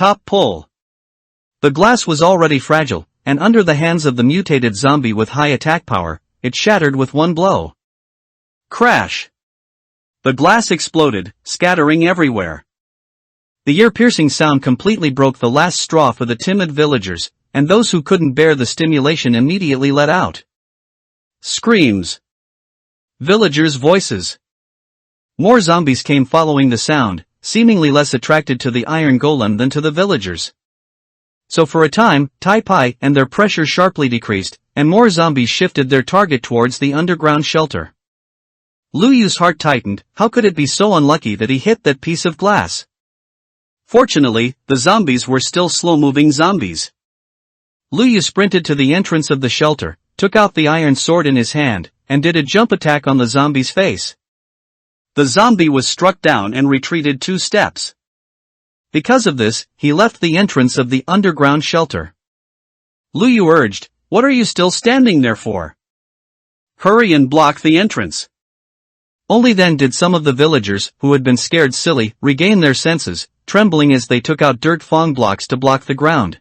top pull. The glass was already fragile, and under the hands of the mutated zombie with high attack power, it shattered with one blow. Crash! The glass exploded, scattering everywhere. The ear-piercing sound completely broke the last straw for the timid villagers, and those who couldn't bear the stimulation immediately let out screams. Villagers' voices. More zombies came following the sound, seemingly less attracted to the iron golem than to the villagers. So for a time, Tai-Pai and their pressure sharply decreased, and more zombies shifted their target towards the underground shelter. Lu Yu's heart tightened. How could it be so unlucky that he hit that piece of glass? Fortunately, the zombies were still slow-moving zombies. Lu Yu sprinted to the entrance of the shelter, took out the iron sword in his hand, and did a jump attack on the zombie's face. The zombie was struck down and retreated 2 steps. Because of this, he left the entrance of the underground shelter. Lu Yu urged, "What are you still standing there for? Hurry and block the entrance." Only then did some of the villagers, who had been scared silly, regain their senses, trembling as they took out dirt fong blocks to block the ground.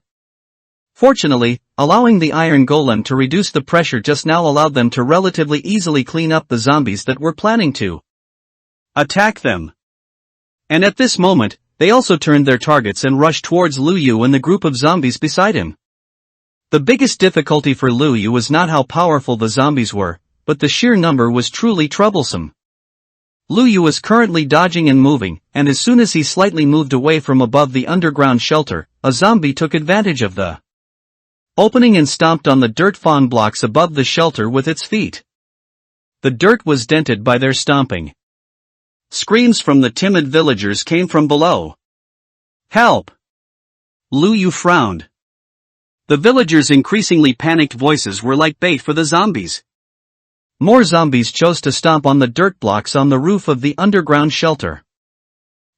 Fortunately, allowing the iron golem to reduce the pressure just now allowed them to relatively easily clean up the zombies that were planning to attack them. And at this moment, they also turned their targets and rushed towards Lu Yu and the group of zombies beside him. The biggest difficulty for Lu Yu was not how powerful the zombies were, but the sheer number was truly troublesome. Lu Yu was currently dodging and moving, and as soon as he slightly moved away from above the underground shelter, a zombie took advantage of the opening and stomped on the dirt fawn blocks above the shelter with its feet. The dirt was dented by their stomping. Screams from the timid villagers came from below. "Help!" Lu Yu frowned. The villagers' increasingly panicked voices were like bait for the zombies. More zombies chose to stomp on the dirt blocks on the roof of the underground shelter.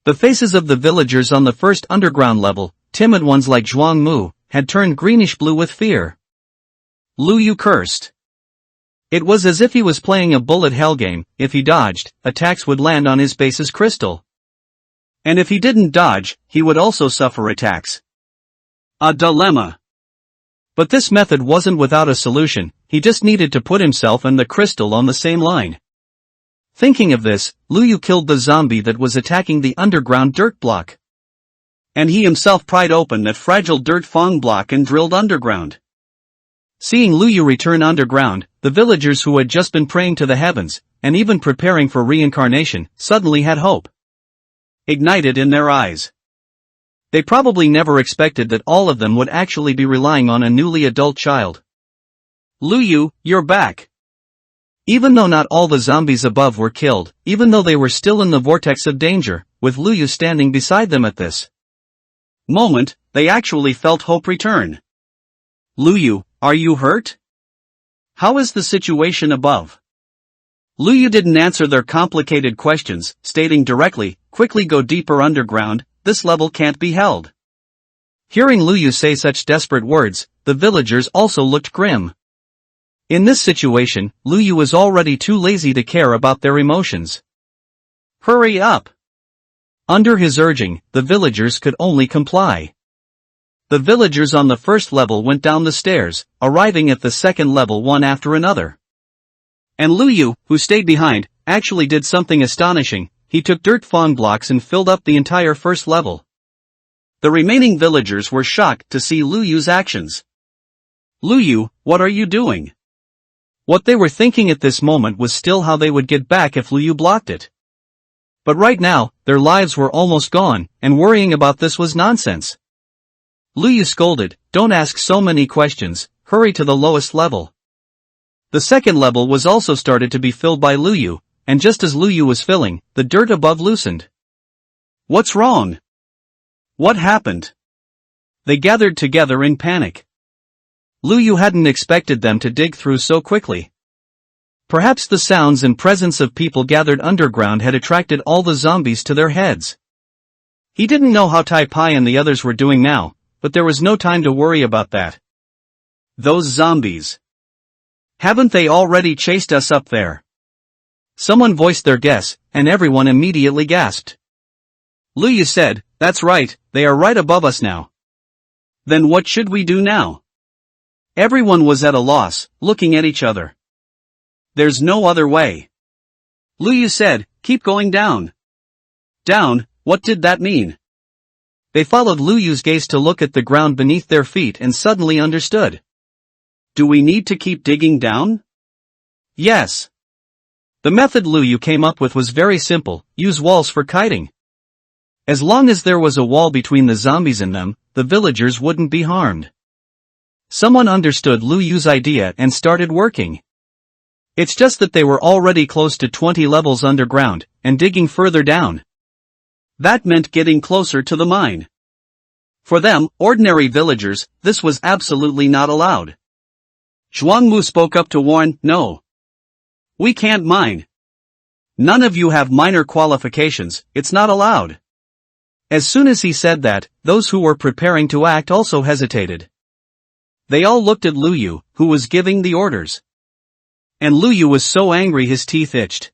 The faces of the villagers on the first underground level, timid ones like Zhuang Mu, had turned greenish-blue with fear. Lu Yu cursed. It was as if he was playing a bullet hell game. If he dodged, attacks would land on his base's crystal. And if he didn't dodge, he would also suffer attacks. A dilemma. But this method wasn't without a solution. He just needed to put himself and the crystal on the same line. Thinking of this, Lu Yu killed the zombie that was attacking the underground dirt block. And he himself pried open that fragile dirt fong block and drilled underground. Seeing Lu Yu return underground, the villagers who had just been praying to the heavens, and even preparing for reincarnation, suddenly had hope ignited in their eyes. They probably never expected that all of them would actually be relying on a newly adult child. "Lu Yu, you're back." Even though not all the zombies above were killed, even though they were still in the vortex of danger, with Lu Yu standing beside them at this moment, they actually felt hope return. "Lu Yu, are you hurt? How is the situation above?" Lu Yu didn't answer their complicated questions, stating directly, "Quickly go deeper underground, this level can't be held." Hearing Lu Yu say such desperate words, the villagers also looked grim. In this situation, Lu Yu was already too lazy to care about their emotions. "Hurry up!" Under his urging, the villagers could only comply. The villagers on the first level went down the stairs, arriving at the second level one after another. And Lu Yu, who stayed behind, actually did something astonishing. He took dirt fawn blocks and filled up the entire first level. The remaining villagers were shocked to see Lu Yu's actions. "Lu Yu, what are you doing?" What they were thinking at this moment was still how they would get back if Lu Yu blocked it. But right now, their lives were almost gone, and worrying about this was nonsense. Lu Yu scolded, "Don't ask so many questions, hurry to the lowest level." The second level was also started to be filled by Lu Yu, and just as Lu Yu was filling, the dirt above loosened. "What's wrong? What happened?" They gathered together in panic. Lu Yu hadn't expected them to dig through so quickly. Perhaps the sounds and presence of people gathered underground had attracted all the zombies to their heads. He didn't know how Tai-Pai and the others were doing now, but there was no time to worry about that. "Those zombies. Haven't they already chased us up there?" Someone voiced their guess, and everyone immediately gasped. Lu Yu said, That's right, they are right above us now. Then what should we do now? Everyone was at a loss, looking at each other. There's no other way. Luyu said, keep going down. Down, what did that mean? They followed Luyu's gaze to look at the ground beneath their feet and suddenly understood. Do we need to keep digging down? Yes. The method Luyu came up with was very simple, use walls for kiting. As long as there was a wall between the zombies and them, the villagers wouldn't be harmed. Someone understood Luyu's idea and started working. It's just that they were already close to 20 levels underground, and digging further down. That meant getting closer to the mine. For them, ordinary villagers, this was absolutely not allowed. Zhuangmu spoke up to warn, no. We can't mine. None of you have minor qualifications, it's not allowed. As soon as he said that, those who were preparing to act also hesitated. They all looked at Luyu, who was giving the orders. And Luyu was so angry his teeth itched.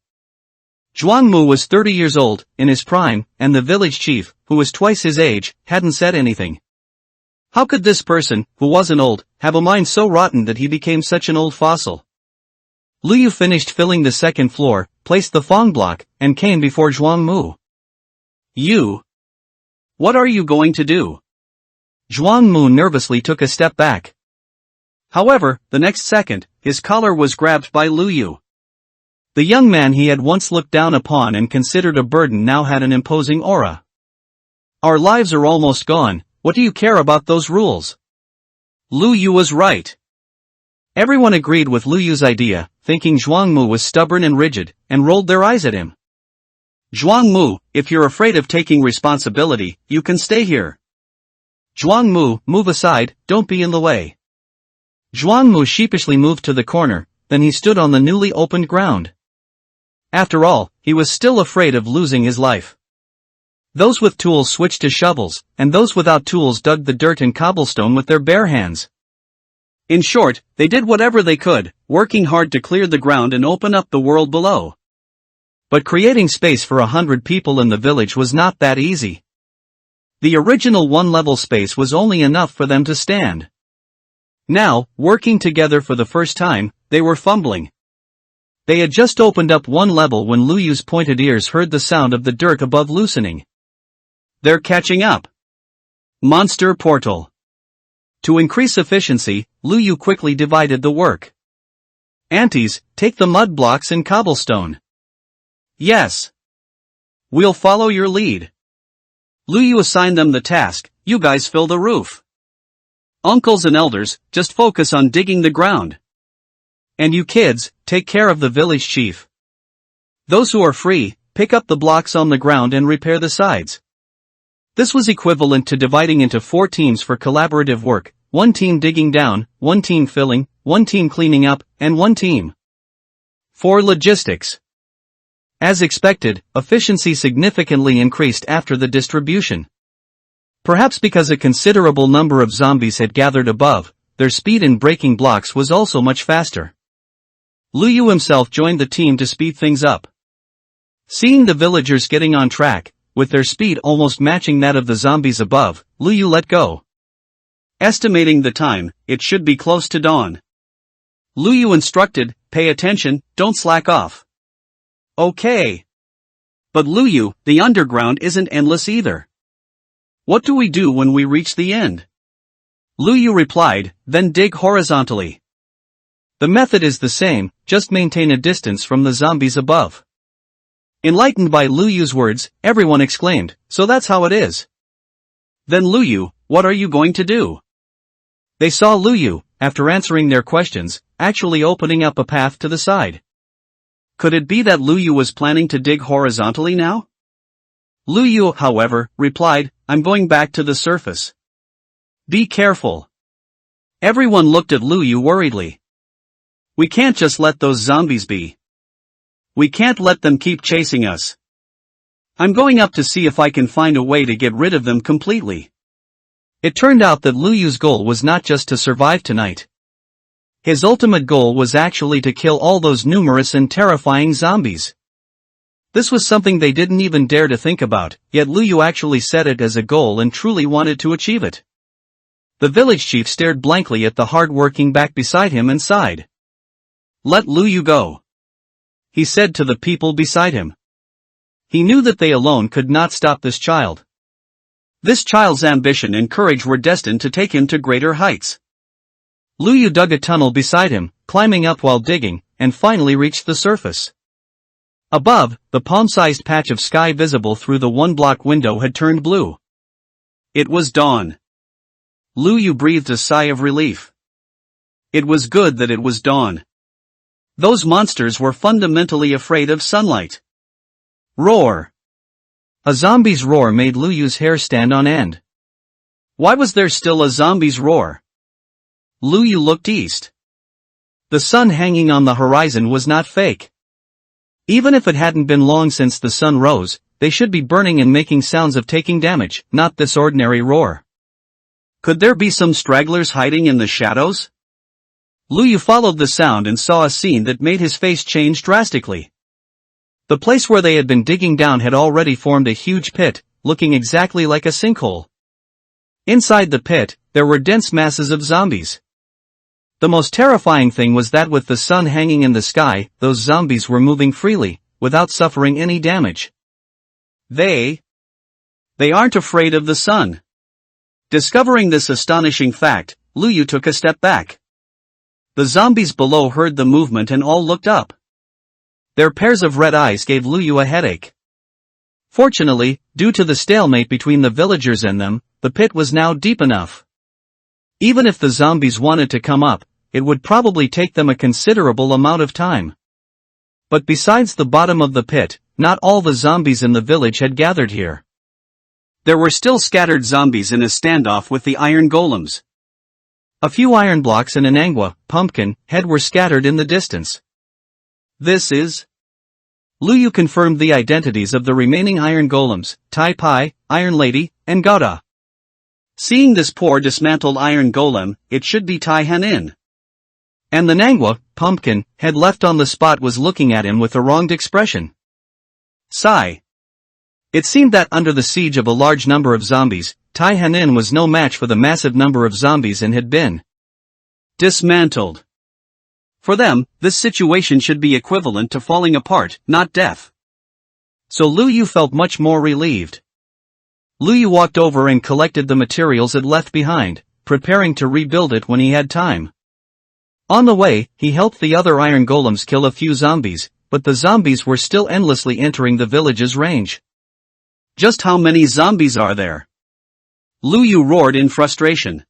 Zhuangmu was 30 years old, in his prime, and the village chief, who was twice his age, hadn't said anything. How could this person, who wasn't old, have a mind so rotten that he became such an old fossil? Luyu finished filling the second floor, placed the Fong block, and came before Zhuangmu. You? What are you going to do? Zhuangmu nervously took a step back. However, the next second, his collar was grabbed by Luyu. The young man he had once looked down upon and considered a burden now had an imposing aura. Our lives are almost gone, what do you care about those rules? Luyu was right. Everyone agreed with Luyu's idea, thinking Zhuangmu was stubborn and rigid, and rolled their eyes at him. Zhuangmu, if you're afraid of taking responsibility, you can stay here. Zhuangmu, move aside, don't be in the way. Zhuangmu sheepishly moved to the corner, then he stood on the newly opened ground. After all, he was still afraid of losing his life. Those with tools switched to shovels, and those without tools dug the dirt and cobblestone with their bare hands. In short, they did whatever they could, working hard to clear the ground and open up the world below. But creating space for 100 people in the village was not that easy. The original one-level space was only enough for them to stand. Now, working together for the first time, they were fumbling. They had just opened up one level when Luyu's pointed ears heard the sound of the dirt above loosening. They're catching up. Monster portal. To increase efficiency, Luyu quickly divided the work. Aunties, take the mud blocks and cobblestone. Yes. We'll follow your lead. Luyu assigned them the task, you guys fill the roof. Uncles and elders, just focus on digging the ground. And you kids, take care of the village chief. Those who are free, pick up the blocks on the ground and repair the sides. This was equivalent to dividing into 4 teams for collaborative work, 1 team digging down, 1 team filling, 1 team cleaning up, and 1 team for logistics. As expected, efficiency significantly increased after the distribution. Perhaps because a considerable number of zombies had gathered above, their speed in breaking blocks was also much faster. Luyu himself joined the team to speed things up. Seeing the villagers getting on track, with their speed almost matching that of the zombies above, Luyu let go. Estimating the time, it should be close to dawn. Luyu instructed, pay attention, don't slack off. Okay. But Luyu, the underground isn't endless either. What do we do when we reach the end? Luyu replied, then dig horizontally. The method is the same, just maintain a distance from the zombies above. Enlightened by Luyu's words, everyone exclaimed, so that's how it is. Then Luyu, what are you going to do? They saw Luyu, after answering their questions, actually opening up a path to the side. Could it be that Luyu was planning to dig horizontally now? Luyu, however, replied, I'm going back to the surface. Be careful. Everyone looked at Luyu worriedly. We can't just let those zombies be. We can't let them keep chasing us. I'm going up to see if I can find a way to get rid of them completely. It turned out that Luyu's goal was not just to survive tonight. His ultimate goal was actually to kill all those numerous and terrifying zombies. This was something they didn't even dare to think about, yet Lu Yu actually set it as a goal and truly wanted to achieve it. The village chief stared blankly at the hard-working back beside him and sighed. "Let Lu Yu go," he said to the people beside him. He knew that they alone could not stop this child. This child's ambition and courage were destined to take him to greater heights. Lu Yu dug a tunnel beside him, climbing up while digging, and finally reached the surface. Above, the palm-sized patch of sky visible through the one-block window had turned blue. It was dawn. Lu Yu breathed a sigh of relief. It was good that it was dawn. Those monsters were fundamentally afraid of sunlight. Roar! A zombie's roar made Lu Yu's hair stand on end. Why was there still a zombie's roar? Lu Yu looked east. The sun hanging on the horizon was not fake. Even if it hadn't been long since the sun rose, they should be burning and making sounds of taking damage, not this ordinary roar. Could there be some stragglers hiding in the shadows? Lu Yu followed the sound and saw a scene that made his face change drastically. The place where they had been digging down had already formed a huge pit, looking exactly like a sinkhole. Inside the pit, there were dense masses of zombies. The most terrifying thing was that with the sun hanging in the sky, those zombies were moving freely, without suffering any damage. They aren't afraid of the sun. Discovering this astonishing fact, Lu Yu took a step back. The zombies below heard the movement and all looked up. Their pairs of red eyes gave Lu Yu a headache. Fortunately, due to the stalemate between the villagers and them, the pit was now deep enough. Even if the zombies wanted to come up, it would probably take them a considerable amount of time. But besides the bottom of the pit, not all the zombies in the village had gathered here. There were still scattered zombies in a standoff with the iron golems. A few iron blocks and an manhwa pumpkin head were scattered in the distance. This is... Lu Yu confirmed the identities of the remaining iron golems, Tai Pai, Iron Lady, and Gauda. Seeing this poor dismantled iron golem, it should be Tai Hanin. And the manhwa pumpkin head left on the spot was looking at him with a wronged expression. Sigh. It seemed that under the siege of a large number of zombies, Tai Hanin was no match for the massive number of zombies and had been dismantled. For them, this situation should be equivalent to falling apart, not death. So Lu Yu felt much more relieved. Lu Yu walked over and collected the materials it left behind, preparing to rebuild it when he had time. On the way, he helped the other iron golems kill a few zombies, but the zombies were still endlessly entering the village's range. Just how many zombies are there? Lu Yu roared in frustration.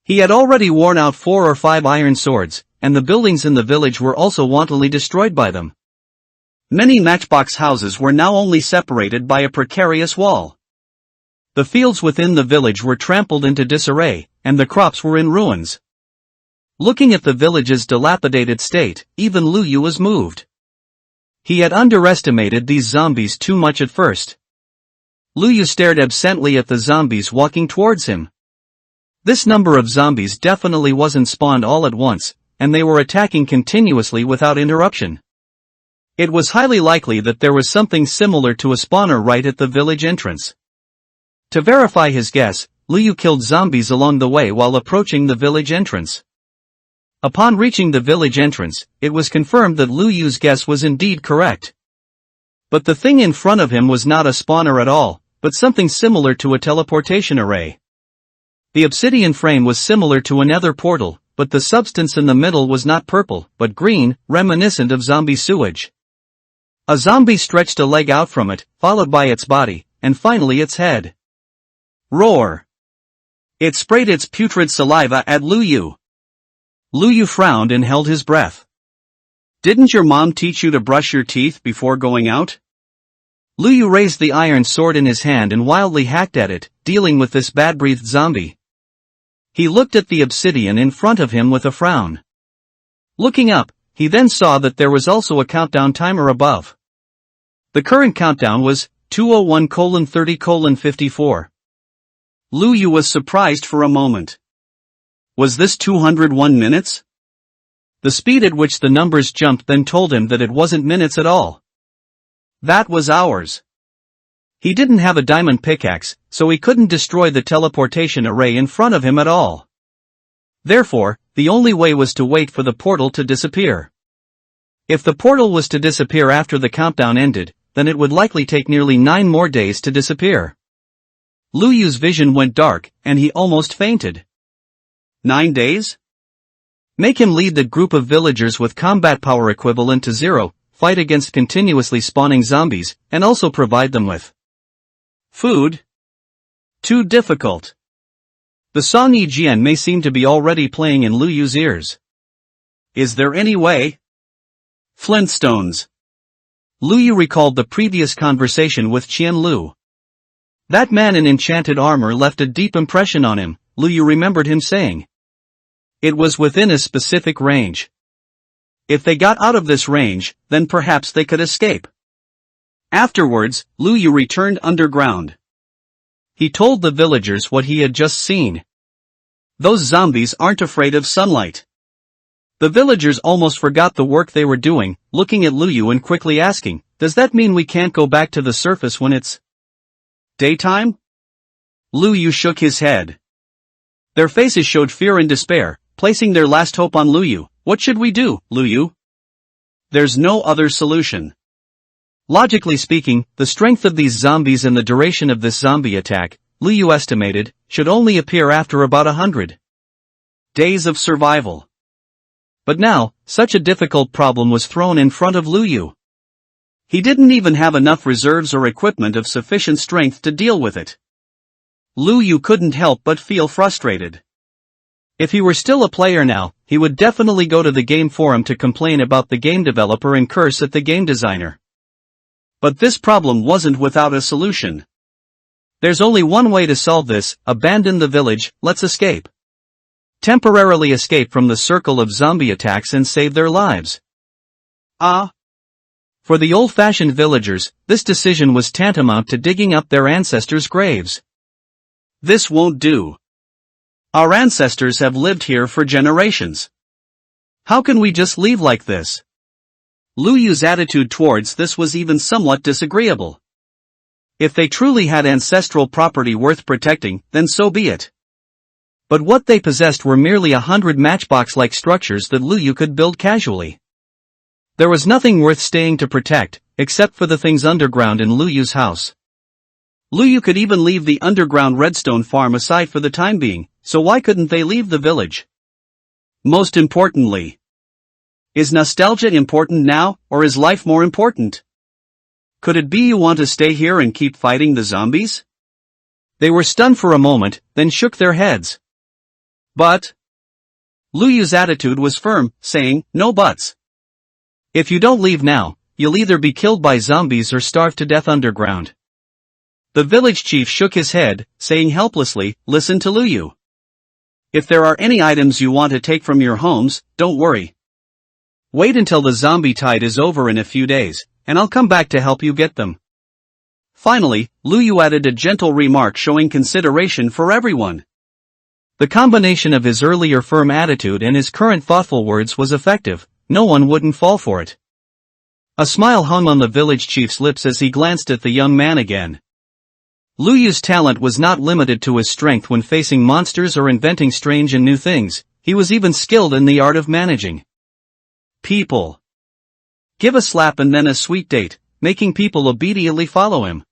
He had already worn out 4 or 5 iron swords, and the buildings in the village were also wantonly destroyed by them. Many matchbox houses were now only separated by a precarious wall. The fields within the village were trampled into disarray, and the crops were in ruins. Looking at the village's dilapidated state, even Lu Yu was moved. He had underestimated these zombies too much at first. Lu Yu stared absently at the zombies walking towards him. This number of zombies definitely wasn't spawned all at once, and they were attacking continuously without interruption. It was highly likely that there was something similar to a spawner right at the village entrance. To verify his guess, Lu Yu killed zombies along the way while approaching the village entrance. Upon reaching the village entrance, it was confirmed that Lu Yu's guess was indeed correct. But the thing in front of him was not a spawner at all, but something similar to a teleportation array. The obsidian frame was similar to a nether portal, but the substance in the middle was not purple, but green, reminiscent of zombie sewage. A zombie stretched a leg out from it, followed by its body, and finally its head. Roar! It sprayed its putrid saliva at Lu Yu. Lu Yu frowned and held his breath. Didn't your mom teach you to brush your teeth before going out? Lu Yu raised the iron sword in his hand and wildly hacked at it, dealing with this bad-breathed zombie. He looked at the obsidian in front of him with a frown. Looking up, he then saw that there was also a countdown timer above. The current countdown was 201:30:54. Lu Yu was surprised for a moment. Was this 201 minutes? The speed at which the numbers jumped then told him that it wasn't minutes at all. That was ours. He didn't have a diamond pickaxe, so he couldn't destroy the teleportation array in front of him at all. Therefore, the only way was to wait for the portal to disappear. If the portal was to disappear after the countdown ended, then it would likely take nearly 9 more days to disappear. Lu Yu's vision went dark, and he almost fainted. 9 days? Make him lead the group of villagers with combat power equivalent to 0, fight against continuously spawning zombies, and also provide them with food? Too difficult. The song Yi Jian may seem to be already playing in Lu Yu's ears. Is there any way? Flintstones. Lu Yu recalled the previous conversation with Qian Lu. That man in enchanted armor left a deep impression on him, Lu Yu remembered him saying. It was within a specific range. If they got out of this range, then perhaps they could escape. Afterwards, Lu Yu returned underground. He told the villagers what he had just seen. Those zombies aren't afraid of sunlight. The villagers almost forgot the work they were doing, looking at Lu Yu and quickly asking, does that mean we can't go back to the surface when it's daytime? Lu Yu shook his head. Their faces showed fear and despair, placing their last hope on Lu Yu. What should we do, Lu Yu? There's no other solution. Logically speaking, the strength of these zombies and the duration of this zombie attack, Lu Yu estimated, should only appear after about 100 days of survival. But now, such a difficult problem was thrown in front of Lu Yu. He didn't even have enough reserves or equipment of sufficient strength to deal with it. Lu Yu couldn't help but feel frustrated. If he were still a player now, he would definitely go to the game forum to complain about the game developer and curse at the game designer. But this problem wasn't without a solution. There's only one way to solve this: abandon the village, let's escape. Temporarily escape from the circle of zombie attacks and save their lives. For the old-fashioned villagers, this decision was tantamount to digging up their ancestors' graves. This won't do. Our ancestors have lived here for generations. How can we just leave like this? Lu Yu's attitude towards this was even somewhat disagreeable. If they truly had ancestral property worth protecting, then so be it. But what they possessed were merely 100 matchbox-like structures that Lu Yu could build casually. There was nothing worth staying to protect, except for the things underground in Lu Yu's house. Lu Yu could even leave the underground redstone farm aside for the time being, so why couldn't they leave the village? Most importantly, is nostalgia important now, or is life more important? Could it be you want to stay here and keep fighting the zombies? They were stunned for a moment, then shook their heads. But Lu Yu's attitude was firm, saying, no buts. If you don't leave now, you'll either be killed by zombies or starve to death underground. The village chief shook his head, saying helplessly, listen to Lu Yu. If there are any items you want to take from your homes, don't worry. Wait until the zombie tide is over in a few days, and I'll come back to help you get them. Finally, Lu Yu added a gentle remark showing consideration for everyone. The combination of his earlier firm attitude and his current thoughtful words was effective. No one wouldn't fall for it. A smile hung on the village chief's lips as he glanced at the young man again. Lu Yu's talent was not limited to his strength when facing monsters or inventing strange and new things. He was even skilled in the art of managing people. Give a slap and then a sweet date, making people obediently follow him.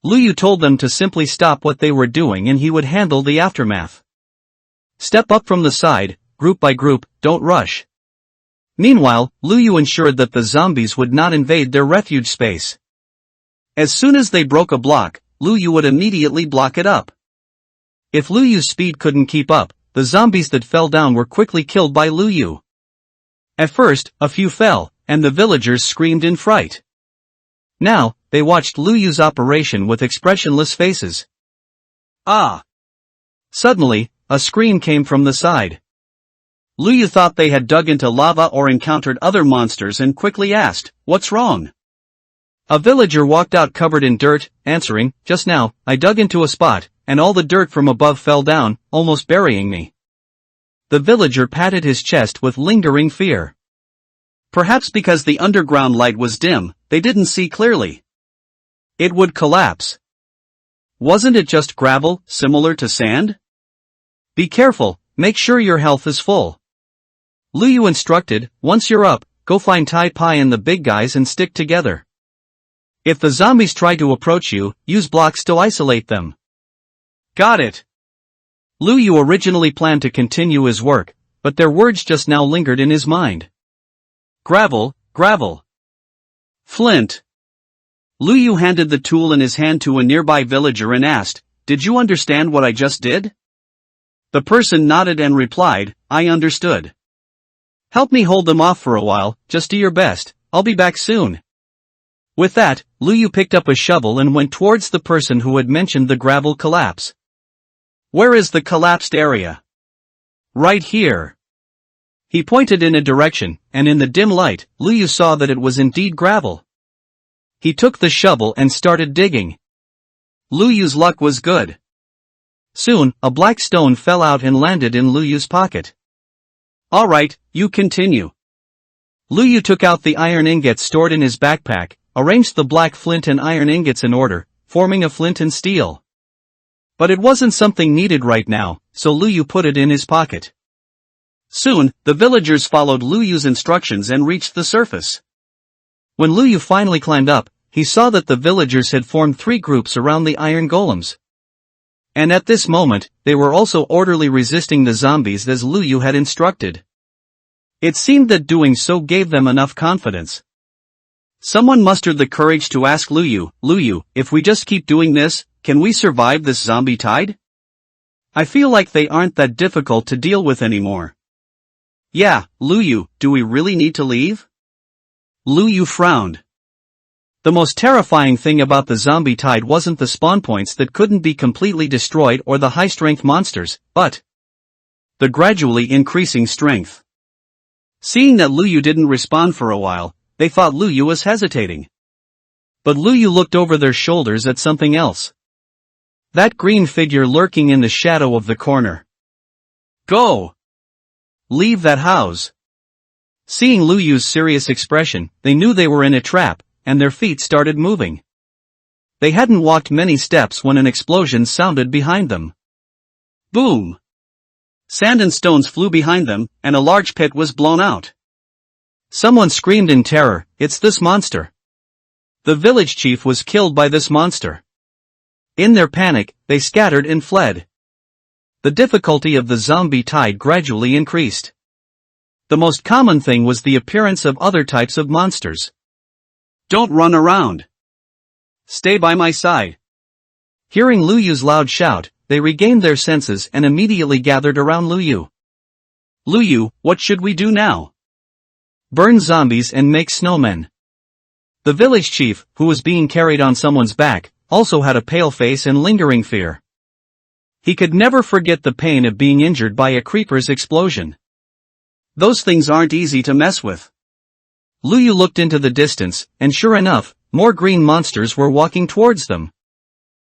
Lu Yu told them to simply stop what they were doing and he would handle the aftermath. Step up from the side, group by group, don't rush. Meanwhile, Lu Yu ensured that the zombies would not invade their refuge space. As soon as they broke a block, Lu Yu would immediately block it up. If Lu Yu's speed couldn't keep up, the zombies that fell down were quickly killed by Lu Yu. At first, a few fell, and the villagers screamed in fright. Now, they watched Lu Yu's operation with expressionless faces. Suddenly, a scream came from the side. Lu Yu thought they had dug into lava or encountered other monsters and quickly asked, what's wrong? A villager walked out covered in dirt, answering, just now, I dug into a spot, and all the dirt from above fell down, almost burying me. The villager patted his chest with lingering fear. Perhaps because the underground light was dim, they didn't see clearly. It would collapse. Wasn't it just gravel, similar to sand? Be careful, make sure your health is full. Luyu instructed, once you're up, go find Tai Pai and the big guys and stick together. If the zombies try to approach you, use blocks to isolate them. Got it. Luyu originally planned to continue his work, but their words just now lingered in his mind. Gravel, gravel. Flint. Luyu handed the tool in his hand to a nearby villager and asked, "Did you understand what I just did?" The person nodded and replied, "I understood. Help me hold them off for a while, just do your best, I'll be back soon." With that, Luyu picked up a shovel and went towards the person who had mentioned the gravel collapse. "Where is the collapsed area?" "Right here." He pointed in a direction, and in the dim light, Luyu saw that it was indeed gravel. He took the shovel and started digging. Luyu's luck was good. Soon, a black stone fell out and landed in Luyu's pocket. "Alright, you continue." Luyu took out the iron ingots stored in his backpack, arranged the black flint and iron ingots in order, forming a flint and steel. But it wasn't something needed right now, so Luyu put it in his pocket. Soon, the villagers followed Luyu's instructions and reached the surface. When Luyu finally climbed up, he saw that the villagers had formed 3 groups around the iron golems. And at this moment, they were also orderly resisting the zombies as Luyu had instructed. It seemed that doing so gave them enough confidence. Someone mustered the courage to ask Luyu, "Luyu, if we just keep doing this, can we survive this zombie tide? I feel like they aren't that difficult to deal with anymore." "Yeah, Luyu, do we really need to leave?" Luyu frowned. The most terrifying thing about the zombie tide wasn't the spawn points that couldn't be completely destroyed or the high-strength monsters, but the gradually increasing strength. Seeing that Luyu didn't respond for a while, they thought Luyu was hesitating. But Luyu looked over their shoulders at something else. That green figure lurking in the shadow of the corner. "Go! Leave that house." Seeing Luyu's serious expression, they knew they were in a trap, and their feet started moving. They hadn't walked many steps when an explosion sounded behind them. Boom! Sand and stones flew behind them, and a large pit was blown out. Someone screamed in terror, "It's this monster." The village chief was killed by this monster. In their panic, they scattered and fled. The difficulty of the zombie tide gradually increased. The most common thing was the appearance of other types of monsters. "Don't run around. Stay by my side." Hearing Luyu's loud shout, they regained their senses and immediately gathered around Luyu. "Luyu, what should we do now?" "Burn zombies and make snowmen." The village chief, who was being carried on someone's back, also had a pale face and lingering fear. He could never forget the pain of being injured by a creeper's explosion. Those things aren't easy to mess with. Luyu looked into the distance, and sure enough, more green monsters were walking towards them.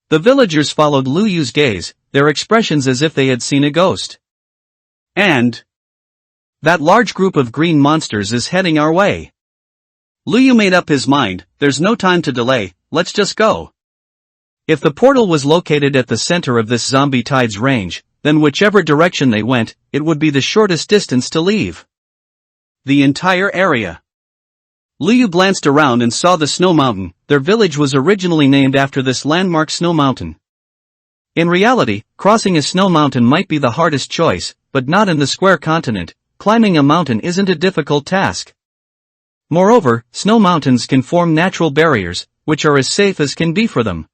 The villagers followed Luyu's gaze, their expressions as if they had seen a ghost. "And that large group of green monsters is heading our way." Luyu made up his mind, "There's no time to delay, let's just go." If the portal was located at the center of this zombie tide's range, then whichever direction they went, it would be the shortest distance to leave. The entire area. Luyu glanced around and saw the snow mountain. Their village was originally named after this landmark snow mountain. In reality, crossing a snow mountain might be the hardest choice, but not in the square continent. Climbing a mountain isn't a difficult task. Moreover, snow mountains can form natural barriers, which are as safe as can be for them.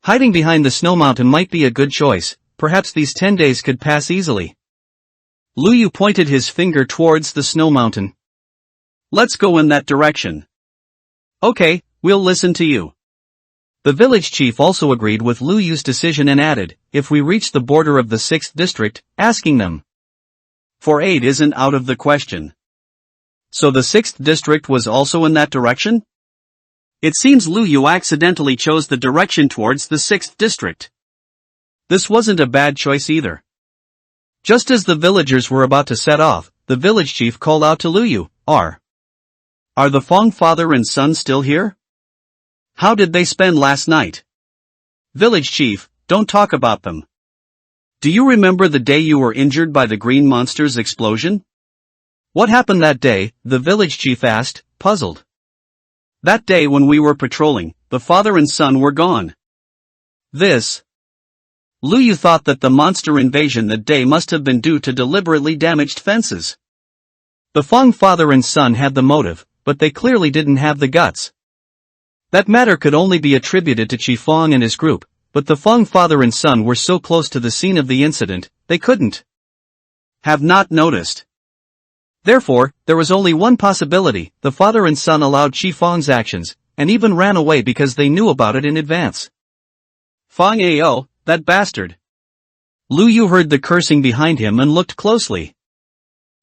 Hiding behind the snow mountain might be a good choice. Perhaps these 10 days could pass easily. Luyu pointed his finger towards the snow mountain. "Let's go in that direction." "Okay, we'll listen to you." The village chief also agreed with Luyu's decision and added, "If we reach the border of the 6th district, asking them for aid isn't out of the question." So the 6th district was also in that direction? It seems Luyu accidentally chose the direction towards the 6th district. This wasn't a bad choice either. Just as the villagers were about to set off, the village chief called out to Luyu, Are the Fong father and son still here? How did they spend last night? Village chief, don't talk about them. Do you remember the day you were injured by the green monster's explosion? What happened that day? The village chief asked, puzzled. That day when we were patrolling, the father and son were gone. Lu Yu thought that the monster invasion that day must have been due to deliberately damaged fences. The Fong father and son had the motive, but they clearly didn't have the guts. That matter could only be attributed to Chi Fong and his group, but the Fong father and son were so close to the scene of the incident, they couldn't have not noticed. Therefore, there was only one possibility: the father and son allowed Chi Fong's actions, and even ran away because they knew about it in advance. Fong Ao, that bastard. Lu Yu heard the cursing behind him and looked closely.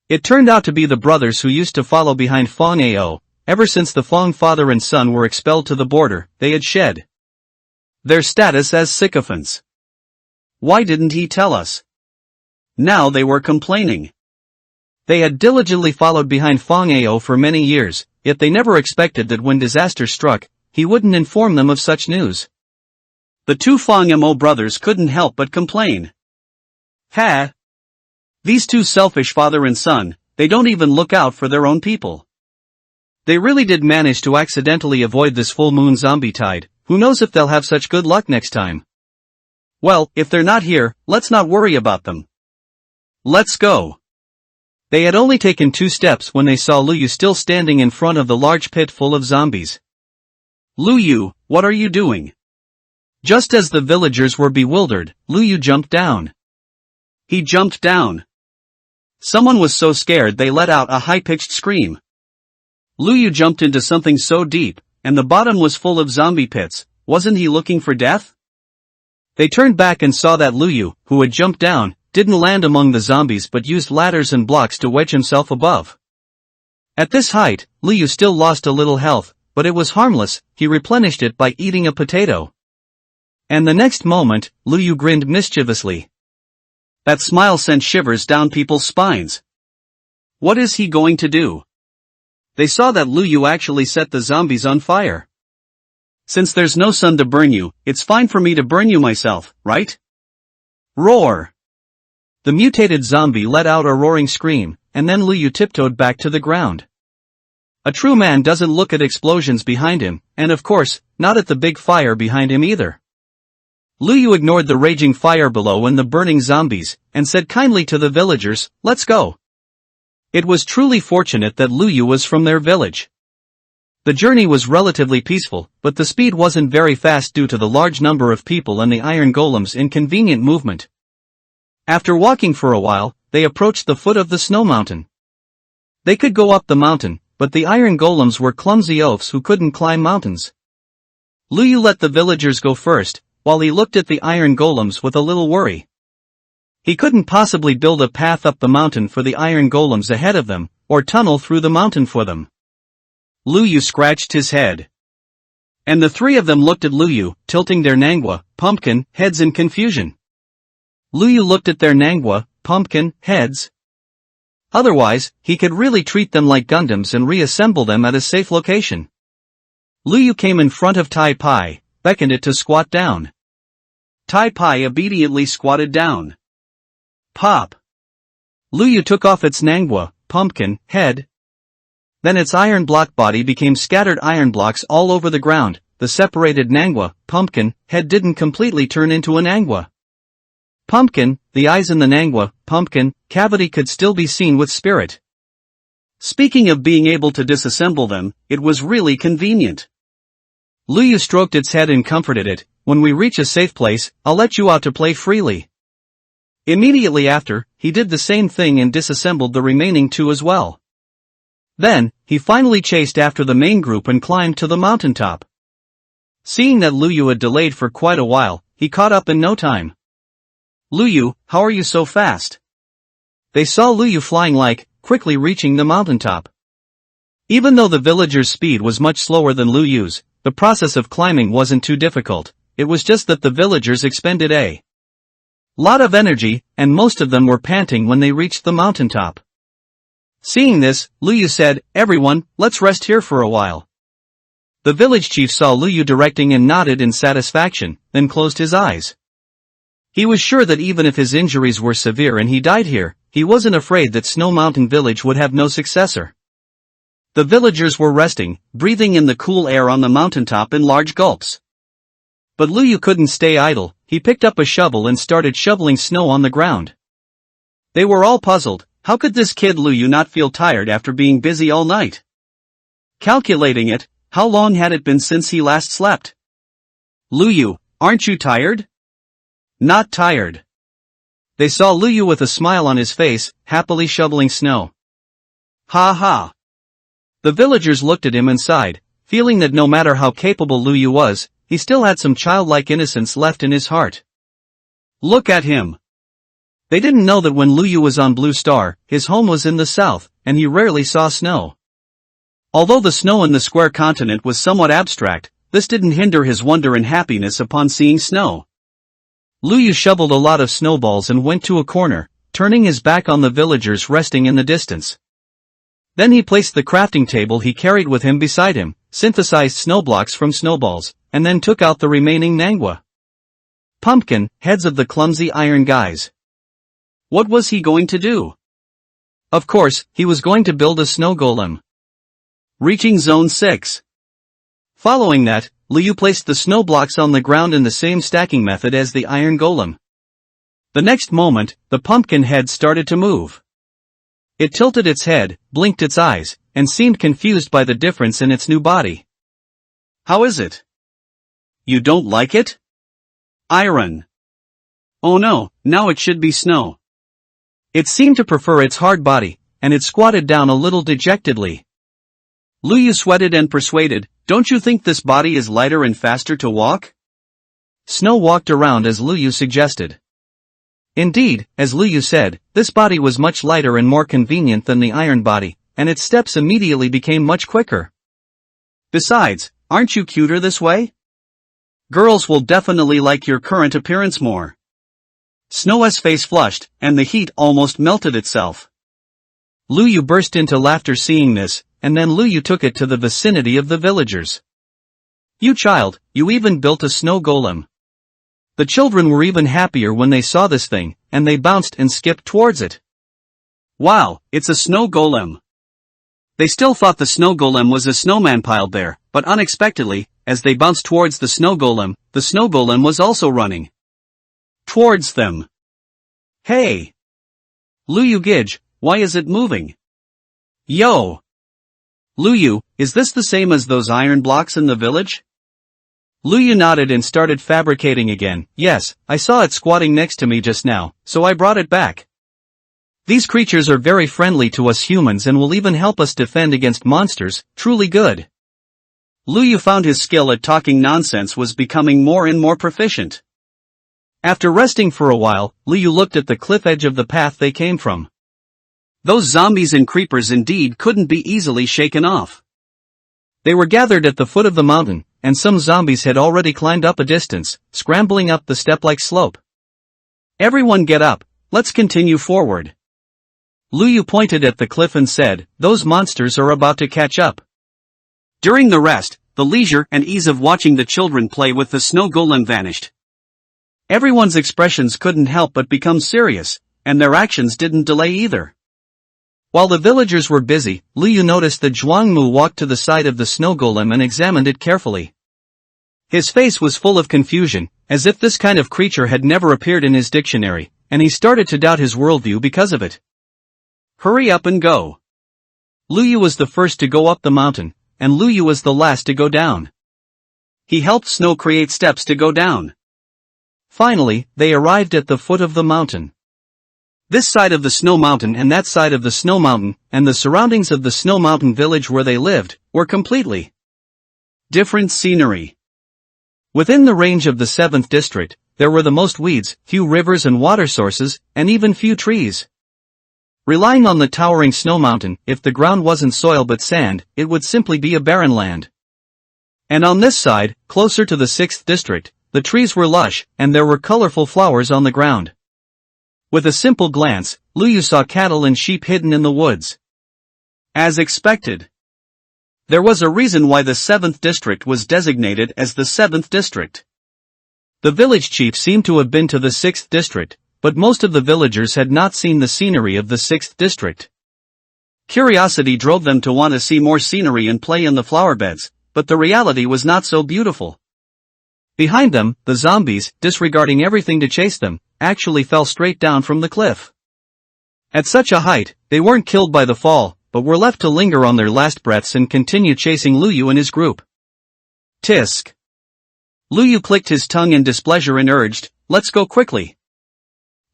It turned out to be the brothers who used to follow behind Fong Ao. Ever since the Fong father and son were expelled to the border, they had shed their status as sycophants. Why didn't he tell us? Now they were complaining. They had diligently followed behind Fong Ao for many years, yet they never expected that when disaster struck, he wouldn't inform them of such news. The two Fong Mo brothers couldn't help but complain. Ha! These two selfish father and son, they don't even look out for their own people. They really did manage to accidentally avoid this full moon zombie tide. Who knows if they'll have such good luck next time? Well, if they're not here, let's not worry about them. Let's go. They had only taken 2 steps when they saw Lu Yu still standing in front of the large pit full of zombies. Lu Yu, what are you doing? Just as the villagers were bewildered, Lu Yu jumped down. He jumped down. Someone was so scared they let out a high-pitched scream. Lu Yu jumped into something so deep, and the bottom was full of zombie pits. Wasn't he looking for death? They turned back and saw that Lu Yu, who had jumped down, didn't land among the zombies but used ladders and blocks to wedge himself above. At this height, Lu Yu still lost a little health, but it was harmless. He replenished it by eating a potato. And the next moment, Lu Yu grinned mischievously. That smile sent shivers down people's spines. What is he going to do? They saw that Lu Yu actually set the zombies on fire. Since there's no sun to burn you, it's fine for me to burn you myself, right? Roar! The mutated zombie let out a roaring scream, and then Lu Yu tiptoed back to the ground. A true man doesn't look at explosions behind him, and of course, not at the big fire behind him either. Lu Yu ignored the raging fire below and the burning zombies, and said kindly to the villagers, "Let's go." It was truly fortunate that Lu Yu was from their village. The journey was relatively peaceful, but the speed wasn't very fast due to the large number of people and the iron golem's inconvenient movement. After walking for a while, they approached the foot of the snow mountain. They could go up the mountain, but the iron golems were clumsy oafs who couldn't climb mountains. Lu Yu let the villagers go first, while he looked at the iron golems with a little worry. He couldn't possibly build a path up the mountain for the iron golems ahead of them, or tunnel through the mountain for them. Lu Yu scratched his head. And the 3 of them looked at Lu Yu, tilting their nangwa, pumpkin, heads in confusion. Lu Yu looked at their nangwa, pumpkin, heads. Otherwise, he could really treat them like Gundams and reassemble them at a safe location. Lu Yu came in front of Tai Pai, beckoned it to squat down. Tai Pai obediently squatted down. Pop! Lu Yu took off its nangwa, pumpkin, head. Then its iron block body became scattered iron blocks all over the ground. The separated nangwa, pumpkin, head didn't completely turn into an nangwa. Pumpkin, the eyes in the nangwa, pumpkin, cavity could still be seen with spirit. Speaking of being able to disassemble them, it was really convenient. Lu Yu stroked its head and comforted it. When we reach a safe place, I'll let you out to play freely. Immediately after, he did the same thing and disassembled the remaining 2 as well. Then, he finally chased after the main group and climbed to the mountaintop. Seeing that Lu Yu had delayed for quite a while, he caught up in no time. Lu Yu, how are you so fast? They saw Lu Yu flying quickly reaching the mountaintop. Even though the villagers' speed was much slower than Lu Yu's, the process of climbing wasn't too difficult. It was just that the villagers expended a lot of energy, and most of them were panting when they reached the mountaintop. Seeing this, Luyu said, "Everyone, let's rest here for a while." The village chief saw Luyu directing and nodded in satisfaction, then closed his eyes. He was sure that even if his injuries were severe and he died here, he wasn't afraid that Snow Mountain Village would have no successor. The villagers were resting, breathing in the cool air on the mountaintop in large gulps. But Luyu couldn't stay idle. He picked up a shovel and started shoveling snow on the ground. They were all puzzled. How could this kid Luyu not feel tired after being busy all night? Calculating it, how long had it been since he last slept? "Luyu, aren't you tired?" "Not tired." They saw Luyu with a smile on his face, happily shoveling snow. Ha ha. The villagers looked at him and sighed, feeling that no matter how capable Luyu was, he still had some childlike innocence left in his heart. Look at him. They didn't know that when Luyu was on Blue Star, his home was in the south, and he rarely saw snow. Although the snow in the square continent was somewhat abstract, this didn't hinder his wonder and happiness upon seeing snow. Luyu shoveled a lot of snowballs and went to a corner, turning his back on the villagers resting in the distance. Then he placed the crafting table he carried with him beside him, synthesized snowblocks from snowballs, and then took out the remaining manhwa. Pumpkin, heads of the clumsy iron guys. What was he going to do? Of course, he was going to build a snow golem. Reaching Zone 6. Following that, Luyu placed the snow blocks on the ground in the same stacking method as the iron golem. The next moment, the pumpkin head started to move. It tilted its head, blinked its eyes, and seemed confused by the difference in its new body. How is it? You don't like it? Iron. Oh no, now it should be snow. It seemed to prefer its hard body, and it squatted down a little dejectedly. Luyu sweated and persuaded, "Don't you think this body is lighter and faster to walk?" Snow walked around as Luyu suggested. Indeed, as Luyu said, this body was much lighter and more convenient than the iron body, and its steps immediately became much quicker. Besides, aren't you cuter this way? Girls will definitely like your current appearance more. Snow's face flushed, and the heat almost melted itself. Luyu burst into laughter seeing this, and then Luyu took it to the vicinity of the villagers. "You child, you even built a snow golem." The children were even happier when they saw this thing, and they bounced and skipped towards it. Wow, it's a snow golem. They still thought the snow golem was a snowman piled there, but unexpectedly, as they bounced towards the snow golem was also running towards them. Hey! Luyu Gidge, why is it moving? Yo! Luyu, is this the same as those iron blocks in the village? Luyu nodded and started fabricating again. Yes, I saw it squatting next to me just now, so I brought it back. These creatures are very friendly to us humans and will even help us defend against monsters, truly good. Luyu found his skill at talking nonsense was becoming more and more proficient. After resting for a while, Luyu looked at the cliff edge of the path they came from. Those zombies and creepers indeed couldn't be easily shaken off. They were gathered at the foot of the mountain, and some zombies had already climbed up a distance, scrambling up the step-like slope. Everyone get up, let's continue forward. Luyu pointed at the cliff and said, those monsters are about to catch up. During the rest, the leisure and ease of watching the children play with the snow golem vanished. Everyone's expressions couldn't help but become serious, and their actions didn't delay either. While the villagers were busy, Luyu noticed that Zhuangmu walked to the side of the snow golem and examined it carefully. His face was full of confusion, as if this kind of creature had never appeared in his dictionary, and he started to doubt his worldview because of it. Hurry up and go. Luyu was the first to go up the mountain, and Luyu was the last to go down. He helped Snow create steps to go down. Finally, they arrived at the foot of the mountain. This side of the snow mountain and that side of the snow mountain, and the surroundings of the snow mountain village where they lived, were completely different scenery. Within the range of the 7th district, there were the most weeds, few rivers and water sources, and even few trees. Relying on the towering snow mountain, if the ground wasn't soil but sand, it would simply be a barren land. And on this side, closer to the 6th district, the trees were lush, and there were colorful flowers on the ground. With a simple glance, Luyu saw cattle and sheep hidden in the woods. As expected. There was a reason why the 7th district was designated as the 7th district. The village chief seemed to have been to the 6th district, but most of the villagers had not seen the scenery of the 6th district. Curiosity drove them to want to see more scenery and play in the flower beds, but the reality was not so beautiful. Behind them, the zombies, disregarding everything to chase them, actually fell straight down from the cliff. At such a height, they weren't killed by the fall, but were left to linger on their last breaths and continue chasing Luyu and his group. Tisk. Luyu clicked his tongue in displeasure and urged, "Let's go quickly."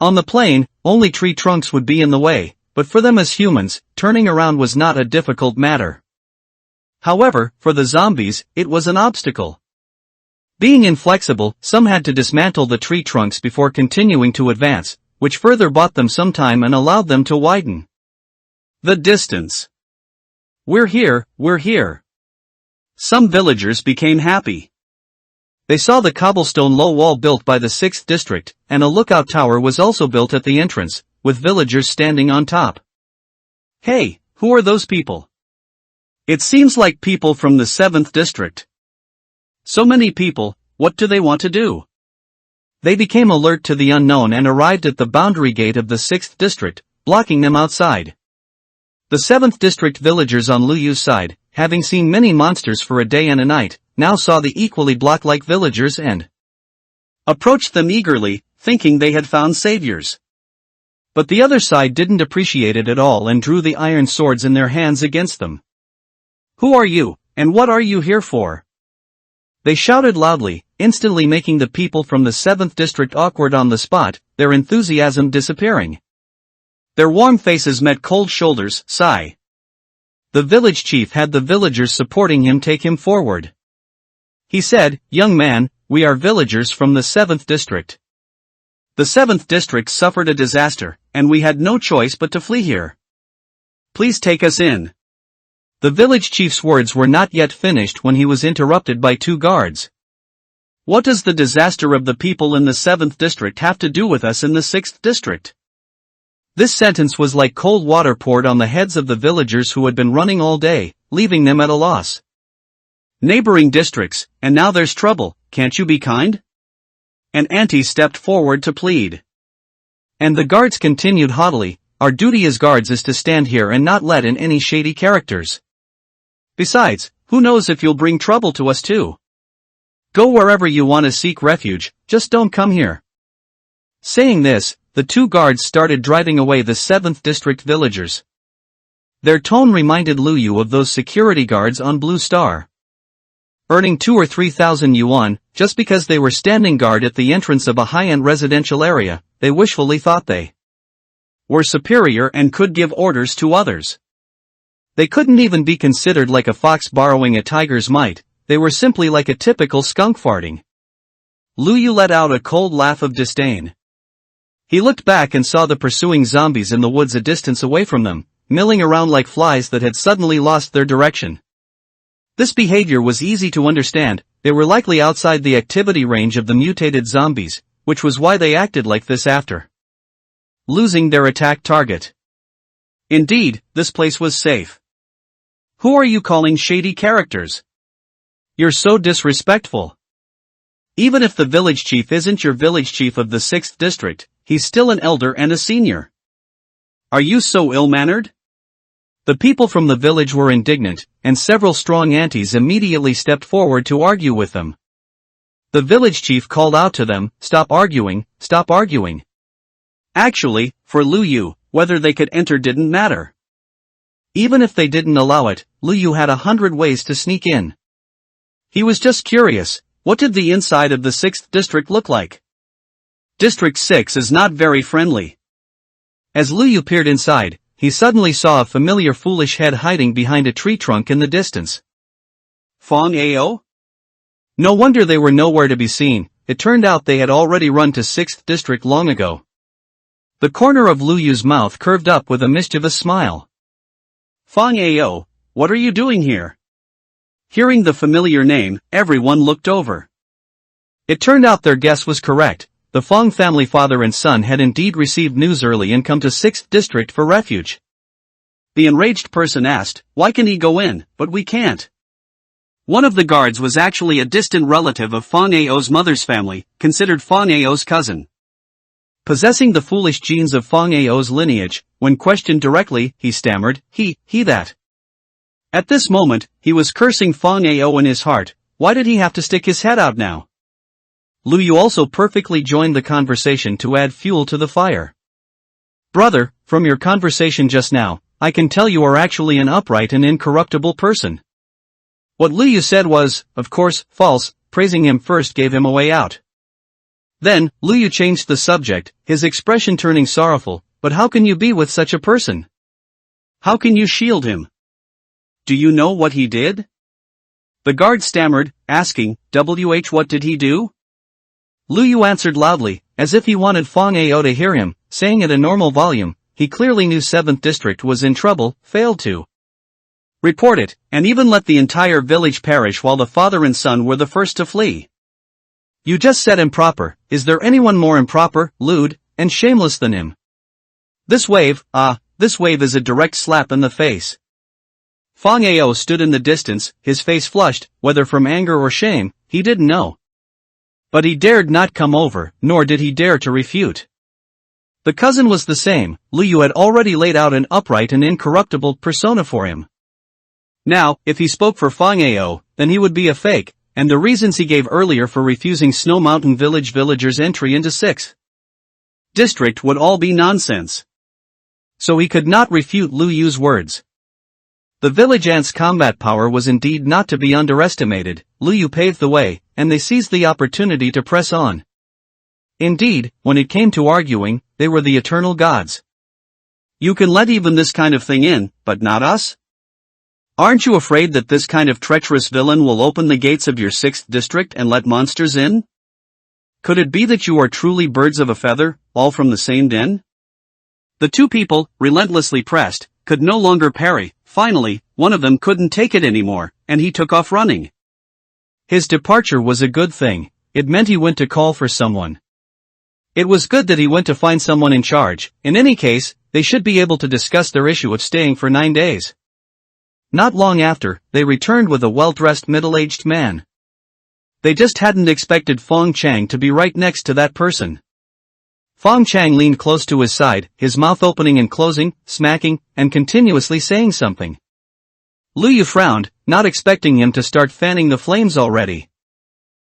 On the plain, only tree trunks would be in the way, but for them as humans, turning around was not a difficult matter. However, for the zombies, it was an obstacle. Being inflexible, some had to dismantle the tree trunks before continuing to advance, which further bought them some time and allowed them to widen the distance. "We're here, we're here." Some villagers became happy. They saw the cobblestone low wall built by the 6th district, and a lookout tower was also built at the entrance, with villagers standing on top. "Hey, who are those people?" "It seems like people from the 7th district. So many people, what do they want to do?" They became alert to the unknown and arrived at the boundary gate of the 6th district, blocking them outside. The 7th district villagers on Luyu's side, having seen many monsters for a day and a night, now saw the equally block-like villagers and approached them eagerly, thinking they had found saviors. But the other side didn't appreciate it at all and drew the iron swords in their hands against them. "Who are you, and what are you here for?" They shouted loudly, instantly making the people from the 7th district awkward on the spot, their enthusiasm disappearing. Their warm faces met cold shoulders. Sigh. The village chief had the villagers supporting him take him forward. He said, "Young man, we are villagers from the 7th district. The 7th district suffered a disaster, and we had no choice but to flee here. Please take us in." The village chief's words were not yet finished when he was interrupted by 2 guards. "What does the disaster of the people in the 7th district have to do with us in the 6th district?" This sentence was like cold water poured on the heads of the villagers who had been running all day, leaving them at a loss. "Neighboring districts, and now there's trouble, can't you be kind?" An auntie stepped forward to plead. And the guards continued haughtily, "Our duty as guards is to stand here and not let in any shady characters. Besides, who knows if you'll bring trouble to us too? Go wherever you want to seek refuge, just don't come here." Saying this, the 2 guards started driving away the 7th district villagers. Their tone reminded Luyu of those security guards on Blue Star. Earning 2 or 3,000 yuan, just because they were standing guard at the entrance of a high-end residential area, they wishfully thought they were superior and could give orders to others. They couldn't even be considered like a fox borrowing a tiger's might, they were simply like a typical skunk farting. Luyu let out a cold laugh of disdain. He looked back and saw the pursuing zombies in the woods a distance away from them, milling around like flies that had suddenly lost their direction. This behavior was easy to understand, they were likely outside the activity range of the mutated zombies, which was why they acted like this after losing their attack target. Indeed, this place was safe. "Who are you calling shady characters? You're so disrespectful. Even if the village chief isn't your village chief of the 6th district, he's still an elder and a senior. Are you so ill-mannered?" The people from the village were indignant, and several strong aunties immediately stepped forward to argue with them. The village chief called out to them, "Stop arguing, stop arguing." Actually, for Luyu, whether they could enter didn't matter. Even if they didn't allow it, Luyu had 100 ways to sneak in. He was just curious, what did the inside of the 6th district look like? District 6 is not very friendly. As Luyu peered inside, he suddenly saw a familiar foolish head hiding behind a tree trunk in the distance. Fong Ao? No wonder they were nowhere to be seen, it turned out they had already run to 6th district long ago. The corner of Luyu's mouth curved up with a mischievous smile. "Fong Ao, what are you doing here?" Hearing the familiar name, everyone looked over. It turned out their guess was correct. The Fong family father and son had indeed received news early and come to 6th district for refuge. The enraged person asked, "Why can he go in, but we can't?" One of the guards was actually a distant relative of Fang Ao's mother's family, considered Fang Ao's cousin. Possessing the foolish genes of Fang Ao's lineage, when questioned directly, he stammered, he that. At this moment, he was cursing Fang Ao in his heart. Why did he have to stick his head out now? Lu Yu also perfectly joined the conversation to add fuel to the fire. "Brother, from your conversation just now, I can tell you are actually an upright and incorruptible person." What Lu Yu said was, of course, false. Praising him first gave him a way out. Then, Lu Yu changed the subject, his expression turning sorrowful. "But how can you be with such a person? How can you shield him? Do you know what he did?" The guard stammered, asking, what did he do?" Lu Yu answered loudly, as if he wanted Fang Ao to hear him, saying at a normal volume. He clearly knew 7th District was in trouble, failed to report it, and even let the entire village perish while the father and son were the first to flee. "You just said improper. Is there anyone more improper, lewd, and shameless than him? This wave is a direct slap in the face." Fang Ao stood in the distance, his face flushed, whether from anger or shame, he didn't know. But he dared not come over, nor did he dare to refute. The cousin was the same. Lu Yu had already laid out an upright and incorruptible persona for him. Now, if he spoke for Fang Ao, then he would be a fake, and the reasons he gave earlier for refusing Snow Mountain Village villagers' entry into 6th District would all be nonsense. So he could not refute Lu Yu's words. The village ant's combat power was indeed not to be underestimated. Lu Yu paved the way, and they seized the opportunity to press on. Indeed, when it came to arguing, they were the eternal gods. "You can let even this kind of thing in, but not us? Aren't you afraid that this kind of treacherous villain will open the gates of your 6th district and let monsters in? Could it be that you are truly birds of a feather, all from the same den?" The two people, relentlessly pressed, could no longer parry. Finally, one of them couldn't take it anymore, and he took off running. His departure was a good thing. It meant he went to call for someone. It was good that he went to find someone in charge. In any case, they should be able to discuss their issue of staying for 9 days. Not long after, they returned with a well-dressed middle-aged man. They just hadn't expected Fong Chang to be right next to that person. Fong Chang leaned close to his side, his mouth opening and closing, smacking, and continuously saying something. Lu Yu frowned, not expecting him to start fanning the flames already.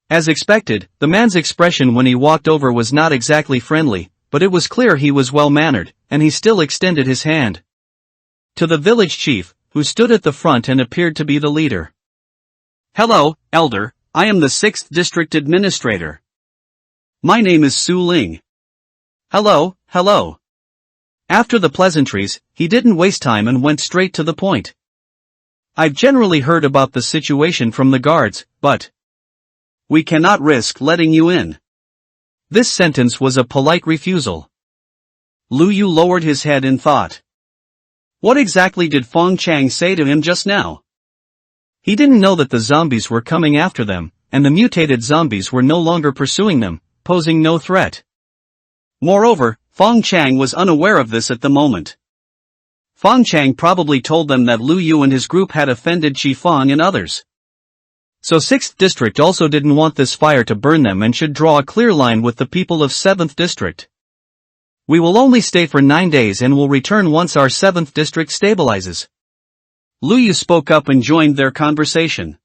As expected, the man's expression when he walked over was not exactly friendly, but it was clear he was well-mannered, and he still extended his hand to the village chief, who stood at the front and appeared to be the leader. "Hello, elder, I am the 6th District Administrator. My name is Su Ling." Hello. After the pleasantries, he didn't waste time and went straight to the point. "I've generally heard about the situation from the guards, but we cannot risk letting you in." This sentence was a polite refusal. Lu Yu lowered his head in thought. What exactly did Fong Chang say to him just now? He didn't know that the zombies were coming after them, and the mutated zombies were no longer pursuing them, posing no threat. Moreover, Fong Chang was unaware of this at the moment. Fong Chang probably told them that Lu Yu and his group had offended Chi Fong and others. So 6th District also didn't want this fire to burn them and should draw a clear line with the people of 7th District. "We will only stay for 9 days and will return once our 7th District stabilizes." Lu Yu spoke up and joined their conversation.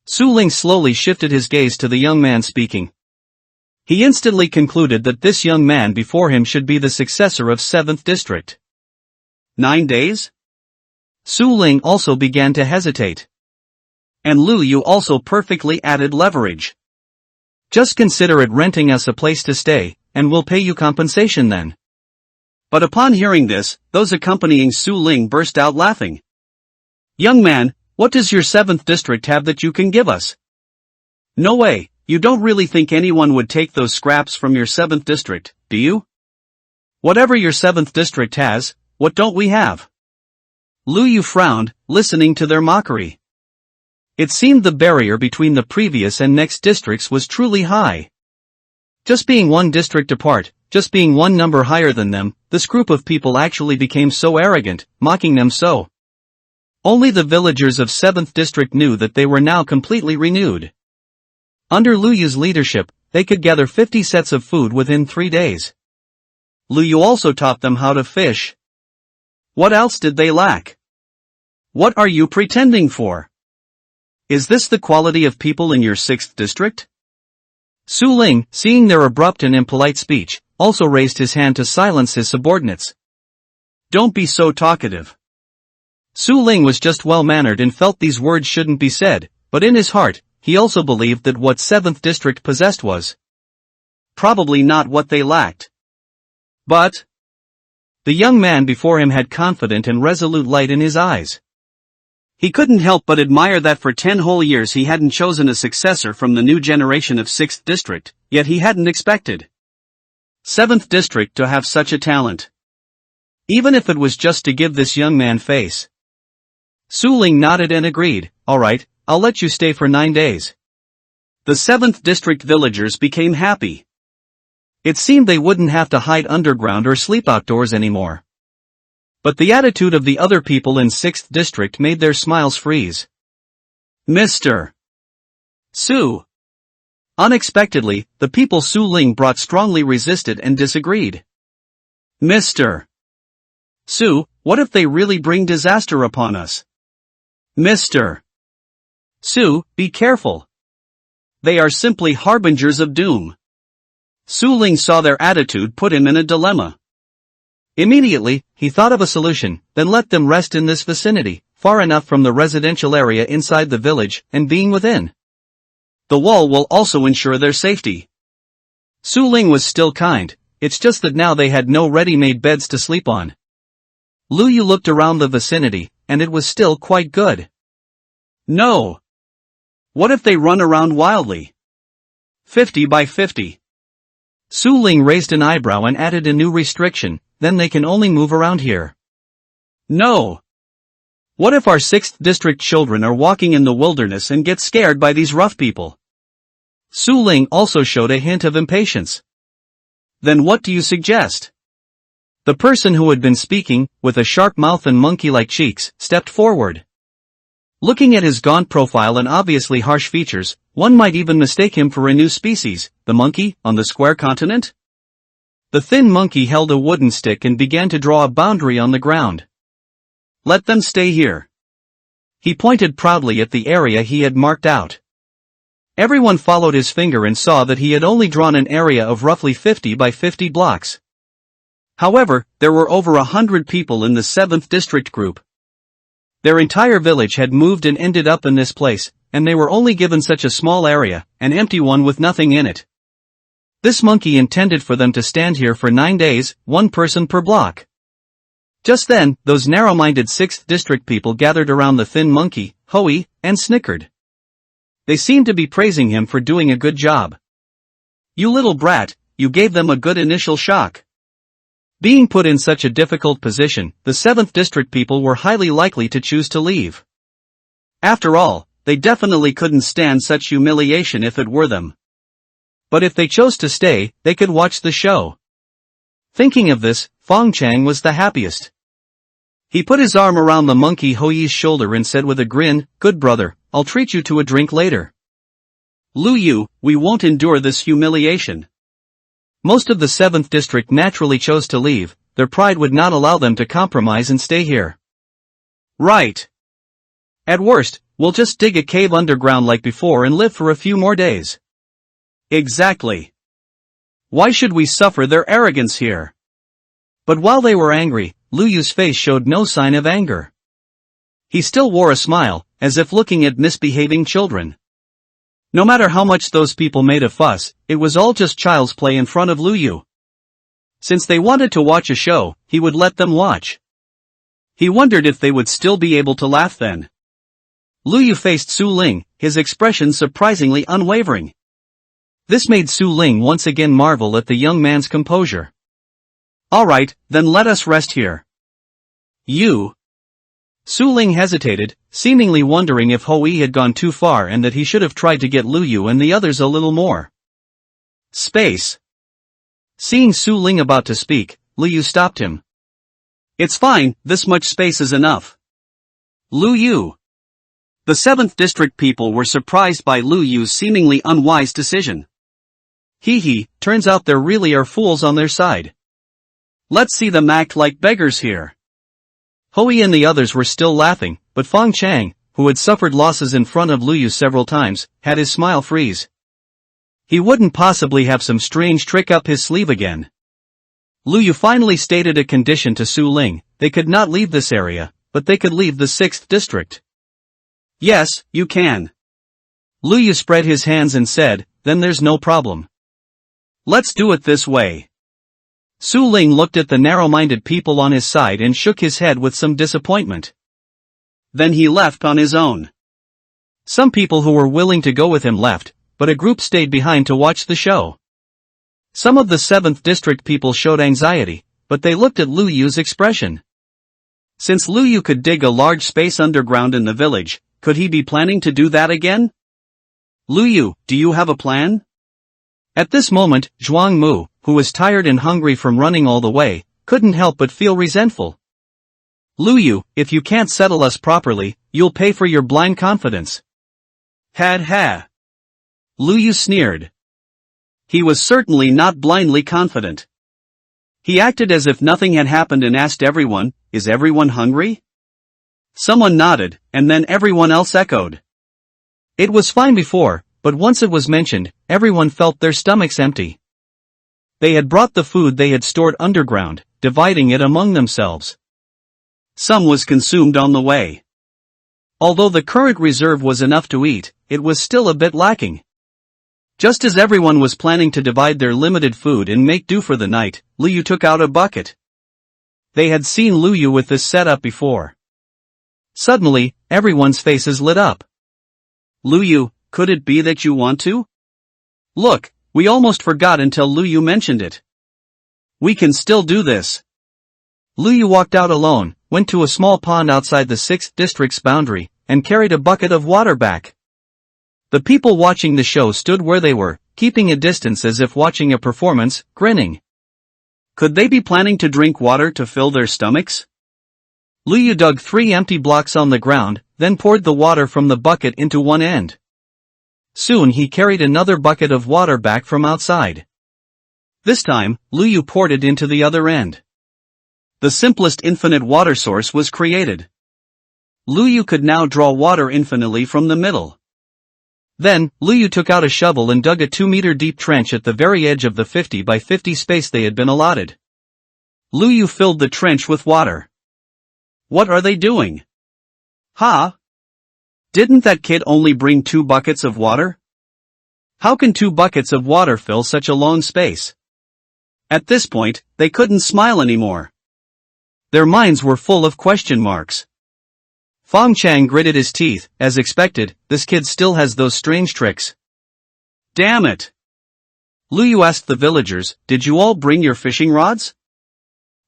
Su Ling slowly shifted his gaze to the young man speaking. He instantly concluded that this young man before him should be the successor of 7th District. 9 days? Su Ling also began to hesitate. And Lu Yu also perfectly added leverage. "Just consider it renting us a place to stay, and we'll pay you compensation then." But upon hearing this, those accompanying Su Ling burst out laughing. "Young man, what does your 7th District have that you can give us? No way. You don't really think anyone would take those scraps from your 7th District, do you? Whatever your 7th District has, what don't we have?" Lu Yu frowned, listening to their mockery. It seemed the barrier between the previous and next districts was truly high. Just being one district apart, just being one number higher than them, this group of people actually became so arrogant, mocking them so. Only the villagers of 7th District knew that they were now completely renewed. Under Lu Yu's leadership, they could gather 50 sets of food within 3 days. Lu Yu also taught them how to fish. What else did they lack? What are you pretending for? Is this the quality of people in your 6th district? Su Ling, seeing their abrupt and impolite speech, also raised his hand to silence his subordinates. Don't be so talkative. Su Ling was just well-mannered and felt these words shouldn't be said, but in his heart, he also believed that what 7th district possessed was probably not what they lacked. But the young man before him had confident and resolute light in his eyes. He couldn't help but admire that for 10 whole years he hadn't chosen a successor from the new generation of 6th district, yet he hadn't expected 7th district to have such a talent. Even if it was just to give this young man face. Su Ling nodded and agreed, alright, I'll let you stay for 9 days. The 7th district villagers became happy. It seemed they wouldn't have to hide underground or sleep outdoors anymore. But the attitude of the other people in 6th district made their smiles freeze. Mr. Su. Unexpectedly, the people Su Ling brought strongly resisted and disagreed. Mr. Su, what if they really bring disaster upon us? Mr. Su, be careful. They are simply harbingers of doom. Su Ling saw their attitude put him in a dilemma. Immediately, he thought of a solution, then let them rest in this vicinity, far enough from the residential area inside the village, and being within. The wall will also ensure their safety. Su Ling was still kind, it's just that now they had no ready-made beds to sleep on. Lu Yu looked around the vicinity, and it was still quite good. No. What if they run around wildly? 50 by 50. Su Ling raised an eyebrow and added a new restriction, then they can only move around here. No. What if our 6th district children are walking in the wilderness and get scared by these rough people? Su Ling also showed a hint of impatience. Then what do you suggest? The person who had been speaking, with a sharp mouth and monkey-like cheeks, stepped forward. Looking at his gaunt profile and obviously harsh features, one might even mistake him for a new species, the monkey, on the square continent? The thin monkey held a wooden stick and began to draw a boundary on the ground. Let them stay here. He pointed proudly at the area he had marked out. Everyone followed his finger and saw that he had only drawn an area of roughly 50 by 50 blocks. However, there were over 100 people in the 7th district group. Their entire village had moved and ended up in this place, and they were only given such a small area, an empty one with nothing in it. This monkey intended for them to stand here for 9 days, 1 person per block. Just then, those narrow-minded 6th district people gathered around the thin monkey, Hoi, and snickered. They seemed to be praising him for doing a good job. You little brat, you gave them a good initial shock. Being put in such a difficult position, the 7th district people were highly likely to choose to leave. After all, they definitely couldn't stand such humiliation if it were them. But if they chose to stay, they could watch the show. Thinking of this, Fong Chang was the happiest. He put his arm around the monkey Hoi's shoulder and said with a grin, "Good brother, I'll treat you to a drink later." Lu Yu, we won't endure this humiliation. Most of the 7th district naturally chose to leave, their pride would not allow them to compromise and stay here. Right. At worst, we'll just dig a cave underground like before and live for a few more days. Exactly. Why should we suffer their arrogance here? But while they were angry, Lu Yu's face showed no sign of anger. He still wore a smile, as if looking at misbehaving children. No matter how much those people made a fuss, it was all just child's play in front of Lu Yu. Since they wanted to watch a show, he would let them watch. He wondered if they would still be able to laugh then. Lu Yu faced Su Ling, his expression surprisingly unwavering. This made Su Ling once again marvel at the young man's composure. Alright, then let us rest here. You. Su Ling hesitated, seemingly wondering if Hoi had gone too far and that he should have tried to get Lu Yu and the others a little more space. Seeing Su Ling about to speak, Liu stopped him. It's fine, this much space is enough. Liu. The 7th district people were surprised by Liu's seemingly unwise decision. Hee, turns out there really are fools on their side. Let's see them act like beggars here. Hui and the others were still laughing, but Fang Chang, who had suffered losses in front of Liu several times, had his smile freeze. He wouldn't possibly have some strange trick up his sleeve again. Liu finally stated a condition to Su Ling: they could not leave this area, but they could leave the 6th district. Yes, you can. Liu spread his hands and said, then there's no problem. Let's do it this way. Su Ling looked at the narrow-minded people on his side and shook his head with some disappointment. Then he left on his own. Some people who were willing to go with him left, but a group stayed behind to watch the show. Some of the 7th district people showed anxiety, but they looked at Liu's expression. Since Liu could dig a large space underground in the village, could he be planning to do that again? Liu, do you have a plan? At this moment, Zhuang Mu, who was tired and hungry from running all the way, couldn't help but feel resentful. Liu, if you can't settle us properly, you'll pay for your blind confidence. Ha. Liu sneered. He was certainly not blindly confident. He acted as if nothing had happened and asked everyone, is everyone hungry? Someone nodded, and then everyone else echoed. It was fine before, but once it was mentioned, everyone felt their stomachs empty. They had brought the food they had stored underground, dividing it among themselves. Some was consumed on the way. Although the current reserve was enough to eat, it was still a bit lacking. Just as everyone was planning to divide their limited food and make do for the night, Liu took out a bucket. They had seen Liu with this setup before. Suddenly, everyone's faces lit up. Liu, could it be that you want to? Look, we almost forgot until Liu mentioned it. We can still do this. Liu walked out alone, went to a small pond outside the 6th district's boundary, and carried a bucket of water back. The people watching the show stood where they were, keeping a distance as if watching a performance, grinning. Could they be planning to drink water to fill their stomachs? Liu dug 3 empty blocks on the ground, then poured the water from the bucket into one end. Soon he carried another bucket of water back from outside. This time, Liu poured it into the other end. The simplest infinite water source was created. Liu could now draw water infinitely from the middle. Then, Liu took out a shovel and dug a 2-meter deep trench at the very edge of the 50 by 50 space they had been allotted. Liu filled the trench with water. What are they doing? Ha! Didn't that kid only bring 2 buckets of water? How can 2 buckets of water fill such a long space? At this point, they couldn't smile anymore. Their minds were full of question marks. Fang Chang gritted his teeth. As expected, this kid still has those strange tricks. Damn it! Liu asked the villagers, did you all bring your fishing rods?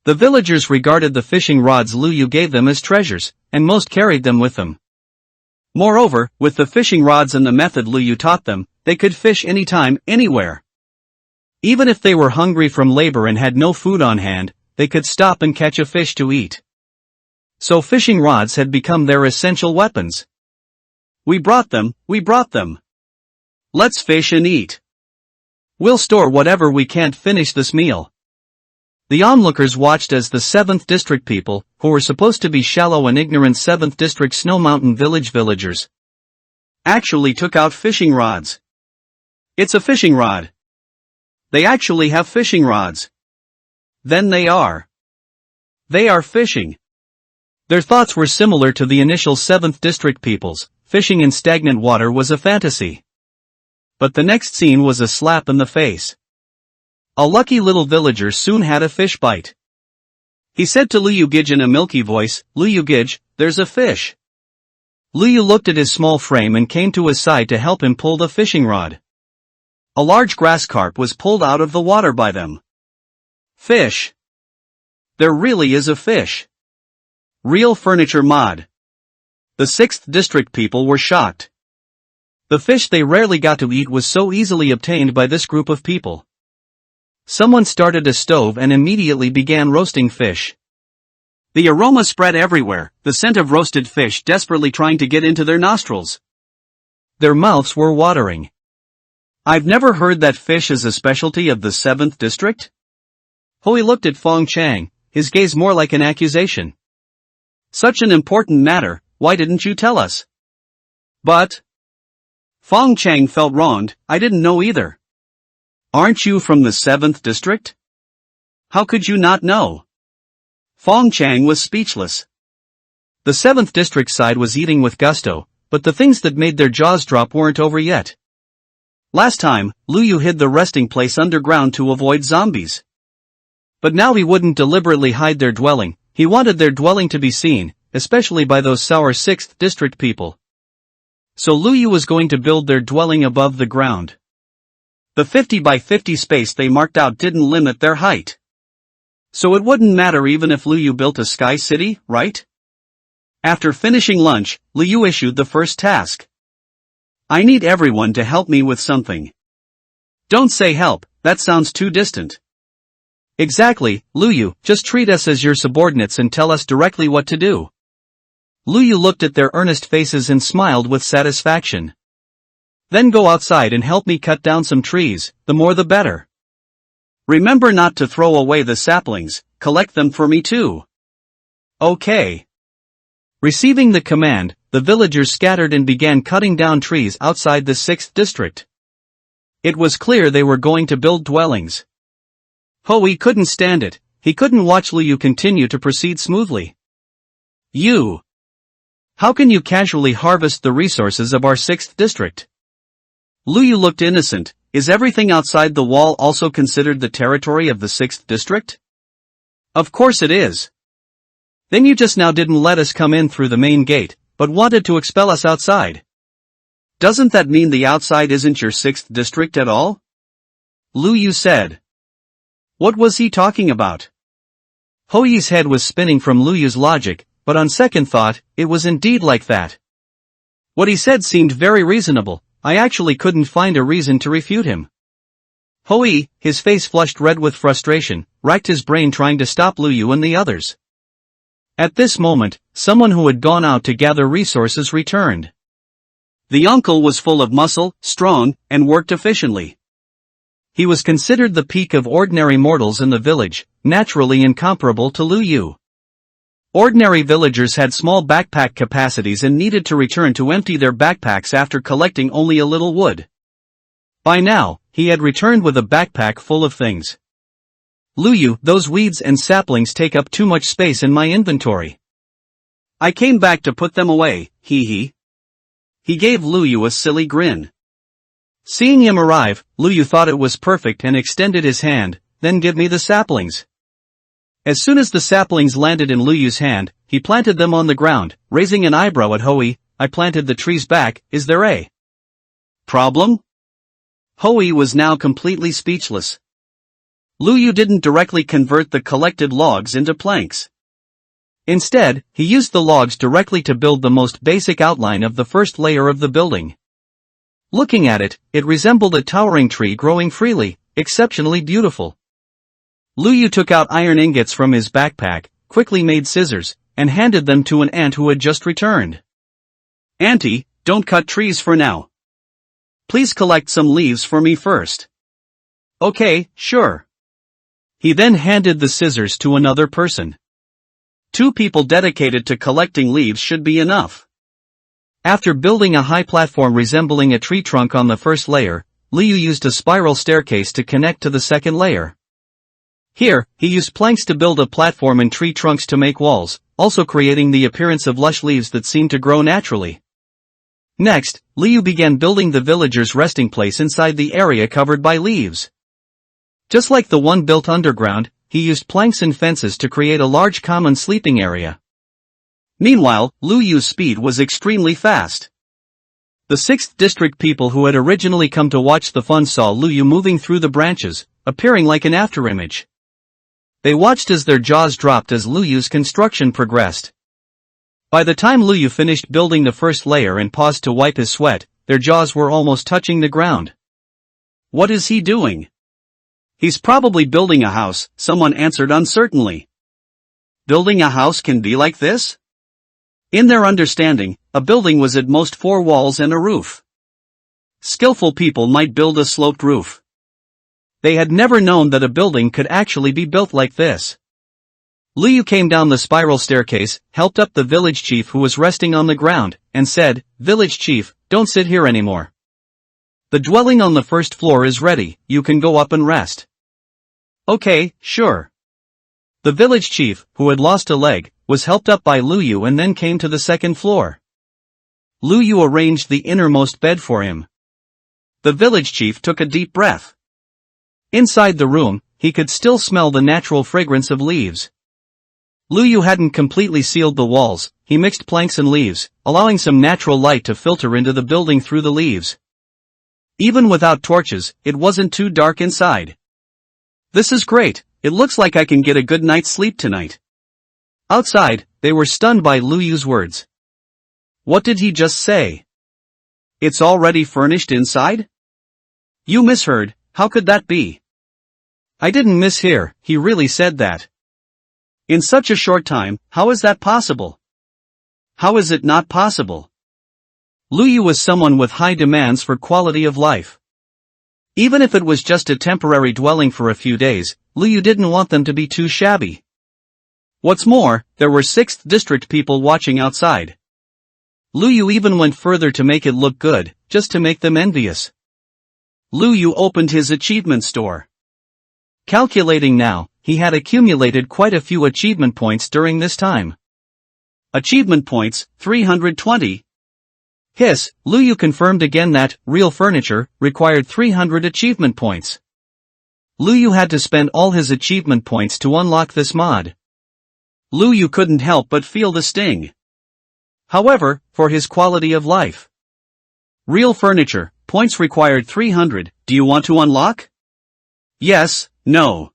The villagers regarded the fishing rods Liu gave them as treasures, and most carried them with them. Moreover, with the fishing rods and the method Liu taught them, they could fish anytime, anywhere. Even if they were hungry from labor and had no food on hand, they could stop and catch a fish to eat. So fishing rods had become their essential weapons. We brought them. Let's fish and eat. We'll store whatever we can't finish this meal. The onlookers watched as the 7th district people, who were supposed to be shallow and ignorant 7th district Snow Mountain village villagers, actually took out fishing rods. It's a fishing rod. They actually have fishing rods. Then they are fishing. Their thoughts were similar to the initial 7th district people's. Fishing in stagnant water was a fantasy. But the next scene was a slap in the face. A lucky little villager soon had a fish bite. He said to Liu Gij in a milky voice, Liu Gij, there's a fish. Liu looked at his small frame and came to his side to help him pull the fishing rod. A large grass carp was pulled out of the water by them. Fish. There really is a fish. Real furniture mod. The 6th district people were shocked. The fish they rarely got to eat was so easily obtained by this group of people. Someone started a stove and immediately began roasting fish. The aroma spread everywhere, the scent of roasted fish desperately trying to get into their nostrils. Their mouths were watering. I've never heard that fish is a specialty of the 7th district? Hui looked at Fong Chang, his gaze more like an accusation. Such an important matter, why didn't you tell us? But Fong Chang felt wronged, I didn't know either. Aren't you from the 7th district? How could you not know? Fong Chang was speechless. The 7th district side was eating with gusto, but the things that made their jaws drop weren't over yet. Last time, Lu Yu hid the resting place underground to avoid zombies. But now he wouldn't deliberately hide their dwelling, he wanted their dwelling to be seen, especially by those sour 6th district people. So Lu Yu was going to build their dwelling above the ground. The 50 by 50 space they marked out didn't limit their height. So it wouldn't matter even if Lu Yu built a sky city, right? After finishing lunch, Lu Yu issued the first task. I need everyone to help me with something. Don't say help, that sounds too distant. Exactly, Lu Yu, just treat us as your subordinates and tell us directly what to do. Lu Yu looked at their earnest faces and smiled with satisfaction. Then go outside and help me cut down some trees, the more the better. Remember not to throw away the saplings, collect them for me too. Okay. Receiving the command, the villagers scattered and began cutting down trees outside the 6th district. It was clear they were going to build dwellings. Hui couldn't stand it, he couldn't watch Lu Yu continue to proceed smoothly. You! How can you casually harvest the resources of our 6th district? Lu Yu looked innocent, is everything outside the wall also considered the territory of the 6th district? Of course it is. Then you just now didn't let us come in through the main gate, but wanted to expel us outside. Doesn't that mean the outside isn't your 6th district at all? Lu Yu said. What was he talking about? Hui's head was spinning from Lu Yu's logic, but on second thought, it was indeed like that. What he said seemed very reasonable, I actually couldn't find a reason to refute him. Hui, his face flushed red with frustration, racked his brain trying to stop Lu Yu and the others. At this moment, someone who had gone out to gather resources returned. The uncle was full of muscle, strong, and worked efficiently. He was considered the peak of ordinary mortals in the village, naturally incomparable to Lu Yu. Ordinary villagers had small backpack capacities and needed to return to empty their backpacks after collecting only a little wood. By now, he had returned with a backpack full of things. Lu Yu, those weeds and saplings take up too much space in my inventory. I came back to put them away, hee hee. He gave Lu Yu a silly grin. Seeing him arrive, Lu Yu thought it was perfect and extended his hand, then give me the saplings. As soon as the saplings landed in Lu Yu's hand, he planted them on the ground, raising an eyebrow at Hui. I planted the trees back, is there a problem? Hui was now completely speechless. Lu Yu didn't directly convert the collected logs into planks. Instead, he used the logs directly to build the most basic outline of the first layer of the building. Looking at it, it resembled a towering tree growing freely, exceptionally beautiful. Lu Yu took out iron ingots from his backpack, quickly made scissors, and handed them to an ant who had just returned. Auntie, don't cut trees for now. Please collect some leaves for me first. Okay, sure. He then handed the scissors to another person. 2 people dedicated to collecting leaves should be enough. After building a high platform resembling a tree trunk on the first layer, Lu Yu used a spiral staircase to connect to the second layer. Here, he used planks to build a platform and tree trunks to make walls, also creating the appearance of lush leaves that seemed to grow naturally. Next, Lu Yu began building the villagers' resting place inside the area covered by leaves. Just like the one built underground, he used planks and fences to create a large common sleeping area. Meanwhile, Lu Yu's speed was extremely fast. The 6th district people who had originally come to watch the fun saw Lu Yu moving through the branches, appearing like an afterimage. They watched as their jaws dropped as Lu Yu's construction progressed. By the time Lu Yu finished building the first layer and paused to wipe his sweat, their jaws were almost touching the ground. What is he doing? He's probably building a house, someone answered uncertainly. Building a house can be like this? In their understanding, a building was at most 4 walls and a roof. Skillful people might build a sloped roof. They had never known that a building could actually be built like this. Liu came down the spiral staircase, helped up the village chief who was resting on the ground, and said, "Village chief, don't sit here anymore. The dwelling on the first floor is ready, you can go up and rest." "Okay, sure." The village chief, who had lost a leg, was helped up by Liu and then came to the second floor. Liu arranged the innermost bed for him. The village chief took a deep breath. Inside the room, he could still smell the natural fragrance of leaves. Liu hadn't completely sealed the walls, he mixed planks and leaves, allowing some natural light to filter into the building through the leaves. Even without torches, it wasn't too dark inside. "This is great, it looks like I can get a good night's sleep tonight." Outside, they were stunned by Liu's words. What did he just say? It's already furnished inside? You misheard, how could that be? I didn't mishear, he really said that. In such a short time, how is that possible? How is it not possible? Liu was someone with high demands for quality of life. Even if it was just a temporary dwelling for a few days, Liu didn't want them to be too shabby. What's more, there were 6th District people watching outside. Liu even went further to make it look good, just to make them envious. Liu opened his achievement store. Calculating now, he had accumulated quite a few achievement points during this time. Achievement points, 320. Hiss, Liu confirmed again that real furniture required 300 achievement points. Liu had to spend all his achievement points to unlock this mod. Liu couldn't help but feel the sting. However, for his quality of life. Real furniture, points required 300, do you want to unlock? Yes, no.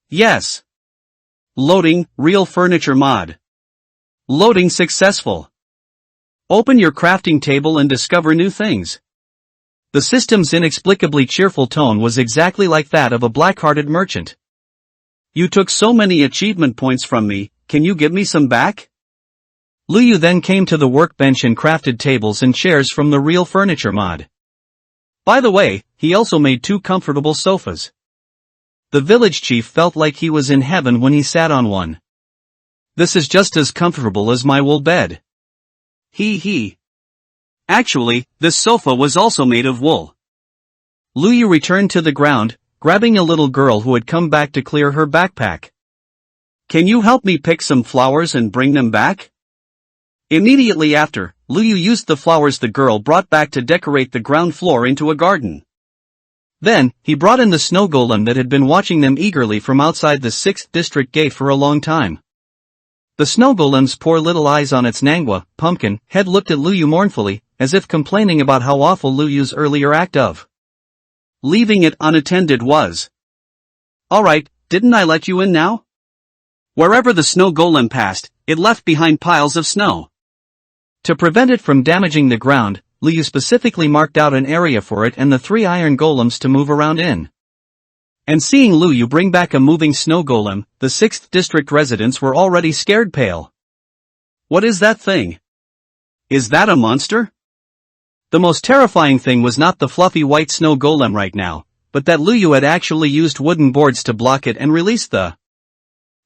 Yes. Loading, real furniture mod. Loading successful. Open your crafting table and discover new things. The system's inexplicably cheerful tone was exactly like that of a black-hearted merchant. You took so many achievement points from me, can you give me some back? Liu then came to the workbench and crafted tables and chairs from the real furniture mod. By the way, he also made 2 comfortable sofas. The village chief felt like he was in heaven when he sat on one. This is just as comfortable as my wool bed. He. Actually, this sofa was also made of wool. Liu returned to the ground, grabbing a little girl who had come back to clear her backpack. Can you help me pick some flowers and bring them back? Immediately after, Liu used the flowers the girl brought back to decorate the ground floor into a garden. Then, he brought in the snow golem that had been watching them eagerly from outside the 6th district gate for a long time. The snow golem's poor little eyes on its manhwa, pumpkin, head looked at Liu mournfully, as if complaining about how awful Liu's earlier act of leaving it unattended was. Alright, didn't I let you in now? Wherever the snow golem passed, it left behind piles of snow. To prevent it from damaging the ground, Liu specifically marked out an area for it and the 3 iron golems to move around in. And seeing Liu bring back a moving snow golem, the 6th district residents were already scared pale. What is that thing? Is that a monster? The most terrifying thing was not the fluffy white snow golem right now, but that Liu had actually used wooden boards to block it and release the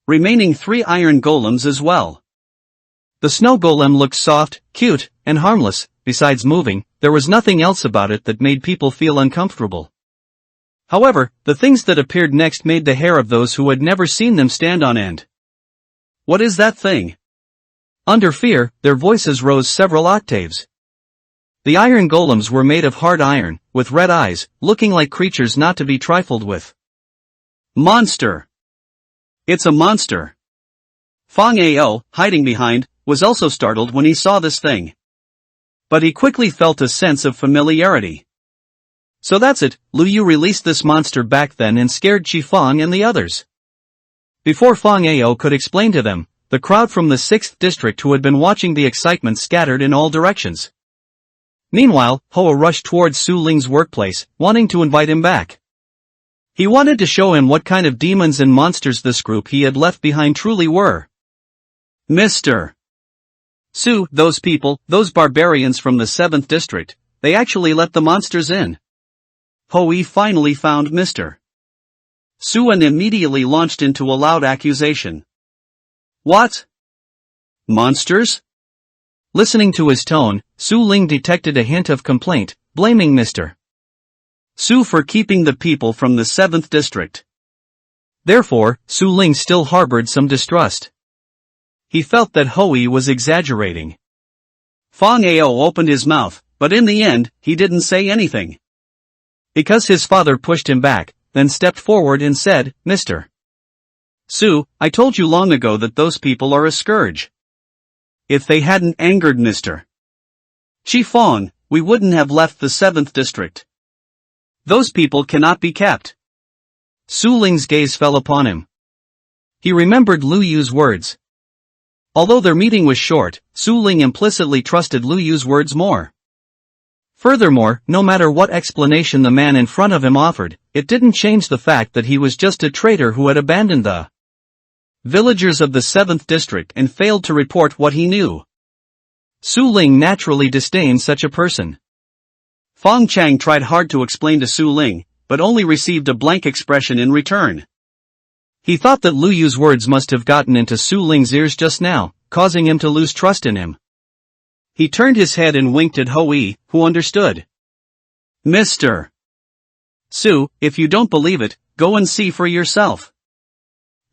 remaining 3 iron golems as well. The snow golem looked soft, cute, and harmless. Besides moving, there was nothing else about it that made people feel uncomfortable. However, the things that appeared next made the hair of those who had never seen them stand on end. What is that thing? Under fear, their voices rose several octaves. The iron golems were made of hard iron, with red eyes, looking like creatures not to be trifled with. Monster! It's a monster! Fang Ao, hiding behind, was also startled when he saw this thing. But he quickly felt a sense of familiarity. So that's it, Liu released this monster back then and scared Qifang and the others. Before Fang Ao could explain to them, the crowd from the 6th district who had been watching the excitement scattered in all directions. Meanwhile, Hoa rushed towards Su Ling's workplace, wanting to invite him back. He wanted to show him what kind of demons and monsters this group he had left behind truly were. Mr. Su, those people, those barbarians from the 7th district, they actually let the monsters in. Hoi finally found Mr. Su and immediately launched into a loud accusation. What? Monsters? Listening to his tone, Su Ling detected a hint of complaint, blaming Mr. Su for keeping the people from the 7th district. Therefore, Su Ling still harbored some distrust. He felt that Hoi was exaggerating. Fang Ao opened his mouth, but in the end, he didn't say anything. Because his father pushed him back, then stepped forward and said, Mr. Su, I told you long ago that those people are a scourge. If they hadn't angered Mr. Chi Fong, we wouldn't have left the 7th district. Those people cannot be kept. Su Ling's gaze fell upon him. He remembered Lu Yu's words. Although their meeting was short, Su Ling implicitly trusted Lu Yu's words more. Furthermore, no matter what explanation the man in front of him offered, it didn't change the fact that he was just a traitor who had abandoned the villagers of the 7th district and failed to report what he knew. Su Ling naturally disdained such a person. Fang Chang tried hard to explain to Su Ling, but only received a blank expression in return. He thought that Lu Yu's words must have gotten into Su Ling's ears just now, causing him to lose trust in him. He turned his head and winked at Hoi, who understood. Mr. Su, if you don't believe it, go and see for yourself.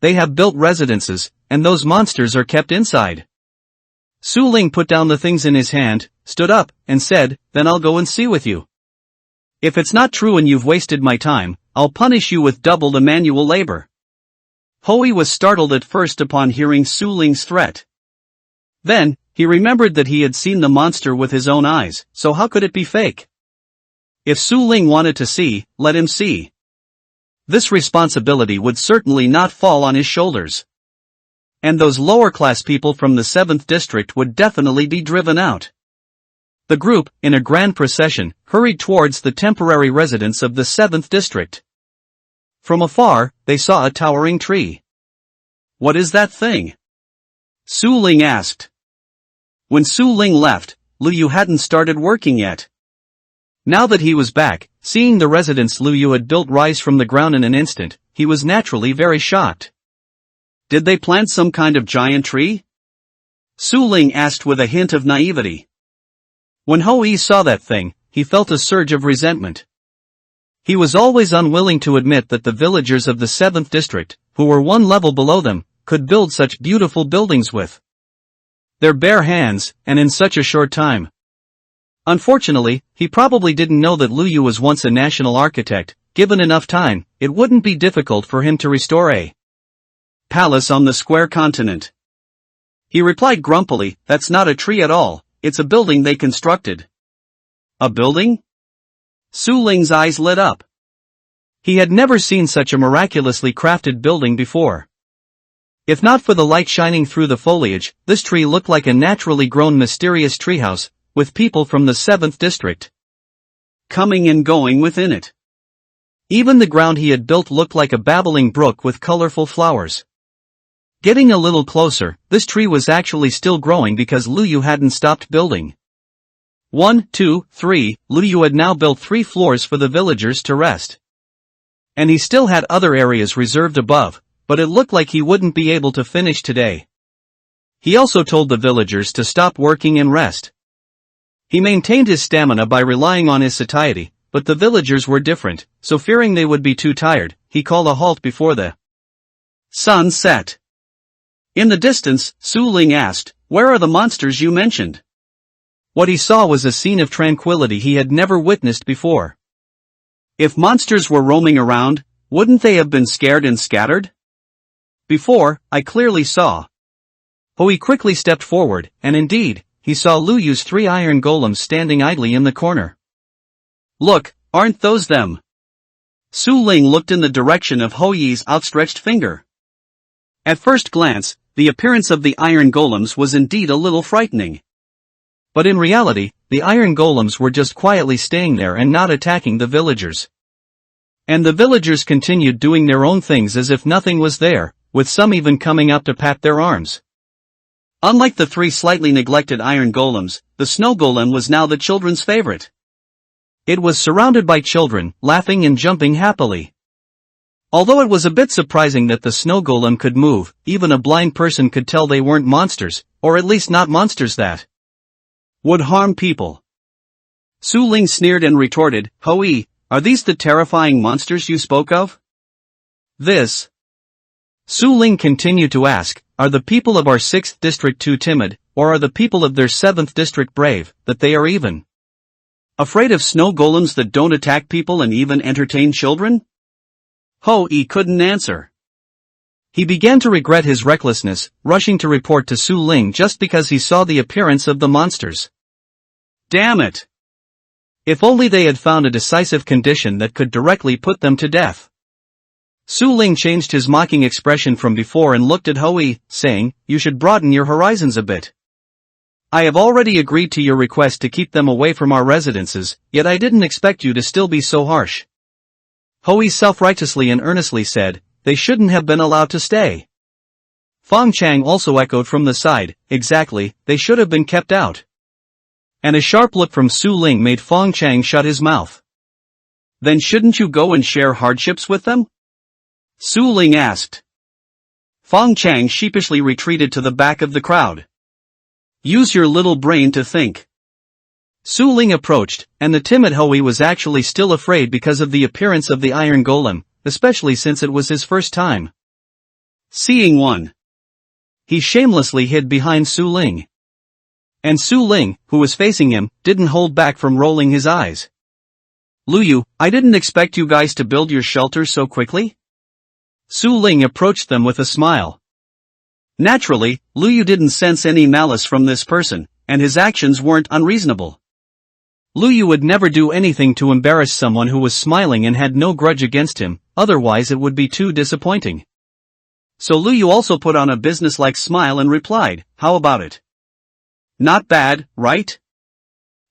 They have built residences, and those monsters are kept inside. Su Ling put down the things in his hand, stood up, and said, then I'll go and see with you. If it's not true and you've wasted my time, I'll punish you with double the manual labor. Hoi was startled at first upon hearing Su Ling's threat. Then, he remembered that he had seen the monster with his own eyes, so how could it be fake? If Su Ling wanted to see, let him see. This responsibility would certainly not fall on his shoulders. And those lower-class people from the 7th district would definitely be driven out. The group, in a grand procession, hurried towards the temporary residence of the 7th district. From afar, they saw a towering tree. What is that thing? Su Ling asked. When Su Ling left, Lu Yu hadn't started working yet. Now that he was back, seeing the residence Lu Yu had built rise from the ground in an instant, he was naturally very shocked. Did they plant some kind of giant tree? Su Ling asked with a hint of naivety. When Hoi saw that thing, he felt a surge of resentment. He was always unwilling to admit that the villagers of the 7th district, who were one level below them, could build such beautiful buildings with their bare hands, and in such a short time. Unfortunately, he probably didn't know that Lu Yu was once a national architect. Given enough time, it wouldn't be difficult for him to restore a palace on the square continent. He replied grumpily, that's not a tree at all, it's a building they constructed. A building? Su Ling's eyes lit up. He had never seen such a miraculously crafted building before. If not for the light shining through the foliage, this tree looked like a naturally grown mysterious treehouse, with people from the 7th district coming and going within it. Even the ground he had built looked like a babbling brook with colorful flowers. Getting a little closer, this tree was actually still growing because Lu Yu hadn't stopped building. 1, 2, 3, Lu Yu had now built 3 floors for the villagers to rest. And he still had other areas reserved above, but it looked like he wouldn't be able to finish today. He also told the villagers to stop working and rest. He maintained his stamina by relying on his satiety, but the villagers were different, so fearing they would be too tired, he called a halt before the sun set. In the distance, Su Ling asked, where are the monsters you mentioned? What he saw was a scene of tranquility he had never witnessed before. If monsters were roaming around, wouldn't they have been scared and scattered? Before, I clearly saw. Hoi quickly stepped forward, and indeed, he saw Lu Yu's 3 iron golems standing idly in the corner. Look, aren't those them? Su Ling looked in the direction of Hoi's outstretched finger. At first glance, the appearance of the iron golems was indeed a little frightening. But in reality, the iron golems were just quietly staying there and not attacking the villagers. And the villagers continued doing their own things as if nothing was there, with some even coming up to pat their arms. Unlike the 3 slightly neglected iron golems, the snow golem was now the children's favorite. It was surrounded by children, laughing and jumping happily. Although it was a bit surprising that the snow golem could move, even a blind person could tell they weren't monsters, or at least not monsters that would harm people. Su Ling sneered and retorted, "Hoi, are these the terrifying monsters you spoke of?" This. Su Ling continued to ask, are the people of our 6th district too timid, or are the people of their 7th district brave, that they are even afraid of snow golems that don't attack people and even entertain children? Hoi couldn't answer. He began to regret his recklessness, rushing to report to Su Ling just because he saw the appearance of the monsters. Damn it! If only they had found a decisive condition that could directly put them to death. Su Ling changed his mocking expression from before and looked at Hoi, saying, "You should broaden your horizons a bit. I have already agreed to your request to keep them away from our residences, yet I didn't expect you to still be so harsh." Hoi self-righteously and earnestly said, "They shouldn't have been allowed to stay." Fong Chang also echoed from the side, "Exactly, they should have been kept out." And a sharp look from Su Ling made Fong Chang shut his mouth. "Then shouldn't you go and share hardships with them?" Su Ling asked. Fong Chang sheepishly retreated to the back of the crowd. "Use your little brain to think." Su Ling approached, and the timid Hoi was actually still afraid because of the appearance of the iron golem, especially since it was his first time seeing one. He shamelessly hid behind Su Ling. And Su Ling, who was facing him, didn't hold back from rolling his eyes. "Luyu, I didn't expect you guys to build your shelter so quickly?" Su Ling approached them with a smile. Naturally, Luyu didn't sense any malice from this person, and his actions weren't unreasonable. Luyu would never do anything to embarrass someone who was smiling and had no grudge against him, otherwise it would be too disappointing. So Luyu also put on a businesslike smile and replied, "How about it? Not bad, right?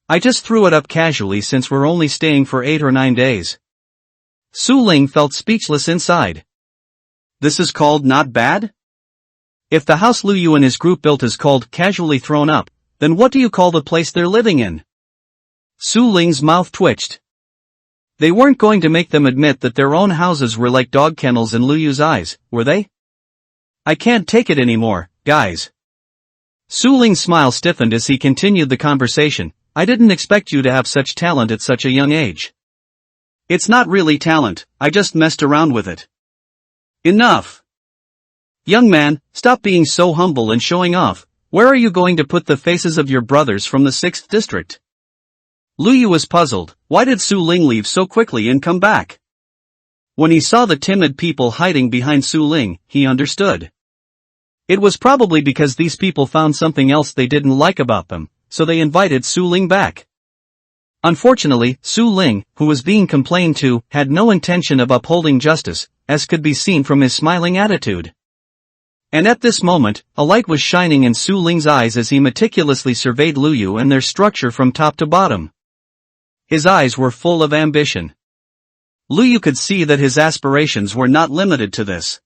I just threw it up casually since we're only staying for 8 or 9 days." Su Ling felt speechless inside. This is called not bad? If the house Luyu and his group built is called casually thrown up, then what do you call the place they're living in? Su Ling's mouth twitched. They weren't going to make them admit that their own houses were like dog kennels in Luyu's eyes, were they? "I can't take it anymore, guys." Su Ling's smile stiffened as he continued the conversation. "I didn't expect you to have such talent at such a young age." "It's not really talent, I just messed around with it." "Enough. Young man, stop being so humble and showing off. Where are you going to put the faces of your brothers from the 6th district?" Luyu was puzzled. Why did Su Ling leave so quickly and come back? When he saw the timid people hiding behind Su Ling, he understood. It was probably because these people found something else they didn't like about them, so they invited Su Ling back. Unfortunately, Su Ling, who was being complained to, had no intention of upholding justice, as could be seen from his smiling attitude. And at this moment, a light was shining in Su Ling's eyes as he meticulously surveyed Luyu and their structure from top to bottom. His eyes were full of ambition. Luyu could see that his aspirations were not limited to this.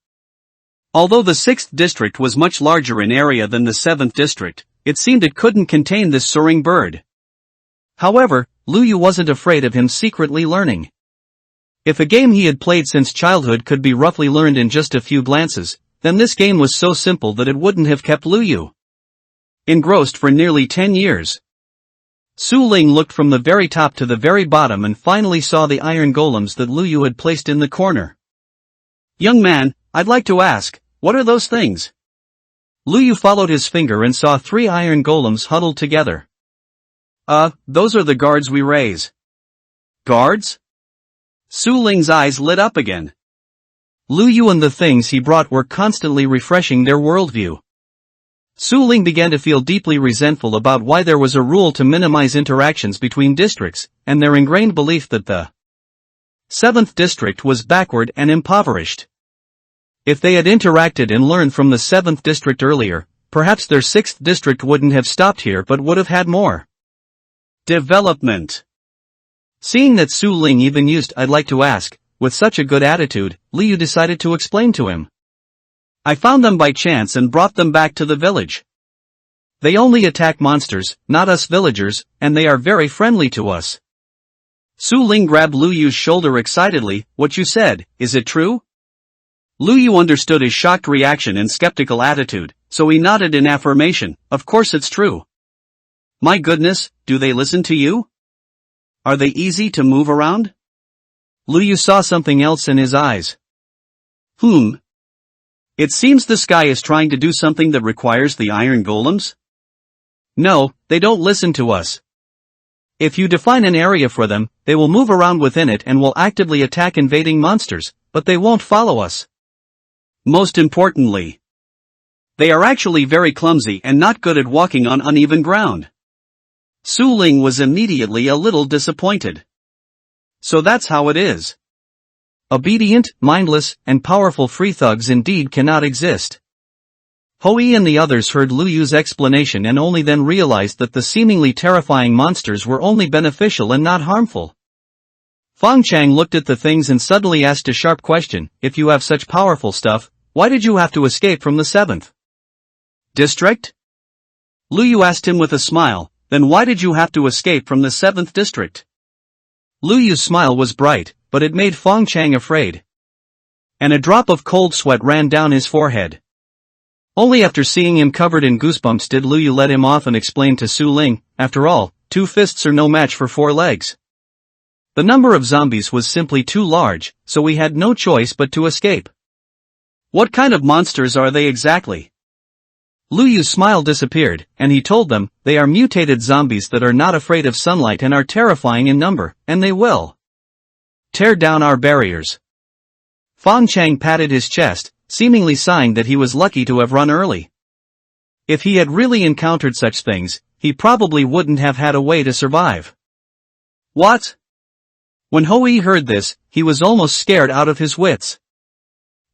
Although the 6th district was much larger in area than the 7th district, it seemed it couldn't contain this soaring bird. However, Luyu wasn't afraid of him secretly learning. If a game he had played since childhood could be roughly learned in just a few glances, then this game was so simple that it wouldn't have kept Luyu engrossed for nearly 10 years. Su Ling looked from the very top to the very bottom and finally saw the iron golems that Luyu had placed in the corner. "Young man, I'd like to ask, what are those things?" Luyu followed his finger and saw 3 iron golems huddled together. Those are the guards we raise." "Guards?" Su Ling's eyes lit up again. Luyu and the things he brought were constantly refreshing their worldview. Su Ling began to feel deeply resentful about why there was a rule to minimize interactions between districts, and their ingrained belief that the 7th district was backward and impoverished. If they had interacted and learned from the 7th district earlier, perhaps their 6th district wouldn't have stopped here but would have had more development. Seeing that Su Ling even used "I'd like to ask," with such a good attitude, Liu decided to explain to him. I found them by chance and brought them back to the village. They only attack monsters, not us villagers, and they are very friendly to us. Su Ling grabbed Lu Yu's shoulder excitedly. What you said, is it true? Lu Yu understood his shocked reaction and skeptical attitude, so he nodded in affirmation. Of course it's true. My goodness, do they listen to you? Are they easy to move around? Lu Yu saw something else in his eyes. It seems the sky is trying to do something that requires the iron golems? No, they don't listen to us. If you define an area for them, they will move around within it and will actively attack invading monsters, but they won't follow us. Most importantly, they are actually very clumsy and not good at walking on uneven ground. Su Ling was immediately a little disappointed. So that's how it is. Obedient, mindless, and powerful free thugs indeed cannot exist. Hoi and the others heard Lu Yu's explanation and only then realized that the seemingly terrifying monsters were only beneficial and not harmful. Fang Chang looked at the things and suddenly asked a sharp question. If you have such powerful stuff, why did you have to escape from the 7th district? Lu Yu asked him with a smile. Then why did you have to escape from the 7th district? Lu Yu's smile was bright, but it made Fang Chang afraid. And a drop of cold sweat ran down his forehead. Only after seeing him covered in goosebumps did Lu Yu let him off and explain to Su Ling, after all, 2 fists are no match for 4 legs. The number of zombies was simply too large, so we had no choice but to escape. What kind of monsters are they exactly? Lu Yu's smile disappeared, and he told them, they are mutated zombies that are not afraid of sunlight and are terrifying in number, and they will tear down our barriers. Fang Chang patted his chest, seemingly sighing that he was lucky to have run early. If he had really encountered such things, he probably wouldn't have had a way to survive. What? When Hoi heard this, he was almost scared out of his wits.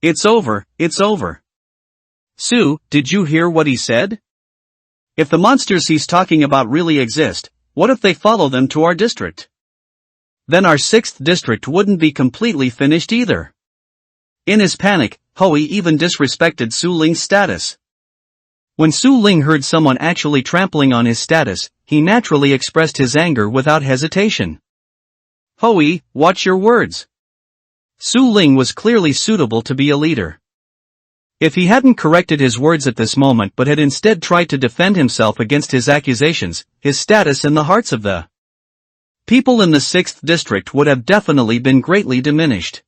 It's over, it's over. Su, did you hear what he said? If the monsters he's talking about really exist, what if they follow them to our district? Then our 6th district wouldn't be completely finished either. In his panic, Hoi even disrespected Su Ling's status. When Su Ling heard someone actually trampling on his status, he naturally expressed his anger without hesitation. Hoi, watch your words. Su Ling was clearly suitable to be a leader. If he hadn't corrected his words at this moment but had instead tried to defend himself against his accusations, his status in the hearts of the people in the 6th district would have definitely been greatly diminished.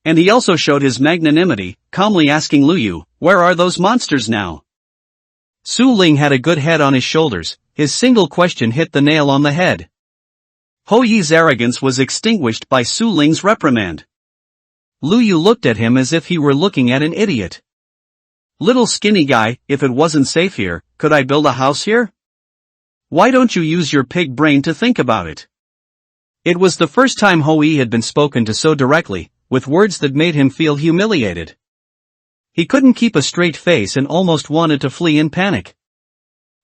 And he also showed his magnanimity, calmly asking Lu Yu, where are those monsters now? Su Ling had a good head on his shoulders, his single question hit the nail on the head. Hoi's arrogance was extinguished by Su Ling's reprimand. Lu Yu looked at him as if he were looking at an idiot. Little skinny guy, if it wasn't safe here, could I build a house here? Why don't you use your pig brain to think about it? It was the first time Hoi had been spoken to so directly, with words that made him feel humiliated. He couldn't keep a straight face and almost wanted to flee in panic.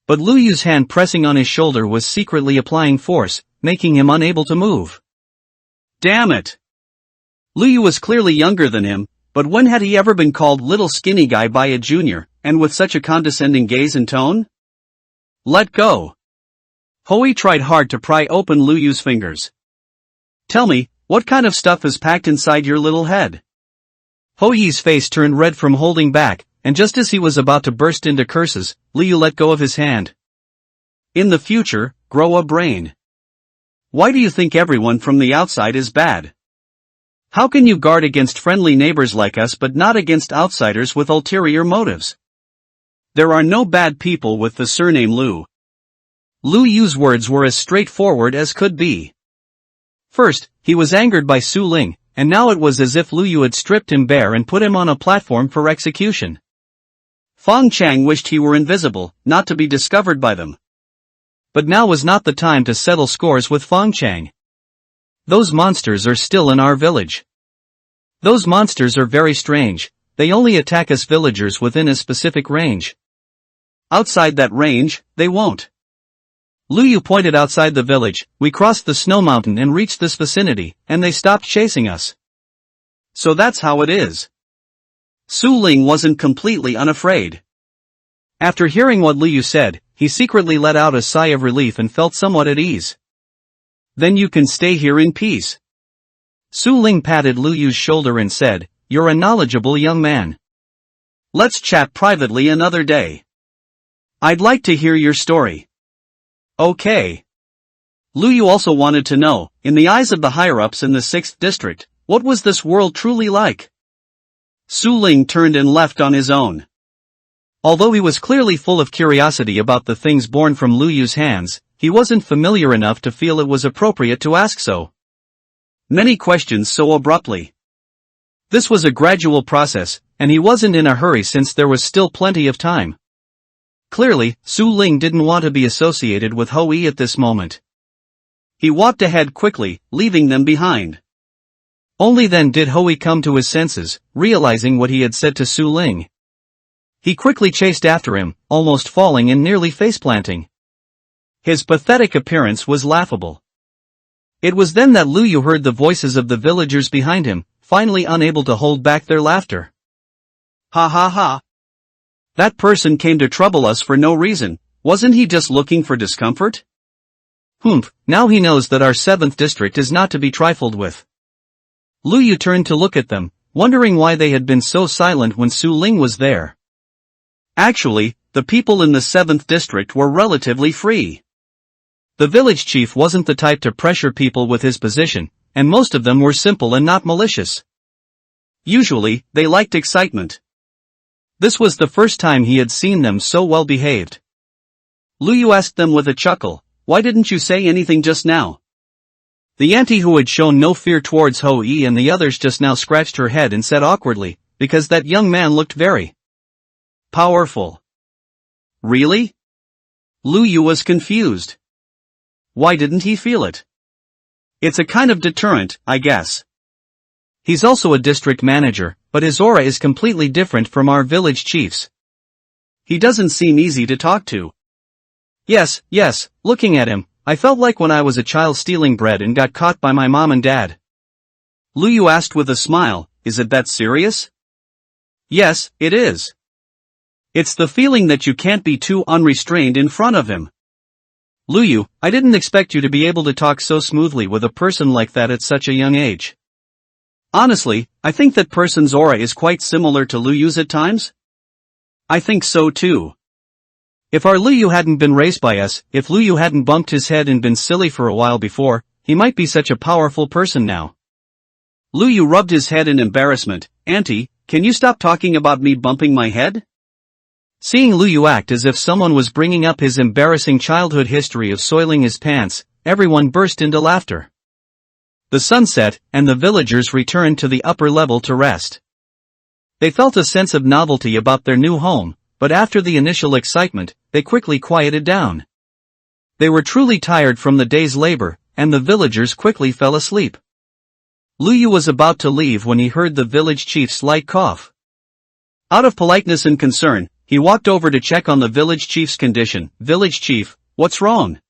But Lu Yu's hand pressing on his shoulder was secretly applying force, making him unable to move. Damn it! Lu Yu was clearly younger than him, but when had he ever been called little skinny guy by a junior, and with such a condescending gaze and tone? Let go. Hoi tried hard to pry open Lu Yu's fingers. Tell me, what kind of stuff is packed inside your little head? Hoi's face turned red from holding back, and just as he was about to burst into curses, Lu Yu let go of his hand. In the future, grow a brain. Why do you think everyone from the outside is bad? How can you guard against friendly neighbors like us but not against outsiders with ulterior motives? There are no bad people with the surname Lu. Lu Yu's words were as straightforward as could be. First, he was angered by Su Ling, and now it was as if Lu Yu had stripped him bare and put him on a platform for execution. Fang Chang wished he were invisible, not to be discovered by them. But now was not the time to settle scores with Fang Chang. Those monsters are still in our village. Those monsters are very strange, they only attack us villagers within a specific range. Outside that range, they won't. Lu Yu pointed outside the village. We crossed the snow mountain and reached this vicinity, and they stopped chasing us. So that's how it is. Su Ling wasn't completely unafraid. After hearing what Liu said, he secretly let out a sigh of relief and felt somewhat at ease. Then you can stay here in peace. Su Ling patted Liu's shoulder and said, "You're a knowledgeable young man. Let's chat privately another day. I'd like to hear your story." Okay. Liu also wanted to know, in the eyes of the higher-ups in the 6th district, what was this world truly like? Su Ling turned and left on his own. Although he was clearly full of curiosity about the things born from Liu's hands, he wasn't familiar enough to feel it was appropriate to ask so many questions so abruptly. This was a gradual process, and he wasn't in a hurry since there was still plenty of time. Clearly, Su Ling didn't want to be associated with Hou-yi at this moment. He walked ahead quickly, leaving them behind. Only then did Hou-yi come to his senses, realizing what he had said to Su Ling. He quickly chased after him, almost falling and nearly faceplanting. His pathetic appearance was laughable. It was then that Liu heard the voices of the villagers behind him, finally unable to hold back their laughter. Ha ha ha. That person came to trouble us for no reason, wasn't he just looking for discomfort? Humph, now he knows that our 7th district is not to be trifled with. Liu turned to look at them, wondering why they had been so silent when Su Ling was there. Actually, the people in the 7th district were relatively free. The village chief wasn't the type to pressure people with his position, and most of them were simple and not malicious. Usually, they liked excitement. This was the first time he had seen them so well behaved. Liu asked them with a chuckle, "Why didn't you say anything just now?" The auntie who had shown no fear towards Hou-yi and the others just now scratched her head and said awkwardly, "Because that young man looked very powerful." Really? Liu was confused. Why didn't he feel it? It's a kind of deterrent, I guess. He's also a district manager, but his aura is completely different from our village chief's. He doesn't seem easy to talk to. Yes, looking at him, I felt like when I was a child stealing bread and got caught by my mom and dad. Liu asked with a smile, "Is it that serious?" Yes, it is. It's the feeling that you can't be too unrestrained in front of him. Liu, I didn't expect you to be able to talk so smoothly with a person like that at such a young age. Honestly, I think that person's aura is quite similar to Liu's at times. I think so too. If our Liu hadn't been raised by us, if Liu hadn't bumped his head and been silly for a while before, he might be such a powerful person now. Liu rubbed his head in embarrassment. "Auntie, can you stop talking about me bumping my head?" Seeing Liu act as if someone was bringing up his embarrassing childhood history of soiling his pants, everyone burst into laughter. The sun set, and the villagers returned to the upper level to rest. They felt a sense of novelty about their new home, but after the initial excitement, they quickly quieted down. They were truly tired from the day's labor, and the villagers quickly fell asleep. Liu was about to leave when he heard the village chief's light cough. Out of politeness and concern, he walked over to check on the village chief's condition. "Village chief, what's wrong?"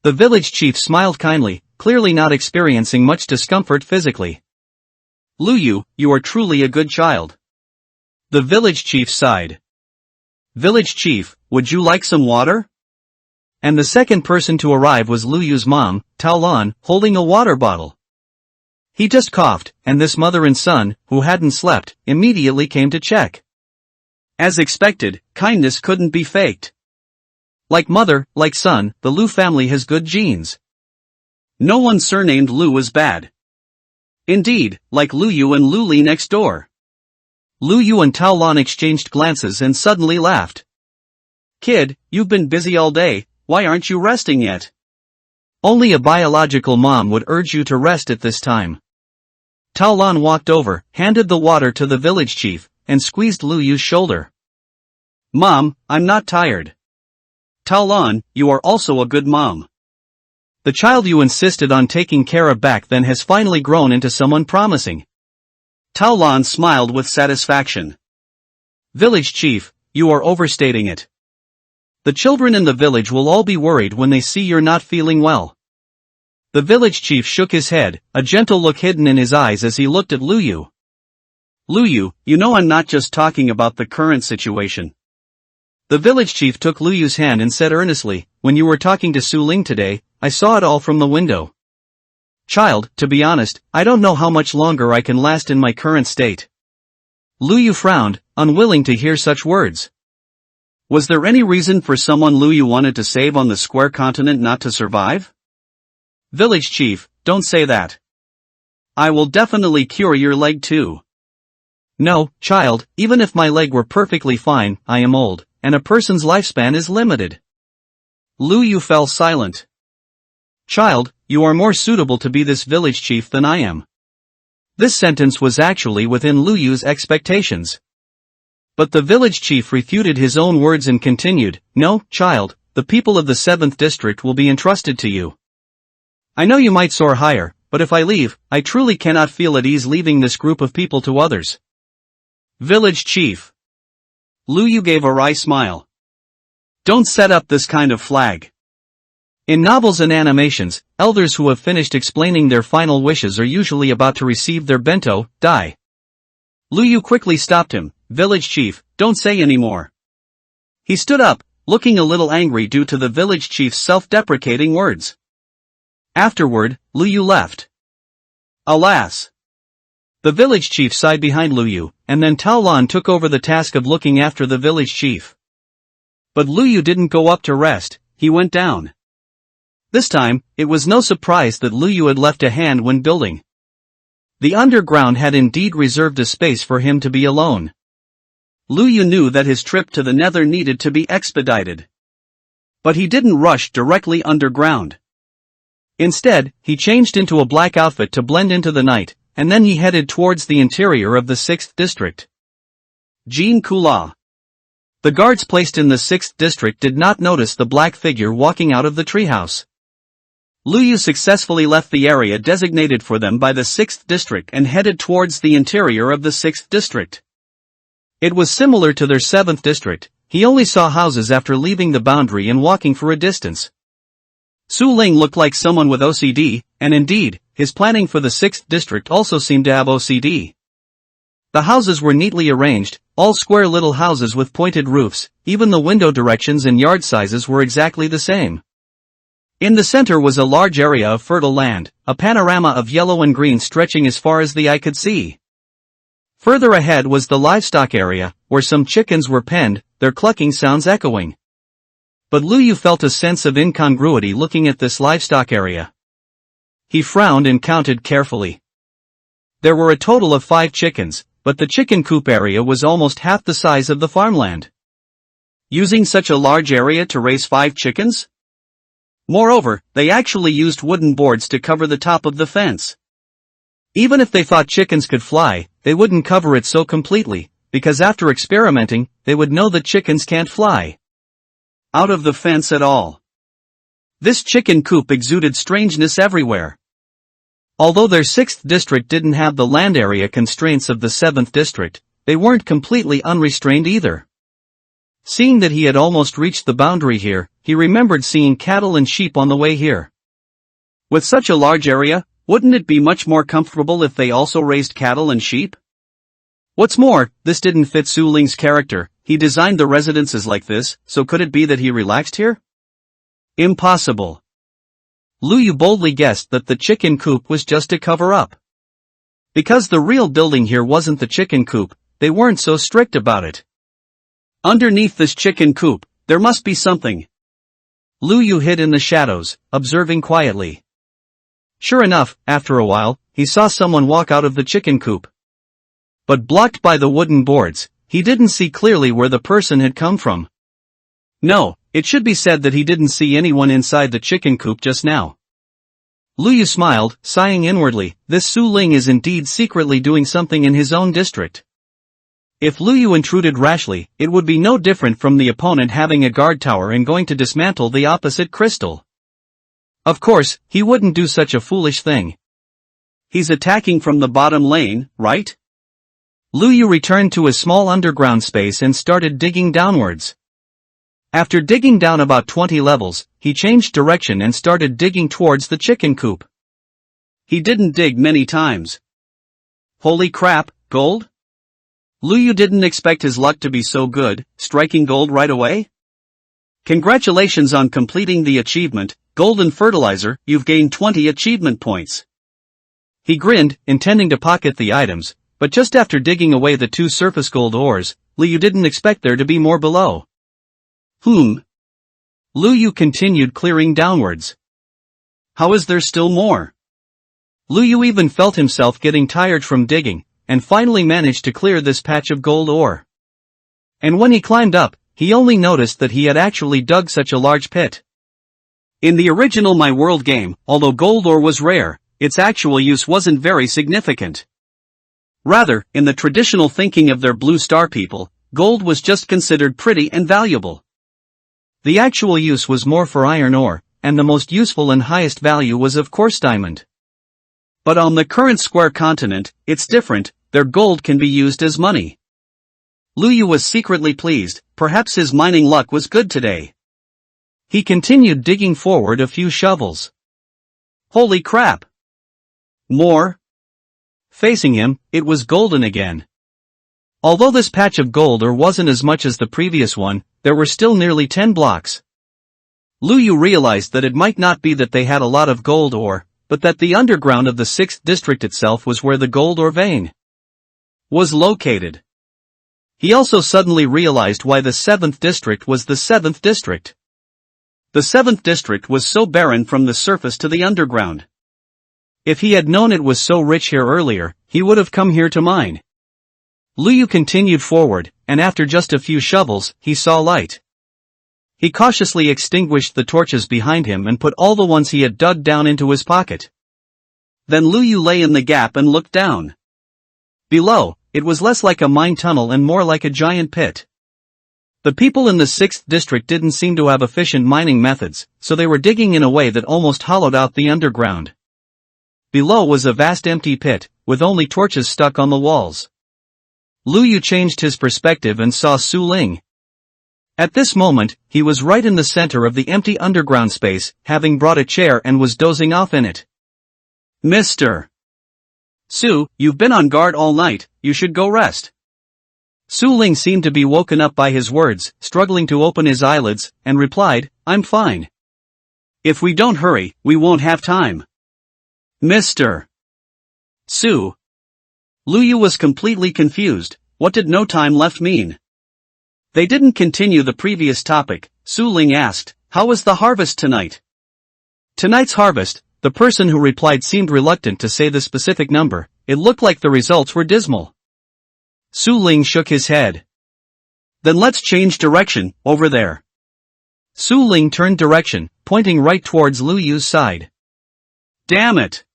The village chief smiled kindly, clearly not experiencing much discomfort physically. "Liu, you are truly a good child." The village chief sighed. "Village chief, would you like some water?" And the second person to arrive was Liu's mom, Taolan, holding a water bottle. He just coughed, and this mother and son, who hadn't slept, immediately came to check. As expected, kindness couldn't be faked. Like mother, like son, the Liu family has good genes. No one surnamed Liu is bad. Indeed, like Liu and Luli next door. Liu and Taolan exchanged glances and suddenly laughed. "Kid, you've been busy all day, why aren't you resting yet?" Only a biological mom would urge you to rest at this time. Taolan walked over, handed the water to the village chief, and squeezed Liu's shoulder. "Mom, I'm not tired." "Taolan, you are also a good mom." The child you insisted on taking care of back then has finally grown into someone promising. Taolan smiled with satisfaction. "Village chief, you are overstating it. The children in the village will all be worried when they see you're not feeling well." The village chief shook his head, a gentle look hidden in his eyes as he looked at Liu. Luyu, you know I'm not just talking about the current situation. The village chief took Luyu's hand and said earnestly, when you were talking to Su Ling today, I saw it all from the window. Child, to be honest, I don't know how much longer I can last in my current state. Luyu frowned, unwilling to hear such words. Was there any reason for someone Luyu wanted to save on the square continent not to survive? Village chief, don't say that. I will definitely cure your leg too. No, child, even if my leg were perfectly fine, I am old, and a person's lifespan is limited. Luyu fell silent. Child, you are more suitable to be this village chief than I am. This sentence was actually within Luyu's expectations. But the village chief refuted his own words and continued, no, child, the people of the 7th district will be entrusted to you. I know you might soar higher, but if I leave, I truly cannot feel at ease leaving this group of people to others. Village chief. Luyu gave a wry smile. Don't set up this kind of flag. In novels and animations, elders who have finished explaining their final wishes are usually about to receive their bento, die. Luyu quickly stopped him, village chief, don't say any more. He stood up, looking a little angry due to the village chief's self-deprecating words. Afterward, Luyu left. Alas! The village chief sighed behind Luyu, and then Tao Lan took over the task of looking after the village chief. But Luyu didn't go up to rest, he went down. This time, it was no surprise that Luyu had left a hand when building. The underground had indeed reserved a space for him to be alone. Luyu knew that his trip to the nether needed to be expedited. But he didn't rush directly underground. Instead, he changed into a black outfit to blend into the night, and then he headed towards the interior of the 6th district. Jean Kula. The guards placed in the 6th district did not notice the black figure walking out of the treehouse. Luyu successfully left the area designated for them by the 6th district and headed towards the interior of the 6th district. It was similar to their 7th district, he only saw houses after leaving the boundary and walking for a distance. Su Ling looked like someone with OCD, and indeed, his planning for the 6th district also seemed to have OCD. The houses were neatly arranged, all square little houses with pointed roofs, even the window directions and yard sizes were exactly the same. In the center was a large area of fertile land, a panorama of yellow and green stretching as far as the eye could see. Further ahead was the livestock area, where some chickens were penned, their clucking sounds echoing. But Luyu felt a sense of incongruity looking at this livestock area. He frowned and counted carefully. There were a total of 5 chickens, but the chicken coop area was almost half the size of the farmland. Using such a large area to raise 5 chickens? Moreover, they actually used wooden boards to cover the top of the fence. Even if they thought chickens could fly, they wouldn't cover it so completely, because after experimenting, they would know that chickens can't fly out of the fence at all. This chicken coop exuded strangeness everywhere. Although their 6th district didn't have the land area constraints of the 7th district, they weren't completely unrestrained either. Seeing that he had almost reached the boundary here, he remembered seeing cattle and sheep on the way here. With such a large area, wouldn't it be much more comfortable if they also raised cattle and sheep? What's more, this didn't fit Su Ling's character. He designed the residences like this, so could it be that he relaxed here? Impossible. Luyu boldly guessed that the chicken coop was just a cover-up. Because the real building here wasn't the chicken coop, they weren't so strict about it. Underneath this chicken coop, there must be something. Luyu hid in the shadows, observing quietly. Sure enough, after a while, he saw someone walk out of the chicken coop. But blocked by the wooden boards, he didn't see clearly where the person had come from. No, it should be said that he didn't see anyone inside the chicken coop just now. Luyu smiled, sighing inwardly, this Su Ling is indeed secretly doing something in his own district. If Luyu intruded rashly, it would be no different from the opponent having a guard tower and going to dismantle the opposite crystal. Of course, he wouldn't do such a foolish thing. He's attacking from the bottom lane, right? Luyu returned to his small underground space and started digging downwards. After digging down about 20 levels, he changed direction and started digging towards the chicken coop. He didn't dig many times. Holy crap, gold? Luyu didn't expect his luck to be so good, striking gold right away. Congratulations on completing the achievement, Golden Fertilizer, you've gained 20 achievement points. He grinned, intending to pocket the items, but just after digging away the 2 surface gold ores, Luyu didn't expect there to be more below. Luyu continued clearing downwards. How is there still more? Luyu even felt himself getting tired from digging, and finally managed to clear this patch of gold ore. And when he climbed up, he only noticed that he had actually dug such a large pit. In the original My World game, although gold ore was rare, its actual use wasn't very significant. Rather, in the traditional thinking of their Blue Star people, gold was just considered pretty and valuable. The actual use was more for iron ore, and the most useful and highest value was of course diamond. But on the current square continent, it's different, their gold can be used as money. Luyu was secretly pleased, perhaps his mining luck was good today. He continued digging forward a few shovels. Holy crap! More? Facing him, it was golden again. Although this patch of gold ore wasn't as much as the previous one, there were still nearly 10 blocks. Luyu realized that it might not be that they had a lot of gold ore, but that the underground of the 6th district itself was where the gold ore vein was located. He also suddenly realized why the 7th district was the 7th district. The 7th district was so barren from the surface to the underground. If he had known it was so rich here earlier, he would have come here to mine. Luyu continued forward, and after just a few shovels, he saw light. He cautiously extinguished the torches behind him and put all the ones he had dug down into his pocket. Then Luyu lay in the gap and looked down. Below, it was less like a mine tunnel and more like a giant pit. The people in the 6th district didn't seem to have efficient mining methods, so they were digging in a way that almost hollowed out the underground. Below was a vast empty pit, with only torches stuck on the walls. Luyu changed his perspective and saw Su Ling. At this moment, he was right in the center of the empty underground space, having brought a chair and was dozing off in it. Mr. Su, you've been on guard all night, you should go rest. Su Ling seemed to be woken up by his words, struggling to open his eyelids, and replied, I'm fine. If we don't hurry, we won't have time. Mr. Su. Luyu was completely confused, what did no time left mean? They didn't continue the previous topic. Su Ling asked, how was the harvest tonight? Tonight's harvest, the person who replied seemed reluctant to say the specific number, it looked like the results were dismal. Su Ling shook his head. Then let's change direction, over there. Su Ling turned direction, pointing right towards Luyu's side. Damn it!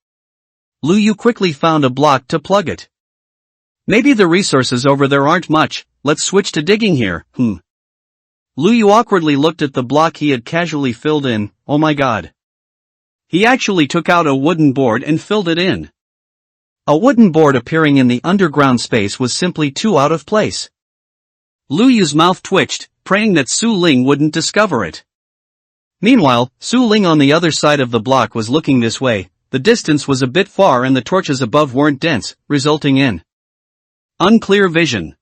Luyu quickly found a block to plug it. Maybe the resources over there aren't much, let's switch to digging here, Luyu awkwardly looked at the block he had casually filled in, oh my god. He actually took out a wooden board and filled it in. A wooden board appearing in the underground space was simply too out of place. Luyu's mouth twitched, praying that Su Ling wouldn't discover it. Meanwhile, Su Ling on the other side of the block was looking this way, the distance was a bit far and the torches above weren't dense, resulting in unclear vision.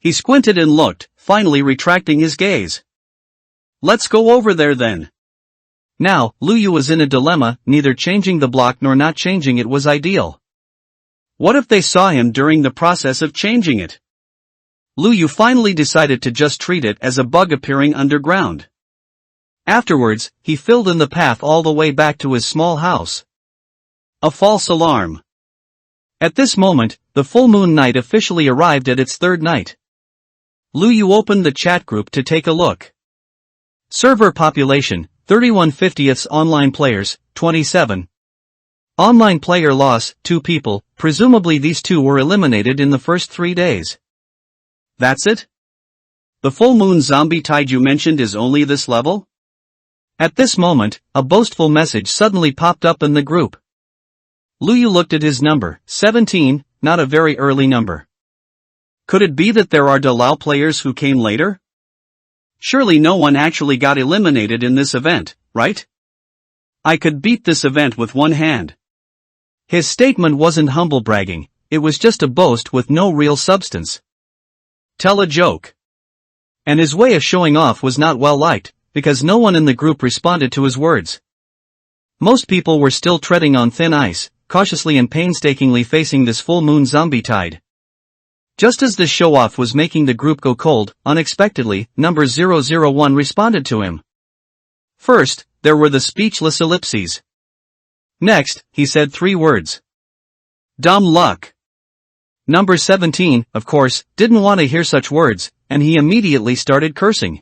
He squinted and looked, finally retracting his gaze. Let's go over there then. Now, Luyu was in a dilemma, neither changing the block nor not changing it was ideal. What if they saw him during the process of changing it? Luyu finally decided to just treat it as a bug appearing underground. Afterwards, he filled in the path all the way back to his small house. A false alarm. At this moment, the full moon night officially arrived at its 3rd night. Luyu opened the chat group to take a look. Server population, 31/50ths online players, 27. Online player loss, 2 people, presumably these 2 were eliminated in the first 3 days. That's it? The full moon zombie tide you mentioned is only this level? At this moment, a boastful message suddenly popped up in the group. Luyu looked at his number, 17, not a very early number. Could it be that there are Dalao players who came later? Surely no one actually got eliminated in this event, right? I could beat this event with one hand. His statement wasn't humble bragging, it was just a boast with no real substance. Tell a joke. And his way of showing off was not well liked, because no one in the group responded to his words. Most people were still treading on thin ice, cautiously and painstakingly facing this full moon zombie tide. Just as this show-off was making the group go cold, unexpectedly, number 001 responded to him. First, there were the speechless ellipses. Next, he said 3 words. Dumb luck. Number 17, of course, didn't want to hear such words, and he immediately started cursing.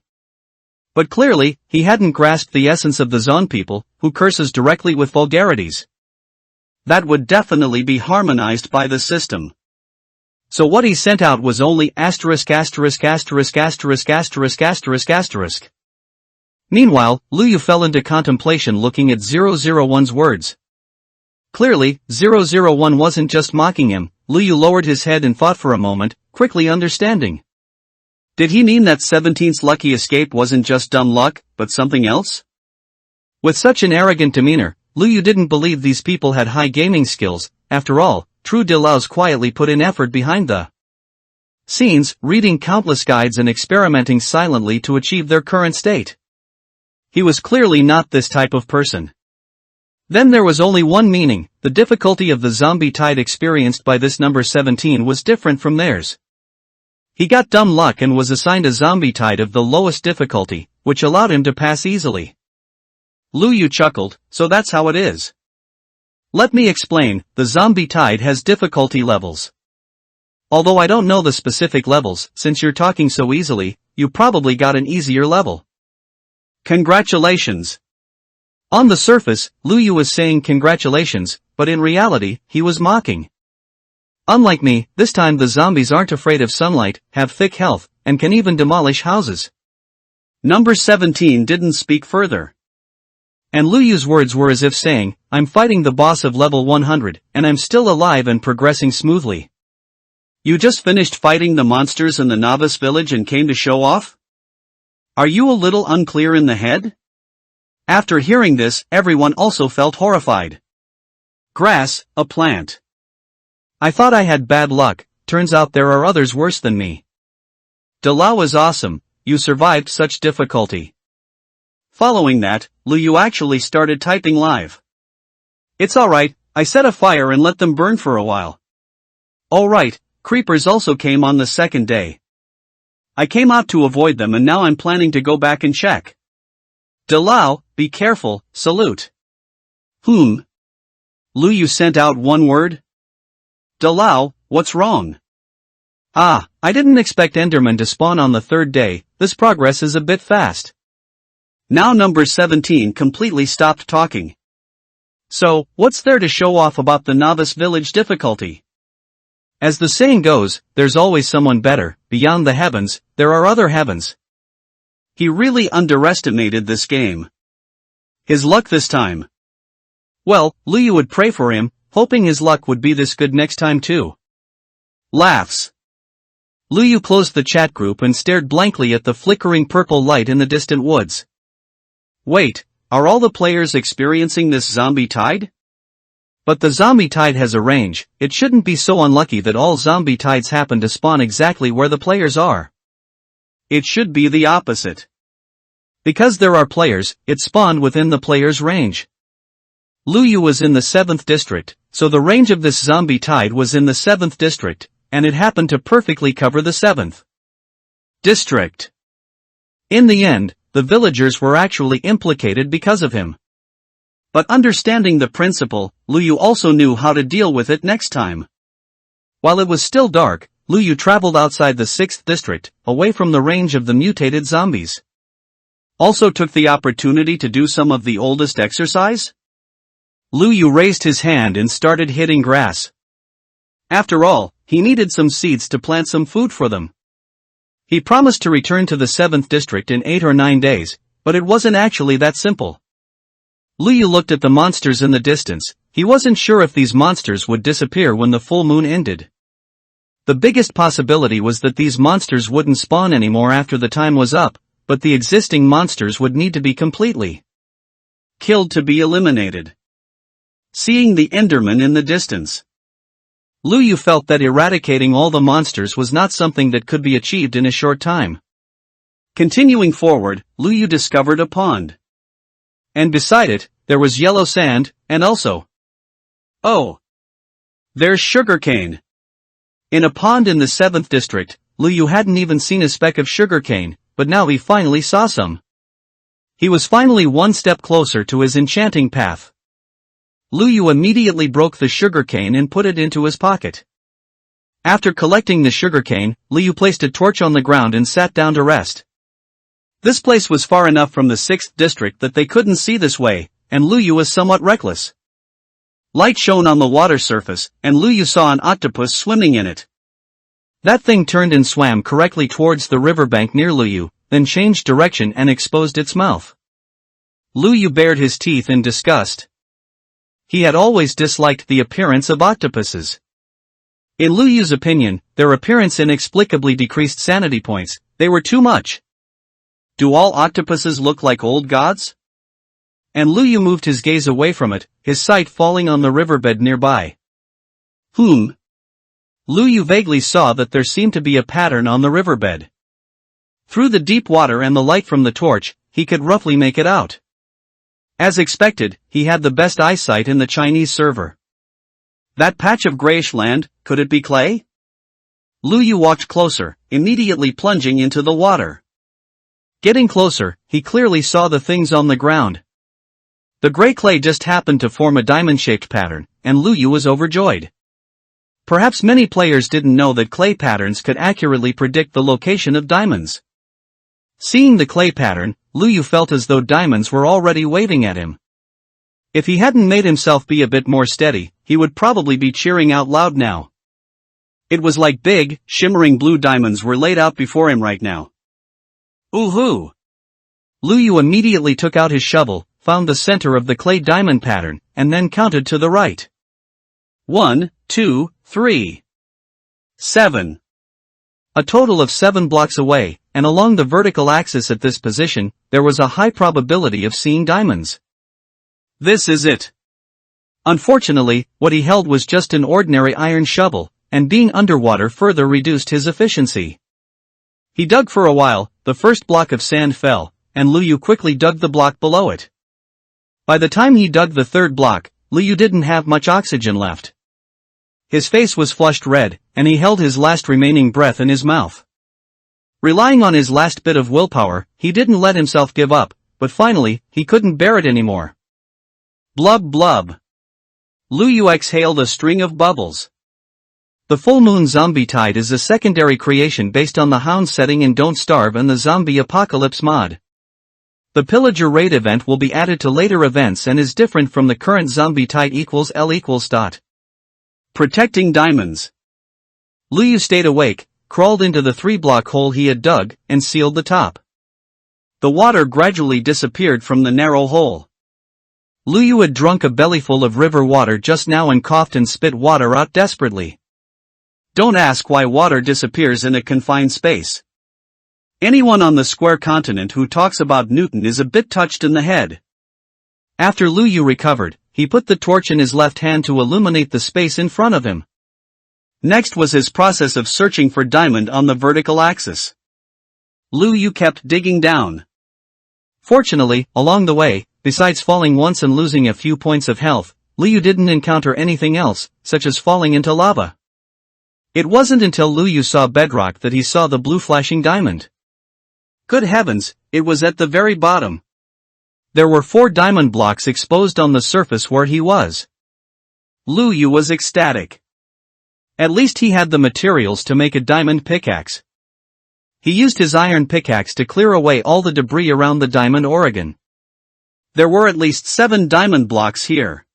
But clearly, he hadn't grasped the essence of the Zon people, who curses directly with vulgarities. That would definitely be harmonized by the system. So what he sent out was only asterisk asterisk asterisk asterisk asterisk asterisk asterisk. Meanwhile, Luyu fell into contemplation looking at 001's words. Clearly, 001 wasn't just mocking him. Luyu lowered his head and thought for a moment, quickly understanding. Did he mean that 17's lucky escape wasn't just dumb luck, but something else? With such an arrogant demeanor, Luyu didn't believe these people had high gaming skills. After all, True Dilaos quietly put in effort behind the scenes, reading countless guides and experimenting silently to achieve their current state. He was clearly not this type of person. Then there was only one meaning: the difficulty of the zombie tide experienced by this number 17 was different from theirs. He got dumb luck and was assigned a zombie tide of the lowest difficulty, which allowed him to pass easily. Luyu chuckled, so that's how it is. Let me explain, the zombie tide has difficulty levels. Although I don't know the specific levels, since you're talking so easily, you probably got an easier level. Congratulations. On the surface, Luyu was saying congratulations, but in reality, he was mocking. Unlike me, this time the zombies aren't afraid of sunlight, have thick health, and can even demolish houses. Number 17 didn't speak further. And Luyu's words were as if saying, I'm fighting the boss of level 100, and I'm still alive and progressing smoothly. You just finished fighting the monsters in the novice village and came to show off? Are you a little unclear in the head? After hearing this, everyone also felt horrified. Grass, a plant. I thought I had bad luck, turns out there are others worse than me. Dilao is awesome, you survived such difficulty. Following that, Luyu actually started typing live. It's alright, I set a fire and let them burn for a while. Oh right, creepers also came on the second day. I came out to avoid them and now I'm planning to go back and check. Dilao, be careful, salute. Luyu sent out one word. Dilao, what's wrong? I didn't expect Enderman to spawn on the 3rd day, this progress is a bit fast. Now number 17 completely stopped talking. So, what's there to show off about the novice village difficulty? As the saying goes, there's always someone better, beyond the heavens, there are other heavens. He really underestimated this game. His luck this time. Well, Luyu would pray for him, hoping his luck would be this good next time too. Laughs. Luyu closed the chat group and stared blankly at the flickering purple light in the distant woods. Wait, are all the players experiencing this zombie tide? But the zombie tide has a range, it shouldn't be so unlucky that all zombie tides happen to spawn exactly where the players are. It should be the opposite. Because there are players, it spawned within the player's range. Luyu was in the 7th district, so the range of this zombie tide was in the 7th district, and it happened to perfectly cover the 7th district. In the end, the villagers were actually implicated because of him. But understanding the principle, Luyu also knew how to deal with it next time. While it was still dark, Luyu traveled outside the 6th district, away from the range of the mutated zombies. Also took the opportunity to do some of the oldest exercise? Luyu raised his hand and started hitting grass. After all, he needed some seeds to plant some food for them. He promised to return to the 7th district in 8 or 9 days, but it wasn't actually that simple. Luyu looked at the monsters in the distance, he wasn't sure if these monsters would disappear when the full moon ended. The biggest possibility was that these monsters wouldn't spawn anymore after the time was up, but the existing monsters would need to be completely killed to be eliminated. Seeing the Enderman in the distance, Lu Yu felt that eradicating all the monsters was not something that could be achieved in a short time. Continuing forward, Lu Yu discovered a pond. And beside it, there was yellow sand, and also, oh, there's sugarcane. In a pond in the 7th district, Lu Yu hadn't even seen a speck of sugarcane, but now he finally saw some. He was finally one step closer to his enchanting path. Lu Yu immediately broke the sugarcane and put it into his pocket. After collecting the sugarcane, Lu Yu placed a torch on the ground and sat down to rest. This place was far enough from the 6th district that they couldn't see this way, and Lu Yu was somewhat reckless. Light shone on the water surface, and Lu Yu saw an octopus swimming in it. That thing turned and swam correctly towards the riverbank near Lu Yu, then changed direction and exposed its mouth. Lu Yu bared his teeth in disgust. He had always disliked the appearance of octopuses. In Lu Yu's opinion, their appearance inexplicably decreased sanity points. They were too much. Do all octopuses look like old gods? And Lu Yu moved his gaze away from it, his sight falling on the riverbed nearby. Lu Yu vaguely saw that there seemed to be a pattern on the riverbed. Through the deep water and the light from the torch, he could roughly make it out. As expected, he had the best eyesight in the Chinese server. That patch of grayish land, could it be clay? Lu Yu walked closer, immediately plunging into the water. Getting closer, he clearly saw the things on the ground. The gray clay just happened to form a diamond-shaped pattern, and Lu Yu was overjoyed. Perhaps many players didn't know that clay patterns could accurately predict the location of diamonds. Seeing the clay pattern, Lu Yu felt as though diamonds were already waving at him. If he hadn't made himself be a bit more steady, he would probably be cheering out loud now. It was like big, shimmering blue diamonds were laid out before him right now. Ooh-hoo! Lu Yu immediately took out his shovel, found the center of the clay diamond pattern, and then counted to the right. 1, 2, 3. 7. A total of 7 blocks away, and along the vertical axis at this position, there was a high probability of seeing diamonds. This is it. Unfortunately, what he held was just an ordinary iron shovel, and being underwater further reduced his efficiency. He dug for a while, the first block of sand fell, and Lu Yu quickly dug the block below it. By the time he dug the third block, Lu Yu didn't have much oxygen left. His face was flushed red, and he held his last remaining breath in his mouth. Relying on his last bit of willpower, he didn't let himself give up, but finally, he couldn't bear it anymore. Blub blub. Lu Yu exhaled a string of bubbles. The Full Moon Zombie Tide is a secondary creation based on the Hound setting in Don't Starve and the Zombie Apocalypse mod. The Pillager Raid event will be added to later events and is different from the current Zombie Tide =L=. Protecting diamonds. Lu Yu stayed awake, crawled into the 3-block hole he had dug, and sealed the top. The water gradually disappeared from the narrow hole. Lu Yu had drunk a bellyful of river water just now and coughed and spit water out desperately. Don't ask why water disappears in a confined space. Anyone on the square continent who talks about Newton is a bit touched in the head. After Lu Yu recovered, he put the torch in his left hand to illuminate the space in front of him. Next was his process of searching for diamond on the vertical axis. Lu Yu kept digging down. Fortunately, along the way, besides falling once and losing a few points of health, Lu Yu didn't encounter anything else, such as falling into lava. It wasn't until Lu Yu saw bedrock that he saw the blue flashing diamond. Good heavens, it was at the very bottom. There were 4 diamond blocks exposed on the surface where he was. Lu Yu was ecstatic. At least he had the materials to make a diamond pickaxe. He used his iron pickaxe to clear away all the debris around the diamond organ. There were at least 7 diamond blocks here.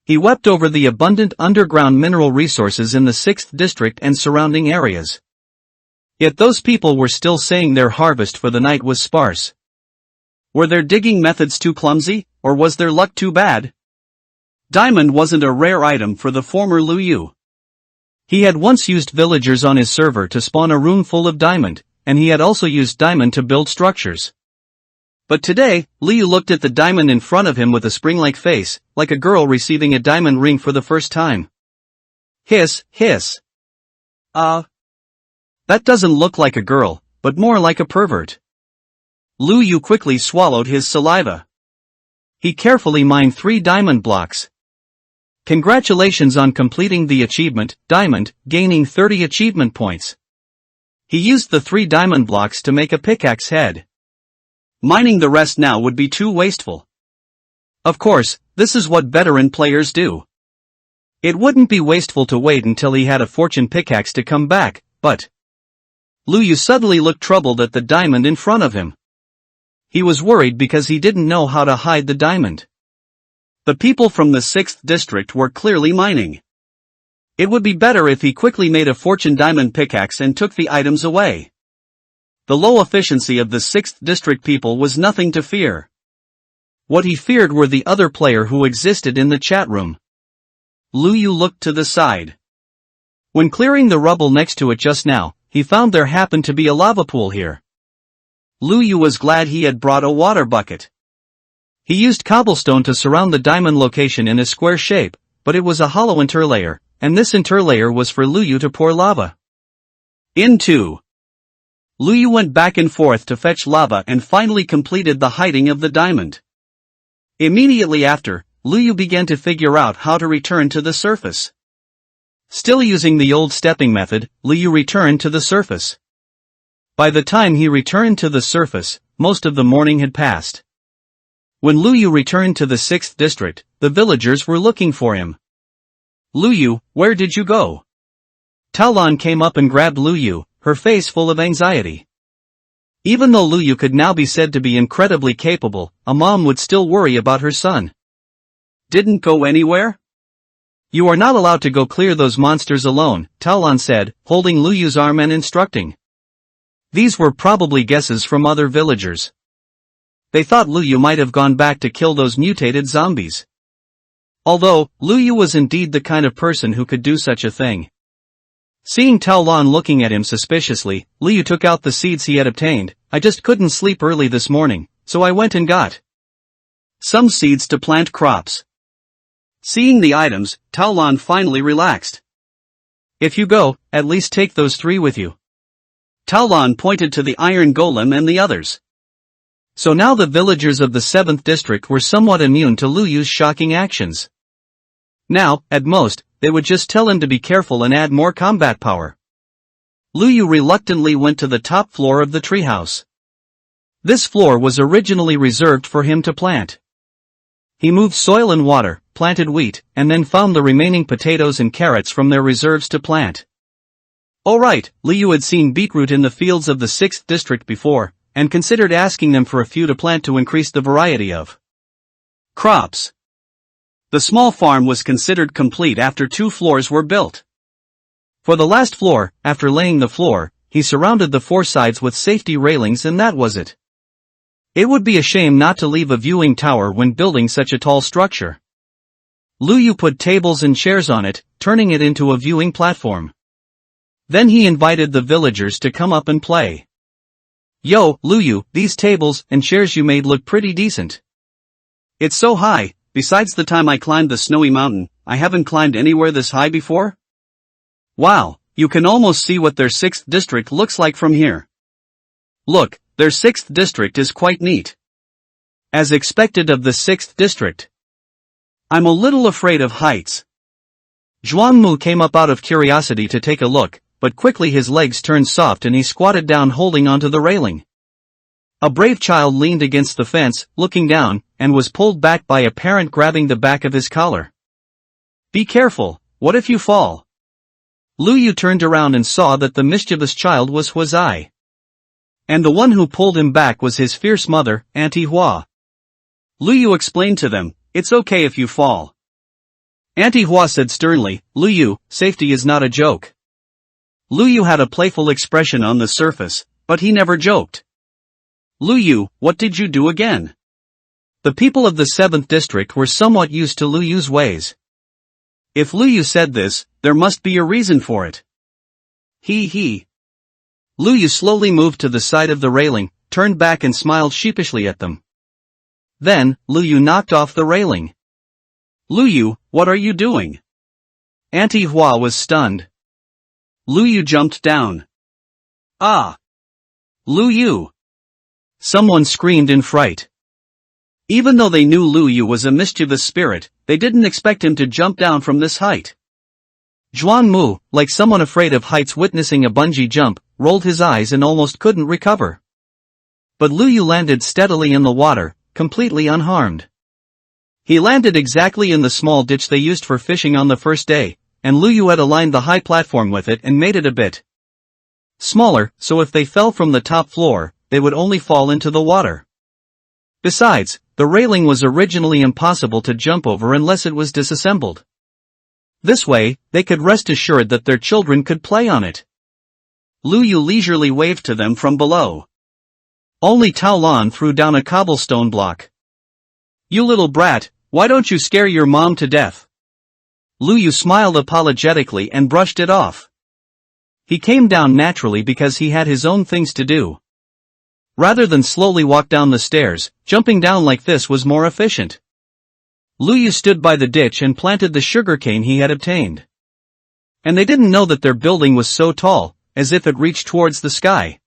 He wept over the abundant underground mineral resources in the 6th district and surrounding areas. Yet those people were still saying their harvest for the night was sparse. Were their digging methods too clumsy, or was their luck too bad? Diamond wasn't a rare item for the former Lu Yu. He had once used villagers on his server to spawn a room full of diamond, and he had also used diamond to build structures. But today, Lu Yu looked at the diamond in front of him with a spring-like face, like a girl receiving a diamond ring for the first time. Hiss, hiss. That doesn't look like a girl, but more like a pervert. Lu Yu quickly swallowed his saliva. He carefully mined 3 diamond blocks. Congratulations on completing the achievement, Diamond, gaining 30 achievement points. He used the 3 diamond blocks to make a pickaxe head. Mining the rest now would be too wasteful. Of course, this is what veteran players do. It wouldn't be wasteful to wait until he had a fortune pickaxe to come back, but... Lu Yu suddenly looked troubled at the diamond in front of him. He was worried because he didn't know how to hide the diamond. The people from the 6th district were clearly mining. It would be better if he quickly made a fortune diamond pickaxe and took the items away. The low efficiency of the 6th district people was nothing to fear. What he feared were the other player who existed in the chat room. Lu Yu looked to the side. When clearing the rubble next to it just now, he found there happened to be a lava pool here. Lu Yu was glad he had brought a water bucket. He used cobblestone to surround the diamond location in a square shape, but it was a hollow interlayer, and this interlayer was for Lu Yu to pour lava into. Lu Yu went back and forth to fetch lava and finally completed the hiding of the diamond. Immediately after, Lu Yu began to figure out how to return to the surface. Still using the old stepping method, Lu Yu returned to the surface. By the time he returned to the surface, most of the morning had passed. When Lu Yu returned to the 6th district, the villagers were looking for him. Lu Yu, where did you go? Taolan came up and grabbed Lu Yu, her face full of anxiety. Even though Lu Yu could now be said to be incredibly capable, a mom would still worry about her son. Didn't go anywhere? You are not allowed to go clear those monsters alone, Taolan said, holding Lu Yu's arm and instructing. These were probably guesses from other villagers. They thought Lu Yu might have gone back to kill those mutated zombies. Although, Lu Yu was indeed the kind of person who could do such a thing. Seeing Taolan looking at him suspiciously, Lu Yu took out the seeds he had obtained. I just couldn't sleep early this morning, so I went and got some seeds to plant crops. Seeing the items, Taolan finally relaxed. If you go, at least take those 3 with you. Taolan pointed to the iron golem and the others. So now the villagers of the 7th district were somewhat immune to Lu Yu's shocking actions. Now, at most, they would just tell him to be careful and add more combat power. Lu Yu reluctantly went to the top floor of the treehouse. This floor was originally reserved for him to plant. He moved soil and water, planted wheat, and then found the remaining potatoes and carrots from their reserves to plant. Alright, Lu Yu had seen beetroot in the fields of the 6th district before, and considered asking them for a few to plant to increase the variety of crops. The small farm was considered complete after 2 floors were built. For the last floor, after laying the floor, he surrounded the 4 sides with safety railings and that was it. It would be a shame not to leave a viewing tower when building such a tall structure. Lu Yu put tables and chairs on it, turning it into a viewing platform. Then he invited the villagers to come up and play. Yo, Lu Yu, these tables and chairs you made look pretty decent. It's so high, besides the time I climbed the snowy mountain, I haven't climbed anywhere this high before. Wow, you can almost see what their 6th district looks like from here. Look, their 6th district is quite neat. As expected of the 6th district. I'm a little afraid of heights. Zhuangmu came up out of curiosity to take a look, but quickly his legs turned soft and he squatted down holding onto the railing. A brave child leaned against the fence, looking down, and was pulled back by a parent grabbing the back of his collar. Be careful, what if you fall? Lu Yu turned around and saw that the mischievous child was Huazai. And the one who pulled him back was his fierce mother, Auntie Hua. Lu Yu explained to them, it's okay if you fall. Auntie Hua said sternly, Lu Yu, safety is not a joke. Lu Yu had a playful expression on the surface, but he never joked. Lu Yu, what did you do again? The people of the 7th district were somewhat used to Lu Yu's ways. If Lu Yu said this, there must be a reason for it. He. Lu Yu slowly moved to the side of the railing, turned back and smiled sheepishly at them. Then, Lu Yu knocked off the railing. Lu Yu, what are you doing? Auntie Hua was stunned. Lu Yu jumped down. Ah! Lu Yu! Someone screamed in fright. Even though they knew Lu Yu was a mischievous spirit, they didn't expect him to jump down from this height. Zhuan Mu, like someone afraid of heights witnessing a bungee jump, rolled his eyes and almost couldn't recover. But Lu Yu landed steadily in the water, completely unharmed. He landed exactly in the small ditch they used for fishing on the first day, and Lu Yu had aligned the high platform with it and made it a bit smaller, so if they fell from the top floor, they would only fall into the water. Besides, the railing was originally impossible to jump over unless it was disassembled. This way, they could rest assured that their children could play on it. Lu Yu leisurely waved to them from below. Only Tao Lan threw down a cobblestone block. "You little brat, why don't you scare your mom to death?" Lu Yu smiled apologetically and brushed it off. He came down naturally because he had his own things to do. Rather than slowly walk down the stairs, jumping down like this was more efficient. Lu Yu stood by the ditch and planted the sugarcane he had obtained. And they didn't know that their building was so tall, as if it reached towards the sky.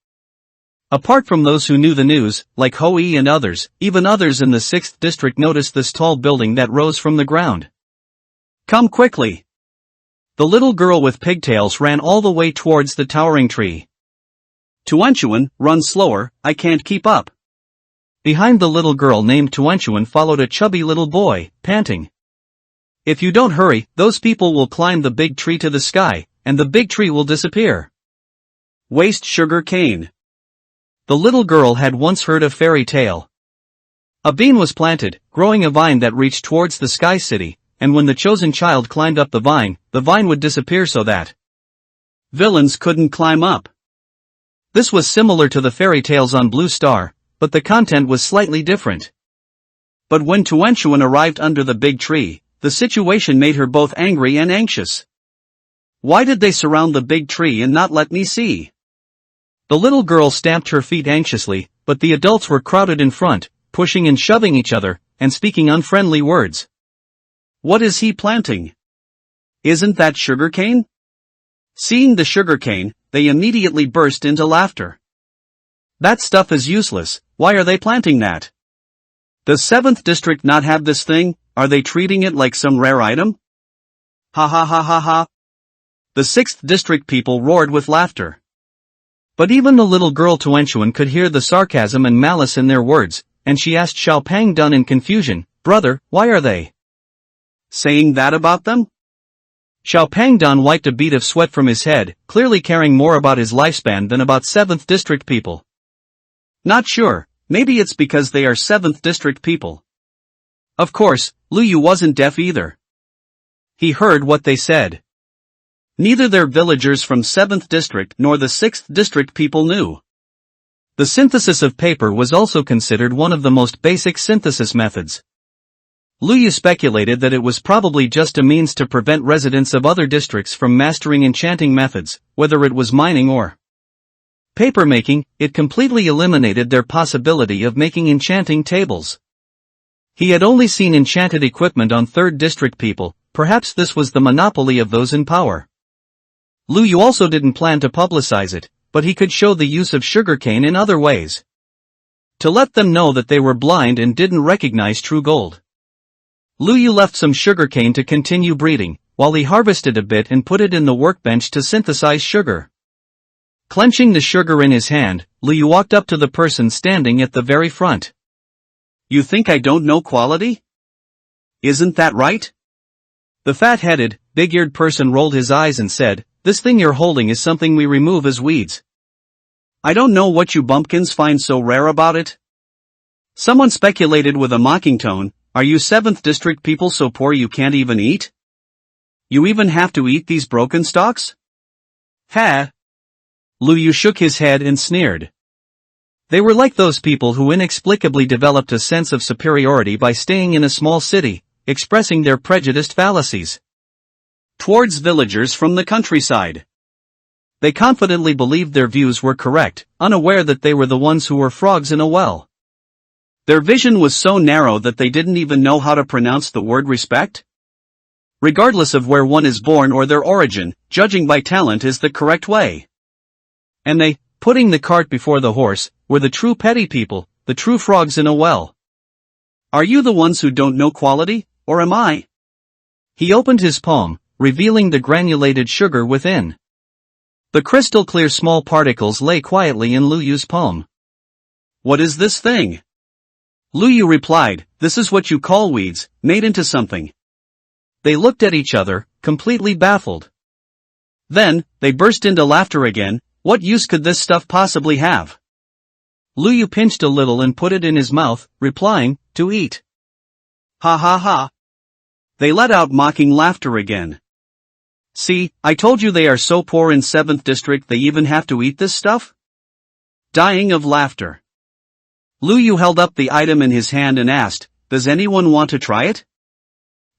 Apart from those who knew the news, like Hoi and others, even others in the 6th district noticed this tall building that rose from the ground. "Come quickly!" The little girl with pigtails ran all the way towards the towering tree. "Tuanchuan, run slower, I can't keep up." Behind the little girl named Tuanchuan followed a chubby little boy, panting. "If you don't hurry, those people will climb the big tree to the sky, and the big tree will disappear." Waste sugar cane. The little girl had once heard a fairy tale. A bean was planted, growing a vine that reached towards the sky city, and when the chosen child climbed up the vine would disappear so that villains couldn't climb up. This was similar to the fairy tales on Blue Star, but the content was slightly different. But when Tuanchuan arrived under the big tree, the situation made her both angry and anxious. Why did they surround the big tree and not let me see? The little girl stamped her feet anxiously, but the adults were crowded in front, pushing and shoving each other, and speaking unfriendly words. "What is he planting? Isn't that sugarcane?" Seeing the sugarcane, they immediately burst into laughter. "That stuff is useless, why are they planting that? Does 7th district not have this thing, are they treating it like some rare item? Ha ha ha ha ha." The 6th district people roared with laughter. But even the little girl Tuanchuan could hear the sarcasm and malice in their words, and she asked Xiao Pang Dun in confusion, "Brother, why are they saying that about them?" Xiao Pang Dun wiped a bead of sweat from his head, clearly caring more about his lifespan than about 7th district people. "Not sure, maybe it's because they are 7th district people." Of course, Lu Yu wasn't deaf either. He heard what they said. Neither their villagers from 7th district nor the 6th district people knew. The synthesis of paper was also considered one of the most basic synthesis methods. Lu Yu speculated that it was probably just a means to prevent residents of other districts from mastering enchanting methods, whether it was mining or papermaking. It completely eliminated their possibility of making enchanting tables. He had only seen enchanted equipment on 3rd district people, perhaps this was the monopoly of those in power. Lu Yu also didn't plan to publicize it, but he could show the use of sugarcane in other ways. To let them know that they were blind and didn't recognize true gold. Lu Yu left some sugarcane to continue breeding, while he harvested a bit and put it in the workbench to synthesize sugar. Clenching the sugar in his hand, Lu Yu walked up to the person standing at the very front. "You think I don't know quality? Isn't that right?" The fat-headed, big-eared person rolled his eyes and said, "This thing you're holding is something we remove as weeds. I don't know what you bumpkins find so rare about it." Someone speculated with a mocking tone, "Are you 7th district people so poor you can't even eat? You even have to eat these broken stalks?" "Ha!" Lu Yu shook his head and sneered. They were like those people who inexplicably developed a sense of superiority by staying in a small city, expressing their prejudiced fallacies towards villagers from the countryside. They confidently believed their views were correct, unaware that they were the ones who were frogs in a well. Their vision was so narrow that they didn't even know how to pronounce the word respect. Regardless of where one is born or their origin, judging by talent is the correct way. And they, putting the cart before the horse, were the true petty people, the true frogs in a well. Are you the ones who don't know quality, or am I? He opened his palm, revealing the granulated sugar within. The crystal clear small particles lay quietly in Lu Yu's palm. What is this thing? Lu Yu replied, this is what you call weeds, made into something. They looked at each other, completely baffled. Then, they burst into laughter again. What use could this stuff possibly have? Lu Yu pinched a little and put it in his mouth, replying, to eat. Ha ha ha. They let out mocking laughter again. See, I told you they are so poor in 7th district they even have to eat this stuff? Dying of laughter. Lu Yu held up the item in his hand and asked, does anyone want to try it?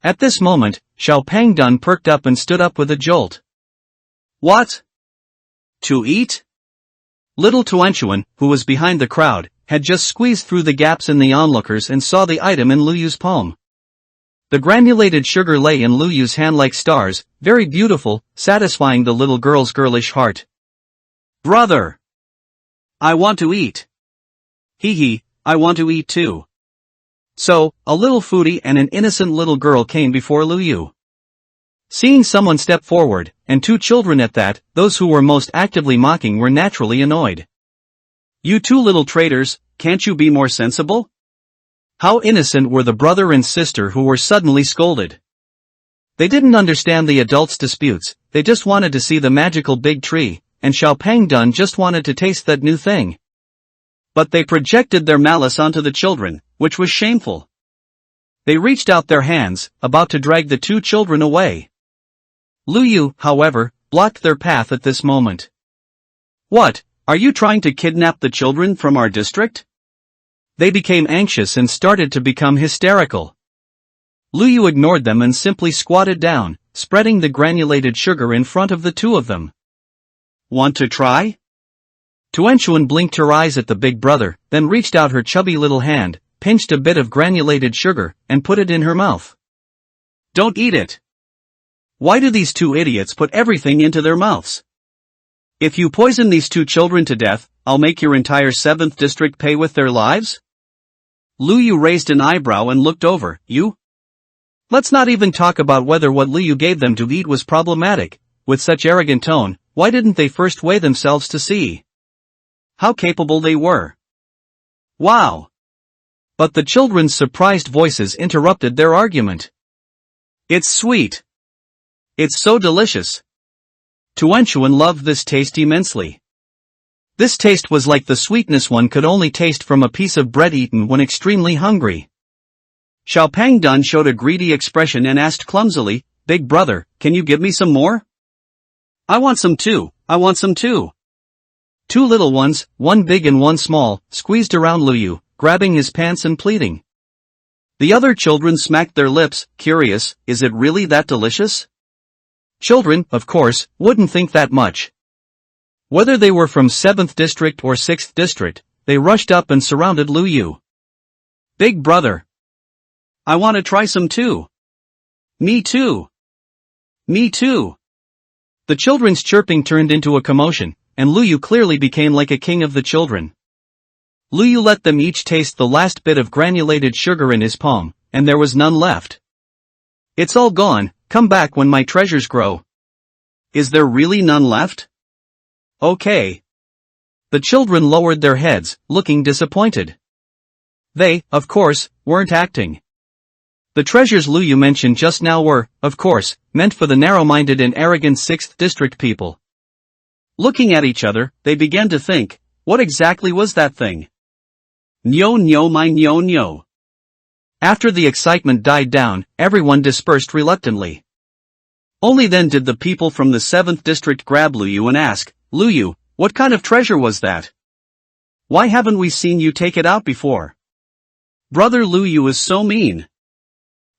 At this moment, Xiao Pangdun perked up and stood up with a jolt. What? To eat? Little Tuanchuan, who was behind the crowd, had just squeezed through the gaps in the onlookers and saw the item in Lu Yu's palm. The granulated sugar lay in Lu Yu's hand like stars, very beautiful, satisfying the little girl's girlish heart. Brother! I want to eat. Hee hee, I want to eat too. So, a little foodie and an innocent little girl came before Lu Yu. Seeing someone step forward, and 2 children at that, those who were most actively mocking were naturally annoyed. You 2 little traitors, can't you be more sensible? How innocent were the brother and sister who were suddenly scolded. They didn't understand the adults' disputes, they just wanted to see the magical big tree, and Xiao Pangdun just wanted to taste that new thing. But they projected their malice onto the children, which was shameful. They reached out their hands, about to drag the 2 children away. Lu Yu, however, blocked their path at this moment. What, are you trying to kidnap the children from our district? They became anxious and started to become hysterical. Lu Yu ignored them and simply squatted down, spreading the granulated sugar in front of the 2 of them. Want to try? Tuanchuan blinked her eyes at the big brother, then reached out her chubby little hand, pinched a bit of granulated sugar, and put it in her mouth. Don't eat it. Why do these 2 idiots put everything into their mouths? If you poison these 2 children to death, I'll make your entire 7th district pay with their lives? Lu Yu raised an eyebrow and looked over. You? Let's not even talk about whether what Lu Yu gave them to eat was problematic. With such arrogant tone, why didn't they first weigh themselves to see how capable they were? Wow! But the children's surprised voices interrupted their argument. It's sweet. It's so delicious. Tuanchuan loved this taste immensely. This taste was like the sweetness one could only taste from a piece of bread eaten when extremely hungry. Xiao Pangdun showed a greedy expression and asked clumsily, Big brother, can you give me some more? I want some too, I want some too. 2 little ones, one big and one small, squeezed around Lu Yu, grabbing his pants and pleading. The other children smacked their lips, curious, is it really that delicious? Children, of course, wouldn't think that much. Whether they were from 7th district or 6th district, they rushed up and surrounded Lu Yu. Big brother. I want to try some too. Me too. Me too. The children's chirping turned into a commotion, and Lu Yu clearly became like a king of the children. Lu Yu let them each taste the last bit of granulated sugar in his palm, and there was none left. It's all gone, come back when my treasures grow. Is there really none left? Okay. The children lowered their heads, looking disappointed. They, of course, weren't acting. The treasures Lu Yu mentioned just now were, of course, meant for the narrow-minded and arrogant 6th district people. Looking at each other, they began to think, what exactly was that thing? Nyo nyo my nyo nyo. After the excitement died down, everyone dispersed reluctantly. Only then did the people from the 7th district grab Lu Yu and ask, Lu Yu, what kind of treasure was that? Why haven't we seen you take it out before? Brother Lu Yu is so mean.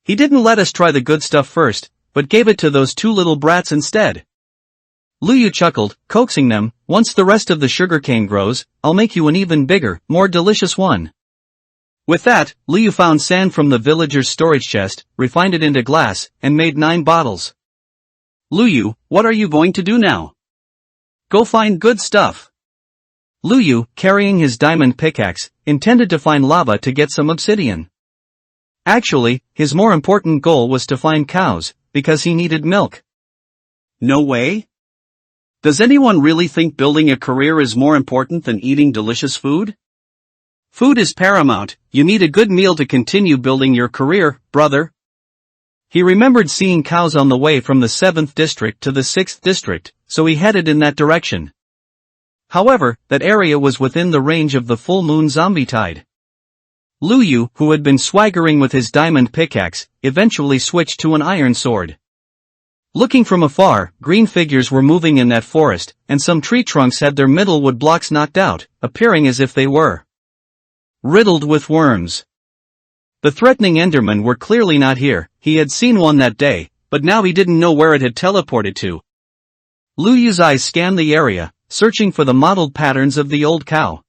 He didn't let us try the good stuff first, but gave it to those 2 little brats instead. Lu Yu chuckled, coaxing them, once the rest of the sugarcane grows, I'll make you an even bigger, more delicious one. With that, Liu found sand from the villager's storage chest, refined it into glass, and made 9 bottles. Liu, what are you going to do now? Go find good stuff. Liu, carrying his diamond pickaxe, intended to find lava to get some obsidian. Actually, his more important goal was to find cows, because he needed milk. No way? Does anyone really think building a career is more important than eating delicious food? Food is paramount, you need a good meal to continue building your career, brother. He remembered seeing cows on the way from the 7th district to the 6th district, so he headed in that direction. However, that area was within the range of the full moon zombie tide. Liu, who had been swaggering with his diamond pickaxe, eventually switched to an iron sword. Looking from afar, green figures were moving in that forest, and some tree trunks had their middle wood blocks knocked out, appearing as if they were riddled with worms. The threatening Endermen were clearly not here. He had seen one that day, but now he didn't know where it had teleported to. Liu's eyes scanned the area, searching for the mottled patterns of the old cow.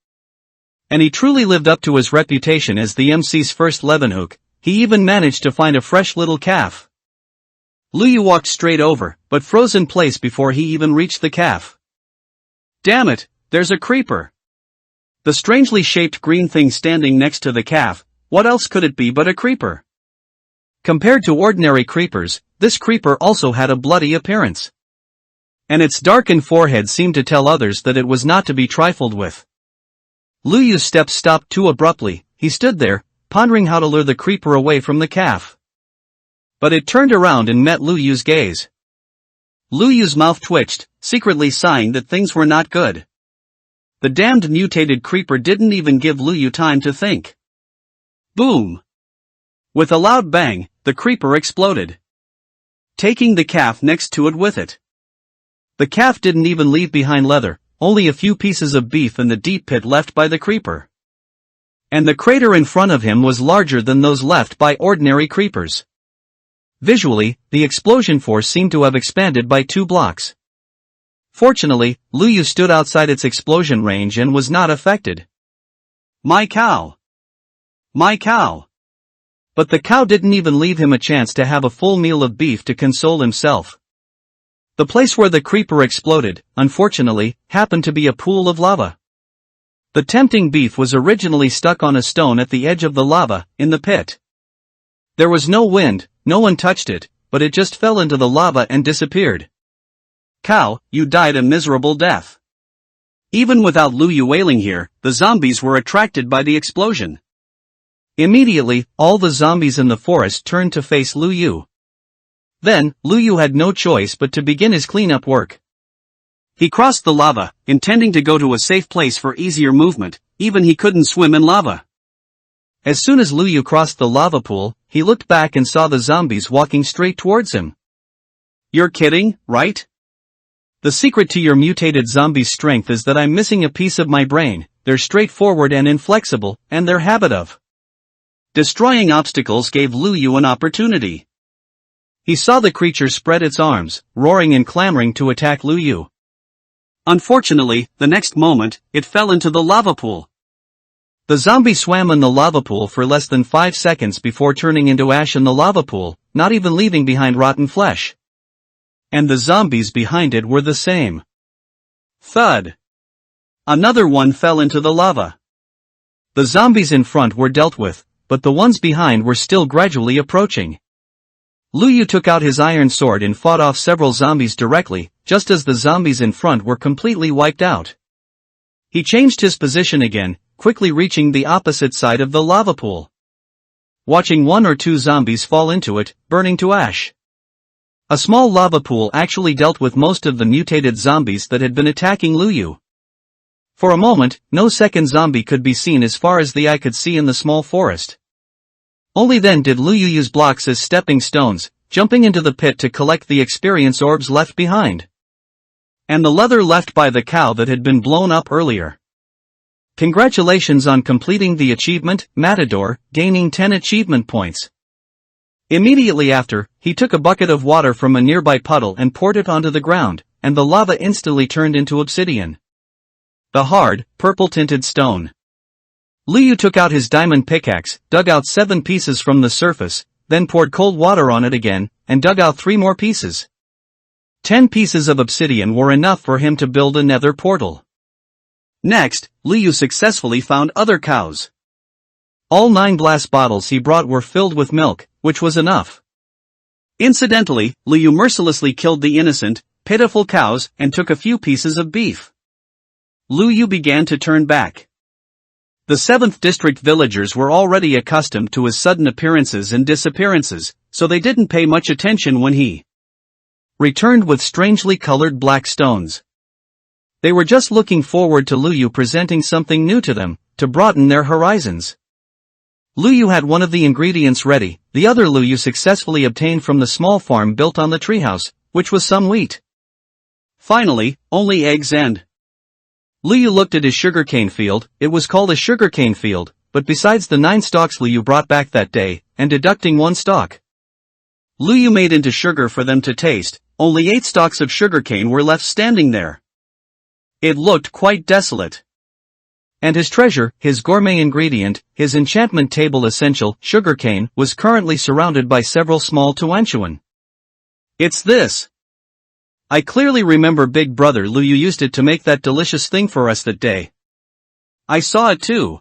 And he truly lived up to his reputation as the MC's first Leeuwenhoek. He even managed to find a fresh little calf. Liu walked straight over, but froze in place before he even reached the calf. Damn it, there's a creeper. The strangely shaped green thing standing next to the calf, what else could it be but a creeper? Compared to ordinary creepers, this creeper also had a bloody appearance. And its darkened forehead seemed to tell others that it was not to be trifled with. Liu's steps stopped too abruptly. He stood there, pondering how to lure the creeper away from the calf. But it turned around and met Liu's gaze. Liu's mouth twitched, secretly sighing that things were not good. The damned mutated creeper didn't even give Liu time to think. Boom! With a loud bang, the creeper exploded, taking the calf next to it with it. The calf didn't even leave behind leather, only a few pieces of beef in the deep pit left by the creeper. And the crater in front of him was larger than those left by ordinary creepers. Visually, the explosion force seemed to have expanded by 2 blocks. Fortunately, Liu stood outside its explosion range and was not affected. My cow! My cow! But the cow didn't even leave him a chance to have a full meal of beef to console himself. The place where the creeper exploded, unfortunately, happened to be a pool of lava. The tempting beef was originally stuck on a stone at the edge of the lava, in the pit. There was no wind, no one touched it, but it just fell into the lava and disappeared. Cow, you died a miserable death. Even without Liu wailing here, the zombies were attracted by the explosion. Immediately, all the zombies in the forest turned to face Liu. Then, Liu had no choice but to begin his cleanup work. He crossed the lava, intending to go to a safe place for easier movement, even he couldn't swim in lava. As soon as Liu crossed the lava pool, he looked back and saw the zombies walking straight towards him. You're kidding, right? The secret to your mutated zombie's strength is that I'm missing a piece of my brain. They're straightforward and inflexible, and their habit of destroying obstacles gave Liu an opportunity. He saw the creature spread its arms, roaring and clamoring to attack Liu. Unfortunately, the next moment, it fell into the lava pool. The zombie swam in the lava pool for less than 5 seconds before turning into ash in the lava pool, not even leaving behind rotten flesh. And the zombies behind it were the same. Thud! Another one fell into the lava. The zombies in front were dealt with, but the ones behind were still gradually approaching. Liu took out his iron sword and fought off several zombies directly, just as the zombies in front were completely wiped out. He changed his position again, quickly reaching the opposite side of the lava pool. Watching 1 or 2 zombies fall into it, burning to ash. A small lava pool actually dealt with most of the mutated zombies that had been attacking Liu. For a moment, no second zombie could be seen as far as the eye could see in the small forest. Only then did Liu use blocks as stepping stones, jumping into the pit to collect the experience orbs left behind. And the leather left by the cow that had been blown up earlier. Congratulations on completing the achievement, Matador, gaining 10 achievement points. Immediately after, he took a bucket of water from a nearby puddle and poured it onto the ground, and the lava instantly turned into obsidian. The hard, purple-tinted stone. Liu took out his diamond pickaxe, dug out 7 pieces from the surface, then poured cold water on it again, and dug out 3 more pieces. 10 pieces of obsidian were enough for him to build a nether portal. Next, Liu successfully found other cows. All 9 glass bottles he brought were filled with milk, which was enough. Incidentally, Liu mercilessly killed the innocent, pitiful cows and took a few pieces of beef. Liu began to turn back. The 7th district villagers were already accustomed to his sudden appearances and disappearances, so they didn't pay much attention when he returned with strangely colored black stones. They were just looking forward to Liu presenting something new to them, to broaden their horizons. Liu had one of the ingredients ready, the other Liu successfully obtained from the small farm built on the treehouse, which was some wheat. Finally, only eggs and Liu looked at his sugarcane field. It was called a sugarcane field, but besides the 9 stalks Liu brought back that day, and deducting 1 stalk Liu made into sugar for them to taste, only 8 stalks of sugarcane were left standing there. It looked quite desolate. And his treasure, his gourmet ingredient, his enchantment table essential, sugarcane, was currently surrounded by several small tuanchuan. It's this. I clearly remember Big Brother Liu used it to make that delicious thing for us that day. I saw it too.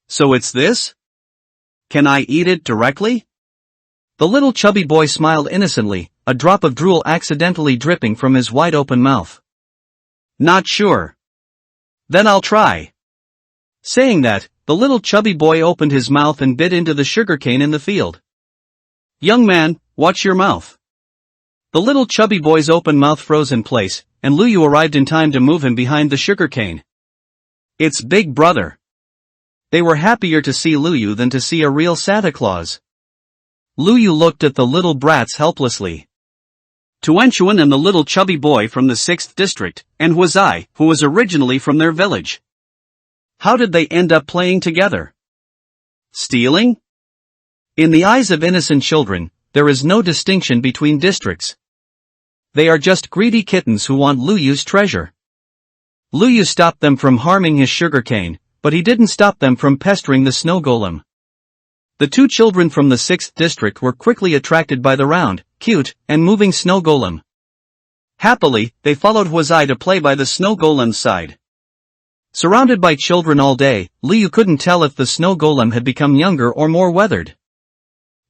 So it's this? Can I eat it directly? The little chubby boy smiled innocently, a drop of drool accidentally dripping from his wide-open mouth. Not sure. Then I'll try. Saying that, the little chubby boy opened his mouth and bit into the sugarcane in the field. Young man, watch your mouth. The little chubby boy's open mouth froze in place, and Liu arrived in time to move him behind the sugarcane. It's Big Brother. They were happier to see Liu than to see a real Santa Claus. Liu looked at the little brats helplessly. Tuanchuan and the little chubby boy from the 6th district, and Huazai, who was originally from their village. How did they end up playing together? Stealing? In the eyes of innocent children, there is no distinction between districts. They are just greedy kittens who want Liu's treasure. Liu stopped them from harming his sugarcane, but he didn't stop them from pestering the snow golem. The 2 children from the 6th district were quickly attracted by the round, cute, and moving snow golem. Happily, they followed Huazai to play by the snow golem's side. Surrounded by children all day, Liu couldn't tell if the snow golem had become younger or more weathered.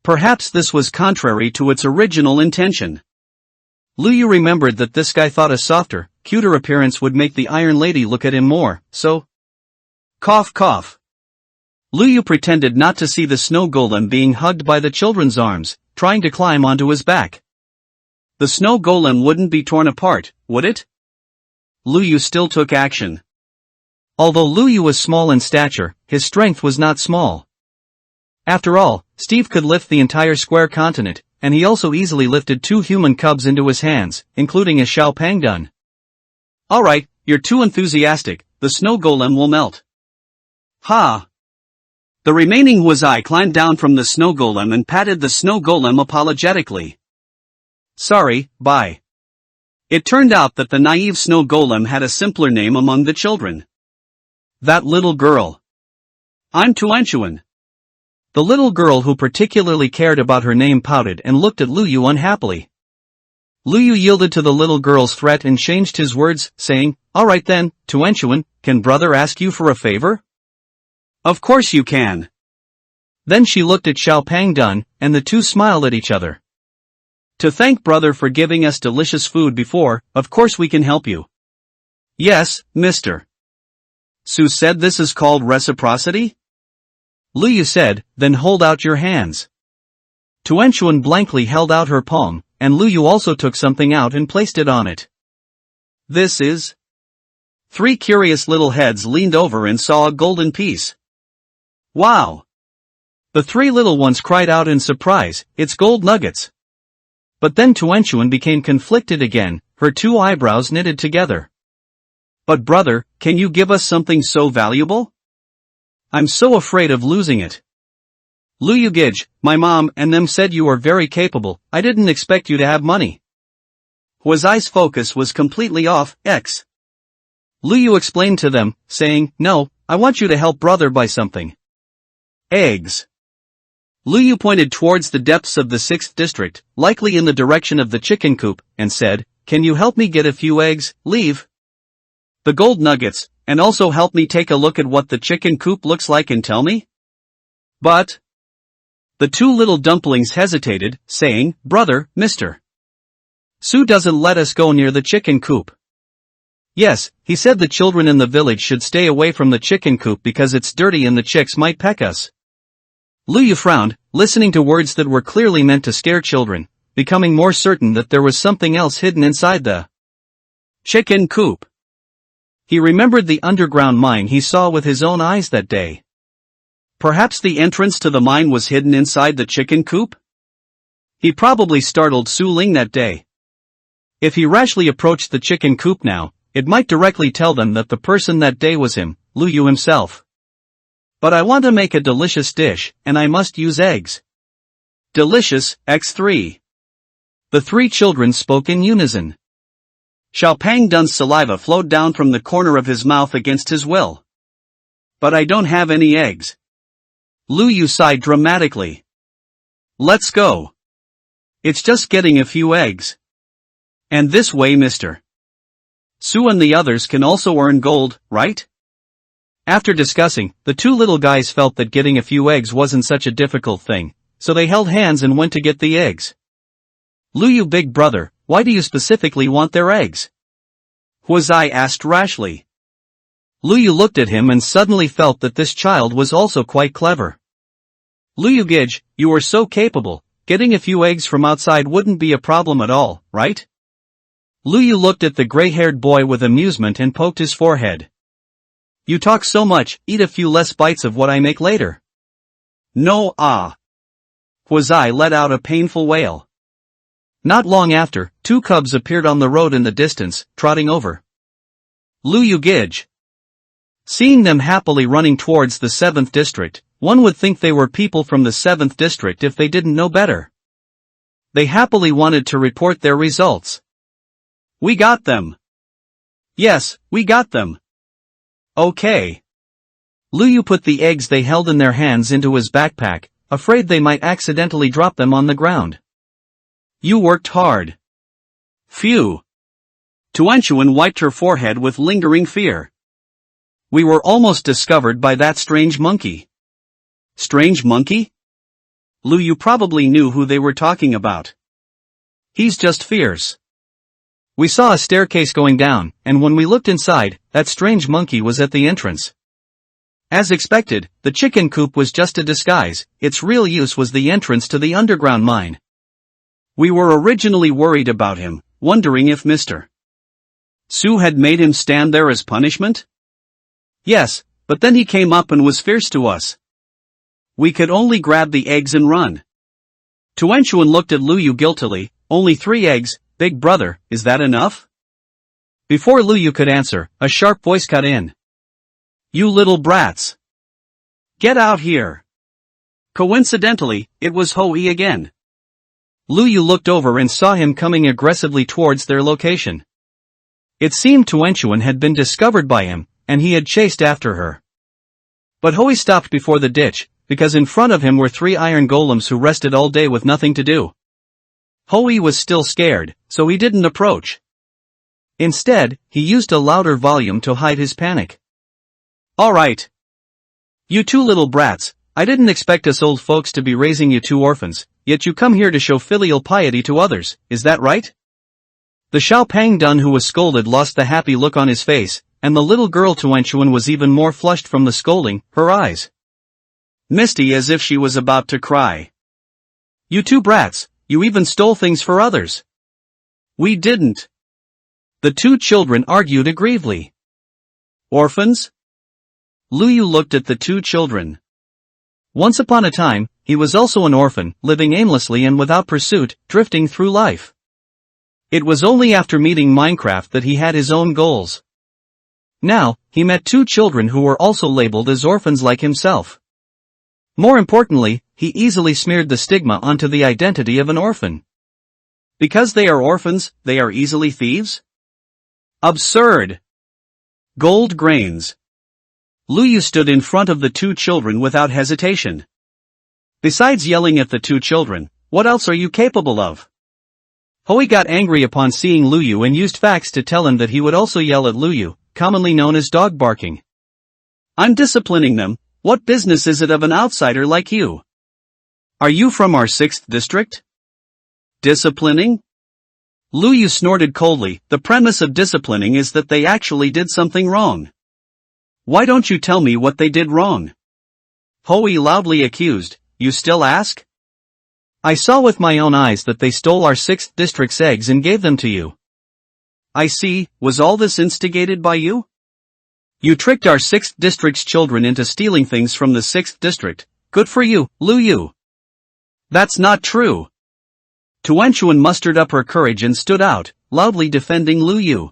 Perhaps this was contrary to its original intention. Liu remembered that this guy thought a softer, cuter appearance would make the Iron Lady look at him more, so... Cough cough. Liu pretended not to see the snow golem being hugged by the children's arms, trying to climb onto his back. The snow golem wouldn't be torn apart, would it? Liu still took action. Although Liu was small in stature, his strength was not small. After all, Steve could lift the entire square continent, and he also easily lifted 2 human cubs into his hands, including a Xiao Pangdun. Alright, you're too enthusiastic, the snow golem will melt. Ha! The remaining Huazai climbed down from the snow golem and patted the snow golem apologetically. Sorry, bye. It turned out that the naive snow golem had a simpler name among the children. That little girl. I'm Tuanchuan. The little girl who particularly cared about her name pouted and looked at Liu unhappily. Liu yielded to the little girl's threat and changed his words, saying, Alright then, Tuanchuan, can brother ask you for a favor? Of course you can. Then she looked at Xiao Pangdun, and the 2 smiled at each other. To thank brother for giving us delicious food before, of course we can help you. Yes, mister. Sue said this is called reciprocity? Liu said, then hold out your hands. Tuanchuan blankly held out her palm, and Liu also took something out and placed it on it. This is... 3 curious little heads leaned over and saw a golden piece. Wow! The 3 little ones cried out in surprise, it's gold nuggets. But then Tuanchuan became conflicted again, her 2 eyebrows knitted together. But brother, can you give us something so valuable? I'm so afraid of losing it. Liu Gij, my mom and them said you are very capable, I didn't expect you to have money. Huazai's focus was completely off, Liu explained to them, saying, No, I want you to help brother buy something. Eggs. Luyu pointed towards the depths of the 6th district, likely in the direction of the chicken coop, and said, "Can you help me get a few eggs, leave the gold nuggets, and also help me take a look at what the chicken coop looks like and tell me?" But the 2 little dumplings hesitated, saying, "Brother, Mr. Su doesn't let us go near the chicken coop." Yes, he said the children in the village should stay away from the chicken coop because it's dirty and the chicks might peck us. Luyu frowned, listening to words that were clearly meant to scare children, becoming more certain that there was something else hidden inside the chicken coop. He remembered the underground mine he saw with his own eyes that day. Perhaps the entrance to the mine was hidden inside the chicken coop? He probably startled Su Ling that day. If he rashly approached the chicken coop now, it might directly tell them that the person that day was him, Luyu himself. But I want to make a delicious dish, and I must use eggs. Delicious, X3. The 3 children spoke in unison. Xiao Pang Dun's saliva flowed down from the corner of his mouth against his will. But I don't have any eggs. Luyu sighed dramatically. Let's go. It's just getting a few eggs. And this way, Mr. Su and the others can also earn gold, right? After discussing, the 2 little guys felt that getting a few eggs wasn't such a difficult thing, so they held hands and went to get the eggs. Luyu, big brother, why do you specifically want their eggs? Huazai asked rashly. Luyu looked at him and suddenly felt that this child was also quite clever. Luyu Gij, you are so capable, getting a few eggs from outside wouldn't be a problem at all, right? Luyu looked at the gray-haired boy with amusement and poked his forehead. You talk so much, eat a few less bites of what I make later. No, Huazai let out a painful wail. Not long after, 2 cubs appeared on the road in the distance, trotting over. Luyu Gij. Seeing them happily running towards the 7th district, one would think they were people from the 7th district if they didn't know better. They happily wanted to report their results. We got them. Yes, we got them. Okay. Luyu put the eggs they held in their hands into his backpack, afraid they might accidentally drop them on the ground. You worked hard. Phew. Tuanchuan wiped her forehead with lingering fear. We were almost discovered by that strange monkey. Strange monkey? Luyu probably knew who they were talking about. He's just fierce. We saw a staircase going down, and when we looked inside, that strange monkey was at the entrance. As expected, the chicken coop was just a disguise, its real use was the entrance to the underground mine. We were originally worried about him, wondering if Mr. Su had made him stand there as punishment? Yes, but then he came up and was fierce to us. We could only grab the eggs and run. Tuanchuan looked at Luyu guiltily. Only 3 eggs, big brother, is that enough? Before Luyu could answer, a sharp voice cut in. You little brats. Get out here. Coincidentally, it was Hoi again. Luyu looked over and saw him coming aggressively towards their location. It seemed Tuanchuan had been discovered by him, and he had chased after her. But Hoi stopped before the ditch, because in front of him were 3 iron golems who rested all day with nothing to do. Hoi was still scared, so he didn't approach. Instead, he used a louder volume to hide his panic. All right. You 2 little brats, I didn't expect us old folks to be raising you 2 orphans, yet you come here to show filial piety to others, is that right? The Xiao Pang Dun who was scolded lost the happy look on his face, and the little girl Tuanchuan was even more flushed from the scolding, her eyes misty as if she was about to cry. You 2 brats, you even stole things for others. We didn't. The 2 children argued aggrievedly. Orphans? Luyu looked at the 2 children. Once upon a time, he was also an orphan, living aimlessly and without pursuit, drifting through life. It was only after meeting Minecraft that he had his own goals. Now, he met 2 children who were also labeled as orphans like himself. More importantly, he easily smeared the stigma onto the identity of an orphan. Because they are orphans, they are easily thieves? Absurd! Gold grains. Lu Yu stood in front of the two children without hesitation. Besides yelling at the two children, what else are you capable of? Hui got angry upon seeing Lu Yu and used facts to tell him that he would also yell at Lu Yu, commonly known as dog barking. I'm disciplining them. What business is it of an outsider like you? Are you from our 6th district? Disciplining? Lu Yu snorted coldly. The premise of disciplining is that they actually did something wrong. Why don't you tell me what they did wrong? Hui loudly accused. You still ask? I saw with my own eyes that they stole our 6th district's eggs and gave them to you. I see. Was all this instigated by you? You tricked our 6th district's children into stealing things from the 6th district. Good for you, Lu Yu. That's not true. Tuanchuan mustered up her courage and stood out, loudly defending Lu Yu.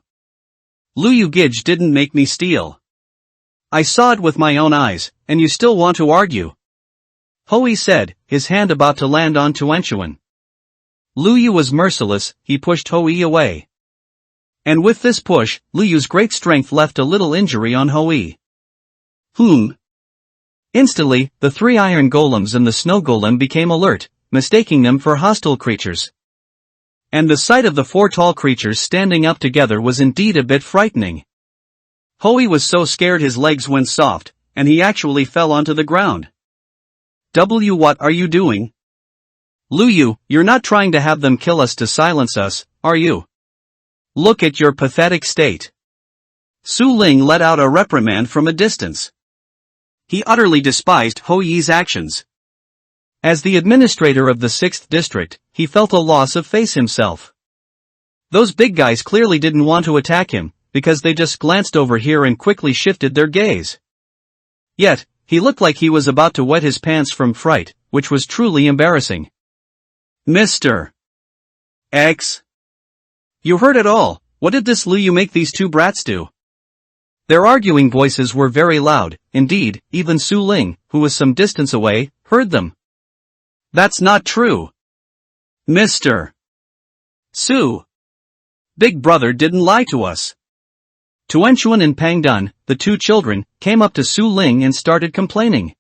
Lu Yu Gij didn't make me steal. I saw it with my own eyes, and you still want to argue? Hui said, his hand about to land on Tuanchuan. Lu Yu was merciless. He pushed Hui away. And with this push, Lu Yu's great strength left a little injury on Hui. Instantly, the 3 iron golems and the snow golem became alert, mistaking them for hostile creatures. And the sight of the 4 tall creatures standing up together was indeed a bit frightening. Hui was so scared his legs went soft, and he actually fell onto the ground. What are you doing? Lu Yu, you're not trying to have them kill us to silence us, are you? Look at your pathetic state. Su Ling let out a reprimand from a distance. He utterly despised Hui's actions. As the administrator of the 6th district, he felt a loss of face himself. Those big guys clearly didn't want to attack him, because they just glanced over here and quickly shifted their gaze. Yet, he looked like he was about to wet his pants from fright, which was truly embarrassing. Mr. X. You heard it all. What did this Lu Yu make these 2 brats do? Their arguing voices were very loud. Indeed, even Su Ling, who was some distance away, heard them. That's not true. Mr. Su. Big brother didn't lie to us. Tuanchuan and Pang Dun, the 2 children, came up to Su Ling and started complaining.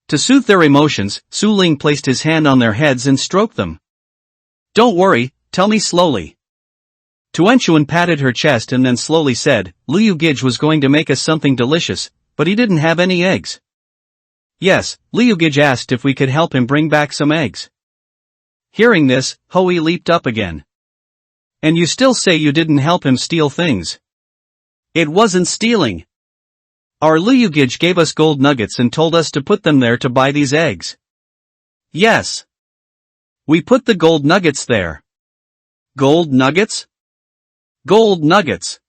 To soothe their emotions, Su Ling placed his hand on their heads and stroked them. Don't worry, tell me slowly. Tuanchuan patted her chest and then slowly said, Lu Yu Gij was going to make us something delicious, but he didn't have any eggs. Yes, Lu Yu Gij asked if we could help him bring back some eggs. Hearing this, Hui leaped up again. And you still say you didn't help him steal things? It wasn't stealing. Our Lu Yu Gij gave us gold nuggets and told us to put them there to buy these eggs. Yes. We put the gold nuggets there. Gold nuggets? Gold nuggets.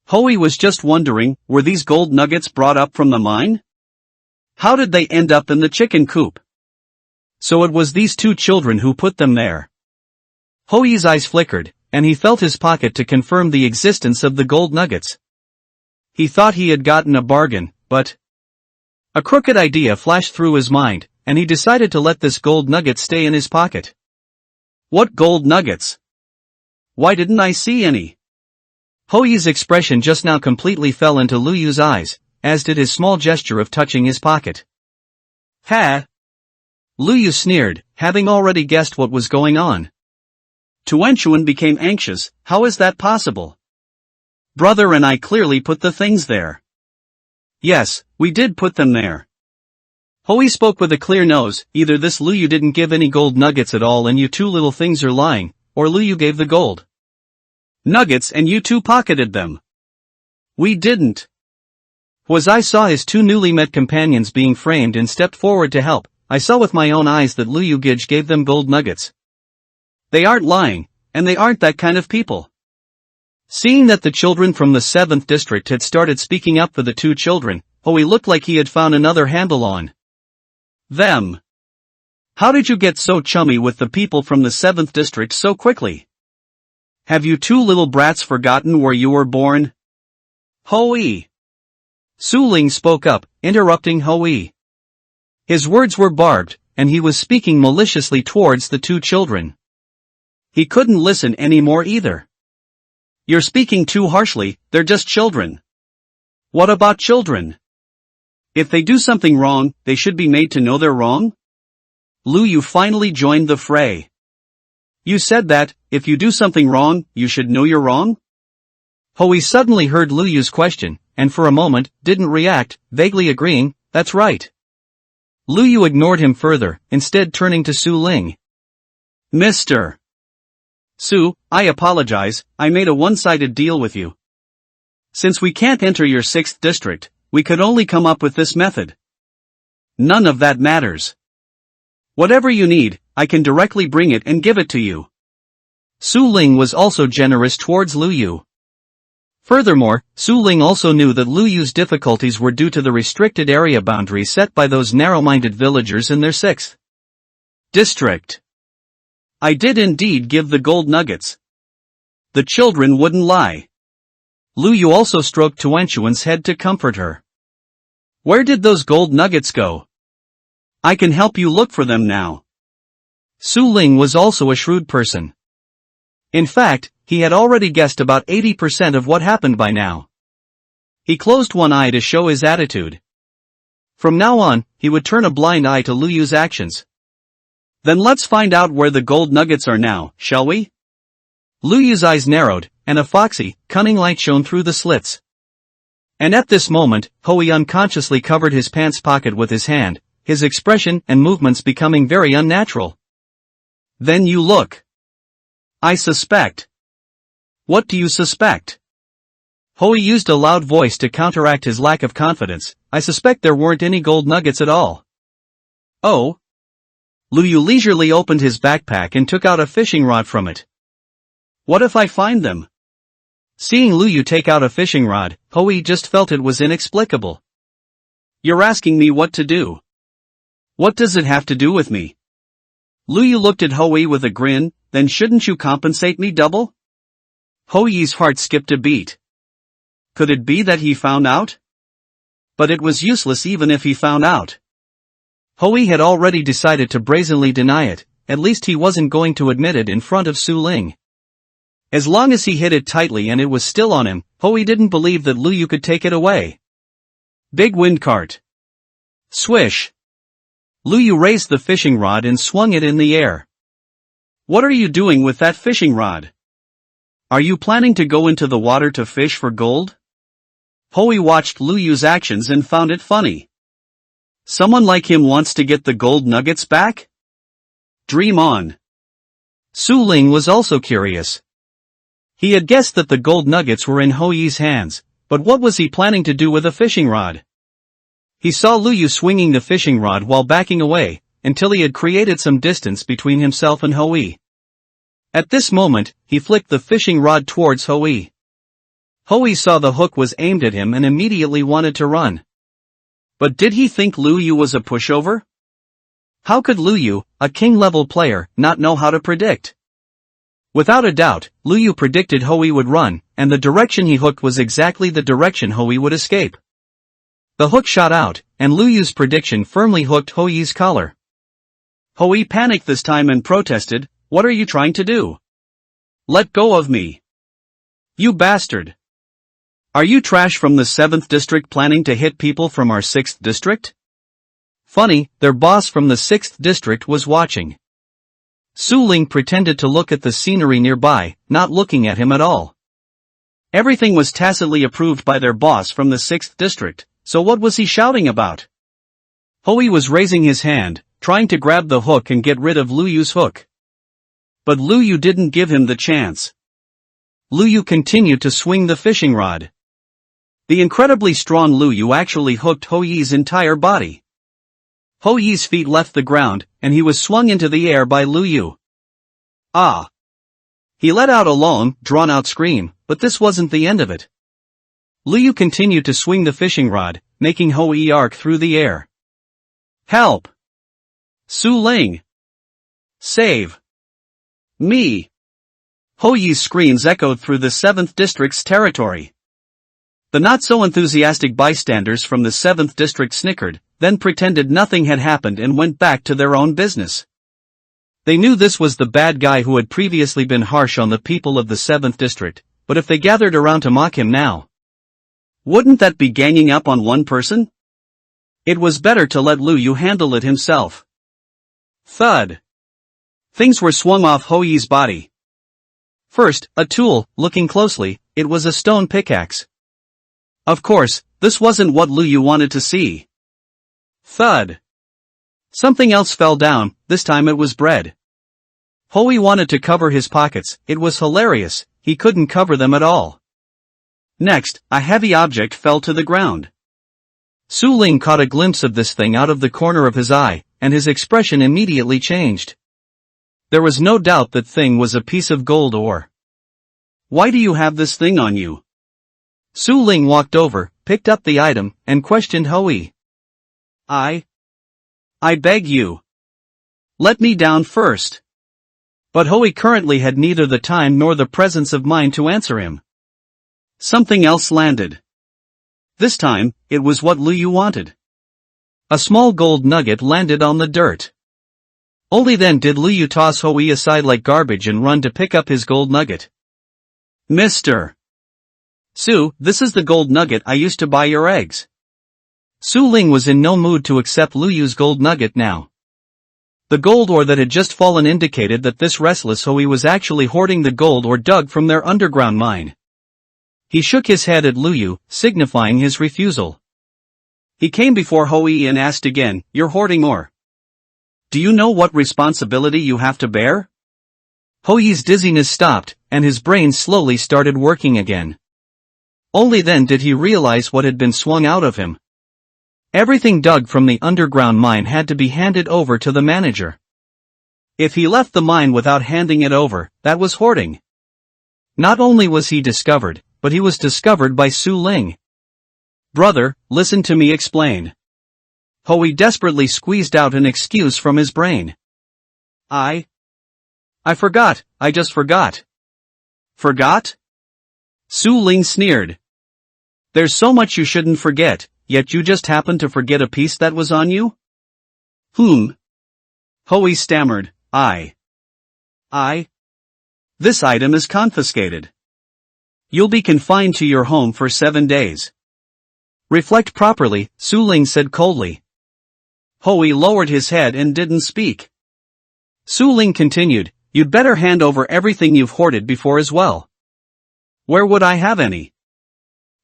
Hui was just wondering, were these gold nuggets brought up from the mine? How did they end up in the chicken coop? So it was these 2 children who put them there. Hui's eyes flickered, and he felt his pocket to confirm the existence of the gold nuggets. He thought he had gotten a bargain, but a crooked idea flashed through his mind, and he decided to let this gold nugget stay in his pocket. What gold nuggets? Why didn't I see any? Hui's expression just now completely fell into Lu Yu's eyes, as did his small gesture of touching his pocket. Ha! Lu Yu sneered, having already guessed what was going on. Tuanchuan became anxious. How is that possible? Brother and I clearly put the things there. Yes, we did put them there. Hui spoke with a clear nose. Either this Lu Yu didn't give any gold nuggets at all and you 2 little things are lying, or Lu Yu gave the gold nuggets and you 2 pocketed them. We didn't. I saw his 2 newly met companions being framed and stepped forward to help. I saw with my own eyes that Lu Yu Gij gave them gold nuggets. They aren't lying, and they aren't that kind of people. Seeing that the children from the 7th district had started speaking up for the 2 children, Hui looked like he had found another handle on them. How did you get so chummy with the people from the 7th district so quickly? Have you 2 little brats forgotten where you were born? Hui. Su Ling spoke up, interrupting Hui. His words were barbed, and he was speaking maliciously towards the 2 children. He couldn't listen anymore either. You're speaking too harshly, they're just children. What about children? If they do something wrong, they should be made to know they're wrong? Lu Yu finally joined the fray. You said that, if you do something wrong, you should know you're wrong? Hui suddenly heard Lu Yu's question, and for a moment, didn't react, vaguely agreeing, that's right. Lu Yu ignored him further, instead turning to Su Ling. Mr. Su, I apologize, I made a one-sided deal with you. Since we can't enter your 6th district, we could only come up with this method. None of that matters. Whatever you need, I can directly bring it and give it to you. Su Ling was also generous towards Lu Yu. Furthermore, Su Ling also knew that Lu Yu's difficulties were due to the restricted area boundary set by those narrow-minded villagers in their 6th district. I did indeed give the gold nuggets. The children wouldn't lie. Lu Yu also stroked Tuanshuan's head to comfort her. Where did those gold nuggets go? I can help you look for them now. Su Ling was also a shrewd person. In fact, he had already guessed about 80% of what happened by now. He closed one eye to show his attitude. From now on, he would turn a blind eye to Lu Yu's actions. Then let's find out where the gold nuggets are now, shall we? Lu Yu's eyes narrowed, and a foxy, cunning light shone through the slits. And at this moment, Hui unconsciously covered his pants pocket with his hand, his expression and movements becoming very unnatural. Then you look. I suspect. What do you suspect? Hui used a loud voice to counteract his lack of confidence. I suspect there weren't any gold nuggets at all. Oh? Lu Yu leisurely opened his backpack and took out a fishing rod from it. What if I find them? Seeing Lu Yu take out a fishing rod, Hui just felt it was inexplicable. You're asking me what to do. What does it have to do with me? Lu Yu looked at Hui with a grin. Then shouldn't you compensate me double? Hui's heart skipped a beat. Could it be that he found out? But it was useless even if he found out. Hui had already decided to brazenly deny it, at least he wasn't going to admit it in front of Su Ling. As long as he hid it tightly and it was still on him, Hui didn't believe that Lu Yu could take it away. Big wind cart. Swish. Lu Yu raised the fishing rod and swung it in the air. What are you doing with that fishing rod? Are you planning to go into the water to fish for gold? Hui watched Lu Yu's actions and found it funny. Someone like him wants to get the gold nuggets back? Dream on. Su Ling was also curious. He had guessed that the gold nuggets were in Hui's hands, but what was he planning to do with a fishing rod? He saw Lu Yu swinging the fishing rod while backing away, until he had created some distance between himself and Hui. At this moment, he flicked the fishing rod towards Hui. Hui saw the hook was aimed at him and immediately wanted to run. But did he think Lu Yu was a pushover? How could Lu Yu, a king-level player, not know how to predict? Without a doubt, Lu Yu predicted Hui would run, and the direction he hooked was exactly the direction Hui would escape. The hook shot out, and Lu Yu's prediction firmly hooked Hui's collar. Hui panicked this time and protested, "What are you trying to do? Let go of me. You bastard. Are you trash from the 7th district planning to hit people from our 6th district?" Funny, their boss from the 6th district was watching. Su Ling pretended to look at the scenery nearby, not looking at him at all. Everything was tacitly approved by their boss from the 6th district, so what was he shouting about? Hui was raising his hand, trying to grab the hook and get rid of Lu Yu's hook. But Lu Yu didn't give him the chance. Lu Yu continued to swing the fishing rod. The incredibly strong Lu Yu actually hooked Hui's entire body. Hui's feet left the ground, and he was swung into the air by Lu Yu. Ah! He let out a long, drawn-out scream, but this wasn't the end of it. Lu Yu continued to swing the fishing rod, making Hui arc through the air. Help! Su Ling! Save! Me! Hui's screams echoed through the 7th district's territory. The not-so-enthusiastic bystanders from the 7th district snickered, then pretended nothing had happened and went back to their own business. They knew this was the bad guy who had previously been harsh on the people of the 7th district, but if they gathered around to mock him now, wouldn't that be ganging up on one person? It was better to let Lu Yu handle it himself. Thud. Things were swung off Ho Yi's body. First, a tool. Looking closely, it was a stone pickaxe. Of course, this wasn't what Lu Yu wanted to see. Thud. Something else fell down, this time it was bread. Ho Yi wanted to cover his pockets, it was hilarious, he couldn't cover them at all. Next, a heavy object fell to the ground. Su Ling caught a glimpse of this thing out of the corner of his eye, and his expression immediately changed. There was no doubt that thing was a piece of gold ore. Why do you have this thing on you? Su Ling walked over, picked up the item, and questioned Ho Yi. I beg you. Let me down first. But Ho Yi currently had neither the time nor the presence of mind to answer him. Something else landed. This time, it was what Lu Yu wanted. A small gold nugget landed on the dirt. Only then did Lu Yu toss Ho Yi aside like garbage and run to pick up his gold nugget. Mr. Su, this is the gold nugget I used to buy your eggs. Su Ling was in no mood to accept Lu Yu's gold nugget now. The gold ore that had just fallen indicated that this restless Ho Yi was actually hoarding the gold ore dug from their underground mine. He shook his head at Lu Yu, signifying his refusal. He came before Ho Yi and asked again, "You're hoarding ore. Do you know what responsibility you have to bear?" Ho Yi's dizziness stopped, and his brain slowly started working again. Only then did he realize what had been swung out of him. Everything dug from the underground mine had to be handed over to the manager. If he left the mine without handing it over, that was hoarding. Not only was he discovered, but he was discovered by Su Ling. "Brother, listen to me explain." Ho Yi desperately squeezed out an excuse from his brain. I forgot, I just forgot." "Forgot?" Su Ling sneered. "There's so much you shouldn't forget, yet you just happened to forget a piece that was on you?" Ho Yi stammered, I. This item is confiscated. You'll be confined to your home for 7 days. Reflect properly, Su Ling said coldly. Ho Yi lowered his head and didn't speak. Su Ling continued, "You'd better hand over everything you've hoarded before as well." "Where would I have any?"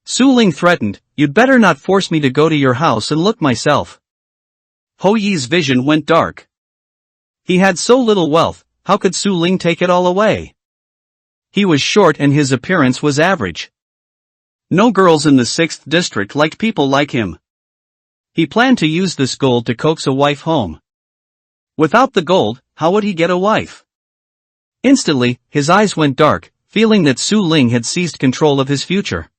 Su Ling threatened, "You'd better not force me to go to your house and look myself." Ho Yi's vision went dark. He had so little wealth, how could Su Ling take it all away? He was short and his appearance was average. No girls in the 6th district liked people like him. He planned to use this gold to coax a wife home. Without the gold, how would he get a wife? Instantly, his eyes went dark, feeling that Su Ling had seized control of his future.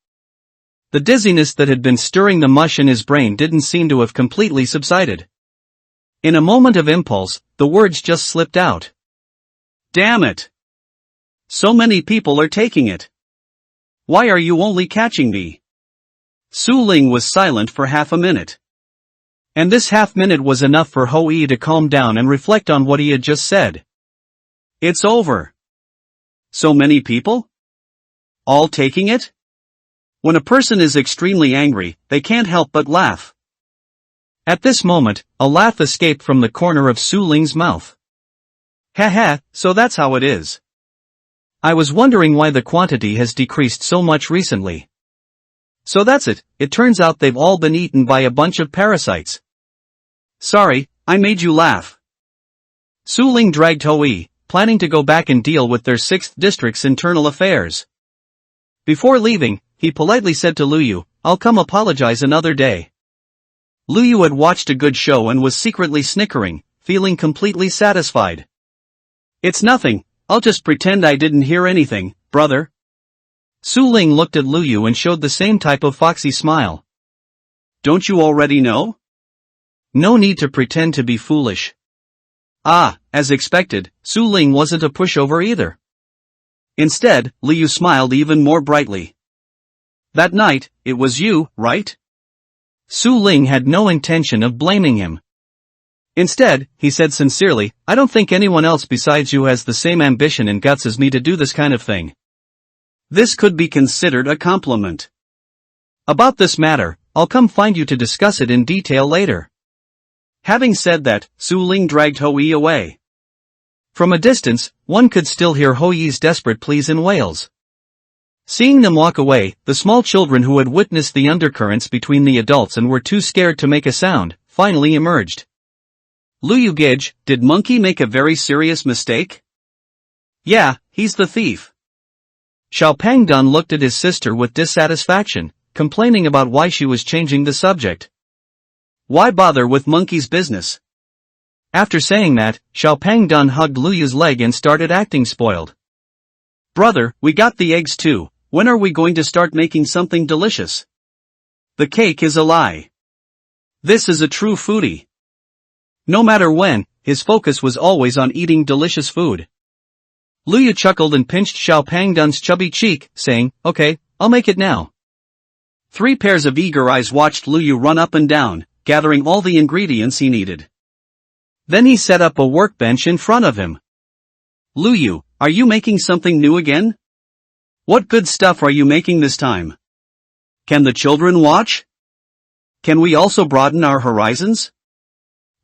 The dizziness that had been stirring the mush in his brain didn't seem to have completely subsided. In a moment of impulse, the words just slipped out. "Damn it! So many people are taking it. Why are you only catching me?" Su Ling was silent for half a minute. And this half minute was enough for Ho Yi to calm down and reflect on what he had just said. It's over. So many people? All taking it? When a person is extremely angry, they can't help but laugh. At this moment, a laugh escaped from the corner of Su Ling's mouth. "Ha ha, so that's how it is. I was wondering why the quantity has decreased so much recently. So that's it, it turns out they've all been eaten by a bunch of parasites. Sorry, I made you laugh." Su Ling dragged Ho Yi, planning to go back and deal with their 6th district's internal affairs. Before leaving, he politely said to Lu Yu, "I'll come apologize another day." Lu Yu had watched a good show and was secretly snickering, feeling completely satisfied. "It's nothing, I'll just pretend I didn't hear anything, brother." Su Ling looked at Lu Yu and showed the same type of foxy smile. "Don't you already know? No need to pretend to be foolish." As expected, Su Ling wasn't a pushover either. Instead, Lu Yu smiled even more brightly. "That night, it was you, right?" Su Ling had no intention of blaming him. Instead, he said sincerely, "I don't think anyone else besides you has the same ambition and guts as me to do this kind of thing." This could be considered a compliment. About this matter, I'll come find you to discuss it in detail later. Having said that, Su Ling dragged Ho Yi away. From a distance, one could still hear Ho Yi's desperate pleas and wails. Seeing them walk away, the small children who had witnessed the undercurrents between the adults and were too scared to make a sound, finally emerged. Luyu Gage, did Monkey make a very serious mistake? Yeah, he's the thief. Xiao Pangdun looked at his sister with dissatisfaction, complaining about why she was changing the subject. Why bother with Monkey's business? After saying that, Xiao Pangdun hugged Luyu's leg and started acting spoiled. Brother, we got the eggs too, when are we going to start making something delicious? The cake is a lie. This is a true foodie. No matter when, his focus was always on eating delicious food. Luyu chuckled and pinched Xiao Pangdun's chubby cheek, saying, "Okay, I'll make it now." 3 pairs of eager eyes watched Luyu run up and down, gathering all the ingredients he needed. Then he set up a workbench in front of him. Luyu, are you making something new again? What good stuff are you making this time? Can the children watch? Can we also broaden our horizons?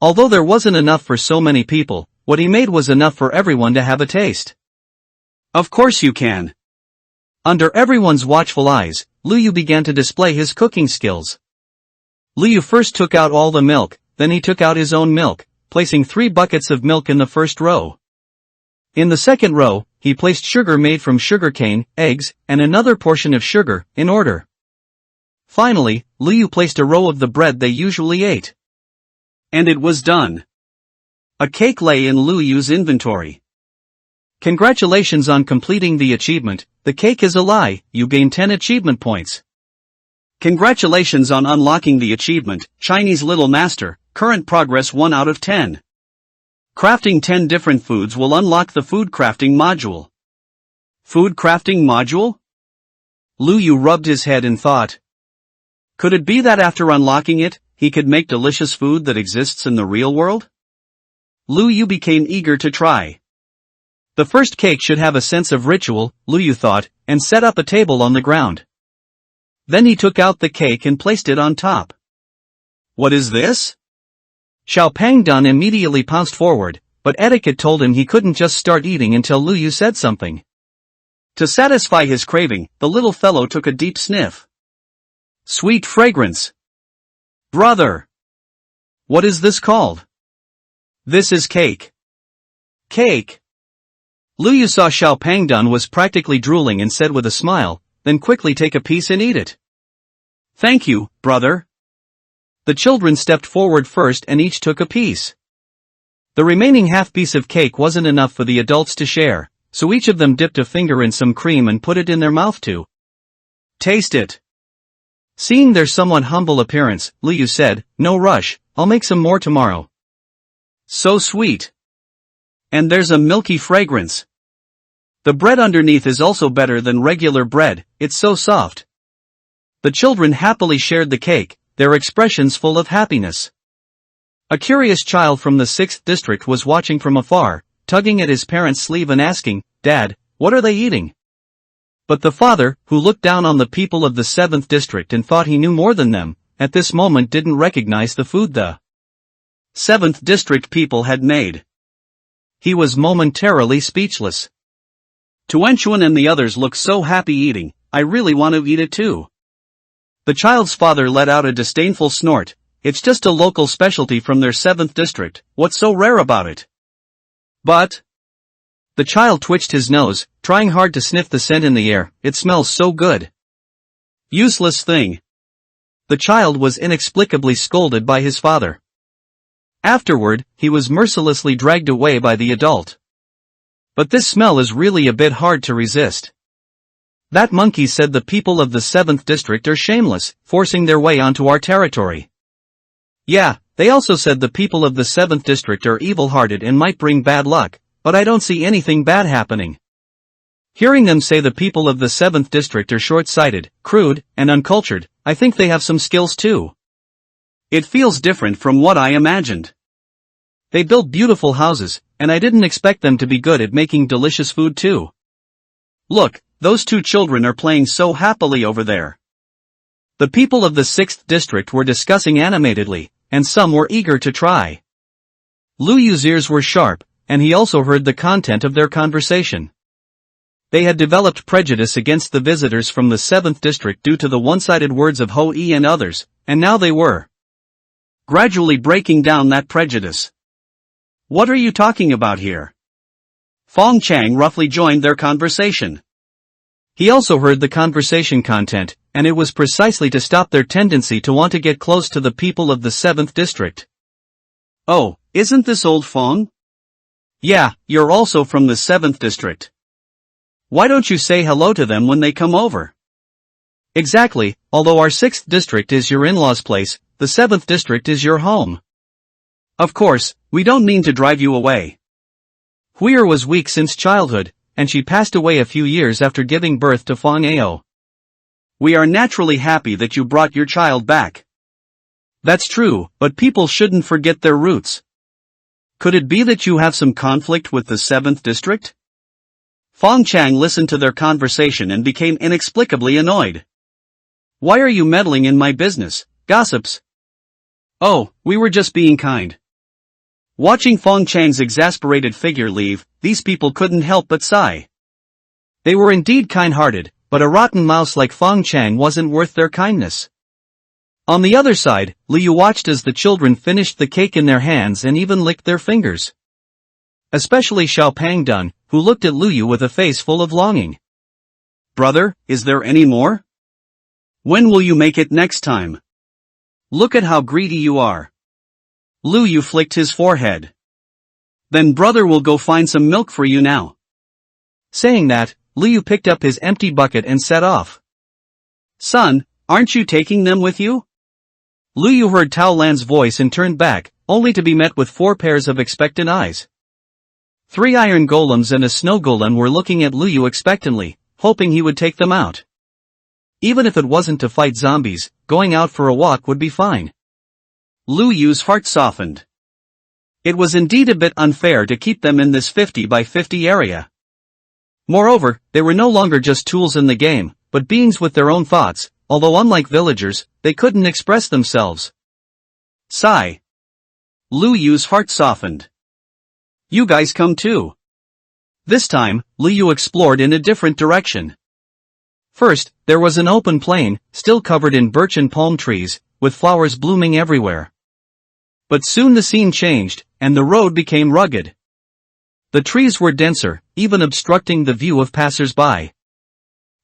Although there wasn't enough for so many people, what he made was enough for everyone to have a taste. Of course you can. Under everyone's watchful eyes, Luyu began to display his cooking skills. Luyu first took out all the milk, then he took out his own milk, placing 3 buckets of milk in the first row. In the second row, he placed sugar made from sugarcane, eggs, and another portion of sugar, in order. Finally, Luyu placed a row of the bread they usually ate. And it was done. A cake lay in Luyu's inventory. Congratulations on completing the achievement, the cake is a lie, you gain 10 achievement points. Congratulations on unlocking the achievement, Chinese Little Master, current progress 1 out of 10. Crafting 10 different foods will unlock the food crafting module. Food crafting module? Luyu rubbed his head in thought. Could it be that after unlocking it, he could make delicious food that exists in the real world? Luyu became eager to try. The first cake should have a sense of ritual, Luyu thought, and set up a table on the ground. Then he took out the cake and placed it on top. What is this? Xiao Pangdun immediately pounced forward, but etiquette told him he couldn't just start eating until Luyu said something. To satisfy his craving, the little fellow took a deep sniff. Sweet fragrance. Brother! What is this called? This is cake. Cake. Luyu saw Xiao Pangdun was practically drooling and said with a smile, "Then quickly take a piece and eat it." Thank you, brother. The children stepped forward first and each took a piece. The remaining half piece of cake wasn't enough for the adults to share, so each of them dipped a finger in some cream and put it in their mouth to taste it. Seeing their somewhat humble appearance, Luyu said, "No rush, I'll make some more tomorrow." So sweet. And there's a milky fragrance. The bread underneath is also better than regular bread, it's so soft. The children happily shared the cake, their expressions full of happiness. A curious child from the 6th district was watching from afar, tugging at his parents' sleeve and asking, "Dad, what are they eating?" But the father, who looked down on the people of the 7th district and thought he knew more than them, at this moment didn't recognize the food the 7th district people had made. He was momentarily speechless. Tuanchuan and the others look so happy eating, I really want to eat it too. The child's father let out a disdainful snort. It's just a local specialty from their 7th district, what's so rare about it? But the child twitched his nose, trying hard to sniff the scent in the air. It smells so good. Useless thing. The child was inexplicably scolded by his father. Afterward, he was mercilessly dragged away by the adult. But this smell is really a bit hard to resist. That monkey said the people of the 7th district are shameless, forcing their way onto our territory. Yeah, they also said the people of the 7th district are evil-hearted and might bring bad luck, but I don't see anything bad happening. Hearing them say the people of the 7th district are short-sighted, crude, and uncultured, I think they have some skills too. It feels different from what I imagined. They build beautiful houses, and I didn't expect them to be good at making delicious food too. Look, those 2 children are playing so happily over there. The people of the 6th district were discussing animatedly, and some were eager to try. Lu Yu's ears were sharp, and he also heard the content of their conversation. They had developed prejudice against the visitors from the 7th district due to the one-sided words of Ho Yi and others, and now they were gradually breaking down that prejudice. What are you talking about here? Fong Chang roughly joined their conversation. He also heard the conversation content, and it was precisely to stop their tendency to want to get close to the people of the 7th district. Oh, isn't this old Fong? Yeah, you're also from the 7th district. Why don't you say hello to them when they come over? Exactly, although our 6th district is your in-laws' place, the 7th district is your home. Of course, we don't mean to drive you away. Huir was weak since childhood, and she passed away a few years after giving birth to Fong Ao. We are naturally happy that you brought your child back. That's true, but people shouldn't forget their roots. Could it be that you have some conflict with the 7th district? Fong Chang listened to their conversation and became inexplicably annoyed. Why are you meddling in my business, gossips? Oh, we were just being kind. Watching Fong Chang's exasperated figure leave, these people couldn't help but sigh. They were indeed kind-hearted, but a rotten mouse like Fong Chang wasn't worth their kindness. On the other side, Liu watched as the children finished the cake in their hands and even licked their fingers. Especially Xiao Pangdun, who looked at Liu with a face full of longing. Brother, is there any more? When will you make it next time? Look at how greedy you are. Liu flicked his forehead. Then brother will go find some milk for you now. Saying that, Liu picked up his empty bucket and set off. Son, aren't you taking them with you? Liu heard Tao Lan's voice and turned back, only to be met with 4 pairs of expectant eyes. 3 iron golems and a snow golem were looking at Liu expectantly, hoping he would take them out. Even if it wasn't to fight zombies, going out for a walk would be fine. Liu's heart softened. It was indeed a bit unfair to keep them in this 50 by 50 area. Moreover, they were no longer just tools in the game, but beings with their own thoughts, although unlike villagers, they couldn't express themselves. Sigh. Liu's heart softened. You guys come too. This time, Liu explored in a different direction. First, there was an open plain, still covered in birch and palm trees, with flowers blooming everywhere. But soon the scene changed, and the road became rugged. The trees were denser, even obstructing the view of passers-by.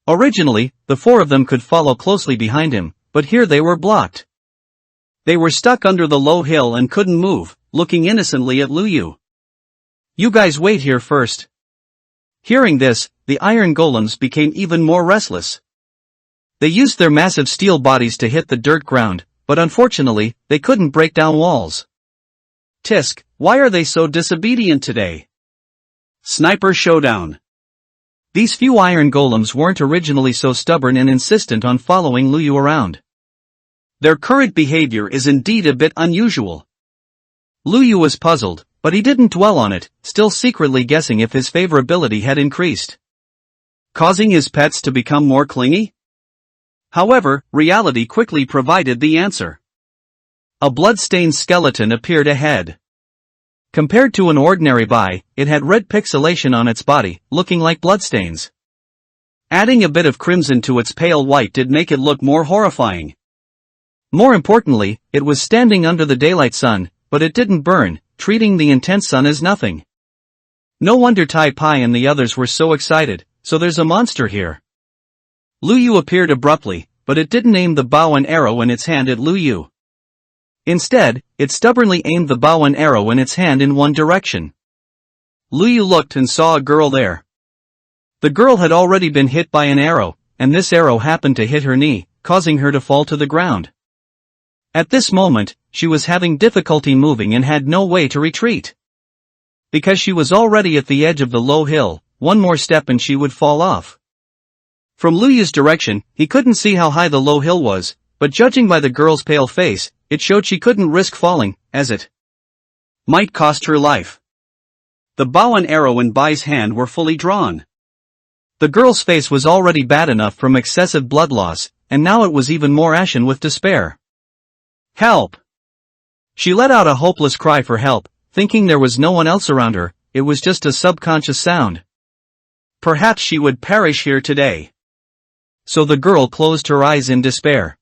Originally, the 4 of them could follow closely behind him, but here they were blocked. They were stuck under the low hill and couldn't move, looking innocently at Liu. You guys wait here first. Hearing this, the iron golems became even more restless. They used their massive steel bodies to hit the dirt ground, but unfortunately, they couldn't break down walls. Tisk, why are they so disobedient today? Sniper Showdown. These few iron golems weren't originally so stubborn and insistent on following Liu around. Their current behavior is indeed a bit unusual. Liu was puzzled, but he didn't dwell on it, still secretly guessing if his favorability had increased, causing his pets to become more clingy? However, reality quickly provided the answer. A blood-stained skeleton appeared ahead. Compared to an ordinary bai, it had red pixelation on its body, looking like bloodstains. Adding a bit of crimson to its pale white did make it look more horrifying. More importantly, it was standing under the daylight sun, but it didn't burn, treating the intense sun as nothing. No wonder Tai Pai and the others were so excited, so there's a monster here. Liu appeared abruptly, but it didn't aim the bow and arrow in its hand at Liu. Instead, it stubbornly aimed the bow and arrow in its hand in one direction. Liu looked and saw a girl there. The girl had already been hit by an arrow, and this arrow happened to hit her knee, causing her to fall to the ground. At this moment, she was having difficulty moving and had no way to retreat. Because she was already at the edge of the low hill, one more step and she would fall off. From Liu's direction, he couldn't see how high the low hill was, but judging by the girl's pale face, it showed she couldn't risk falling, as it might cost her life. The bow and arrow in Bai's hand were fully drawn. The girl's face was already bad enough from excessive blood loss, and now it was even more ashen with despair. Help! She let out a hopeless cry for help, thinking there was no one else around her. It was just a subconscious sound. Perhaps she would perish here today. So the girl closed her eyes in despair.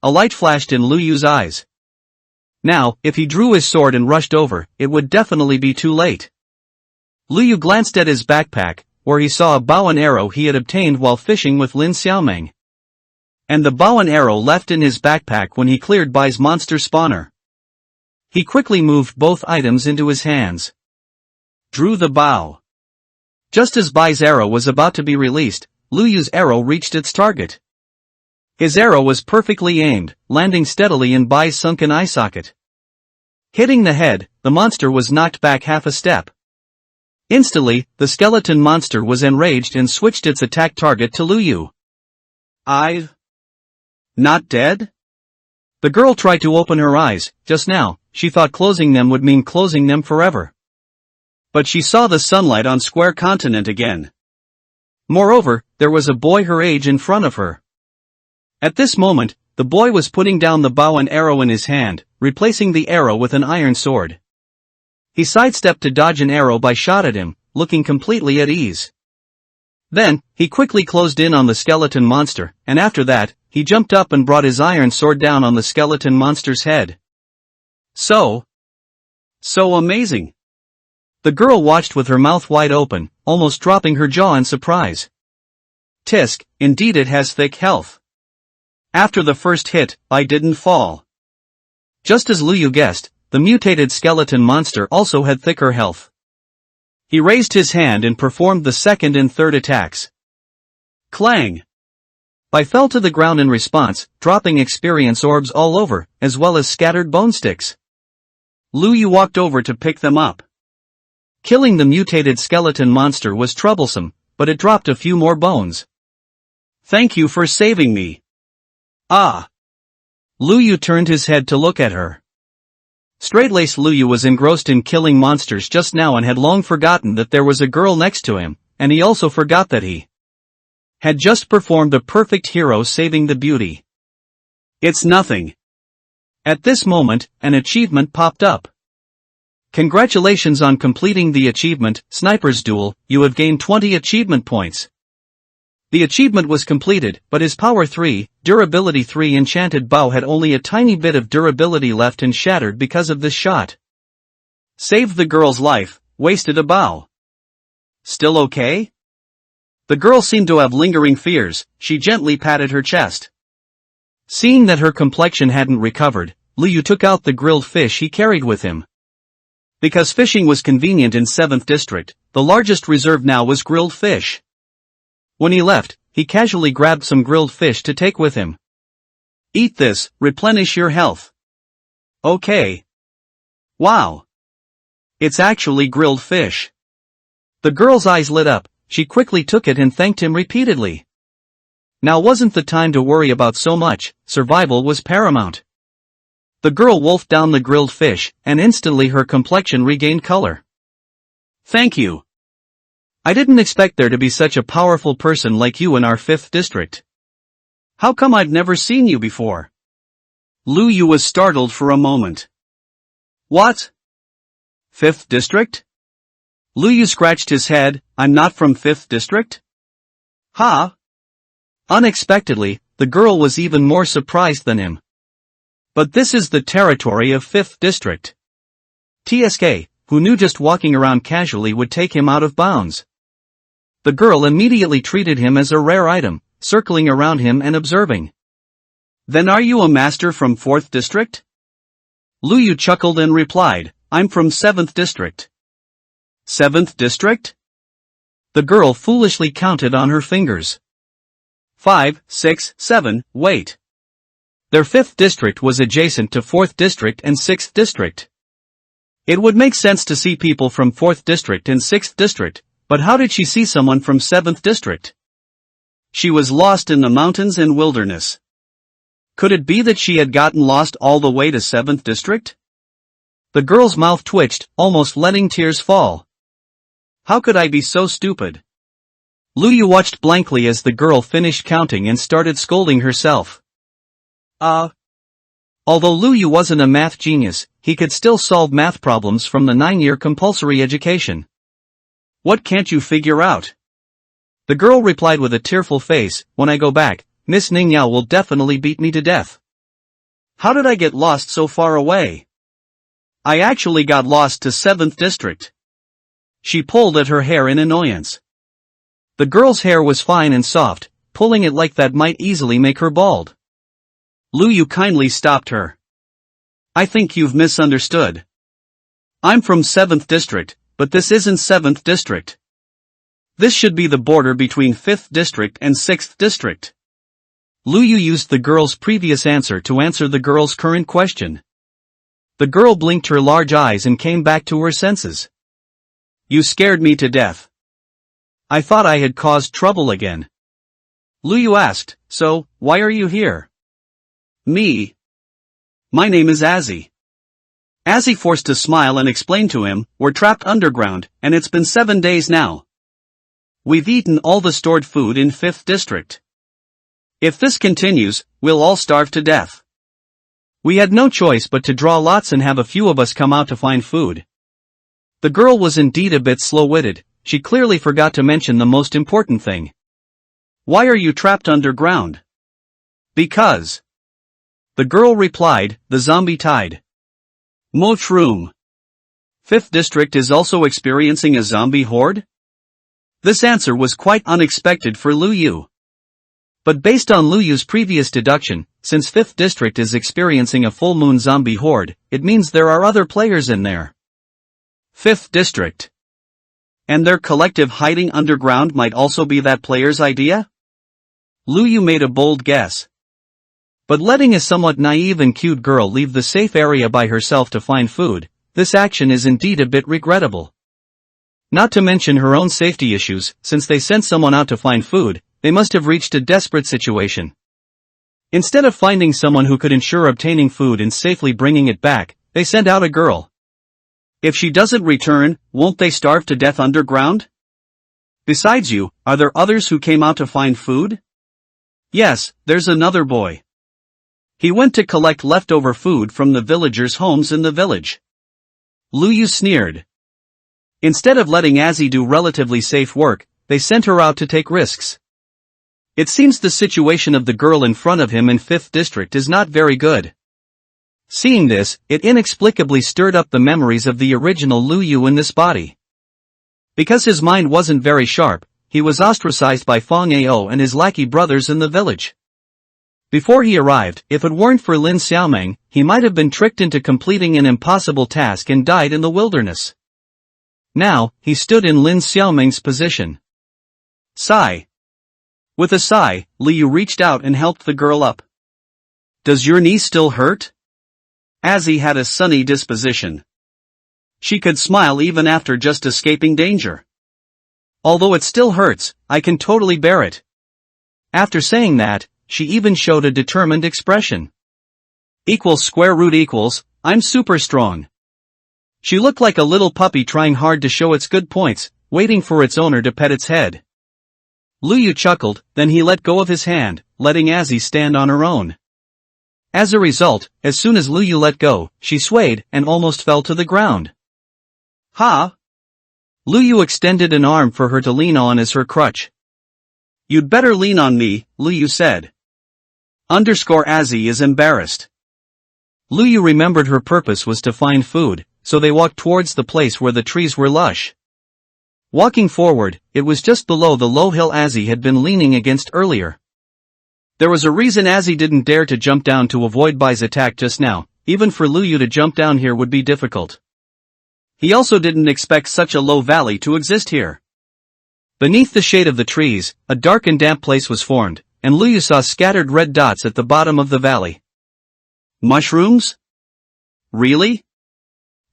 A light flashed in Lu Yu's eyes. Now, if he drew his sword and rushed over, it would definitely be too late. Lu Yu glanced at his backpack, where he saw a bow and arrow he had obtained while fishing with Lin Xiaoming. And the bow and arrow left in his backpack when he cleared Bai's monster spawner. He quickly moved both items into his hands. Drew the bow. Just as Bai's arrow was about to be released, Lu Yu's arrow reached its target. His arrow was perfectly aimed, landing steadily in Bai's sunken eye socket. Hitting the head, the monster was knocked back half a step. Instantly, the skeleton monster was enraged and switched its attack target to Lu Yu. I've... not dead? The girl tried to open her eyes. Just now, she thought closing them would mean closing them forever. But she saw the sunlight on Square Continent again. Moreover, there was a boy her age in front of her. At this moment, the boy was putting down the bow and arrow in his hand, replacing the arrow with an iron sword. He sidestepped to dodge an arrow Bai shot at him, looking completely at ease. Then, he quickly closed in on the skeleton monster, and after that, he jumped up and brought his iron sword down on the skeleton monster's head. So amazing. The girl watched with her mouth wide open, almost dropping her jaw in surprise. Tisk, indeed it has thick health. After the first hit, Bai didn't fall. Just as Lu Yu guessed, the mutated skeleton monster also had thicker health. He raised his hand and performed the second and third attacks. Clang! Bai fell to the ground in response, dropping experience orbs all over, as well as scattered bone sticks. Lu Yu walked over to pick them up. Killing the mutated skeleton monster was troublesome, but it dropped a few more bones. Thank you for saving me. Ah! Lu Yu turned his head to look at her. Straight-laced Lu Yu was engrossed in killing monsters just now and had long forgotten that there was a girl next to him, and he also forgot that he had just performed the perfect hero saving the beauty. It's nothing. At this moment, an achievement popped up. Congratulations on completing the achievement, Sniper's Duel, you have gained 20 achievement points. The achievement was completed, but his Power 3, Durability 3 enchanted bow had only a tiny bit of durability left and shattered because of this shot. Saved the girl's life, wasted a bow. Still okay? The girl seemed to have lingering fears. She gently patted her chest. Seeing that her complexion hadn't recovered, Lu Yu took out the grilled fish he carried with him. Because fishing was convenient in 7th District, the largest reserve now was grilled fish. When he left, he casually grabbed some grilled fish to take with him. Eat this, replenish your health. Okay. Wow. It's actually grilled fish. The girl's eyes lit up, she quickly took it and thanked him repeatedly. Now wasn't the time to worry about so much, survival was paramount. The girl wolfed down the grilled fish, and instantly her complexion regained color. Thank you. I didn't expect there to be such a powerful person like you in our 5th district. How come I've never seen you before? Lu Yu was startled for a moment. What? 5th district? Lu Yu scratched his head. I'm not from 5th district? Huh? Unexpectedly, the girl was even more surprised than him. But this is the territory of 5th district. TSK, who knew just walking around casually would take him out of bounds. The girl immediately treated him as a rare item, circling around him and observing. Then are you a master from 4th district? Lu Yu chuckled and replied, I'm from 7th district. 7th district? The girl foolishly counted on her fingers. 5, 6, 7, wait. Their 5th district was adjacent to 4th district and 6th district. It would make sense to see people from 4th district and 6th district, but how did she see someone from 7th district? She was lost in the mountains and wilderness. Could it be that she had gotten lost all the way to 7th district? The girl's mouth twitched, almost letting tears fall. How could I be so stupid? Luyu watched blankly as the girl finished counting and started scolding herself. Although Luyu wasn't a math genius, he could still solve math problems from the 9-year compulsory education. What can't you figure out? The girl replied with a tearful face, when I go back, Miss Ningyao will definitely beat me to death. How did I get lost so far away? I actually got lost to 7th district. She pulled at her hair in annoyance. The girl's hair was fine and soft, pulling it like that might easily make her bald. Luyu kindly stopped her. I think you've misunderstood. I'm from 7th district, but this isn't 7th district. This should be the border between 5th district and 6th district. Luyu used the girl's previous answer to answer the girl's current question. The girl blinked her large eyes and came back to her senses. You scared me to death. I thought I had caused trouble again. Luyu asked, so, why are you here? Me. My name is Azzy. Azzy forced a smile and explained to him, we're trapped underground, and it's been 7 days now. We've eaten all the stored food in 5th district. If this continues, we'll all starve to death. We had no choice but to draw lots and have a few of us come out to find food. The girl was indeed a bit slow-witted. She clearly forgot to mention the most important thing. Why are you trapped underground? Because. The girl replied, the zombie tide. Mushroom. 5th district is also experiencing a zombie horde? This answer was quite unexpected for Luyu. But based on Luyu's previous deduction, since 5th district is experiencing a full moon zombie horde, it means there are other players in there. 5th district. And their collective hiding underground might also be that player's idea? Luyu made a bold guess. But letting a somewhat naive and cute girl leave the safe area by herself to find food, this action is indeed a bit regrettable. Not to mention her own safety issues, since they sent someone out to find food, they must have reached a desperate situation. Instead of finding someone who could ensure obtaining food and safely bringing it back, they sent out a girl. If she doesn't return, won't they starve to death underground? Besides you, are there others who came out to find food? Yes, there's another boy. He went to collect leftover food from the villagers' homes in the village. Luyu sneered. Instead of letting Azzy do relatively safe work, they sent her out to take risks. It seems the situation of the girl in front of him in 5th district is not very good. Seeing this, it inexplicably stirred up the memories of the original Luyu in this body. Because his mind wasn't very sharp, he was ostracized by Fong Ao and his lackey brothers in the village. Before he arrived, if it weren't for Lin Xiaomeng, he might have been tricked into completing an impossible task and died in the wilderness. Now, he stood in Lin Xiaomeng's position. Sigh. With a sigh, Liu reached out and helped the girl up. Does your knee still hurt? Azzy had a sunny disposition. She could smile even after just escaping danger. Although it still hurts, I can totally bear it. After saying that, she even showed a determined expression. == I'm super strong. She looked like a little puppy trying hard to show its good points, waiting for its owner to pet its head. Luyu chuckled, then he let go of his hand, letting Azzy stand on her own. As a result, as soon as Luyu let go, she swayed and almost fell to the ground. Ha! Luyu extended an arm for her to lean on as her crutch. You'd better lean on me, Luyu said. Azzy is embarrassed. Luyu remembered her purpose was to find food, so they walked towards the place where the trees were lush. Walking forward, it was just below the low hill Azzy had been leaning against earlier. There was a reason Azzy didn't dare to jump down to avoid Bai's attack just now. Even for Luyu to jump down here would be difficult. He also didn't expect such a low valley to exist here. Beneath the shade of the trees, a dark and damp place was formed, and Luyu saw scattered red dots at the bottom of the valley. Mushrooms? Really?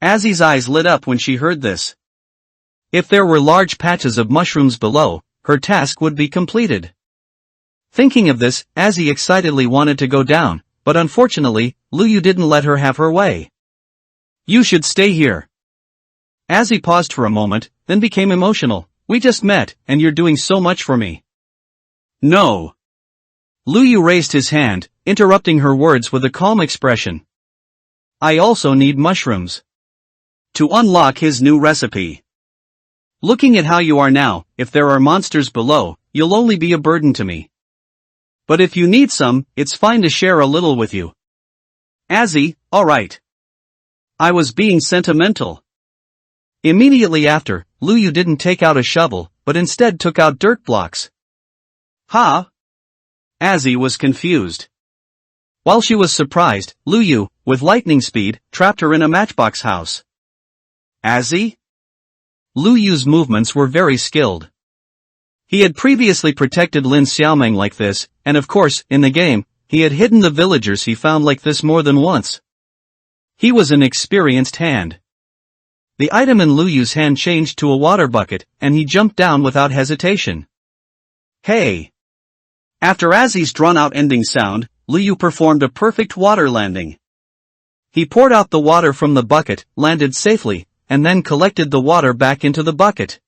Azzy's eyes lit up when she heard this. If there were large patches of mushrooms below, her task would be completed. Thinking of this, Azzy excitedly wanted to go down, but unfortunately, Luyu didn't let her have her way. You should stay here. Azzy paused for a moment, then became emotional. We just met, and you're doing so much for me. No. Lu Yu raised his hand, interrupting her words with a calm expression. I also need mushrooms. To unlock his new recipe. Looking at how you are now, if there are monsters below, you'll only be a burden to me. But if you need some, it's fine to share a little with you. Azzy, alright. I was being sentimental. Immediately after, Lu Yu didn't take out a shovel, but instead took out dirt blocks. Huh? Azzy was confused. While she was surprised, Lu Yu, with lightning speed, trapped her in a matchbox house. Azzy? Lu Yu's movements were very skilled. He had previously protected Lin Xiaoming like this, and of course, in the game, he had hidden the villagers he found like this more than once. He was an experienced hand. The item in Lu Yu's hand changed to a water bucket, and he jumped down without hesitation. Hey! After Azzy's drawn-out ending sound, Lu Yu performed a perfect water landing. He poured out the water from the bucket, landed safely, and then collected the water back into the bucket.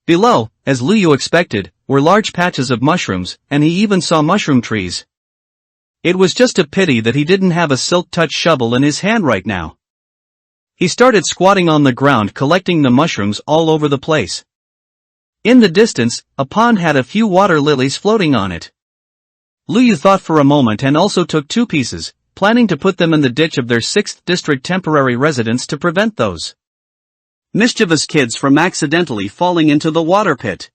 Below, as Lu Yu expected, were large patches of mushrooms, and he even saw mushroom trees. It was just a pity that he didn't have a silk touch shovel in his hand right now. He started squatting on the ground collecting the mushrooms all over the place. In the distance, a pond had a few water lilies floating on it. Lu Yu thought for a moment and also took 2 pieces, planning to put them in the ditch of their 6th district temporary residence to prevent those mischievous kids from accidentally falling into the water pit.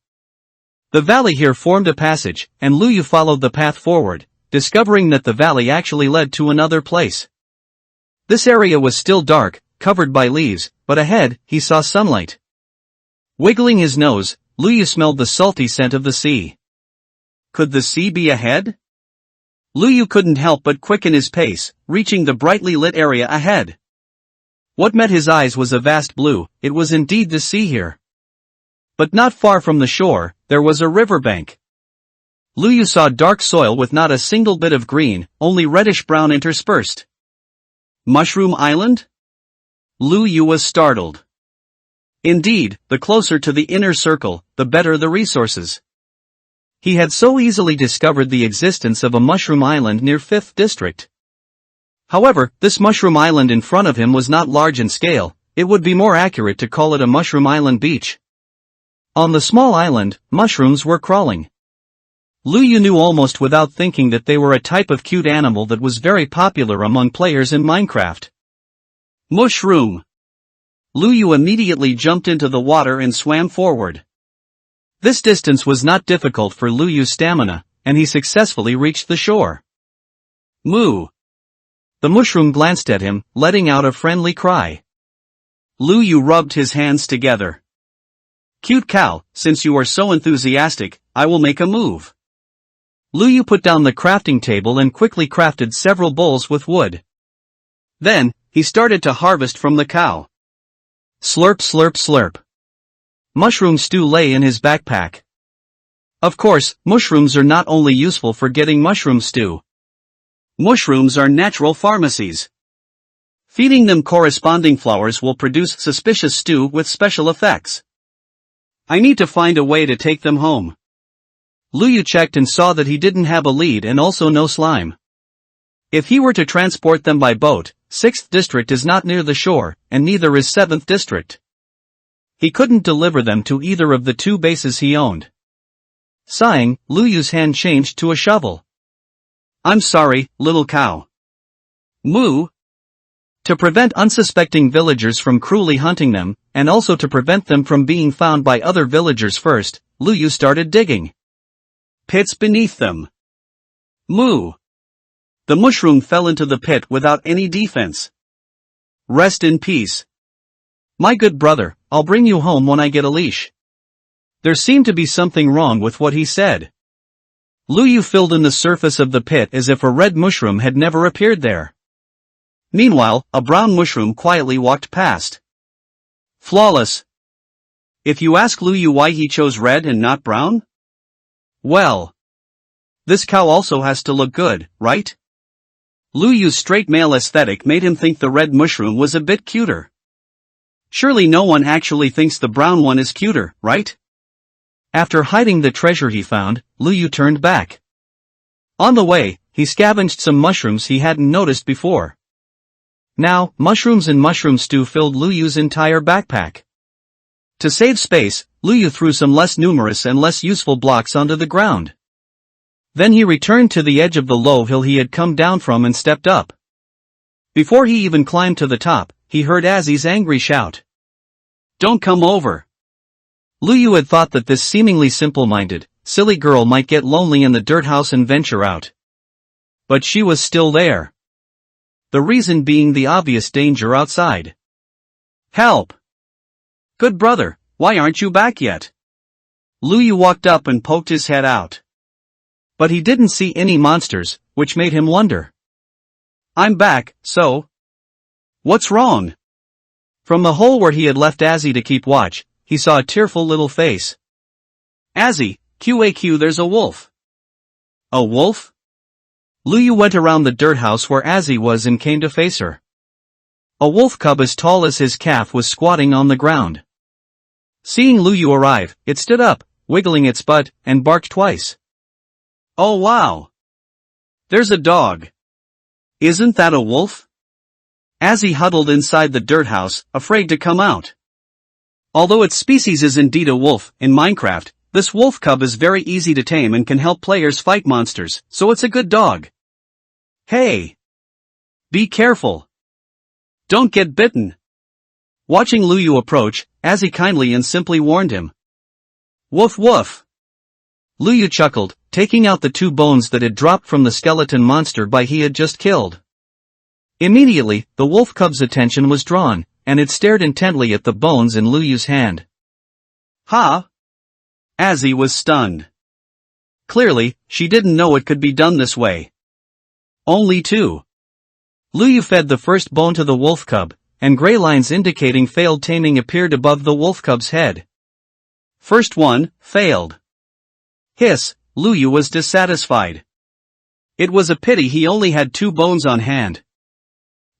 The valley here formed a passage, and Lu Yu followed the path forward, discovering that the valley actually led to another place. This area was still dark, covered by leaves, but ahead, he saw sunlight. Wiggling his nose, Lu Yu smelled the salty scent of the sea. Could the sea be ahead? Lu Yu couldn't help but quicken his pace, reaching the brightly lit area ahead. What met his eyes was a vast blue. It was indeed the sea here. But not far from the shore, there was a riverbank. Lu Yu saw dark soil with not a single bit of green, only reddish-brown interspersed. Mushroom Island? Lu Yu was startled. Indeed, the closer to the inner circle, the better the resources. He had so easily discovered the existence of a mushroom island near 5th district. However, this mushroom island in front of him was not large in scale. It would be more accurate to call it a mushroom island beach. On the small island, mushrooms were crawling. Lu Yu knew almost without thinking that they were a type of cute animal that was very popular among players in Minecraft. Mushroom! Lu Yu immediately jumped into the water and swam forward. This distance was not difficult for Lu Yu's stamina, and he successfully reached the shore. Moo! The mushroom glanced at him, letting out a friendly cry. Lu Yu rubbed his hands together. Cute cow, since you are so enthusiastic, I will make a move. Lu Yu put down the crafting table and quickly crafted several bowls with wood. Then, he started to harvest from the cow. Slurp slurp slurp. Mushroom stew lay in his backpack. Of course, mushrooms are not only useful for getting mushroom stew. Mushrooms are natural pharmacies. Feeding them corresponding flowers will produce suspicious stew with special effects. I need to find a way to take them home. Lu Yu checked and saw that he didn't have a lead and also no slime. If he were to transport them by boat, 6th district is not near the shore, and neither is 7th district. He couldn't deliver them to either of the 2 bases he owned. Sighing, Lu Yu's hand changed to a shovel. I'm sorry, little cow. Moo! To prevent unsuspecting villagers from cruelly hunting them, and also to prevent them from being found by other villagers first, Lu Yu started digging pits beneath them. Moo! The mushroom fell into the pit without any defense. Rest in peace. My good brother, I'll bring you home when I get a leash. There seemed to be something wrong with what he said. Lu Yu filled in the surface of the pit as if a red mushroom had never appeared there. Meanwhile, a brown mushroom quietly walked past. Flawless. If you ask Lu Yu why he chose red and not brown? Well, this cow also has to look good, right? Lu Yu's straight male aesthetic made him think the red mushroom was a bit cuter. Surely no one actually thinks the brown one is cuter, right? After hiding the treasure he found, Luyu turned back. On the way, he scavenged some mushrooms he hadn't noticed before. Now, mushrooms and mushroom stew filled Luyu's entire backpack. To save space, Luyu threw some less numerous and less useful blocks onto the ground. Then he returned to the edge of the low hill he had come down from and stepped up. Before he even climbed to the top, he heard Azzy's angry shout. "Don't come over!" Luyu had thought that this seemingly simple-minded, silly girl might get lonely in the dirt house and venture out. But she was still there. The reason being the obvious danger outside. "Help! Good brother, why aren't you back yet?" Luyu walked up and poked his head out. But he didn't see any monsters, which made him wonder. "I'm back, so? What's wrong?" From the hole where he had left Azzy to keep watch, he saw a tearful little face. "Azzy, QAQ, there's a wolf." "A wolf?" Luyu went around the dirt house where Azzy was and came to face her. A wolf cub as tall as his calf was squatting on the ground. Seeing Luyu arrive, it stood up, wiggling its butt, and barked twice. "Oh wow! There's a dog. Isn't that a wolf?" Azzy huddled inside the dirt house, afraid to come out. Although its species is indeed a wolf, in Minecraft, this wolf cub is very easy to tame and can help players fight monsters, so it's a good dog. "Hey! Be careful! Don't get bitten!" Watching Luyu approach, Azzy kindly and simply warned him. "Woof woof!" Luyu chuckled, taking out the 2 bones that had dropped from the skeleton monster he had just killed. Immediately, the wolf cub's attention was drawn, and it stared intently at the bones in Luyu's hand. "Ha!" Azzy was stunned. Clearly, she didn't know it could be done this way. Only 2. Luyu fed the first bone to the wolf cub, and gray lines indicating failed taming appeared above the wolf cub's head. First one, failed. Hiss, Luyu was dissatisfied. It was a pity he only had 2 bones on hand.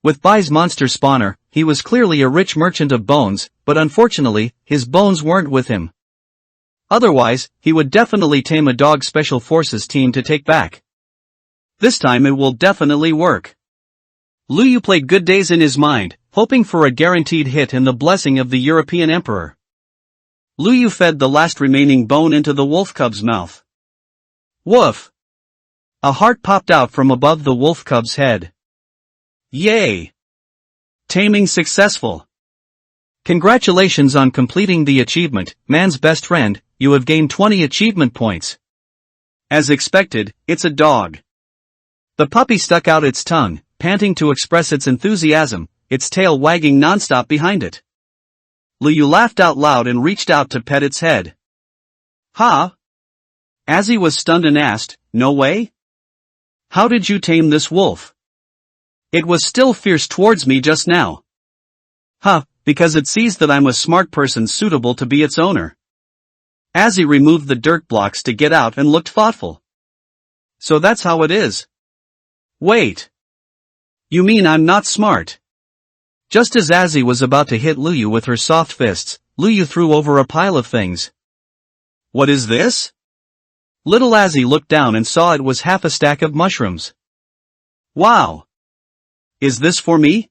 With Bai's monster spawner, he was clearly a rich merchant of bones, but unfortunately, his bones weren't with him. Otherwise, he would definitely tame a dog special forces team to take back. This time it will definitely work. Luyu played good days in his mind, hoping for a guaranteed hit and the blessing of the European Emperor. Luyu fed the last remaining bone into the wolf cub's mouth. Woof! A heart popped out from above the wolf cub's head. Yay! Taming successful! Congratulations on completing the achievement, man's best friend, you have gained 20 achievement points. As expected, it's a dog. The puppy stuck out its tongue, panting to express its enthusiasm, its tail wagging nonstop behind it. Luyu laughed out loud and reached out to pet its head. Ha! Azzy was stunned and asked, "No way? How did you tame this wolf? It was still fierce towards me just now." "Huh, because it sees that I'm a smart person suitable to be its owner." Azzy removed the dirt blocks to get out and looked thoughtful. "So that's how it is." "Wait. You mean I'm not smart?" Just as Azzy was about to hit Luyu with her soft fists, Luyu threw over a pile of things. "What is this?" Little Azzy looked down and saw it was half a stack of mushrooms. "Wow! Is this for me?"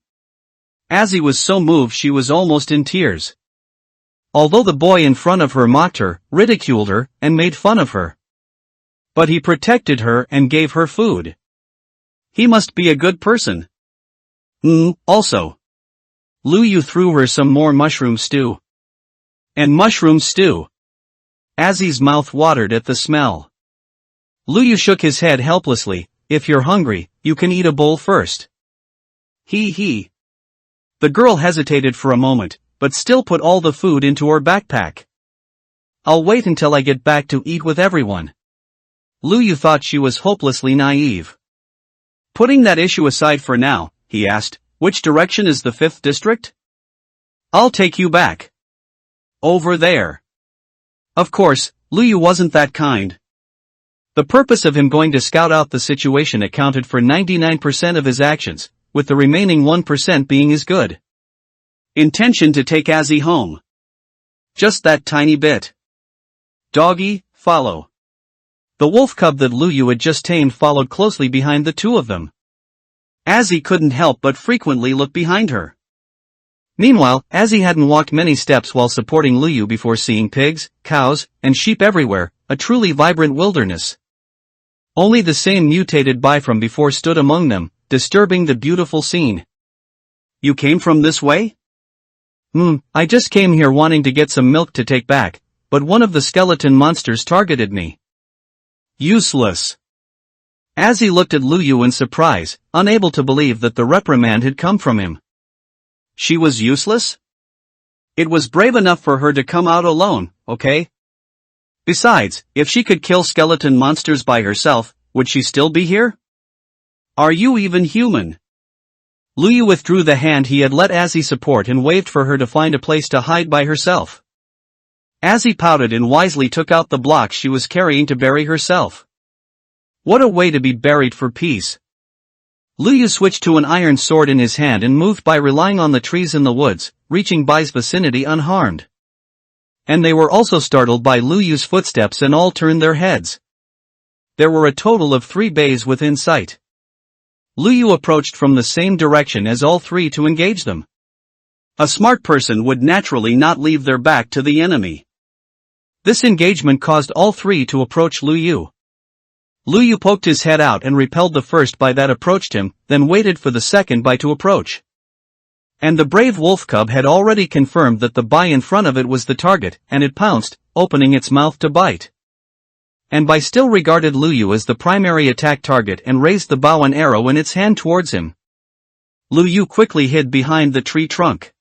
Azzy was so moved she was almost in tears. Although the boy in front of her mocked her, ridiculed her, and made fun of her. But he protected her and gave her food. He must be a good person. Also. Luyu threw her some more mushroom stew. And mushroom stew. Azzy's mouth watered at the smell. Luyu shook his head helplessly. "If you're hungry, you can eat a bowl first." He. The girl hesitated for a moment, but still put all the food into her backpack. "I'll wait until I get back to eat with everyone." Luyu thought she was hopelessly naive. Putting that issue aside for now, he asked, "Which direction is the 5th district?" "I'll take you back. Over there." Of course, Luyu wasn't that kind. The purpose of him going to scout out the situation accounted for 99% of his actions, with the remaining 1% being his good intention to take Azzy home. Just that tiny bit. Doggy, follow. The wolf cub that Lu Yu had just tamed followed closely behind the two of them. Azzy couldn't help but frequently look behind her. Meanwhile, Azzy hadn't walked many steps while supporting Lu Yu before seeing pigs, cows, and sheep everywhere, a truly vibrant wilderness. Only the same mutated Bai from before stood among them, disturbing the beautiful scene. You came from this way? I just came here wanting to get some milk to take back, but one of the skeleton monsters targeted me. Useless. Azzy looked at Lu Yu in surprise, unable to believe that the reprimand had come from him. She was useless? It was brave enough for her to come out alone, okay? Besides, if she could kill skeleton monsters by herself, would she still be here? Are you even human? Lu Yu withdrew the hand he had let Azzy support and waved for her to find a place to hide by herself. Azzy pouted and wisely took out the block she was carrying to bury herself. What a way to be buried for peace. Lu Yu switched to an iron sword in his hand and moved by relying on the trees in the woods, reaching Bai's vicinity unharmed. And they were also startled by Lu Yu's footsteps and all turned their heads. There were a total of 3 bays within sight. Lu Yu approached from the same direction as all 3 to engage them. A smart person would naturally not leave their back to the enemy. This engagement caused all 3 to approach Lu Yu. Lu Yu poked his head out and repelled the first Bai that approached him, then waited for the second Bai to approach. And the brave wolf cub had already confirmed that the Bai in front of it was the target, and it pounced, opening its mouth to bite. And Bai still regarded Lu Yu as the primary attack target and raised the bow and arrow in its hand towards him. Lu Yu quickly hid behind the tree trunk.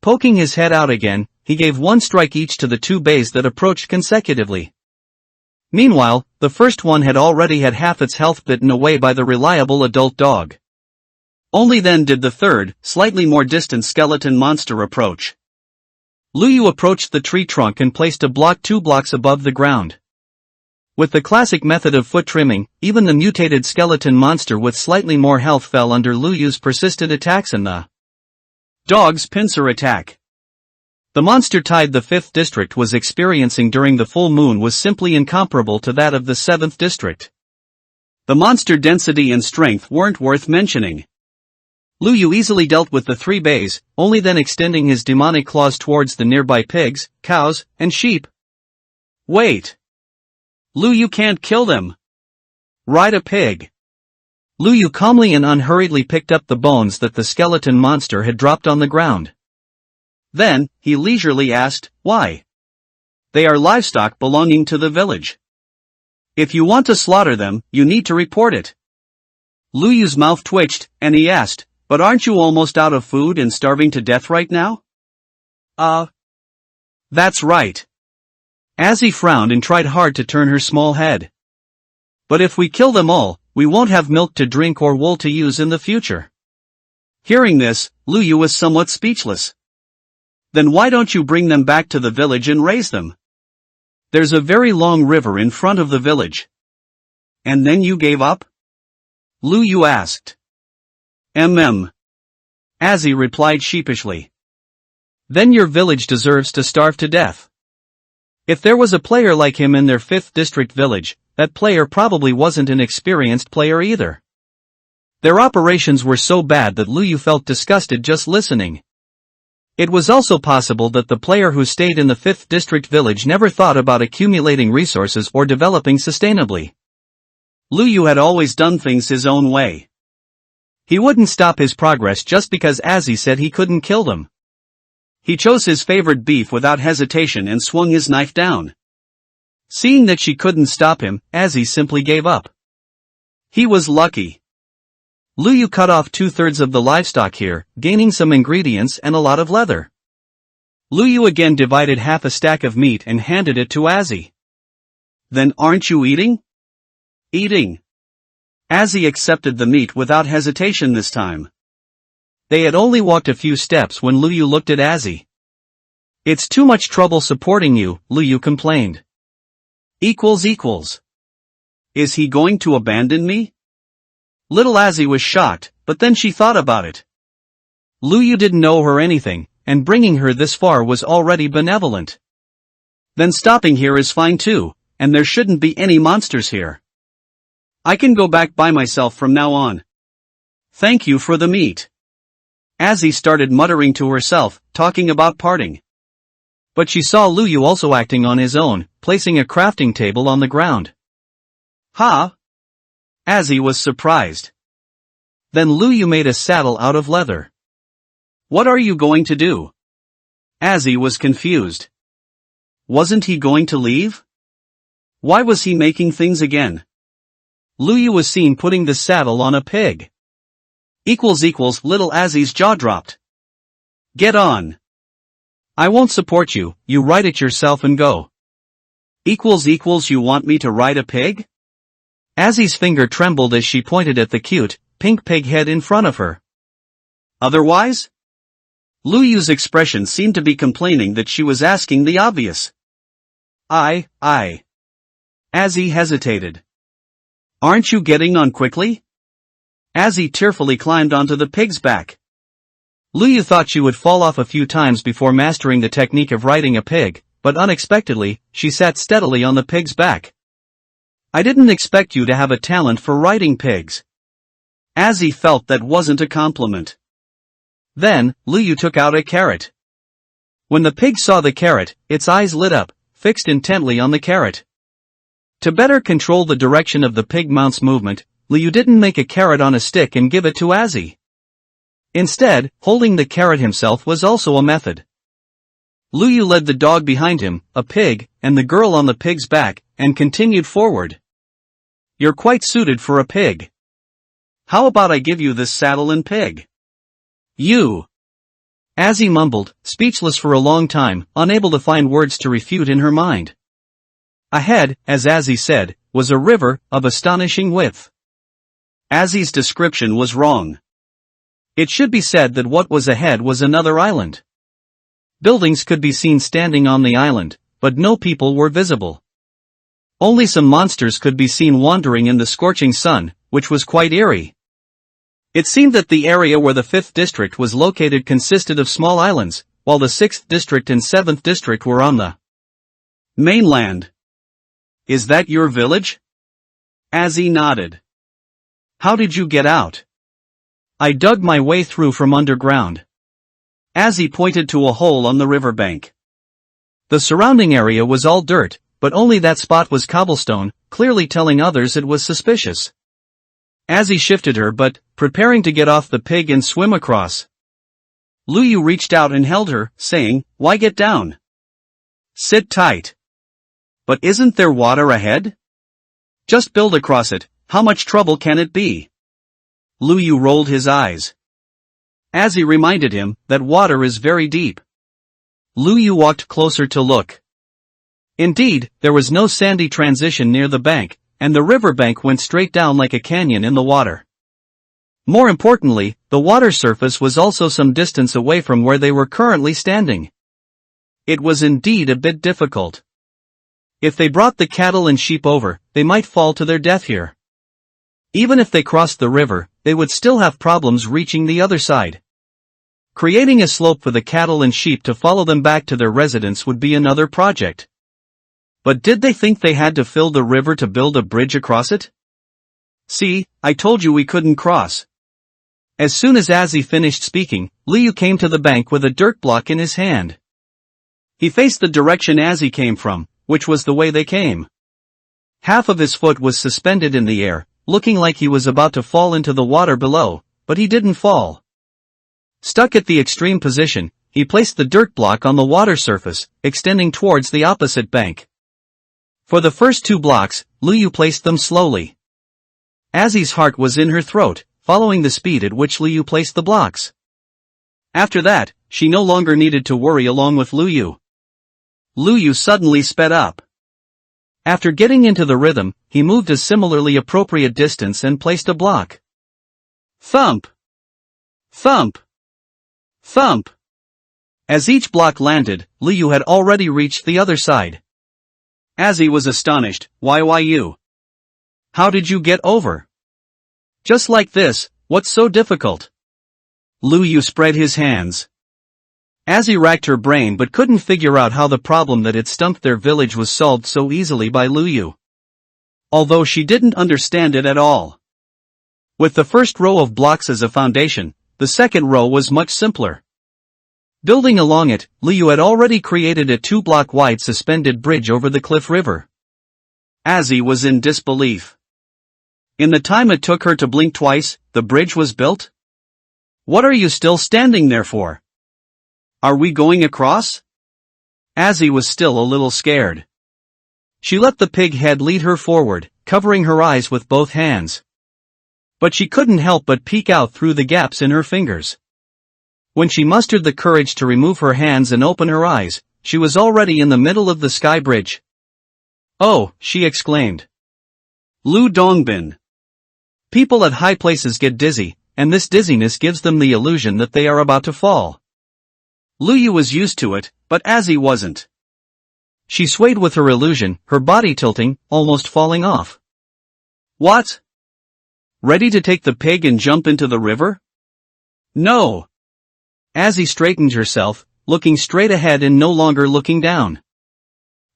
Poking his head out again, he gave 1 strike each to the 2 bays that approached consecutively. Meanwhile, the first one had already had half its health bitten away by the reliable adult dog. Only then did the third, slightly more distant skeleton monster approach. Lu Yu approached the tree trunk and placed a block 2 blocks above the ground. With the classic method of foot trimming, even the mutated skeleton monster with slightly more health fell under Lu Yu's persistent attacks and the dog's pincer attack. The monster tide the 5th district was experiencing during the full moon was simply incomparable to that of the 7th district. The monster density and strength weren't worth mentioning. Lu Yu easily dealt with the 3 bays, only then extending his demonic claws towards the nearby pigs, cows, and sheep. Wait! Lu Yu can't kill them. Ride a pig. Lu Yu calmly and unhurriedly picked up the bones that the skeleton monster had dropped on the ground. Then, he leisurely asked, why? They are livestock belonging to the village. If you want to slaughter them, you need to report it. Lu Yu's mouth twitched, and he asked, but aren't you almost out of food and starving to death right now? That's right. Azzy frowned and tried hard to turn her small head. But if we kill them all, we won't have milk to drink or wool to use in the future. Hearing this, Lu Yu was somewhat speechless. Then why don't you bring them back to the village and raise them? There's a very long river in front of the village. And then you gave up? Lu Yu asked. Azzy replied sheepishly. Then your village deserves to starve to death. If there was a player like him in their 5th district village, that player probably wasn't an experienced player either. Their operations were so bad that Lu Yu felt disgusted just listening. It was also possible that the player who stayed in the 5th district village never thought about accumulating resources or developing sustainably. Lu Yu had always done things his own way. He wouldn't stop his progress just because Azzy said he couldn't kill them. He chose his favorite beef without hesitation and swung his knife down. Seeing that she couldn't stop him, Azzy simply gave up. He was lucky. Lu Yu cut off 2/3 of the livestock here, gaining some ingredients and a lot of leather. Lu Yu again divided half a stack of meat and handed it to Azzy. Then aren't you eating? Eating. Azzy accepted the meat without hesitation this time. They had only walked a few steps when Lu Yu looked at Azzy. It's too much trouble supporting you, Lu Yu complained. Equals. Is he going to abandon me? Little Azzy was shocked, but then she thought about it. Lu Yu didn't know her anything, and bringing her this far was already benevolent. Then stopping here is fine too, and there shouldn't be any monsters here. I can go back by myself from now on. Thank you for the meat. Azzy started muttering to herself, talking about parting. But she saw Luyu also acting on his own, placing a crafting table on the ground. Huh? Azzy was surprised. Then Luyu made a saddle out of leather. What are you going to do? Azzy was confused. Wasn't he going to leave? Why was he making things again? Luyu was seen putting the saddle on a pig. Little Azzy's jaw dropped. Get on. I won't support you, you ride it yourself and go. You want me to ride a pig? Azzy's finger trembled as she pointed at the cute, pink pig head in front of her. Otherwise? Luyu's expression seemed to be complaining that she was asking the obvious. I. Azzy hesitated. Aren't you getting on quickly? Azzy tearfully climbed onto the pig's back. Luyu thought she would fall off a few times before mastering the technique of riding a pig, but unexpectedly, she sat steadily on the pig's back. I didn't expect you to have a talent for riding pigs. Azzy felt that wasn't a compliment. Then, Luyu took out a carrot. When the pig saw the carrot, its eyes lit up, fixed intently on the carrot. To better control the direction of the pig mount's movement, Luyu didn't make a carrot on a stick and give it to Azzy. Instead, holding the carrot himself was also a method. Luyu led the dog behind him, a pig, and the girl on the pig's back, and continued forward. You're quite suited for a pig. How about I give you this saddle and pig? You. Azzy mumbled, speechless for a long time, unable to find words to refute in her mind. Ahead, as Azzy said, was a river, of astonishing width. Azzy's description was wrong. It should be said that what was ahead was another island. Buildings could be seen standing on the island, but no people were visible. Only some monsters could be seen wandering in the scorching sun, which was quite eerie. It seemed that the area where the 5th district was located consisted of small islands, while the 6th district and 7th district were on the mainland. Is that your village? Azzy nodded. How did you get out? I dug my way through from underground. Azzy pointed to a hole on the riverbank. The surrounding area was all dirt, but only that spot was cobblestone, clearly telling others it was suspicious. Azzy shifted her butt, preparing to get off the pig and swim across. Luyu reached out and held her, saying, "Why get down? Sit tight." But isn't there water ahead? Just build across it, how much trouble can it be? Luyu rolled his eyes. Azzy reminded him that water is very deep. Luyu walked closer to look. Indeed, there was no sandy transition near the bank, and the riverbank went straight down like a canyon in the water. More importantly, the water surface was also some distance away from where they were currently standing. It was indeed a bit difficult. If they brought the cattle and sheep over, they might fall to their death here. Even if they crossed the river, they would still have problems reaching the other side. Creating a slope for the cattle and sheep to follow them back to their residence would be another project. But did they think they had to fill the river to build a bridge across it? See, I told you we couldn't cross. As soon as Azzy finished speaking, Liu came to the bank with a dirt block in his hand. He faced the direction Azzy came from, which was the way they came. Half of his foot was suspended in the air, looking like he was about to fall into the water below, but he didn't fall. Stuck at the extreme position, he placed the dirt block on the water surface, extending towards the opposite bank. For the first 2 blocks, Liu placed them slowly. Azzy's heart was in her throat, following the speed at which Liu placed the blocks. After that, she no longer needed to worry along with Liu. Liu suddenly sped up. After getting into the rhythm, he moved a similarly appropriate distance and placed a block. Thump! Thump! Thump! As each block landed, Liu had already reached the other side. Azzy was astonished. Why you? How did you get over? Just like this, what's so difficult? Liu spread his hands. Azzy racked her brain but couldn't figure out how the problem that had stumped their village was solved so easily by Luyu. Although she didn't understand it at all. With the first row of blocks as a foundation, the second row was much simpler. Building along it, Luyu had already created a 2-block wide suspended bridge over the cliff river. Azzy was in disbelief. In the time it took her to blink twice, the bridge was built? What are you still standing there for? Are we going across? Azzy was still a little scared. She let the pig head lead her forward, covering her eyes with both hands. But she couldn't help but peek out through the gaps in her fingers. When she mustered the courage to remove her hands and open her eyes, she was already in the middle of the sky bridge. "Oh," she exclaimed. "Lu Dongbin." People at high places get dizzy, and this dizziness gives them the illusion that they are about to fall. Luyu was used to it, but Azzy wasn't. She swayed with her illusion, her body tilting, almost falling off. "What? Ready to take the pig and jump into the river?" "No." Azzy straightened herself, looking straight ahead and no longer looking down.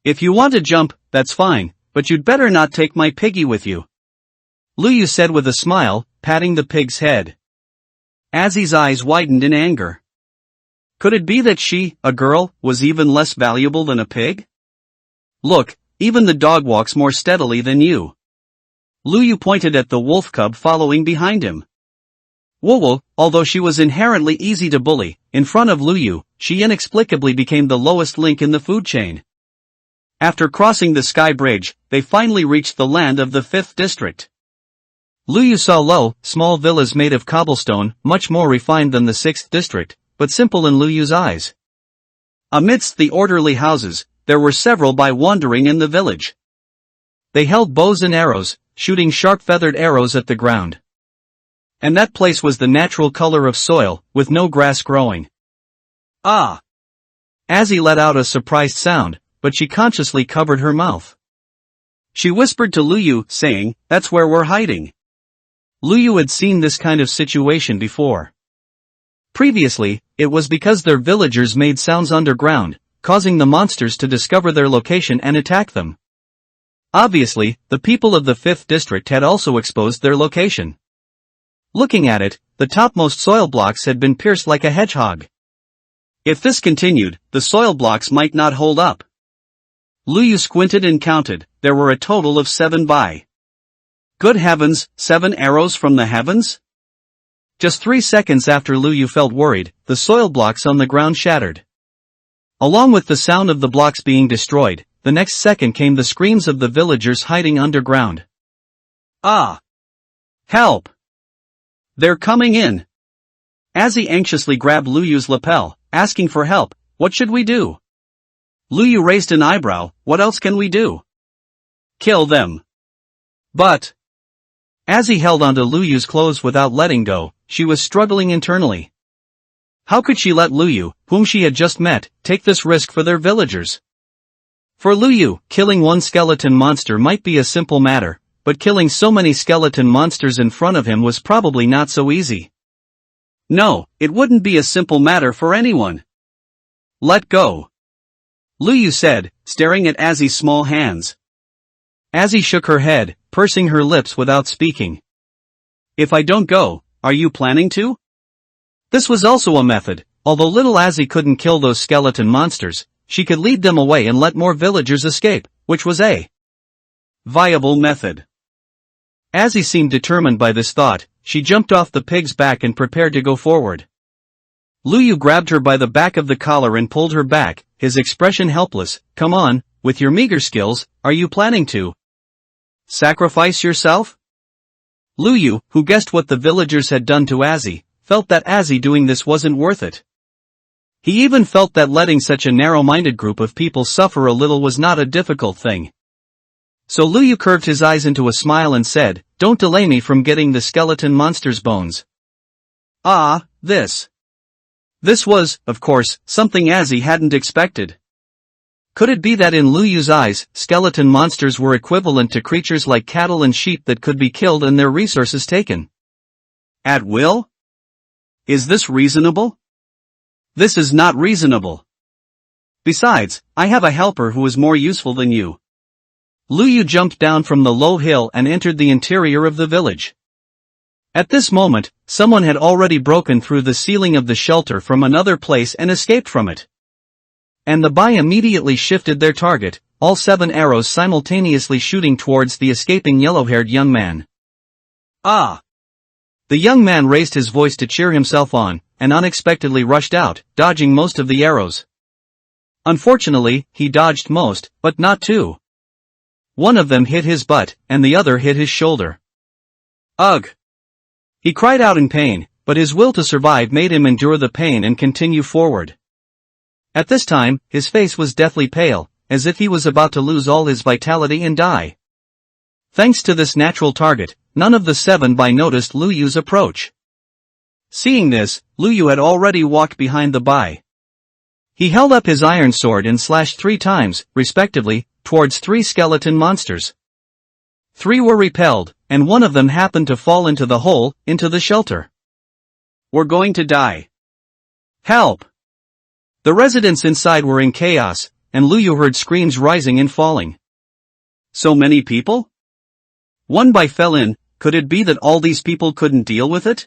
"If you want to jump, that's fine, but you'd better not take my piggy with you," Luyu said with a smile, patting the pig's head. Azzy's eyes widened in anger. Could it be that she, a girl, was even less valuable than a pig? "Look, even the dog walks more steadily than you." Luyu pointed at the wolf cub following behind him. Wowo, although she was inherently easy to bully, in front of Luyu, she inexplicably became the lowest link in the food chain. After crossing the sky bridge, they finally reached the land of the 5th district. Luyu saw low, small villas made of cobblestone, much more refined than the 6th district, but simple in Luyu's eyes. Amidst the orderly houses, there were several by wandering in the village. They held bows and arrows, shooting sharp-feathered arrows at the ground. And that place was the natural color of soil, with no grass growing. "Ah!" Azzy let out a surprised sound, but she consciously covered her mouth. She whispered to Luyu, saying, "That's where we're hiding." Luyu had seen this kind of situation before. Previously, it was because their villagers made sounds underground, causing the monsters to discover their location and attack them. Obviously, the people of the 5th district had also exposed their location. Looking at it, the topmost soil blocks had been pierced like a hedgehog. If this continued, the soil blocks might not hold up. Luyu squinted and counted, there were a total of 7 by. Good heavens, 7 arrows from the heavens? Just 3 seconds after Luyu felt worried, the soil blocks on the ground shattered. Along with the sound of the blocks being destroyed, the next second came the screams of the villagers hiding underground. "Ah! Help! They're coming in!" Azzy anxiously grabbed Luyu's lapel, asking for help. "What should we do?" Luyu raised an eyebrow. "What else can we do?" "Kill them." "But..." Azzy held onto Luyu's clothes without letting go. She was struggling internally. How could she let Luyu, whom she had just met, take this risk for their villagers? For Luyu, killing one skeleton monster might be a simple matter, but killing so many skeleton monsters in front of him was probably not so easy. No, it wouldn't be a simple matter for anyone. "Let go," Luyu said, staring at Azzy's small hands. Azzy shook her head, pursing her lips without speaking. "If I don't go, are you planning to?" This was also a method. Although little Azzy couldn't kill those skeleton monsters, she could lead them away and let more villagers escape, which was a viable method. Azzy seemed determined by this thought. She jumped off the pig's back and prepared to go forward. Luyu grabbed her by the back of the collar and pulled her back, his expression helpless. "Come on, with your meager skills, are you planning to sacrifice yourself?" Luyu, who guessed what the villagers had done to Azzy, felt that Azzy doing this wasn't worth it. He even felt that letting such a narrow-minded group of people suffer a little was not a difficult thing. So Luyu curved his eyes into a smile and said, "Don't delay me from getting the skeleton monster's bones." Ah, this. This was, of course, something Azzy hadn't expected. Could it be that in Luyu's eyes, skeleton monsters were equivalent to creatures like cattle and sheep that could be killed and their resources taken at will? Is this reasonable? This is not reasonable. Besides, I have a helper who is more useful than you. Lu Yu jumped down from the low hill and entered the interior of the village. At this moment, someone had already broken through the ceiling of the shelter from another place and escaped from it. And the Bai immediately shifted their target, all 7 arrows simultaneously shooting towards the escaping yellow-haired young man. Ah! The young man raised his voice to cheer himself on, and unexpectedly rushed out, dodging most of the arrows. Unfortunately, he dodged most, but not 2. One of them hit his butt, and the other hit his shoulder. Ugh! He cried out in pain, but his will to survive made him endure the pain and continue forward. At this time, his face was deathly pale, as if he was about to lose all his vitality and die. Thanks to this natural target, none of the 7 Bai noticed Lu Yu's approach. Seeing this, Lu Yu had already walked behind the Bai. He held up his iron sword and slashed 3 times, respectively, towards 3 skeleton monsters. 3 were repelled, and one of them happened to fall into the hole, into the shelter. We're going to die. Help! The residents inside were in chaos, and Lu Yu heard screams rising and falling. So many people? One Bai fell in. Could it be that all these people couldn't deal with it?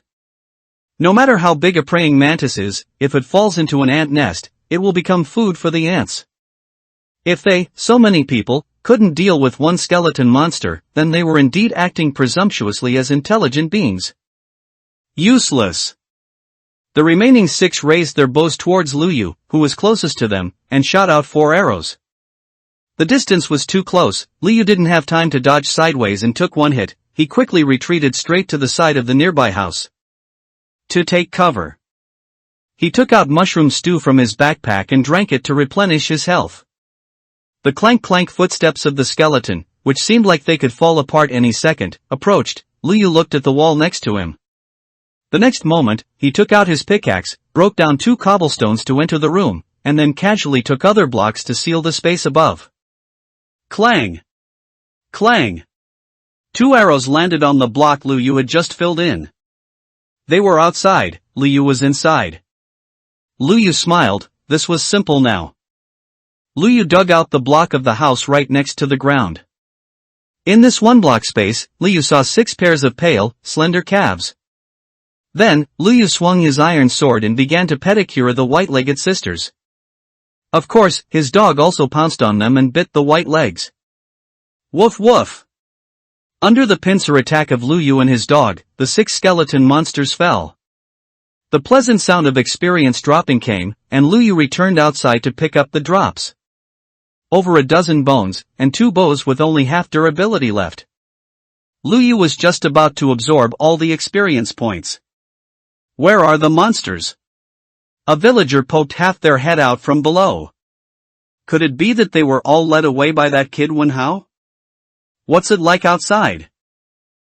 No matter how big a praying mantis is, if it falls into an ant nest, it will become food for the ants. If they, so many people, couldn't deal with one skeleton monster, then they were indeed acting presumptuously as intelligent beings. Useless. The remaining 6 raised their bows towards Lu Yu, who was closest to them, and shot out 4 arrows. The distance was too close. Lu Yu didn't have time to dodge sideways and took 1 hit. He quickly retreated straight to the side of the nearby house. To take cover. He took out mushroom stew from his backpack and drank it to replenish his health. The clank-clank footsteps of the skeleton, which seemed like they could fall apart any second, approached. Lu Yu looked at the wall next to him. The next moment, he took out his pickaxe, broke down 2 cobblestones to enter the room, and then casually took other blocks to seal the space above. Clang! Clang! 2 arrows landed on the block Lu Yu had just filled in. They were outside, Lu Yu was inside. Lu Yu smiled. This was simple now. Lu Yu dug out the block of the house right next to the ground. In this 1 block space, Lu Yu saw 6 pairs of pale, slender calves. Then, Lu Yu swung his iron sword and began to pedicure the white-legged sisters. Of course, his dog also pounced on them and bit the white legs. Woof woof! Under the pincer attack of Lu Yu and his dog, the 6 skeleton monsters fell. The pleasant sound of experience dropping came, and Lu Yu returned outside to pick up the drops. Over a dozen bones, and 2 bows with only half durability left. Lu Yu was just about to absorb all the experience points. Where are the monsters? A villager poked half their head out from below. Could it be that they were all led away by that kid Wenhao? What's it like outside?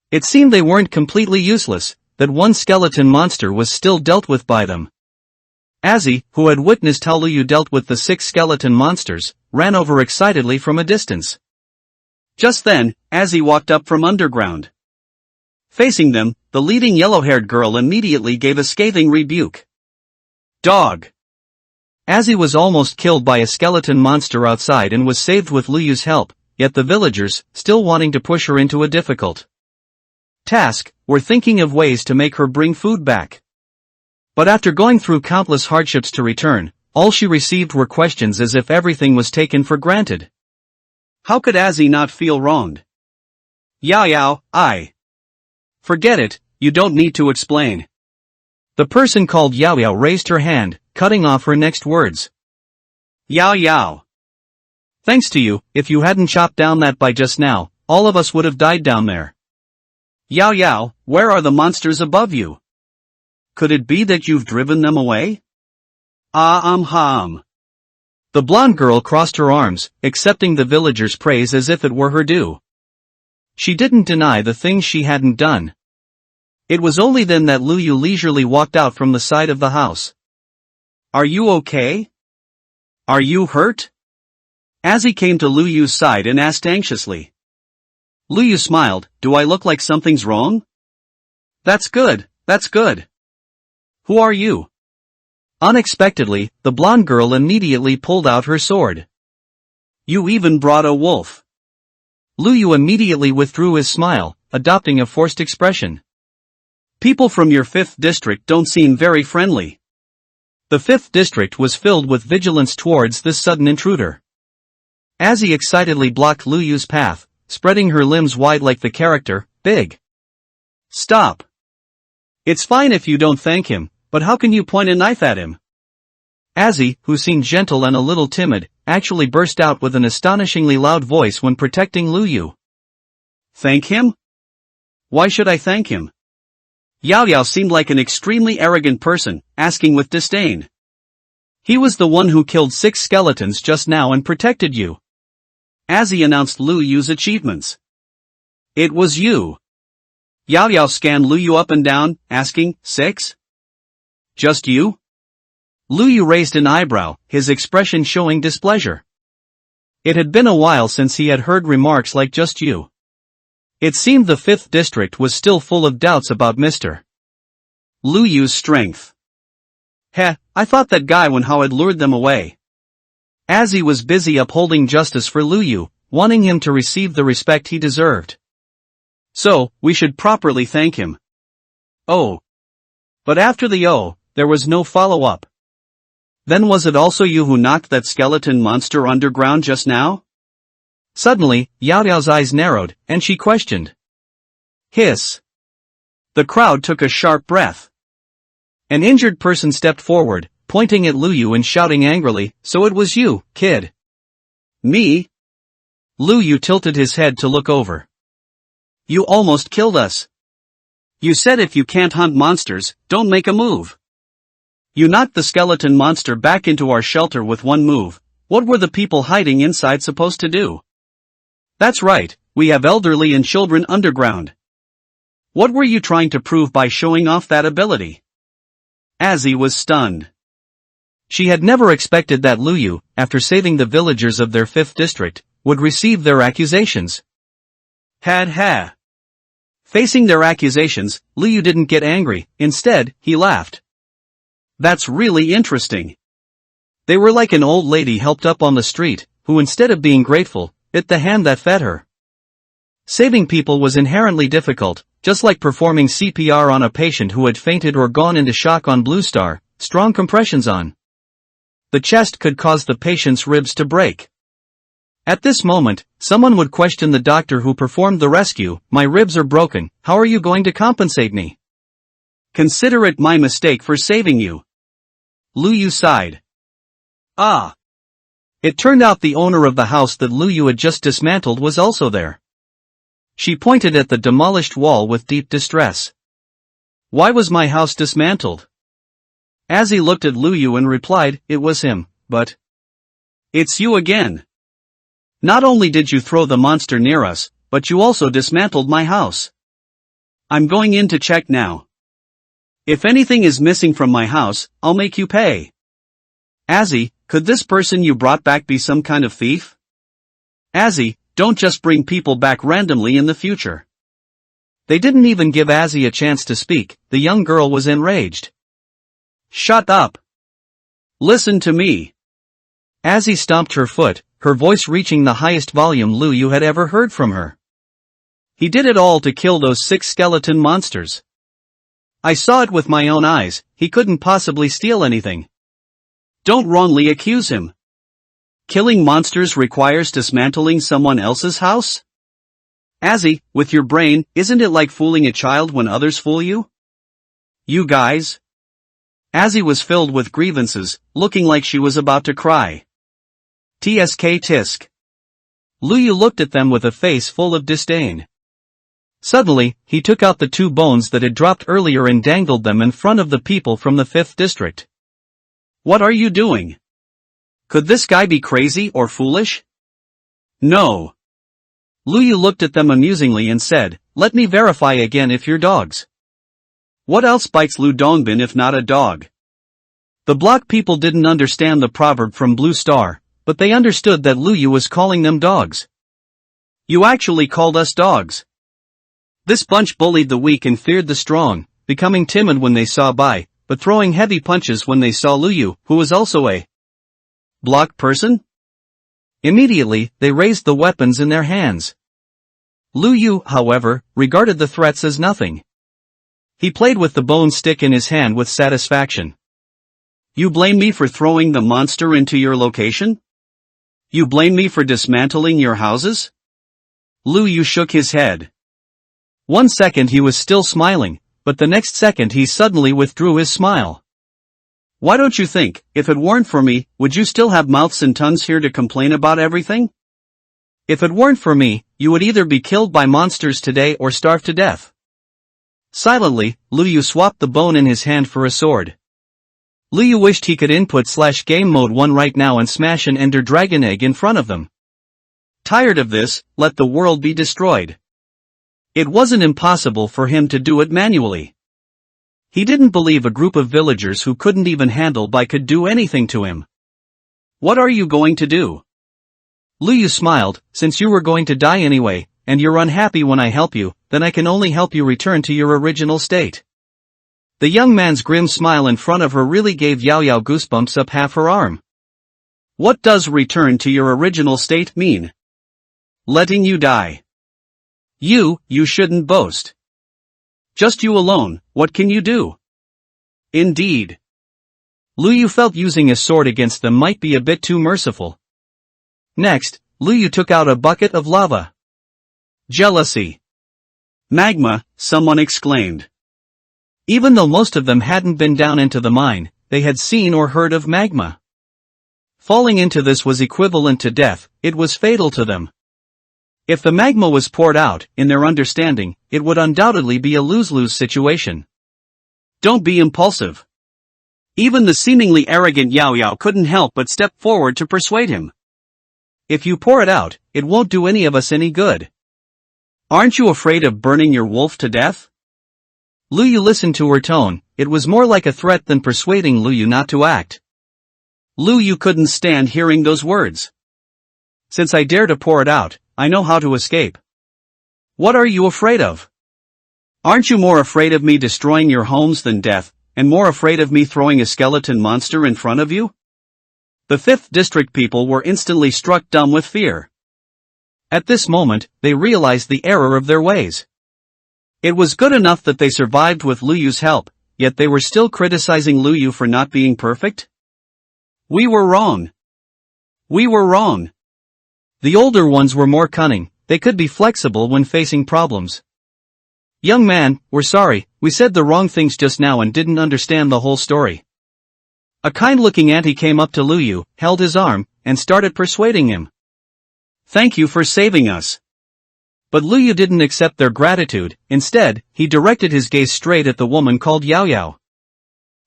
It seemed they weren't completely useless, that 1 skeleton monster was still dealt with by them. Azzy, who had witnessed how Lu Yu dealt with the 6 skeleton monsters, ran over excitedly from a distance. Just then, Azzy walked up from underground. Facing them, the leading yellow-haired girl immediately gave a scathing rebuke. Dog! Azzy was almost killed by a skeleton monster outside and was saved with Lu Yu's help, yet the villagers, still wanting to push her into a difficult task, were thinking of ways to make her bring food back. But after going through countless hardships to return, all she received were questions as if everything was taken for granted. How could Azzy not feel wronged? Yao Yao, Forget it, you don't need to explain. The person called Yao Yao raised her hand, cutting off her next words. Yao Yao. Thanks to you, if you hadn't chopped down that by just now, all of us would have died down there. Yao Yao, where are the monsters above you? Could it be that you've driven them away? The blonde girl crossed her arms, accepting the villagers' praise as if it were her due. She didn't deny the things she hadn't done. It was only then that Lu Yu leisurely walked out from the side of the house. Are you okay? Are you hurt? Azzy came to Lu Yu's side and asked anxiously. Lu Yu smiled. Do I look like something's wrong? That's good, that's good. Who are you? Unexpectedly, the blonde girl immediately pulled out her sword. You even brought a wolf. Lu Yu immediately withdrew his smile, adopting a forced expression. People from your 5th district don't seem very friendly. The 5th district was filled with vigilance towards this sudden intruder. Azzy excitedly blocked Lu Yu's path, spreading her limbs wide like the character, Big. Stop. It's fine if you don't thank him, but how can you point a knife at him? Azzy, who seemed gentle and a little timid, actually burst out with an astonishingly loud voice when protecting Lu Yu. Thank him? Why should I thank him? Yao Yao seemed like an extremely arrogant person, asking with disdain. He was the one who killed 6 skeletons just now and protected you. Azzy announced Lu Yu's achievements. It was you. Yao Yao scanned Lu Yu up and down, asking, 6? Just you? Lu Yu raised an eyebrow, his expression showing displeasure. It had been a while since he had heard remarks like just you. It seemed the 5th district was still full of doubts about Mr. Lu Yu's strength. Heh, I thought that guy when how had lured them away. Azzy was busy upholding justice for Lu Yu, wanting him to receive the respect he deserved. So, we should properly thank him. Oh. But after the oh, there was no follow-up. Then was it also you who knocked that skeleton monster underground just now? Suddenly, Yao Yao's eyes narrowed, and she questioned. Hiss. The crowd took a sharp breath. An injured person stepped forward, pointing at Lu Yu and shouting angrily, "So it was you, kid." Me? Lu Yu tilted his head to look over. You almost killed us. You said if you can't hunt monsters, don't make a move. You knocked the skeleton monster back into our shelter with one move. What were the people hiding inside supposed to do? That's right, we have elderly and children underground. What were you trying to prove by showing off that ability? Azzy was stunned. She had never expected that Lu Yu, after saving the villagers of their 5th district, would receive their accusations. Ha. Facing their accusations, Lu Yu didn't get angry, instead, he laughed. That's really interesting. They were like an old lady helped up on the street, who instead of being grateful, bit the hand that fed her. Saving people was inherently difficult, just like performing CPR on a patient who had fainted or gone into shock on Blue Star, strong compressions on the chest could cause the patient's ribs to break. At this moment, someone would question the doctor who performed the rescue, "My ribs are broken, how are you going to compensate me?" Consider it my mistake for saving you. Lu Yu sighed. Ah. It turned out the owner of the house that Lu Yu had just dismantled was also there. She pointed at the demolished wall with deep distress. Why was my house dismantled? Azzy looked at Lu Yu and replied, "It was him, but..." It's you again. Not only did you throw the monster near us, but you also dismantled my house. I'm going in to check now. If anything is missing from my house, I'll make you pay. Azzy, could this person you brought back be some kind of thief? Azzy, don't just bring people back randomly in the future. They didn't even give Azzy a chance to speak, the young girl was enraged. Shut up. Listen to me. Azzy stomped her foot, her voice reaching the highest volume Lu Yu had ever heard from her. He did it all to kill those 6 skeleton monsters. I saw it with my own eyes, he couldn't possibly steal anything. Don't wrongly accuse him. Killing monsters requires dismantling someone else's house? Azzy, with your brain, isn't it like fooling a child when others fool you? You guys? Azzy was filled with grievances, looking like she was about to cry. Tsk tisk. Lu Yu looked at them with a face full of disdain. Suddenly, he took out the 2 bones that had dropped earlier and dangled them in front of the people from the 5th district. What are you doing? Could this guy be crazy or foolish? No. Lu Yu looked at them amusingly and said, "Let me verify again if you're dogs." What else bites Lu Dongbin if not a dog? The block people didn't understand the proverb from Blue Star, but they understood that Lu Yu was calling them dogs. You actually called us dogs. This bunch bullied the weak and feared the strong, becoming timid when they saw by, but throwing heavy punches when they saw Luyu, who was also a block person. Immediately, they raised the weapons in their hands. Luyu, however, regarded the threats as nothing. He played with the bone stick in his hand with satisfaction. You blame me for throwing the monster into your location? You blame me for dismantling your houses? Luyu shook his head. 1 second he was still smiling, but the next second he suddenly withdrew his smile. Why don't you think, if it weren't for me, would you still have mouths and tongues here to complain about everything? If it weren't for me, you would either be killed by monsters today or starve to death. Silently, Luyu swapped the bone in his hand for a sword. Luyu wished he could input/game mode 1 right now and smash an ender dragon egg in front of them. Tired of this, let the world be destroyed. It wasn't impossible for him to do it manually. He didn't believe a group of villagers who couldn't even handle by could do anything to him. What are you going to do? Luyu smiled, since you were going to die anyway, and you're unhappy when I help you, then I can only help you return to your original state. The young man's grim smile in front of her really gave Yao Yao goosebumps up half her arm. What does return to your original state mean? Letting you die. You shouldn't boast. Just you alone, what can you do? Indeed. Luyu felt using a sword against them might be a bit too merciful. Next, Luyu took out a bucket of lava. Jealousy. Magma, someone exclaimed. Even though most of them hadn't been down into the mine, they had seen or heard of magma. Falling into this was equivalent to death, it was fatal to them. If the magma was poured out, in their understanding, it would undoubtedly be a lose-lose situation. Don't be impulsive. Even the seemingly arrogant Yao Yao couldn't help but step forward to persuade him. If you pour it out, it won't do any of us any good. Aren't you afraid of burning your wolf to death? Luyu listened to her tone, it was more like a threat than persuading Luyu not to act. Luyu couldn't stand hearing those words. Since I dare to pour it out, I know how to escape. What are you afraid of? Aren't you more afraid of me destroying your homes than death, and more afraid of me throwing a skeleton monster in front of you? The 5th District people were instantly struck dumb with fear. At this moment, they realized the error of their ways. It was good enough that they survived with Luyu's help, yet they were still criticizing Luyu for not being perfect? We were wrong. We were wrong. The older ones were more cunning, they could be flexible when facing problems. Young man, we're sorry, we said the wrong things just now and didn't understand the whole story. A kind-looking auntie came up to Luyu, held his arm, and started persuading him. Thank you for saving us. But Luyu didn't accept their gratitude, instead, he directed his gaze straight at the woman called Yao Yao.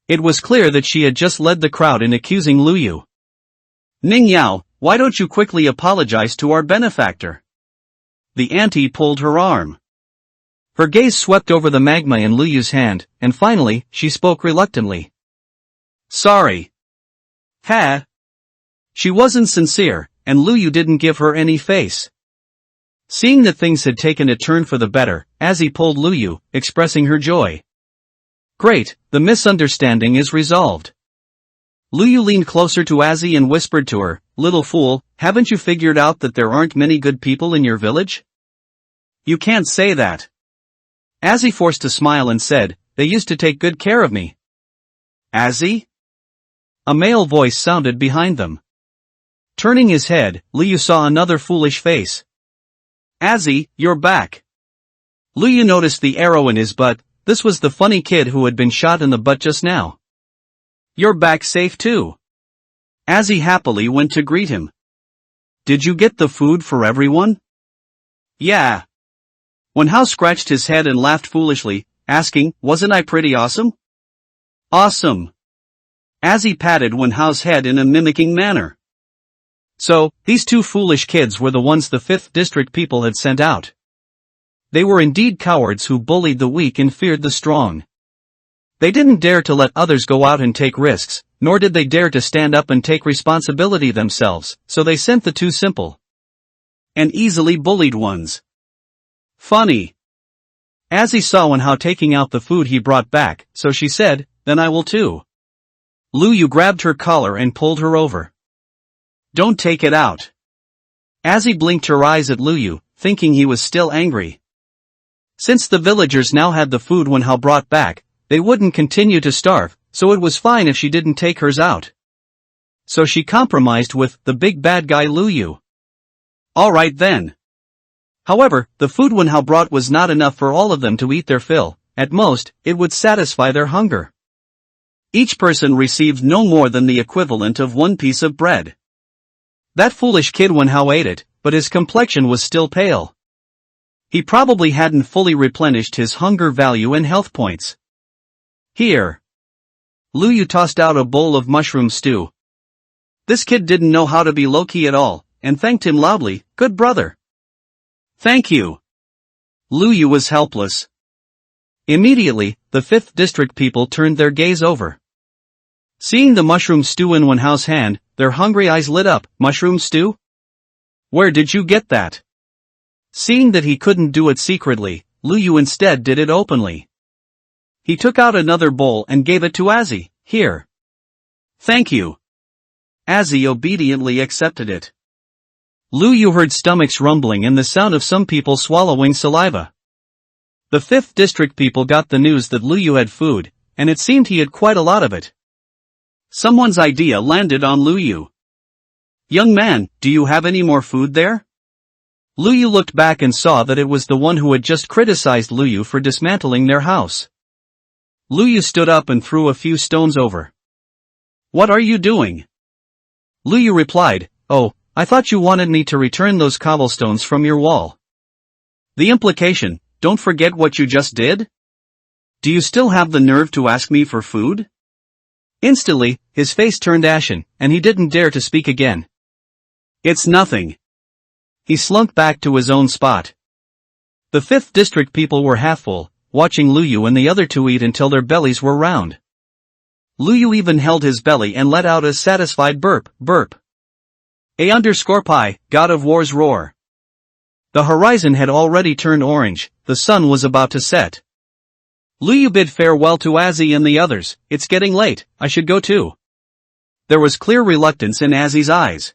It was clear that she had just led the crowd in accusing Luyu. Ning Yao, why don't you quickly apologize to our benefactor? The auntie pulled her arm. Her gaze swept over the magma in Luyu's hand, and finally, she spoke reluctantly. Sorry. Ha! She wasn't sincere, and Luyu didn't give her any face. Seeing that things had taken a turn for the better, Azzy pulled Luyu, expressing her joy. Great, the misunderstanding is resolved. Luyu leaned closer to Azzy and whispered to her, little fool, haven't you figured out that there aren't many good people in your village? You can't say that. Azzy forced a smile and said, they used to take good care of me. Azzy? A male voice sounded behind them. Turning his head, Luyu saw another foolish face. Azzy, you're back. Luyu noticed the arrow in his butt, this was the funny kid who had been shot in the butt just now. You're back safe too. Azzy happily went to greet him. Did you get the food for everyone? Yeah. Wenhao scratched his head and laughed foolishly, asking, wasn't I pretty awesome? Awesome. Azzy patted Wenhao's head in a mimicking manner. So, these two foolish kids were the ones the 5th District people had sent out. They were indeed cowards who bullied the weak and feared the strong. They didn't dare to let others go out and take risks, nor did they dare to stand up and take responsibility themselves, so they sent the two simple and easily bullied ones. Funny. Azzy saw Wenhao taking out the food he brought back, so she said, then I will too. Lu Yu grabbed her collar and pulled her over. Don't take it out. Azzy blinked her eyes at Lu Yu, thinking he was still angry. Since the villagers now had the food Wen Hao brought back, they wouldn't continue to starve, so it was fine if she didn't take hers out. So she compromised with the big bad guy Lu Yu. Alright then. However, the food Wen Hao brought was not enough for all of them to eat their fill. At most, it would satisfy their hunger. Each person received no more than the equivalent of one piece of bread. That foolish kid Wen Hao ate it, but his complexion was still pale. He probably hadn't fully replenished his hunger value and health points. Here. Lu Yu tossed out a bowl of mushroom stew. This kid didn't know how to be low-key at all, and thanked him loudly, "Good brother." Thank you. Lu Yu was helpless. Immediately, the 5th district people turned their gaze over. Seeing the mushroom stew in Wen Hao's hand, their hungry eyes lit up. Mushroom stew? Where did you get that? Seeing that he couldn't do it secretly, Lu Yu instead did it openly. He took out another bowl and gave it to Azzy. Here. Thank you. Azzy obediently accepted it. Lu Yu heard stomachs rumbling and the sound of some people swallowing saliva. The 5th district people got the news that Lu Yu had food, and it seemed he had quite a lot of it. Someone's idea landed on Lu Yu. Young man, do you have any more food there? Lu Yu looked back and saw that it was the one who had just criticized Lu Yu for dismantling their house. Lu Yu stood up and threw a few stones over. What are you doing? Lu Yu replied, "Oh, I thought you wanted me to return those cobblestones from your wall." The implication, don't forget what you just did? Do you still have the nerve to ask me for food? Instantly, his face turned ashen, and he didn't dare to speak again. It's nothing. He slunk back to his own spot. The 5th district people were half full, watching Lu Yu and the other two eat until their bellies were round. Lu Yu even held his belly and let out a satisfied burp, burp. _pi, God of War's roar. The horizon had already turned orange, the sun was about to set. Lu Yu bid farewell to Azzy and the others. It's getting late, I should go too. There was clear reluctance in Azzy's eyes.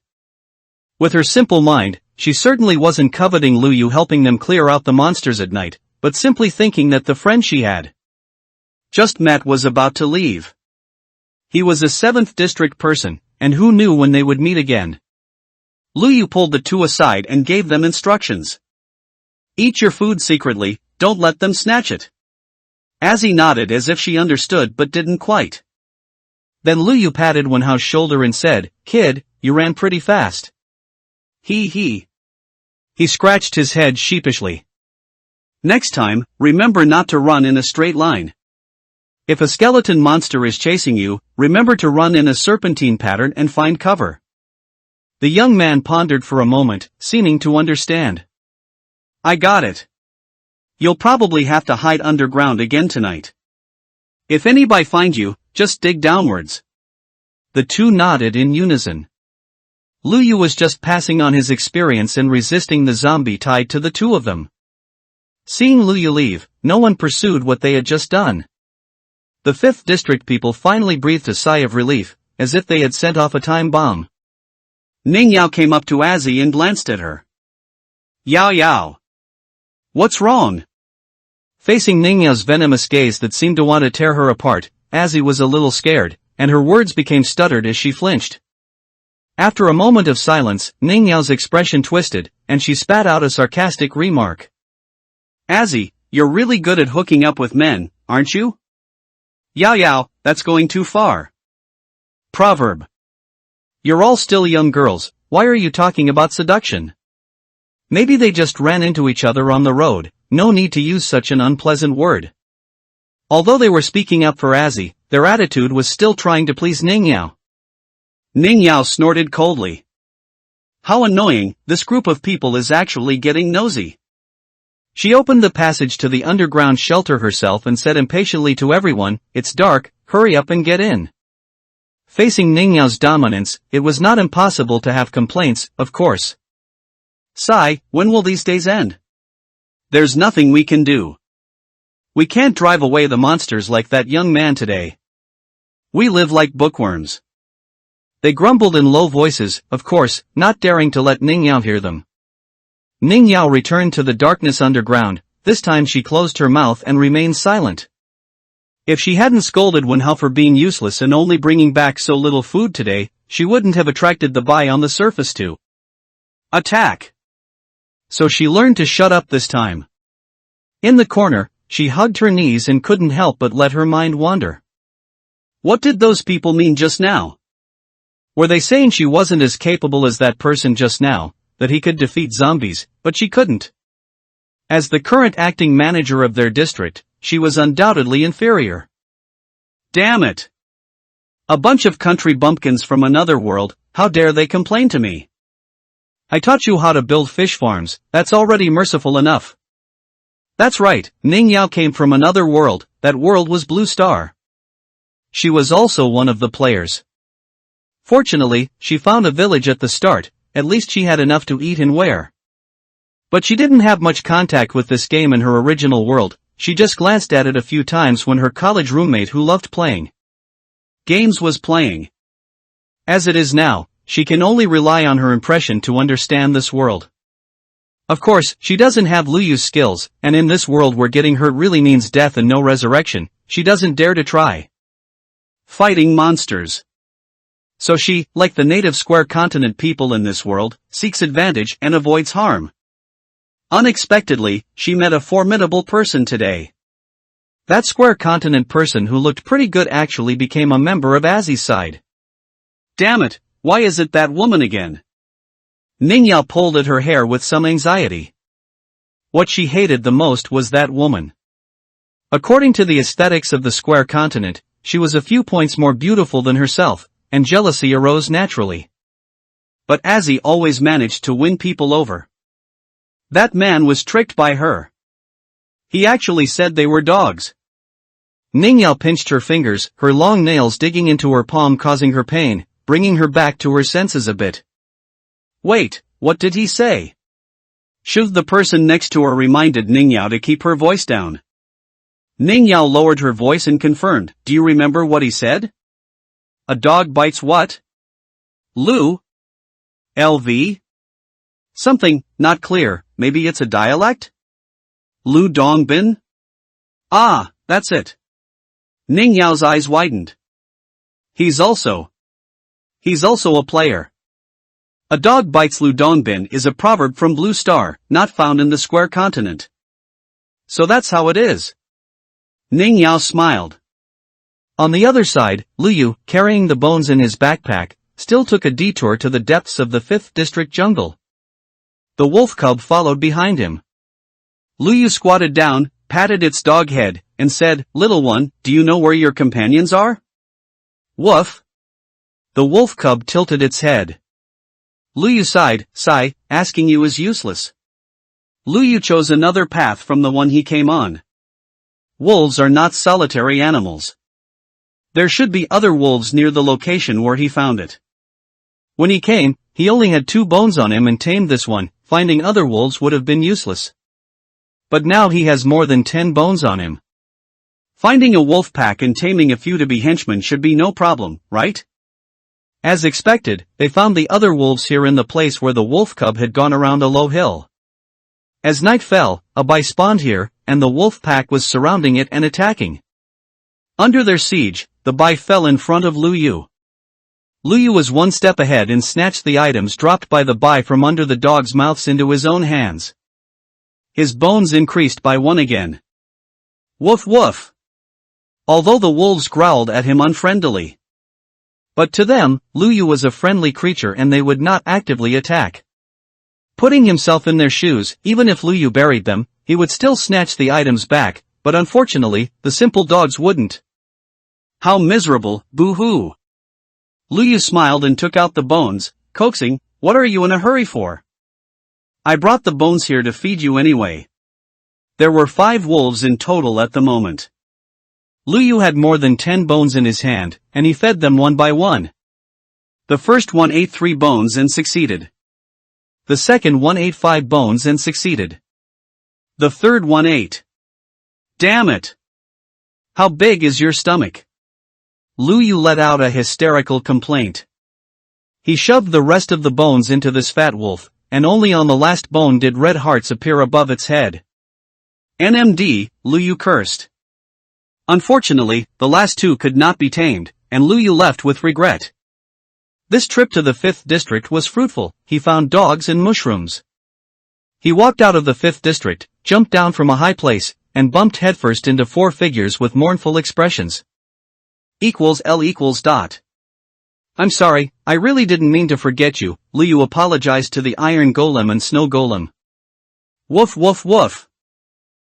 With her simple mind, she certainly wasn't coveting Lu Yu helping them clear out the monsters at night, but simply thinking that the friend she had just met was about to leave. He was a 7th district person, and who knew when they would meet again. Lu Yu pulled the two aside and gave them instructions. Eat your food secretly, don't let them snatch it. Azzy nodded as if she understood but didn't quite. Then Lu Yu patted Wen Hao's shoulder and said, "Kid, you ran pretty fast." He scratched his head sheepishly. Next time, remember not to run in a straight line. If a skeleton monster is chasing you, remember to run in a serpentine pattern and find cover. The young man pondered for a moment, seeming to understand. I got it. You'll probably have to hide underground again tonight. If anybody finds you, just dig downwards. The two nodded in unison. Lu Yu was just passing on his experience and resisting the zombie tied to the two of them. Seeing Lu Yu leave, no one pursued what they had just done. The 5th district people finally breathed a sigh of relief, as if they had sent off a time bomb. Ning Yao came up to Azzy and glanced at her. Yao Yao. What's wrong? Facing Ning Yao's venomous gaze that seemed to want to tear her apart, Azzy was a little scared, and her words became stuttered as she flinched. After a moment of silence, Ning Yao's expression twisted, and she spat out a sarcastic remark. Azzy, you're really good at hooking up with men, aren't you? Yao Yao, that's going too far. Proverb. You're all still young girls, why are you talking about seduction? Maybe they just ran into each other on the road, no need to use such an unpleasant word. Although they were speaking up for Azzy, their attitude was still trying to please Ning Yao. Ning Yao snorted coldly. How annoying, this group of people is actually getting nosy. She opened the passage to the underground shelter herself and said impatiently to everyone, "It's dark, hurry up and get in." Facing Ning Yao's dominance, it was not impossible to have complaints, of course. Sigh, when will these days end? There's nothing we can do. We can't drive away the monsters like that young man today. We live like bookworms. They grumbled in low voices, of course, not daring to let Ning Yao hear them. Ning Yao returned to the darkness underground. This time she closed her mouth and remained silent. If she hadn't scolded Wen Hao for being useless and only bringing back so little food today, she wouldn't have attracted the bai on the surface to attack. So she learned to shut up this time. In the corner, she hugged her knees and couldn't help but let her mind wander. What did those people mean just now? Were they saying she wasn't as capable as that person just now, that he could defeat zombies, but she couldn't? As the current acting manager of their district, she was undoubtedly inferior. Damn it! A bunch of country bumpkins from another world, how dare they complain to me? I taught you how to build fish farms, that's already merciful enough. That's right, Ning Yao came from another world, that world was Blue Star. She was also one of the players. Fortunately, she found a village at the start, at least she had enough to eat and wear. But she didn't have much contact with this game in her original world, she just glanced at it a few times when her college roommate who loved playing games was playing. As it is now, she can only rely on her impression to understand this world. Of course, she doesn't have Luyu's skills, and in this world where getting hurt really means death and no resurrection, she doesn't dare to try fighting monsters. So she, like the native square continent people in this world, seeks advantage and avoids harm. Unexpectedly, she met a formidable person today. That square continent person who looked pretty good actually became a member of Azzy's side. Damn it, why is it that woman again? Ning Yao pulled at her hair with some anxiety. What she hated the most was that woman. According to the aesthetics of the square continent, she was a few points more beautiful than herself, and jealousy arose naturally. But Azzy always managed to win people over. That man was tricked by her. He actually said they were dogs. Ning Yao pinched her fingers, her long nails digging into her palm causing her pain, bringing her back to her senses a bit. Wait, what did he say? Should the person next to her reminded Ning Yao to keep her voice down. Ning Yao lowered her voice and confirmed, do you remember what he said? A dog bites what? Lu? LV? Something, not clear, maybe it's a dialect? Lu Dongbin? Ah, that's it. Ning Yao's eyes widened. He's also a player. A dog bites Lu Dongbin is a proverb from Blue Star, not found in the square continent. So that's how it is. Ning Yao smiled. On the other side, Luyu, carrying the bones in his backpack, still took a detour to the depths of the 5th district jungle. The wolf cub followed behind him. Luyu squatted down, patted its dog head, and said, little one, do you know where your companions are? Woof. The wolf cub tilted its head. Luyu sighed, asking you is useless. Luyu chose another path from the one he came on. Wolves are not solitary animals. There should be other wolves near the location where he found it. When he came, he only had 2 bones on him and tamed this one, finding other wolves would have been useless. But now he has more than 10 bones on him. Finding a wolf pack and taming a few to be henchmen should be no problem, right? As expected, they found the other wolves here in the place where the wolf cub had gone around a low hill. As night fell, a bai spawned here, and the wolf pack was surrounding it and attacking. Under their siege, the bai fell in front of Luyu. Luyu was one step ahead and snatched the items dropped by the bai from under the dogs' mouths into his own hands. His bones increased by 1 again. Woof woof. Although the wolves growled at him unfriendly. But to them, Luyu was a friendly creature and they would not actively attack. Putting himself in their shoes, even if Luyu buried them, he would still snatch the items back, but unfortunately, the simple dogs wouldn't. How miserable, boo-hoo. Luyu smiled and took out the bones, coaxing, what are you in a hurry for? I brought the bones here to feed you anyway. There were 5 wolves in total at the moment. Luyu had more than 10 bones in his hand, and he fed them one by one. The first one ate 3 bones and succeeded. The second one ate 5 bones and succeeded. The third one ate. Damn it! How big is your stomach? Lu Yu let out a hysterical complaint. He shoved the rest of the bones into this fat wolf, and only on the last bone did red hearts appear above its head. NMD, Lu Yu cursed. Unfortunately, the last two could not be tamed, and Lu Yu left with regret. This trip to the 5th district was fruitful. He found dogs and mushrooms. He walked out of the 5th district, jumped down from a high place, and bumped headfirst into 4 figures with mournful expressions. L dot. I'm sorry, I really didn't mean to forget you, Lu Yu apologized to the iron golem and snow golem. Woof woof woof.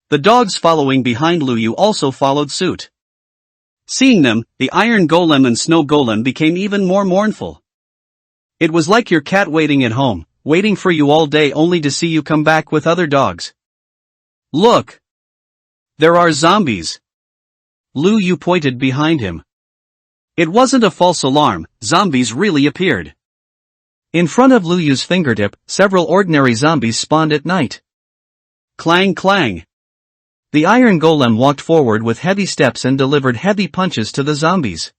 The dogs following behind Lu Yu also followed suit. Seeing them, the iron golem and snow golem became even more mournful. It was like your cat waiting at home, waiting for you all day only to see you come back with other dogs. Look! There are zombies. Lu Yu pointed behind him. It wasn't a false alarm, zombies really appeared. In front of Lu Yu's fingertip, several ordinary zombies spawned at night. Clang clang. The iron golem walked forward with heavy steps and delivered heavy punches to the zombies.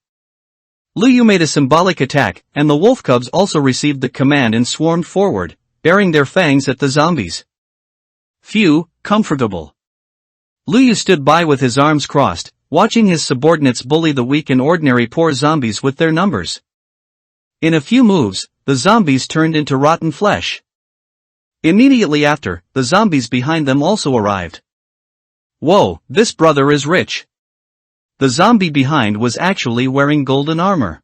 Lu Yu made a symbolic attack, and the wolf cubs also received the command and swarmed forward, baring their fangs at the zombies. Phew, comfortable. Lu Yu stood by with his arms crossed, watching his subordinates bully the weak and ordinary poor zombies with their numbers. In a few moves, the zombies turned into rotten flesh. Immediately after, the zombies behind them also arrived. Whoa, this brother is rich. The zombie behind was actually wearing golden armor.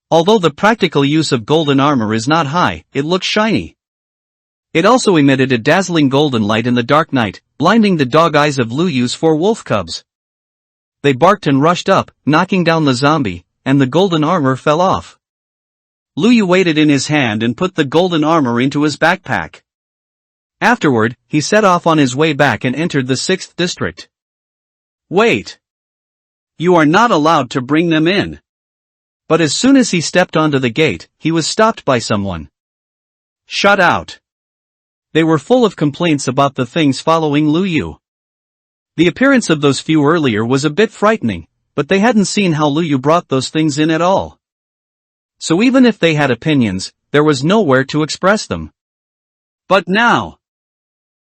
Although the practical use of golden armor is not high, it looks shiny. It also emitted a dazzling golden light in the dark night, blinding the dog eyes of Lu Yu's 4 wolf cubs. They barked and rushed up, knocking down the zombie, and the golden armor fell off. Lu Yu weighed it in his hand and put the golden armor into his backpack. Afterward, he set off on his way back and entered the 6th district. Wait! You are not allowed to bring them in. But as soon as he stepped onto the gate, he was stopped by someone. Shut out! They were full of complaints about the things following Lu Yu. The appearance of those few earlier was a bit frightening, but they hadn't seen how Lu Yu brought those things in at all. So even if they had opinions, there was nowhere to express them. But now,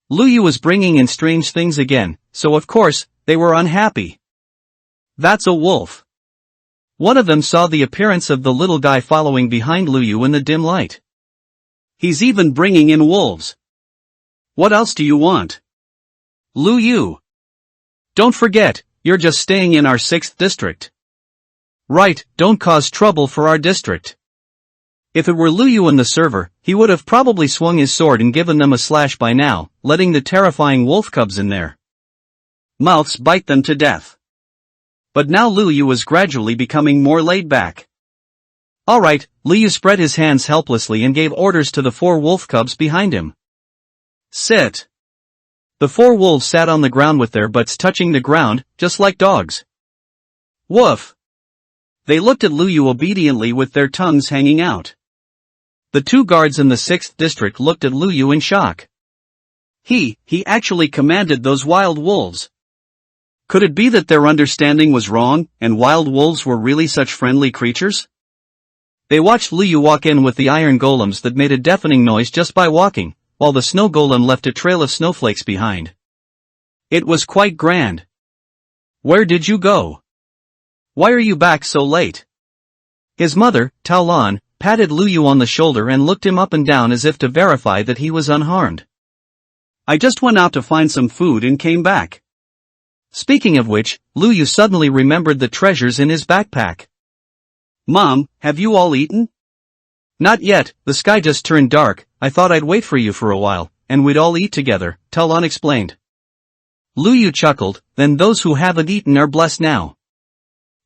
Lu Yu was bringing in strange things again, so of course, they were unhappy. That's a wolf. One of them saw the appearance of the little guy following behind Lu Yu in the dim light. He's even bringing in wolves. What else do you want? Lu Yu. Don't forget, you're just staying in our 6th district. Right, don't cause trouble for our district. If it were Lu Yu in the server, he would have probably swung his sword and given them a slash by now, letting the terrifying wolf cubs in their mouths bite them to death. But now Lu Yu was gradually becoming more laid back. Alright, Lu Yu spread his hands helplessly and gave orders to the 4 wolf cubs behind him. Sit. The 4 wolves sat on the ground with their butts touching the ground, just like dogs. Woof. They looked at Lu Yu obediently with their tongues hanging out. The 2 guards in the 6th district looked at Lu Yu in shock. He actually commanded those wild wolves. Could it be that their understanding was wrong, and wild wolves were really such friendly creatures? They watched Lu Yu walk in with the iron golems that made a deafening noise just by walking, while the snow golem left a trail of snowflakes behind. It was quite grand. Where did you go? Why are you back so late? His mother, Tao Lan, patted Lu Yu on the shoulder and looked him up and down as if to verify that he was unharmed. I just went out to find some food and came back. Speaking of which, Lu Yu suddenly remembered the treasures in his backpack. Mom, have you all eaten? Not yet, the sky just turned dark, I thought I'd wait for you for a while, and we'd all eat together, Tao Lan explained. Lu Yu chuckled, then those who haven't eaten are blessed now.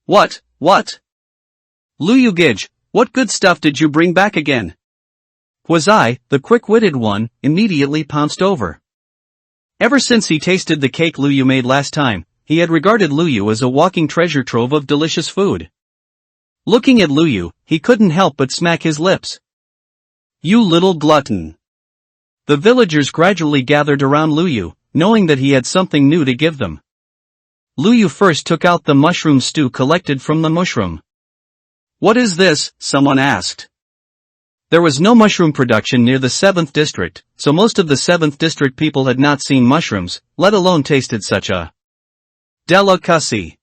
What? Lu Yu Gidge, what good stuff did you bring back again? Was I, the quick-witted one, immediately pounced over. Ever since he tasted the cake Lu Yu made last time, he had regarded Lu Yu as a walking treasure trove of delicious food. Looking at Lu Yu, he couldn't help but smack his lips. You little glutton. The villagers gradually gathered around Lu Yu, knowing that he had something new to give them. Lu Yu first took out the mushroom stew collected from the mushroom. What is this? Someone asked. There was no mushroom production near the 7th district, so most of the 7th district people had not seen mushrooms, let alone tasted such a delicacy.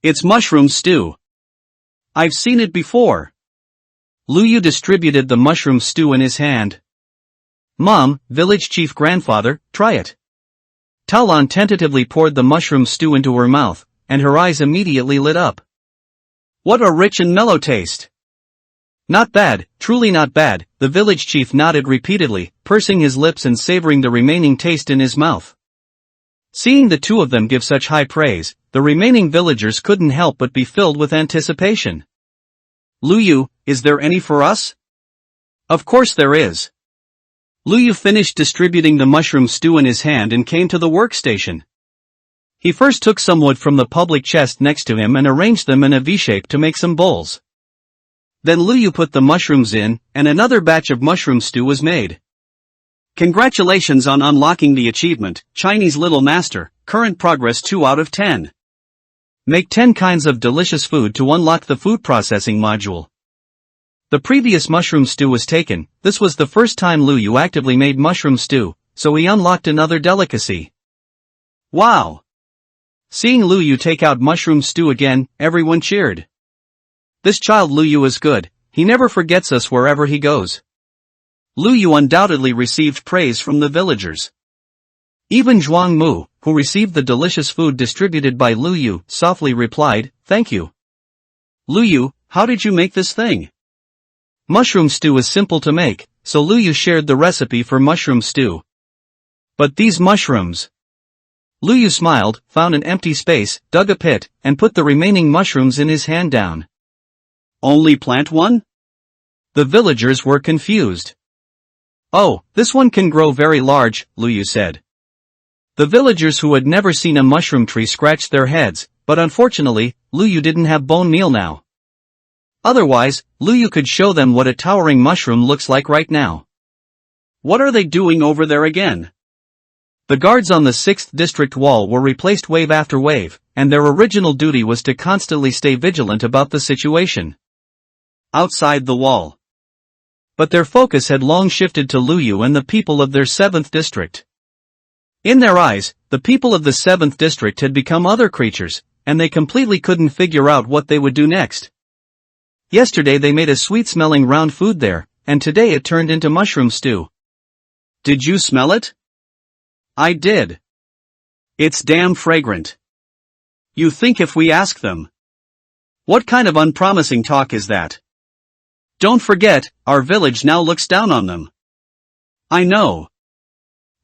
It's mushroom stew. I've seen it before. Lu Yu distributed the mushroom stew in his hand. Mom, village chief grandfather, try it. Talan tentatively poured the mushroom stew into her mouth, and her eyes immediately lit up. What a rich and mellow taste. Not bad, truly not bad, the village chief nodded repeatedly, pursing his lips and savoring the remaining taste in his mouth. Seeing the two of them give such high praise, the remaining villagers couldn't help but be filled with anticipation. Lu Yu, is there any for us? Of course there is. Lu Yu finished distributing the mushroom stew in his hand and came to the workstation. He first took some wood from the public chest next to him and arranged them in a V-shape to make some bowls. Then Lu Yu put the mushrooms in, and another batch of mushroom stew was made. Congratulations on unlocking the achievement, Chinese Little Master, current progress 2 out of 10. Make 10 kinds of delicious food to unlock the food processing module. The previous mushroom stew was taken, this was the first time Lu Yu actively made mushroom stew, so he unlocked another delicacy. Wow! Seeing Lu Yu take out mushroom stew again, everyone cheered. This child Lu Yu is good, he never forgets us wherever he goes. Lu Yu undoubtedly received praise from the villagers. Even Zhuang Mu, who received the delicious food distributed by Lu Yu, softly replied, "Thank you." Lu Yu, how did you make this thing? Mushroom stew is simple to make, so Lu Yu shared the recipe for mushroom stew. But these mushrooms... Lu Yu smiled, found an empty space, dug a pit, and put the remaining mushrooms in his hand down. Only plant one? The villagers were confused. Oh, this one can grow very large, Lu Yu said. The villagers who had never seen a mushroom tree scratched their heads, but unfortunately, Lu Yu didn't have bone meal now. Otherwise, Lu Yu could show them what a towering mushroom looks like right now. What are they doing over there again? The guards on the 6th district wall were replaced wave after wave, and their original duty was to constantly stay vigilant about the situation. Outside the wall. But their focus had long shifted to Lu Yu and the people of their 7th district. In their eyes, the people of the 7th district had become other creatures, and they completely couldn't figure out what they would do next. Yesterday they made a sweet-smelling round food there, and today it turned into mushroom stew. Did you smell it? I did. It's damn fragrant. You think if we ask them? What kind of unpromising talk is that? Don't forget, our village now looks down on them. I know.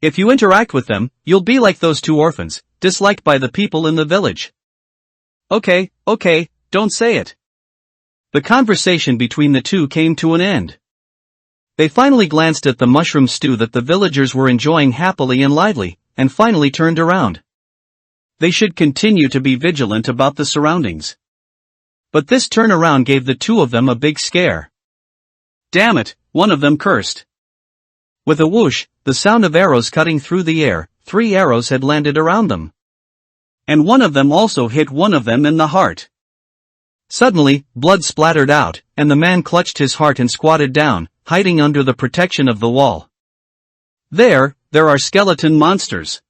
If you interact with them, you'll be like those two orphans, disliked by the people in the village. Okay, don't say it. The conversation between the two came to an end. They finally glanced at the mushroom stew that the villagers were enjoying happily and lively, and finally turned around. They should continue to be vigilant about the surroundings. But this turnaround gave the two of them a big scare. Damn it, one of them cursed. With a whoosh, the sound of arrows cutting through the air, 3 arrows had landed around them. And one of them also hit one of them in the heart. Suddenly, blood splattered out, and the man clutched his heart and squatted down, hiding under the protection of the wall. There are skeleton monsters.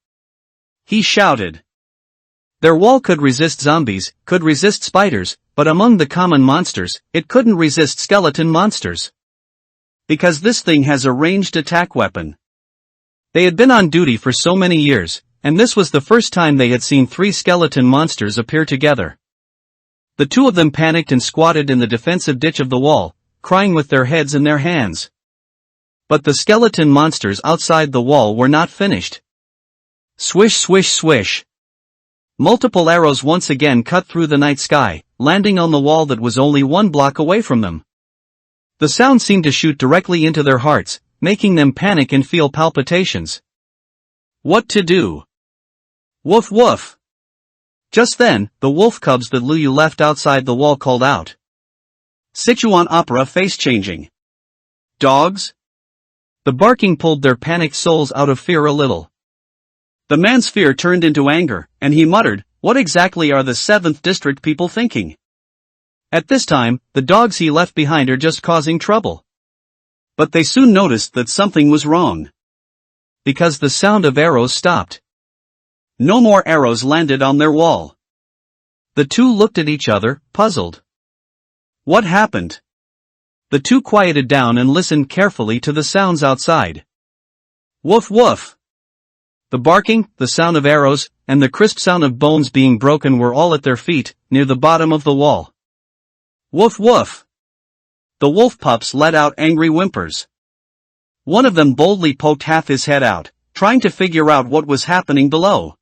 He shouted. Their wall could resist zombies, could resist spiders, but among the common monsters, it couldn't resist skeleton monsters. Because this thing has a ranged attack weapon. They had been on duty for so many years, and this was the first time they had seen 3 skeleton monsters appear together. The two of them panicked and squatted in the defensive ditch of the wall, crying with their heads in their hands. But the skeleton monsters outside the wall were not finished. Swish, swish, swish. Multiple arrows once again cut through the night sky, landing on the wall that was only 1 block away from them. The sound seemed to shoot directly into their hearts, making them panic and feel palpitations. What to do? Woof woof. Just then, the wolf cubs that Lu Yu left outside the wall called out. Sichuan opera face changing. Dogs? The barking pulled their panicked souls out of fear a little. The man's fear turned into anger, and he muttered, What exactly are the 7th district people thinking? At this time, the dogs he left behind are just causing trouble. But they soon noticed that something was wrong. Because the sound of arrows stopped. No more arrows landed on their wall. The two looked at each other, puzzled. What happened? The two quieted down and listened carefully to the sounds outside. Woof woof. The barking, the sound of arrows, and the crisp sound of bones being broken were all at their feet, near the bottom of the wall. Woof woof. The wolf pups let out angry whimpers. One of them boldly poked half his head out, trying to figure out what was happening below.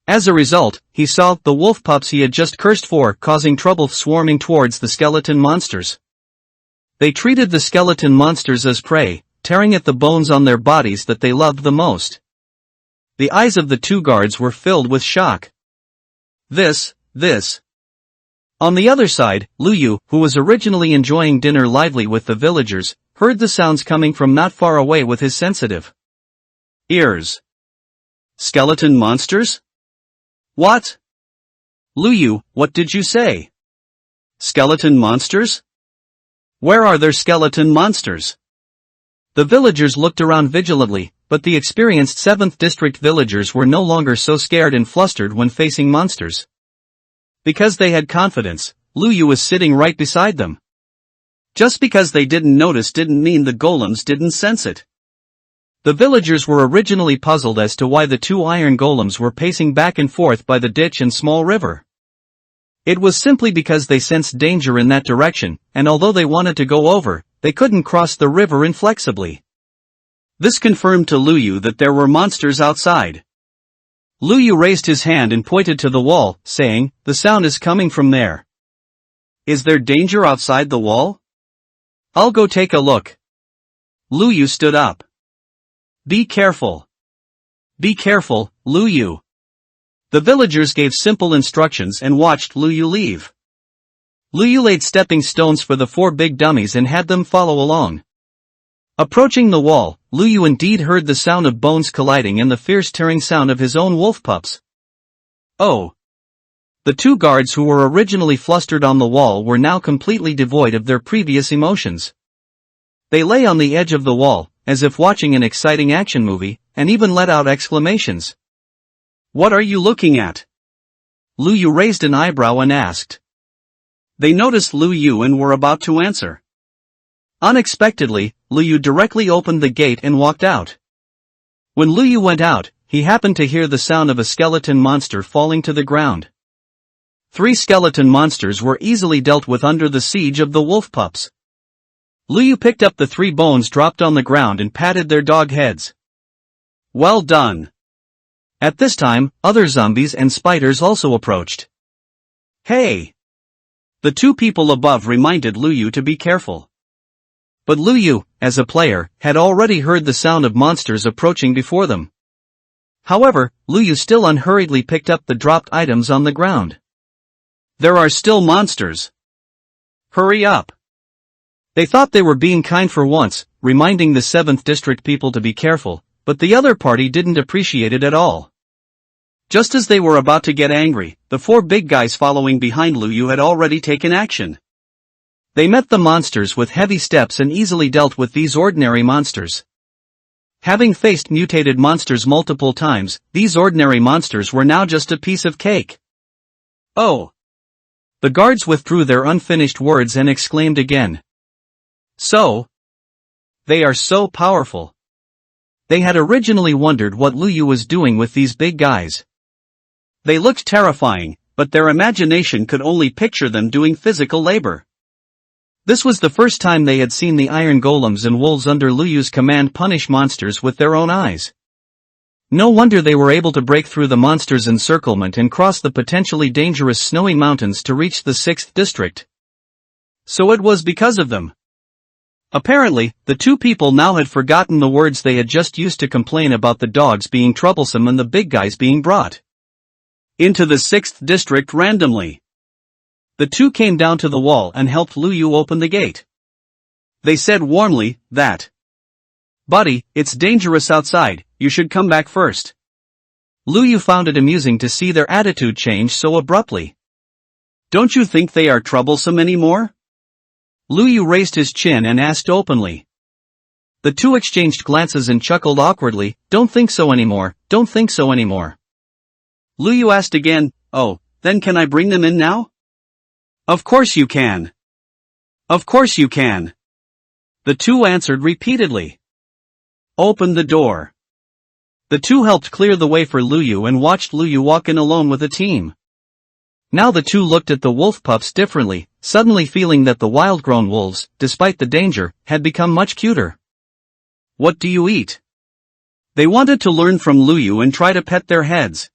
As a result, he saw the wolf pups he had just cursed for causing trouble swarming towards the skeleton monsters. They treated the skeleton monsters as prey, tearing at the bones on their bodies that they loved the most. The eyes of the two guards were filled with shock. This. On the other side, Lu Yu, who was originally enjoying dinner lively with the villagers, heard the sounds coming from not far away with his sensitive ears. Skeleton monsters? What? Lu Yu, what did you say? Skeleton monsters? Where are their skeleton monsters? The villagers looked around vigilantly, but the experienced 7th district villagers were no longer so scared and flustered when facing monsters. Because they had confidence, Lu Yu was sitting right beside them. Just because they didn't notice didn't mean the golems didn't sense it. The villagers were originally puzzled as to why the two iron golems were pacing back and forth by the ditch and small river. It was simply because they sensed danger in that direction, and although they wanted to go over, they couldn't cross the river inflexibly. This confirmed to Lu Yu that there were monsters outside. Lu Yu raised his hand and pointed to the wall, saying, "The sound is coming from there." Is there danger outside the wall? I'll go take a look. Lu Yu stood up. Be careful. Be careful, Lu Yu. The villagers gave simple instructions and watched Lu Yu leave. Lu Yu laid stepping stones for the 4 big dummies and had them follow along. Approaching the wall, Lu Yu indeed heard the sound of bones colliding and the fierce tearing sound of his own wolf pups. Oh! The two guards who were originally flustered on the wall were now completely devoid of their previous emotions. They lay on the edge of the wall, as if watching an exciting action movie, and even let out exclamations. What are you looking at? Lu Yu raised an eyebrow and asked. They noticed Lu Yu and were about to answer. Unexpectedly, Lu Yu directly opened the gate and walked out. When Lu Yu went out, he happened to hear the sound of a skeleton monster falling to the ground. 3 skeleton monsters were easily dealt with under the siege of the wolf pups. Lu Yu picked up the 3 bones dropped on the ground and patted their dog heads. Well done. At this time, other zombies and spiders also approached. Hey! The 2 people above reminded Lu Yu to be careful. But Lu Yu, as a player, had already heard the sound of monsters approaching before them. However, Lu Yu still unhurriedly picked up the dropped items on the ground. There are still monsters. Hurry up. They thought they were being kind for once, reminding the 7th district people to be careful, but the other party didn't appreciate it at all. Just as they were about to get angry, the 4 big guys following behind Lu Yu had already taken action. They met the monsters with heavy steps and easily dealt with these ordinary monsters. Having faced mutated monsters multiple times, these ordinary monsters were now just a piece of cake. Oh! The guards withdrew their unfinished words and exclaimed again. So? They are so powerful. They had originally wondered what Lu Yu was doing with these big guys. They looked terrifying, but their imagination could only picture them doing physical labor. This was the first time they had seen the iron golems and wolves under Lu Yu's command punish monsters with their own eyes. No wonder they were able to break through the monsters' encirclement and cross the potentially dangerous snowy mountains to reach the 6th district. So it was because of them. Apparently, the 2 people now had forgotten the words they had just used to complain about the dogs being troublesome and the big guys being brought into the 6th district randomly. The 2 came down to the wall and helped Lu Yu open the gate. They said warmly that, "Buddy, it's dangerous outside, you should come back first." Lu Yu found it amusing to see their attitude change so abruptly. Don't you think they are troublesome anymore? Lu Yu raised his chin and asked openly. The two exchanged glances and chuckled awkwardly. Don't think so anymore, don't think so anymore. Lu Yu asked again, oh, then can I bring them in now? Of course you can. Of course you can. The two answered repeatedly. Open the door. The two helped clear the way for Lu Yu and watched Lu Yu walk in alone with a team. Now the two looked at the wolf pups differently, suddenly feeling that the wild-grown wolves, despite the danger, had become much cuter. What do you eat? They wanted to learn from Lu Yu and try to pet their heads.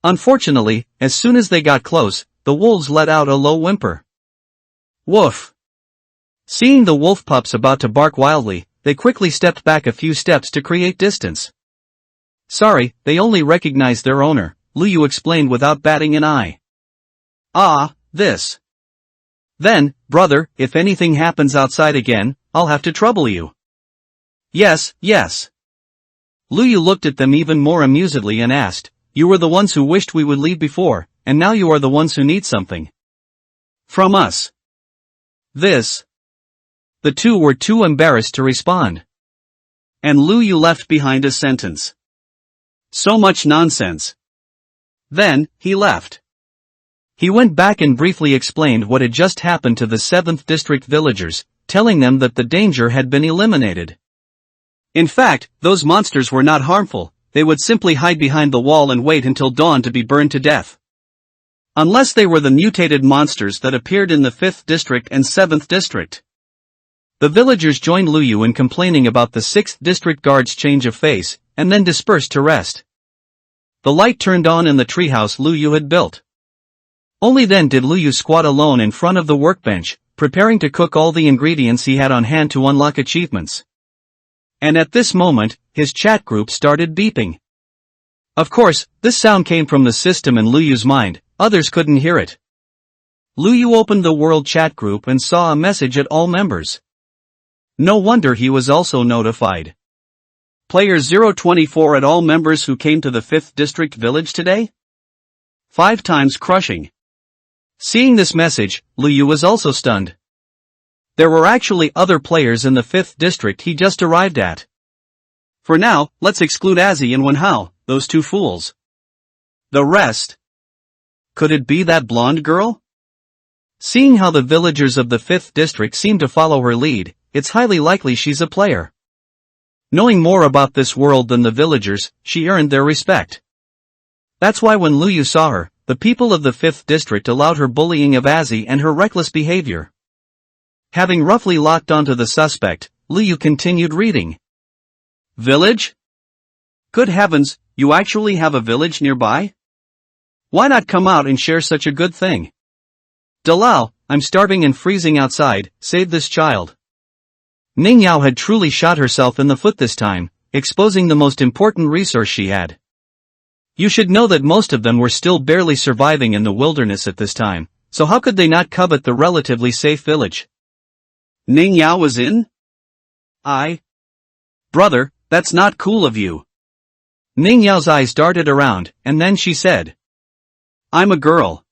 Unfortunately, as soon as they got close, the wolves let out a low whimper. Woof! Seeing the wolf pups about to bark wildly, they quickly stepped back a few steps to create distance. Sorry, they only recognized their owner, Lu Yu explained without batting an eye. Ah, this. Then, brother, if anything happens outside again, I'll have to trouble you. Yes, yes. Lu Yu looked at them even more amusedly and asked, you were the ones who wished we would leave before, and now you are the ones who need something. From us. This. The two were too embarrassed to respond. And Lu Yu left behind a sentence. So much nonsense. Then, he left. He went back and briefly explained what had just happened to the 7th District villagers, telling them that the danger had been eliminated. In fact, those monsters were not harmful, they would simply hide behind the wall and wait until dawn to be burned to death. Unless they were the mutated monsters that appeared in the 5th District and 7th District. The villagers joined Lu Yu in complaining about the 6th District guard's change of face, and then dispersed to rest. The light turned on in the treehouse Lu Yu had built. Only then did Lu Yu squat alone in front of the workbench, preparing to cook all the ingredients he had on hand to unlock achievements. And at this moment, his chat group started beeping. Of course, this sound came from the system in Lu Yu's mind, others couldn't hear it. Lu Yu opened the world chat group and saw a message at all members. No wonder he was also notified. Player 024 at all members who came to the 5th District village today? 5 times crushing. Seeing this message, Lu Yu was also stunned. There were actually other players in the 5th District he just arrived at. For now, let's exclude Azzy and Wenhao, those two fools. The rest? Could it be that blonde girl? Seeing how the villagers of the 5th District seem to follow her lead, it's highly likely she's a player. Knowing more about this world than the villagers, she earned their respect. That's why when Lu Yu saw her, the people of the 5th District allowed her bullying of Azzy and her reckless behavior. Having roughly locked onto the suspect, Lu Yu continued reading. Village? Good heavens, you actually have a village nearby? Why not come out and share such a good thing? Dalal, I'm starving and freezing outside, save this child. Ning Yao had truly shot herself in the foot this time, exposing the most important resource she had. You should know that most of them were still barely surviving in the wilderness at this time, so how could they not covet the relatively safe village? Ning Yao was in? Brother, that's not cool of you. Ning Yao's eyes darted around, and then she said. I'm a girl.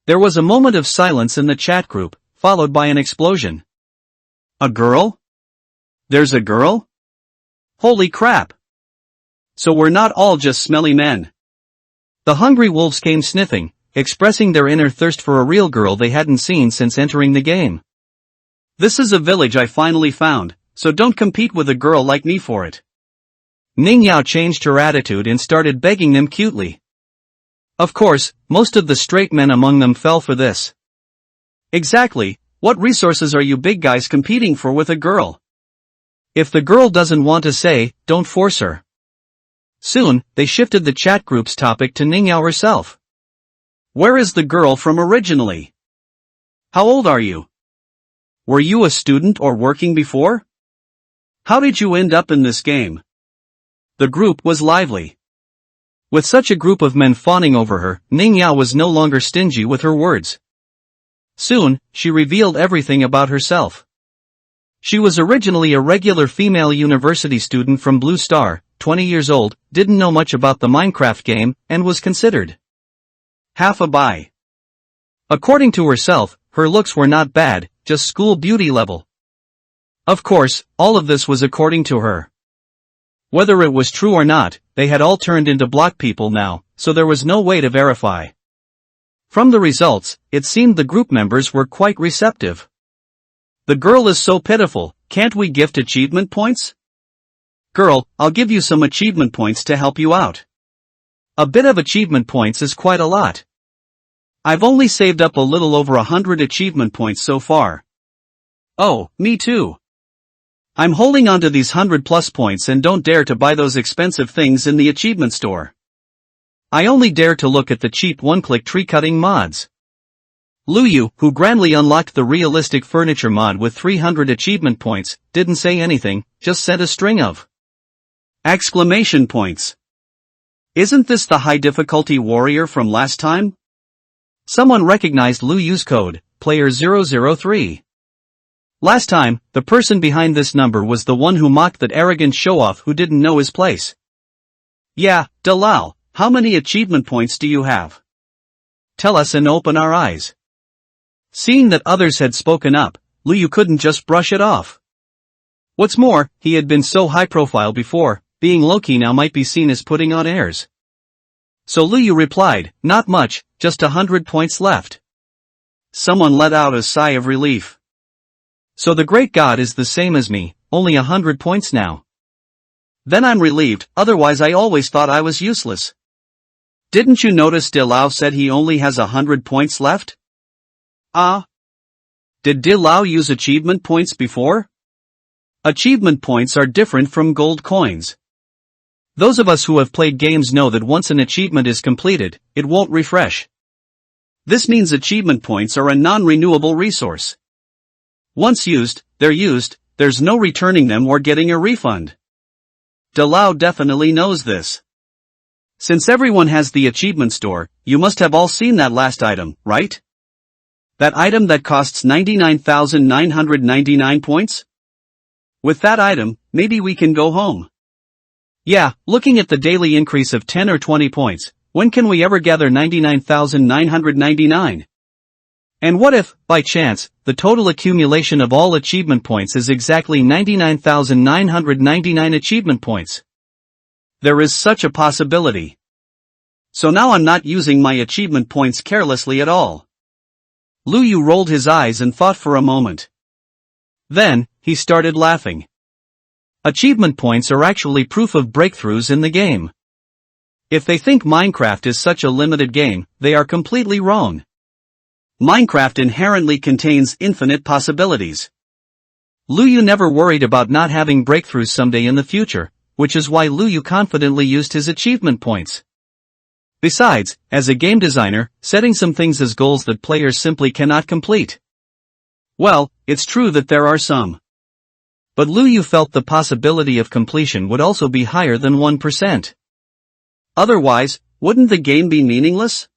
There was a moment of silence in the chat group, followed by an explosion. A girl? There's a girl? Holy crap! So we're not all just smelly men. The hungry wolves came sniffing, expressing their inner thirst for a real girl they hadn't seen since entering the game. This is a village I finally found, so don't compete with a girl like me for it. Ning Yao changed her attitude and started begging them cutely. Of course, most of the straight men among them fell for this. Exactly, what resources are you big guys competing for with a girl? If the girl doesn't want to say, don't force her. Soon, they shifted the chat group's topic to Ning Yao herself. Where is the girl from originally? How old are you? Were you a student or working before? How did you end up in this game? The group was lively. With such a group of men fawning over her, Ning Yao was no longer stingy with her words. Soon, she revealed everything about herself. She was originally a regular female university student from Blue Star, 20 years old, didn't know much about the Minecraft game, and was considered half a bi. According to herself, her looks were not bad, just school beauty level. Of course, all of this was according to her. Whether it was true or not, they had all turned into block people now, so there was no way to verify. From the results, it seemed the group members were quite receptive. The girl is so pitiful, can't we gift achievement points? Girl, I'll give you some achievement points to help you out. A bit of achievement points is quite a lot. I've only saved up a little over 100 achievement points so far. Oh, me too. I'm holding on to these 100+ points and don't dare to buy those expensive things in the achievement store. I only dare to look at the cheap one-click tree-cutting mods. Luyu, who grandly unlocked the realistic furniture mod with 300 achievement points, didn't say anything, just sent a string of exclamation points. Isn't this the high difficulty warrior from last time? Someone recognized Luyu's code, player 003. Last time, the person behind this number was the one who mocked that arrogant show-off who didn't know his place. Yeah, Dalal, how many achievement points do you have? Tell us and open our eyes. Seeing that others had spoken up, Luyu couldn't just brush it off. What's more, he had been so high-profile before, being low-key now might be seen as putting on airs. So Luyu replied, not much, just 100 points left. Someone let out a sigh of relief. So the great god is the same as me, only 100 points now. Then I'm relieved, otherwise I always thought I was useless. Didn't you notice Dilao said he only has 100 points left? Ah. Did Dilao use achievement points before? Achievement points are different from gold coins. Those of us who have played games know that once an achievement is completed, it won't refresh. This means achievement points are a non-renewable resource. Once used, they're used, there's no returning them or getting a refund. Dalao definitely knows this. Since everyone has the achievement store, you must have all seen that last item, right? That item that costs 99,999 points? With that item, maybe we can go home. Yeah, looking at the daily increase of 10 or 20 points, when can we ever gather 99,999? And what if, by chance, the total accumulation of all achievement points is exactly 99,999 achievement points? There is such a possibility. So now I'm not using my achievement points carelessly at all. Luyu rolled his eyes and thought for a moment. Then, he started laughing. Achievement points are actually proof of breakthroughs in the game. If they think Minecraft is such a limited game, they are completely wrong. Minecraft inherently contains infinite possibilities. Luyu never worried about not having breakthroughs someday in the future, which is why Luyu confidently used his achievement points. Besides, as a game designer, setting some things as goals that players simply cannot complete. Well, it's true that there are some. But Luyu felt the possibility of completion would also be higher than 1%. Otherwise, wouldn't the game be meaningless?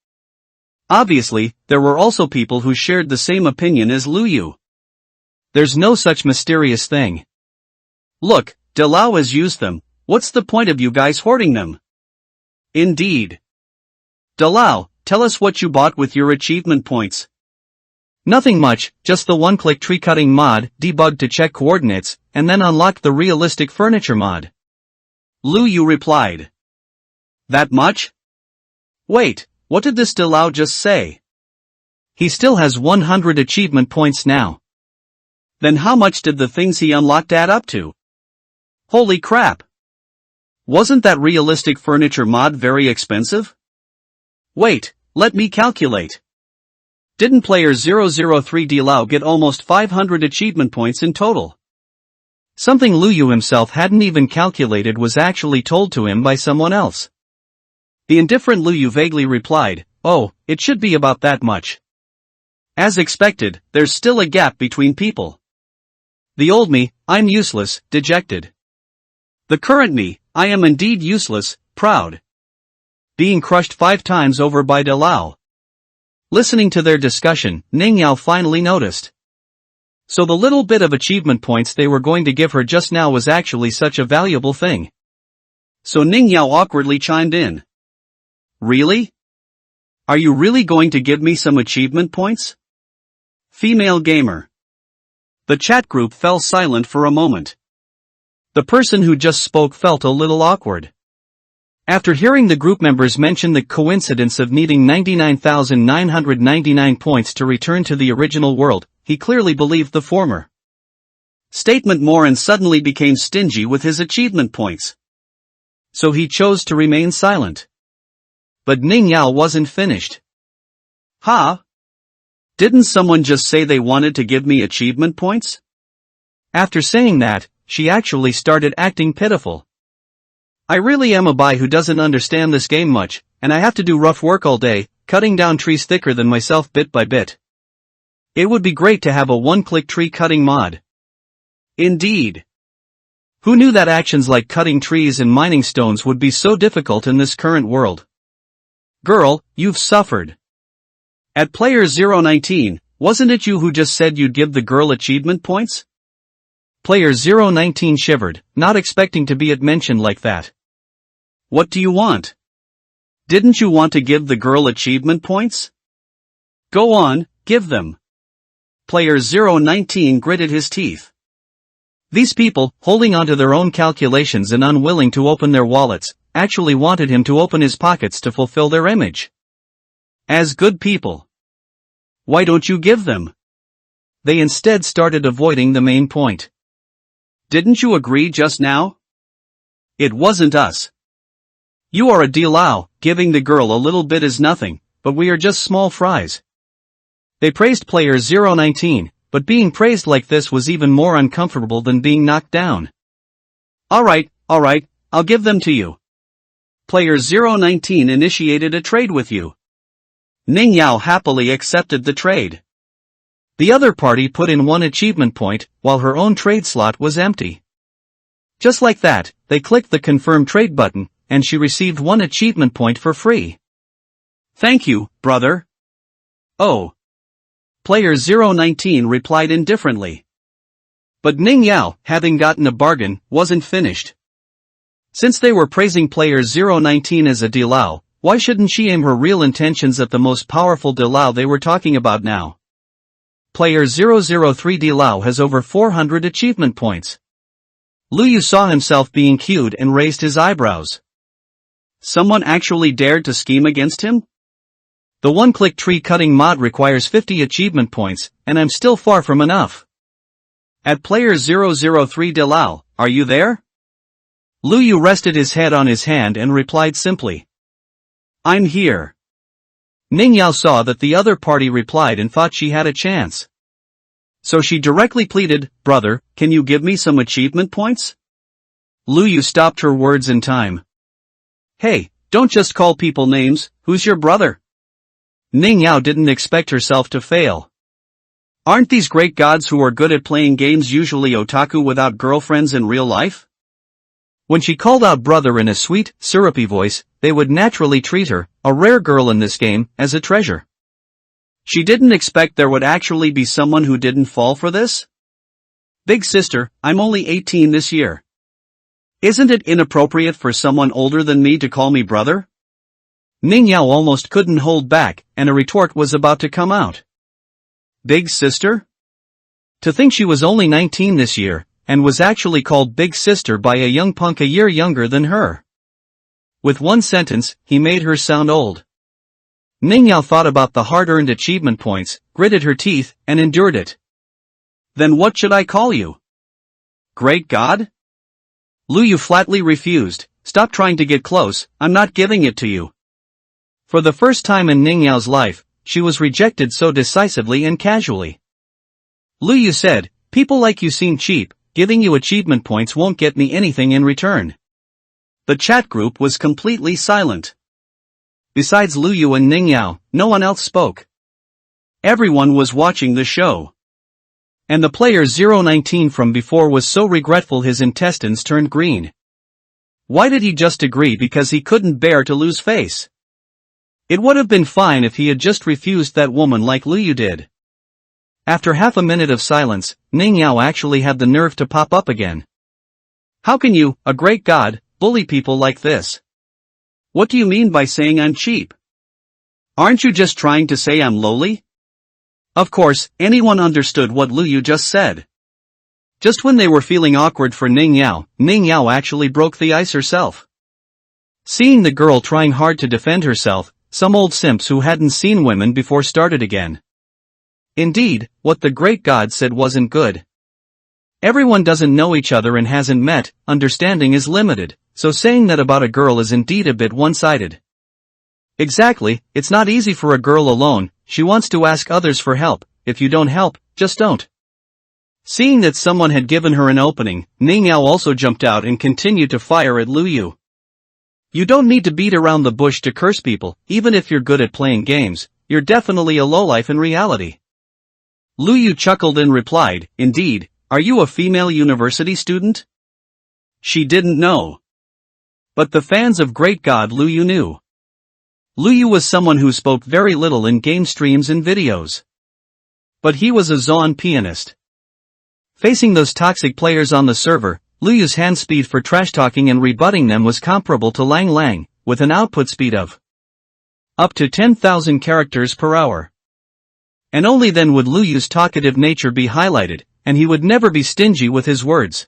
Obviously, there were also people who shared the same opinion as Luyu. There's no such mysterious thing. Look, Dilao has used them, what's the point of you guys hoarding them? Indeed. Dilao, tell us what you bought with your achievement points. Nothing much, just the one-click tree-cutting mod, debugged to check coordinates, and then unlocked the realistic furniture mod. Luyu replied. That much? Wait. What did this Dilao just say? He still has 100 achievement points now. Then how much did the things he unlocked add up to? Holy crap! Wasn't that realistic furniture mod very expensive? Wait, let me calculate. Didn't player 003 Dilao get almost 500 achievement points in total? Something Luyu himself hadn't even calculated was actually told to him by someone else. The indifferent Luyu vaguely replied, oh, it should be about that much. As expected, there's still a gap between people. The old me, I'm useless, dejected. The current me, I am indeed useless, proud. Being crushed 5 times over by Dilao. Listening to their discussion, Ningyao finally noticed. So the little bit of achievement points they were going to give her just now was actually such a valuable thing. So Ning Yao awkwardly chimed in. Really? Are you really going to give me some achievement points? Female gamer. The chat group fell silent for a moment. The person who just spoke felt a little awkward. After hearing the group members mention the coincidence of needing 99,999 points to return to the original world, he clearly believed the former statement more and suddenly became stingy with his achievement points. So he chose to remain silent. But Ning Yao wasn't finished. Huh? Didn't someone just say they wanted to give me achievement points? After saying that, she actually started acting pitiful. I really am a guy who doesn't understand this game much, and I have to do rough work all day, cutting down trees thicker than myself bit by bit. It would be great to have a one-click tree cutting mod. Indeed. Who knew that actions like cutting trees and mining stones would be so difficult in this current world? Girl, you've suffered. At player 019, wasn't it you who just said you'd give the girl achievement points? Player 019 shivered, not expecting to be mentioned like that. What do you want? Didn't you want to give the girl achievement points? Go on, give them. Player 019 gritted his teeth. These people, holding onto their own calculations and unwilling to open their wallets, actually wanted him to open his pockets to fulfill their image. As good people. Why don't you give them? They instead started avoiding the main point. Didn't you agree just now? It wasn't us. You are a Dilao, giving the girl a little bit is nothing, but we are just small fries. They praised player 019, but being praised like this was even more uncomfortable than being knocked down. Alright, I'll give them to you. Player 019 initiated a trade with you. Ning Yao happily accepted the trade. The other party put in 1 achievement point, while her own trade slot was empty. Just like that, they clicked the confirm trade button, and she received 1 achievement point for free. Thank you, brother. Oh. Player 019 replied indifferently. But Ning Yao, having gotten a bargain, wasn't finished. Since they were praising player 019 as a Dilao, why shouldn't she aim her real intentions at the most powerful Dilao they were talking about now? Player 003 Dilao has over 400 achievement points. Lu Yu saw himself being cued and raised his eyebrows. Someone actually dared to scheme against him? The one-click tree cutting mod requires 50 achievement points, and I'm still far from enough. At player 003 Dilao, are you there? Lu Yu rested his head on his hand and replied simply. I'm here. Ning Yao saw that the other party replied and thought she had a chance. So she directly pleaded, brother, can you give me some achievement points? Lu Yu stopped her words in time. Hey, don't just call people names, who's your brother? Ning Yao didn't expect herself to fail. Aren't these great gods who are good at playing games usually otaku without girlfriends in real life? When she called out brother in a sweet, syrupy voice, they would naturally treat her, a rare girl in this game, as a treasure. She didn't expect there would actually be someone who didn't fall for this? Big sister, I'm only 18 this year. Isn't it inappropriate for someone older than me to call me brother? Ning Yao almost couldn't hold back, and a retort was about to come out. Big sister? To think she was only 19 this year, and was actually called big sister by a young punk a year younger than her. With one sentence, he made her sound old. Ning Yao thought about the hard-earned achievement points, gritted her teeth, and endured it. Then what should I call you? Great God? Lu Yu flatly refused. Stop trying to get close, I'm not giving it to you. For the first time in Ning Yao's life, she was rejected so decisively and casually. Lu Yu said, people like you seem cheap, giving you achievement points won't get me anything in return. The chat group was completely silent. Besides Lu Yu and Ning Yao, no one else spoke. Everyone was watching the show. And the player 019 from before was so regretful his intestines turned green. Why did he just agree because he couldn't bear to lose face? It would have been fine if he had just refused that woman like Lu Yu did. After half a minute of silence, Ning Yao actually had the nerve to pop up again. How can you, a great god, bully people like this. What do you mean by saying I'm cheap? Aren't you just trying to say I'm lowly? Of course, anyone understood what Lu Yu just said. Just when they were feeling awkward for Ning Yao actually broke the ice herself. Seeing the girl trying hard to defend herself, some old simps who hadn't seen women before started again. Indeed, what the great god said wasn't good. Everyone doesn't know each other and hasn't met, understanding is limited, so saying that about a girl is indeed a bit one-sided. Exactly, it's not easy for a girl alone, she wants to ask others for help, if you don't help, just don't. Seeing that someone had given her an opening, Ning Yao also jumped out and continued to fire at Lu Yu. You don't need to beat around the bush to curse people, even if you're good at playing games, you're definitely a lowlife in reality. Lu Yu chuckled and replied, indeed, are you a female university student? She didn't know. But the fans of Great God Lu Yu knew. Lu Yu was someone who spoke very little in game streams and videos. But he was a Zon pianist. Facing those toxic players on the server, Lu Yu's hand speed for trash-talking and rebutting them was comparable to Lang Lang, with an output speed of up to 10,000 characters per hour. And only then would Lu Yu's talkative nature be highlighted, and he would never be stingy with his words.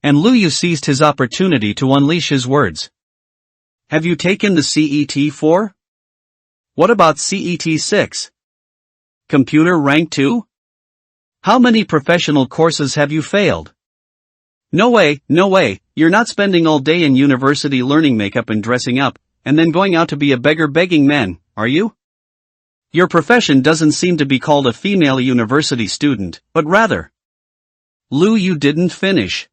And Lu Yu seized his opportunity to unleash his words. Have you taken the CET 4? What about CET 6? Computer rank 2? How many professional courses have you failed? No way, you're not spending all day in university learning makeup and dressing up, and then going out to be a beggar begging man, are you? Your profession doesn't seem to be called a female university student, but rather. Lu Yu didn't finish.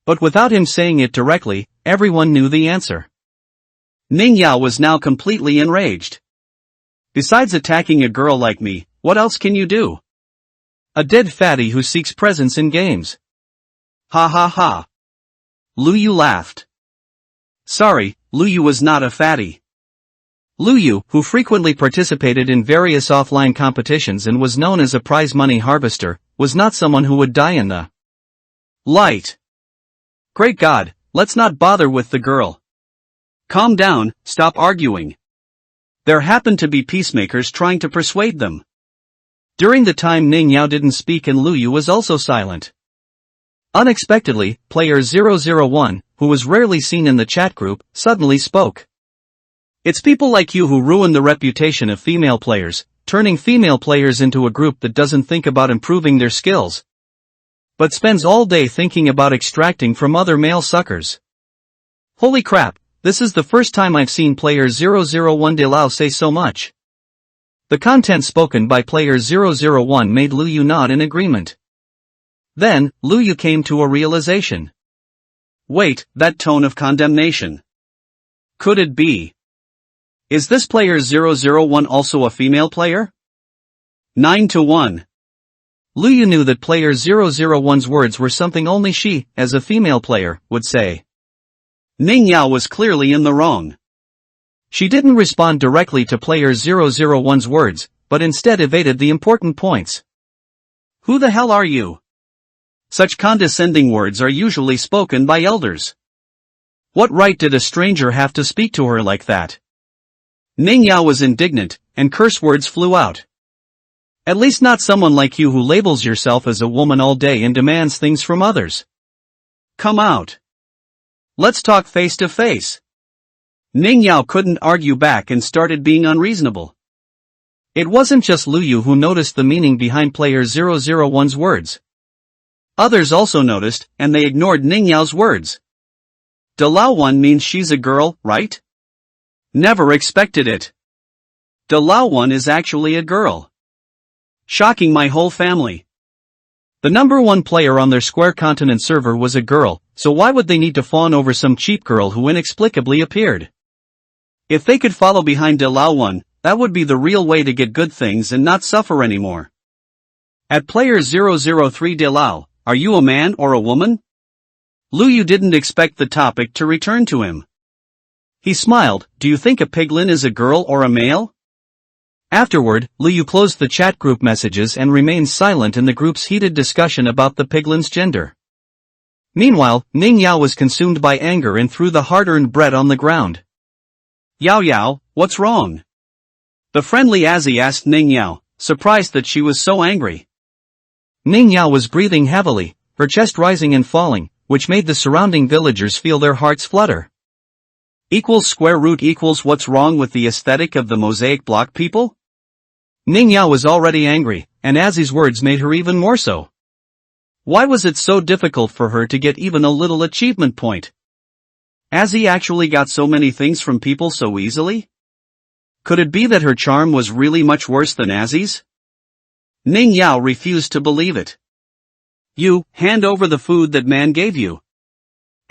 But without him saying it directly, everyone knew the answer. Ning Yao was now completely enraged. Besides attacking a girl like me, what else can you do? A dead fatty who seeks presence in games. Ha ha ha. Lu Yu laughed. Sorry, Lu Yu was not a fatty. Lu Yu, who frequently participated in various offline competitions and was known as a prize money harvester, was not someone who would die in the light. Great God, let's not bother with the girl. Calm down, stop arguing. There happened to be peacemakers trying to persuade them. During the time Ning Yao didn't speak and Lu Yu was also silent. Unexpectedly, player 001, who was rarely seen in the chat group, suddenly spoke. It's people like you who ruin the reputation of female players, turning female players into a group that doesn't think about improving their skills, but spends all day thinking about extracting from other male suckers. Holy crap, this is the first time I've seen player 001 De Lao say so much. The content spoken by player 001 made Lu Yu nod in agreement. Then, Lu Yu came to a realization. Wait, that tone of condemnation. Could it be? Is this player 001 also a female player? 9-1. Lu Yu knew that player 001's words were something only she, as a female player, would say. Ning Yao was clearly in the wrong. She didn't respond directly to player 001's words, but instead evaded the important points. Who the hell are you? Such condescending words are usually spoken by elders. What right did a stranger have to speak to her like that? Ning Yao was indignant, and curse words flew out. At least not someone like you who labels yourself as a woman all day and demands things from others. Come out. Let's talk face to face. Ning Yao couldn't argue back and started being unreasonable. It wasn't just Lu Yu who noticed the meaning behind player 001's words. Others also noticed, and they ignored Ning Yao's words. De Lao 1 means she's a girl, right? Never expected it. De Lao 1 is actually a girl. Shocking my whole family. The number one player on their Square Continent server was a girl, so why would they need to fawn over some cheap girl who inexplicably appeared? If they could follow behind De Lao 1, that would be the real way to get good things and not suffer anymore. At player 003 De Lao, are you a man or a woman? Lu Yu didn't expect the topic to return to him. He smiled, do you think a piglin is a girl or a male? Afterward, Lu Yu closed the chat group messages and remained silent in the group's heated discussion about the piglin's gender. Meanwhile, Ning Yao was consumed by anger and threw the hard-earned bread on the ground. Yao Yao, what's wrong? The friendly Azzy asked Ning Yao, surprised that she was so angry. Ning Yao was breathing heavily, her chest rising and falling, which made the surrounding villagers feel their hearts flutter. Square root equals what's wrong with the aesthetic of the mosaic block people? Ning Yao was already angry, and Azzy's words made her even more so. Why was it so difficult for her to get even a little achievement point? Azzy actually got so many things from people so easily? Could it be that her charm was really much worse than Azzy's? Ning Yao refused to believe it. You, hand over the food that man gave you.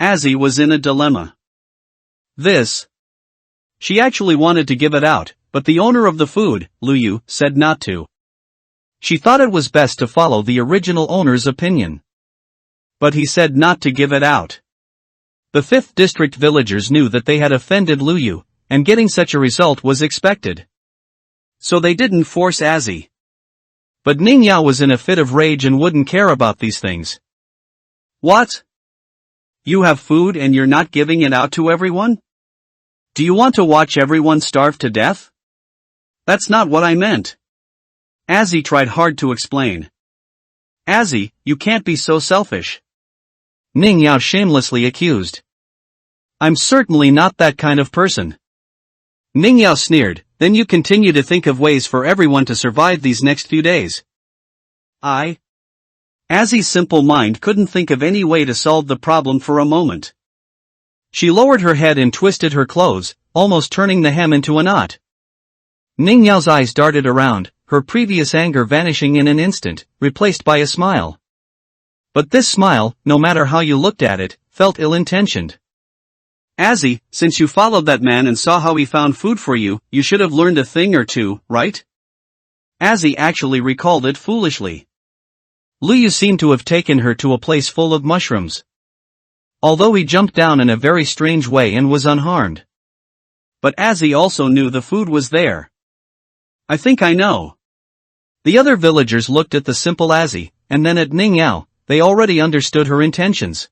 Azzy was in a dilemma. She actually wanted to give it out, but the owner of the food, Luyu, said not to. She thought it was best to follow the original owner's opinion. But he said not to give it out. The 5th district villagers knew that they had offended Luyu, and getting such a result was expected. So they didn't force Azzy. But Ning Yao was in a fit of rage and wouldn't care about these things. What? You have food and you're not giving it out to everyone? Do you want to watch everyone starve to death? That's not what I meant. Azzy tried hard to explain. Azzy, you can't be so selfish. Ning Yao shamelessly accused. I'm certainly not that kind of person. Ning Yao sneered, then you continue to think of ways for everyone to survive these next few days. Azzy's simple mind couldn't think of any way to solve the problem for a moment. She lowered her head and twisted her clothes, almost turning the hem into a knot. Ning Yao's eyes darted around, her previous anger vanishing in an instant, replaced by a smile. But this smile, no matter how you looked at it, felt ill-intentioned. Azzy, since you followed that man and saw how he found food for you, you should have learned a thing or two, right? Azzy actually recalled it foolishly. Luyu seemed to have taken her to a place full of mushrooms. Although he jumped down in a very strange way and was unharmed. But Azzy also knew the food was there. I think I know. The other villagers looked at the simple Azzy, and then at Ning Yao. They already understood her intentions.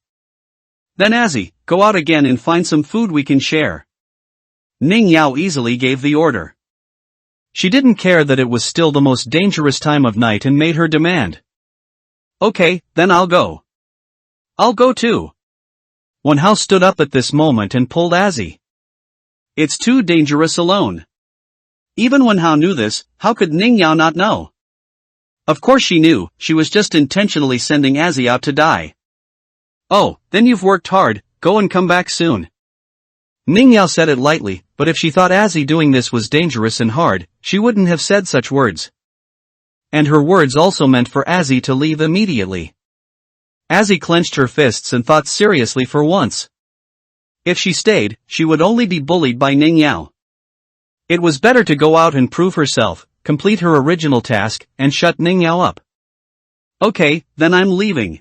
Then Azzy, go out again and find some food we can share. Ning Yao easily gave the order. She didn't care that it was still the most dangerous time of night and made her demand. Okay, then I'll go. I'll go too. Wenhao stood up at this moment and pulled Azzy. It's too dangerous alone. Even Wenhao knew this, how could Ning Yao not know? Of course she knew, she was just intentionally sending Azzy out to die. Oh, then you've worked hard, go and come back soon. Ning Yao said it lightly, but if she thought Azzy doing this was dangerous and hard, she wouldn't have said such words. And her words also meant for Azzy to leave immediately. Azzy clenched her fists and thought seriously for once. If she stayed, she would only be bullied by Ning Yao. It was better to go out and prove herself, complete her original task, and shut Ning Yao up. Okay, then I'm leaving.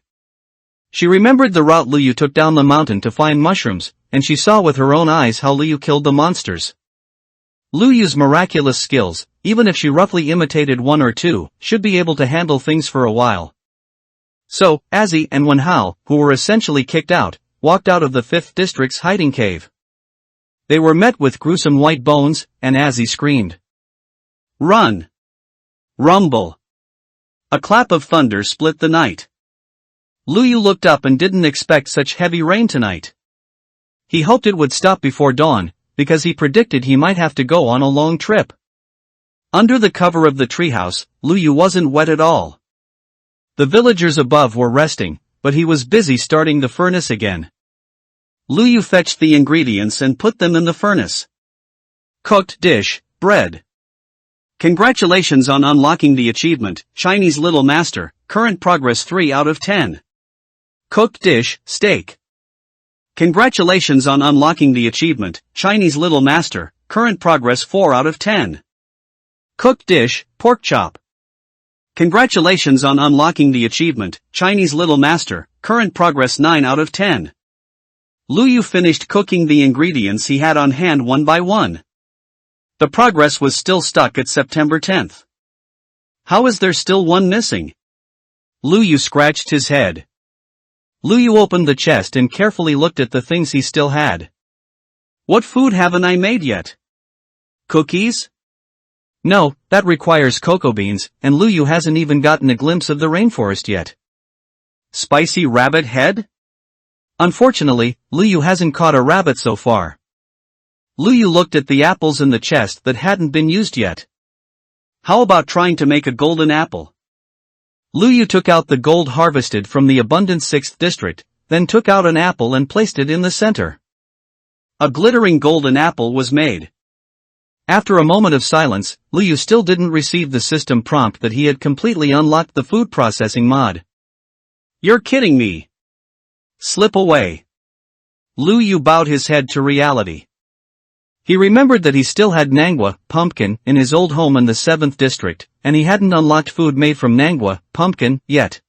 She remembered the route Luyu took down the mountain to find mushrooms, and she saw with her own eyes how Luyu killed the monsters. Luyu's miraculous skills, even if she roughly imitated one or two, should be able to handle things for a while. So, Azzy and Wenhao, who were essentially kicked out, walked out of the 5th district's hiding cave. They were met with gruesome white bones, and Azzy screamed. Run! Rumble! A clap of thunder split the night. Luyu looked up and didn't expect such heavy rain tonight. He hoped it would stop before dawn, because he predicted he might have to go on a long trip. Under the cover of the treehouse, Luyu wasn't wet at all. The villagers above were resting, but he was busy starting the furnace again. Luyu fetched the ingredients and put them in the furnace. Cooked dish, bread. Congratulations on unlocking the achievement, Chinese Little Master, current progress 3 out of 10. Cooked dish, steak. Congratulations on unlocking the achievement, Chinese Little Master, current progress 4 out of 10. Cooked dish, pork chop. Congratulations on unlocking the achievement, Chinese Little Master, current progress 9 out of 10. Luyu finished cooking the ingredients he had on hand one by one. The progress was still stuck at September 10th. How is there still one missing? Luyu scratched his head. Luyu opened the chest and carefully looked at the things he still had. What food haven't I made yet? Cookies? No, that requires cocoa beans, and Luyu hasn't even gotten a glimpse of the rainforest yet. Spicy rabbit head? Unfortunately, Luyu hasn't caught a rabbit so far. Luyu looked at the apples in the chest that hadn't been used yet. How about trying to make a golden apple? Luyu took out the gold harvested from the abundant 6th district, then took out an apple and placed it in the center. A glittering golden apple was made. After a moment of silence, Luyu still didn't receive the system prompt that he had completely unlocked the food processing mod. You're kidding me. Slip away. Luyu bowed his head to reality. He remembered that he still had nangwa, pumpkin, in his old home in the 7th district, and he hadn't unlocked food made from nangwa, pumpkin, yet.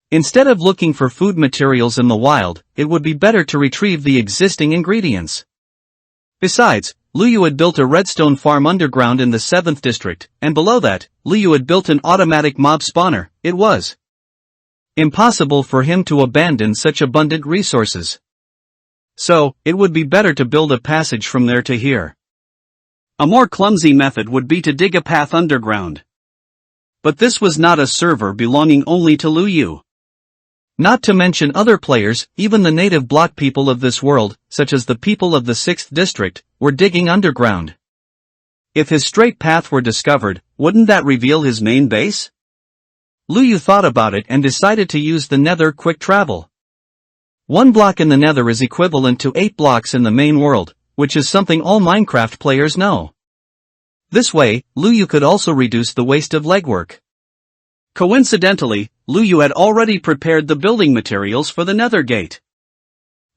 Instead of looking for food materials in the wild, it would be better to retrieve the existing ingredients. Besides, Luyu had built a redstone farm underground in the 7th district, and below that, Luyu had built an automatic mob spawner. It was impossible for him to abandon such abundant resources. So, it would be better to build a passage from there to here. A more clumsy method would be to dig a path underground. But this was not a server belonging only to Luyu. Not to mention other players, even the native block people of this world, such as the people of the 6th district, were digging underground. If his straight path were discovered, wouldn't that reveal his main base? Luyu thought about it and decided to use the Nether quick travel. 1 block in the Nether is equivalent to 8 blocks in the main world, which is something all Minecraft players know. This way, Luyu could also reduce the waste of legwork. Coincidentally, Luyu had already prepared the building materials for the Nether gate.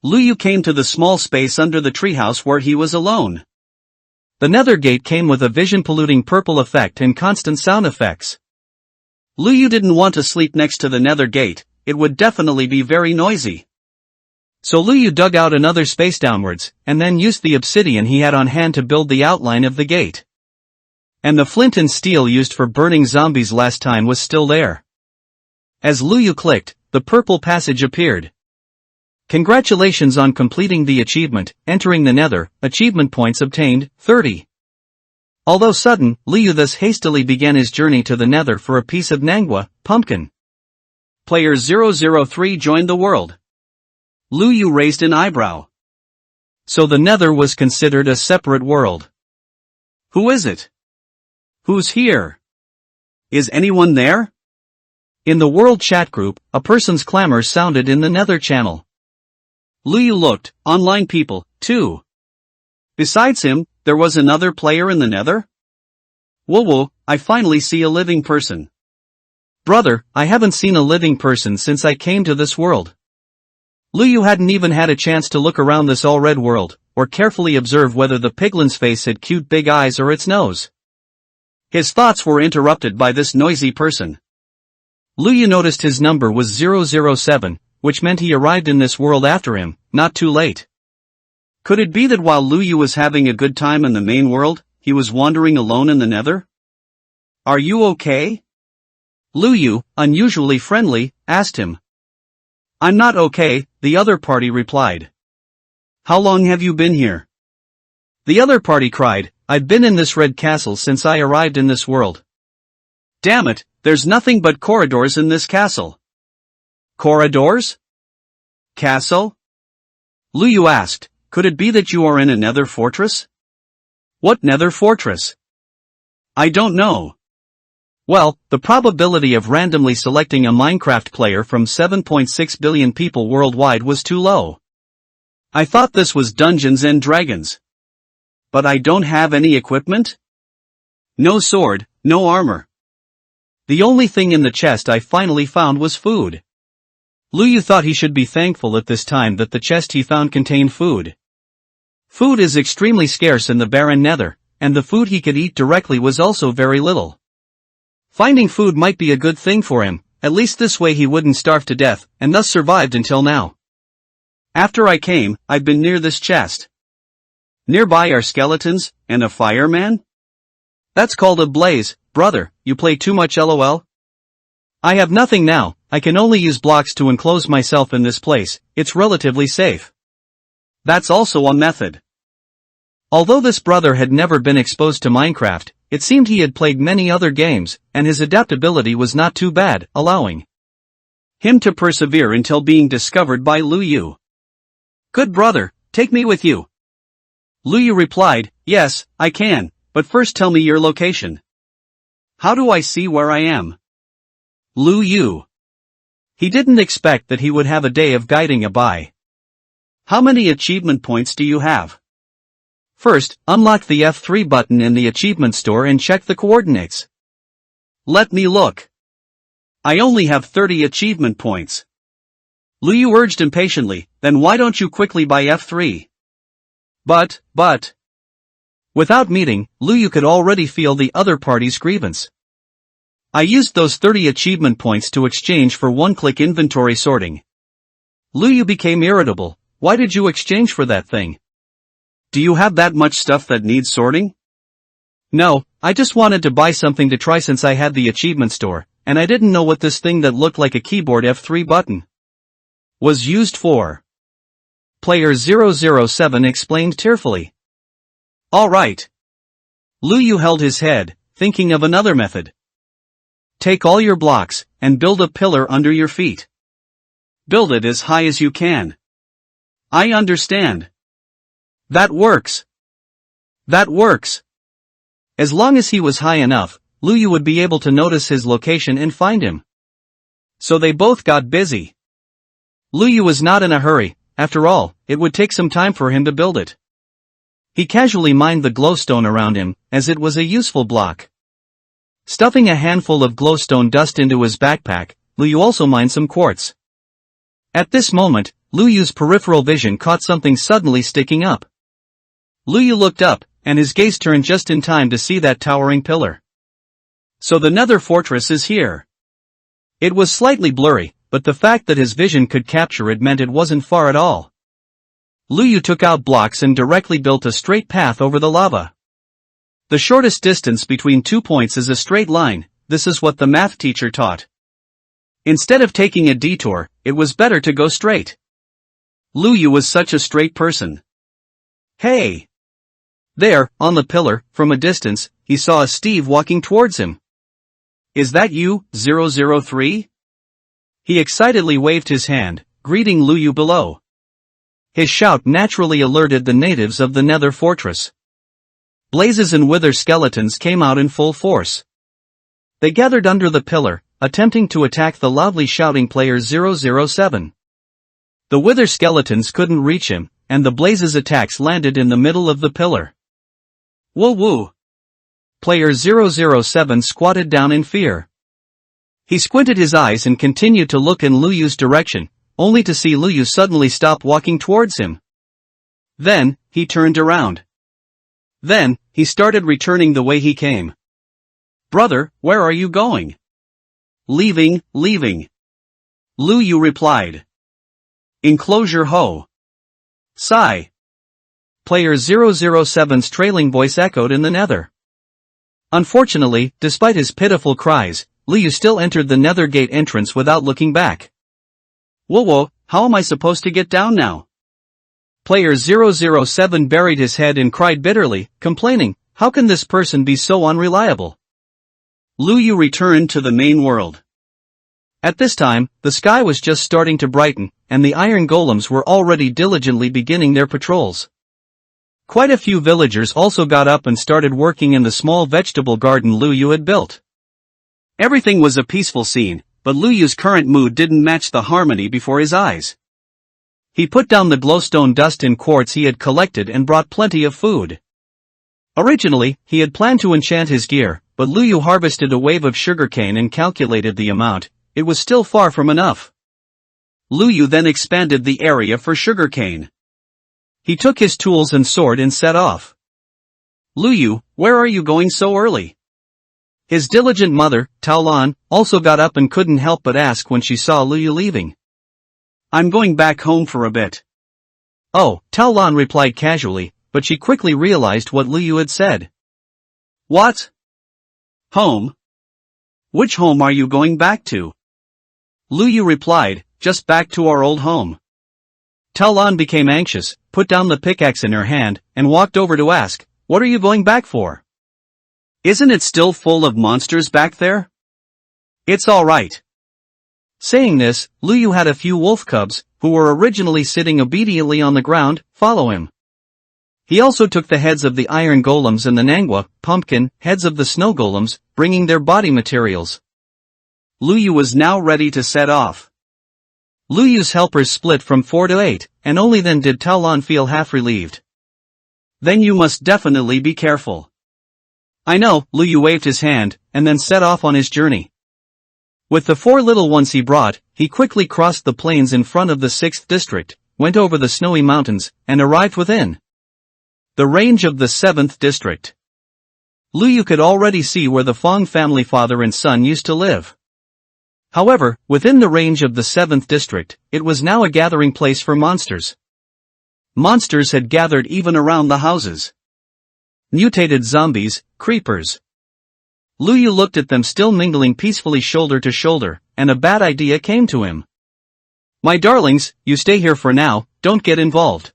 Luyu came to the small space under the treehouse where he was alone. The Nether gate came with a vision-polluting purple effect and constant sound effects. Luyu didn't want to sleep next to the Nether gate, it would definitely be very noisy. So Luyu dug out another space downwards, and then used the obsidian he had on hand to build the outline of the gate. And the flint and steel used for burning zombies last time was still there. As Luyu clicked, the purple passage appeared. Congratulations on completing the achievement, entering the Nether, achievement points obtained, 30. Although sudden, Luyu thus hastily began his journey to the Nether for a piece of nangwa, pumpkin. Player 003 joined the world. Luyu raised an eyebrow. So the Nether was considered a separate world. Who is it? Who's here? Is anyone there? In the world chat group, a person's clamor sounded in the Nether channel. Luyu looked, online people, too. Besides him, there was another player in the Nether? Whoa, I finally see a living person. Brother, I haven't seen a living person since I came to this world. Luyu hadn't even had a chance to look around this all-red world, or carefully observe whether the piglin's face had cute big eyes or its nose. His thoughts were interrupted by this noisy person. Luyu noticed his number was 007, which meant he arrived in this world after him, not too late. Could it be that while Luyu was having a good time in the main world, he was wandering alone in the Nether? Are you okay? Luyu, unusually friendly, asked him. I'm not okay, the other party replied. How long have you been here? The other party cried, I've been in this red castle since I arrived in this world. Damn it, there's nothing but corridors in this castle. Corridors? Castle? Luyu asked, could it be that you are in a Nether fortress? What Nether fortress? I don't know. Well, the probability of randomly selecting a Minecraft player from 7.6 billion people worldwide was too low. I thought this was Dungeons and Dragons. But I don't have any equipment? No sword, no armor. The only thing in the chest I finally found was food. Luyu thought he should be thankful at this time that the chest he found contained food. Food is extremely scarce in the barren Nether, and the food he could eat directly was also very little. Finding food might be a good thing for him, at least this way he wouldn't starve to death, and thus survived until now. After I came, I've been near this chest. Nearby are skeletons, and a fireman? That's called a blaze, brother, you play too much LOL. I have nothing now, I can only use blocks to enclose myself in this place, it's relatively safe. That's also a method. Although this brother had never been exposed to Minecraft, it seemed he had played many other games, and his adaptability was not too bad, allowing him to persevere until being discovered by Lu Yu. "Good brother, take me with you." Lu Yu replied, "Yes, I can, but first tell me your location. How do I see where I am?" Lu Yu. He didn't expect that he would have a day of guiding a by. How many achievement points do you have? First, unlock the F3 button in the achievement store and check the coordinates. Let me look. I only have 30 achievement points. Lu Yu urged impatiently, "Then why don't you quickly buy F3? But. Without meeting, Lu Yu could already feel the other party's grievance. "I used those 30 achievement points to exchange for one-click inventory sorting." Lu Yu became irritable. "Why did you exchange for that thing? Do you have that much stuff that needs sorting?" "No, I just wanted to buy something to try since I had the achievement store, and I didn't know what this thing that looked like a keyboard F3 button was used for." Player 007 explained tearfully. "All right." Lu Yu held his head, thinking of another method. "Take all your blocks, and build a pillar under your feet. Build it as high as you can." "I understand. That works. That works." As long as he was high enough, Lu Yu would be able to notice his location and find him. So they both got busy. Lu Yu was not in a hurry, after all, it would take some time for him to build it. He casually mined the glowstone around him, as it was a useful block. Stuffing a handful of glowstone dust into his backpack, Lu Yu also mined some quartz. At this moment, Lu Yu's peripheral vision caught something suddenly sticking up. Lu Yu looked up, and his gaze turned just in time to see that towering pillar. So the Nether Fortress is here. It was slightly blurry, but the fact that his vision could capture it meant it wasn't far at all. Lu Yu took out blocks and directly built a straight path over the lava. The shortest distance between 2 points is a straight line, this is what the math teacher taught. Instead of taking a detour, it was better to go straight. Lu Yu was such a straight person. "Hey!" There, on the pillar, from a distance, he saw a Steve walking towards him. "Is that you, 003? He excitedly waved his hand, greeting Lu Yu below. His shout naturally alerted the natives of the Nether Fortress. Blazes and wither skeletons came out in full force. They gathered under the pillar, attempting to attack the loudly shouting player 007. The wither skeletons couldn't reach him, and the blazes' attacks landed in the middle of the pillar. "Whoa woo!" Player 007 squatted down in fear. He squinted his eyes and continued to look in Lu Yu's direction, only to see Lu Yu suddenly stop walking towards him. Then, he turned around. Then, he started returning the way he came. "Brother, where are you going?" Leaving. Lu Yu replied. "Enclosure ho. Sigh." Player 007's trailing voice echoed in the nether. Unfortunately, despite his pitiful cries, Lu Yu still entered the nether gate entrance without looking back. Whoa, how am I supposed to get down now?" Player 007 buried his head and cried bitterly, complaining, "How can this person be so unreliable?" Lu Yu returned to the main world. At this time, the sky was just starting to brighten, and the iron golems were already diligently beginning their patrols. Quite a few villagers also got up and started working in the small vegetable garden Lu Yu had built. Everything was a peaceful scene, but Lu Yu's current mood didn't match the harmony before his eyes. He put down the glowstone dust in quartz he had collected and brought plenty of food. Originally, he had planned to enchant his gear, but Lu Yu harvested a wave of sugarcane and calculated the amount. It was still far from enough. Lu Yu then expanded the area for sugarcane. He took his tools and sword and set off. "Lu Yu, where are you going so early?" His diligent mother, Tao Lan, also got up and couldn't help but ask when she saw Lu Yu leaving. "I'm going back home for a bit." "Oh," Tao Lan replied casually, but she quickly realized what Lu Yu had said. "What? Home? Which home are you going back to?" Lu Yu replied, just back to our old home. Talon became anxious, put down the pickaxe in her hand, and walked over to ask, what are you going back for? Isn't it still full of monsters back there? It's alright. Saying this, Lu Yu had a few wolf cubs, who were originally sitting obediently on the ground, follow him. He also took the heads of the iron golems and the Nangwa, pumpkin, heads of the snow golems, bringing their body materials. Lu Yu was now ready to set off. Lu Yu's helpers split from 4 to 8, and only then did Talon feel half relieved. Then you must definitely be careful. I know, Lu Yu waved his hand, and then set off on his journey. With the 4 little ones he brought, he quickly crossed the plains in front of the 6th district, went over the snowy mountains, and arrived within the range of the 7th district. Lu Yu could already see where the Fong family father and son used to live. However, within the range of the 7th district, it was now a gathering place for monsters. Monsters had gathered even around the houses. Mutated zombies, creepers. Lu Yu looked at them still mingling peacefully shoulder to shoulder, and a bad idea came to him. My darlings, you stay here for now, don't get involved.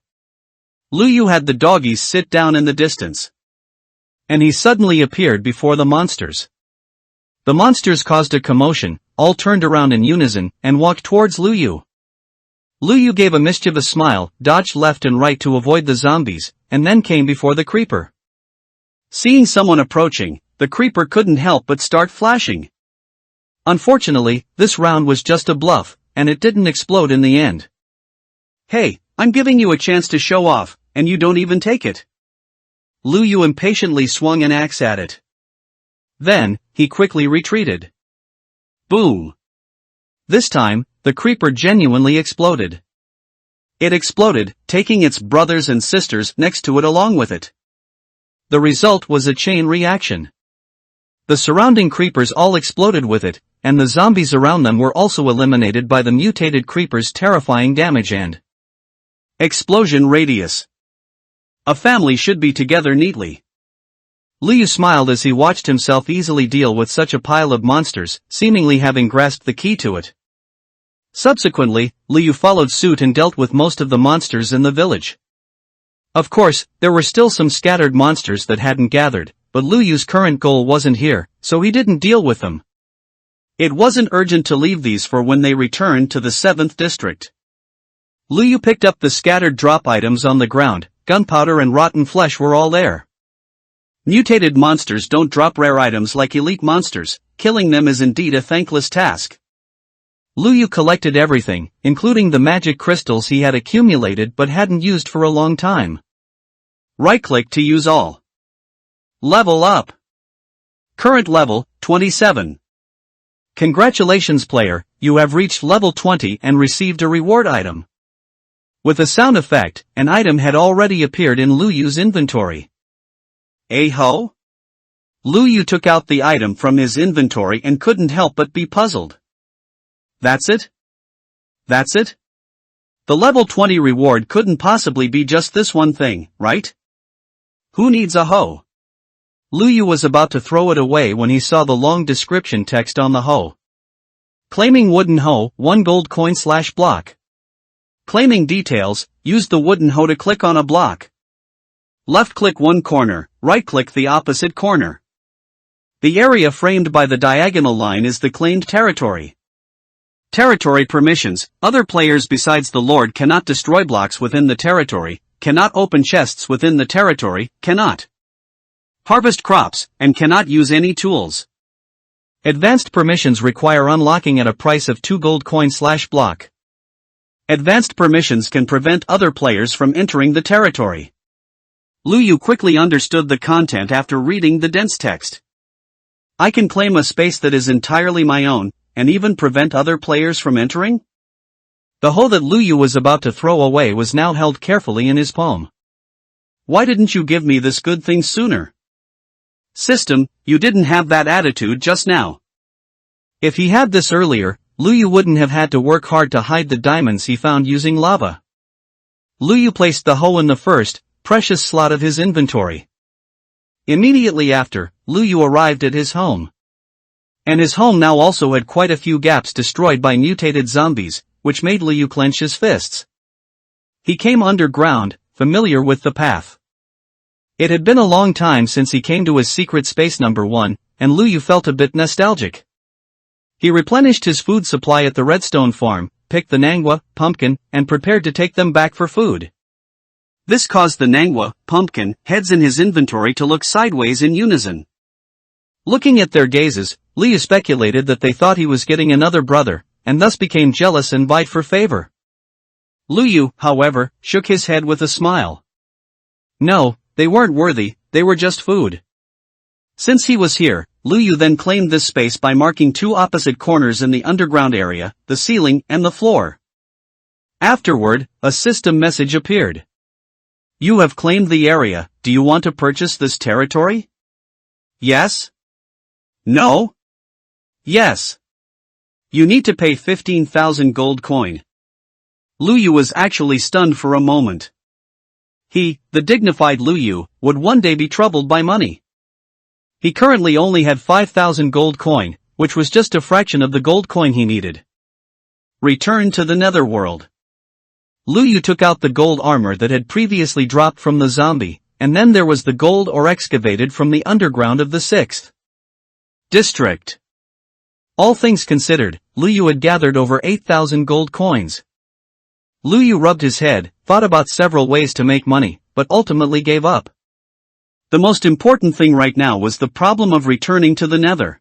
Lu Yu had the doggies sit down in the distance. And he suddenly appeared before the monsters. The monsters caused a commotion, all turned around in unison, and walked towards Lu Yu. Lu Yu gave a mischievous smile, dodged left and right to avoid the zombies, and then came before the creeper. Seeing someone approaching, the creeper couldn't help but start flashing. Unfortunately, this round was just a bluff, and it didn't explode in the end. Hey, I'm giving you a chance to show off, and you don't even take it. Lu Yu impatiently swung an axe at it. Then, he quickly retreated. Boom! This time, the creeper genuinely exploded. It exploded, taking its brothers and sisters next to it along with it. The result was a chain reaction. The surrounding creepers all exploded with it, and the zombies around them were also eliminated by the mutated creeper's terrifying damage and explosion radius. A family should be together neatly. Lu Yu smiled as he watched himself easily deal with such a pile of monsters, seemingly having grasped the key to it. Subsequently, Lu Yu followed suit and dealt with most of the monsters in the village. Of course, there were still some scattered monsters that hadn't gathered, but Lu Yu's current goal wasn't here, so he didn't deal with them. It wasn't urgent to leave these for when they returned to the 7th district. Lu Yu picked up the scattered drop items on the ground, gunpowder and rotten flesh were all there. Mutated monsters don't drop rare items like elite monsters, killing them is indeed a thankless task. Lu Yu collected everything, including the magic crystals he had accumulated but hadn't used for a long time. Right-click to use all. Level up. Current level, 27. Congratulations player, you have reached level 20 and received a reward item. With a sound effect, an item had already appeared in Lu Yu's inventory. Ho? Lu Yu took out the item from his inventory and couldn't help but be puzzled. That's it? That's it? The level 20 reward couldn't possibly be just this one thing, right? Who needs a hoe? Lu Yu was about to throw it away when he saw the long description text on the hoe. Claiming wooden hoe, 1 gold coin/block. Claiming details, use the wooden hoe to click on a block. Left-click one corner, right-click the opposite corner. The area framed by the diagonal line is the claimed territory. Territory permissions, other players besides the Lord cannot destroy blocks within the territory, cannot open chests within the territory, cannot harvest crops, and cannot use any tools. Advanced permissions require unlocking at a price of 2 gold coin/block. Advanced permissions can prevent other players from entering the territory. Lu Yu quickly understood the content after reading the dense text. I can claim a space that is entirely my own, and even prevent other players from entering? The hoe that Lu Yu was about to throw away was now held carefully in his palm. Why didn't you give me this good thing sooner? System, you didn't have that attitude just now. If he had this earlier, Lu Yu wouldn't have had to work hard to hide the diamonds he found using lava. Lu Yu placed the hoe in the first, precious slot of his inventory. Immediately after, Lu Yu arrived at his home. And his home now also had quite a few gaps destroyed by mutated zombies, which made Liu clench his fists. He came underground, familiar with the path. It had been a long time since he came to his secret space number 1, and Liu felt a bit nostalgic. He replenished his food supply at the redstone farm, picked the manhwa, pumpkin, and prepared to take them back for food. This caused the manhwa, pumpkin, heads in his inventory to look sideways in unison. Looking at their gazes, Liu speculated that they thought he was getting another brother, and thus became jealous and vied for favor. Liu, however, shook his head with a smile. No, they weren't worthy, they were just food. Since he was here, Liu then claimed this space by marking 2 opposite corners in the underground area, the ceiling and the floor. Afterward, a system message appeared. You have claimed the area, do you want to purchase this territory? Yes? No? Yes. You need to pay 15,000 gold coin. Liu was actually stunned for a moment. He, the dignified Liu, would one day be troubled by money. He currently only had 5,000 gold coin, which was just a fraction of the gold coin he needed. Return to the netherworld. Liu took out the gold armor that had previously dropped from the zombie, and then there was the gold ore excavated from the underground of the 6th district. All things considered, Liu had gathered over 8,000 gold coins. Liu rubbed his head, thought about several ways to make money, but ultimately gave up. The most important thing right now was the problem of returning to the nether.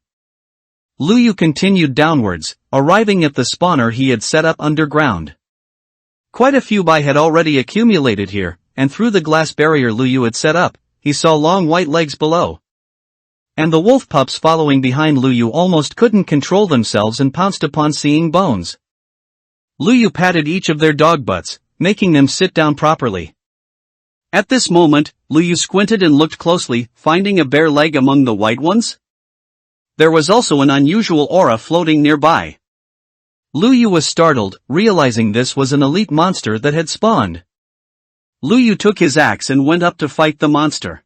Liu continued downwards, arriving at the spawner he had set up underground. Quite a few buy had already accumulated here, and through the glass barrier Liu had set up, he saw long white legs below. And the wolf pups following behind Liu almost couldn't control themselves and pounced upon seeing bones. Liu patted each of their dog butts, making them sit down properly. At this moment, Liu squinted and looked closely, finding a bare leg among the white ones. There was also an unusual aura floating nearby. Liu was startled, realizing this was an elite monster that had spawned. Liu took his axe and went up to fight the monster.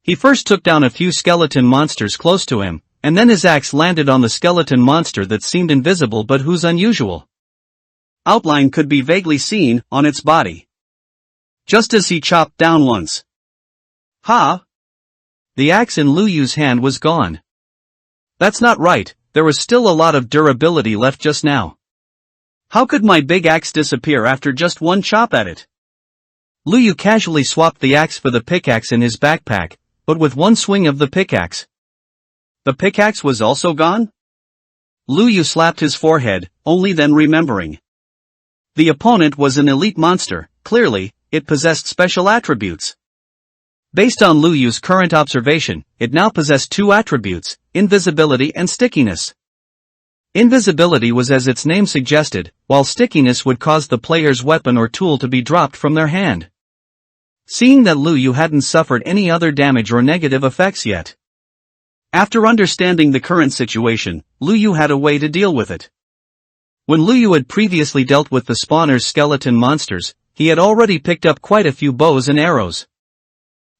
He first took down a few skeleton monsters close to him, and then his axe landed on the skeleton monster that seemed invisible but whose unusual outline could be vaguely seen on its body. Just as he chopped down once. Ha! The axe in Liu's hand was gone. That's not right, there was still a lot of durability left just now. How could my big axe disappear after just one chop at it? Liu casually swapped the axe for the pickaxe in his backpack, but with one swing of the pickaxe. The pickaxe was also gone? Liu slapped his forehead, only then remembering. The opponent was an elite monster, clearly, it possessed special attributes. Based on Liu's current observation, it now possessed 2 attributes, invisibility and stickiness. Invisibility was as its name suggested, while stickiness would cause the player's weapon or tool to be dropped from their hand. Seeing that Liu hadn't suffered any other damage or negative effects yet. After understanding the current situation, Liu had a way to deal with it. When Liu had previously dealt with the spawner's skeleton monsters, he had already picked up quite a few bows and arrows.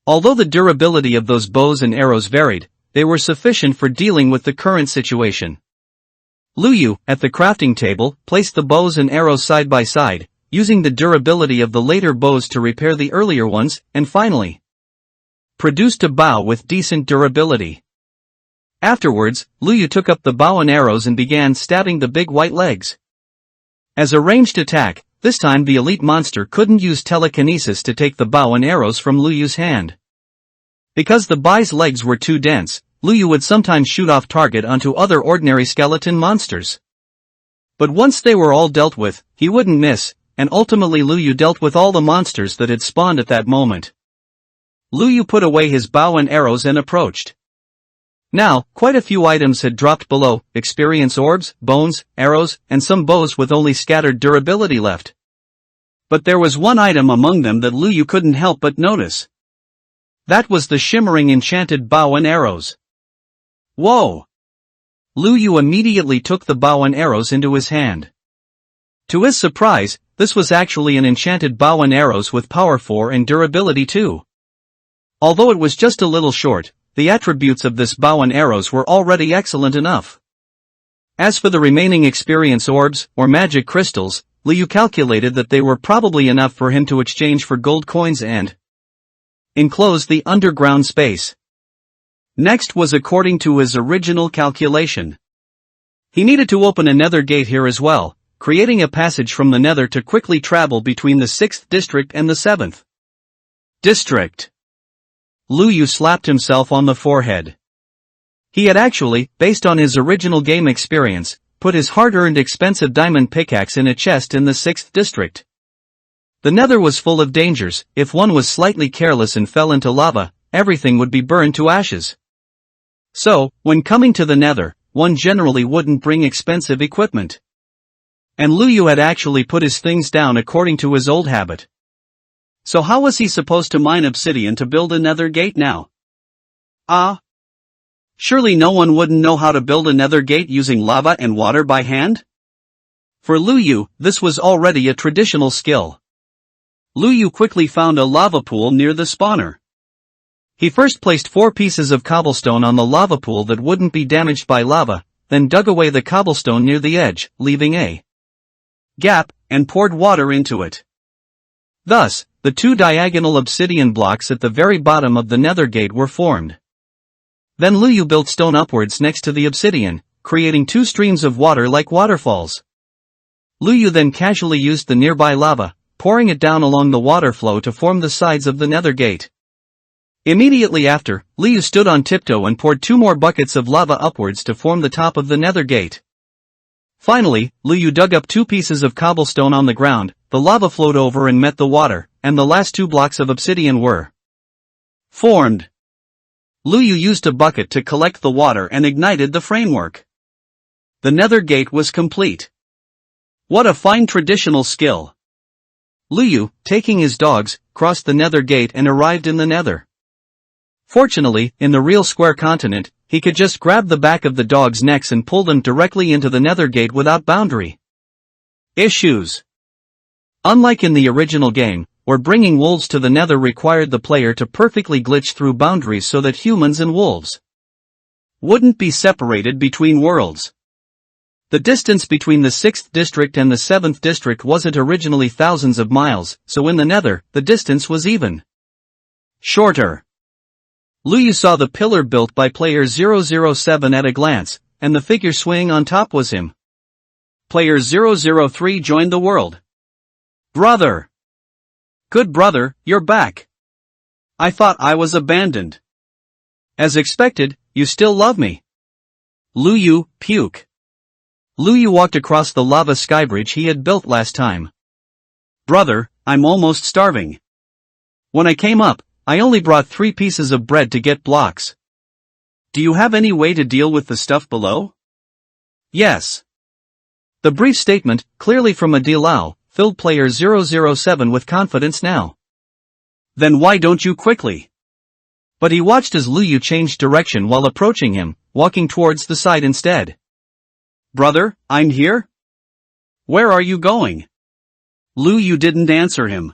Although the durability of those bows and arrows varied, they were sufficient for dealing with the current situation. Liu, at the crafting table, placed the bows and arrows side by side, using the durability of the later bows to repair the earlier ones, and finally produced a bow with decent durability. Afterwards, Liu took up the bow and arrows and began stabbing the big white legs. As a ranged attack, this time the elite monster couldn't use telekinesis to take the bow and arrows from Liu's hand. Because the bai's legs were too dense, Liu would sometimes shoot off target onto other ordinary skeleton monsters. But once they were all dealt with, he wouldn't miss, and ultimately Liu dealt with all the monsters that had spawned at that moment. Liu put away his bow and arrows and approached. Now, quite a few items had dropped below, experience orbs, bones, arrows, and some bows with only scattered durability left. But there was one item among them that Liu couldn't help but notice. That was the shimmering enchanted bow and arrows. Whoa! Liu immediately took the bow and arrows into his hand. To his surprise, this was actually an enchanted bow and arrows with power 4 and durability 2. Although it was just a little short, the attributes of this bow and arrows were already excellent enough. As for the remaining experience orbs, or magic crystals, Liu calculated that they were probably enough for him to exchange for gold coins and enclose the underground space. Next was according to his original calculation. He needed to open a nether gate here as well, creating a passage from the nether to quickly travel between the 6th district and the 7th district. Liu slapped himself on the forehead. He had actually, based on his original game experience, put his hard-earned expensive diamond pickaxe in a chest in the 6th district. The nether was full of dangers. If one was slightly careless and fell into lava, everything would be burned to ashes. So, when coming to the nether, one generally wouldn't bring expensive equipment. And Liu had actually put his things down according to his old habit. So how was he supposed to mine obsidian to build a nether gate now? Surely no one wouldn't know how to build a nether gate using lava and water by hand? For Liu, this was already a traditional skill. Liu quickly found a lava pool near the spawner. He first placed 4 pieces of cobblestone on the lava pool that wouldn't be damaged by lava, then dug away the cobblestone near the edge, leaving a gap, and poured water into it. Thus, the 2 diagonal obsidian blocks at the very bottom of the nether gate were formed. Then Liu built stone upwards next to the obsidian, creating 2 streams of water like waterfalls. Liu then casually used the nearby lava, pouring it down along the water flow to form the sides of the nether gate. Immediately after, Liu stood on tiptoe and poured 2 more buckets of lava upwards to form the top of the nether gate. Finally, Liu dug up 2 pieces of cobblestone on the ground, the lava flowed over and met the water, and the last 2 blocks of obsidian were formed. Liu used a bucket to collect the water and ignited the framework. The nether gate was complete. What a fine traditional skill! Liu, taking his dogs, crossed the nether gate and arrived in the nether. Fortunately, in the real square continent, he could just grab the back of the dogs' necks and pull them directly into the nether gate without boundary issues. Unlike in the original game, where bringing wolves to the nether required the player to perfectly glitch through boundaries so that humans and wolves wouldn't be separated between worlds. The distance between the 6th district and the 7th district wasn't originally thousands of miles, so in the nether, the distance was even shorter. Liu saw the pillar built by player 007 at a glance, and the figure swaying on top was him. Player 003 joined the world. Brother! Good brother, you're back. I thought I was abandoned. As expected, you still love me. Liu, puke. Liu walked across the lava skybridge he had built last time. Brother, I'm almost starving. When I came up, I only brought 3 pieces of bread to get blocks. Do you have any way to deal with the stuff below? Yes. The brief statement, clearly from a Dilao, filled player 007 with confidence now. Then why don't you quickly? But he watched as Liu changed direction while approaching him, walking towards the side instead. Brother, I'm here? Where are you going? Liu didn't answer him.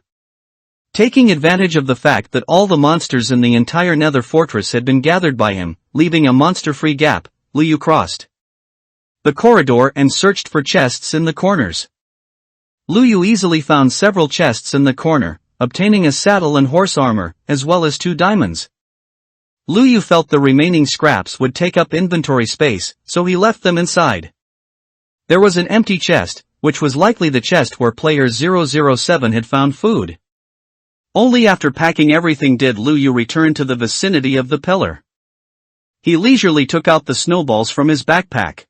Taking advantage of the fact that all the monsters in the entire nether fortress had been gathered by him, leaving a monster-free gap, Liu crossed the corridor and searched for chests in the corners. Liu easily found several chests in the corner, obtaining a saddle and horse armor, as well as 2 diamonds. Liu felt the remaining scraps would take up inventory space, so he left them inside. There was an empty chest, which was likely the chest where player 007 had found food. Only after packing everything did Liu return to the vicinity of the pillar. He leisurely took out the snowballs from his backpack.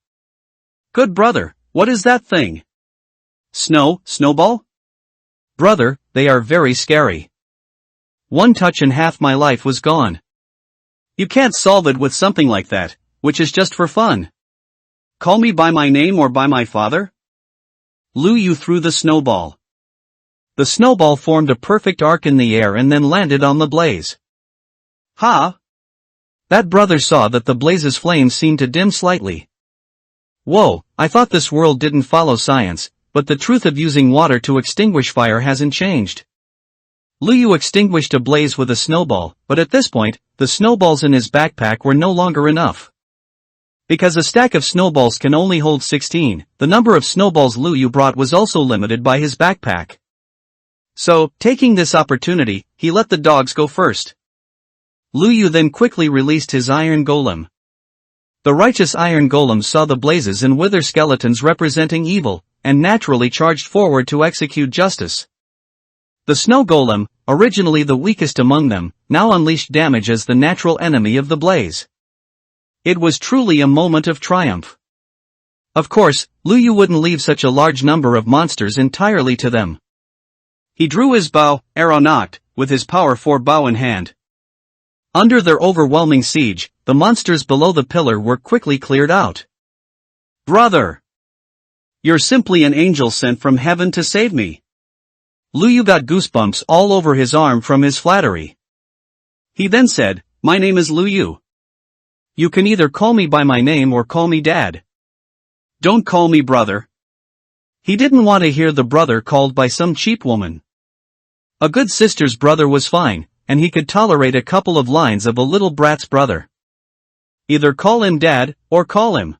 Good brother, what is that thing? Snowball? Brother, they are very scary. One touch and half my life was gone. You can't solve it with something like that, which is just for fun. Call me by my name or by my father? Liu threw the snowball. The snowball formed a perfect arc in the air and then landed on the blaze. Ha! That brother saw that the blaze's flames seemed to dim slightly. Whoa, I thought this world didn't follow science, but the truth of using water to extinguish fire hasn't changed. Luyu extinguished a blaze with a snowball, but at this point, the snowballs in his backpack were no longer enough. Because a stack of snowballs can only hold 16, the number of snowballs Luyu brought was also limited by his backpack. So, taking this opportunity, he let the dogs go first. Luyu then quickly released his iron golem. The righteous iron golem saw the blazes and wither skeletons representing evil, and naturally charged forward to execute justice. The snow golem, originally the weakest among them, now unleashed damage as the natural enemy of the blaze. It was truly a moment of triumph. Of course, Luyu wouldn't leave such a large number of monsters entirely to them. He drew his bow, arrow nocked, with his power 4 bow in hand. Under their overwhelming siege, the monsters below the pillar were quickly cleared out. Brother! You're simply an angel sent from heaven to save me. Luyu got goosebumps all over his arm from his flattery. He then said, "My name is Luyu. You can either call me by my name or call me Dad. Don't call me brother." He didn't want to hear the brother called by some cheap woman. A good sister's brother was fine, and he could tolerate a couple of lines of a little brat's brother. Either call him Dad, or call him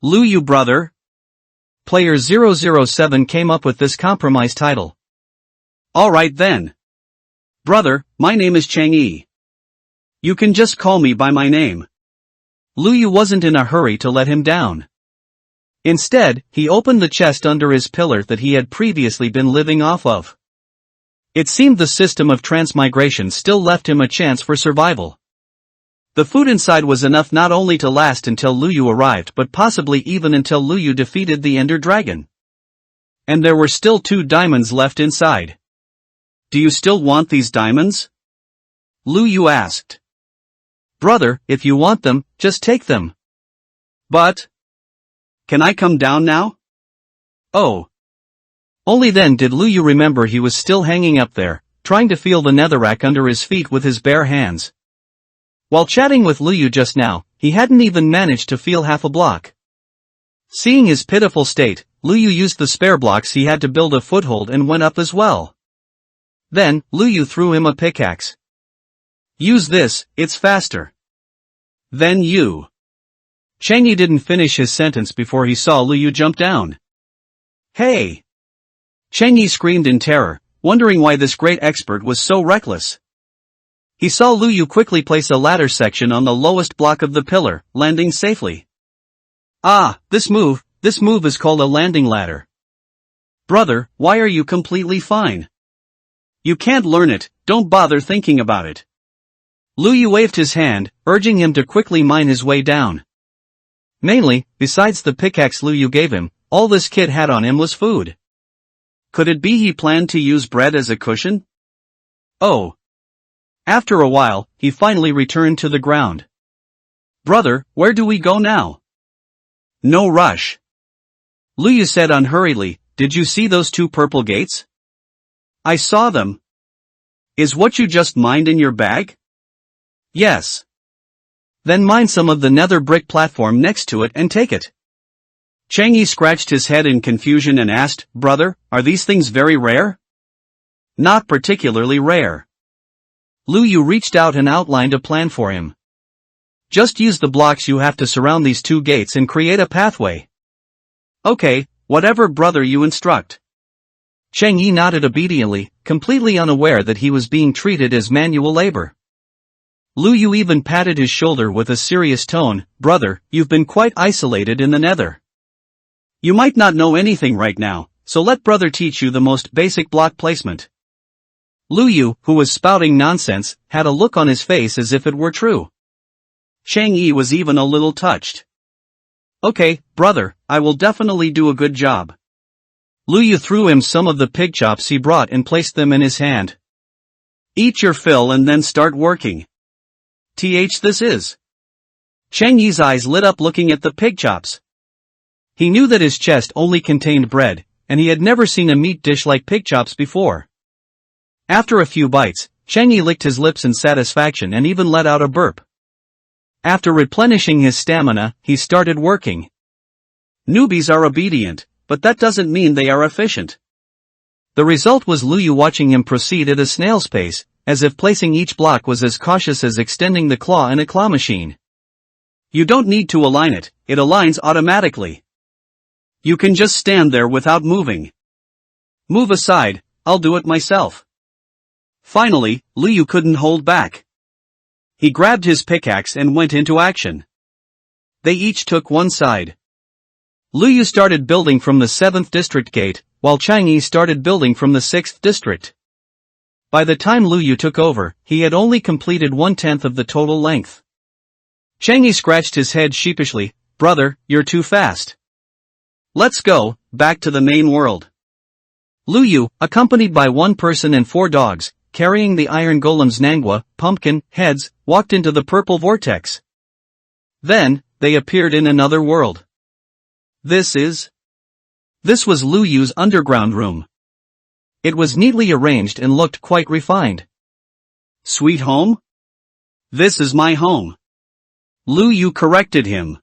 Luyu brother. Player 007 came up with this compromise title. Alright then. Brother, my name is Chang'e. You can just call me by my name. Luyu wasn't in a hurry to let him down. Instead, he opened the chest under his pillar that he had previously been living off of. It seemed the system of transmigration still left him a chance for survival. The food inside was enough not only to last until Luyu arrived but possibly even until Luyu defeated the Ender Dragon. And there were still 2 diamonds left inside. Do you still want these diamonds? Luyu asked. Brother, if you want them, just take them. But can I come down now? Oh. Only then did Luyu remember he was still hanging up there, trying to feel the netherrack under his feet with his bare hands. While chatting with Luyu just now, he hadn't even managed to feel half a block. Seeing his pitiful state, Luyu used the spare blocks he had to build a foothold and went up as well. Then, Luyu threw him a pickaxe. Use this, it's faster. Then you. Chang'e didn't finish his sentence before he saw Luyu jump down. Hey! Chang'e screamed in terror, wondering why this great expert was so reckless. He saw Luyu quickly place a ladder section on the lowest block of the pillar, landing safely. Ah, this move is called a landing ladder. Brother, why are you completely fine? You can't learn it, don't bother thinking about it. Luyu waved his hand, urging him to quickly mine his way down. Mainly, besides the pickaxe Luyu gave him, all this kid had on him was food. Could it be he planned to use bread as a cushion? Oh. After a while, he finally returned to the ground. Brother, where do we go now? No rush. Luyu said unhurriedly, did you see those 2 purple gates? I saw them. Is what you just mined in your bag? Yes. Then mine some of the nether brick platform next to it and take it. Chang'e scratched his head in confusion and asked, Brother, are these things very rare? Not particularly rare. Luyu reached out and outlined a plan for him. Just use the blocks you have to surround these 2 gates and create a pathway. Okay, whatever brother you instruct. Chang'e nodded obediently, completely unaware that he was being treated as manual labor. Luyu even patted his shoulder with a serious tone, Brother, you've been quite isolated in the nether. You might not know anything right now, so let brother teach you the most basic block placement. Luyu, who was spouting nonsense, had a look on his face as if it were true. Chang'e was even a little touched. Okay, brother, I will definitely do a good job. Luyu threw him some of the pig chops he brought and placed them in his hand. Eat your fill and then start working. This is. Chang'e's eyes lit up looking at the pig chops. He knew that his chest only contained bread, and he had never seen a meat dish like pig chops before. After a few bites, Chang'e licked his lips in satisfaction and even let out a burp. After replenishing his stamina, he started working. Newbies are obedient, but that doesn't mean they are efficient. The result was Lu Yu watching him proceed at a snail's pace, as if placing each block was as cautious as extending the claw in a claw machine. You don't need to align it, it aligns automatically. You can just stand there without moving. Move aside, I'll do it myself. Finally, Lu Yu couldn't hold back. He grabbed his pickaxe and went into action. They each took one side. Lu Yu started building from the 7th district gate, while Chang Yi started building from the 6th district. By the time Lu Yu took over, he had only completed 1/10 of the total length. Chang Yi scratched his head sheepishly. Brother, you're too fast. Let's go, back to the main world. Lu Yu, accompanied by one person and 4 dogs, carrying the iron golem's Nangwa, pumpkin, heads, walked into the purple vortex. Then, they appeared in another world. This was Lu Yu's underground room. It was neatly arranged and looked quite refined. Sweet home? This is my home. Lu Yu corrected him.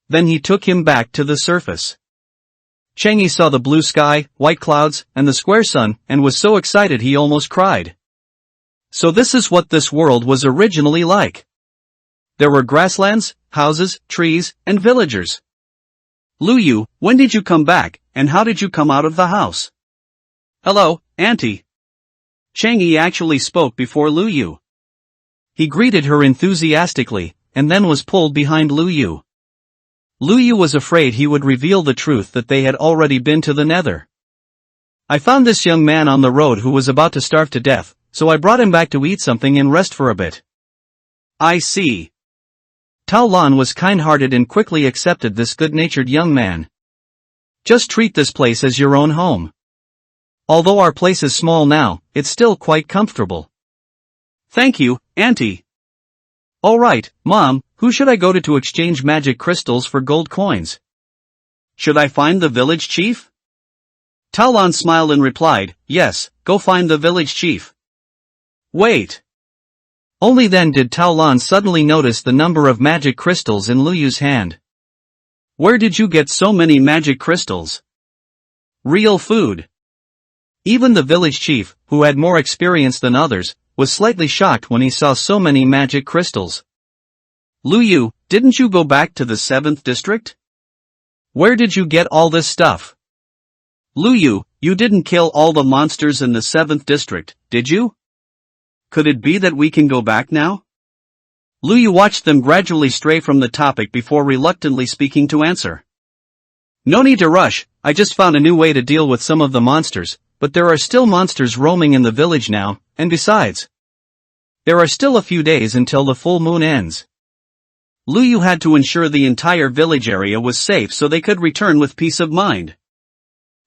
Then he took him back to the surface. Chang Yi saw the blue sky, white clouds, and the square sun, and was so excited he almost cried. So this is what this world was originally like. There were grasslands, houses, trees, and villagers. Lu Yu, when did you come back, and how did you come out of the house? Hello, Auntie. Chang Yi actually spoke before Lu Yu. He greeted her enthusiastically, and then was pulled behind Lu Yu. Lu Yu was afraid he would reveal the truth that they had already been to the Nether. I found this young man on the road who was about to starve to death, so I brought him back to eat something and rest for a bit. I see. Tao Lan was kind-hearted and quickly accepted this good-natured young man. Just treat this place as your own home. Although our place is small now, it's still quite comfortable. Thank you, Auntie. Alright, Mom, who should I go to exchange magic crystals for gold coins? Should I find the village chief? Tao Lan smiled and replied, yes, go find the village chief. Wait. Only then did Tao Lan suddenly notice the number of magic crystals in Lu Yu's hand. Where did you get so many magic crystals? Real food. Even the village chief, who had more experience than others, was slightly shocked when he saw so many magic crystals. Lu Yu, didn't you go back to the 7th district? Where did you get all this stuff? Lu Yu, you didn't kill all the monsters in the 7th district, did you? Could it be that we can go back now? Lu Yu watched them gradually stray from the topic before reluctantly speaking to answer. No need to rush, I just found a new way to deal with some of the monsters, but there are still monsters roaming in the village now, and besides, there are still a few days until the full moon ends. Lu Yu had to ensure the entire village area was safe so they could return with peace of mind.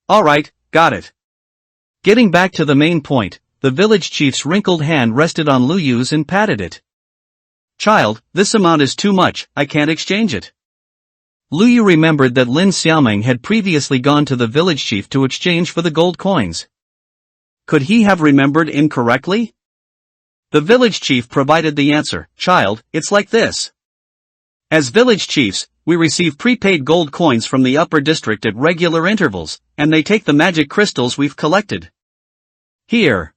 Alright, got it. Getting back to the main point, the village chief's wrinkled hand rested on Lu Yu's and patted it. Child, this amount is too much, I can't exchange it. Lu Yu remembered that Lin Xiaoming had previously gone to the village chief to exchange for the gold coins. Could he have remembered incorrectly? The village chief provided the answer, child, it's like this. As village chiefs, we receive prepaid gold coins from the upper district at regular intervals, and they take the magic crystals we've collected. Here.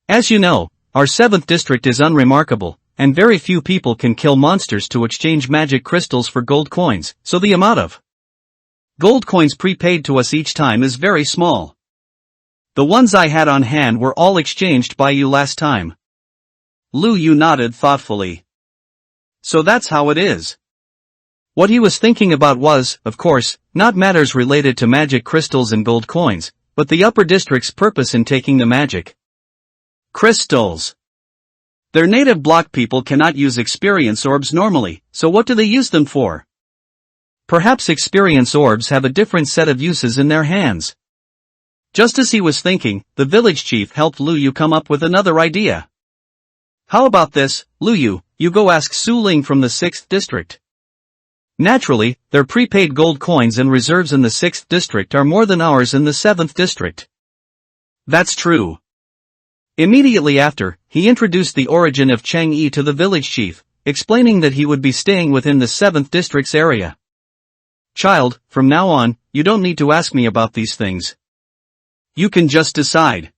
As you know, our 7th district is unremarkable, and very few people can kill monsters to exchange magic crystals for gold coins, so the amount of gold coins prepaid to us each time is very small. The ones I had on hand were all exchanged by you last time. Lu Yu nodded thoughtfully. So that's how it is. What he was thinking about was, of course, not matters related to magic crystals and gold coins, but the upper district's purpose in taking the magic crystals. Their native block people cannot use experience orbs normally, so what do they use them for? Perhaps experience orbs have a different set of uses in their hands. Just as he was thinking, the village chief helped Lu Yu come up with another idea. How about this, Lu Yu, you go ask Su Ling from the 6th district. Naturally, their prepaid gold coins and reserves in the 6th district are more than ours in the 7th district. That's true. Immediately after, he introduced the origin of Chang Yi to the village chief, explaining that he would be staying within the 7th district's area. Child, from now on, you don't need to ask me about these things. You can just decide.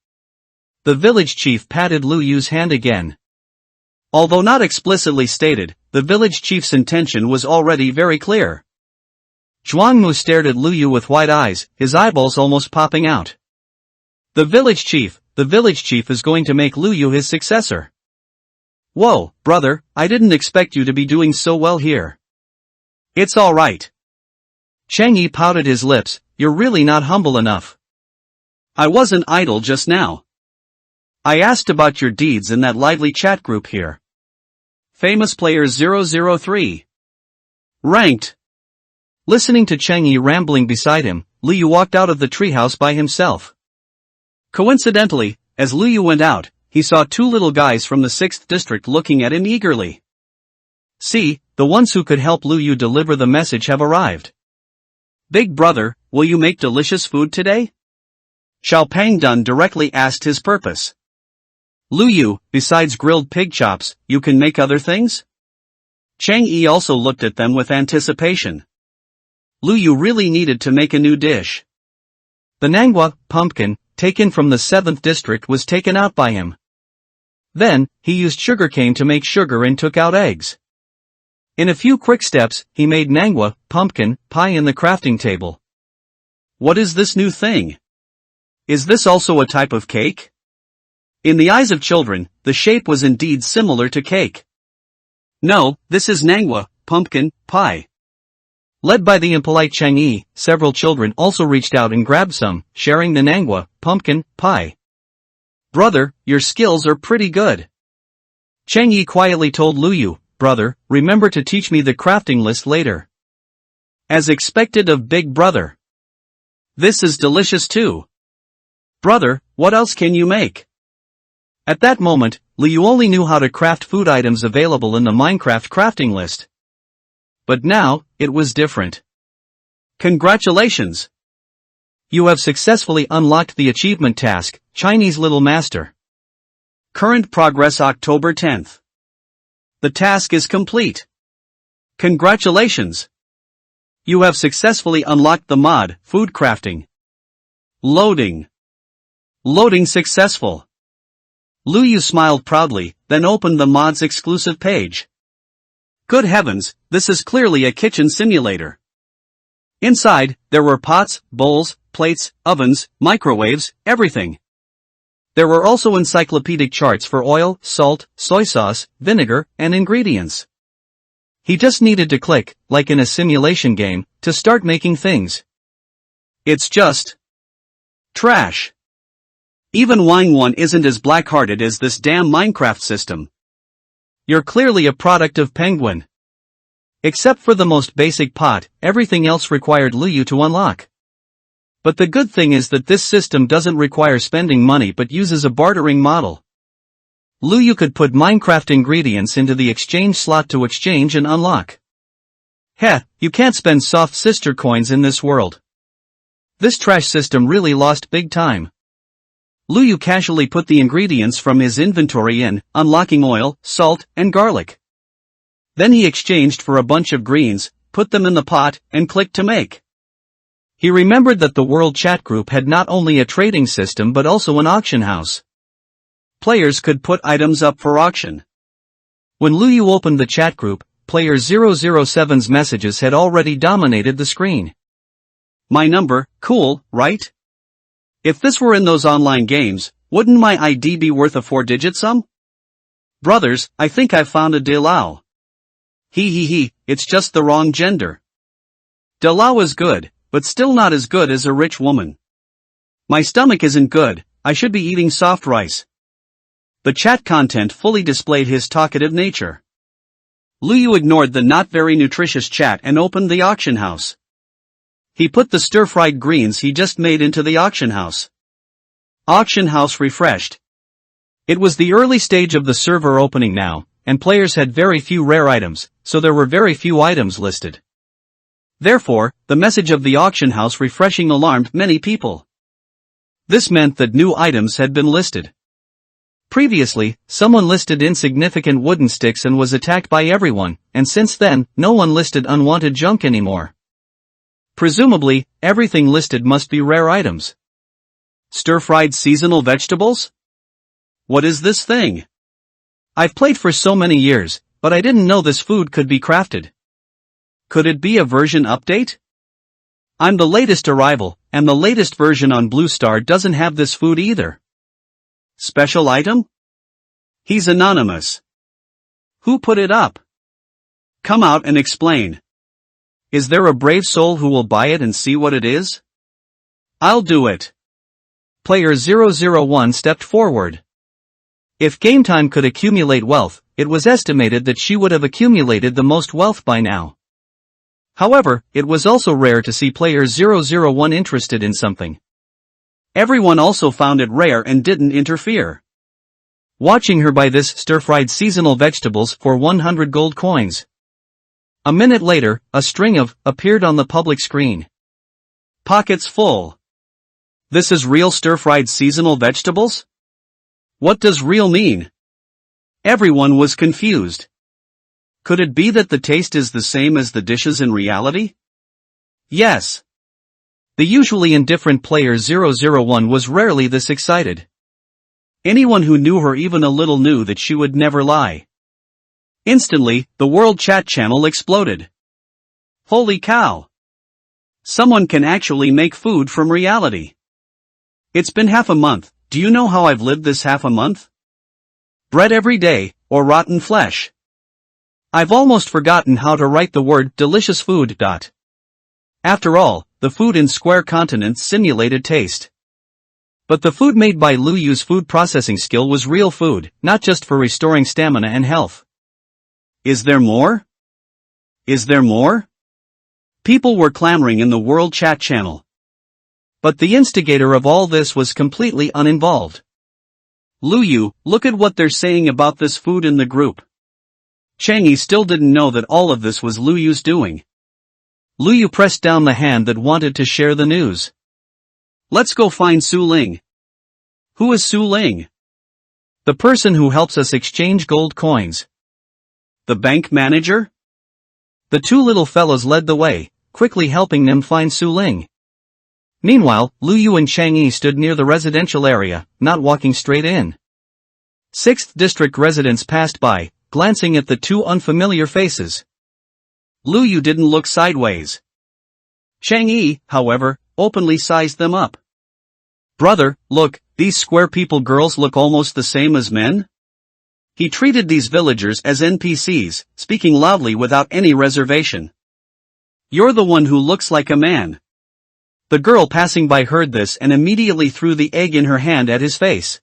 The village chief patted Lu Yu's hand again. Although not explicitly stated, the village chief's intention was already very clear. Zhuangmu stared at Lu Yu with wide eyes, his eyeballs almost popping out. The village chief is going to make Lu Yu his successor. Whoa, brother, I didn't expect you to be doing so well here. It's alright. Cheng Yi pouted his lips, you're really not humble enough. I wasn't idle just now. I asked about your deeds in that lively chat group here. Famous Player 003. Ranked. Listening to Cheng Yi rambling beside him, Lu Yu walked out of the treehouse by himself. Coincidentally, as Lu Yu went out, he saw two little guys from the 6th district looking at him eagerly. See, the ones who could help Lu Yu deliver the message have arrived. Big brother, will you make delicious food today? Xiao Pangdun directly asked his purpose. Lu Yu, besides grilled pig chops, you can make other things? Cheng Yi also looked at them with anticipation. Lu Yu really needed to make a new dish. The Nangwa, pumpkin, taken from the 7th district was taken out by him. Then, he used sugarcane to make sugar and took out eggs. In a few quick steps, he made Nangwa, pumpkin, pie in the crafting table. What is this new thing? Is this also a type of cake? In the eyes of children, the shape was indeed similar to cake. No, this is Nangwa, pumpkin, pie. Led by the impolite Cheng Yi, several children also reached out and grabbed some, sharing the Nangwa, pumpkin, pie. Brother, your skills are pretty good. Cheng Yi quietly told Lu Yu, brother, remember to teach me the crafting list later. As expected of big brother. This is delicious too. Brother, what else can you make? At that moment, Lu Yu only knew how to craft food items available in the Minecraft crafting list. But now, it was different. Congratulations! You have successfully unlocked the achievement task, Chinese Little Master. Current progress October 10th. The task is complete. Congratulations! You have successfully unlocked the mod, food crafting. Loading. Loading successful. Lu Yu smiled proudly, then opened the mod's exclusive page. Good heavens, this is clearly a kitchen simulator. Inside, there were pots, bowls, plates, ovens, microwaves, everything. There were also encyclopedic charts for oil, salt, soy sauce, vinegar, and ingredients. He just needed to click, like in a simulation game, to start making things. It's just trash. Even Wine 1 isn't as black-hearted as this damn Minecraft system. You're clearly a product of Penguin. Except for the most basic pot, everything else required Lu Yu to unlock. But the good thing is that this system doesn't require spending money but uses a bartering model. Lu Yu could put Minecraft ingredients into the exchange slot to exchange and unlock. Heh, you can't spend soft sister coins in this world. This trash system really lost big time. Lu Yu casually put the ingredients from his inventory in, unlocking oil, salt, and garlic. Then he exchanged for a bunch of greens, put them in the pot, and clicked to make. He remembered that the World Chat Group had not only a trading system but also an auction house. Players could put items up for auction. When Lu Yu opened the chat group, player 007's messages had already dominated the screen. My number, cool, right? If this were in those online games, wouldn't my ID be worth a 4-digit sum? Brothers, I think I've found a Delau. It's just the wrong gender. Delau is good, but still not as good as a rich woman. My stomach isn't good, I should be eating soft rice. The chat content fully displayed his talkative nature. Lu Yu ignored the not very nutritious chat and opened the auction house. He put the stir-fried greens he just made into the auction house. Auction house refreshed. It was the early stage of the server opening now, and players had very few rare items, so there were very few items listed. Therefore, the message of the auction house refreshing alarmed many people. This meant that new items had been listed. Previously, someone listed insignificant wooden sticks and was attacked by everyone, and since then, no one listed unwanted junk anymore. Presumably, everything listed must be rare items. Stir-fried seasonal vegetables? What is this thing? I've played for so many years, but I didn't know this food could be crafted. Could it be a version update? I'm the latest arrival, and the latest version on Blue Star doesn't have this food either. Special item? He's anonymous. Who put it up? Come out and explain. Is there a brave soul who will buy it and see what it is? I'll do it. Player 001 stepped forward. If Game Time could accumulate wealth, it was estimated that she would have accumulated the most wealth by now. However, it was also rare to see player 001 interested in something. Everyone also found it rare and didn't interfere. Watching her buy this stir-fried seasonal vegetables for 100 gold coins. A minute later, a string of appeared on the public screen. Pockets full. This is real stir-fried seasonal vegetables? What does real mean? Everyone was confused. Could it be that the taste is the same as the dishes in reality? Yes. The usually indifferent player 001 was rarely this excited. Anyone who knew her even a little knew that she would never lie. Instantly, the world chat channel exploded. Holy cow! Someone can actually make food from reality. It's been half a month. Do you know how I've lived this half a month? Bread every day, or rotten flesh. I've almost forgotten how to write the word delicious food. After all, the food in Square Continents simulated taste. But the food made by Lu Yu's food processing skill was real food, not just for restoring stamina and health. Is there more? Is there more? People were clamoring in the world chat channel. But the instigator of all this was completely uninvolved. Lu Yu, look at what they're saying about this food in the group. Chang'e still didn't know that all of this was Lu Yu's doing. Lu Yu pressed down the hand that wanted to share the news. Let's go find Su Ling. Who is Su Ling? The person who helps us exchange gold coins. The bank manager? The two little fellows led the way, quickly helping them find Su Ling. Meanwhile, Lu Yu and Chang'e stood near the residential area, not walking straight in. 6th District residents passed by, glancing at the two unfamiliar faces. Lu Yu didn't look sideways. Chang'e, however, openly sized them up. Brother, look, these square people girls look almost the same as men? He treated these villagers as NPCs, speaking loudly without any reservation. You're the one who looks like a man. The girl passing by heard this and immediately threw the egg in her hand at his face.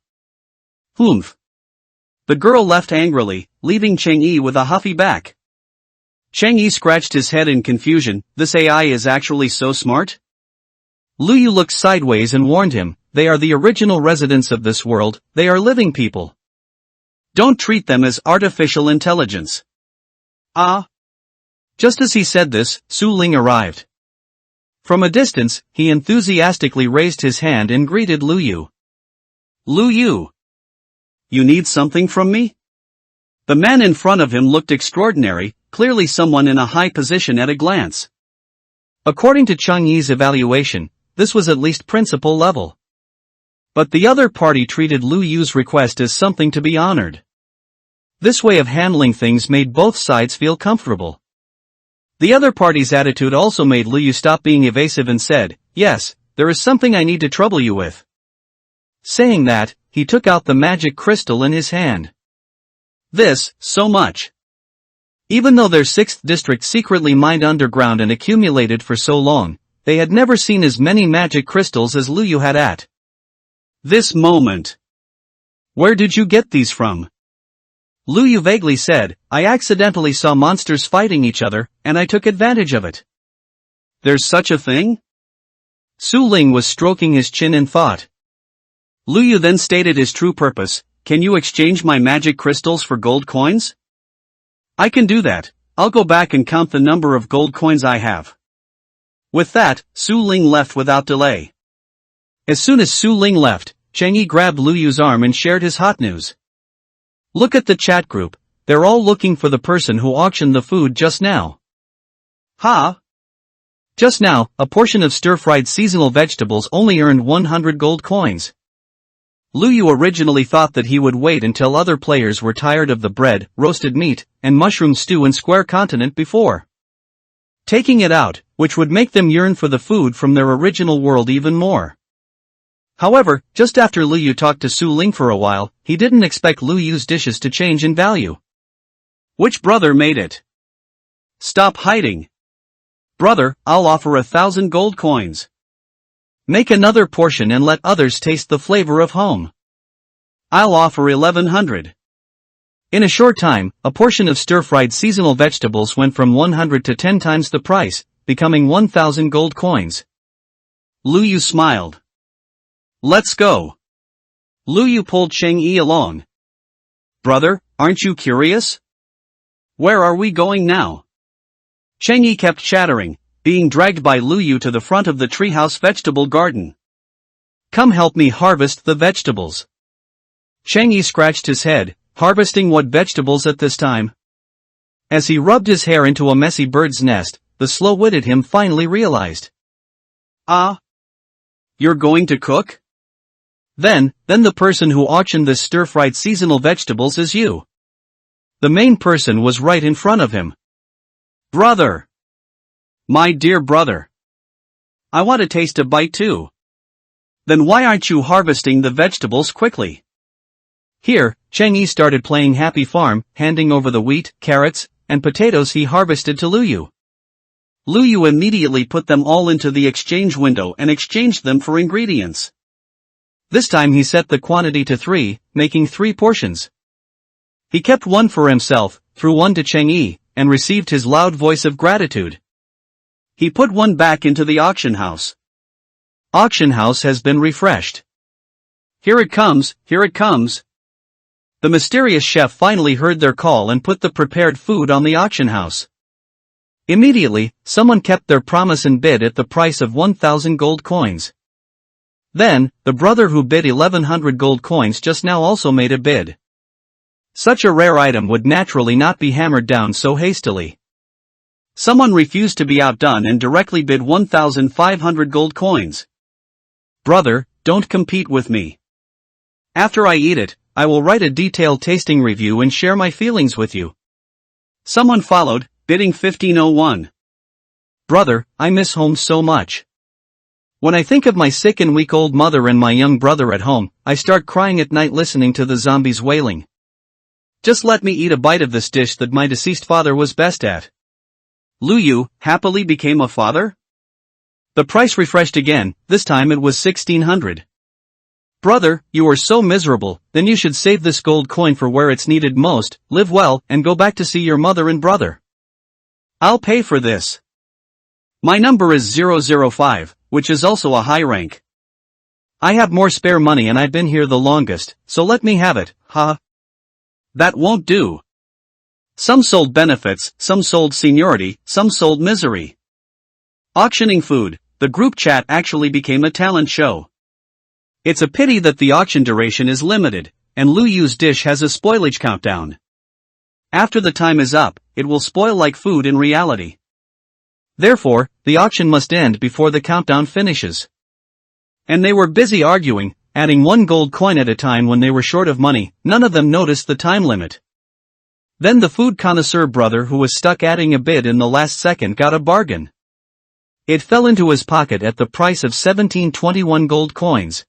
Humph. The girl left angrily, leaving Chang'e with a huffy back. Chang'e scratched his head in confusion. This AI is actually so smart? Lu Yu looked sideways and warned him, they are the original residents of this world, they are living people. Don't treat them as artificial intelligence. Ah. Just as he said this, Su Ling arrived. From a distance, he enthusiastically raised his hand and greeted Lu Yu. Lu Yu. You need something from me? The man in front of him looked extraordinary, clearly someone in a high position at a glance. According to Chang'e's evaluation, this was at least principal level. But the other party treated Lu Yu's request as something to be honored. This way of handling things made both sides feel comfortable. The other party's attitude also made Lu Yu stop being evasive and said, yes, there is something I need to trouble you with. Saying that, he took out the magic crystal in his hand. This, so much. Even though their 6th district secretly mined underground and accumulated for so long, they had never seen as many magic crystals as Lu Yu had at this moment. Where did you get these from? Lu Yu vaguely said, I accidentally saw monsters fighting each other, and I took advantage of it. There's such a thing? Su Ling was stroking his chin in thought. Lu Yu then stated his true purpose, can you exchange my magic crystals for gold coins? I can do that, I'll go back and count the number of gold coins I have. With that, Su Ling left without delay. As soon as Su Ling left, Chang'e grabbed Lu Yu's arm and shared his hot news. Look at the chat group, they're all looking for the person who auctioned the food just now. Ha! Just now, a portion of stir-fried seasonal vegetables only earned 100 gold coins. Lu Yu originally thought that he would wait until other players were tired of the bread, roasted meat, and mushroom stew in Square Continent before taking it out, which would make them yearn for the food from their original world even more. However, just after Lu Yu talked to Su Ling for a while, he didn't expect Lu Yu's dishes to change in value. Which brother made it? Stop hiding. Brother, I'll offer 1,000 gold coins. Make another portion and let others taste the flavor of home. I'll offer 1,100. In a short time, a portion of stir-fried seasonal vegetables went from 100 to 10 times the price, becoming 1,000 gold coins. Lu Yu smiled. Let's go. Lu Yu pulled Cheng Yi along. Brother, aren't you curious? Where are we going now? Cheng Yi kept chattering, being dragged by Lu Yu to the front of the treehouse vegetable garden. Come help me harvest the vegetables. Cheng Yi scratched his head, harvesting what vegetables at this time? As he rubbed his hair into a messy bird's nest, the slow-witted him finally realized. Ah? You're going to cook? Then the person who auctioned this stir-fried seasonal vegetables is you. The main person was right in front of him. Brother! My dear brother! I want to taste a bite too. Then why aren't you harvesting the vegetables quickly? Here, Cheng Yi started playing Happy Farm, handing over the wheat, carrots, and potatoes he harvested to Lu Yu. Lu Yu immediately put them all into the exchange window and exchanged them for ingredients. This time he set the quantity to 3, making 3 portions. He kept one for himself, threw one to Cheng Yi, and received his loud voice of gratitude. He put one back into the auction house. Auction house has been refreshed. Here it comes, here it comes. The mysterious chef finally heard their call and put the prepared food on the auction house. Immediately, someone kept their promise and bid at the price of 1,000 gold coins. Then, the brother who bid 1,100 gold coins just now also made a bid. Such a rare item would naturally not be hammered down so hastily. Someone refused to be outdone and directly bid 1,500 gold coins. Brother, don't compete with me. After I eat it, I will write a detailed tasting review and share my feelings with you. Someone followed, bidding 1,501. Brother, I miss home so much. When I think of my sick and weak-old mother and my young brother at home, I start crying at night listening to the zombies wailing. Just let me eat a bite of this dish that my deceased father was best at. Lu Yu happily became a father? The price refreshed again, this time it was 1,600. Brother, you are so miserable, then you should save this gold coin for where it's needed most, live well, and go back to see your mother and brother. I'll pay for this. My number is 005, which is also a high rank. I have more spare money and I've been here the longest, so let me have it, ha. That won't do. Some sold benefits, some sold seniority, some sold misery. Auctioning food, the group chat actually became a talent show. It's a pity that the auction duration is limited, and Lu Yu's dish has a spoilage countdown. After the time is up, it will spoil like food in reality. Therefore, the auction must end before the countdown finishes. And they were busy arguing, adding 1 gold coin at a time when they were short of money. None of them noticed the time limit. Then the food connoisseur brother who was stuck adding a bid in the last second got a bargain. It fell into his pocket at the price of 1721 gold coins.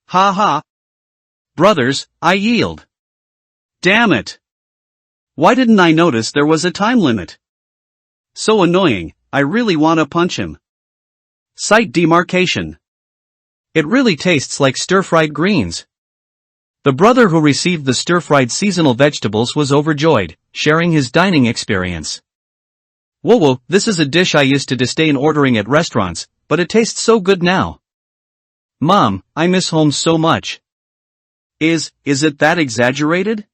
Ha ha. Brothers, I yield. Damn it. Why didn't I notice there was a time limit? So annoying, I really want to punch him. Site demarcation. It really tastes like stir-fried greens. The brother who received the stir-fried seasonal vegetables was overjoyed, sharing his dining experience. Whoa, this is a dish I used to disdain ordering at restaurants, but it tastes so good now. Mom, I miss home so much. Is it that exaggerated?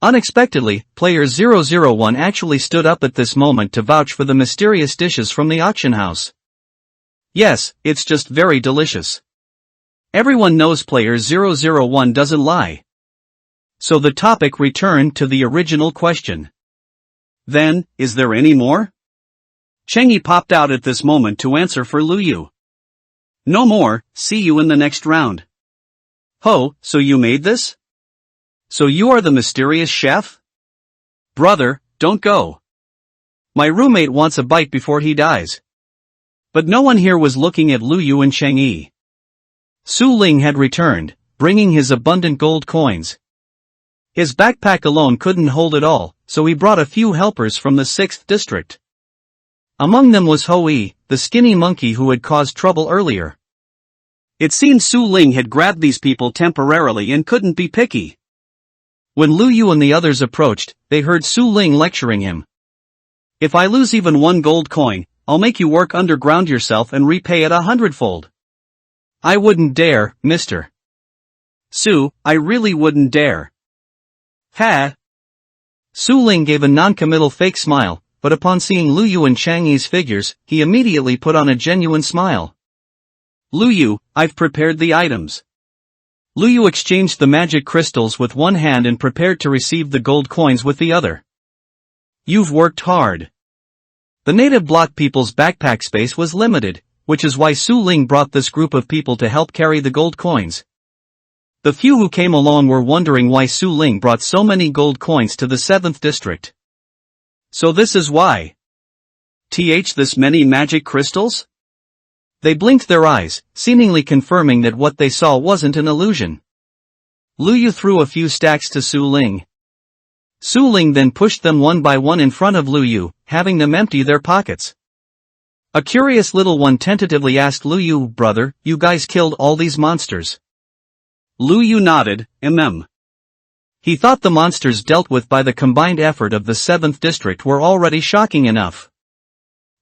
Unexpectedly, player 001 actually stood up at this moment to vouch for the mysterious dishes from the auction house. Yes, it's just very delicious. Everyone knows player 001 doesn't lie. So the topic returned to the original question. Then, is there any more? Chengyi popped out at this moment to answer for Lu Yu. No more, see you in the next round. Ho, so you made this? So you are the mysterious chef? Brother, don't go. My roommate wants a bite before he dies. But no one here was looking at Lu Yu and Chengyi. Su Ling had returned, bringing his abundant gold coins. His backpack alone couldn't hold it all, so he brought a few helpers from the 6th district. Among them was Hoi, the skinny monkey who had caused trouble earlier. It seemed Su Ling had grabbed these people temporarily and couldn't be picky. When Lu Yu and the others approached, they heard Su Ling lecturing him. If I lose even 1 gold coin, I'll make you work underground yourself and repay it 100-fold. I wouldn't dare, mister. Su, I really wouldn't dare. Ha! Su Ling gave a non-committal fake smile, but upon seeing Lu Yu and Changyi's figures, he immediately put on a genuine smile. Lu Yu, I've prepared the items. Lu Yu exchanged the magic crystals with one hand and prepared to receive the gold coins with the other. You've worked hard. The native block people's backpack space was limited, which is why Su Ling brought this group of people to help carry the gold coins. The few who came along were wondering why Su Ling brought so many gold coins to the 7th district. So this is why. This many magic crystals? They blinked their eyes, seemingly confirming that what they saw wasn't an illusion. Lu Yu threw a few stacks to Su Ling. Su Ling then pushed them one by one in front of Lu Yu, having them empty their pockets. A curious little one tentatively asked Lu Yu, brother, you guys killed all these monsters? Lu Yu nodded, He thought the monsters dealt with by the combined effort of the 7th district were already shocking enough.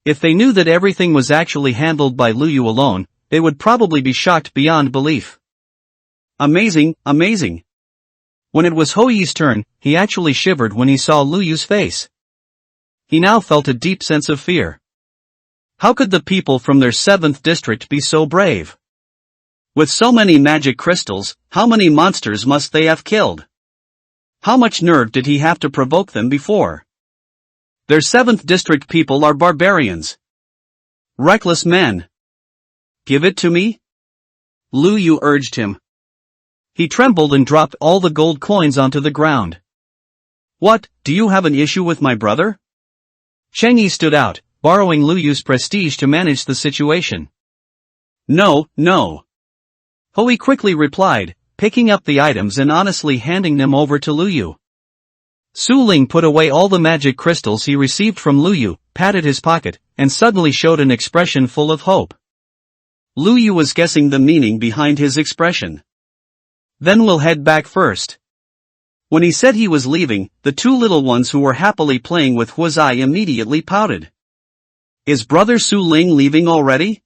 If they knew that everything was actually handled by Lu Yu alone, they would probably be shocked beyond belief. Amazing, amazing. When it was Hoyi's turn, he actually shivered when he saw Lu Yu's face. He now felt a deep sense of fear. How could the people from their 7th district be so brave? With so many magic crystals, how many monsters must they have killed? How much nerve did he have to provoke them before? Their 7th district people are barbarians. Reckless men. Give it to me? Lu Yu urged him. He trembled and dropped all the gold coins onto the ground. What, do you have an issue with my brother? Chengyi stood out, borrowing Lu Yu's prestige to manage the situation. No, no. Hoi quickly replied, picking up the items and honestly handing them over to Lu Yu. Su Ling put away all the magic crystals he received from Lu Yu, patted his pocket, and suddenly showed an expression full of hope. Lu Yu was guessing the meaning behind his expression. Then we'll head back first. When he said he was leaving, the 2 little ones who were happily playing with Huazai immediately pouted. Is brother Su Ling leaving already?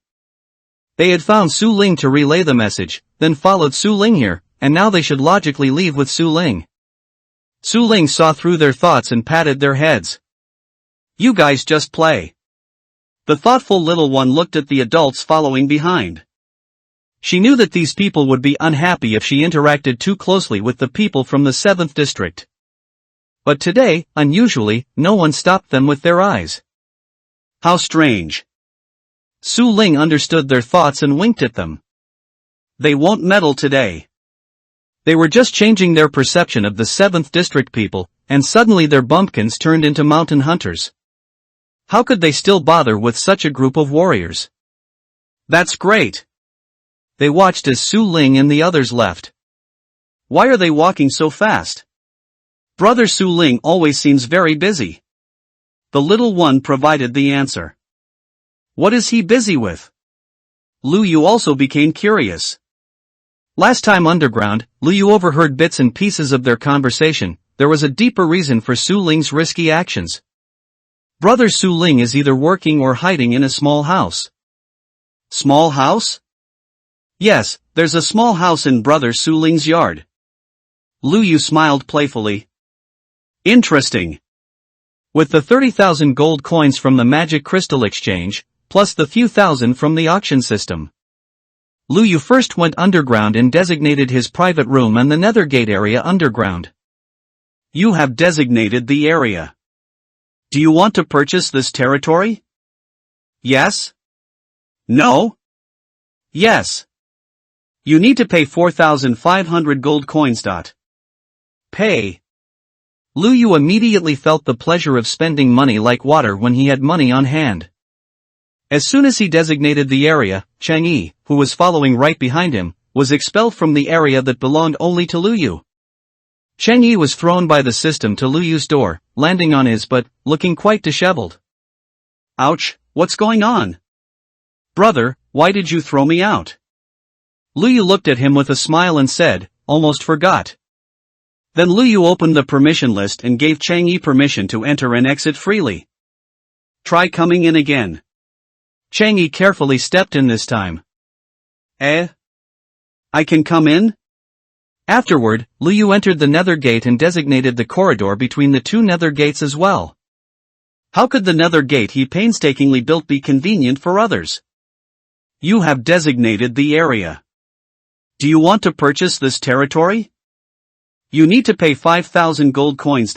They had found Su Ling to relay the message, then followed Su Ling here, and now they should logically leave with Su Ling. Su Ling saw through their thoughts and patted their heads. You guys just play. The thoughtful little one looked at the adults following behind. She knew that these people would be unhappy if she interacted too closely with the people from the 7th district. But today, unusually, no one stopped them with their eyes. How strange. Su Ling understood their thoughts and winked at them. They won't meddle today. They were just changing their perception of the 7th district people, and suddenly their bumpkins turned into mountain hunters. How could they still bother with such a group of warriors? That's great. They watched as Su Ling and the others left. Why are they walking so fast? Brother Su Ling always seems very busy. The little one provided the answer. What is he busy with? Lu Yu also became curious. Last time underground, Lu Yu overheard bits and pieces of their conversation. There was a deeper reason for Su Ling's risky actions. Brother Su Ling is either working or hiding in a small house. Small house? Yes, there's a small house in Brother Su Ling's yard. Lu Yu smiled playfully. Interesting. With the 30,000 gold coins from the magic crystal exchange, plus the few thousand from the auction system. Lu Yu first went underground and designated his private room and the nether gate area underground. You have designated the area. Do you want to purchase this territory? Yes? No? Yes. You need to pay 4,500 gold coins. Pay. Lu Yu immediately felt the pleasure of spending money like water when he had money on hand. As soon as he designated the area, Chang Yi, who was following right behind him, was expelled from the area that belonged only to Lu Yu. Chang Yi was thrown by the system to Lu Yu's door, landing on his butt, looking quite disheveled. Ouch, what's going on? Brother, why did you throw me out? Lu Yu looked at him with a smile and said, almost forgot. Then Lu Yu opened the permission list and gave Chang Yi permission to enter and exit freely. Try coming in again. Chang Yi carefully stepped in this time. I can come in? Afterward, Lu Yu entered the nether gate and designated the corridor between the two nether gates as well. How could the nether gate he painstakingly built be convenient for others? You have designated the area. Do you want to purchase this territory? You need to pay 5,000 gold coins.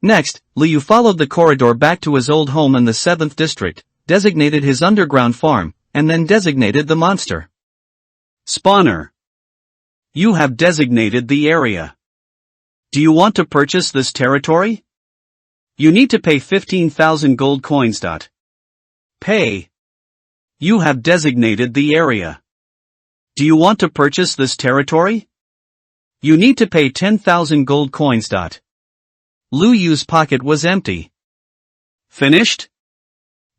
Next, Lu Yu followed the corridor back to his old home in the 7th district, designated his underground farm, and then designated the monster. Spawner. You have designated the area. Do you want to purchase this territory? You need to pay 15,000 gold coins. Pay. You have designated the area. Do you want to purchase this territory? You need to pay 10,000 gold coins. Lu Yu's pocket was empty. Finished?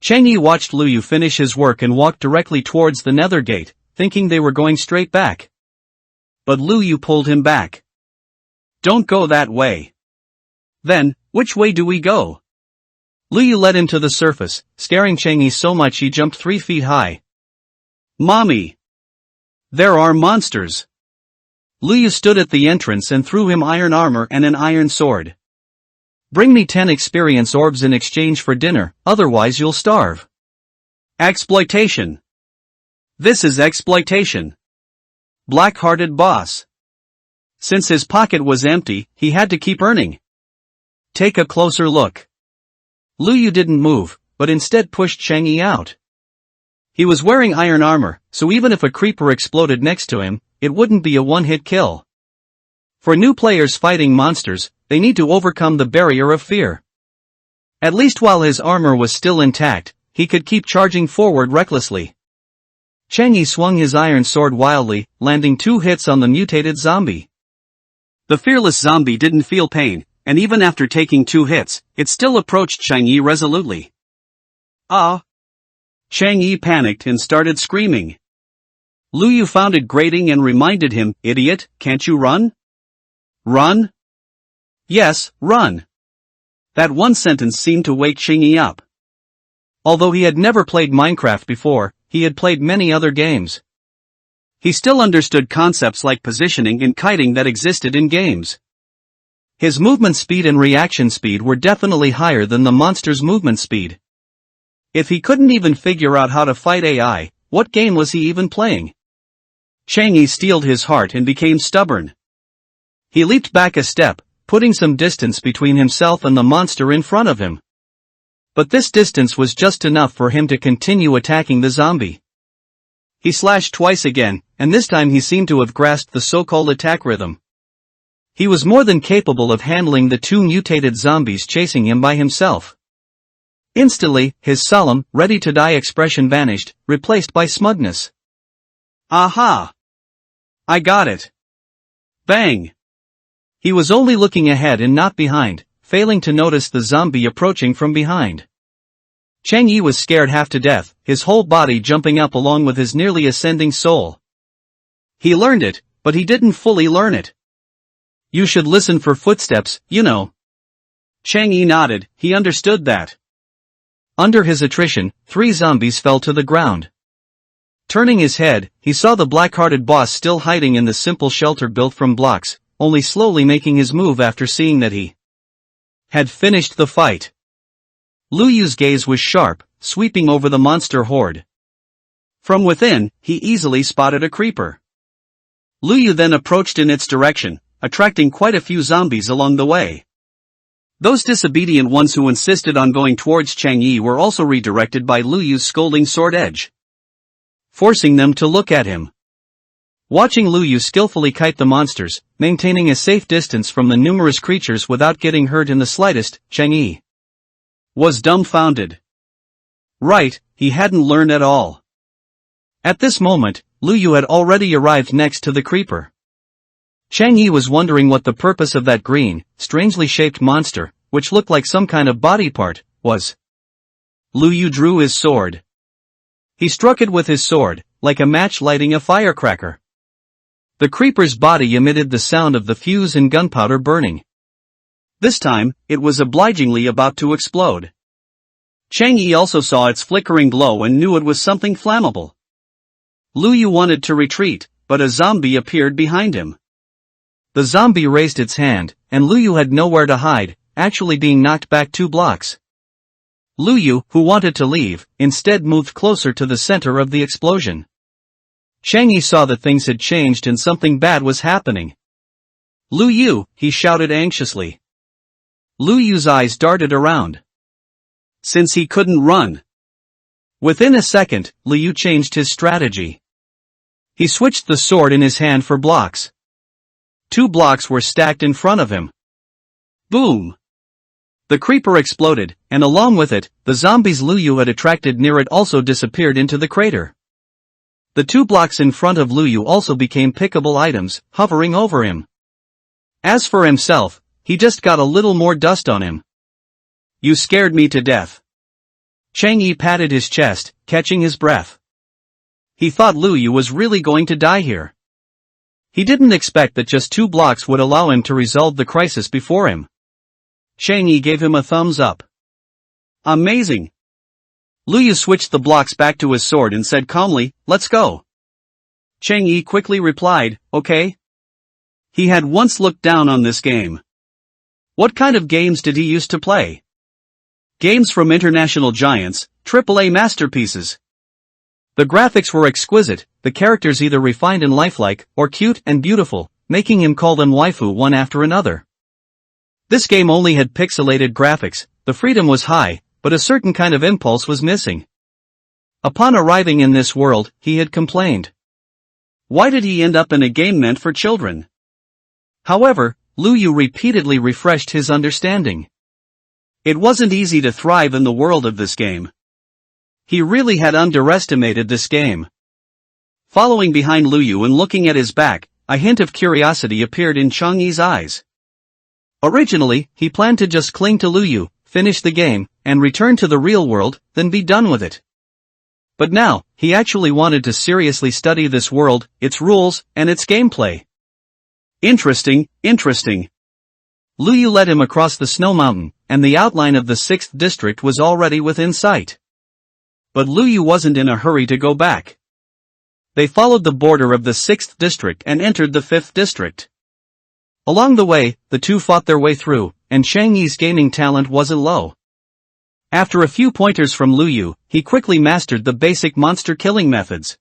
Chang Yi watched Lu Yu finish his work and walked directly towards the nether gate, thinking they were going straight back. But Lu Yu pulled him back. Don't go that way. Then, which way do we go? Lu Yu led him to the surface, scaring Chang Yi so much he jumped 3 feet high. Mommy! There are monsters! Lu Yu stood at the entrance and threw him iron armor and an iron sword. Bring me 10 experience orbs in exchange for dinner, otherwise you'll starve. Exploitation. This is exploitation. Black-hearted boss. Since his pocket was empty, he had to keep earning. Take a closer look. Lu Yu didn't move, but instead pushed Chang Yi out. He was wearing iron armor, so even if a creeper exploded next to him, it wouldn't be a one-hit kill. For new players fighting monsters, they need to overcome the barrier of fear. At least while his armor was still intact, he could keep charging forward recklessly. Chang Yi swung his iron sword wildly, landing 2 hits on the mutated zombie. The fearless zombie didn't feel pain, and even after taking 2 hits, it still approached Chang Yi resolutely. Ah! Chang Yi panicked and started screaming. Lu Yu found it grating and reminded him, idiot, can't you run? Run? Yes, run. That one sentence seemed to wake Chang Yi up. Although he had never played Minecraft before, he had played many other games. He still understood concepts like positioning and kiting that existed in games. His movement speed and reaction speed were definitely higher than the monster's movement speed. If he couldn't even figure out how to fight AI, what game was he even playing? Chang Yi steeled his heart and became stubborn. He leaped back a step, putting some distance between himself and the monster in front of him. But this distance was just enough for him to continue attacking the zombie. He slashed twice again, and this time he seemed to have grasped the so-called attack rhythm. He was more than capable of handling the 2 mutated zombies chasing him by himself. Instantly, his solemn, ready-to-die expression vanished, replaced by smugness. Aha! I got it! Bang! He was only looking ahead and not behind, failing to notice the zombie approaching from behind. Chang Yi was scared half to death, his whole body jumping up along with his nearly ascending soul. He learned it, but he didn't fully learn it. You should listen for footsteps, you know. Chang Yi nodded, he understood that. Under his attrition, 3 zombies fell to the ground. Turning his head, he saw the black-hearted boss still hiding in the simple shelter built from blocks, only slowly making his move after seeing that he had finished the fight. Lu Yu's gaze was sharp, sweeping over the monster horde. From within, he easily spotted a creeper. Lu Yu then approached in its direction, attracting quite a few zombies along the way. Those disobedient ones who insisted on going towards Chang Yi were also redirected by Lu Yu's scolding sword edge, forcing them to look at him. Watching Lu Yu skillfully kite the monsters, maintaining a safe distance from the numerous creatures without getting hurt in the slightest, Chang Yi was dumbfounded. Right, he hadn't learned at all. At this moment, Lu Yu had already arrived next to the creeper. Chang Yi was wondering what the purpose of that green, strangely shaped monster, which looked like some kind of body part, was. Lu Yu drew his sword. He struck it with his sword, like a match lighting a firecracker. The creeper's body emitted the sound of the fuse and gunpowder burning. This time, it was obligingly about to explode. Chang Yi also saw its flickering glow and knew it was something flammable. Lu Yu wanted to retreat, but a zombie appeared behind him. The zombie raised its hand, and Lu Yu had nowhere to hide, actually being knocked back 2 blocks. Lu Yu, who wanted to leave, instead moved closer to the center of the explosion. Chang Yi saw that things had changed and something bad was happening. Lu Yu, he shouted anxiously. Lu Yu's eyes darted around. Since he couldn't run. Within a second, Lu Yu changed his strategy. He switched the sword in his hand for blocks. 2 blocks were stacked in front of him. Boom! The creeper exploded, and along with it, the zombies Lu Yu had attracted near it also disappeared into the crater. The 2 blocks in front of Lu Yu also became pickable items, hovering over him. As for himself, he just got a little more dust on him. You scared me to death. Chang Yi patted his chest, catching his breath. He thought Lu Yu was really going to die here. He didn't expect that just 2 blocks would allow him to resolve the crisis before him. Chang Yi gave him a thumbs up. Amazing. Lu Yu switched the blocks back to his sword and said calmly, let's go. Chang Yi quickly replied, okay. He had once looked down on this game. What kind of games did he used to play? Games from international giants, AAA masterpieces. The graphics were exquisite, the characters either refined and lifelike, or cute and beautiful, making him call them waifu one after another. This game only had pixelated graphics, the freedom was high, but a certain kind of impulse was missing. Upon arriving in this world, he had complained. Why did he end up in a game meant for children? However, Lu Yu repeatedly refreshed his understanding. It wasn't easy to thrive in the world of this game. He really had underestimated this game. Following behind Lu Yu and looking at his back, a hint of curiosity appeared in Chang Yi's eyes. Originally, he planned to just cling to Lu Yu, finish the game, and return to the real world, then be done with it. But now, he actually wanted to seriously study this world, its rules, and its gameplay. Interesting, interesting. Lu Yu led him across the snow mountain, and the outline of the 6th district was already within sight. But Lu Yu wasn't in a hurry to go back. They followed the border of the 6th district and entered the 5th district. Along the way, the two fought their way through, and Chang Yi's gaming talent wasn't low. After a few pointers from Lu Yu, he quickly mastered the basic monster-killing methods.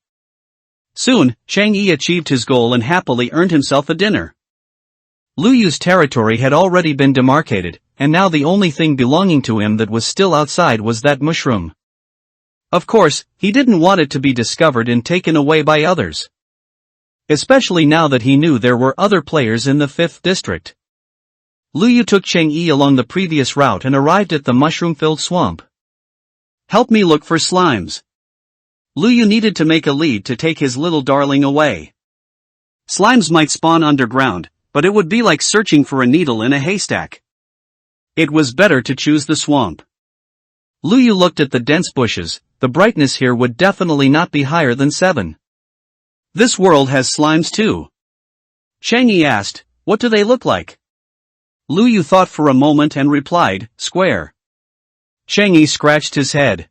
Soon, Chang Yi achieved his goal and happily earned himself a dinner. Lu Yu's territory had already been demarcated, and now the only thing belonging to him that was still outside was that mushroom. Of course, he didn't want it to be discovered and taken away by others. Especially now that he knew there were other players in the 5th district. Lu Yu took Chang Yi along the previous route and arrived at the mushroom-filled swamp. Help me look for slimes. Lu Yu needed to make a lead to take his little darling away. Slimes might spawn underground, but it would be like searching for a needle in a haystack. It was better to choose the swamp. Lu Yu looked at the dense bushes, the brightness here would definitely not be higher than 7. This world has slimes too. Chang Yi asked, what do they look like? Lu Yu thought for a moment and replied, square. Chang Yi scratched his head.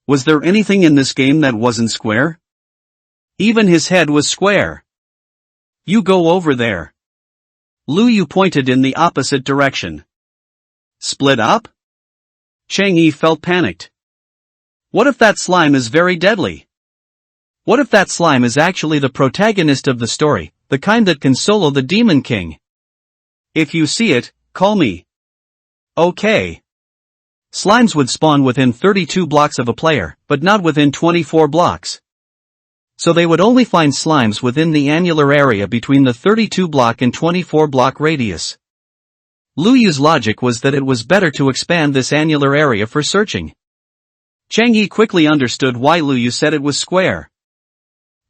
Was there anything in this game that wasn't square? Even his head was square. You go over there. Lu Yu pointed in the opposite direction. Split up? Chang Yi felt panicked. What if that slime is very deadly? What if that slime is actually the protagonist of the story, the kind that can solo the Demon King? If you see it, call me. Okay. Slimes would spawn within 32 blocks of a player, but not within 24 blocks. So they would only find slimes within the annular area between the 32 block and 24 block radius. Lu Yu's logic was that it was better to expand this annular area for searching. Chang Yi quickly understood why Lu Yu said it was square.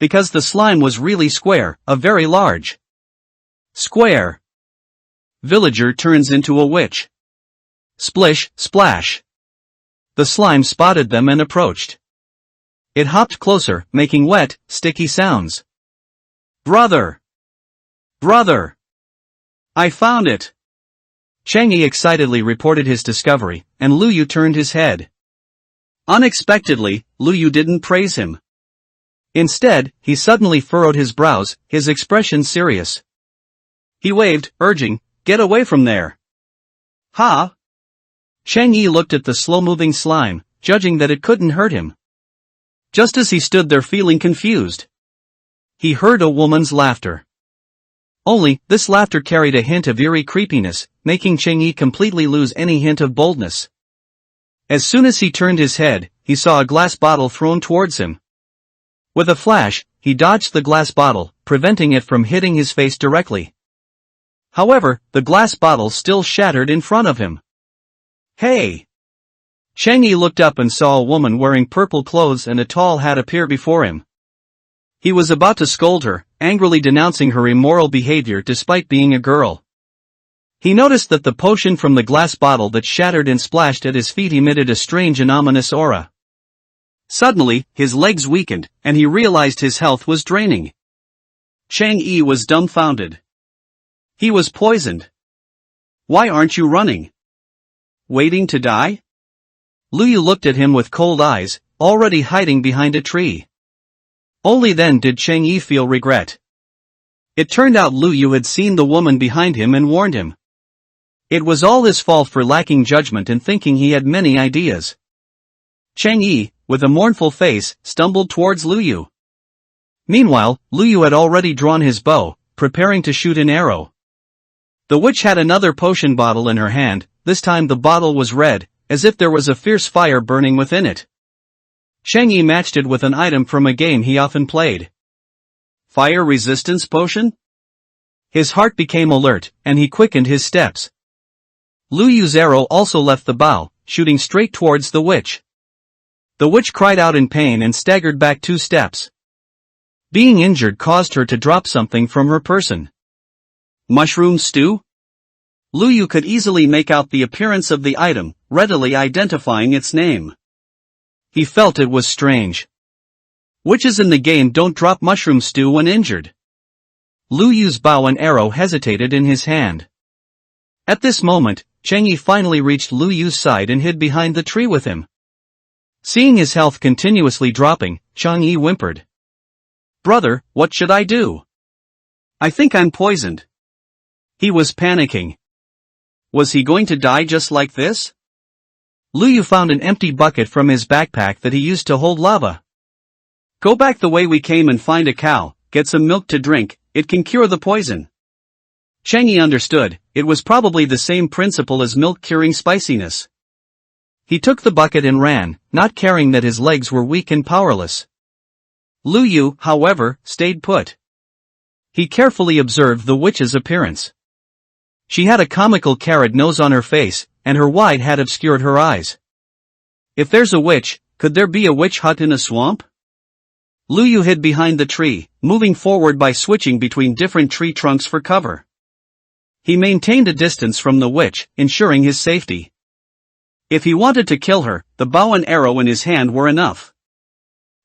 Because the slime was really square, a very large square. Villager turns into a witch. Splish, splash. The slime spotted them and approached. It hopped closer, making wet, sticky sounds. Brother! Brother! I found it! Chang Yi excitedly reported his discovery, and Lu Yu turned his head. Unexpectedly, Lu Yu didn't praise him. Instead, he suddenly furrowed his brows, his expression serious. He waved, urging, "Get away from there!" Ha! Chang Yi looked at the slow-moving slime, judging that it couldn't hurt him. Just as he stood there feeling confused, he heard a woman's laughter. Only, this laughter carried a hint of eerie creepiness, making Chang Yi completely lose any hint of boldness. As soon as he turned his head, he saw a glass bottle thrown towards him. With a flash, he dodged the glass bottle, preventing it from hitting his face directly. However, the glass bottle still shattered in front of him. Hey! Chang Yi looked up and saw a woman wearing purple clothes and a tall hat appear before him. He was about to scold her, angrily denouncing her immoral behavior despite being a girl. He noticed that the potion from the glass bottle that shattered and splashed at his feet emitted a strange and ominous aura. Suddenly, his legs weakened, and he realized his health was draining. Chang Yi was dumbfounded. He was poisoned. Why aren't you running? Waiting to die? Lu Yu looked at him with cold eyes, already hiding behind a tree. Only then did Chang Yi feel regret. It turned out Lu Yu had seen the woman behind him and warned him. It was all his fault for lacking judgment and thinking he had many ideas. Chang Yi, with a mournful face, stumbled towards Lu Yu. Meanwhile, Lu Yu had already drawn his bow, preparing to shoot an arrow. The witch had another potion bottle in her hand. This time the bottle was red, as if there was a fierce fire burning within it. Chang Yi matched it with an item from a game he often played. Fire resistance potion? His heart became alert, and he quickened his steps. Lu Yu's arrow also left the bow, shooting straight towards the witch. The witch cried out in pain and staggered back 2 steps. Being injured caused her to drop something from her person. Mushroom stew? Lu Yu could easily make out the appearance of the item, readily identifying its name. He felt it was strange. Witches in the game don't drop mushroom stew when injured. Lu Yu's bow and arrow hesitated in his hand. At this moment, Chang Yi finally reached Lu Yu's side and hid behind the tree with him. Seeing his health continuously dropping, Chang Yi whimpered. "Brother, what should I do? I think I'm poisoned." He was panicking. Was he going to die just like this? Lu Yu found an empty bucket from his backpack that he used to hold lava. "Go back the way we came and find a cow, get some milk to drink, it can cure the poison." Chang Yi understood, it was probably the same principle as milk curing spiciness. He took the bucket and ran, not caring that his legs were weak and powerless. Lu Yu, however, stayed put. He carefully observed the witch's appearance. She had a comical carrot nose on her face, and her wide hat obscured her eyes. If there's a witch, could there be a witch hut in a swamp? Lu Yu hid behind the tree, moving forward by switching between different tree trunks for cover. He maintained a distance from the witch, ensuring his safety. If he wanted to kill her, the bow and arrow in his hand were enough.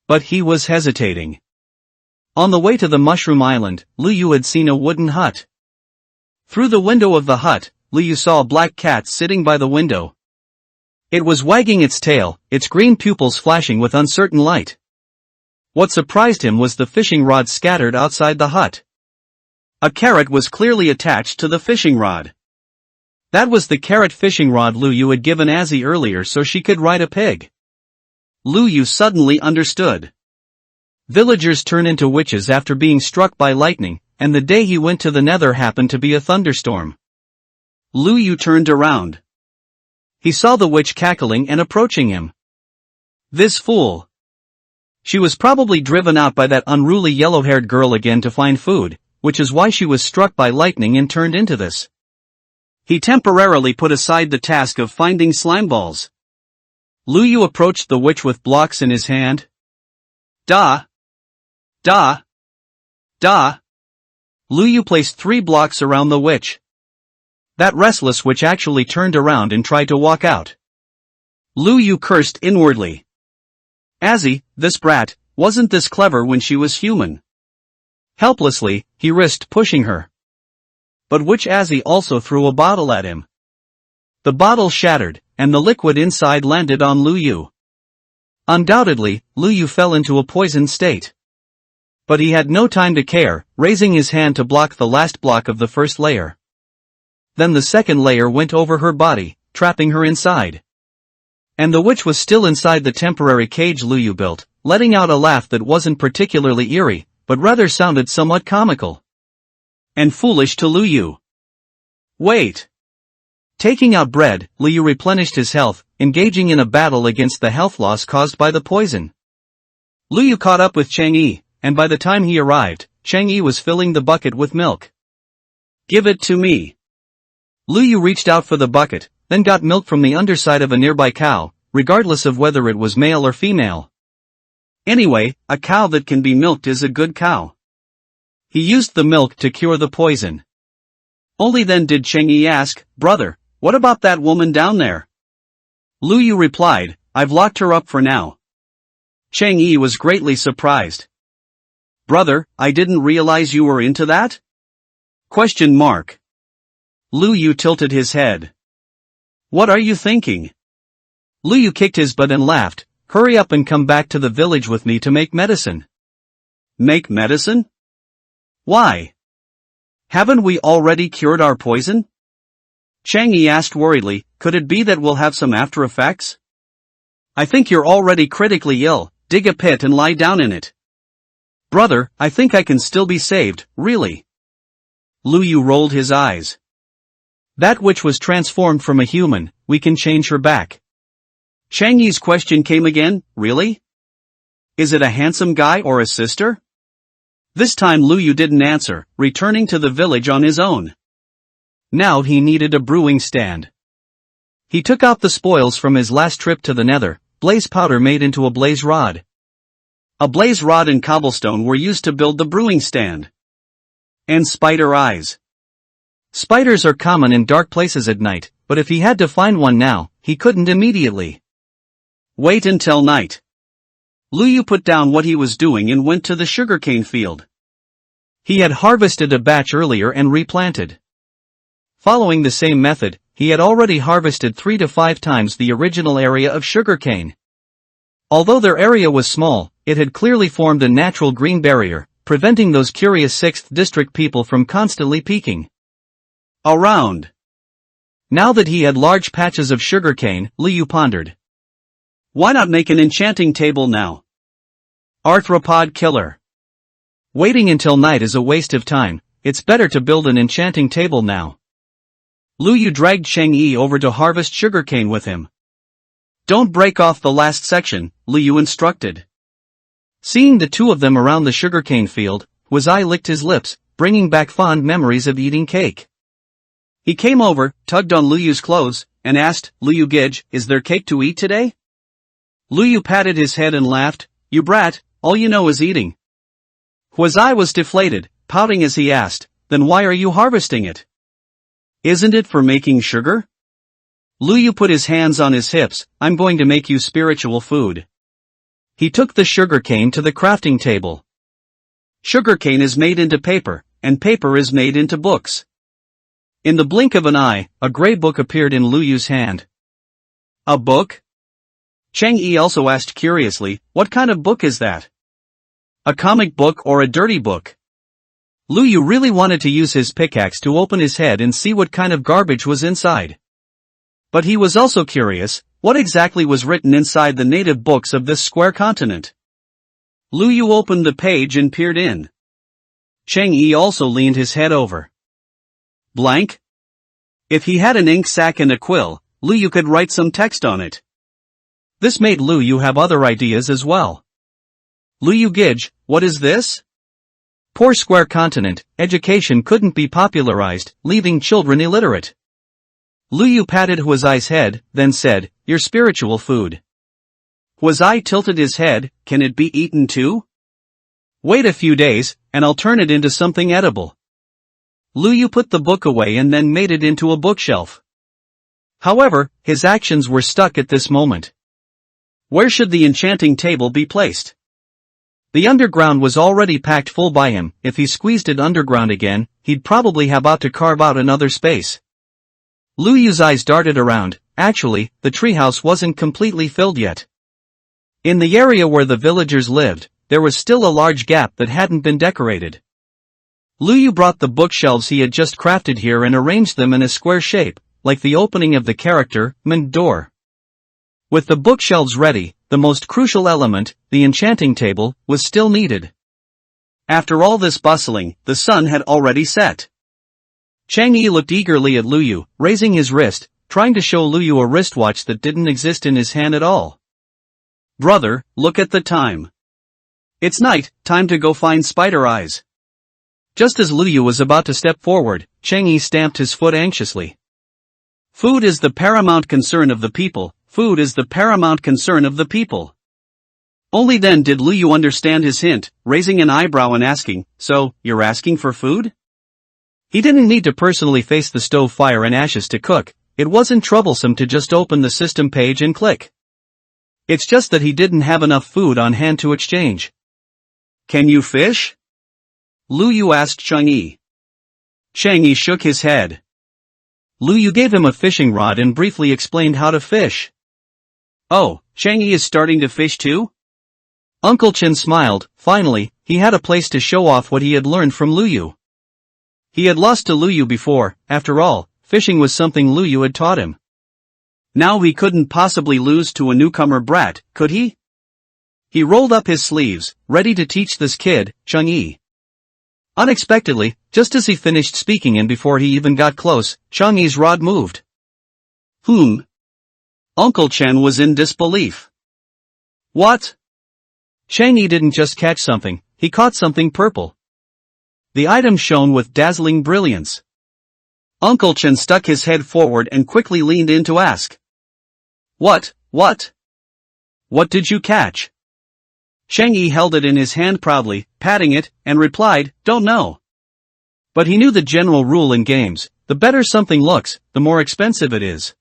But he was hesitating. On the way to the Mushroom Island, Lu Yu had seen a wooden hut. Through the window of the hut, Lu Yu saw a black cat sitting by the window. It was wagging its tail, its green pupils flashing with uncertain light. What surprised him was the fishing rod scattered outside the hut. A carrot was clearly attached to the fishing rod. That was the carrot fishing rod Lu Yu had given Azzy earlier so she could ride a pig. Lu Yu suddenly understood. Villagers turn into witches after being struck by lightning, and the day he went to the Nether happened to be a thunderstorm. Lu Yu turned around. He saw the witch cackling and approaching him. This fool! She was probably driven out by that unruly yellow-haired girl again to find food, which is why she was struck by lightning and turned into this. He temporarily put aside the task of finding slime balls. Lu Yu approached the witch with blocks in his hand. Da! Da! Da! Lu Yu placed 3 blocks around the witch. That restless witch actually turned around and tried to walk out. Lu Yu cursed inwardly. Azzy, this brat, wasn't this clever when she was human. Helplessly, he risked pushing her. But witch Azzy also threw a bottle at him. The bottle shattered, and the liquid inside landed on Lu Yu. Undoubtedly, Lu Yu fell into a poisoned state. But he had no time to care, raising his hand to block the last block of the first layer. Then the second layer went over her body, trapping her inside. And the witch was still inside the temporary cage Lu Yu built, letting out a laugh that wasn't particularly eerie, but rather sounded somewhat comical. And foolish to Lu Yu. Wait! Taking out bread, Lu Yu replenished his health, engaging in a battle against the health loss caused by the poison. Lu Yu caught up with Chang Yi, and by the time he arrived, Chang Yi was filling the bucket with milk. Give it to me. Lu Yu reached out for the bucket, then got milk from the underside of a nearby cow, regardless of whether it was male or female. Anyway, a cow that can be milked is a good cow. He used the milk to cure the poison. Only then did Cheng Yi ask, "Brother, what about that woman down there?" Lu Yu replied, "I've locked her up for now." Cheng Yi was greatly surprised. "Brother, I didn't realize you were into that?" Question mark. Lu Yu tilted his head. "What are you thinking?" Lu Yu kicked his butt and laughed. "Hurry up and come back to the village with me to make medicine." Make medicine? Why? Haven't we already cured our poison? Chang Yi asked worriedly, "Could it be that we'll have some after effects?" "I think you're already critically ill, dig a pit and lie down in it." "Brother, I think I can still be saved, really." Lu Yu rolled his eyes. "That witch was transformed from a human, we can change her back." Chang Yi's question came again, "Really? Is it a handsome guy or a sister?" This time Lu Yu didn't answer, returning to the village on his own. Now he needed a brewing stand. He took out the spoils from his last trip to the nether, blaze powder made into a blaze rod. A blaze rod and cobblestone were used to build the brewing stand. And spider eyes. Spiders are common in dark places at night, but if he had to find one now, he couldn't immediately. Wait until night. Lu Yu put down what he was doing and went to the sugarcane field. He had harvested a batch earlier and replanted. Following the same method, he had already harvested 3 to 5 times the original area of sugarcane. Although their area was small, it had clearly formed a natural green barrier, preventing those curious 6th district people from constantly peeking around. Now that he had large patches of sugarcane, Lu Yu pondered. Why not make an enchanting table now? Arthropod killer. Waiting until night is a waste of time, it's better to build an enchanting table now. Lu Yu dragged Cheng Yi over to harvest sugarcane with him. Don't break off the last section, Lu Yu instructed. Seeing the two of them around the sugarcane field, Huazai licked his lips, bringing back fond memories of eating cake. He came over, tugged on Lu Yu's clothes, and asked, "Lu Yu Gij, is there cake to eat today?" Lu Yu patted his head and laughed, "You brat, all you know is eating." Huazai was deflated, pouting as he asked, "Then why are you harvesting it? Isn't it for making sugar?" Lu Yu put his hands on his hips, "I'm going to make you spiritual food." He took the sugarcane to the crafting table. Sugarcane is made into paper, and paper is made into books. In the blink of an eye, a gray book appeared in Lu Yu's hand. A book? Cheng Yi also asked curiously, "What kind of book is that? A comic book or a dirty book?" Lu Yu really wanted to use his pickaxe to open his head and see what kind of garbage was inside. But he was also curious, what exactly was written inside the native books of this square continent? Lu Yu opened the page and peered in. Cheng Yi also leaned his head over. Blank? If he had an ink sac and a quill, Lu Yu could write some text on it. This made Lu Yu have other ideas as well. Lu Yu Gij, what is this? Poor square continent, education couldn't be popularized, leaving children illiterate. Lu Yu patted Huazai's head, then said, your spiritual food. Huazai tilted his head, can it be eaten too? Wait a few days, and I'll turn it into something edible. Lu Yu put the book away and then made it into a bookshelf. However, his actions were stuck at this moment. Where should the enchanting table be placed? The underground was already packed full by him. If he squeezed it underground again, he'd probably have to carve out another space. Lu Yu's eyes darted around. Actually, the treehouse wasn't completely filled yet. In the area where the villagers lived, there was still a large gap that hadn't been decorated. Lu Yu brought the bookshelves he had just crafted here and arranged them in a square shape, like the opening of the character, man door. With the bookshelves ready, the most crucial element, the enchanting table, was still needed. After all this bustling, the sun had already set. Chang Yi looked eagerly at Lu Yu, raising his wrist, trying to show Lu Yu a wristwatch that didn't exist in his hand at all. Brother, look at the time. It's night, time to go find Spider Eyes. Just as Lu Yu was about to step forward, Chang Yi stamped his foot anxiously. Food is the paramount concern of the people. Food is the paramount concern of the people. Only then did Lu Yu understand his hint, raising an eyebrow and asking, so, you're asking for food? He didn't need to personally face the stove fire and ashes to cook. It wasn't troublesome to just open the system page and click. It's just that he didn't have enough food on hand to exchange. Can you fish? Lu Yu asked Chang Yi. Chang Yi shook his head. Lu Yu gave him a fishing rod and briefly explained how to fish. Oh, Chang Yi is starting to fish too? Uncle Chen smiled. Finally, he had a place to show off what he had learned from Lu Yu. He had lost to Lu Yu before. After all, fishing was something Lu Yu had taught him. Now he couldn't possibly lose to a newcomer brat, could he? He rolled up his sleeves, ready to teach this kid, Chang Yi. Unexpectedly, just as he finished speaking and before he even got close, Chang Yi's rod moved. Uncle Chen was in disbelief. What? Chang Yi didn't just catch something, he caught something purple. The item shone with dazzling brilliance. Uncle Chen stuck his head forward and quickly leaned in to ask. What did you catch? Chang Yi held it in his hand proudly, patting it, and replied, don't know. But he knew the general rule in games, the better something looks, the more expensive it is.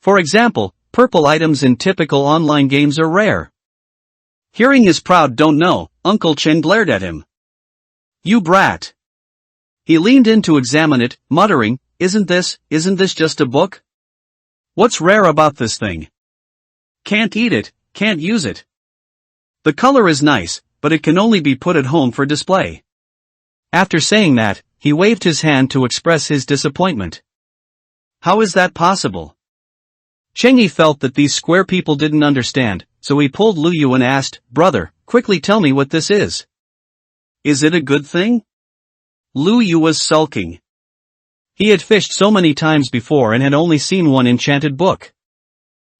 For example, purple items in typical online games are rare. Hearing his proud don't know, Uncle Chen glared at him. You brat. He leaned in to examine it, muttering, isn't this just a book? What's rare about this thing? Can't eat it, can't use it. The color is nice, but it can only be put at home for display. After saying that, he waved his hand to express his disappointment. How is that possible? Chang Yi felt that these square people didn't understand, so he pulled Lu Yu and asked, brother, quickly tell me what this is. Is it a good thing? Lu Yu was sulking. He had fished so many times before and had only seen one enchanted book.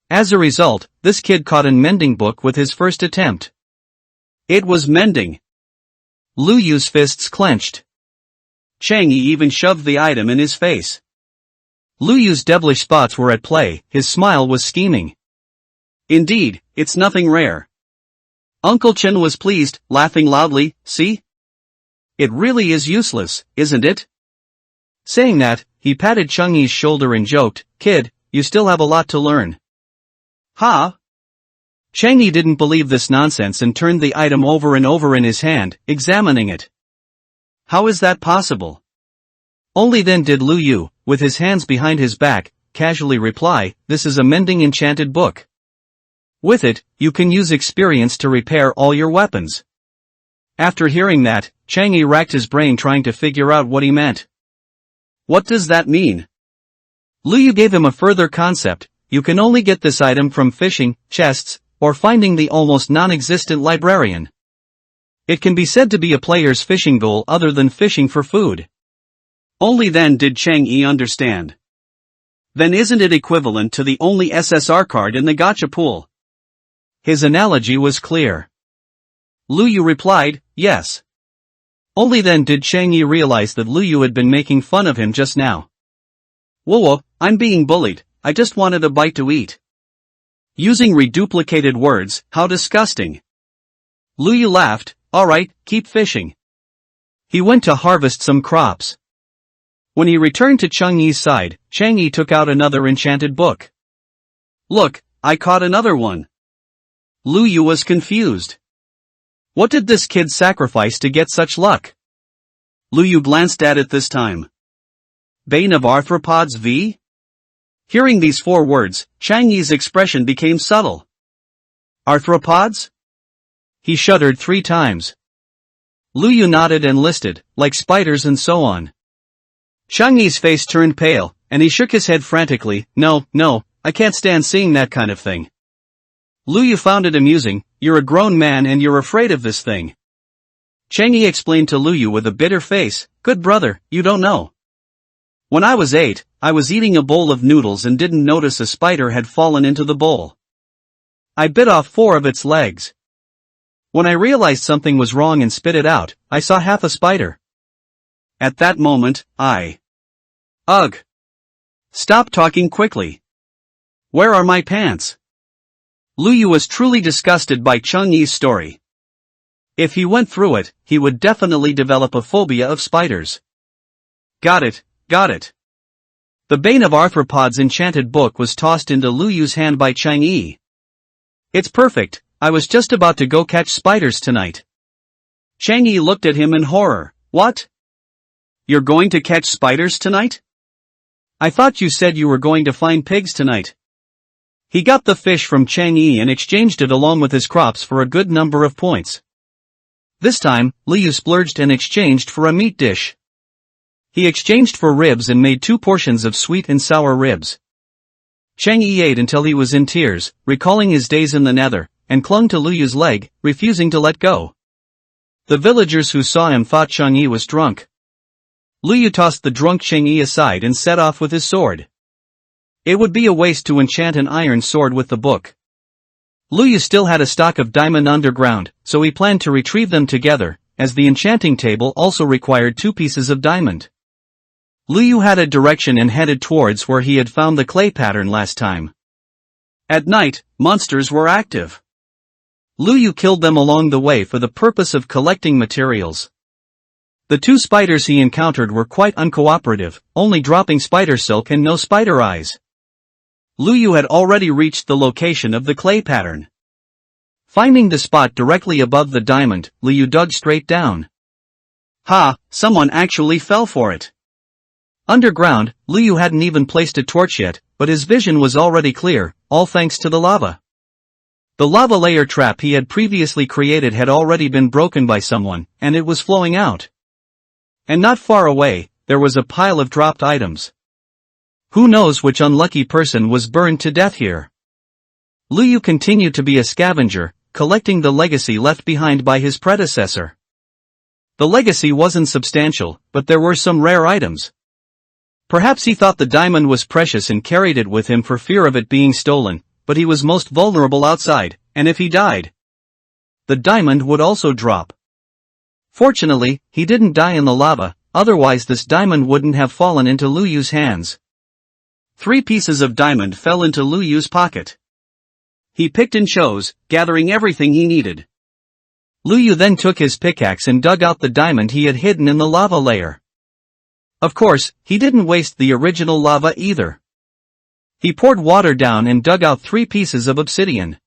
As a result, this kid caught an mending book with his first attempt. It was mending. Lu Yu's fists clenched. Chang Yi even shoved the item in his face. Lu Yu's devilish spots were at play, his smile was scheming. Indeed, it's nothing rare. Uncle Chen was pleased, laughing loudly, see? It really is useless, isn't it? Saying that, he patted Chang Yi's shoulder and joked, kid, you still have a lot to learn. Huh? Chang Yi didn't believe this nonsense and turned the item over and over in his hand, examining it. How is that possible? Only then did Lu Yu, with his hands behind his back, casually reply, this is a mending enchanted book. With it, you can use experience to repair all your weapons. After hearing that, Chang Yi racked his brain trying to figure out what he meant. What does that mean? Lu Yu gave him a further concept, you can only get this item from fishing, chests, or finding the almost non-existent librarian. It can be said to be a player's fishing goal other than fishing for food. Only then did Chang Yi understand. Then isn't it equivalent to the only SSR card in the gacha pool? His analogy was clear. Lu Yu replied, yes. Only then did Chang Yi realize that Lu Yu had been making fun of him just now. Whoa, I'm being bullied, I just wanted a bite to eat. Using reduplicated words, how disgusting. Lu Yu laughed, alright, keep fishing. He went to harvest some crops. When he returned to Chang Yi's side, Chang Yi took out another enchanted book. Look, I caught another one. Lu Yu was confused. What did this kid sacrifice to get such luck? Lu Yu glanced at it this time. Bane of Arthropods v? Hearing these 4 words, Chang Yi's expression became subtle. Arthropods? He shuddered 3 times. Lu Yu nodded and listed, like spiders and so on. Chang Yi's face turned pale, and he shook his head frantically. No, I can't stand seeing that kind of thing. Lu Yu found it amusing. You're a grown man and you're afraid of this thing. Chang Yi explained to Lu Yu with a bitter face, good brother, you don't know. When I was 8, I was eating a bowl of noodles and didn't notice a spider had fallen into the bowl. I bit off 4 of its legs. When I realized something was wrong and spit it out, I saw half a spider. At that moment, Ugh! Stop talking quickly. Where are my pants? Lu Yu was truly disgusted by Chang Yi's story. If he went through it, he would definitely develop a phobia of spiders. Got it. The Bane of Arthropods enchanted book was tossed into Lu Yu's hand by Chang Yi. It's perfect, I was just about to go catch spiders tonight. Chang Yi looked at him in horror. What? You're going to catch spiders tonight? I thought you said you were going to find pigs tonight. He got the fish from Chang Yi and exchanged it along with his crops for a good number of points. This time, Lu Yu splurged and exchanged for a meat dish. He exchanged for ribs and made 2 portions of sweet and sour ribs. Chang Yi ate until he was in tears, recalling his days in the nether, and clung to Lu Yu's leg, refusing to let go. The villagers who saw him thought Chang Yi was drunk. Lu Yu tossed the drunk Chang Yi aside and set off with his sword. It would be a waste to enchant an iron sword with the book. Lu Yu still had a stock of diamond underground, so he planned to retrieve them together, as the enchanting table also required 2 pieces of diamond. Lu Yu had a direction and headed towards where he had found the clay pattern last time. At night, monsters were active. Lu Yu killed them along the way for the purpose of collecting materials. The 2 spiders he encountered were quite uncooperative, only dropping spider silk and no spider eyes. Lu Yu had already reached the location of the clay pattern. Finding the spot directly above the diamond, Lu Yu dug straight down. Ha, someone actually fell for it. Underground, Lu Yu hadn't even placed a torch yet, but his vision was already clear, all thanks to the lava. The lava layer trap he had previously created had already been broken by someone, and it was flowing out. And not far away, there was a pile of dropped items. Who knows which unlucky person was burned to death here? Lu Yu continued to be a scavenger, collecting the legacy left behind by his predecessor. The legacy wasn't substantial, but there were some rare items. Perhaps he thought the diamond was precious and carried it with him for fear of it being stolen, but he was most vulnerable outside, and if he died, the diamond would also drop. Fortunately, he didn't die in the lava, otherwise this diamond wouldn't have fallen into Lu Yu's hands. 3 pieces of diamond fell into Lu Yu's pocket. He picked and chose, gathering everything he needed. Lu Yu then took his pickaxe and dug out the diamond he had hidden in the lava layer. Of course, he didn't waste the original lava either. He poured water down and dug out 3 pieces of obsidian.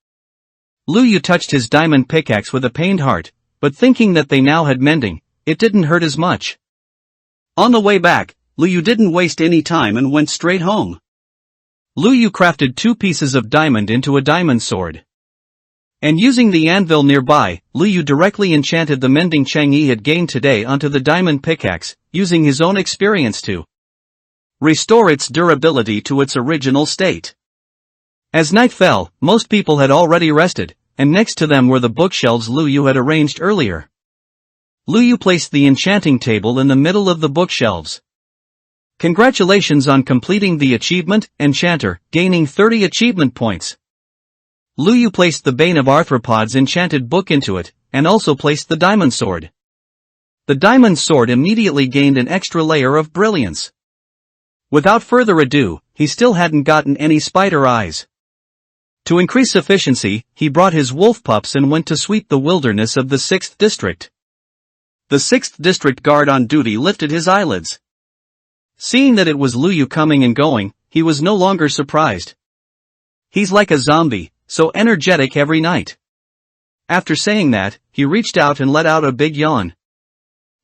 Lu Yu touched his diamond pickaxe with a pained heart, but thinking that they now had mending, it didn't hurt as much. On the way back, Lu Yu didn't waste any time and went straight home. Lu Yu crafted 2 pieces of diamond into a diamond sword. And using the anvil nearby, Lu Yu directly enchanted the mending Chang Yi had gained today onto the diamond pickaxe, using his own experience to restore its durability to its original state. As night fell, most people had already rested, and next to them were the bookshelves Lu Yu had arranged earlier. Lu Yu placed the enchanting table in the middle of the bookshelves. Congratulations on completing the achievement, Enchanter, gaining 30 achievement points. Luyu placed the Bane of Arthropods enchanted book into it, and also placed the diamond sword. The diamond sword immediately gained an extra layer of brilliance. Without further ado, he still hadn't gotten any spider eyes. To increase efficiency, he brought his wolf pups and went to sweep the wilderness of the 6th district. The 6th district guard on duty lifted his eyelids. Seeing that it was Luyu coming and going, he was no longer surprised. He's like a zombie, so energetic every night. After saying that, he reached out and let out a big yawn.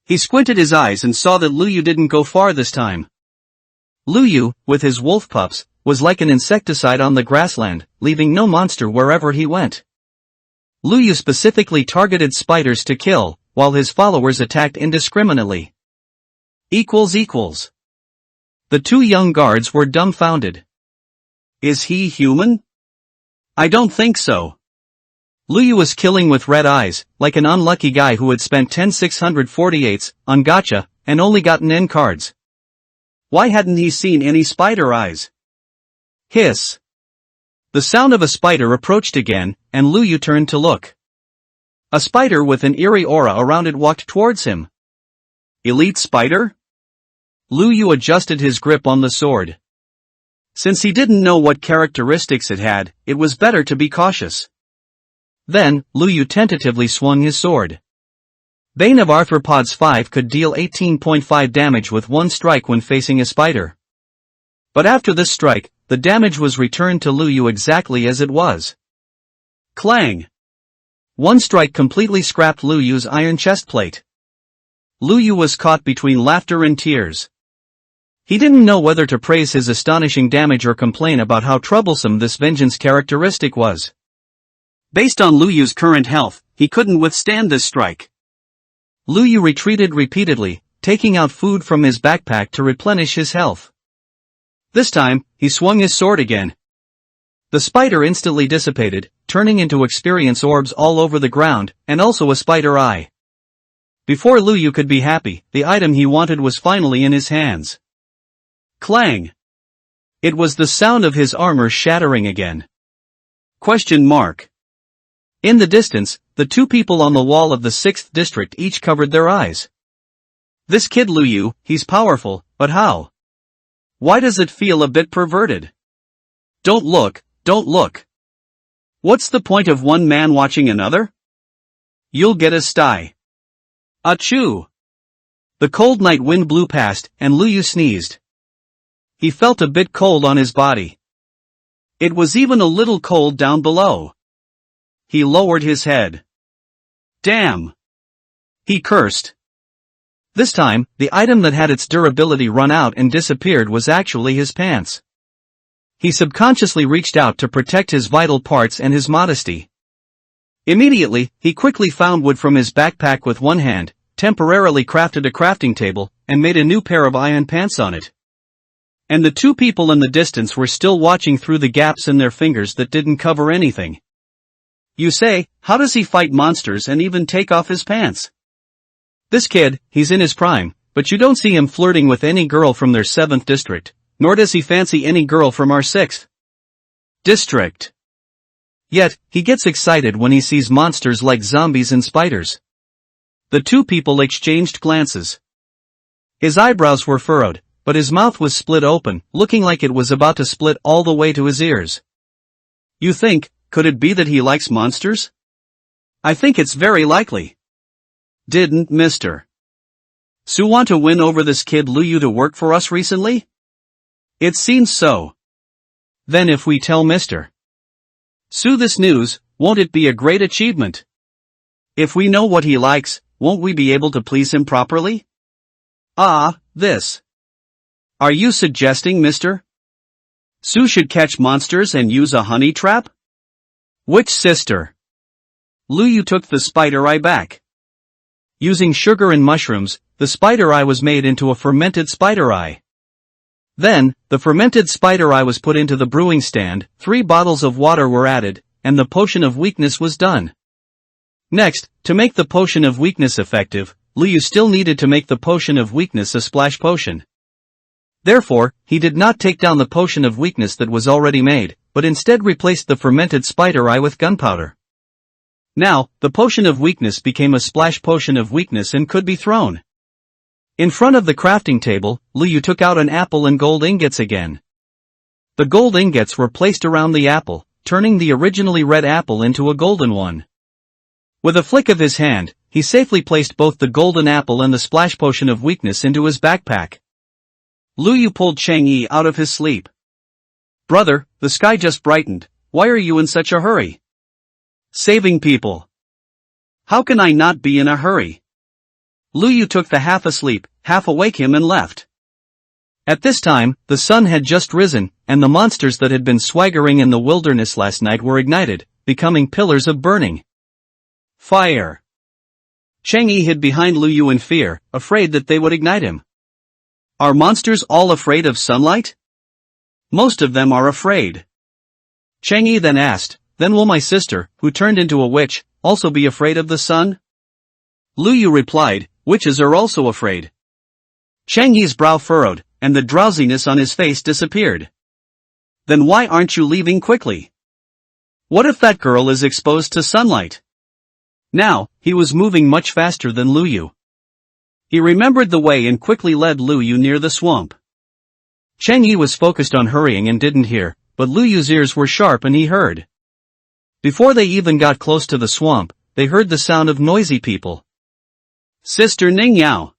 He squinted his eyes and saw that Luyu didn't go far this time. Luyu, with his wolf pups, was like an insecticide on the grassland, leaving no monster wherever he went. Luyu specifically targeted spiders to kill, while his followers attacked indiscriminately. The two young guards were dumbfounded. Is he human? I don't think so. Luyu was killing with red eyes, like an unlucky guy who had spent 10,648s on gacha, and only gotten N cards. Why hadn't he seen any spider eyes? Hiss. The sound of a spider approached again, and Luyu turned to look. A spider with an eerie aura around it walked towards him. Elite spider? Luyu adjusted his grip on the sword. Since he didn't know what characteristics it had, it was better to be cautious. Then, Luyu tentatively swung his sword. Bane of Arthropods 5 could deal 18.5 damage with one strike when facing a spider. But after this strike, the damage was returned to Luyu exactly as it was. Clang! One strike completely scrapped Luyu's iron chestplate. Luyu was caught between laughter and tears. He didn't know whether to praise his astonishing damage or complain about how troublesome this vengeance characteristic was. Based on Luyu's current health, he couldn't withstand this strike. Luyu retreated repeatedly, taking out food from his backpack to replenish his health. This time, he swung his sword again. The spider instantly dissipated, turning into experience orbs all over the ground, and also a spider eye. Before Luyu could be happy, the item he wanted was finally in his hands. Clang! It was the sound of his armor shattering again. Question mark. In the distance, the two people on the wall of the 6th district each covered their eyes. This kid Luyu, he's powerful, but how? Why does it feel a bit perverted? Don't look, don't look. What's the point of one man watching another? You'll get a sty. Achoo! The cold night wind blew past, and Luyu sneezed. He felt a bit cold on his body. It was even a little cold down below. He lowered his head. Damn! He cursed. This time, the item that had its durability run out and disappeared was actually his pants. He subconsciously reached out to protect his vital parts and his modesty. Immediately, he quickly found wood from his backpack with one hand, temporarily crafted a crafting table, and made a new pair of iron pants on it. And the two people in the distance were still watching through the gaps in their fingers that didn't cover anything. You say, how does he fight monsters and even take off his pants? This kid, he's in his prime, but you don't see him flirting with any girl from their 7th district, nor does he fancy any girl from our 6th district. Yet, he gets excited when he sees monsters like zombies and spiders. The two people exchanged glances. His eyebrows were furrowed, but his mouth was split open, looking like it was about to split all the way to his ears. You think, could it be that he likes monsters? I think it's very likely. Didn't Mr. Su want to win over this kid Luyu to work for us recently? It seems so. Then if we tell Mr. Su this news, won't it be a great achievement? If we know what he likes, won't we be able to please him properly? This. Are you suggesting Mr. Su should catch monsters and use a honey trap? Which sister? Luyu took the spider eye back. Using sugar and mushrooms, the spider eye was made into a fermented spider eye. Then, the fermented spider eye was put into the brewing stand, 3 bottles of water were added, and the potion of weakness was done. Next, to make the potion of weakness effective, Luyu still needed to make the potion of weakness a splash potion. Therefore, he did not take down the potion of weakness that was already made, but instead replaced the fermented spider eye with gunpowder. Now, the potion of weakness became a splash potion of weakness and could be thrown. In front of the crafting table, Luyu took out an apple and gold ingots again. The gold ingots were placed around the apple, turning the originally red apple into a golden one. With a flick of his hand, he safely placed both the golden apple and the splash potion of weakness into his backpack. Luyu pulled Chang'e out of his sleep. "Brother, the sky just brightened, why are you in such a hurry?" "Saving people." "How can I not be in a hurry?" Luyu took the half-asleep, half-awake him and left. At this time, the sun had just risen, and the monsters that had been swaggering in the wilderness last night were ignited, becoming pillars of burning fire. Chang'e hid behind Luyu in fear, afraid that they would ignite him. "Are monsters all afraid of sunlight?" "Most of them are afraid." Chang'e then asked, "Then will my sister, who turned into a witch, also be afraid of the sun?" Luyu replied, "Witches are also afraid." Chang'e's brow furrowed, and the drowsiness on his face disappeared. "Then why aren't you leaving quickly? What if that girl is exposed to sunlight?" Now, he was moving much faster than Luyu. He remembered the way and quickly led Luyu near the swamp. Chang'e was focused on hurrying and didn't hear, but Luyu's ears were sharp and he heard. Before they even got close to the swamp, they heard the sound of noisy people. "Sister Ningyao."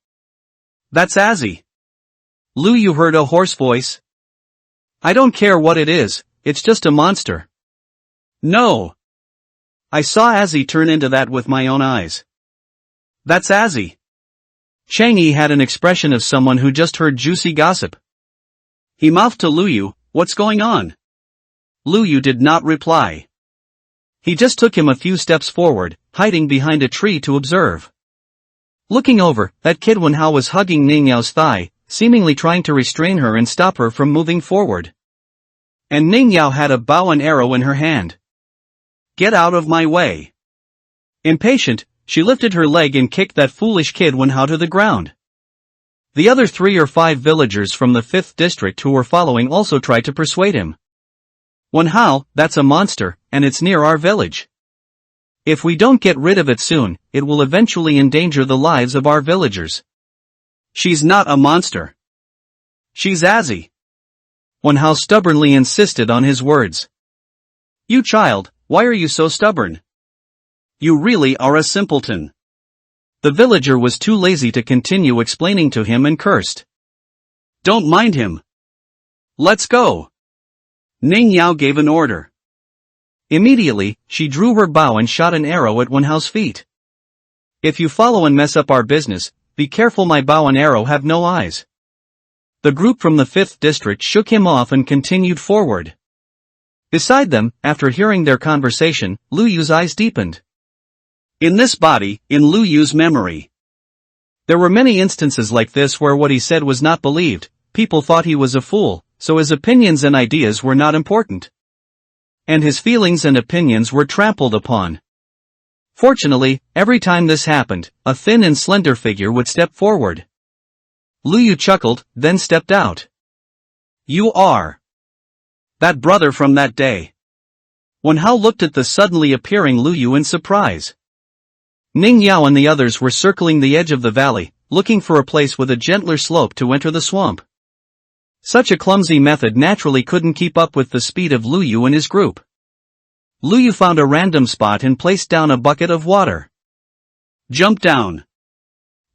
"That's Azzy." Luyu heard a hoarse voice. "I don't care what it is, it's just a monster." "No. I saw Azzy turn into that with my own eyes." "That's Azzy." Chang'e had an expression of someone who just heard juicy gossip. He mouthed to Luyu, "What's going on?" Luyu did not reply. He just took him a few steps forward, hiding behind a tree to observe. Looking over, that kid Wenhao was hugging Ningyao's thigh, seemingly trying to restrain her and stop her from moving forward. And Ningyao had a bow and arrow in her hand. "Get out of my way." Impatient, she lifted her leg and kicked that foolish kid Wenhao to the ground. The other 3 or 5 villagers from the 5th district who were following also tried to persuade him. "Wenhao, that's a monster, and it's near our village. If we don't get rid of it soon, it will eventually endanger the lives of our villagers." "She's not a monster. She's Azzy." Wenhao stubbornly insisted on his words. "You child, why are you so stubborn? You really are a simpleton." The villager was too lazy to continue explaining to him and cursed. "Don't mind him. Let's go." Ningyao gave an order. Immediately, she drew her bow and shot an arrow at Wenhao's feet. "If you follow and mess up our business, be careful, my bow and arrow have no eyes." The group from the 5th district shook him off and continued forward. Beside them, after hearing their conversation, Luyu's eyes deepened. In this body, in Luyu's memory. There were many instances like this where what he said was not believed, people thought he was a fool, so his opinions and ideas were not important. And his feelings and opinions were trampled upon. Fortunately, every time this happened, a thin and slender figure would step forward. Luyu chuckled, then stepped out. "You are that brother from that day." Wenhao looked at the suddenly appearing Luyu in surprise. Ningyao and the others were circling the edge of the valley, looking for a place with a gentler slope to enter the swamp. Such a clumsy method naturally couldn't keep up with the speed of Luyu and his group. Luyu found a random spot and placed down a bucket of water. "Jump down."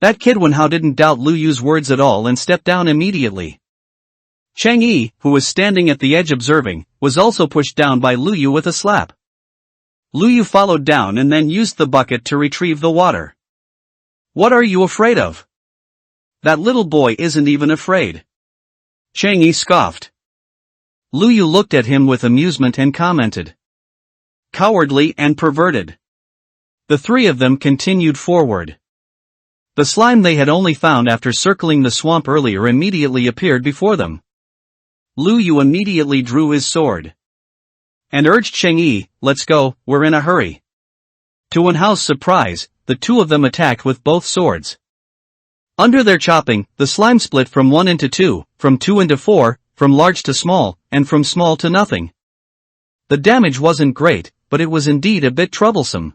That kid Wenhao didn't doubt Luyu's words at all and stepped down immediately. Chang'e, who was standing at the edge observing, was also pushed down by Luyu with a slap. Luyu followed down and then used the bucket to retrieve the water. "What are you afraid of? That little boy isn't even afraid." Chang'e scoffed. Luyu looked at him with amusement and commented, "Cowardly and perverted." The 3 of them continued forward. The slime they had only found after circling the swamp earlier immediately appeared before them. Luyu immediately drew his sword and urged Chang'e, "Let's go, we're in a hurry." To Wenhao's surprise, the 2 of them attacked with both swords. Under their chopping, the slime split from 1 into 2, from 2 into 4, from large to small, and from small to nothing. The damage wasn't great, but it was indeed a bit troublesome.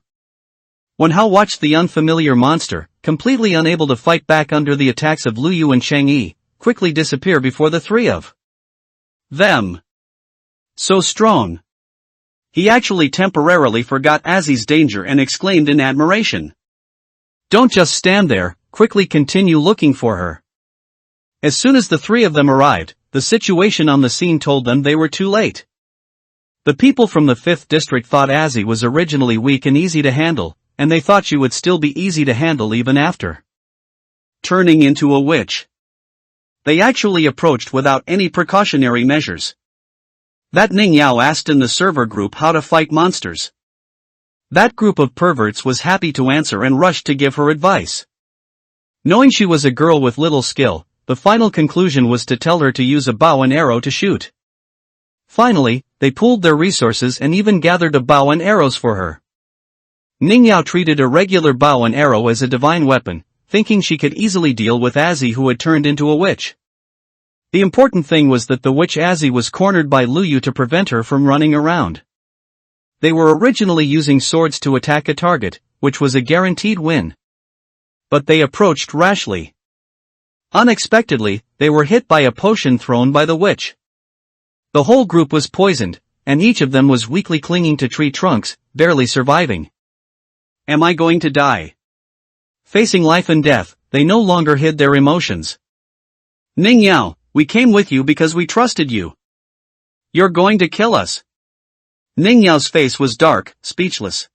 Wen Hao watched the unfamiliar monster, completely unable to fight back under the attacks of Lu Yu and Chang Yi, quickly disappear before the three of them. So strong. He actually temporarily forgot Azzy's danger and exclaimed in admiration. Don't just stand there, quickly continue looking for her. As soon as the three of them arrived, the situation on the scene told them they were too late. The people from the 5th district thought Azzy was originally weak and easy to handle, and they thought she would still be easy to handle even after turning into a witch. They actually approached without any precautionary measures. That Ning Yao asked in the server group how to fight monsters. That group of perverts was happy to answer and rushed to give her advice. Knowing she was a girl with little skill, the final conclusion was to tell her to use a bow and arrow to shoot. Finally, they pooled their resources and even gathered a bow and arrows for her. Ning Yao treated a regular bow and arrow as a divine weapon, thinking she could easily deal with Azzy, who had turned into a witch. The important thing was that the witch Azzy was cornered by Lu Yu to prevent her from running around. They were originally using swords to attack a target, which was a guaranteed win. But they approached rashly. Unexpectedly, they were hit by a potion thrown by the witch. The whole group was poisoned, and each of them was weakly clinging to tree trunks, barely surviving. Am I going to die? Facing life and death, they no longer hid their emotions. Ning Yao, we came with you because we trusted you. You're going to kill us. Ning Yao's face was dark, speechless.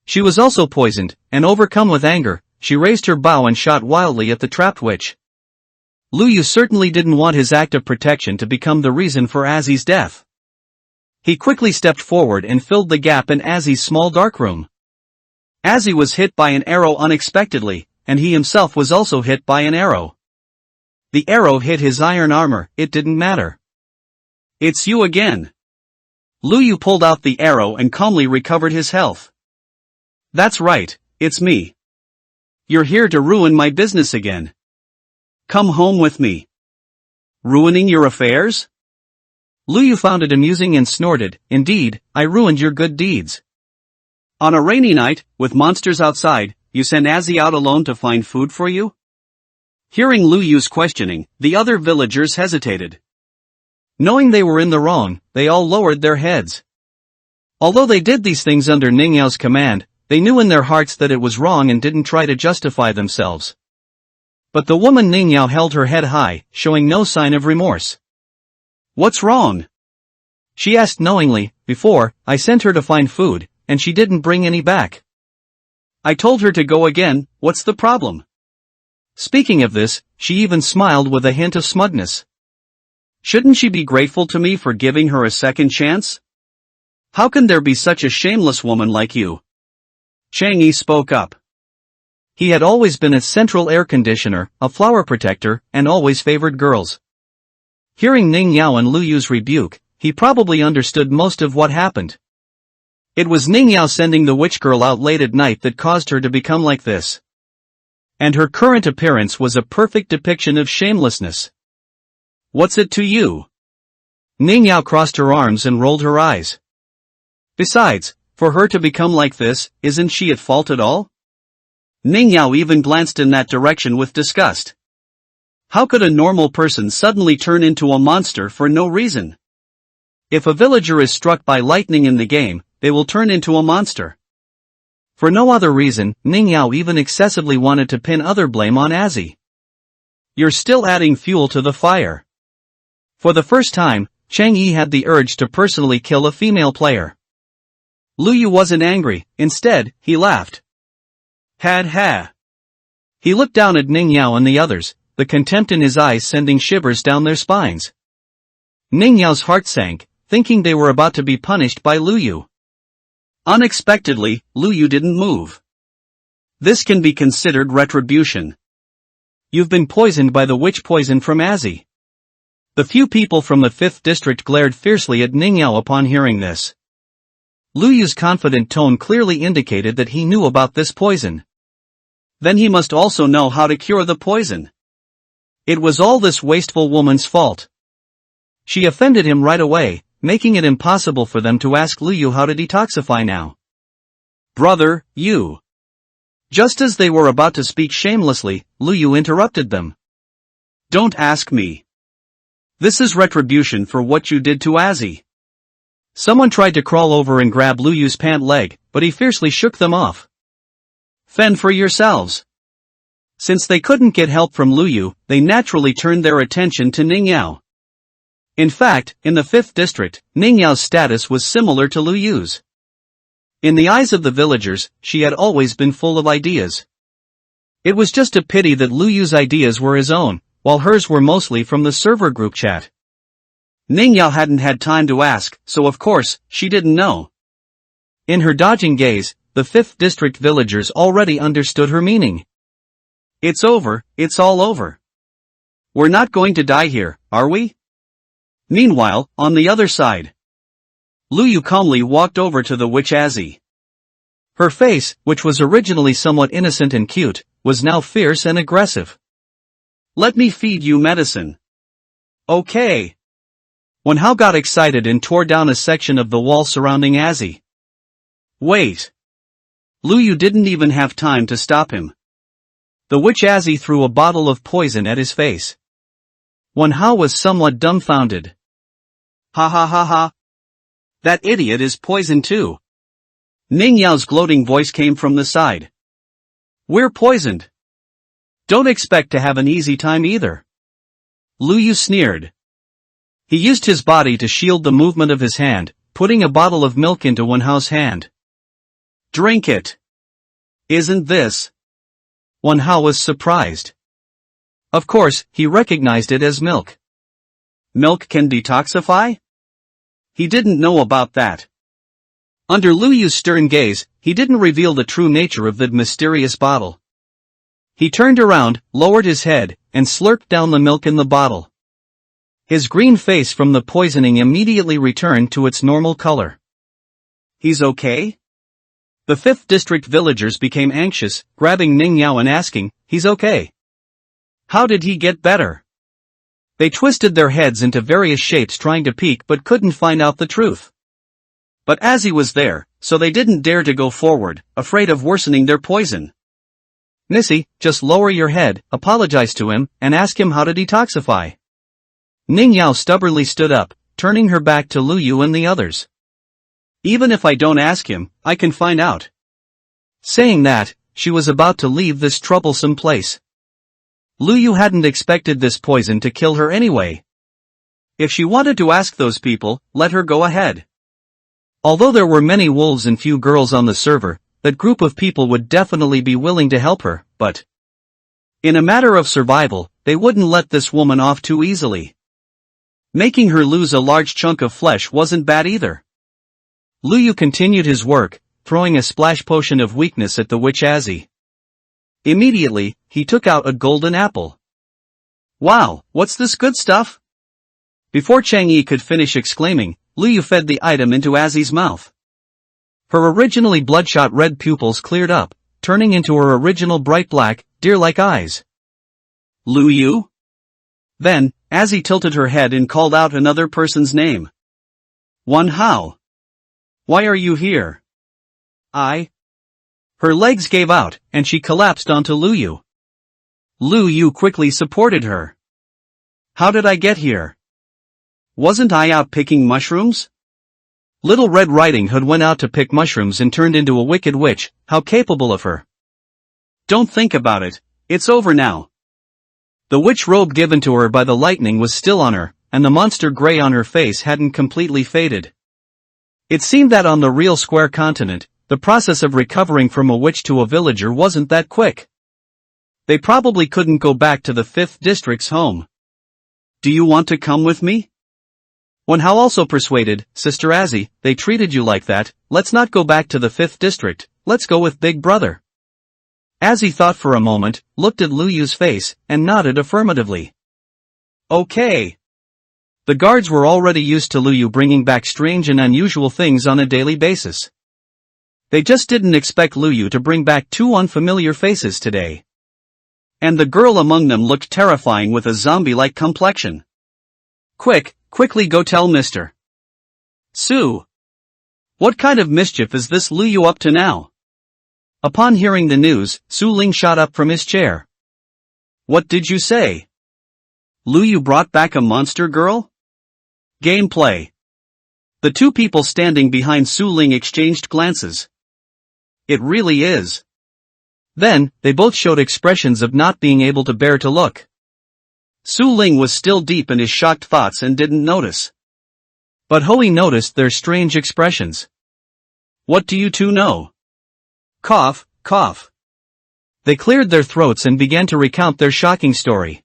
She was also poisoned, and overcome with anger, she raised her bow and shot wildly at the trapped witch. Lu Yu certainly didn't want his act of protection to become the reason for Azzy's death. He quickly stepped forward and filled the gap in Azzy's small darkroom. Azzy was hit by an arrow unexpectedly, and he himself was also hit by an arrow. The arrow hit his iron armor, it didn't matter. It's you again. Lu Yu pulled out the arrow and calmly recovered his health. That's right, it's me. You're here to ruin my business again. Come home with me. Ruining your affairs? Lu Yu found it amusing and snorted, indeed, I ruined your good deeds. On a rainy night, with monsters outside, you send Azzy out alone to find food for you? Hearing Lu Yu's questioning, the other villagers hesitated. Knowing they were in the wrong, they all lowered their heads. Although they did these things under Ning Yao's command, they knew in their hearts that it was wrong and didn't try to justify themselves. But the woman Ning Yao held her head high, showing no sign of remorse. What's wrong? She asked knowingly. Before, I sent her to find food, and she didn't bring any back. I told her to go again, what's the problem? Speaking of this, she even smiled with a hint of smugness. Shouldn't she be grateful to me for giving her a second chance? How can there be such a shameless woman like you? Chang Yi spoke up. He had always been a central air conditioner, a flower protector, and always favored girls. Hearing Ning Yao and Lu Yu's rebuke, he probably understood most of what happened. It was Ning Yao sending the witch girl out late at night that caused her to become like this. And her current appearance was a perfect depiction of shamelessness. What's it to you? Ning Yao crossed her arms and rolled her eyes. Besides, for her to become like this, isn't she at fault at all? Ning Yao even glanced in that direction with disgust. How could a normal person suddenly turn into a monster for no reason? If a villager is struck by lightning in the game, they will turn into a monster. For no other reason, Ning Yao even excessively wanted to pin other blame on Azzy. You're still adding fuel to the fire. For the first time, Chang Yi had the urge to personally kill a female player. Lu Yu wasn't angry, instead, he laughed. Ha. He looked down at Ning Yao and the others, the contempt in his eyes sending shivers down their spines. Ning Yao's heart sank, thinking they were about to be punished by Lu Yu. Unexpectedly, Lu Yu didn't move. This can be considered retribution. You've been poisoned by the witch poison from Azzy. The few people from the 5th district glared fiercely at Ning Yao upon hearing this. Lu Yu's confident tone clearly indicated that he knew about this poison. Then he must also know how to cure the poison. It was all this wasteful woman's fault. She offended him right away, making it impossible for them to ask Luyu how to detoxify now. Brother, you. Just as they were about to speak shamelessly, Luyu interrupted them. Don't ask me. This is retribution for what you did to Azzy. Someone tried to crawl over and grab Luyu's pant leg, but he fiercely shook them off. Fend for yourselves. Since they couldn't get help from Luyu, they naturally turned their attention to Ningyao. In fact, in the 5th district, Ningyao's status was similar to Luyu's. In the eyes of the villagers, she had always been full of ideas. It was just a pity that Luyu's ideas were his own, while hers were mostly from the server group chat. Ningyao hadn't had time to ask, so of course, she didn't know. In her dodging gaze, the 5th district villagers already understood her meaning. It's over, it's all over. We're not going to die here, are we? Meanwhile, on the other side, Luyu calmly walked over to the witch Azzy. Her face, which was originally somewhat innocent and cute, was now fierce and aggressive. Let me feed you medicine. Okay. Wenhao got excited and tore down a section of the wall surrounding Azzy. Wait. Luyu didn't even have time to stop him. The witch Azzy threw a bottle of poison at his face. Wenhao was somewhat dumbfounded. Ha ha ha ha. That idiot is poisoned too. Ningyao's gloating voice came from the side. We're poisoned. Don't expect to have an easy time either. Luyu sneered. He used his body to shield the movement of his hand, putting a bottle of milk into Wenhao's hand. Drink it. Isn't this? Wenhao was surprised. Of course, he recognized it as milk. Milk can detoxify? He didn't know about that. Under Luyu's stern gaze, he didn't reveal the true nature of the mysterious bottle. He turned around, lowered his head, and slurped down the milk in the bottle. His green face from the poisoning immediately returned to its normal color. He's okay? The 5th district villagers became anxious, grabbing Ningyao and asking, he's okay. How did he get better? They twisted their heads into various shapes trying to peek but couldn't find out the truth. But Azzy was there, so they didn't dare to go forward, afraid of worsening their poison. Nissy, just lower your head, apologize to him, and ask him how to detoxify. Ningyao stubbornly stood up, turning her back to Luyu and the others. Even if I don't ask him, I can find out. Saying that, she was about to leave this troublesome place. Luyu hadn't expected this poison to kill her anyway. If she wanted to ask those people, let her go ahead. Although there were many wolves and few girls on the server, that group of people would definitely be willing to help her, but in a matter of survival, they wouldn't let this woman off too easily. Making her lose a large chunk of flesh wasn't bad either. Luyu continued his work, throwing a splash potion of weakness at the witch Azzy. Immediately, he took out a golden apple. Wow, what's this good stuff? Before Chang'e could finish exclaiming, Luyu fed the item into Azzy's mouth. Her originally bloodshot red pupils cleared up, turning into her original bright black, deer-like eyes. Luyu? Then, Azzy tilted her head and called out another person's name. Wenhao. Why are you here? Her legs gave out, and she collapsed onto Luyu. Luyu quickly supported her. How did I get here? Wasn't I out picking mushrooms? Little Red Riding Hood went out to pick mushrooms and turned into a wicked witch, how capable of her. Don't think about it, it's over now. The witch robe given to her by the lightning was still on her, and the monster gray on her face hadn't completely faded. It seemed that on the real square continent, the process of recovering from a witch to a villager wasn't that quick. They probably couldn't go back to the 5th district's home. Do you want to come with me? Wenhao also persuaded, Sister Azzy, they treated you like that, let's not go back to the 5th district, let's go with Big Brother. Azzy thought for a moment, looked at Luyu's face, and nodded affirmatively. Okay. The guards were already used to Luyu bringing back strange and unusual things on a daily basis. They just didn't expect Luyu to bring back two unfamiliar faces today. And the girl among them looked terrifying with a zombie-like complexion. Quickly go tell Mr. Su. What kind of mischief is this Luyu up to now? Upon hearing the news, Su Ling shot up from his chair. What did you say? Luyu brought back a monster girl? Gameplay. The two people standing behind Su Ling exchanged glances. It really is. Then, they both showed expressions of not being able to bear to look. Su Ling was still deep in his shocked thoughts and didn't notice. But Hui noticed their strange expressions. What do you two know? Cough. They cleared their throats and began to recount their shocking story.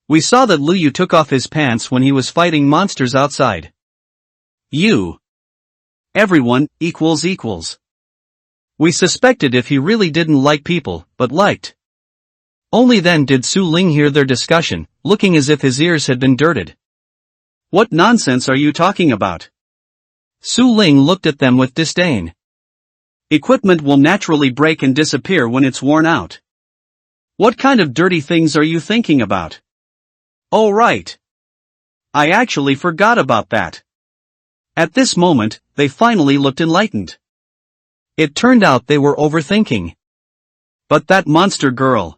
We saw that Luyu took off his pants when he was fighting monsters outside. Everyone, equals. We suspected if he really didn't like people, but liked. Only then did Su Ling hear their discussion, looking as if his ears had been dirted. What nonsense are you talking about? Su Ling looked at them with disdain. Equipment will naturally break and disappear when it's worn out. What kind of dirty things are you thinking about? Oh right. I actually forgot about that. At this moment, they finally looked enlightened. It turned out they were overthinking. But that monster girl.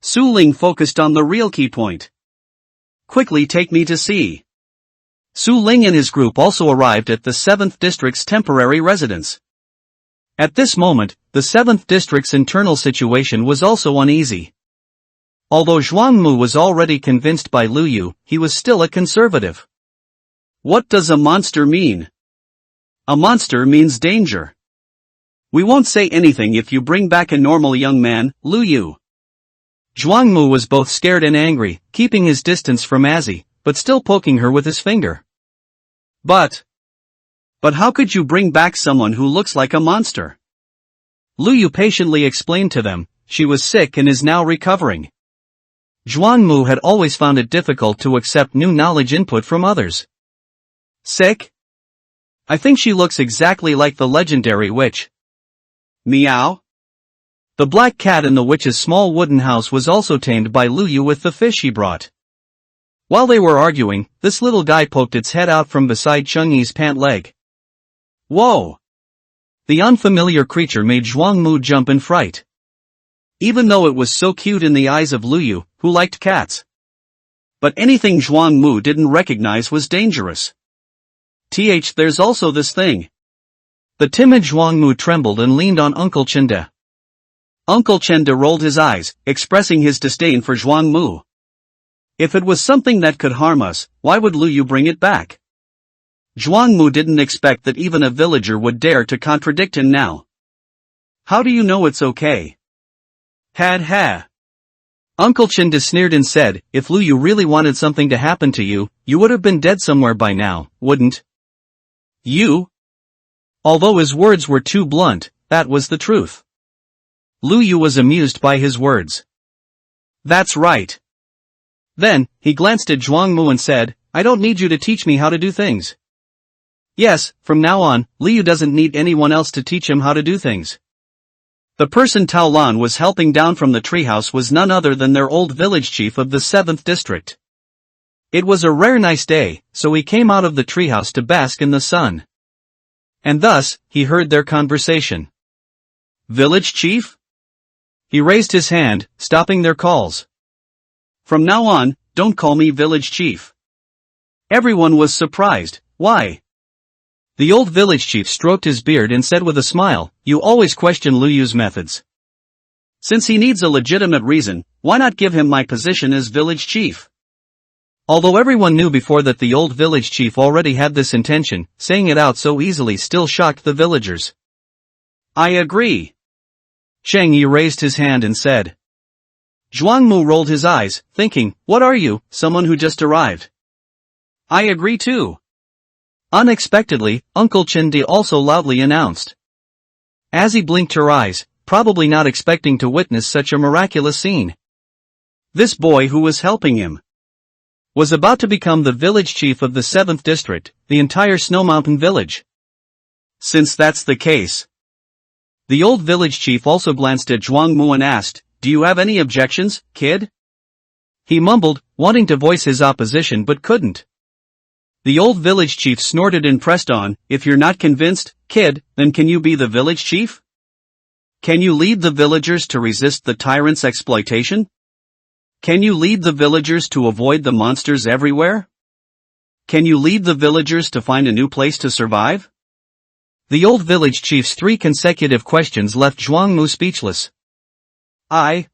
Su Ling focused on the real key point. Quickly take me to see. Su Ling and his group also arrived at the 7th District's temporary residence. At this moment, the 7th District's internal situation was also uneasy. Although Zhuangmu was already convinced by Luyu, he was still a conservative. What does a monster mean? A monster means danger. We won't say anything if you bring back a normal young man, Luyu. Zhuangmu was both scared and angry, keeping his distance from Azzy, but still poking her with his finger. But how could you bring back someone who looks like a monster? Luyu patiently explained to them, she was sick and is now recovering. Zhuangmu had always found it difficult to accept new knowledge input from others. Sick? I think she looks exactly like the legendary witch. Meow? The black cat in the witch's small wooden house was also tamed by Luyu with the fish he brought. While they were arguing, this little guy poked its head out from beside Changyi's pant leg. Whoa! The unfamiliar creature made Zhuangmu jump in fright. Even though it was so cute in the eyes of Luyu, who liked cats. But anything Zhuangmu didn't recognize was dangerous. There's also this thing. The timid Zhuangmu trembled and leaned on Uncle Chenda. Uncle Chenda rolled his eyes, expressing his disdain for Zhuangmu. If it was something that could harm us, why would Luyu bring it back? Zhuangmu didn't expect that even a villager would dare to contradict him now. How do you know it's okay? Ha. Uncle Chenda sneered and said, if Luyu really wanted something to happen to you, you would have been dead somewhere by now, wouldn't you? Although his words were too blunt, that was the truth. Luyu was amused by his words. That's right. Then, he glanced at Zhuangmu and said, I don't need you to teach me how to do things. Yes, from now on, Liu doesn't need anyone else to teach him how to do things. The person Tao Lan was helping down from the treehouse was none other than their old village chief of the 7th district. It was a rare nice day, so he came out of the treehouse to bask in the sun. And thus, he heard their conversation. Village chief? He raised his hand, stopping their calls. From now on, don't call me village chief. Everyone was surprised. Why? The old village chief stroked his beard and said with a smile, you always question Luyu's methods. Since he needs a legitimate reason, why not give him my position as village chief? Although everyone knew before that the old village chief already had this intention, saying it out so easily still shocked the villagers. I agree. Cheng Yi raised his hand and said. Zhuangmu rolled his eyes, thinking, what are you, someone who just arrived? I agree too. Unexpectedly, Uncle Chindi also loudly announced. As he blinked her eyes, probably not expecting to witness such a miraculous scene. This boy who was helping him was about to become the village chief of the 7th district, the entire Snow Mountain village. Since that's the case, The old village chief also glanced at Zhuang Mu and asked, "Do you have any objections, kid?" He mumbled, wanting to voice his opposition but couldn't. The old village chief snorted and pressed on, "If you're not convinced, kid, then can you be the village chief? Can you lead the villagers to resist the tyrant's exploitation? Can you lead the villagers to avoid the monsters everywhere? Can you lead the villagers to find a new place to survive?" The old village chief's 3 consecutive questions left Zhuang Mu speechless. I.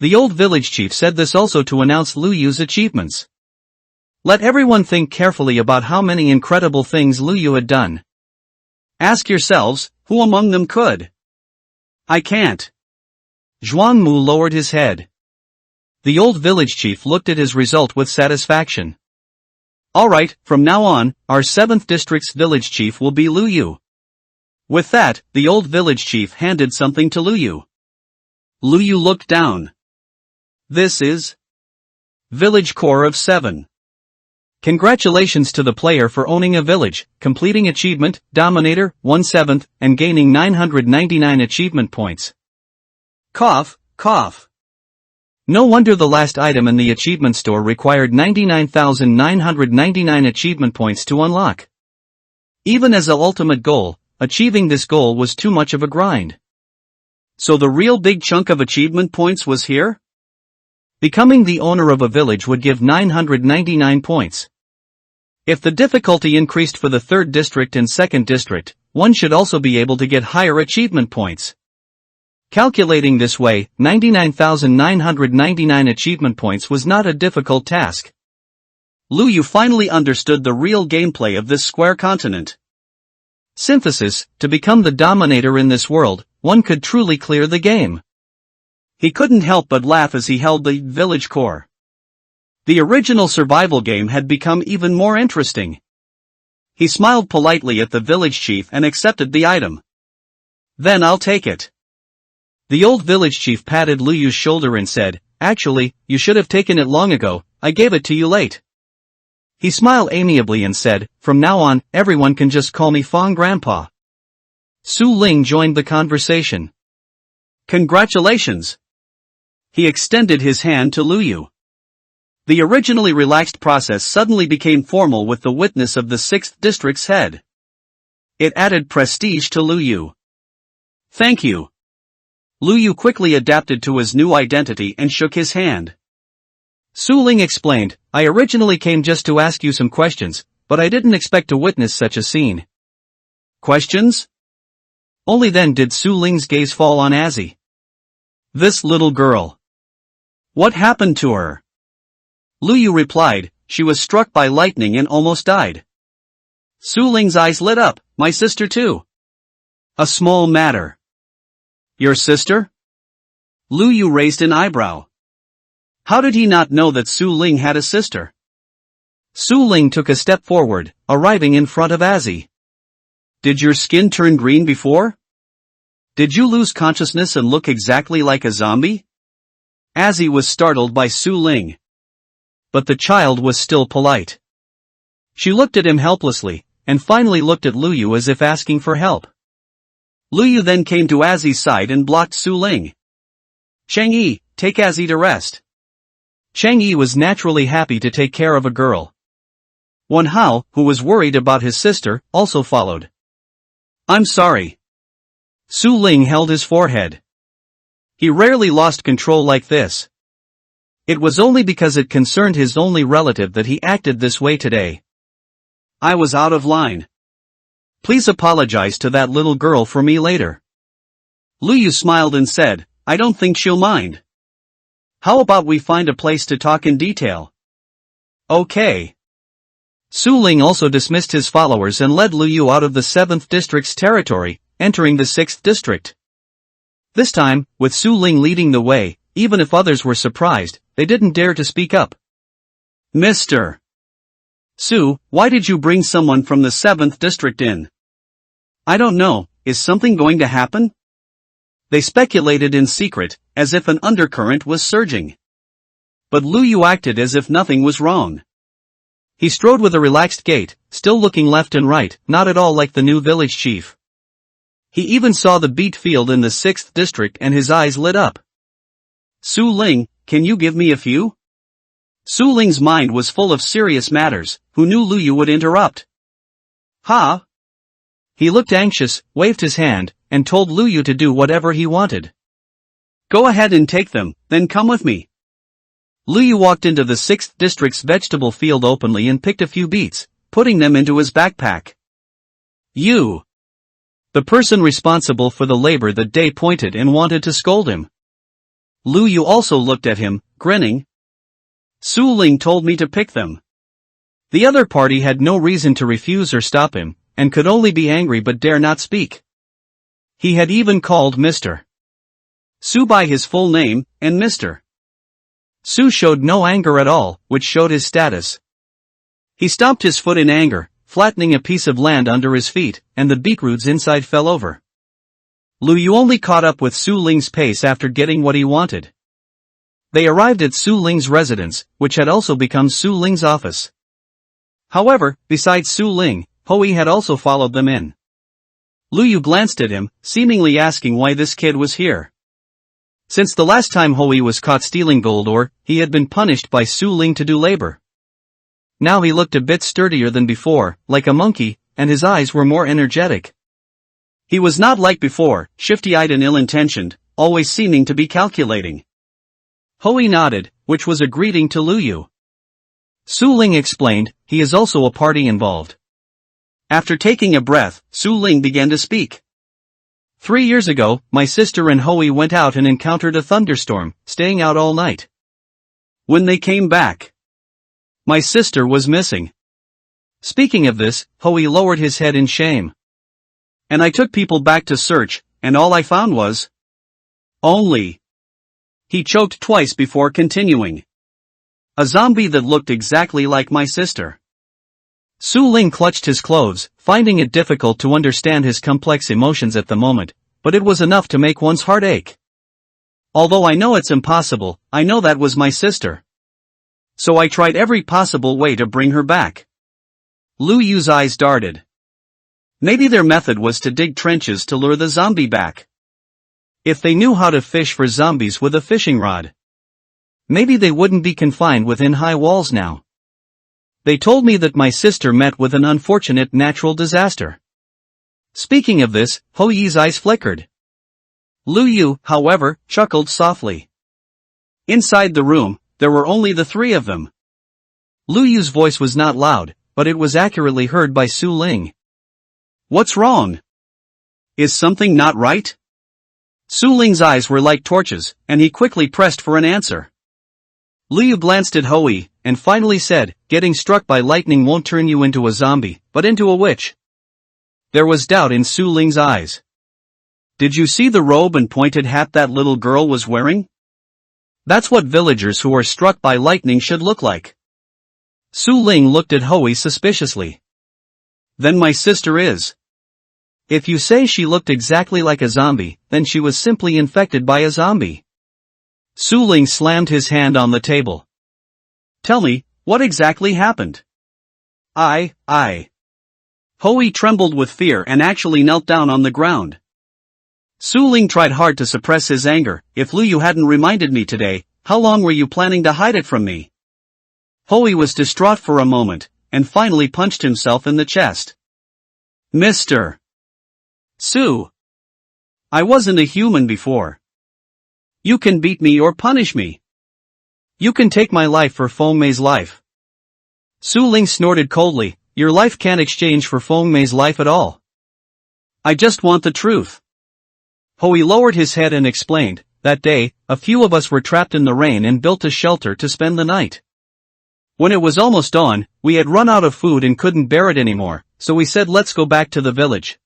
The old village chief said this also to announce Lu Yu's achievements. Let everyone think carefully about how many incredible things Lu Yu had done. Ask yourselves, who among them could? I can't. Zhuang Mu lowered his head. The old village chief looked at his result with satisfaction. Alright, from now on, our 7th district's village chief will be Lu Yu. With that, the old village chief handed something to Lu Yu. Lu Yu looked down. This is Village Core of 7. Congratulations to the player for owning a village, completing achievement, Dominator, 1/7, and gaining 999 achievement points. Cough, cough. No wonder the last item in the achievement store required 99,999 achievement points to unlock. Even as an ultimate goal, achieving this goal was too much of a grind. So the real big chunk of achievement points was here? Becoming the owner of a village would give 999 points. If the difficulty increased for the 3rd district and 2nd district, one should also be able to get higher achievement points. Calculating this way, 99,999 achievement points was not a difficult task. Lu Yu finally understood the real gameplay of this square continent. Synthesis: to become the dominator in this world, one could truly clear the game. He couldn't help but laugh as he held the village core. The original survival game had become even more interesting. He smiled politely at the village chief and accepted the item. Then I'll take it. The old village chief patted Lu Yu's shoulder and said, "Actually, you should have taken it long ago, I gave it to you late." He smiled amiably and said, "From now on, everyone can just call me Fong Grandpa." Su Ling joined the conversation. "Congratulations." He extended his hand to Lu Yu. The originally relaxed process suddenly became formal with the witness of the 6th district's head. It added prestige to Lu Yu. "Thank you." Lu Yu quickly adapted to his new identity and shook his hand. Su Ling explained, "I originally came just to ask you some questions, but I didn't expect to witness such a scene." Questions? Only then did Su Ling's gaze fall on Azzy. This little girl. What happened to her? Lu Yu replied, "She was struck by lightning and almost died." Su Ling's eyes lit up, "My sister too." A small matter. Your sister? Lu Yu raised an eyebrow. How did he not know that Su Ling had a sister? Su Ling took a step forward, arriving in front of Azzy. Did your skin turn green before? Did you lose consciousness and look exactly like a zombie? Azzy was startled by Su Ling. But the child was still polite. She looked at him helplessly, and finally looked at Lu Yu as if asking for help. Lu Yu then came to Azzy's side and blocked Su Ling. Chang'e, take Azzy to rest. Chang'e was naturally happy to take care of a girl. Wan Hao, who was worried about his sister, also followed. I'm sorry. Su Ling held his forehead. He rarely lost control like this. It was only because it concerned his only relative that he acted this way today. I was out of line. Please apologize to that little girl for me later. Lu Yu smiled and said, I don't think she'll mind. How about we find a place to talk in detail? Okay. Su Ling also dismissed his followers and led Lu Yu out of the 7th district's territory, entering the 6th district. This time, with Su Ling leading the way, even if others were surprised, they didn't dare to speak up. Mr. Su, why did you bring someone from the 7th district in? I don't know, is something going to happen? They speculated in secret, as if an undercurrent was surging. But Lu Yu acted as if nothing was wrong. He strode with a relaxed gait, still looking left and right, not at all like the new village chief. He even saw the beet field in the 6th district and his eyes lit up. Su Ling, can you give me a few? Su Ling's mind was full of serious matters, who knew Lu Yu would interrupt. Ha! He looked anxious, waved his hand, and told Lu Yu to do whatever he wanted. Go ahead and take them, then come with me. Lu Yu walked into the 6th district's vegetable field openly and picked a few beets, putting them into his backpack. You! The person responsible for the labor that day pointed and wanted to scold him. Lu Yu also looked at him, grinning. Su Ling told me to pick them. The other party had no reason to refuse or stop him, and could only be angry but dare not speak. He had even called Mr. Su by his full name, and Mr. Su showed no anger at all, which showed his status. He stomped his foot in anger, flattening a piece of land under his feet, and the beetroots inside fell over. Lu Yu only caught up with Su Ling's pace after getting what he wanted. They arrived at Su Ling's residence, which had also become Su Ling's office. However, besides Su Ling, Hui had also followed them in. Lu Yu glanced at him, seemingly asking why this kid was here. Since the last time Hui was caught stealing gold ore, he had been punished by Su Ling to do labor. Now he looked a bit sturdier than before, like a monkey, and his eyes were more energetic. He was not like before, shifty-eyed and ill-intentioned, always seeming to be calculating. Hui nodded, which was a greeting to Lu Yu. Su Ling explained, he is also a party involved. After taking a breath, Su Ling began to speak. 3 years ago, my sister and Hui went out and encountered a thunderstorm, staying out all night. When they came back, my sister was missing. Speaking of this, Hui lowered his head in shame. And I took people back to search, and all I found was only. He choked twice before continuing. A zombie that looked exactly like my sister. Su Ling clutched his clothes, finding it difficult to understand his complex emotions at the moment, but it was enough to make one's heart ache. Although I know it's impossible, I know that was my sister. So I tried every possible way to bring her back. Lu Yu's eyes darted. Maybe their method was to dig trenches to lure the zombie back. If they knew how to fish for zombies with a fishing rod, maybe they wouldn't be confined within high walls now. They told me that my sister met with an unfortunate natural disaster. Speaking of this, Hui's eyes flickered. Lu Yu, however, chuckled softly. Inside the room, there were only the three of them. Lu Yu's voice was not loud, but it was accurately heard by Su Ling. What's wrong? Is something not right? Su Ling's eyes were like torches, and he quickly pressed for an answer. Lu Yu glanced at Hui, and finally said, getting struck by lightning won't turn you into a zombie, but into a witch. There was doubt in Su Ling's eyes. Did you see the robe and pointed hat that little girl was wearing? That's what villagers who are struck by lightning should look like. Su Ling looked at Hui suspiciously. Then my sister is. If you say she looked exactly like a zombie, then she was simply infected by a zombie. Su Ling slammed his hand on the table. Tell me, what exactly happened? I. Hui trembled with fear and actually knelt down on the ground. Su Ling tried hard to suppress his anger. If Lu Yu hadn't reminded me today, how long were you planning to hide it from me? Hui was distraught for a moment, and finally punched himself in the chest. Mr. Su. I wasn't a human before. You can beat me or punish me. You can take my life for Feng Mei's life. Su Ling snorted coldly, your life can't exchange for Feng Mei's life at all. I just want the truth. Hui lowered his head and explained, that day, a few of us were trapped in the rain and built a shelter to spend the night. When it was almost dawn, we had run out of food and couldn't bear it anymore, so we said let's go back to the village.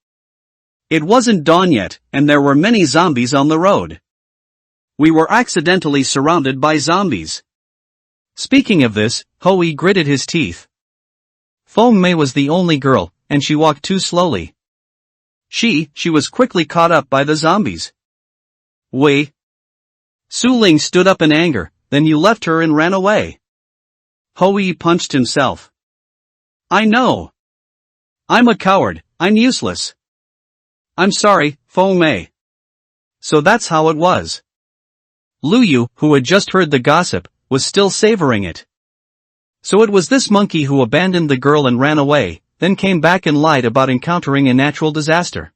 It wasn't dawn yet, and there were many zombies on the road. We were accidentally surrounded by zombies. Speaking of this, Hui gritted his teeth. Feng Mei was the only girl, and she walked too slowly. She was quickly caught up by the zombies. Wei. Su Ling stood up in anger, then you left her and ran away. Hui punched himself. I know. I'm a coward, I'm useless. I'm sorry, Feng Mei. So that's how it was. Lu Yu, who had just heard the gossip, was still savoring it. So it was this monkey who abandoned the girl and ran away, then came back and lied about encountering a natural disaster.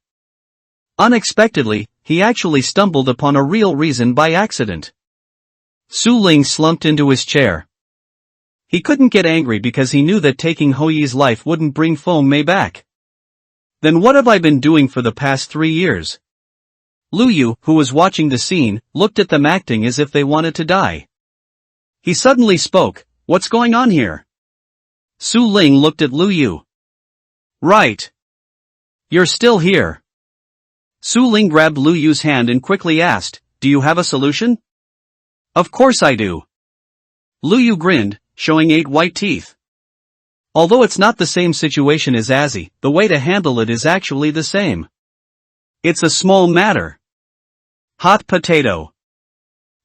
Unexpectedly, he actually stumbled upon a real reason by accident. Su Ling slumped into his chair. He couldn't get angry because he knew that taking Hou Yi's life wouldn't bring Feng Mei back. Then what have I been doing for the past 3 years? Lu Yu, who was watching the scene, looked at them acting as if they wanted to die. He suddenly spoke, "What's going on here?" Su Ling looked at Lu Yu. "Right. You're still here." Su Ling grabbed Lu Yu's hand and quickly asked, "Do you have a solution?" "Of course I do." Lu Yu grinned, showing 8 white teeth. Although it's not the same situation as Azzy, the way to handle it is actually the same. It's a small matter. Hot potato.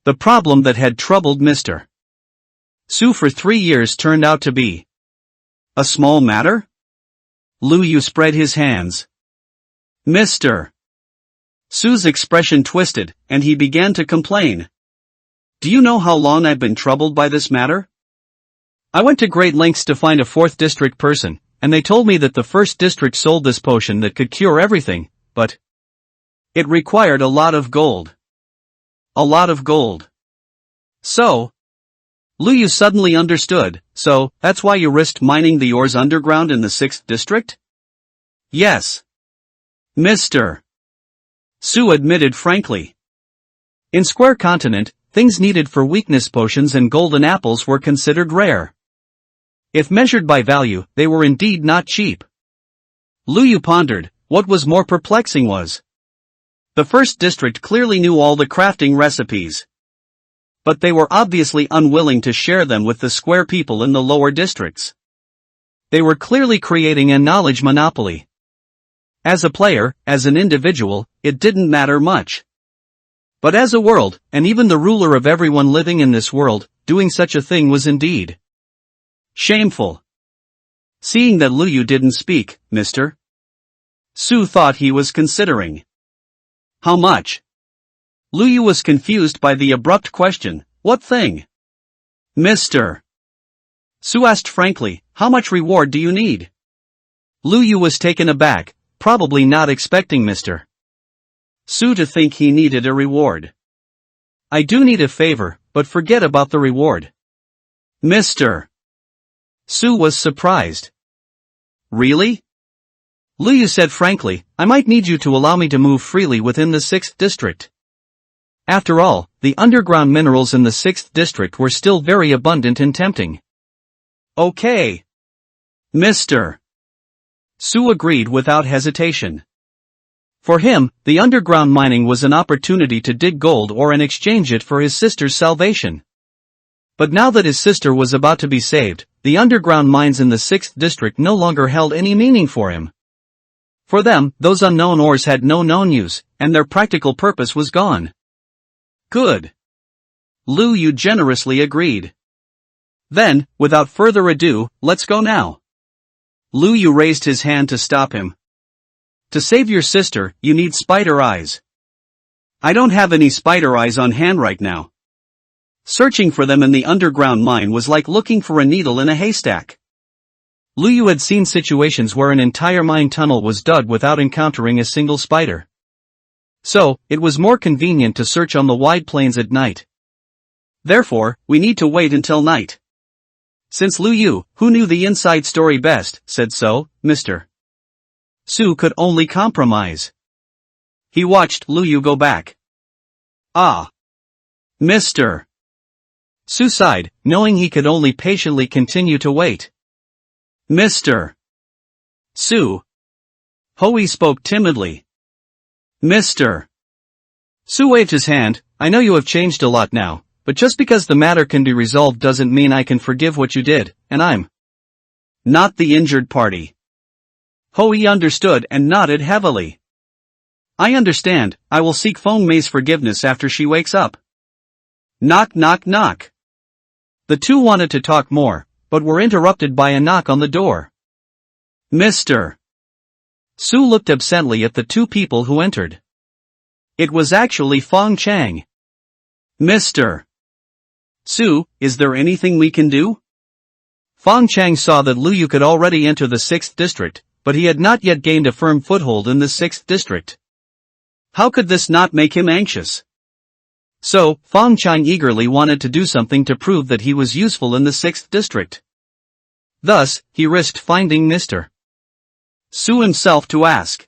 The problem that had troubled Mr. Su for 3 years turned out to be a small matter? Lu Yu spread his hands. Mr. Su's expression twisted, and he began to complain. Do you know how long I've been troubled by this matter? I went to great lengths to find a 4th district person, and they told me that the 1st district sold this potion that could cure everything, but it required a lot of gold. A lot of gold. So, Lu Yu suddenly understood, so, that's why you risked mining the ores underground in the 6th district? Yes. Mr. Su admitted frankly. In Square Continent, things needed for weakness potions and golden apples were considered rare. If measured by value, they were indeed not cheap. Lu Yu pondered. What was more perplexing was the 1st district clearly knew all the crafting recipes. But they were obviously unwilling to share them with the Square people in the lower districts. They were clearly creating a knowledge monopoly. As a player, as an individual, it didn't matter much. But as a world, and even the ruler of everyone living in this world, doing such a thing was indeed shameful. Seeing that Lu Yu didn't speak, Mr. Su thought he was considering. How much? Lu Yu was confused by the abrupt question, what thing? Mr. Su asked frankly, how much reward do you need? Lu Yu was taken aback, probably not expecting Mr. Su to think he needed a reward. I do need a favor, but forget about the reward. Mr. Su was surprised. Really? Lu Yu said frankly, I might need you to allow me to move freely within the 6th district. After all, the underground minerals in the 6th district were still very abundant and tempting. Okay. Mr. Su agreed without hesitation. For him, the underground mining was an opportunity to dig gold or and exchange it for his sister's salvation. But now that his sister was about to be saved, the underground mines in the 6th district no longer held any meaning for him. For them, those unknown ores had no known use, and their practical purpose was gone. Good. Lu Yu generously agreed. Then, without further ado, let's go now. Lu Yu raised his hand to stop him. To save your sister, you need spider eyes. I don't have any spider eyes on hand right now. Searching for them in the underground mine was like looking for a needle in a haystack. Lu Yu had seen situations where an entire mine tunnel was dug without encountering a single spider. So, it was more convenient to search on the wide plains at night. Therefore, we need to wait until night. Since Lu Yu, who knew the inside story best, said so, Mr. Su could only compromise. He watched Lu Yu go back. Ah. Mr. Su sighed, knowing he could only patiently continue to wait. Mr. Su. Hou spoke timidly. Mr. Su waved his hand, I know you have changed a lot now, but just because the matter can be resolved doesn't mean I can forgive what you did, and I'm not the injured party. Hou understood and nodded heavily. I understand, I will seek Feng Mei's forgiveness after she wakes up. Knock knock knock. The two wanted to talk more, but were interrupted by a knock on the door. Mr. Su looked absently at the two people who entered. It was actually Fong Chang. Mr. Su, is there anything we can do? Fong Chang saw that Lu Yu could already enter the 6th district, but he had not yet gained a firm foothold in the 6th district. How could this not make him anxious? So, Fong Chang eagerly wanted to do something to prove that he was useful in the 6th district. Thus, he risked finding Mr. Su himself to ask.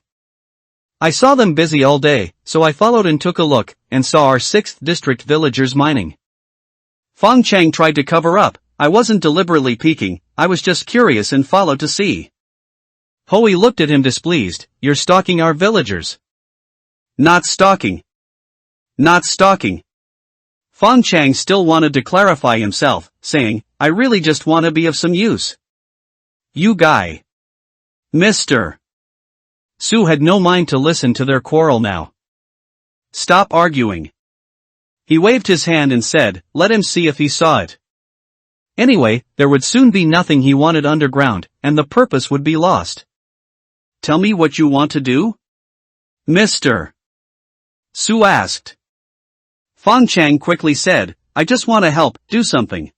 I saw them busy all day, so I followed and took a look, and saw our 6th district villagers mining. Fong Chang tried to cover up. I wasn't deliberately peeking, I was just curious and followed to see. Hui looked at him displeased. You're stalking our villagers. Not stalking. Not stalking. Fong Chang still wanted to clarify himself, saying, I really just want to be of some use. You guy. Mr. Su had no mind to listen to their quarrel now. Stop arguing. He waved his hand and said, let him see if he saw it. Anyway, there would soon be nothing he wanted underground, and the purpose would be lost. Tell me what you want to do? Mr. Su asked. Fong Chang quickly said, I just want to help, do something.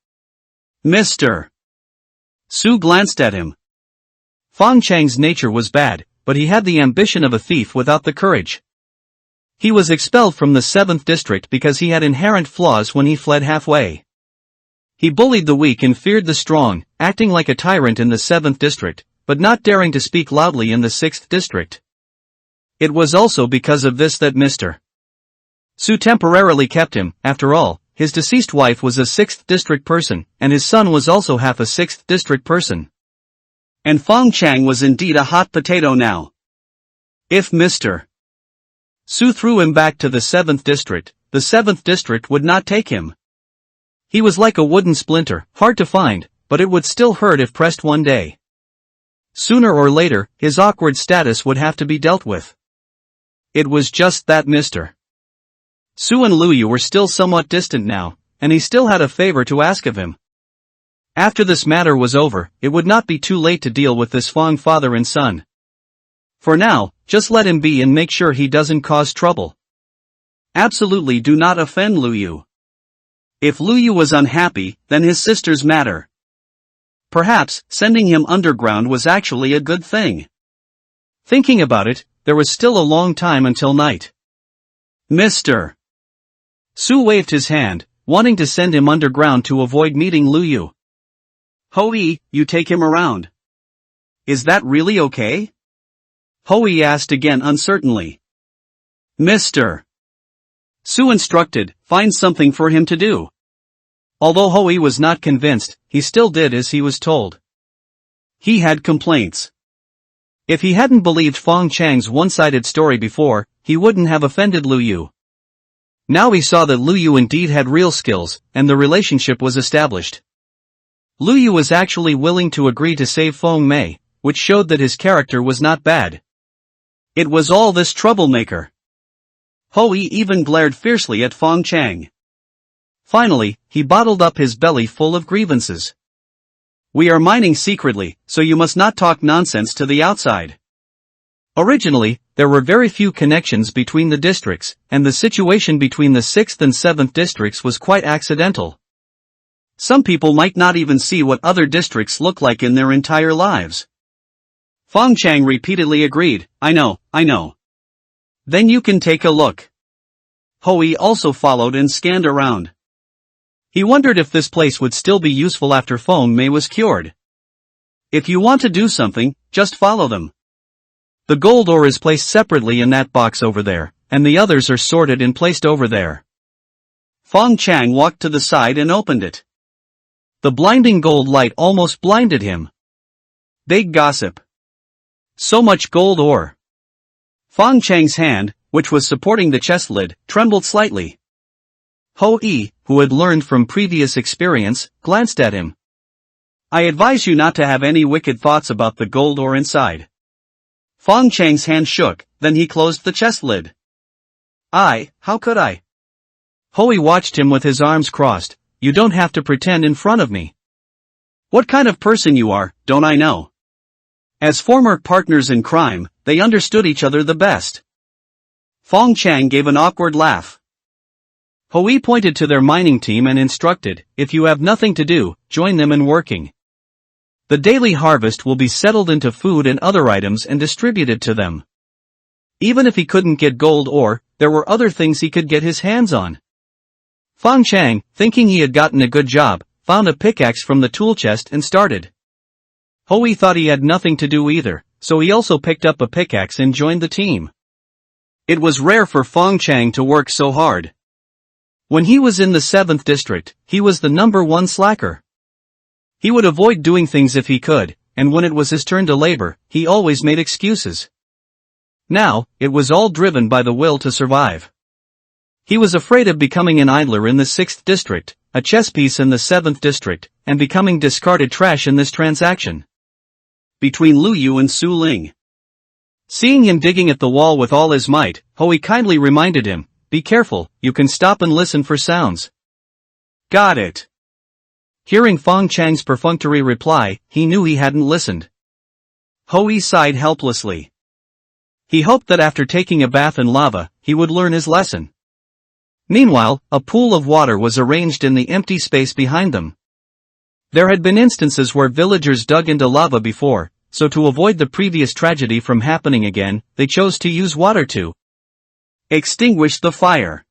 Mr. Su glanced at him. Fong Chang's nature was bad, but he had the ambition of a thief without the courage. He was expelled from the 7th district because he had inherent flaws when he fled halfway. He bullied the weak and feared the strong, acting like a tyrant in the 7th district, but not daring to speak loudly in the 6th district. It was also because of this that Mr. Su temporarily kept him. After all, his deceased wife was a 6th district person, and his son was also half a 6th district person. And Fong Chang was indeed a hot potato now. If Mr. Su threw him back to the 7th district, the 7th district would not take him. He was like a wooden splinter, hard to find, but it would still hurt if pressed one day. Sooner or later, his awkward status would have to be dealt with. It was just that Mr. Su and Lu Yu were still somewhat distant now, and he still had a favor to ask of him. After this matter was over, it would not be too late to deal with this Fong father and son. For now, just let him be and make sure he doesn't cause trouble. Absolutely do not offend Lu Yu. If Lu Yu was unhappy, then his sister's matter. Perhaps, sending him underground was actually a good thing. Thinking about it, there was still a long time until night. Mr. Su waved his hand, wanting to send him underground to avoid meeting Lu Yu. Hui, you take him around. Is that really okay? Hui asked again uncertainly. Mr. Su instructed, find something for him to do. Although Hui was not convinced, he still did as he was told. He had complaints. If he hadn't believed Fong Chang's one-sided story before, he wouldn't have offended Lu Yu. Now he saw that Lu Yu indeed had real skills, and the relationship was established. Lu Yu was actually willing to agree to save Fong Mei, which showed that his character was not bad. It was all this troublemaker. Hui even glared fiercely at Fong Chang. Finally, he bottled up his belly full of grievances. We are mining secretly, so you must not talk nonsense to the outside. Originally, there were very few connections between the districts, and the situation between the 6th and 7th districts was quite accidental. Some people might not even see what other districts look like in their entire lives. Fong Chang repeatedly agreed, I know. Then you can take a look. Hui also followed and scanned around. He wondered if this place would still be useful after Fong Mei was cured. If you want to do something, just follow them. The gold ore is placed separately in that box over there, and the others are sorted and placed over there. Fong Chang walked to the side and opened it. The blinding gold light almost blinded him. Big gossip. So much gold ore. Fong Chang's hand, which was supporting the chest lid, trembled slightly. Hui, who had learned from previous experience, glanced at him. I advise you not to have any wicked thoughts about the gold ore inside. Fong Chang's hand shook, then he closed the chest lid. How could I? Hui watched him with his arms crossed. You don't have to pretend in front of me. What kind of person you are, don't I know? As former partners in crime, they understood each other the best. Fong Chang gave an awkward laugh. Hui pointed to their mining team and instructed, if you have nothing to do, join them in working. The daily harvest will be settled into food and other items and distributed to them. Even if he couldn't get gold ore, there were other things he could get his hands on. Fong Chang, thinking he had gotten a good job, found a pickaxe from the tool chest and started. Hui thought he had nothing to do either, so he also picked up a pickaxe and joined the team. It was rare for Fong Chang to work so hard. When he was in the 7th district, he was the #1 slacker. He would avoid doing things if he could, and when it was his turn to labor, he always made excuses. Now, it was all driven by the will to survive. He was afraid of becoming an idler in the 6th district, a chess piece in the 7th district, and becoming discarded trash in this transaction. Between Lu Yu and Su Ling. Seeing him digging at the wall with all his might, Hui kindly reminded him, be careful, you can stop and listen for sounds. Got it. Hearing Fong Chang's perfunctory reply, he knew he hadn't listened. Hui sighed helplessly. He hoped that after taking a bath in lava, he would learn his lesson. Meanwhile, a pool of water was arranged in the empty space behind them. There had been instances where villagers dug into lava before, so to avoid the previous tragedy from happening again, they chose to use water to extinguish the fire.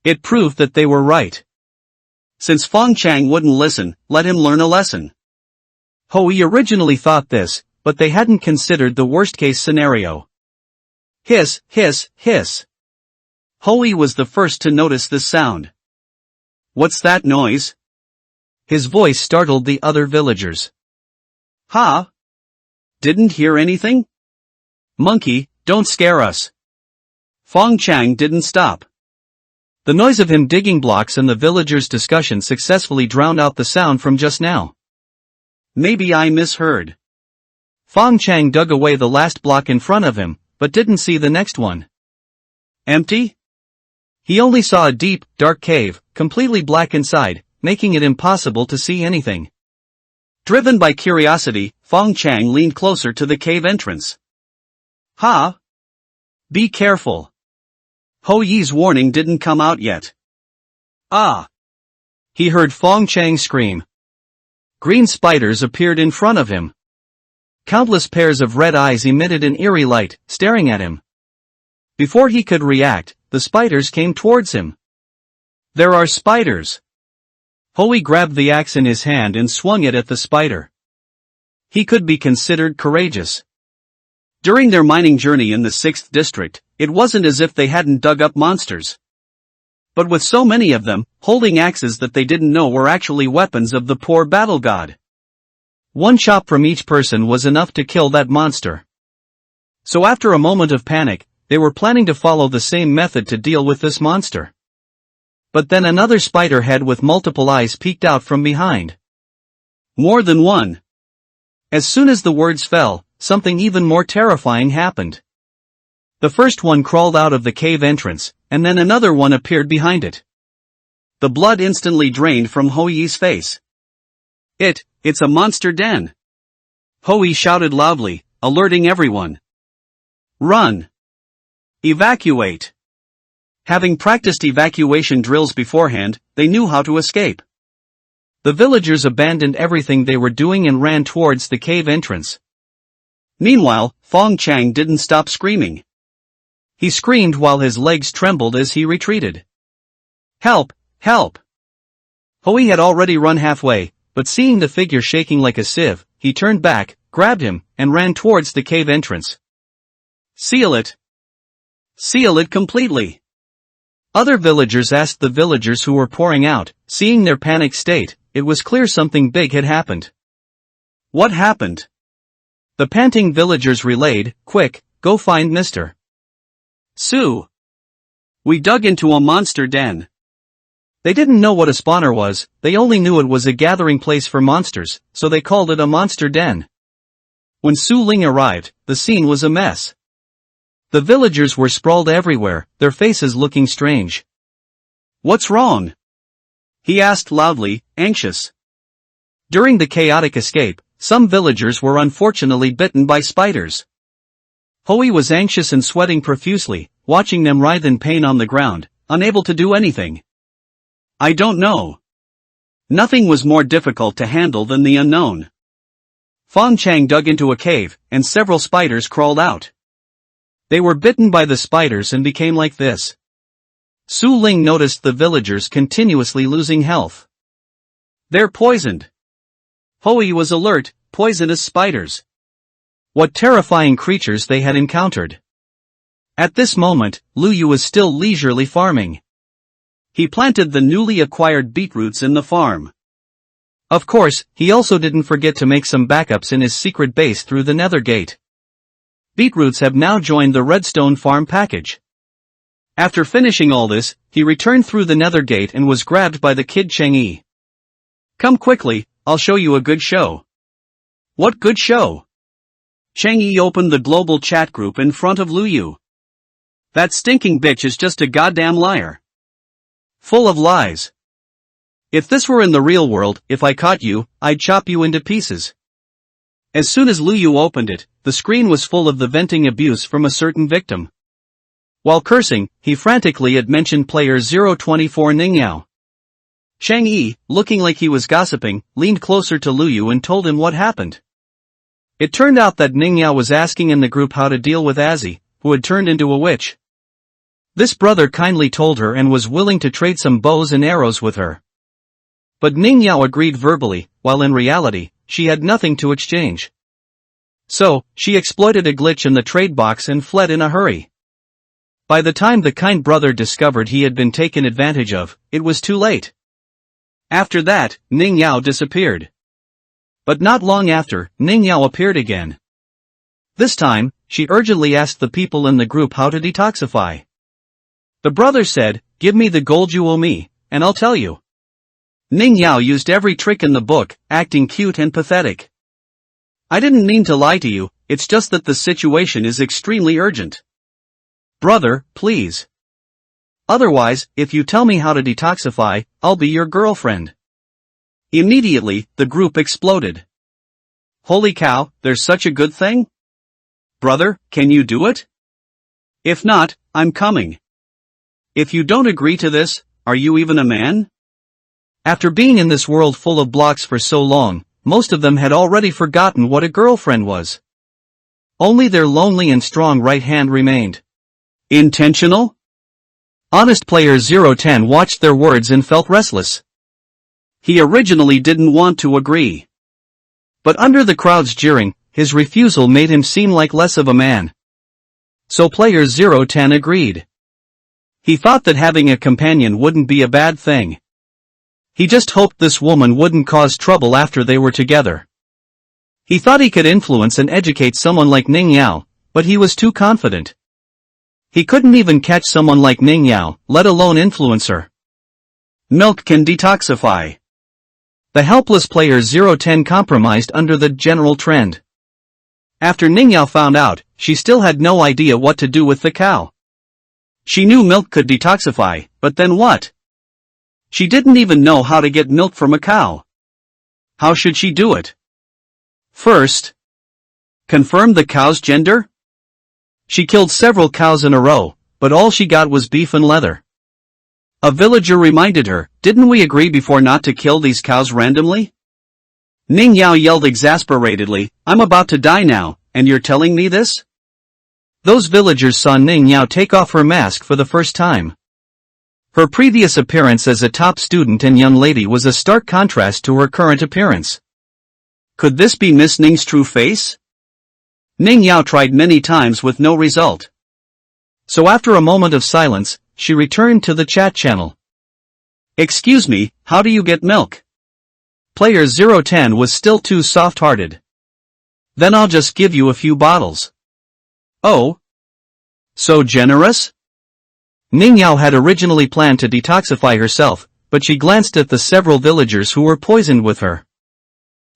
It proved that they were right. Since Fong Chang wouldn't listen, let him learn a lesson. Hui originally thought this, but they hadn't considered the worst-case scenario. Hiss, hiss, hiss. Hui was the first to notice this sound. What's that noise? His voice startled the other villagers. Huh? Didn't hear anything? Monkey, don't scare us. Fong Chang didn't stop. The noise of him digging blocks and the villagers' discussion successfully drowned out the sound from just now. Maybe I misheard. Fong Chang dug away the last block in front of him, but didn't see the next one. Empty? He only saw a deep, dark cave, completely black inside, making it impossible to see anything. Driven by curiosity, Fong Chang leaned closer to the cave entrance. Huh? Be careful. Ho Yi's warning didn't come out yet. Ah! He heard Fong Chang scream. Green spiders appeared in front of him. Countless pairs of red eyes emitted an eerie light, staring at him. Before he could react, the spiders came towards him. There are spiders! Hui grabbed the axe in his hand and swung it at the spider. He could be considered courageous. During their mining journey in the 6th district, it wasn't as if they hadn't dug up monsters. But with so many of them, holding axes that they didn't know were actually weapons of the poor battle god. One chop from each person was enough to kill that monster. So after a moment of panic, they were planning to follow the same method to deal with this monster. But then another spider head with multiple eyes peeked out from behind. More than one. As soon as the words fell, something even more terrifying happened. The first one crawled out of the cave entrance, and then another one appeared behind it. The blood instantly drained from Ho Yi's face. It's a monster den. Ho Yi shouted loudly, alerting everyone. Run! Evacuate! Having practiced evacuation drills beforehand, they knew how to escape. The villagers abandoned everything they were doing and ran towards the cave entrance. Meanwhile, Fong Chang didn't stop screaming. He screamed while his legs trembled as he retreated. Help! Help! Hui had already run halfway, but seeing the figure shaking like a sieve, he turned back, grabbed him, and ran towards the cave entrance. Seal it! Seal it completely! Other villagers asked the villagers who were pouring out. Seeing their panicked state, it was clear something big had happened. What happened? The panting villagers relayed, quick, go find Mr. Su. We dug into a monster den. They didn't know what a spawner was, they only knew it was a gathering place for monsters, so they called it a monster den. When Su Ling arrived, the scene was a mess. The villagers were sprawled everywhere, their faces looking strange. What's wrong? He asked loudly, anxious. During the chaotic escape, some villagers were unfortunately bitten by spiders. Hui was anxious and sweating profusely, watching them writhe in pain on the ground, unable to do anything. I don't know. Nothing was more difficult to handle than the unknown. Fong Chang dug into a cave, and several spiders crawled out. They were bitten by the spiders and became like this. Su Ling noticed the villagers continuously losing health. They're poisoned. Hui was alert, poisonous spiders. What terrifying creatures they had encountered. At this moment, Lu Yu was still leisurely farming. He planted the newly acquired beetroots in the farm. Of course, he also didn't forget to make some backups in his secret base through the nether gate. Beetroots have now joined the Redstone farm package. After finishing all this, he returned through the nether gate and was grabbed by the kid Chang'e. Come quickly, I'll show you a good show. What good show? Chang'e opened the global chat group in front of Lu Yu. That stinking bitch is just a goddamn liar. Full of lies. If this were in the real world, if I caught you, I'd chop you into pieces. As soon as Lu Yu opened it, the screen was full of the venting abuse from a certain victim. While cursing, he frantically had mentioned player 024 Ningyao. Chang'e, looking like he was gossiping, leaned closer to Lu Yu and told him what happened. It turned out that Ningyao was asking in the group how to deal with Azzy, who had turned into a witch. This brother kindly told her and was willing to trade some bows and arrows with her. But Ningyao agreed verbally, while in reality, she had nothing to exchange. So, she exploited a glitch in the trade box and fled in a hurry. By the time the kind brother discovered he had been taken advantage of, it was too late. After that, Ningyao disappeared. But not long after, Ningyao appeared again. This time, she urgently asked the people in the group how to detoxify. The brother said, "Give me the gold you owe me, and I'll tell you." Ningyao used every trick in the book, acting cute and pathetic. I didn't mean to lie to you, it's just that the situation is extremely urgent. Brother, please. Otherwise, if you tell me how to detoxify, I'll be your girlfriend. Immediately, the group exploded. Holy cow, there's such a good thing? Brother, can you do it? If not, I'm coming. If you don't agree to this, are you even a man? After being in this world full of blocks for so long, most of them had already forgotten what a girlfriend was. Only their lonely and strong right hand remained. Intentional? Honest player 010 watched their words and felt restless. He originally didn't want to agree. But under the crowd's jeering, his refusal made him seem like less of a man. So player 010 agreed. He thought that having a companion wouldn't be a bad thing. He just hoped this woman wouldn't cause trouble after they were together. He thought he could influence and educate someone like Ningyao, but he was too confident. He couldn't even catch someone like Ningyao, let alone influence her. Milk can detoxify. The helpless player 010 compromised under the general trend. After Ningyao found out, she still had no idea what to do with the cow. She knew milk could detoxify, but then what? She didn't even know how to get milk from a cow. How should she do it? First, confirm the cow's gender? She killed several cows in a row, but all she got was beef and leather. A villager reminded her, "Didn't we agree before not to kill these cows randomly?" Ningyao yelled exasperatedly, "I'm about to die now, and you're telling me this?" Those villagers saw Ningyao take off her mask for the first time. Her previous appearance as a top student and young lady was a stark contrast to her current appearance. Could this be Miss Ning's true face? Ningyao tried many times with no result. So after a moment of silence, she returned to the chat channel. "Excuse me, how do you get milk?" Player 010 was still too soft-hearted. "Then I'll just give you a few bottles." "Oh? So generous?" Ningyao had originally planned to detoxify herself, but she glanced at the several villagers who were poisoned with her.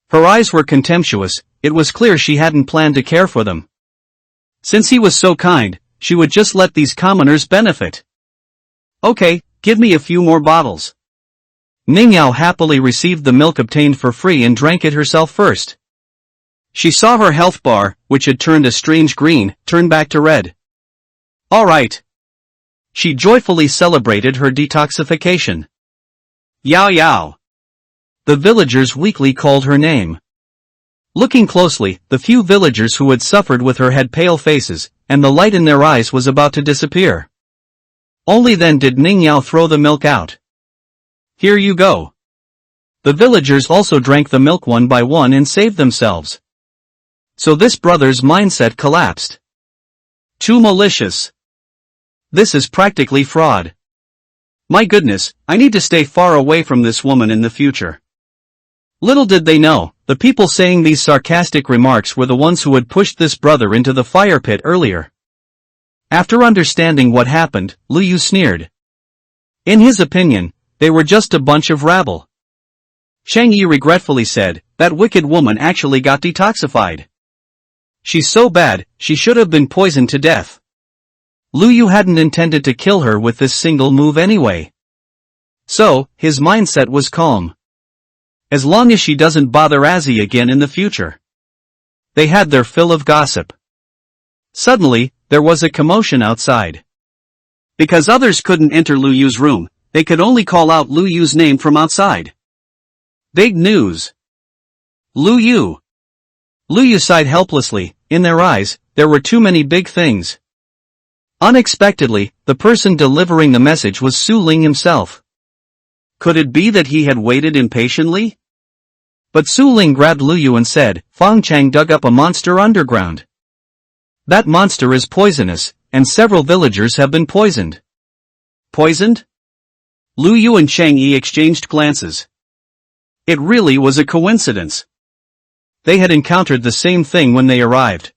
Her eyes were contemptuous, it was clear she hadn't planned to care for them. Since he was so kind, she would just let these commoners benefit. "Okay, give me a few more bottles." Ningyao happily received the milk obtained for free and drank it herself first. She saw her health bar, which had turned a strange green, turn back to red. All right. She joyfully celebrated her detoxification. Yao Yao. The villagers weakly called her name. Looking closely, the few villagers who had suffered with her had pale faces, and the light in their eyes was about to disappear. Only then did Ning Yao throw the milk out. Here you go. The villagers also drank the milk one by one and saved themselves. So this brother's mindset collapsed. Too malicious. This is practically fraud. My goodness, I need to stay far away from this woman in the future. Little did they know, the people saying these sarcastic remarks were the ones who had pushed this brother into the fire pit earlier. After understanding what happened, Lu Yu sneered. In his opinion, they were just a bunch of rabble. Chang Yi regretfully said, that wicked woman actually got detoxified. She's so bad, she should have been poisoned to death. Lu Yu hadn't intended to kill her with this single move anyway. So, his mindset was calm. As long as she doesn't bother Azzy again in the future. They had their fill of gossip. Suddenly, there was a commotion outside. Because others couldn't enter Lu Yu's room, they could only call out Lu Yu's name from outside. Big news. Lu Yu. Lu Yu sighed helplessly. In their eyes, there were too many big things. Unexpectedly, the person delivering the message was Su Ling himself. Could it be that he had waited impatiently? But Su Ling grabbed Lu Yu and said, Fang Chang dug up a monster underground. That monster is poisonous, and several villagers have been poisoned. Poisoned? Lu Yu and Chang Yi exchanged glances. It really was a coincidence. They had encountered the same thing when they arrived.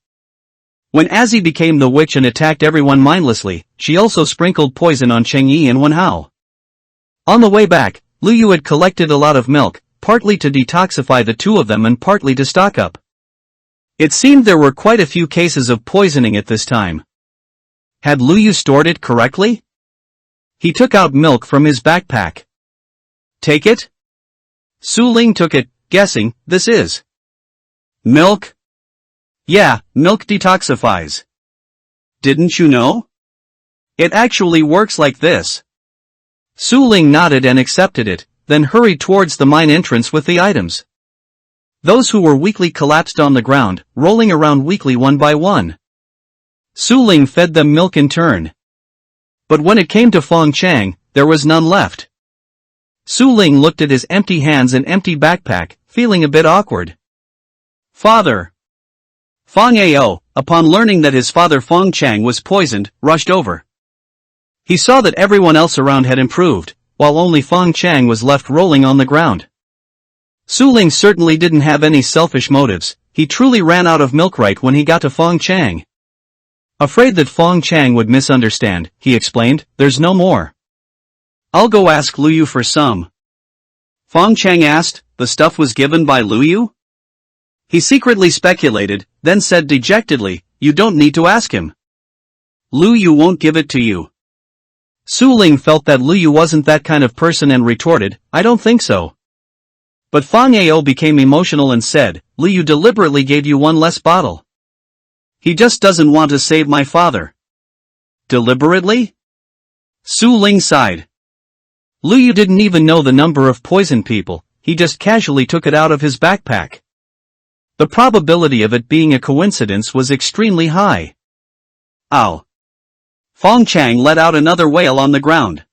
When Azzy became the witch and attacked everyone mindlessly, she also sprinkled poison on Cheng Yi and Wenhao. On the way back, Lu Yu had collected a lot of milk, partly to detoxify the two of them and partly to stock up. It seemed there were quite a few cases of poisoning at this time. Had Lu Yu stored it correctly? He took out milk from his backpack. Take it? Su Ling took it, guessing, this is milk? Yeah, milk detoxifies. Didn't you know? It actually works like this. Su Ling nodded and accepted it, then hurried towards the mine entrance with the items. Those who were weakly collapsed on the ground, rolling around weakly one by one. Su Ling fed them milk in turn. But when it came to Fang Chang, there was none left. Su Ling looked at his empty hands and empty backpack, feeling a bit awkward. Father! Fang Ao, upon learning that his father Fang Chang was poisoned, rushed over. He saw that everyone else around had improved, while only Fang Chang was left rolling on the ground. Su Ling certainly didn't have any selfish motives, he truly ran out of milk right when he got to Fang Chang. Afraid that Fang Chang would misunderstand, he explained, there's no more. I'll go ask Lu Yu for some. Fang Chang asked, the stuff was given by Lu Yu? He secretly speculated, then said dejectedly, you don't need to ask him. Lu Yu won't give it to you. Su Ling felt that Lu Yu wasn't that kind of person and retorted, I don't think so. But Fang Ao became emotional and said, Lu Yu deliberately gave you one less bottle. He just doesn't want to save my father. Deliberately? Su Ling sighed. Lu Yu didn't even know the number of poisoned people, he just casually took it out of his backpack. The probability of it being a coincidence was extremely high. Ow! Fang Chang let out another wail on the ground.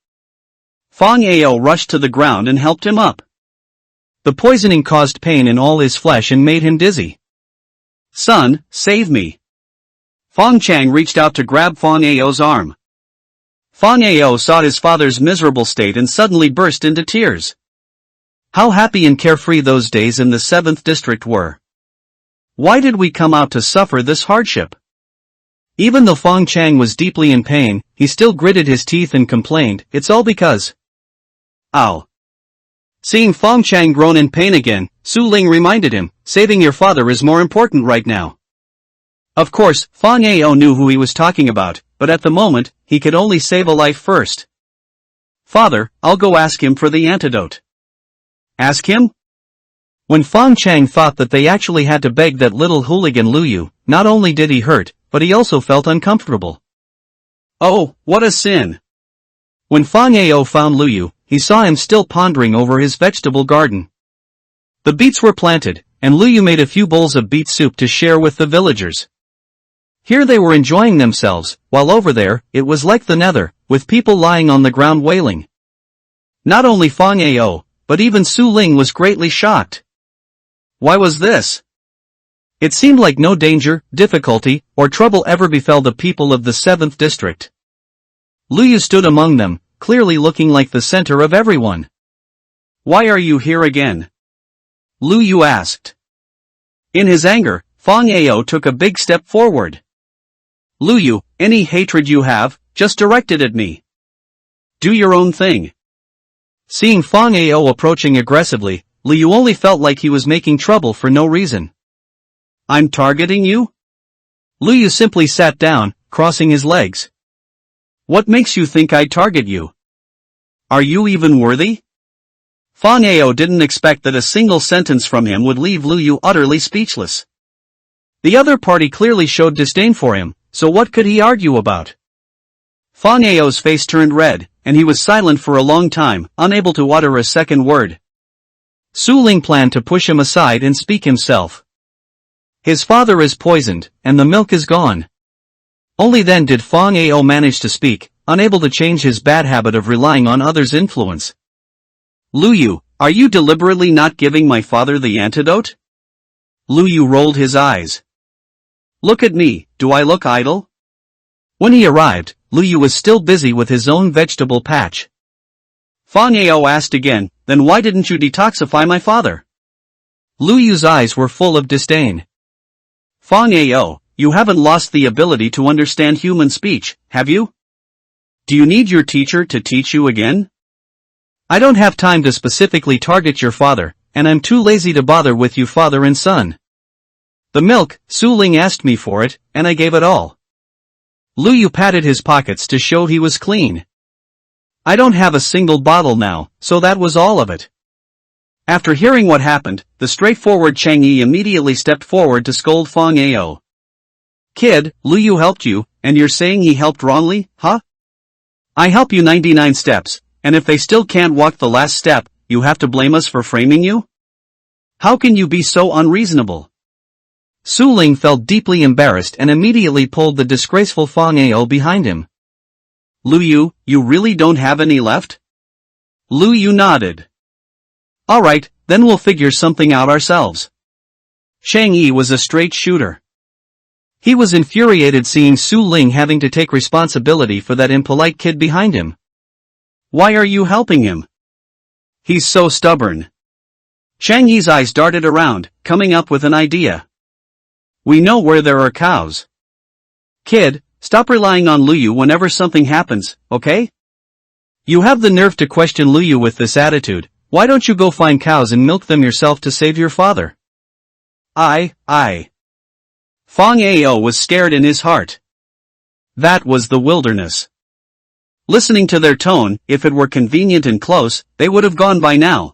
Fang Ao rushed to the ground and helped him up. The poisoning caused pain in all his flesh and made him dizzy. Son, save me. Fang Chang reached out to grab Fang Ao's arm. Fang Ao saw his father's miserable state and suddenly burst into tears. How happy and carefree those days in the 7th district were. Why did we come out to suffer this hardship? Even though Fang Chang was deeply in pain, he still gritted his teeth and complained, it's all because. Ow. Seeing Fang Chang groan in pain again, Su Ling reminded him, saving your father is more important right now. Of course, Fang Ao knew who he was talking about, but at the moment, he could only save a life first. Father, I'll go ask him for the antidote. Ask him? When Fang Chang thought that they actually had to beg that little hooligan Lu Yu, not only did he hurt, but he also felt uncomfortable. Oh, what a sin! When Fang Ao found Lu Yu, he saw him still pondering over his vegetable garden. The beets were planted, and Lu Yu made a few bowls of beet soup to share with the villagers. Here they were enjoying themselves, while over there, it was like the nether, with people lying on the ground wailing. Not only Fang Ao, but even Su Ling was greatly shocked. Why was this? It seemed like no danger, difficulty, or trouble ever befell the people of the 7th district. Lu Yu stood among them, clearly looking like the center of everyone. Why are you here again? Lu Yu asked. In his anger, Fang Ao took a big step forward. Lu Yu, any hatred you have, just direct it at me. Do your own thing. Seeing Fang Ao approaching aggressively, Lu Yu only felt like he was making trouble for no reason. I'm targeting you? Lu Yu simply sat down, crossing his legs. What makes you think I'd target you? Are you even worthy? Fang Ao didn't expect that a single sentence from him would leave Lu Yu utterly speechless. The other party clearly showed disdain for him, so what could he argue about? Fang Ao's face turned red, and he was silent for a long time, unable to utter a second word. Su Ling planned to push him aside and speak himself. His father is poisoned, and the milk is gone. Only then did Fang Ao manage to speak, unable to change his bad habit of relying on others' influence. Lu Yu, are you deliberately not giving my father the antidote? Lu Yu rolled his eyes. Look at me, do I look idle? When he arrived, Lu Yu was still busy with his own vegetable patch. Fang Ao asked again, then why didn't you detoxify my father? Lu Yu's eyes were full of disdain. Fang Ao, you haven't lost the ability to understand human speech, have you? Do you need your teacher to teach you again? I don't have time to specifically target your father, and I'm too lazy to bother with you father and son. The milk, Su Ling asked me for it, and I gave it all. Lu Yu patted his pockets to show he was clean. I don't have a single bottle now, so that was all of it. After hearing what happened, the straightforward Chang Yi immediately stepped forward to scold Fang Ao. Kid, Lu Yu helped you, and you're saying he helped wrongly, huh? I help you 99 steps, and if they still can't walk the last step, you have to blame us for framing you? How can you be so unreasonable? Su Ling felt deeply embarrassed and immediately pulled the disgraceful Fang Ao behind him. Lu Yu, you really don't have any left? Lu Yu nodded. Alright, then we'll figure something out ourselves. Chang Yi was a straight shooter. He was infuriated seeing Su Ling having to take responsibility for that impolite kid behind him. Why are you helping him? He's so stubborn. Chang Yi's eyes darted around, coming up with an idea. We know where there are cows. Kid, stop relying on Lu Yu whenever something happens, okay? You have the nerve to question Lu Yu with this attitude. Why don't you go find cows and milk them yourself to save your father? Fang Ao was scared in his heart. That was the wilderness. Listening to their tone, if it were convenient and close, they would have gone by now.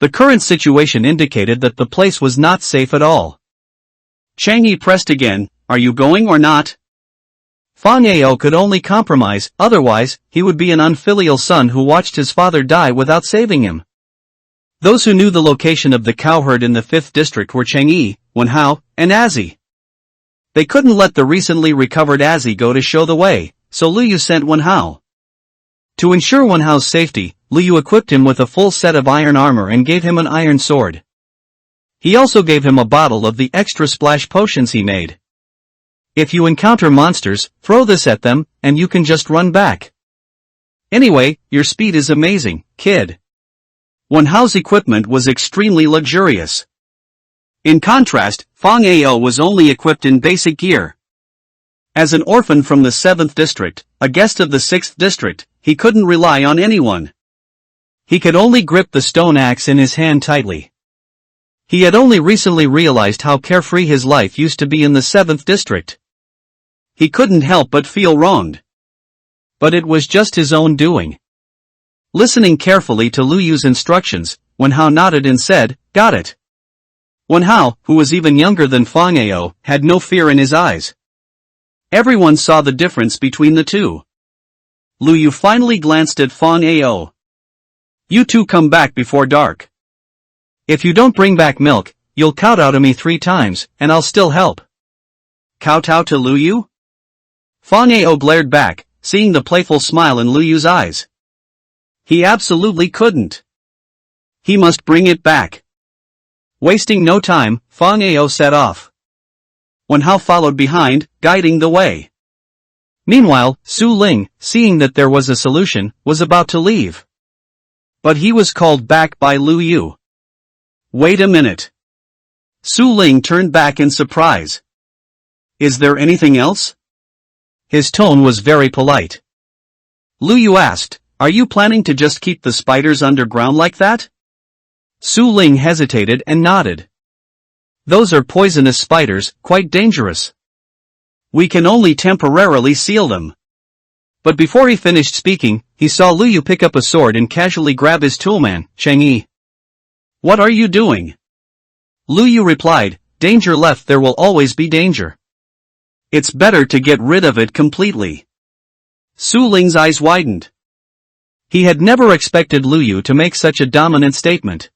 The current situation indicated that the place was not safe at all. Chang Yi pressed again, are you going or not? Fang Ao could only compromise, otherwise, he would be an unfilial son who watched his father die without saving him. Those who knew the location of the cowherd in the 5th district were Chang Yi, Wenhao, and Azzy. They couldn't let the recently recovered Azzy go to show the way, so Lu Yu sent Wenhao. To ensure Wenhao's safety, Lu Yu equipped him with a full set of iron armor and gave him an iron sword. He also gave him a bottle of the extra splash potions he made. If you encounter monsters, throw this at them, and you can just run back. Anyway, your speed is amazing, kid. Wenhao's equipment was extremely luxurious. In contrast, Fang Ao was only equipped in basic gear. As an orphan from the 7th district, a guest of the 6th district, he couldn't rely on anyone. He could only grip the stone axe in his hand tightly. He had only recently realized how carefree his life used to be in the 7th district. He couldn't help but feel wronged. But it was just his own doing. Listening carefully to Lu Yu's instructions, Wenhao nodded and said, "Got it." Wenhao, who was even younger than Fang Ao, had no fear in his eyes. Everyone saw the difference between the two. Lu Yu finally glanced at Fang Ao. "You two come back before dark. If you don't bring back milk, you'll kowtow to me 3 times, and I'll still help." Kowtow to Lu Yu? Fang Ao glared back, seeing the playful smile in Lu Yu's eyes. He absolutely couldn't. He must bring it back. Wasting no time, Fang Ao set off. Wenhao followed behind, guiding the way. Meanwhile, Su Ling, seeing that there was a solution, was about to leave. But he was called back by Lu Yu. "Wait a minute." Su Ling turned back in surprise. "Is there anything else?" His tone was very polite. Lu Yu asked, "Are you planning to just keep the spiders underground like that?" Su Ling hesitated and nodded. "Those are poisonous spiders, quite dangerous. We can only temporarily seal them." But before he finished speaking, he saw Lu Yu pick up a sword and casually grab his toolman, Chang'e. "What are you doing?" Lu Yu replied, "Danger left, there will always be danger. It's better to get rid of it completely." Su Ling's eyes widened. He had never expected Lu Yu to make such a dominant statement.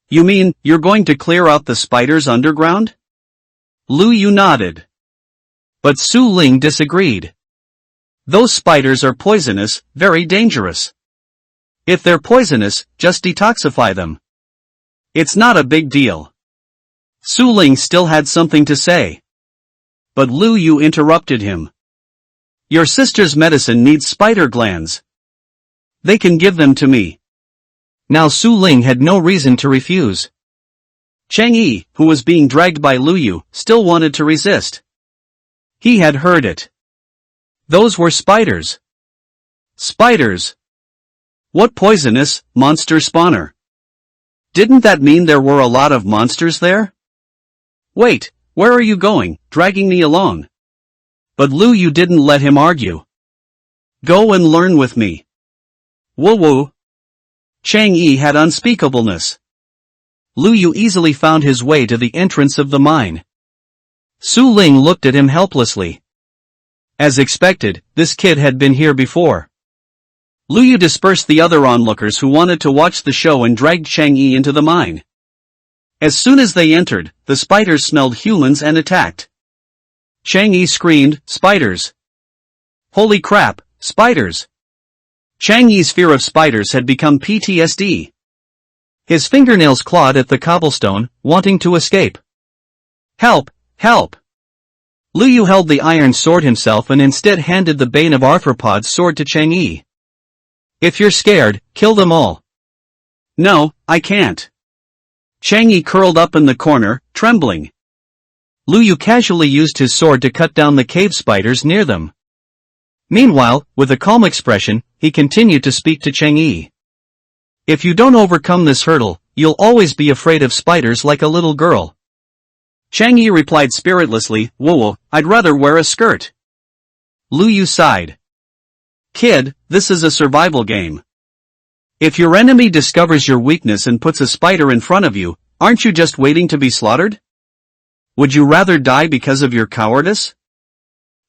"You mean, you're going to clear out the spiders underground?" Lu Yu nodded. But Su Ling disagreed. "Those spiders are poisonous, very dangerous. If they're poisonous, just detoxify them. It's not a big deal." Su Ling still had something to say. But Lu Yu interrupted him. "Your sister's medicine needs spider glands. They can give them to me." Now Su Ling had no reason to refuse. Chang'e, who was being dragged by Lu Yu, still wanted to resist. He had heard it. Those were spiders. Spiders. What poisonous, monster spawner. Didn't that mean there were a lot of monsters there? "Wait, where are you going, dragging me along?" But Lu Yu didn't let him argue. "Go and learn with me." Woo-woo. Chang'e had unspeakableness. Lu Yu easily found his way to the entrance of the mine. Su Ling looked at him helplessly. As expected, this kid had been here before. Lu Yu dispersed the other onlookers who wanted to watch the show and dragged Chang'e into the mine. As soon as they entered, the spiders smelled humans and attacked. Chang'e screamed, "Spiders! Holy crap, spiders!" Chang'e's fear of spiders had become PTSD. His fingernails clawed at the cobblestone, wanting to escape. "Help! Help!" Lu Yu held the iron sword himself and instead handed the Bane of Arthropods sword to Chang'e. "If you're scared, kill them all." "No, I can't." Chang'e curled up in the corner, trembling. Lu Yu casually used his sword to cut down the cave spiders near them. Meanwhile, with a calm expression, he continued to speak to Chang'e. "If you don't overcome this hurdle, you'll always be afraid of spiders like a little girl." Chang'e replied spiritlessly, "Whoa, I'd rather wear a skirt." Lu Yu sighed. "Kid, this is a survival game. If your enemy discovers your weakness and puts a spider in front of you, aren't you just waiting to be slaughtered? Would you rather die because of your cowardice?"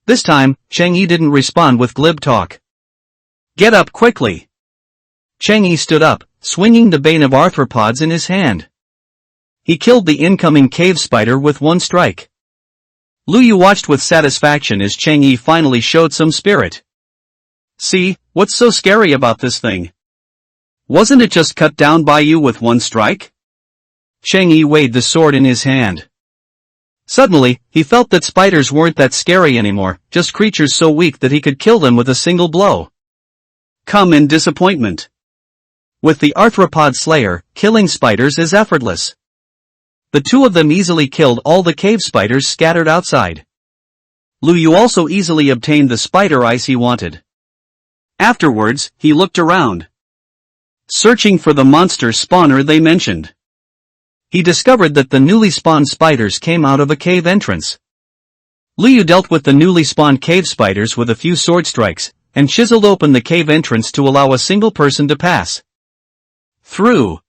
This time, Chang'e didn't respond with glib talk. "Get up quickly." Chang'e stood up, swinging the Bane of Arthropods in his hand. He killed the incoming cave spider with one strike. Lu Yu watched with satisfaction as Chang'e finally showed some spirit. "See, what's so scary about this thing? Wasn't it just cut down by you with one strike?" Chang'e weighed the sword in his hand. Suddenly, he felt that spiders weren't that scary anymore, just creatures so weak that he could kill them with a single blow. Come in disappointment. With the Arthropod Slayer, killing spiders is effortless. The two of them easily killed all the cave spiders scattered outside. Lu Yu also easily obtained the spider eyes he wanted. Afterwards, he looked around, searching for the monster spawner they mentioned. He discovered that the newly spawned spiders came out of a cave entrance. Lu Yu dealt with the newly spawned cave spiders with a few sword strikes, and chiseled open the cave entrance to allow a single person to pass through.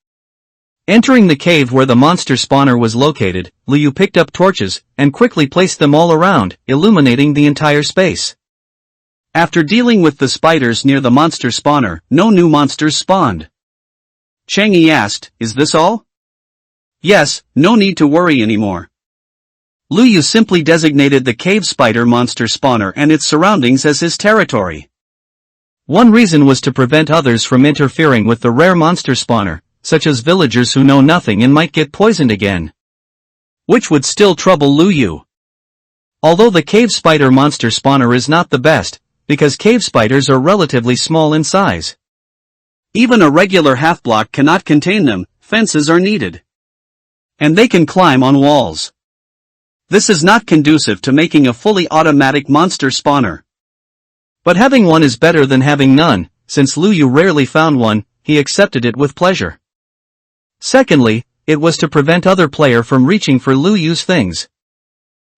Entering the cave where the monster spawner was located, Liu picked up torches, and quickly placed them all around, illuminating the entire space. After dealing with the spiders near the monster spawner, no new monsters spawned. Chang'e asked, "Is this all?" "Yes, no need to worry anymore." Liu simply designated the cave spider monster spawner and its surroundings as his territory. One reason was to prevent others from interfering with the rare monster spawner, such as villagers who know nothing and might get poisoned again. Which would still trouble Liu. Although the cave spider monster spawner is not the best, because cave spiders are relatively small in size. Even a regular half-block cannot contain them, fences are needed. And they can climb on walls. This is not conducive to making a fully automatic monster spawner. But having one is better than having none, since Liu rarely found one, he accepted it with pleasure. Secondly, it was to prevent other player from reaching for Liu's things.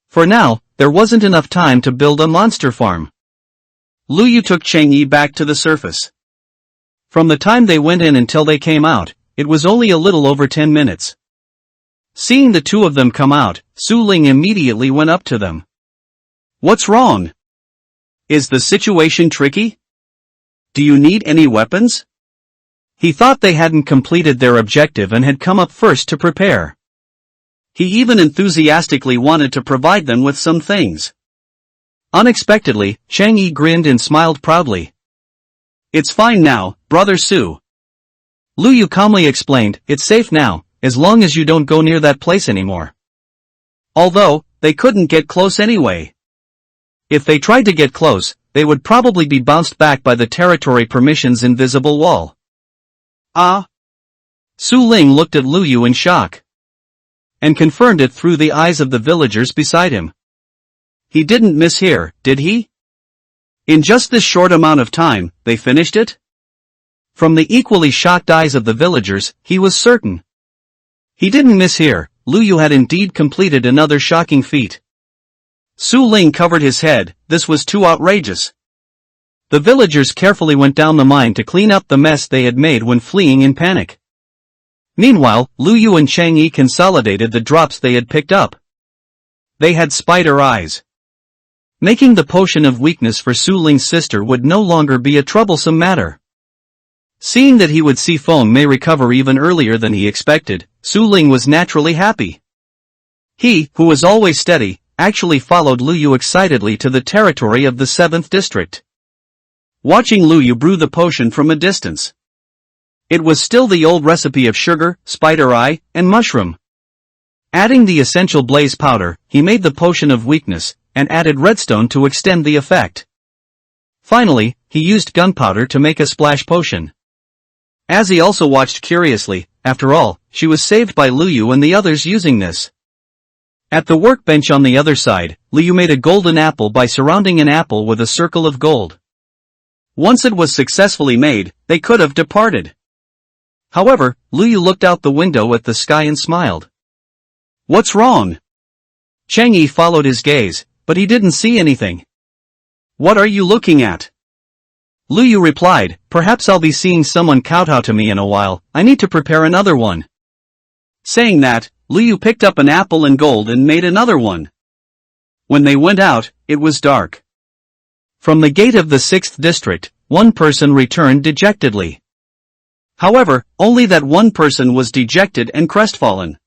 For now, there wasn't enough time to build a monster farm. Liu took Chang'e back to the surface. From the time they went in until they came out, it was only a little over 10 minutes. Seeing the two of them come out, Su Ling immediately went up to them. "What's wrong? Is the situation tricky? Do you need any weapons?" He thought they hadn't completed their objective and had come up first to prepare. He even enthusiastically wanted to provide them with some things. Unexpectedly, Chang'e grinned and smiled proudly. "It's fine now, Brother Su." Liu calmly explained, "It's safe now, as long as you don't go near that place anymore." Although, they couldn't get close anyway. If they tried to get close, they would probably be bounced back by the territory permission's invisible wall. Ah! Su Ling looked at Liu in shock. And confirmed it through the eyes of the villagers beside him. He didn't mishear, did he? In just this short amount of time, they finished it? From the equally shocked eyes of the villagers, he was certain. He didn't mishear, Liu had indeed completed another shocking feat. Su Ling covered his head, this was too outrageous. The villagers carefully went down the mine to clean up the mess they had made when fleeing in panic. Meanwhile, Liu and Chang'e consolidated the drops they had picked up. They had spider eyes. Making the potion of weakness for Su Ling's sister would no longer be a troublesome matter. Seeing that he would see Feng Mei recover even earlier than he expected, Su Ling was naturally happy. He, who was always steady, actually followed Liu excitedly to the territory of the 7th district. Watching Liu brew the potion from a distance. It was still the old recipe of sugar, spider eye, and mushroom. Adding the essential blaze powder, he made the potion of weakness, and added redstone to extend the effect. Finally, he used gunpowder to make a splash potion. Azzy also watched curiously, after all, she was saved by Liu and the others using this. At the workbench on the other side, Liu made a golden apple by surrounding an apple with a circle of gold. Once it was successfully made, they could have departed. However, Liu looked out the window at the sky and smiled. "What's wrong?" Chang'e followed his gaze, but he didn't see anything. "What are you looking at?" Liu replied, "Perhaps I'll be seeing someone kowtow to me in a while, I need to prepare another one." Saying that, Liu picked up an apple and gold and made another one. When they went out, it was dark. From the gate of the 6th district, one person returned dejectedly. However, only that one person was dejected and crestfallen.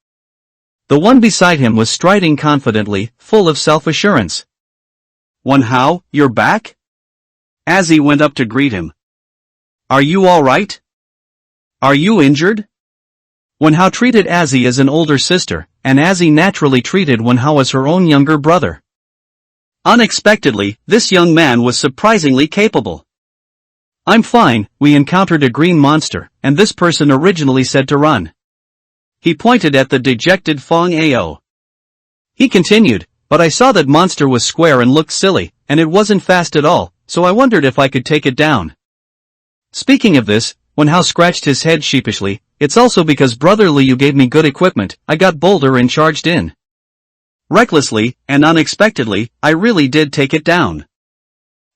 The one beside him was striding confidently, full of self-assurance. "Wenhao, you're back?" Azzy went up to greet him. "Are you all right? Are you injured?" Wenhao treated Azzy as an older sister, and Azzy naturally treated Wenhao as her own younger brother. Unexpectedly, this young man was surprisingly capable. "I'm fine, we encountered a green monster, and this person originally said to run." He pointed at the dejected Feng Ao. He continued, "But I saw that monster was square and looked silly, and it wasn't fast at all, so I wondered if I could take it down." Speaking of this, Wenhao scratched his head sheepishly, "It's also because Brother Liu gave me good equipment, I got bolder and charged in. Recklessly, and unexpectedly, I really did take it down."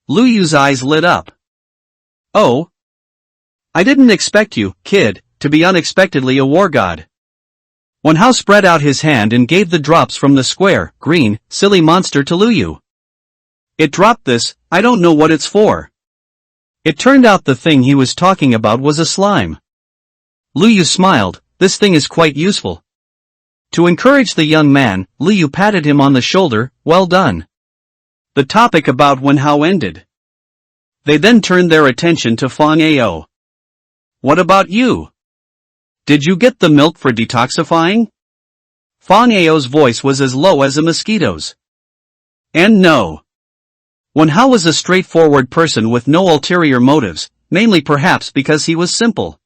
Liu's eyes lit up. "Oh? I didn't expect you, kid, to be unexpectedly a war god." Wen Hao spread out his hand and gave the drops from the square, green, silly monster to Lu Yu. It dropped this, I don't know what it's for. It turned out the thing he was talking about was a slime. Lu Yu smiled, this thing is quite useful. To encourage the young man, Lu Yu patted him on the shoulder, well done. The topic about Wen Hao ended. They then turned their attention to Fang Ao. What about you? Did you get the milk for detoxifying? Fang Ao's voice was as low as a mosquito's. And no. Wen Hao was a straightforward person with no ulterior motives, mainly perhaps because he was simple.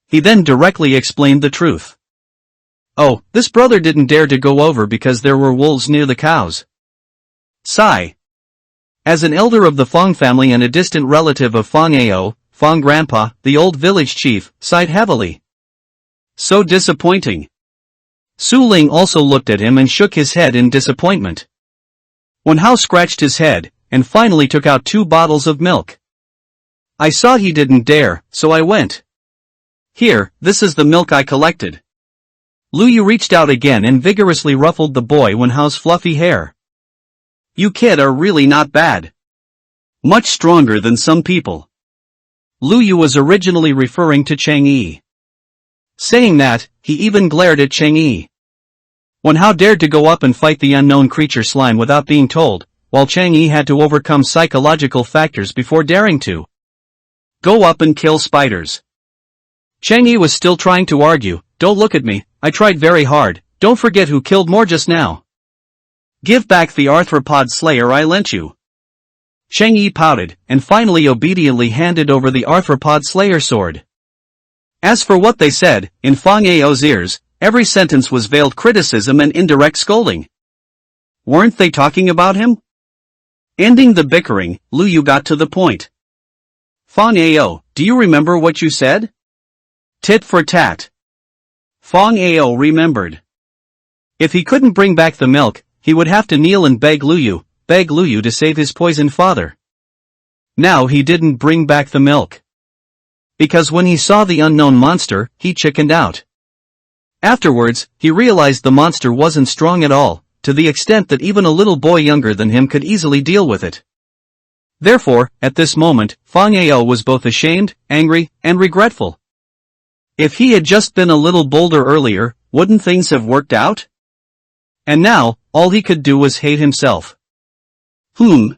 He then directly explained the truth. Oh, this brother didn't dare to go over because there were wolves near the cows. Sigh. As an elder of the Fang family and a distant relative of Fang Ao, Fang Grandpa, the old village chief, sighed heavily. So disappointing. Su Ling also looked at him and shook his head in disappointment. Wen Hao scratched his head, and finally took out 2 bottles of milk. I saw he didn't dare, so I went. Here, this is the milk I collected. Lu Yu reached out again and vigorously ruffled the boy Wen Hao's fluffy hair. You kid are really not bad. Much stronger than some people. Lu Yu was originally referring to Chang Yi. Saying that, he even glared at Chang Yi. Wen Hao dared to go up and fight the unknown creature slime without being told, while Chang Yi had to overcome psychological factors before daring to go up and kill spiders. Chang Yi was still trying to argue, don't look at me, I tried very hard, don't forget who killed more just now. Give back the arthropod slayer I lent you. Chang Yi pouted, and finally obediently handed over the arthropod slayer sword. As for what they said, in Fang Ao's ears, every sentence was veiled criticism and indirect scolding. Weren't they talking about him? Ending the bickering, Lu Yu got to the point. Fang Ao, do you remember what you said? Tit for tat. Fang Ao remembered. If he couldn't bring back the milk, he would have to kneel and beg Lu Yu to save his poisoned father. Now he didn't bring back the milk. Because when he saw the unknown monster, he chickened out. Afterwards, he realized the monster wasn't strong at all, to the extent that even a little boy younger than him could easily deal with it. Therefore, at this moment, Fang Ao was both ashamed, angry, and regretful. If he had just been a little bolder earlier, wouldn't things have worked out? And now, all he could do was hate himself. Lu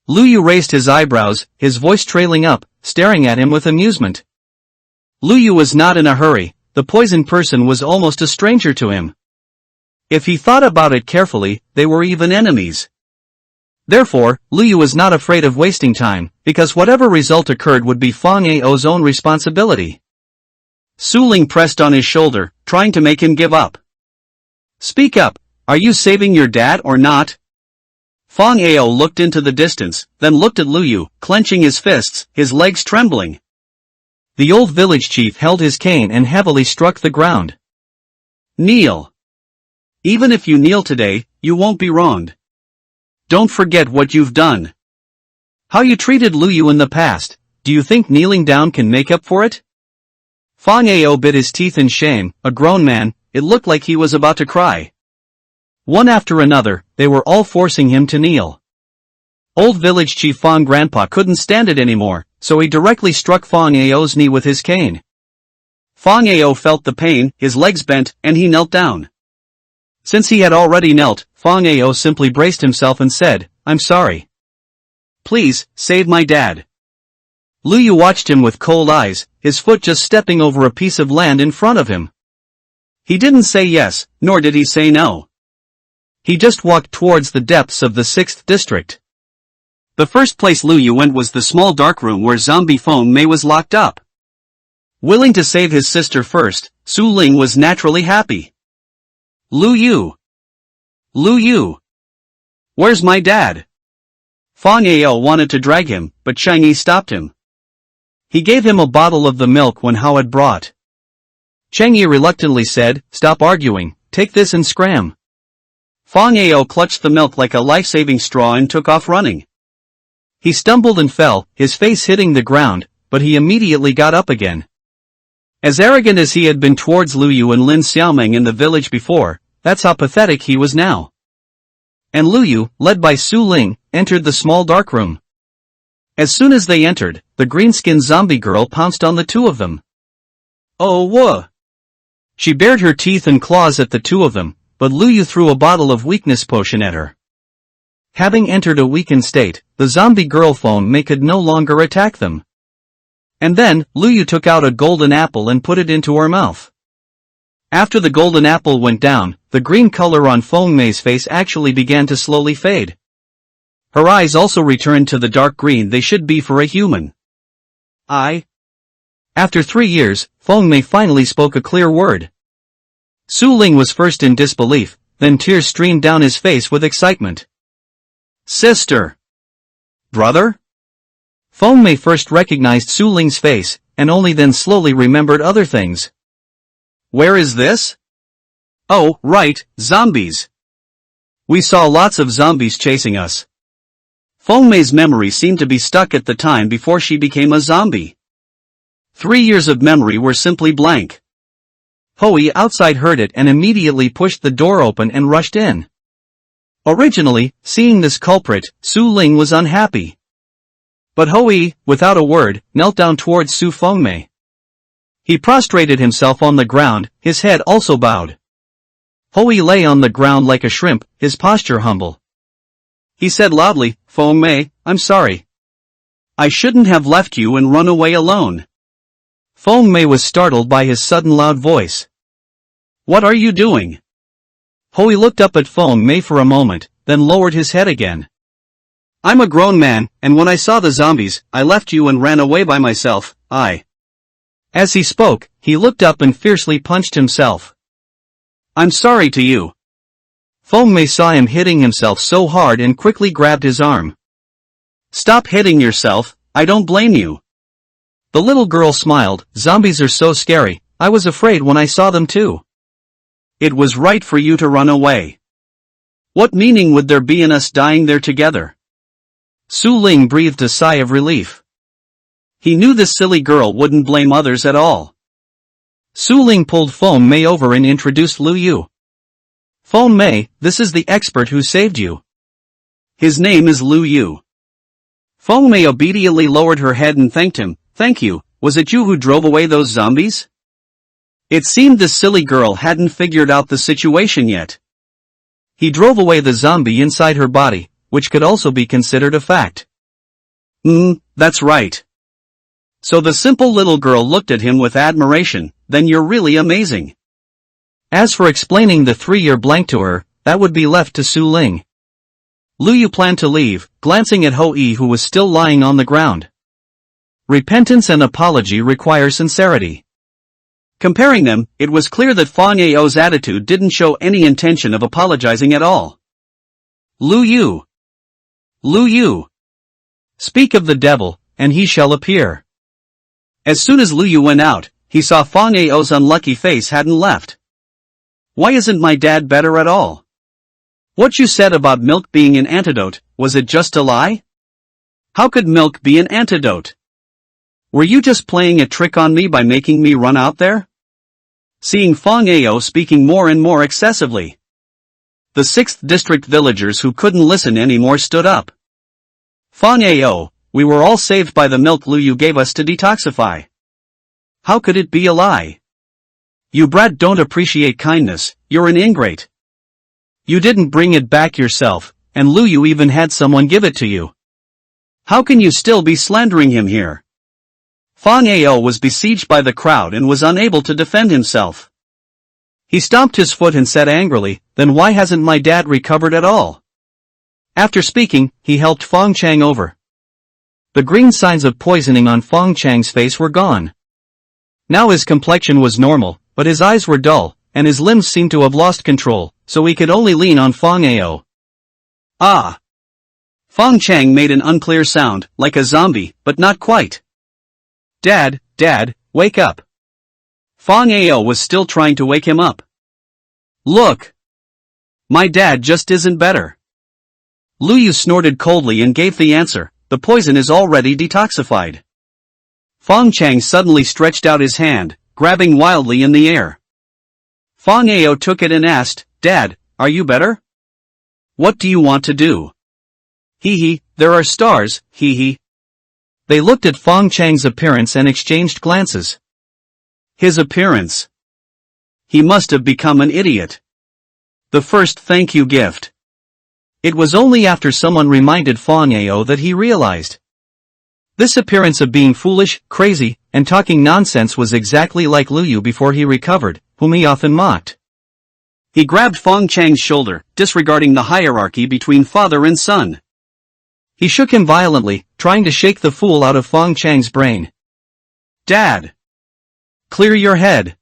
Yu raised his eyebrows, his voice trailing up, staring at him with amusement. Lu Yu was not in a hurry, the poisoned person was almost a stranger to him. If he thought about it carefully, they were even enemies. Therefore, Lu Yu was not afraid of wasting time, because whatever result occurred would be Fang Ao's own responsibility. Su Ling pressed on his shoulder, trying to make him give up. Speak up, are you saving your dad or not? Fang Ao looked into the distance, then looked at Lu Yu, clenching his fists, his legs trembling. The old village chief held his cane and heavily struck the ground. Kneel. Even if you kneel today, you won't be wronged. Don't forget what you've done. How you treated Lu Yu in the past, do you think kneeling down can make up for it? Fang Ao bit his teeth in shame, a grown man, it looked like he was about to cry. One after another, they were all forcing him to kneel. Old village chief Fang Grandpa couldn't stand it anymore, so he directly struck Fang Ao's knee with his cane. Fang Ao felt the pain, his legs bent, and he knelt down. Since he had already knelt, Fang Ao simply braced himself and said, I'm sorry. Please, save my dad. Lu Yu watched him with cold eyes, his foot just stepping over a piece of land in front of him. He didn't say yes, nor did he say no. He just walked towards the depths of the 6th district. The first place Lu Yu went was the small dark room where zombie Feng Mei was locked up. Willing to save his sister first, Su Ling was naturally happy. Lu Yu. Where's my dad? Fang Ao wanted to drag him, but Chang Yi stopped him. He gave him a bottle of the milk Wen Hao had brought. Chang Yi reluctantly said, stop arguing, take this and scram. Fang Ao clutched the milk like a life-saving straw and took off running. He stumbled and fell, his face hitting the ground, but he immediately got up again. As arrogant as he had been towards Lu Yu and Lin Xiaoming in the village before, that's how pathetic he was now. And Lu Yu, led by Su Ling, entered the small dark room. As soon as they entered, the green-skinned zombie girl pounced on the two of them. Oh whoa! She bared her teeth and claws at the two of them, but Lu Yu threw a bottle of weakness potion at her. Having entered a weakened state, the zombie girl Feng Mei could no longer attack them. And then, Lu Yu took out a golden apple and put it into her mouth. After the golden apple went down, the green color on Feng Mei's face actually began to slowly fade. Her eyes also returned to the dark green they should be for a human. After 3 years, Feng Mei finally spoke a clear word. Su Ling was first in disbelief, then tears streamed down his face with excitement. Sister! Brother? Feng Mei first recognized Su Ling's face, and only then slowly remembered other things. Where is this? Oh, right, zombies. We saw lots of zombies chasing us. Feng Mei's memory seemed to be stuck at the time before she became a zombie. 3 years of memory were simply blank. Hui outside heard it and immediately pushed the door open and rushed in. Originally, seeing this culprit, Su Ling was unhappy. But Hui, without a word, knelt down towards Su Fengmei. He prostrated himself on the ground, his head also bowed. Hui lay on the ground like a shrimp, his posture humble. He said loudly, Fengmei, I'm sorry. I shouldn't have left you and run away alone. Fengmei was startled by his sudden loud voice. What are you doing? Hui looked up at Fengmei for a moment, then lowered his head again. I'm a grown man, and when I saw the zombies, I left you and ran away by myself, As he spoke, he looked up and fiercely punched himself. I'm sorry to you. Fengmei saw him hitting himself so hard and quickly grabbed his arm. Stop hitting yourself, I don't blame you. The little girl smiled, zombies are so scary, I was afraid when I saw them too. It was right for you to run away. What meaning would there be in us dying there together? Su Ling breathed a sigh of relief. He knew this silly girl wouldn't blame others at all. Su Ling pulled Feng Mei over and introduced Lu Yu. Feng Mei, this is the expert who saved you. His name is Lu Yu. Feng Mei obediently lowered her head and thanked him. Thank you, was it you who drove away those zombies? It seemed this silly girl hadn't figured out the situation yet. He drove away the zombie inside her body, which could also be considered a fact. That's right. So the simple little girl looked at him with admiration, then you're really amazing. As for explaining the 3-year blank to her, that would be left to Su Ling. Lu Yu planned to leave, glancing at Hui who was still lying on the ground. Repentance and apology require sincerity. Comparing them, it was clear that Feng Yao's attitude didn't show any intention of apologizing at all. Lu Yu. Lu Yu. Speak of the devil, and he shall appear. As soon as Lu Yu went out, he saw Feng Yao's unlucky face hadn't left. Why isn't my dad better at all? What you said about milk being an antidote, was it just a lie? How could milk be an antidote? Were you just playing a trick on me by making me run out there? Seeing Feng Yao speaking more and more excessively. The 6th district villagers who couldn't listen anymore stood up. Feng Yao, we were all saved by the milk Lu Yu gave us to detoxify. How could it be a lie? You brat don't appreciate kindness, you're an ingrate. You didn't bring it back yourself, and Lu Yu even had someone give it to you. How can you still be slandering him here? Feng Yao was besieged by the crowd and was unable to defend himself. He stomped his foot and said angrily, then why hasn't my dad recovered at all? After speaking, he helped Feng Chang over. The green signs of poisoning on Feng Chang's face were gone. Now his complexion was normal, but his eyes were dull, and his limbs seemed to have lost control, so he could only lean on Feng Yao. Ah! Feng Chang made an unclear sound, like a zombie, but not quite. Dad, wake up. Feng Yao was still trying to wake him up. Look! My dad just isn't better. Lu Yu snorted coldly and gave the answer, the poison is already detoxified. Feng Chang suddenly stretched out his hand, grabbing wildly in the air. Fong Ao took it and asked, "Dad, are you better? What do you want to do?" "Hee hee, there are stars, hee hee." They looked at Fong Chang's appearance and exchanged glances. His appearance. He must have become an idiot. The first thank you gift. It was only after someone reminded Fong Ao that he realized. This appearance of being foolish, crazy, and talking nonsense was exactly like Lu Yu before he recovered, whom he often mocked. He grabbed Fong Chang's shoulder, disregarding the hierarchy between father and son. He shook him violently, trying to shake the fool out of Fong Chang's brain. "Dad! Clear your head."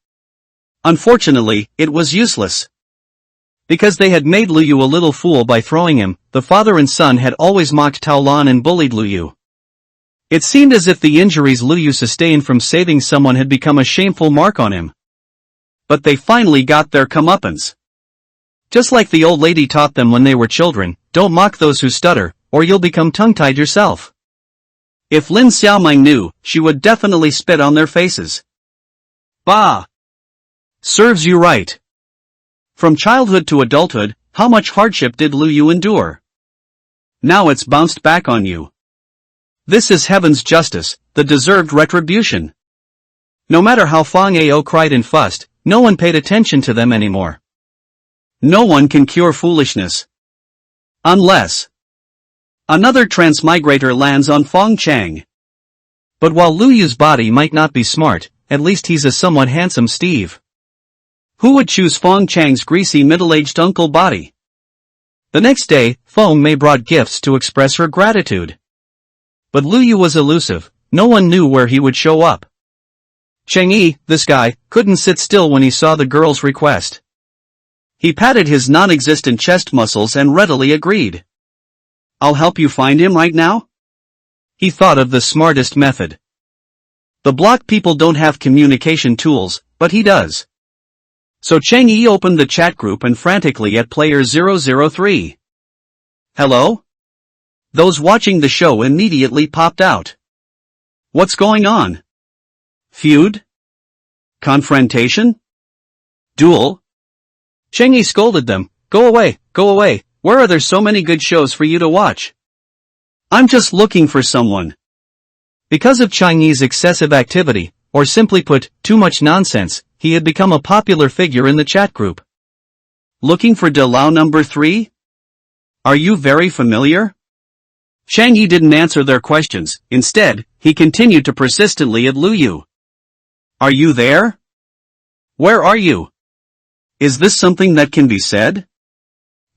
Unfortunately, it was useless. Because they had made Lu Yu a little fool by throwing him, the father and son had always mocked Tao Lan and bullied Lu Yu. It seemed as if the injuries Lu Yu sustained from saving someone had become a shameful mark on him. But they finally got their comeuppance. Just like the old lady taught them when they were children, don't mock those who stutter, or you'll become tongue-tied yourself. If Lin Xiaoming knew, she would definitely spit on their faces. Bah! Serves you right. From childhood to adulthood, how much hardship did Lu Yu endure? Now it's bounced back on you. This is heaven's justice, the deserved retribution. No matter how Fong Ao cried and fussed, no one paid attention to them anymore. No one can cure foolishness. Unless another transmigrator lands on Fong Chang. But while Lu Yu's body might not be smart, at least he's a somewhat handsome Steve. Who would choose Fong Chang's greasy middle-aged uncle body? The next day, Fong Mei brought gifts to express her gratitude. But Lu Yu was elusive, no one knew where he would show up. Cheng Yi, this guy, couldn't sit still when he saw the girl's request. He patted his non-existent chest muscles and readily agreed. "I'll help you find him right now?" He thought of the smartest method. The block people don't have communication tools, but he does. So Cheng Yi opened the chat group and frantically at player 003. "Hello?" Those watching the show immediately popped out. What's going on? Feud? Confrontation? Duel? Cheng Yi scolded them, go away, where are there so many good shows for you to watch? I'm just looking for someone." Because of Cheng Yi's excessive activity, or simply put, too much nonsense, he had become a popular figure in the chat group. "Looking for Delao number 3? Are you very familiar?" Cheng Yi didn't answer their questions, instead, he continued to persistently at Lu Yu. "Are you there? Where are you? Is this something that can be said?"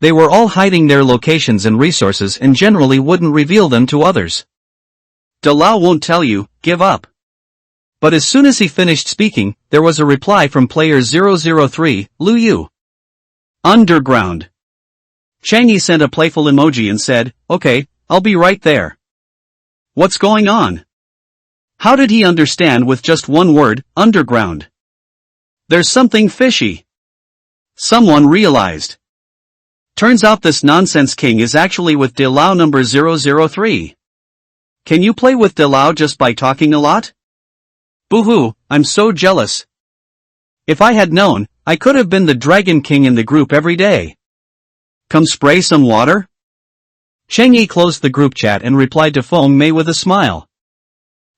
They were all hiding their locations and resources and generally wouldn't reveal them to others. "Delao won't tell you, give up." But as soon as he finished speaking, there was a reply from player 003, Lu Yu. "Underground." Cheng Yi sent a playful emoji and said, "Okay, I'll be right there." What's going on? How did he understand with just one word, underground? There's something fishy. Someone realized. Turns out this nonsense king is actually with Delao number 003. Can you play with Delao just by talking a lot? Boo-hoo, I'm so jealous. If I had known, I could have been the Dragon King in the group every day. Come spray some water? Cheng Yi closed the group chat and replied to Fong Mei with a smile.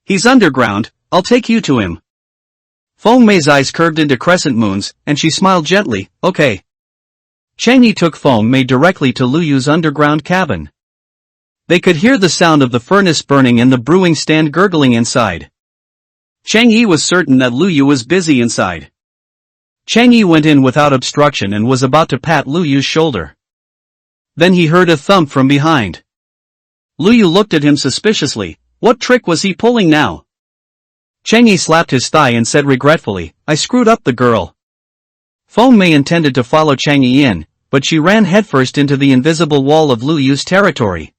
He's underground, I'll take you to him. Fong Mei's eyes curved into crescent moons, and she smiled gently, okay. Cheng Yi took Fong Mei directly to Lu Yu's underground cabin. They could hear the sound of the furnace burning and the brewing stand gurgling inside. Cheng Yi was certain that Lu Yu was busy inside. Cheng Yi went in without obstruction and was about to pat Lu Yu's shoulder. Then he heard a thump from behind. Lu Yu looked at him suspiciously. What trick was he pulling now? Cheng Yi slapped his thigh and said regretfully, I screwed up the girl. Fong Mei intended to follow Cheng Yi in, but she ran headfirst into the invisible wall of Lu Yu's territory.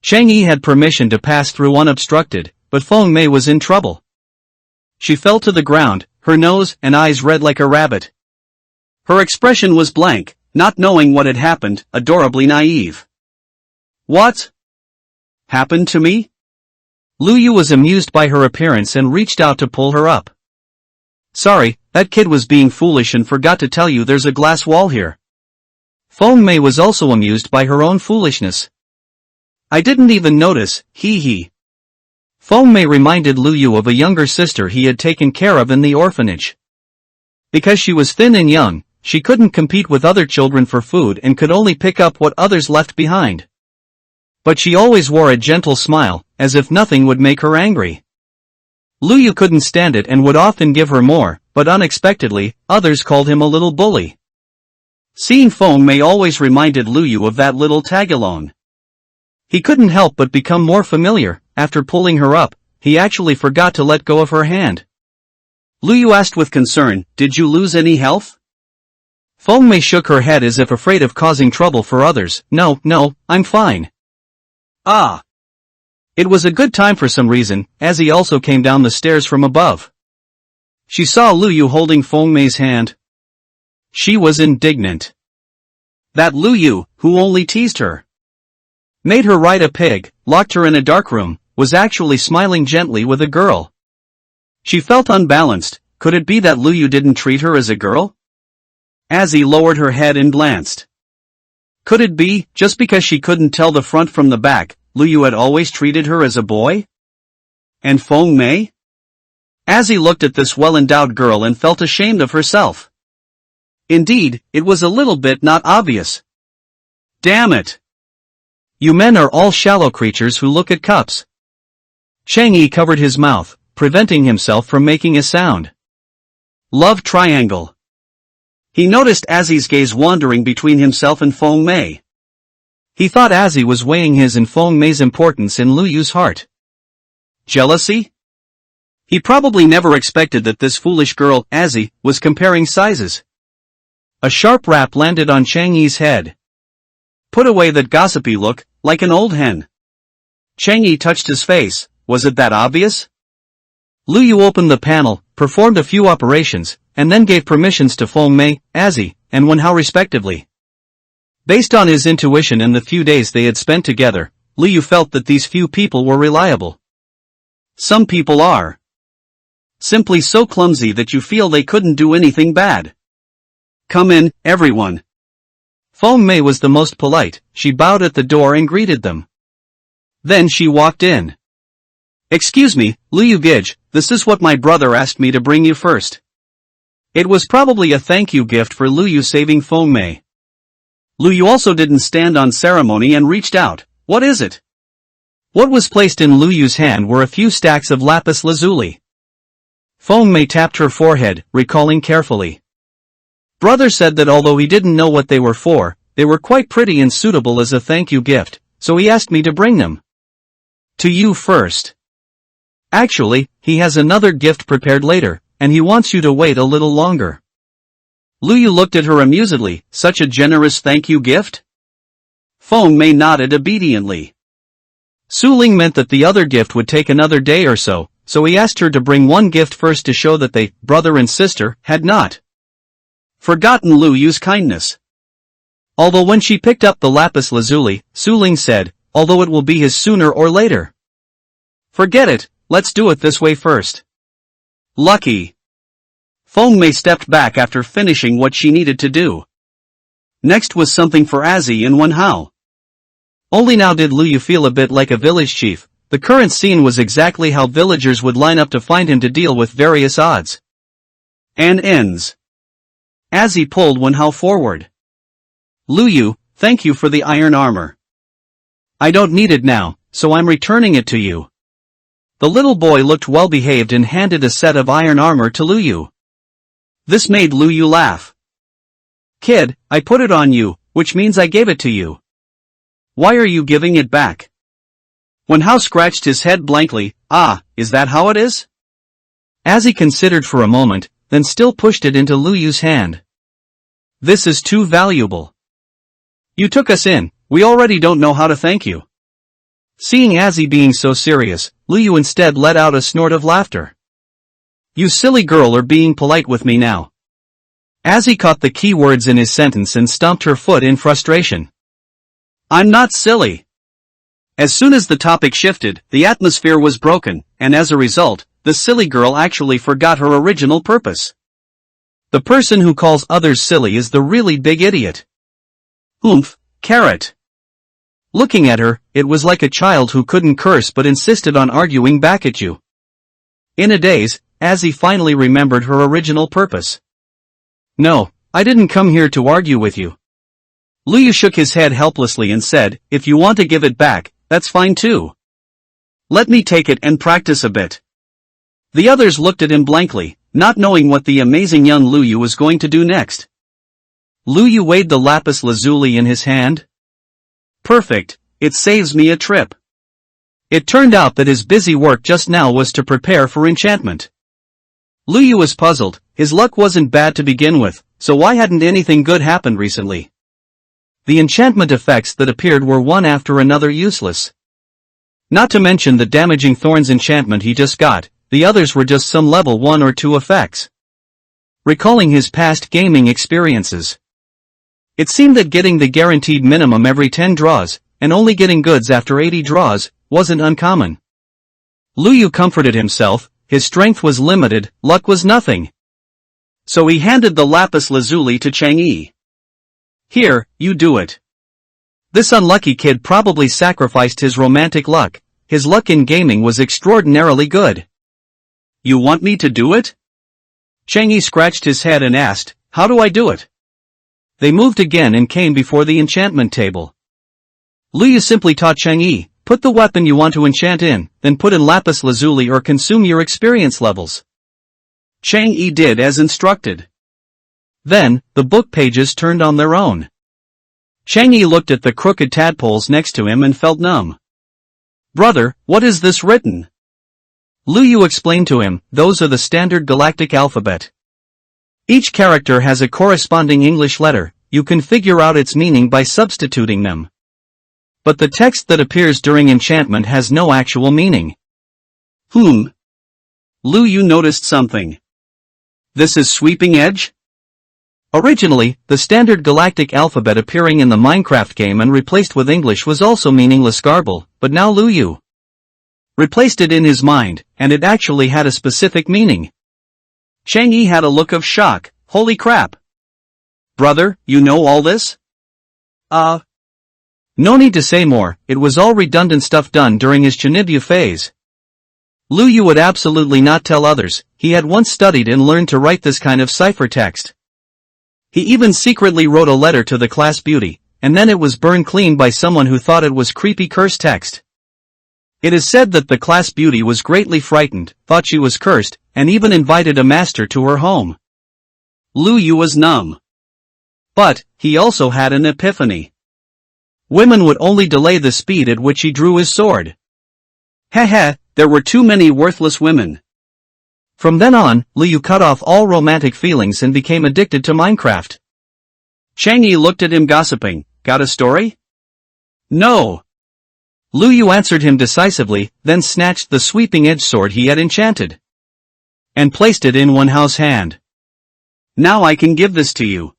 Cheng Yi had permission to pass through unobstructed, but Fong Mei was in trouble. She fell to the ground, her nose and eyes red like a rabbit. Her expression was blank, not knowing what had happened, adorably naive. What happened to me? Lu Yu was amused by her appearance and reached out to pull her up. Sorry, that kid was being foolish and forgot to tell you there's a glass wall here. Feng Mei was also amused by her own foolishness. I didn't even notice, hee hee. Feng Mei reminded Lu Yu of a younger sister he had taken care of in the orphanage. Because she was thin and young, she couldn't compete with other children for food and could only pick up what others left behind. But she always wore a gentle smile, as if nothing would make her angry. Lu Yu couldn't stand it and would often give her more, but unexpectedly, others called him a little bully. Seeing Feng Mei always reminded Lu Yu of that little tagalong. He couldn't help but become more familiar. After pulling her up, he actually forgot to let go of her hand. Lu Yu asked with concern, "Did you lose any health?" Feng Mei shook her head as if afraid of causing trouble for others. No, I'm fine. Ah. It was a good time for some reason, as he also came down the stairs from above. She saw Lu Yu holding Feng Mei's hand. She was indignant. That Lu Yu, who only teased her, made her ride a pig, locked her in a dark room, was actually smiling gently with a girl. She felt unbalanced. Could it be that Lu Yu didn't treat her as a girl? Azzy lowered her head and glanced. Could it be, just because she couldn't tell the front from the back, Lu Yu had always treated her as a boy? And Feng Mei? Azzy looked at this well-endowed girl and felt ashamed of herself. Indeed, it was a little bit not obvious. Damn it! You men are all shallow creatures who look at cups. Chang Yi covered his mouth, preventing himself from making a sound. Love triangle. He noticed Azzy's gaze wandering between himself and Feng Mei. He thought Azzy was weighing his and Feng Mei's importance in Lu Yu's heart. Jealousy? He probably never expected that this foolish girl, Azzy, was comparing sizes. A sharp rap landed on Chang Yi's head. Put away that gossipy look, like an old hen. Chang Yi touched his face. Was it that obvious? Lu Yu opened the panel, performed a few operations, and then gave permissions to Feng Mei, Azzy, and Wen Hao respectively. Based on his intuition and the few days they had spent together, Lu Yu felt that these few people were reliable. Some people are simply so clumsy that you feel they couldn't do anything bad. Come in, everyone. Feng Mei was the most polite. She bowed at the door and greeted them. Then she walked in. Excuse me, Lu Yu Gij, this is what my brother asked me to bring you first. It was probably a thank you gift for Lu Yu saving Feng Mei. Lu Yu also didn't stand on ceremony and reached out. What is it? What was placed in Lu Yu's hand were a few stacks of lapis lazuli. Feng Mei tapped her forehead, recalling carefully. Brother said that although he didn't know what they were for, they were quite pretty and suitable as a thank you gift, so he asked me to bring them to you first. Actually, he has another gift prepared later, and he wants you to wait a little longer. Lu Yu looked at her amusedly. Such a generous thank you gift? Feng Mei nodded obediently. Su Ling meant that the other gift would take another day or so he asked her to bring one gift first to show that they, brother and sister, had not forgotten Lu Yu's kindness. Although when she picked up the lapis lazuli, Su Ling said, although it will be his sooner or later. Forget it, let's do it this way first. Lucky. Feng Mei stepped back after finishing what she needed to do. Next was something for Azzy and Wen Hao. Only now did Lu Yu feel a bit like a village chief. The current scene was exactly how villagers would line up to find him to deal with various odds and ends. Azzy pulled Wen Hao forward. Lu Yu, thank you for the iron armor. I don't need it now, so I'm returning it to you. The little boy looked well behaved and handed a set of iron armor to Lu Yu. This made Lu Yu laugh. Kid, I put it on you, which means I gave it to you. Why are you giving it back? Wen Hao scratched his head blankly. Ah, is that how it is? Azzy considered for a moment, then still pushed it into Lu Yu's hand. This is too valuable. You took us in, we already don't know how to thank you. Seeing Azzy being so serious, Lu Yu instead let out a snort of laughter. You silly girl are being polite with me now. Azzy caught the key words in his sentence and stomped her foot in frustration. I'm not silly. As soon as the topic shifted, the atmosphere was broken, and as a result, the silly girl actually forgot her original purpose. The person who calls others silly is the really big idiot. Oomph, carrot. Looking at her, it was like a child who couldn't curse but insisted on arguing back at you. In a daze, Azzy finally remembered her original purpose. No, I didn't come here to argue with you. Luyu shook his head helplessly and said, if you want to give it back, that's fine too. Let me take it and practice a bit. The others looked at him blankly, not knowing what the amazing young Luyu was going to do next. Luyu weighed the lapis lazuli in his hand. Perfect, it saves me a trip. It turned out that his busy work just now was to prepare for enchantment. Luyu was puzzled, his luck wasn't bad to begin with, so why hadn't anything good happened recently? The enchantment effects that appeared were one after another useless. Not to mention the damaging thorns enchantment he just got, the others were just some level 1 or 2 effects. Recalling his past gaming experiences, it seemed that getting the guaranteed minimum every 10 draws, and only getting goods after 80 draws, wasn't uncommon. Luyu comforted himself, his strength was limited, luck was nothing. So he handed the lapis lazuli to Chang'e. Here, you do it. This unlucky kid probably sacrificed his romantic luck. His luck in gaming was extraordinarily good. You want me to do it? Chang'e scratched his head and asked, how do I do it? They moved again and came before the enchantment table. Luyu simply taught Chang'e, put the weapon you want to enchant in, then put in lapis lazuli or consume your experience levels. Chang'e did as instructed. Then, the book pages turned on their own. Chang'e looked at the crooked tadpoles next to him and felt numb. Brother, what is this written? Luyu explained to him, those are the standard galactic alphabet. Each character has a corresponding English letter, you can figure out its meaning by substituting them. But the text that appears during enchantment has no actual meaning. Luyu noticed something. This is Sweeping Edge? Originally, the standard galactic alphabet appearing in the Minecraft game and replaced with English was also meaningless garble, but now Luyu replaced it in his mind, and it actually had a specific meaning. Chang'e had a look of shock, holy crap. Brother, you know all this? No need to say more, it was all redundant stuff done during his Chinibu phase. Luyu would absolutely not tell others, he had once studied and learned to write this kind of ciphertext. He even secretly wrote a letter to the class beauty, and then it was burned clean by someone who thought it was creepy curse text. It is said that the class beauty was greatly frightened, thought she was cursed, and even invited a master to her home. Luyu was numb. But, he also had an epiphany. Women would only delay the speed at which he drew his sword. There were too many worthless women. From then on, Luyu cut off all romantic feelings and became addicted to Minecraft. Chang'e looked at him gossiping, got a story? No. Luyu answered him decisively, then snatched the sweeping edge sword he had enchanted and placed it in Wenhao's hand. Now I can give this to you.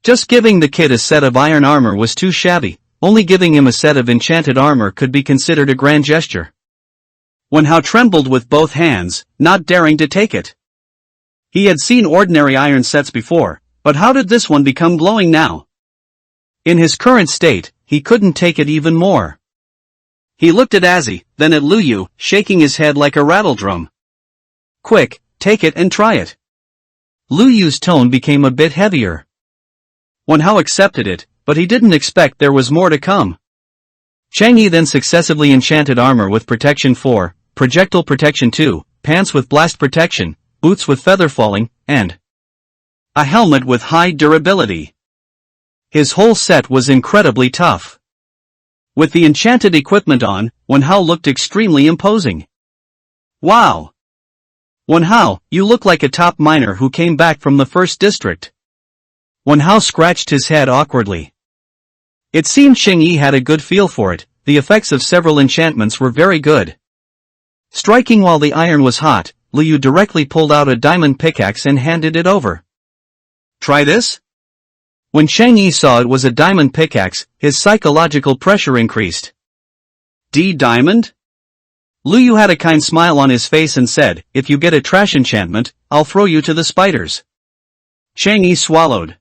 Just giving the kid a set of iron armor was too shabby, only giving him a set of enchanted armor could be considered a grand gesture. Wenhao trembled with both hands, not daring to take it. He had seen ordinary iron sets before, but how did this one become glowing now? In his current state, he couldn't take it even more. He looked at Azzy, then at Luyu, shaking his head like a rattledrum. Quick, take it and try it. Luyu's tone became a bit heavier. Wenhao accepted it, but he didn't expect there was more to come. Chang'e then successively enchanted armor with protection 4, projectile protection 2, pants with blast protection, boots with feather falling, and a helmet with high durability. His whole set was incredibly tough. With the enchanted equipment on, Wenhao looked extremely imposing. Wow! Wenhao, you look like a top miner who came back from the first district. Wenhao scratched his head awkwardly. It seemed Chang'e had a good feel for it, the effects of several enchantments were very good. Striking while the iron was hot, Luyu directly pulled out a diamond pickaxe and handed it over. Try this? When Chang'e saw it was a diamond pickaxe, his psychological pressure increased. D-diamond? Lu Yu had a kind smile on his face and said, "If you get a trash enchantment, I'll throw you to the spiders." Chang Yi swallowed.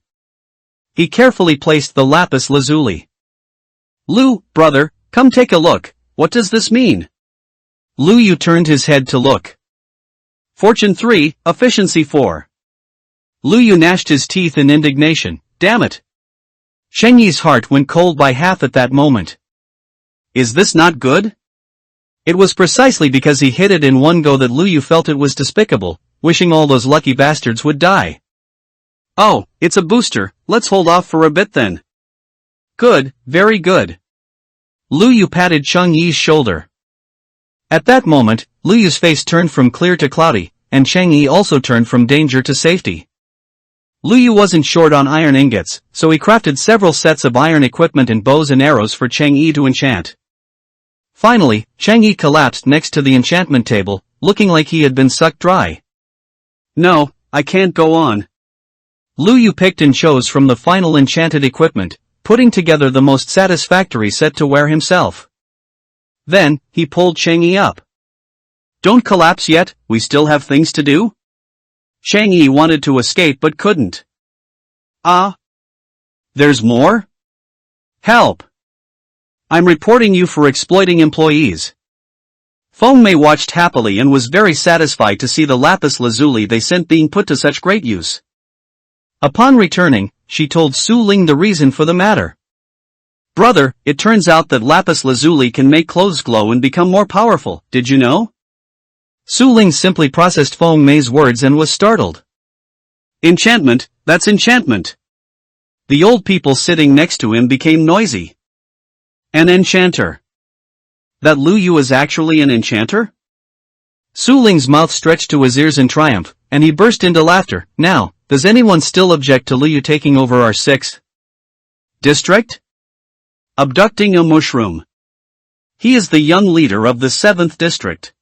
He carefully placed the lapis lazuli. "Lu, brother, come take a look, what does this mean?" Lu Yu turned his head to look. Fortune 3, efficiency 4. Lu Yu gnashed his teeth in indignation. Damn it! Cheng Yi's heart went cold by half at that moment. Is this not good? It was precisely because he hit it in one go that Lu Yu felt it was despicable, wishing all those lucky bastards would die. Oh, it's a booster, let's hold off for a bit then. Good, very good. Lu Yu patted Cheng Yi's shoulder. At that moment, Lu Yu's face turned from clear to cloudy, and Cheng Yi also turned from danger to safety. Lu Yu wasn't short on iron ingots, so he crafted several sets of iron equipment and bows and arrows for Cheng Yi to enchant. Finally, Cheng Yi collapsed next to the enchantment table, looking like he had been sucked dry. No, I can't go on. Lu Yu picked and chose from the final enchanted equipment, putting together the most satisfactory set to wear himself. Then, he pulled Cheng Yi up. Don't collapse yet, we still have things to do? Cheng Yi wanted to escape but couldn't. Ah? There's more? Help! I'm reporting you for exploiting employees. Feng Mei watched happily and was very satisfied to see the lapis lazuli they sent being put to such great use. Upon returning, she told Su Ling the reason for the matter. Brother, it turns out that lapis lazuli can make clothes glow and become more powerful, did you know? Su Ling simply processed Feng Mei's words and was startled. Enchantment, that's enchantment. The old people sitting next to him became noisy. An enchanter. That Lu Yu is actually an enchanter? Su Ling's mouth stretched to his ears in triumph, and he burst into laughter. Now, does anyone still object to Lu Yu taking over our 6th district? Abducting a mushroom. He is the young leader of the 7th district.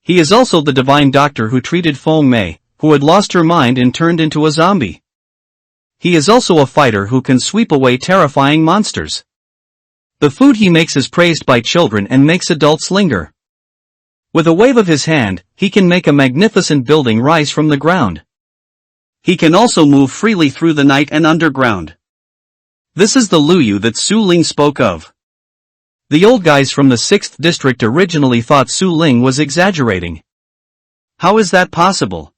He is also the divine doctor who treated Feng Mei, who had lost her mind and turned into a zombie. He is also a fighter who can sweep away terrifying monsters. The food he makes is praised by children and makes adults linger. With a wave of his hand, he can make a magnificent building rise from the ground. He can also move freely through the night and underground. This is the Lu Yu that Su Ling spoke of. The old guys from the 6th district originally thought Su Ling was exaggerating. How is that possible?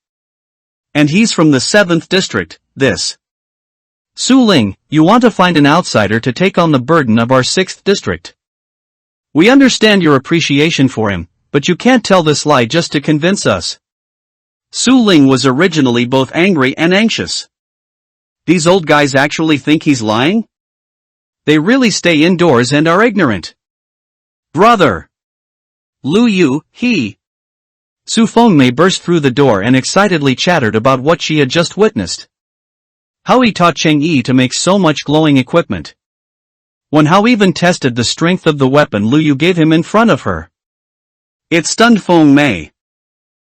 And he's from the 7th district, this. Su Ling, you want to find an outsider to take on the burden of our 6th district. We understand your appreciation for him, but you can't tell this lie just to convince us. Su Ling was originally both angry and anxious. These old guys actually think he's lying? They really stay indoors and are ignorant. Brother! Lu Yu, he! Su Fengmei burst through the door and excitedly chattered about what she had just witnessed. How he taught Cheng Yi to make so much glowing equipment. When Hao even tested the strength of the weapon Lu Yu gave him in front of her. It stunned Feng Mei.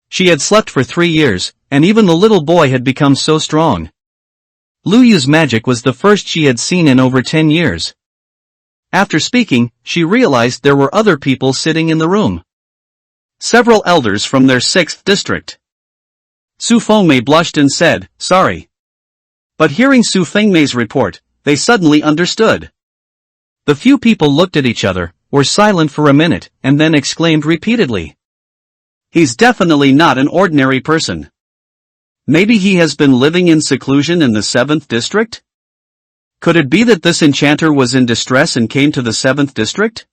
She had slept for 3 years, and even the little boy had become so strong. Lu Yu's magic was the first she had seen in over 10 years. After speaking, she realized there were other people sitting in the room. Several elders from their 6th district. Su Fengmei blushed and said, sorry. But hearing Su Fengmei's report, they suddenly understood. The few people looked at each other, were silent for a minute, and then exclaimed repeatedly. He's definitely not an ordinary person. Maybe he has been living in seclusion in the 7th district? Could it be that this enchanter was in distress and came to the 7th district?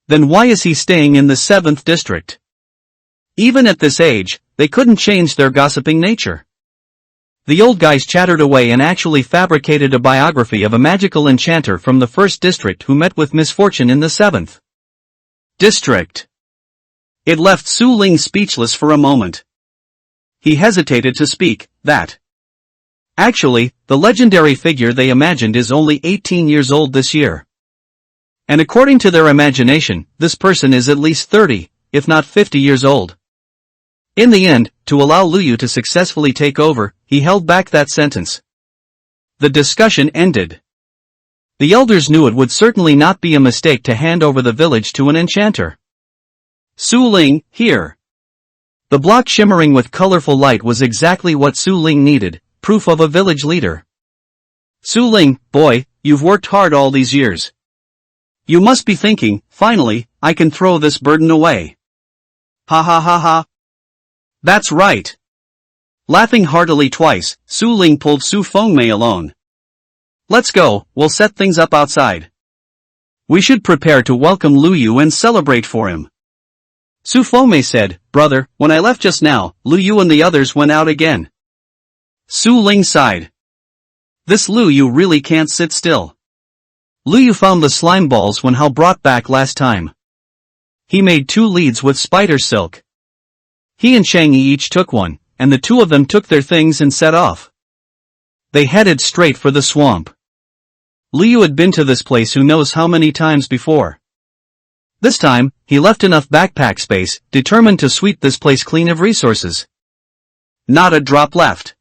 Then why is he staying in the 7th district? Even at this age, they couldn't change their gossiping nature. The old guys chattered away and actually fabricated a biography of a magical enchanter from the 1st district who met with misfortune in the 7th district. It left Su Ling speechless for a moment. He hesitated to speak, that. Actually, the legendary figure they imagined is only 18 years old this year. And according to their imagination, this person is at least 30, if not 50 years old. In the end, to allow Lu Yu to successfully take over, he held back that sentence. The discussion ended. The elders knew it would certainly not be a mistake to hand over the village to an enchanter. Su Ling, here. The block shimmering with colorful light was exactly what Su Ling needed, proof of a village leader. Su Ling, boy, you've worked hard all these years. You must be thinking, finally, I can throw this burden away. Ha ha ha ha. That's right. Laughing heartily twice, Su Ling pulled Su Fengmei alone. Let's go, we'll set things up outside. We should prepare to welcome Lu Yu and celebrate for him. Su Fengmei said, brother, when I left just now, Lu Yu and the others went out again. Su Ling sighed. This Lu Yu really can't sit still. Lu Yu found the slime balls when Hao brought back last time. He made 2 leads with spider silk. He and Chang'e each took one, and the 2 of them took their things and set off. They headed straight for the swamp. Lu Yu had been to this place who knows how many times before. This time, he left enough backpack space, determined to sweep this place clean of resources. Not a drop left.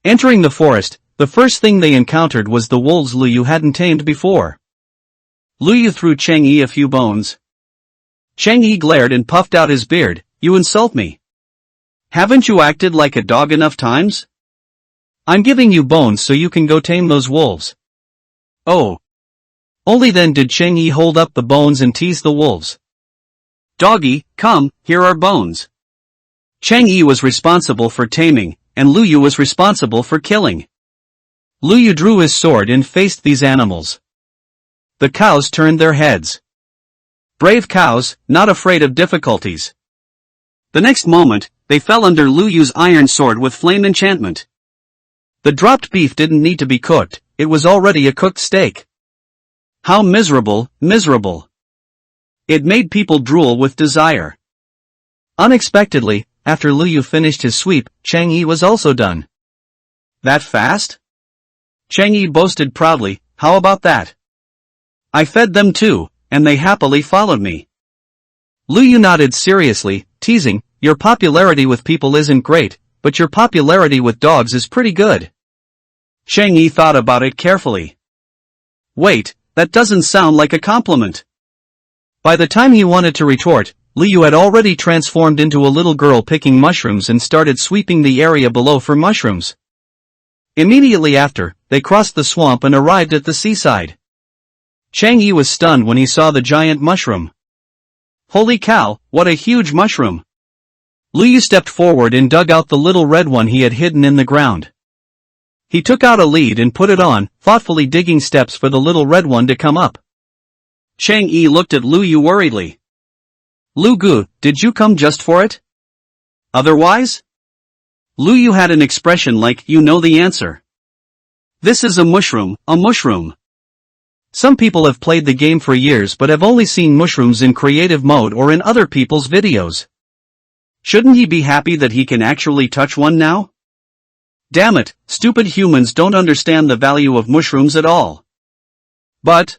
Entering the forest, the first thing they encountered was the wolves Lu Yu hadn't tamed before. Lu Yu threw Chang'e a few bones. Chang'e glared and puffed out his beard, you insult me. Haven't you acted like a dog enough times? I'm giving you bones so you can go tame those wolves. Oh. Only then did Chang'e hold up the bones and tease the wolves. Doggy, come, here are bones. Chang'e was responsible for taming, and Lu Yu was responsible for killing. Lu Yu drew his sword and faced these animals. The cows turned their heads. Brave cows, not afraid of difficulties. The next moment, they fell under Lu Yu's iron sword with flame enchantment. The dropped beef didn't need to be cooked, it was already a cooked steak. How miserable, miserable. It made people drool with desire. Unexpectedly, after Lu Yu finished his sweep, Chang'e was also done. That fast? Chang'e boasted proudly, how about that? I fed them too, and they happily followed me. Lu Yu nodded seriously, teasing, your popularity with people isn't great, but your popularity with dogs is pretty good. Chang'e thought about it carefully. Wait, that doesn't sound like a compliment. By the time he wanted to retort, Lu Yu had already transformed into a little girl picking mushrooms and started sweeping the area below for mushrooms. Immediately after, they crossed the swamp and arrived at the seaside. Chang'e was stunned when he saw the giant mushroom. Holy cow, what a huge mushroom! Lu Yu stepped forward and dug out the little red one he had hidden in the ground. He took out a lead and put it on, thoughtfully digging steps for the little red one to come up. Chang'e looked at Lu Yu worriedly. Lu Gu, did you come just for it? Otherwise? Lu Yu had an expression like you know the answer. This is a mushroom, a mushroom. Some people have played the game for years but have only seen mushrooms in creative mode or in other people's videos. Shouldn't he be happy that he can actually touch one now? Damn it, stupid humans don't understand the value of mushrooms at all. But.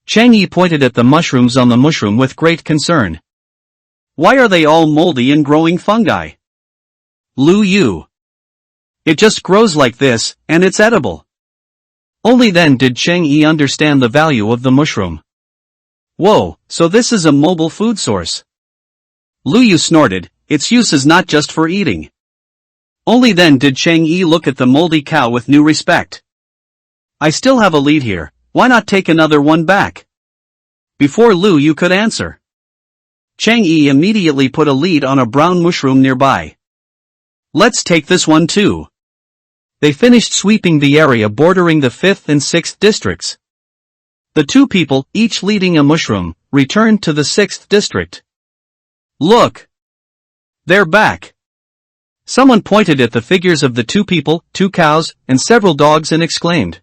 Chang'e pointed at the mushrooms on the mushroom with great concern. Why are they all moldy and growing fungi? Lu Yu. It just grows like this, and it's edible. Only then did Chang'e understand the value of the mushroom. Whoa, so this is a mobile food source. Lu Yu snorted, its use is not just for eating. Only then did Chang'e look at the moldy cow with new respect. I still have a lead here, why not take another one back? Before Lu Yu could answer, Chang'e immediately put a lead on a brown mushroom nearby. Let's take this one too. They finished sweeping the area bordering the 5th and 6th districts. The 2 people, each leading a mushroom, returned to the 6th district. Look! They're back! Someone pointed at the figures of the 2 people, 2 cows, and several dogs and exclaimed.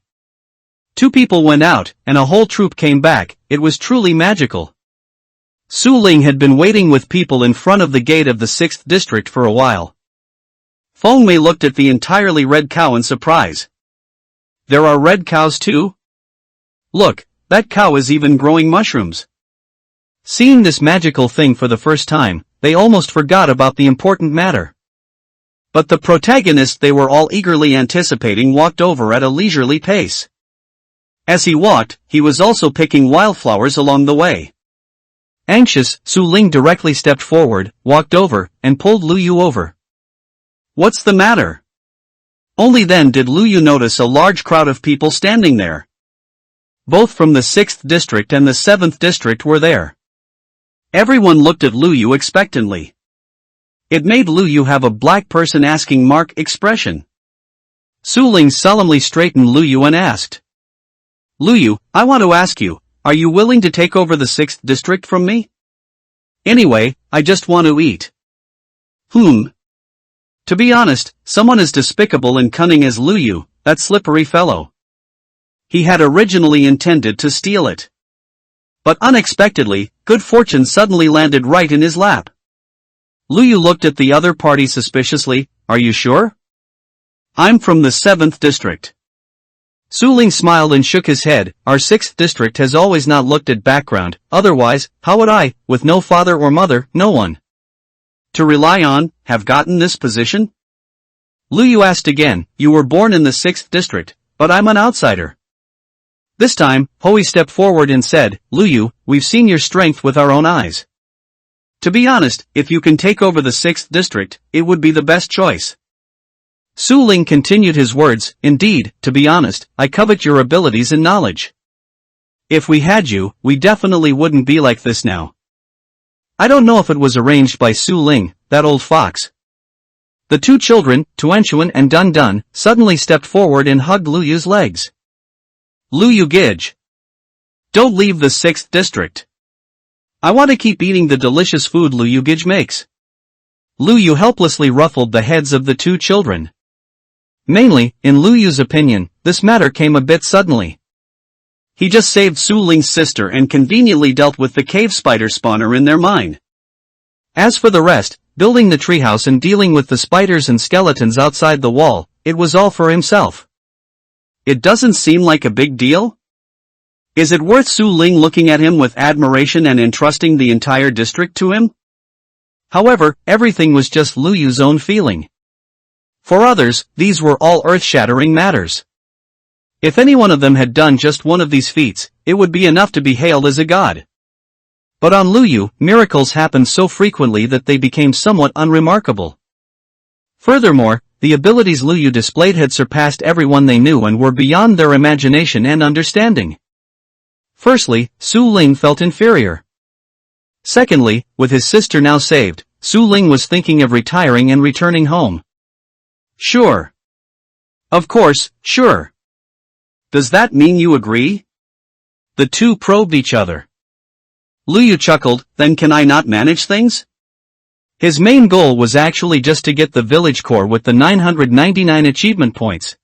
2 people went out, and a whole troop came back, it was truly magical. Su Ling had been waiting with people in front of the gate of the 6th district for a while. Fengmei looked at the entirely red cow in surprise. There are red cows too? Look, that cow is even growing mushrooms. Seeing this magical thing for the first time, they almost forgot about the important matter. But the protagonist they were all eagerly anticipating walked over at a leisurely pace. As he walked, he was also picking wildflowers along the way. Anxious, Su Ling directly stepped forward, walked over, and pulled Lu Yu over. What's the matter? Only then did Lu Yu notice a large crowd of people standing there. Both from the 6th district and the 7th district were there. Everyone looked at Lu Yu expectantly. It made Lu Yu have a black person asking mark expression. Su Ling solemnly straightened Lu Yu and asked. Lu Yu, I want to ask you, are you willing to take over the 6th district from me? Anyway, I just want to eat. To be honest, someone as despicable and cunning as Lu Yu, that slippery fellow. He had originally intended to steal it. But unexpectedly, good fortune suddenly landed right in his lap. Lu Yu looked at the other party suspiciously. Are you sure? I'm from the 7th district. Su Ling smiled and shook his head. Our 6th district has always not looked at background, otherwise, how would I, with no father or mother, no one to rely on, have gotten this position? Lu Yu asked again. You were born in the 6th district, but I'm an outsider. This time, Hui stepped forward and said, Lu Yu, we've seen your strength with our own eyes. To be honest, if you can take over the 6th district, it would be the best choice. Su Ling continued his words, indeed, to be honest, I covet your abilities and knowledge. If we had you, we definitely wouldn't be like this now. I don't know if it was arranged by Su Ling, that old fox. The two children, Tuanshuan and Dun Dun, suddenly stepped forward and hugged Lu Yu's legs. Lu Yu Gij. Don't leave the 6th district. I want to keep eating the delicious food Lu Yu Gij makes. Lu Yu helplessly ruffled the heads of the two children. Mainly, in Lu Yu's opinion, this matter came a bit suddenly. He just saved Su Ling's sister and conveniently dealt with the cave spider spawner in their mine. As for the rest, building the treehouse and dealing with the spiders and skeletons outside the wall, it was all for himself. It doesn't seem like a big deal? Is it worth Su Ling looking at him with admiration and entrusting the entire district to him? However, everything was just Lu Yu's own feeling. For others, these were all earth-shattering matters. If any one of them had done just one of these feats, it would be enough to be hailed as a god. But on Lu Yu, miracles happened so frequently that they became somewhat unremarkable. Furthermore, the abilities Lu Yu displayed had surpassed everyone they knew and were beyond their imagination and understanding. Firstly, Su Ling felt inferior. Secondly, with his sister now saved, Su Ling was thinking of retiring and returning home. Sure. Of course, sure. Does that mean you agree? The two probed each other. Lu Yu chuckled, then can I not manage things? His main goal was actually just to get the village core with the 999 achievement points.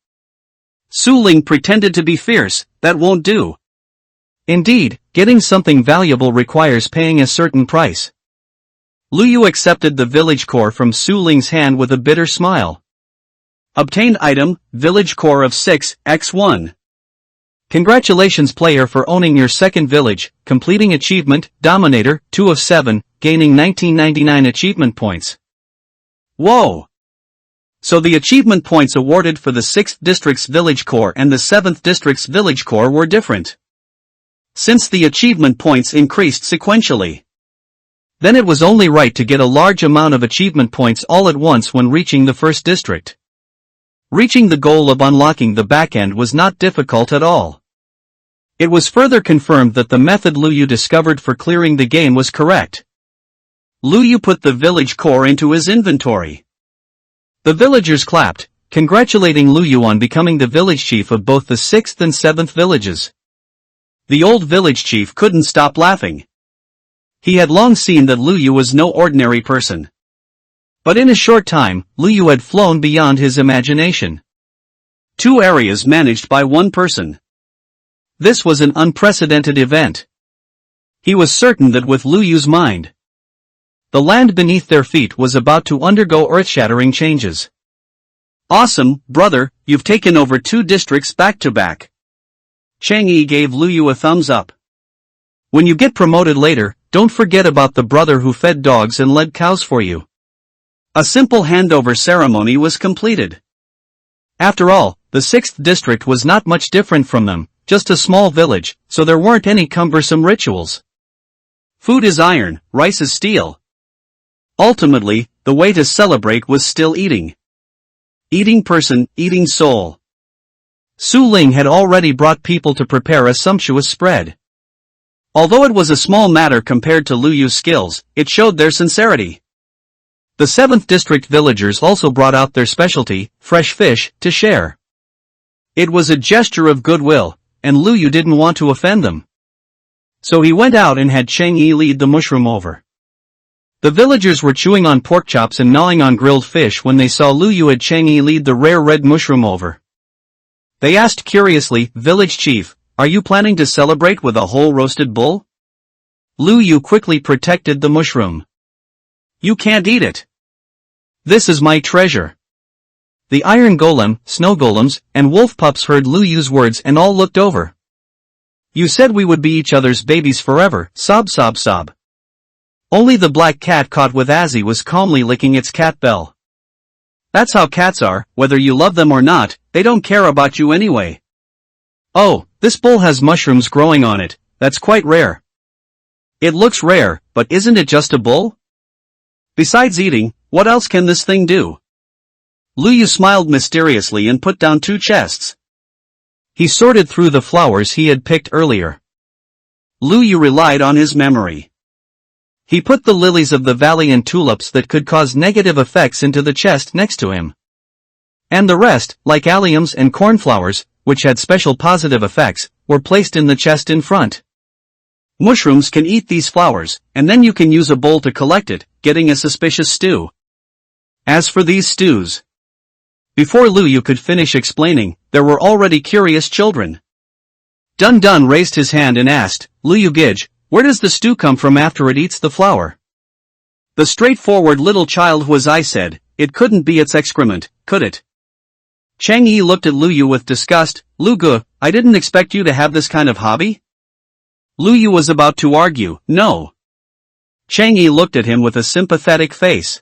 Su Ling pretended to be fierce, that won't do. Indeed, getting something valuable requires paying a certain price. Lu Yu accepted the village core from Su Ling's hand with a bitter smile. Obtained item, village core of 6x1. Congratulations player for owning your second village, completing achievement, Dominator, 2 of 7, gaining 1999 achievement points. Whoa! So the achievement points awarded for the 6th district's village core and the 7th district's village core were different. Since the achievement points increased sequentially, then it was only right to get a large amount of achievement points all at once when reaching the 1st district. Reaching the goal of unlocking the backend was not difficult at all. It was further confirmed that the method Lu Yu discovered for clearing the game was correct. Lu Yu put the village core into his inventory. The villagers clapped, congratulating Lu Yu on becoming the village chief of both the 6th and 7th villages. The old village chief couldn't stop laughing. He had long seen that Lu Yu was no ordinary person. But in a short time, Lu Yu had flown beyond his imagination. 2 areas managed by one person. This was an unprecedented event. He was certain that with Lu Yu's mind, the land beneath their feet was about to undergo earth-shattering changes. Awesome, brother, you've taken over 2 districts back-to-back. Chang Yi gave Lu Yu a thumbs up. When you get promoted later, don't forget about the brother who fed dogs and led cows for you. A simple handover ceremony was completed. After all, the 6th district was not much different from them, just a small village, so there weren't any cumbersome rituals. Food is iron, rice is steel. Ultimately, the way to celebrate was still eating. Eating person, eating soul. Su Ling had already brought people to prepare a sumptuous spread. Although it was a small matter compared to Lu Yu's skills, it showed their sincerity. The 7th District villagers also brought out their specialty, fresh fish, to share. It was a gesture of goodwill, and Lu Yu didn't want to offend them. So he went out and had Cheng Yi lead the mushroom over. The villagers were chewing on pork chops and gnawing on grilled fish when they saw Lu Yu had Cheng Yi lead the rare red mushroom over. They asked curiously, "Village chief, are you planning to celebrate with a whole roasted bull?" Lu Yu quickly protected the mushroom. "You can't eat it. This is my treasure." The iron golem, snow golems, and wolf pups heard Lu Yu's words and all looked over. "You said we would be each other's babies forever," sob sob sob. Only the black cat caught with Azzy was calmly licking its cat bell. "That's how cats are, whether you love them or not, they don't care about you anyway." "Oh, this bowl has mushrooms growing on it, that's quite rare." "It looks rare, but isn't it just a bowl? Besides eating, what else can this thing do?" Lu Yu smiled mysteriously and put down 2 chests. He sorted through the flowers he had picked earlier. Lu Yu relied on his memory. He put the lilies of the valley and tulips that could cause negative effects into the chest next to him. And the rest, like alliums and cornflowers, which had special positive effects, were placed in the chest in front. Mushrooms can eat these flowers, and then you can use a bowl to collect it, getting a suspicious stew. As for these stews, before Lu Yu could finish explaining, there were already curious children. Dun Dun raised his hand and asked, "Lu Yu Gij, where does the stew come from after it eats the flower?" The straightforward little child was I said, "It couldn't be its excrement, could it?" Cheng Yi looked at Lu Yu with disgust. "Lu Gu, I didn't expect you to have this kind of hobby." Lu Yu was about to argue, "No." Cheng Yi looked at him with a sympathetic face.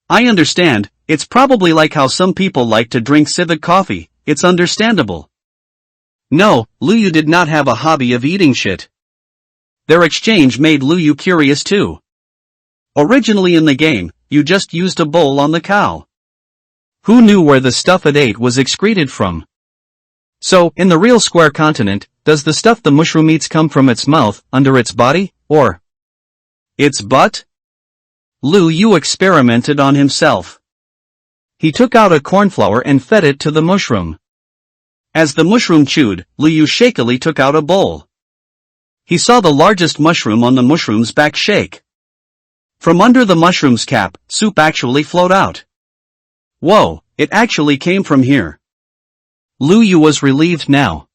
"I understand, it's probably like how some people like to drink civet coffee, it's understandable." No, Lu Yu did not have a hobby of eating shit. Their exchange made Lu Yu curious too. Originally in the game, you just used a bowl on the cow. Who knew where the stuff it ate was excreted from? So, in the real square continent, does the stuff the mushroom eats come from its mouth, under its body, or its butt? Lu Yu experimented on himself. He took out a cornflower and fed it to the mushroom. As the mushroom chewed, Lu Yu shakily took out a bowl. He saw the largest mushroom on the mushroom's back shake. From under the mushroom's cap, soup actually flowed out. Whoa, it actually came from here. Lu Yu was relieved now.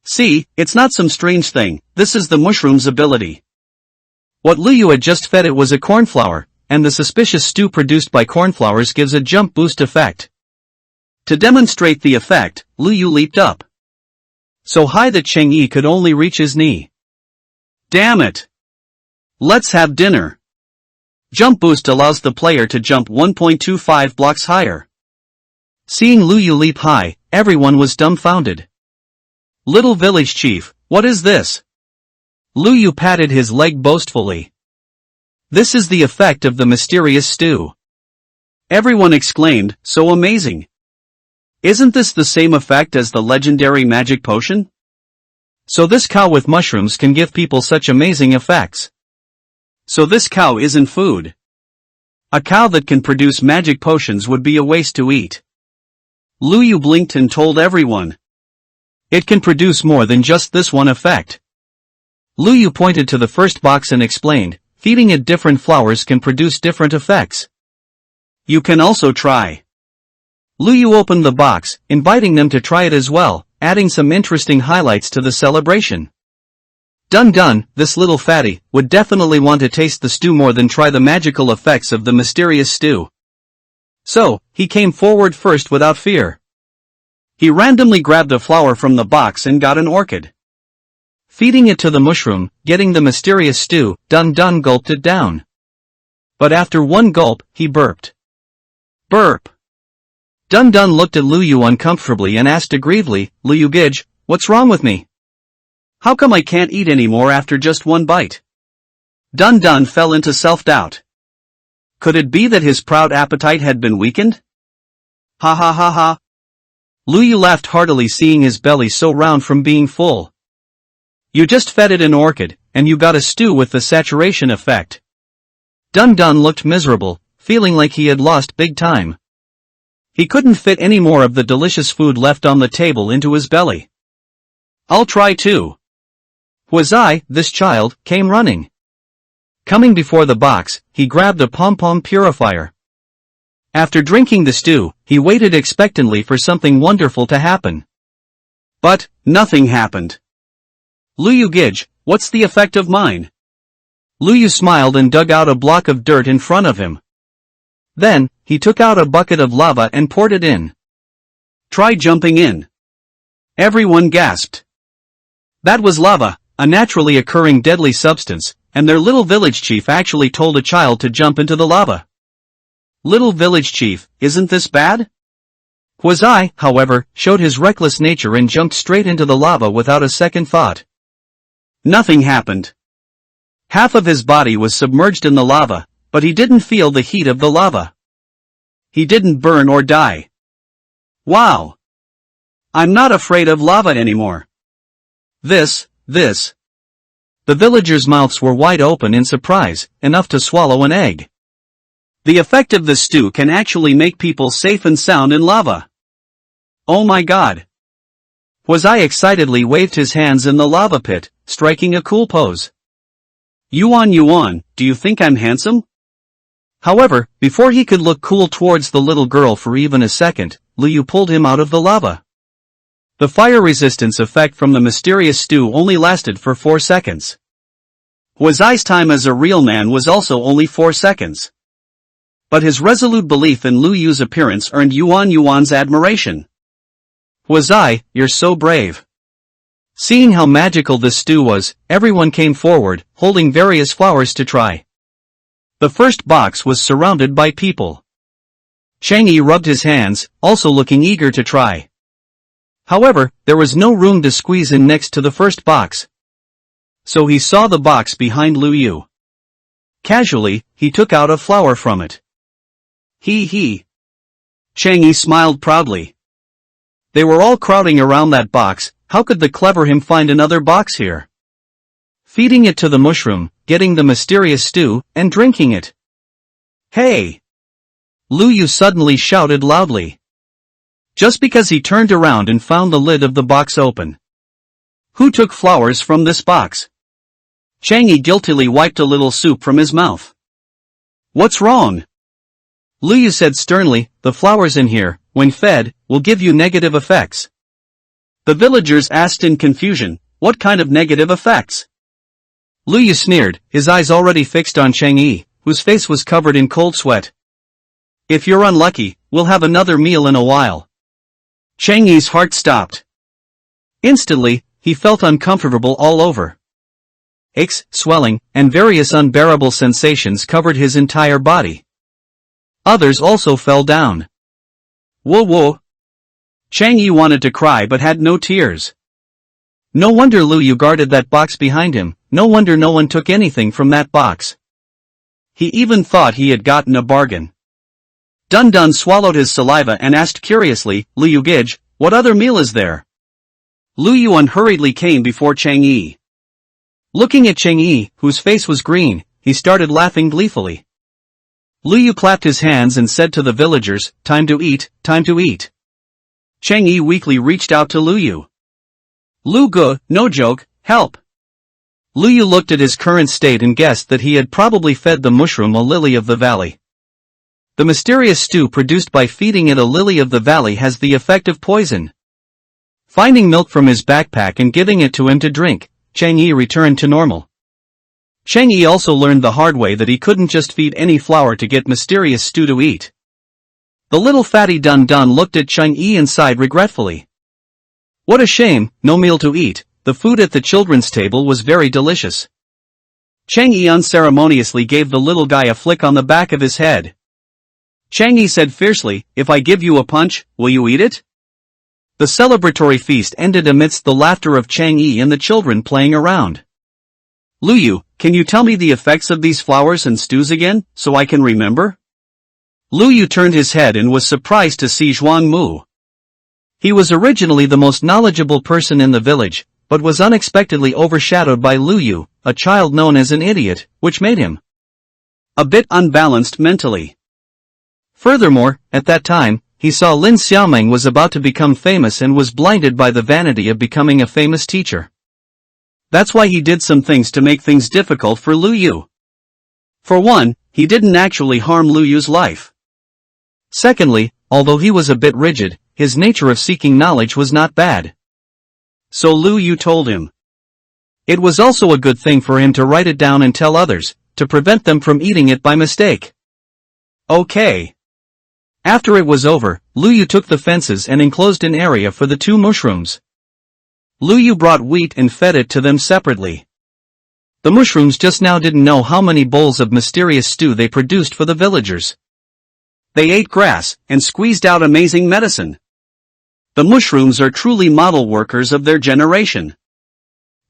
See, it's not some strange thing, this is the mushroom's ability. What Lu Yu had just fed it was a cornflower, and the suspicious stew produced by cornflowers gives a jump boost effect. To demonstrate the effect, Lu Yu leaped up. So high that Cheng Yi could only reach his knee. Damn it! Let's have dinner. Jump boost allows the player to jump 1.25 blocks higher. Seeing Lu Yu leap high, everyone was dumbfounded. Little village chief, what is this? Lu Yu patted his leg boastfully. This is the effect of the mysterious stew. Everyone exclaimed, so amazing. Isn't this the same effect as the legendary magic potion? So this cow with mushrooms can give people such amazing effects. So this cow isn't food. A cow that can produce magic potions would be a waste to eat. Lu Yu blinked and told everyone. It can produce more than just this one effect. Lu Yu pointed to the first box and explained, feeding it different flowers can produce different effects. You can also try. Lu Yu opened the box, inviting them to try it as well, adding some interesting highlights to the celebration. Dun Dun, this little fatty, would definitely want to taste the stew more than try the magical effects of the mysterious stew. So, he came forward first without fear. He randomly grabbed a flower from the box and got an orchid. Feeding it to the mushroom, getting the mysterious stew, Dun Dun gulped it down. But after one gulp, he burped. Burp. Dun Dun looked at Lu Yu uncomfortably and asked aggrievedly, Lu Yu Gij, what's wrong with me? How come I can't eat anymore after just one bite? Dun Dun fell into self-doubt. Could it be that his proud appetite had been weakened? Ha ha ha ha. Luyu laughed heartily seeing his belly so round from being full. You just fed it an orchid, and you got a stew with the saturation effect. Dun Dun looked miserable, feeling like he had lost big time. He couldn't fit any more of the delicious food left on the table into his belly. I'll try too. Huazai, this child, came running. Coming before the box, he grabbed a pom-pom purifier. After drinking the stew, he waited expectantly for something wonderful to happen. But, nothing happened. Luyu Gij, what's the effect of mine? Luyu smiled and dug out a block of dirt in front of him. Then, he took out a bucket of lava and poured it in. Try jumping in. Everyone gasped. That was lava, a naturally occurring deadly substance, and their little village chief actually told a child to jump into the lava. Little village chief, isn't this bad? Huazai, however, showed his reckless nature and jumped straight into the lava without a second thought. Nothing happened. Half of his body was submerged in the lava, but he didn't feel the heat of the lava. He didn't burn or die. Wow! I'm not afraid of lava anymore. This. The villagers' mouths were wide open in surprise, enough to swallow an egg. The effect of the stew can actually make people safe and sound in lava. Oh my god! Huazai excitedly waved his hands in the lava pit, striking a cool pose. Yuan, do you think I'm handsome? However, before he could look cool towards the little girl for even a second, Luyu pulled him out of the lava. The fire resistance effect from the mysterious stew only lasted for 4 seconds. Huazai's time as a real man was also only 4 seconds. But his resolute belief in Luyu's appearance earned Yuan's admiration. Huazai, you're so brave. Seeing how magical this stew was, everyone came forward, holding various flowers to try. The first box was surrounded by people. Chang'e rubbed his hands, also looking eager to try. However, there was no room to squeeze in next to the first box. So he saw the box behind Luyu. Casually, he took out a flower from it. He. Chang'e smiled proudly. They were all crowding around that box. How could the clever him find another box here? Feeding it to the mushroom, getting the mysterious stew, and drinking it. Hey! Luyu suddenly shouted loudly. Just because he turned around and found the lid of the box open. Who took flowers from this box? Chang'e guiltily wiped a little soup from his mouth. What's wrong? Luyu said sternly, the flowers in here, when fed, will give you negative effects. The villagers asked in confusion, what kind of negative effects? Luyu sneered, his eyes already fixed on Chang'e, whose face was covered in cold sweat. If you're unlucky, we'll have another meal in a while. Chang'e's heart stopped. Instantly, he felt uncomfortable all over. Aches, swelling, and various unbearable sensations covered his entire body. Others also fell down. Whoa. Chang'e wanted to cry but had no tears. No wonder Luyu guarded that box behind him, no wonder no one took anything from that box. He even thought he had gotten a bargain. Dun Dun swallowed his saliva and asked curiously, Luyu Gij, what other meal is there? Luyu unhurriedly came before Chang'e. Looking at Chang'e, whose face was green, he started laughing gleefully. Luyu clapped his hands and said to the villagers, time to eat, time to eat. Chang'e weakly reached out to Luyu. Lugu, no joke, help. Luyu looked at his current state and guessed that he had probably fed the mushroom a lily of the valley. The mysterious stew produced by feeding it a lily of the valley has the effect of poison. Finding milk from his backpack and giving it to him to drink, Chang'e returned to normal. Chang'e also learned the hard way that he couldn't just feed any flower to get mysterious stew to eat. The little fatty Dun Dun looked at Chang'e and sighed regretfully. What a shame, no meal to eat, the food at the children's table was very delicious. Chang'e unceremoniously gave the little guy a flick on the back of his head. Chang'e said fiercely, if I give you a punch, will you eat it? The celebratory feast ended amidst the laughter of Chang'e and the children playing around. Luyu, can you tell me the effects of these flowers and stews again, so I can remember? Luyu turned his head and was surprised to see Zhuang Mu. He was originally the most knowledgeable person in the village, but was unexpectedly overshadowed by Luyu, a child known as an idiot, which made him a bit unbalanced mentally. Furthermore, at that time, he saw Lin Xiaoming was about to become famous and was blinded by the vanity of becoming a famous teacher. That's why he did some things to make things difficult for Luyu. For one, he didn't actually harm Luyu's life. Secondly, although he was a bit rigid, his nature of seeking knowledge was not bad. So Luyu told him. It was also a good thing for him to write it down and tell others, to prevent them from eating it by mistake. Okay. After it was over, Luyu took the fences and enclosed an area for the two mushrooms. Luyu brought wheat and fed it to them separately. The mushrooms just now didn't know how many bowls of mysterious stew they produced for the villagers. They ate grass, and squeezed out amazing medicine. The mushrooms are truly model workers of their generation.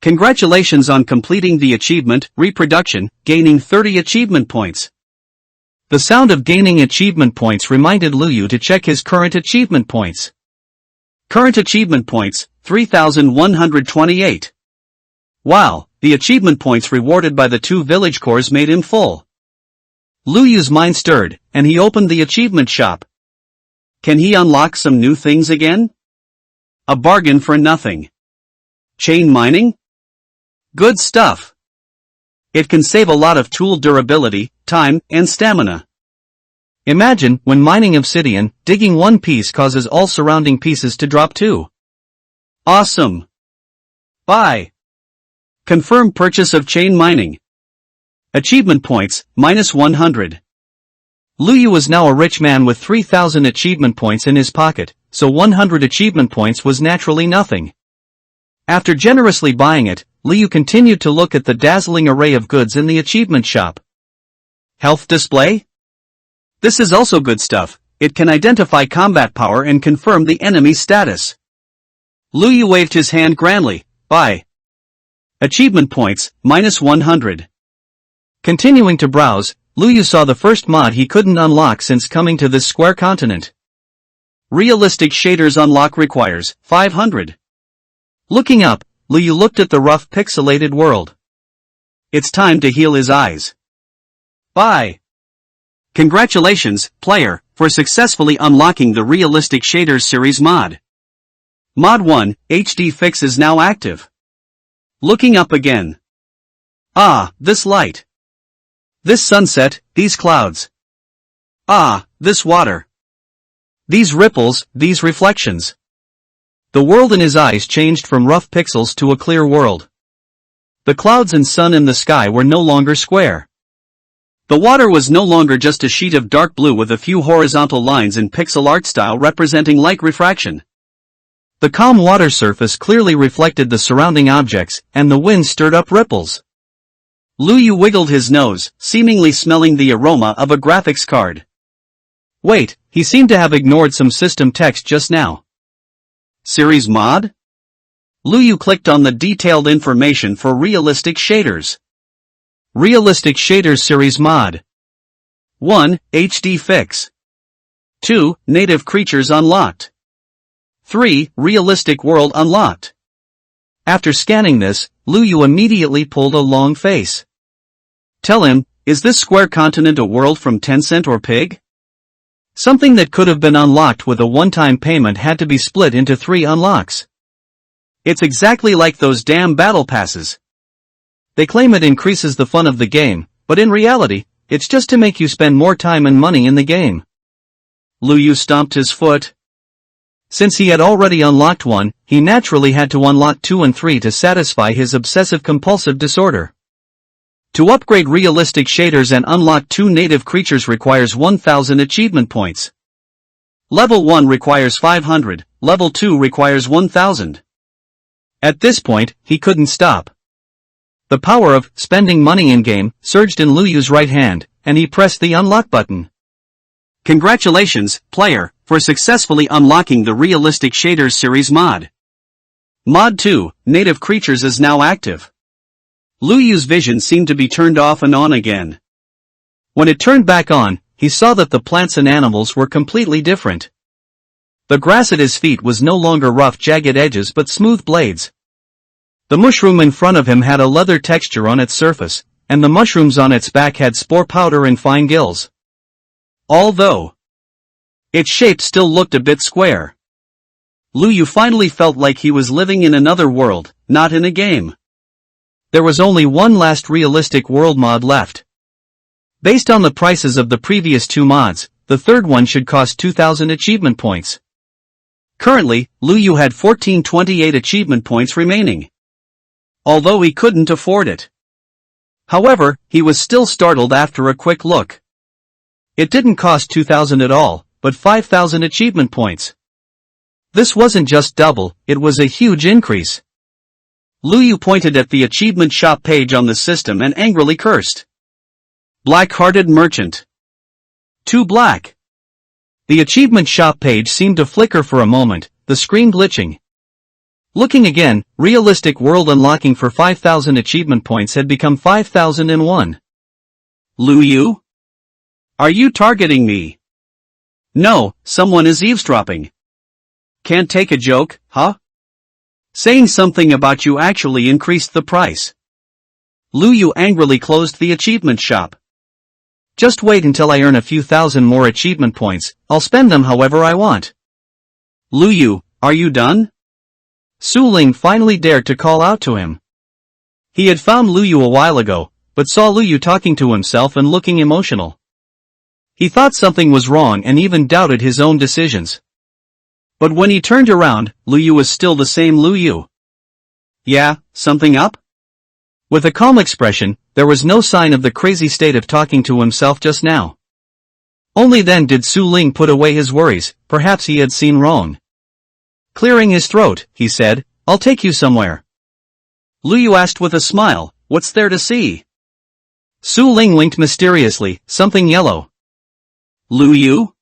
Congratulations on completing the achievement, reproduction, gaining 30 achievement points. The sound of gaining achievement points reminded Luyu to check his current achievement points. Current achievement points, 3,128. Wow, the achievement points rewarded by the two village cores made him full. Luyu's mind stirred, and he opened the achievement shop. Can he unlock some new things again? A bargain for nothing. Chain mining? Good stuff. It can save a lot of tool durability, time, and stamina. Imagine, when mining obsidian, digging one piece causes all surrounding pieces to drop too. Awesome. Buy. Confirm purchase of chain mining. Achievement points, minus 100. Luyu was now a rich man with 3,000 achievement points in his pocket, so 100 achievement points was naturally nothing. After generously buying it, Luyu continued to look at the dazzling array of goods in the achievement shop. Health display? This is also good stuff. It can identify combat power and confirm the enemy's status. Luyu waved his hand grandly. Buy. Achievement points, minus 100. Continuing to browse, Luyu saw the first mod he couldn't unlock since coming to this square continent. Realistic shaders unlock requires 500. Looking up, Luyu looked at the rough pixelated world. It's time to heal his eyes. Buy. Congratulations, player, for successfully unlocking the Realistic Shaders series mod. Mod 1, HD Fix is now active. Looking up again. Ah, this light. This sunset, these clouds. Ah, this water. These ripples, these reflections. The world in his eyes changed from rough pixels to a clear world. The clouds and sun in the sky were no longer square. The water was no longer just a sheet of dark blue with a few horizontal lines in pixel art style representing light refraction. The calm water surface clearly reflected the surrounding objects, and the wind stirred up ripples. Luyu wiggled his nose, seemingly smelling the aroma of a graphics card. Wait, he seemed to have ignored some system text just now. Series mod? Luyu clicked on the detailed information for Realistic Shaders. Realistic Shaders Series Mod. 1. HD Fix. 2. Native Creatures Unlocked. 3. Realistic World Unlocked. After scanning this, Luyu immediately pulled a long face. Tell him, is this square continent a world from Tencent or Pig? Something that could have been unlocked with a one-time payment had to be split into 3 unlocks. It's exactly like those damn battle passes. They claim it increases the fun of the game, but in reality, it's just to make you spend more time and money in the game. Luyu stomped his foot. Since he had already unlocked 1, he naturally had to unlock 2 and 3 to satisfy his obsessive-compulsive disorder. To upgrade Realistic Shaders and unlock 2 native creatures requires 1,000 achievement points. Level 1 requires 500, Level 2 requires 1,000. At this point, he couldn't stop. The power of spending money in-game surged in Luyu's right hand, and he pressed the unlock button. Congratulations, player, for successfully unlocking the Realistic Shaders series mod. Mod 2, Native Creatures is now active. Lu Yu's vision seemed to be turned off and on again. When it turned back on, he saw that the plants and animals were completely different. The grass at his feet was no longer rough jagged edges but smooth blades. The mushroom in front of him had a leather texture on its surface, and the mushrooms on its back had spore powder and fine gills. Although its shape still looked a bit square. Lu Yu finally felt like he was living in another world, not in a game. There was only one last realistic world mod left. Based on the prices of the previous two mods, the third one should cost 2,000 achievement points. Currently, Lu Yu had 1428 achievement points remaining. Although he couldn't afford it. However, he was still startled after a quick look. It didn't cost 2,000 at all, but 5,000 achievement points. This wasn't just double, it was a huge increase. Lu Yu pointed at the achievement shop page on the system and angrily cursed. Black-hearted merchant. Too black. The achievement shop page seemed to flicker for a moment, the screen glitching. Looking again, realistic world unlocking for 5,000 achievement points had become 5,001. Lu Yu? Are you targeting me? No, someone is eavesdropping. Can't take a joke, huh? Saying something about you actually increased the price. Lu Yu angrily closed the achievement shop. Just wait until I earn a few thousand more achievement points, I'll spend them however I want. Lu Yu, are you done? Su Ling finally dared to call out to him. He had found Lu Yu a while ago, but saw Lu Yu talking to himself and looking emotional. He thought something was wrong and even doubted his own decisions. But when he turned around, Lu Yu was still the same Lu Yu. Yeah, something up? With a calm expression, there was no sign of the crazy state of talking to himself just now. Only then did Su Ling put away his worries, perhaps he had seen wrong. Clearing his throat, he said, I'll take you somewhere. Lu Yu asked with a smile, what's there to see? Su Ling winked mysteriously, something yellow. Lu Yu?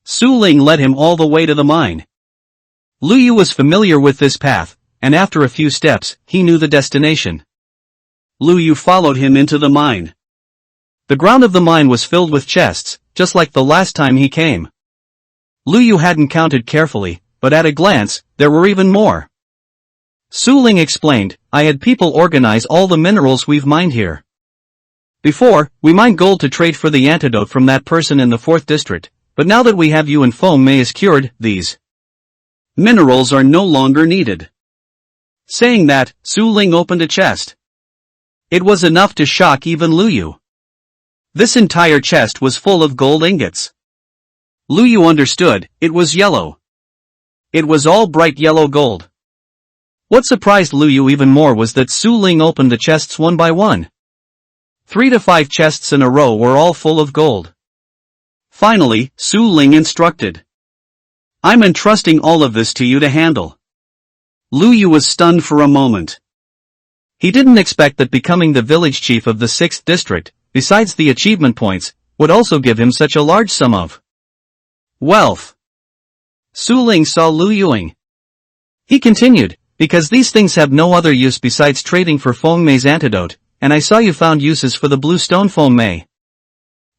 Su Ling led him all the way to the mine. Lu Yu was familiar with this path, and after a few steps, he knew the destination. Lu Yu followed him into the mine. The ground of the mine was filled with chests, just like the last time he came. Lu Yu hadn't counted carefully, but at a glance, there were even more. Su Ling explained, I had people organize all the minerals we've mined here. Before, we mined gold to trade for the antidote from that person in the 4th district, but now that we have you and Feng Mei is cured, these minerals are no longer needed. Saying that, Su Ling opened a chest. It was enough to shock even Lu Yu. This entire chest was full of gold ingots. Lu Yu understood, it was yellow. It was all bright yellow gold. What surprised Lu Yu even more was that Su Ling opened the chests one by one. 3 to 5 chests in a row were all full of gold. Finally, Su Ling instructed. I'm entrusting all of this to you to handle. Lu Yu was stunned for a moment. He didn't expect that becoming the village chief of the 6th district, besides the achievement points, would also give him such a large sum of wealth. Su Ling saw Lu Yuing. He continued, because these things have no other use besides trading for Feng Mei's antidote, and I saw you found uses for the blue stone Feng Mei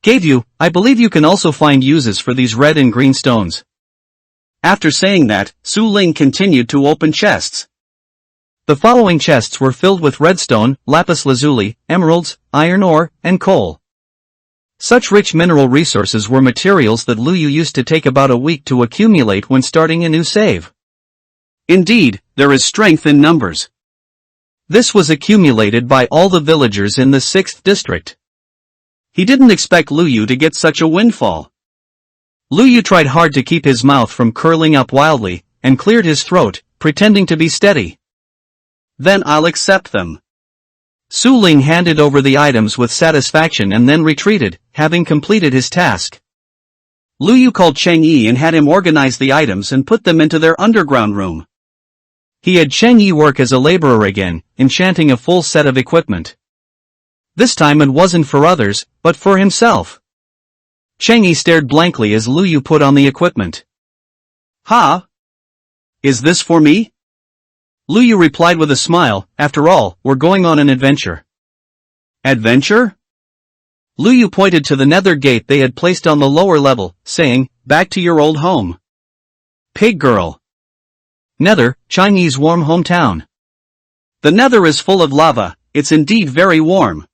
gave you, I believe you can also find uses for these red and green stones. After saying that, Su Ling continued to open chests. The following chests were filled with redstone, lapis lazuli, emeralds, iron ore, and coal. Such rich mineral resources were materials that Lu Yu used to take about a week to accumulate when starting a new save. Indeed, there is strength in numbers. This was accumulated by all the villagers in the 6th district. He didn't expect Lu Yu to get such a windfall. Lu Yu tried hard to keep his mouth from curling up wildly, and cleared his throat, pretending to be steady. Then I'll accept them. Su Ling handed over the items with satisfaction and then retreated, having completed his task. Lu Yu called Cheng Yi and had him organize the items and put them into their underground room. He had Cheng Yi work as a laborer again, enchanting a full set of equipment. This time it wasn't for others, but for himself. Cheng Yi stared blankly as Lu Yu put on the equipment. Ha? Is this for me? Lu Yu replied with a smile, after all, we're going on an adventure. Adventure? Lu Yu pointed to the nether gate they had placed on the lower level, saying, back to your old home. Pig girl. Nether, Chinese warm hometown. The nether is full of lava, it's indeed very warm.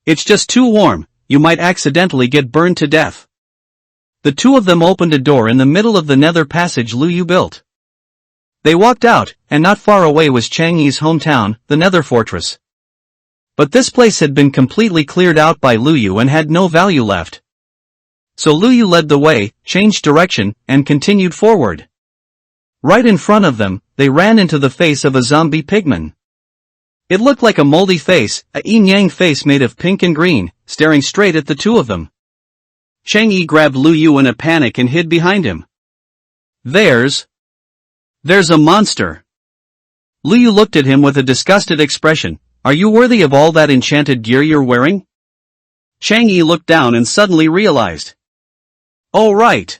It's just too warm, you might accidentally get burned to death. The two of them opened a door in the middle of the nether passage Lu Yu built. They walked out, and not far away was Changyi's hometown, the nether fortress. But this place had been completely cleared out by Lu Yu and had no value left. So Lu Yu led the way, changed direction, and continued forward. Right in front of them, they ran into the face of a zombie pigman. It looked like a moldy face, a yin-yang face made of pink and green, staring straight at the two of them. Changyi grabbed Lu Yu in a panic and hid behind him. There's a monster. Lu Yu looked at him with a disgusted expression. Are you worthy of all that enchanted gear you're wearing? Changyi looked down and suddenly realized. Oh right.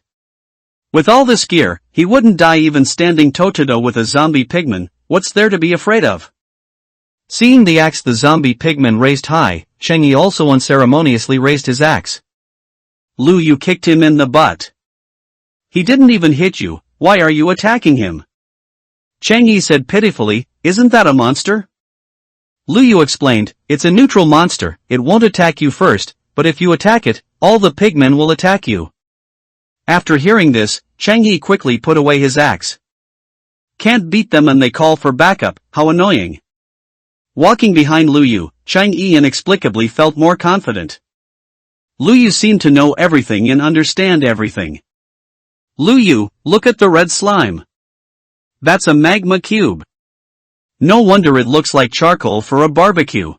With all this gear, he wouldn't die even standing toe-to-toe with a zombie pigman, what's there to be afraid of? Seeing the axe the zombie pigman raised high, Changyi also unceremoniously raised his axe. Lu Yu kicked him in the butt. He didn't even hit you, why are you attacking him? Changyi said pitifully, isn't that a monster? Lu Yu explained, it's a neutral monster, it won't attack you first, but if you attack it, all the pigmen will attack you. After hearing this, Changyi quickly put away his axe. Can't beat them and they call for backup, how annoying. Walking behind Lu Yu, Changyi inexplicably felt more confident. Lu Yu seemed to know everything and understand everything. Lu Yu, look at the red slime. That's a magma cube. No wonder it looks like charcoal for a barbecue.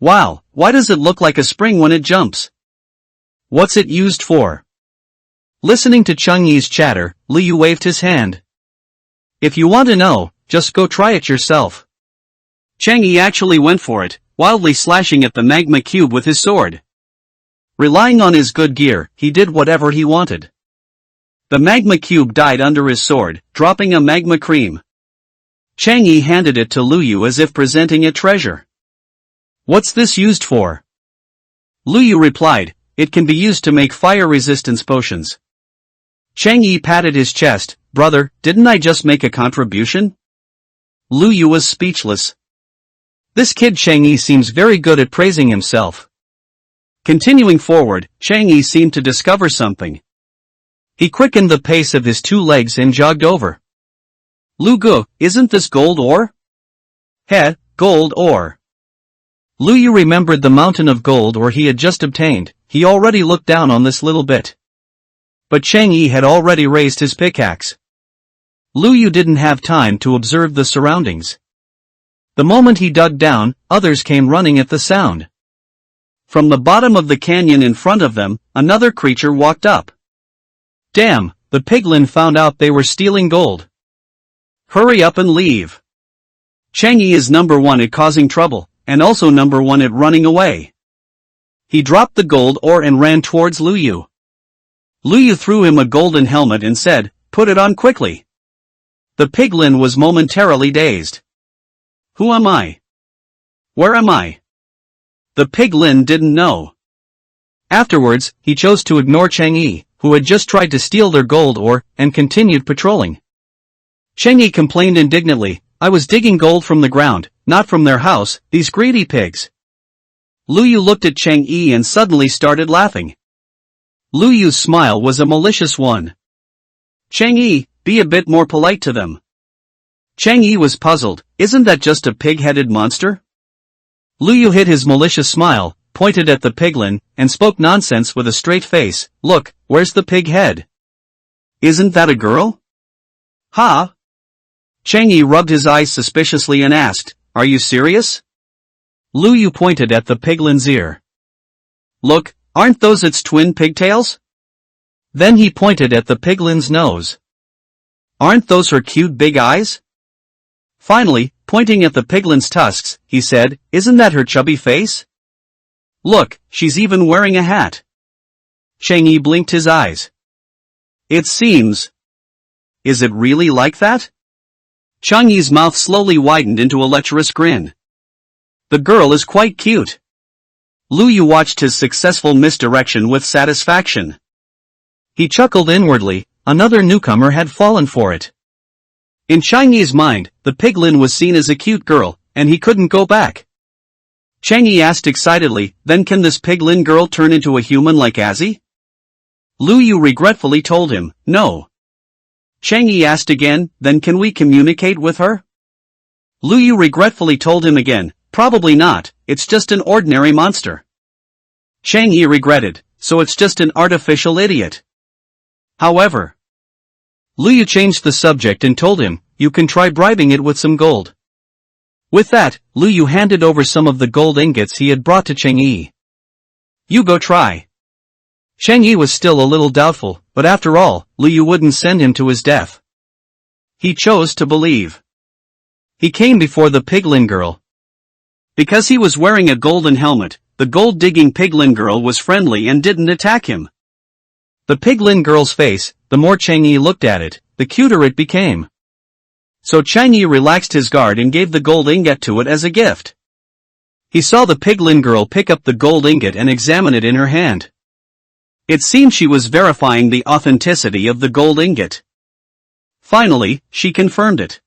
Wow, why does it look like a spring when it jumps? What's it used for? Listening to Changyi's chatter, Lu Yu waved his hand. If you want to know, just go try it yourself. Changyi actually went for it, wildly slashing at the magma cube with his sword. Relying on his good gear, he did whatever he wanted. The magma cube died under his sword, dropping a magma cream. Changyi handed it to Lu Yu as if presenting a treasure. What's this used for? Lu Yu replied, it can be used to make fire resistance potions. Changyi patted his chest, brother, didn't I just make a contribution? Lu Yu was speechless. This kid Changyi seems very good at praising himself. Continuing forward, Changyi seemed to discover something. He quickened the pace of his two legs and jogged over. Lu Gu, isn't this gold ore? Heh, gold ore. Lu Yu remembered the mountain of gold ore he had just obtained, he already looked down on this little bit. But Changyi had already raised his pickaxe. Lu Yu didn't have time to observe the surroundings. The moment he dug down, others came running at the sound. From the bottom of the canyon in front of them, another creature walked up. Damn, the piglin found out they were stealing gold. Hurry up and leave. Changyi is number one at causing trouble, and also number one at running away. He dropped the gold ore and ran towards Lu Yu. Lu Yu threw him a golden helmet and said, put it on quickly. The piglin was momentarily dazed. Who am I? Where am I? The piglin didn't know. Afterwards, he chose to ignore Changyi, who had just tried to steal their gold ore, and continued patrolling. Changyi complained indignantly, I was digging gold from the ground, not from their house, these greedy pigs. Lu Yu looked at Changyi and suddenly started laughing. Lu Yu's smile was a malicious one. Changyi, be a bit more polite to them. Changyi was puzzled, isn't that just a pig-headed monster? Lu Yu hid his malicious smile, pointed at the piglin, and spoke nonsense with a straight face, look, where's the pig head? Isn't that a girl? Ha! Changyi rubbed his eyes suspiciously and asked, are you serious? Lu Yu pointed at the piglin's ear. Look, aren't those its twin pigtails? Then he pointed at the piglin's nose. Aren't those her cute big eyes? Finally, pointing at the piglin's tusks, he said, isn't that her chubby face? Look, she's even wearing a hat. Changyi blinked his eyes. It seems. Is it really like that? Changyi's mouth slowly widened into a lecherous grin. The girl is quite cute. Lu Yu watched his successful misdirection with satisfaction. He chuckled inwardly, another newcomer had fallen for it. In Changyi's mind, the piglin was seen as a cute girl, and he couldn't go back. Changyi asked excitedly, then can this piglin girl turn into a human like Azzy? Lu Yu regretfully told him, no. Changyi asked again, then can we communicate with her? Lu Yu regretfully told him again, probably not, it's just an ordinary monster. Changyi regretted, so it's just an artificial idiot. However, Lu Yu changed the subject and told him, you can try bribing it with some gold. With that, Lu Yu handed over some of the gold ingots he had brought to Changyi. You go try. Changyi was still a little doubtful, but after all, Lu Yu wouldn't send him to his death. He chose to believe. He came before the piglin girl. Because he was wearing a golden helmet, the gold-digging piglin girl was friendly and didn't attack him. The piglin girl's face, the more Changyi looked at it, the cuter it became. So Changyi relaxed his guard and gave the gold ingot to it as a gift. He saw the piglin girl pick up the gold ingot and examine it in her hand. It seemed she was verifying the authenticity of the gold ingot. Finally, she confirmed it.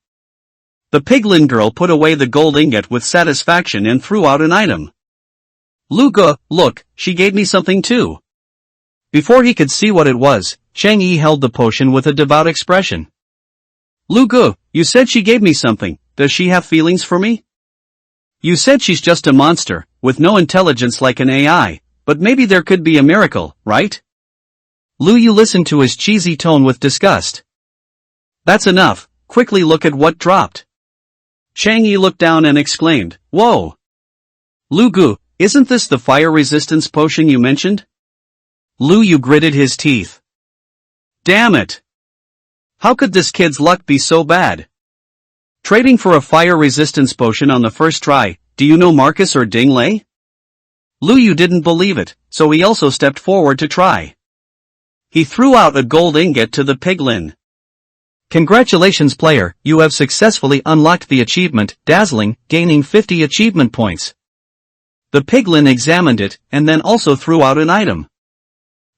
The piglin girl put away the gold ingot with satisfaction and threw out an item. Luga, look, she gave me something too. Before he could see what it was, Changyi held the potion with a devout expression. Luga, you said she gave me something, does she have feelings for me? You said she's just a monster, with no intelligence like an AI, but maybe there could be a miracle, right? Lu Yu listened to his cheesy tone with disgust. That's enough, quickly look at what dropped. Changyi looked down and exclaimed, whoa! Lugu, isn't this the fire resistance potion you mentioned? Lu Yu gritted his teeth. Damn it! How could this kid's luck be so bad? Trading for a fire resistance potion on the first try, do you know Marcus or Ding Lei? Lu Yu didn't believe it, so he also stepped forward to try. He threw out a gold ingot to the piglin. Congratulations player, you have successfully unlocked the achievement, Dazzling, gaining 50 achievement points. The piglin examined it, and then also threw out an item.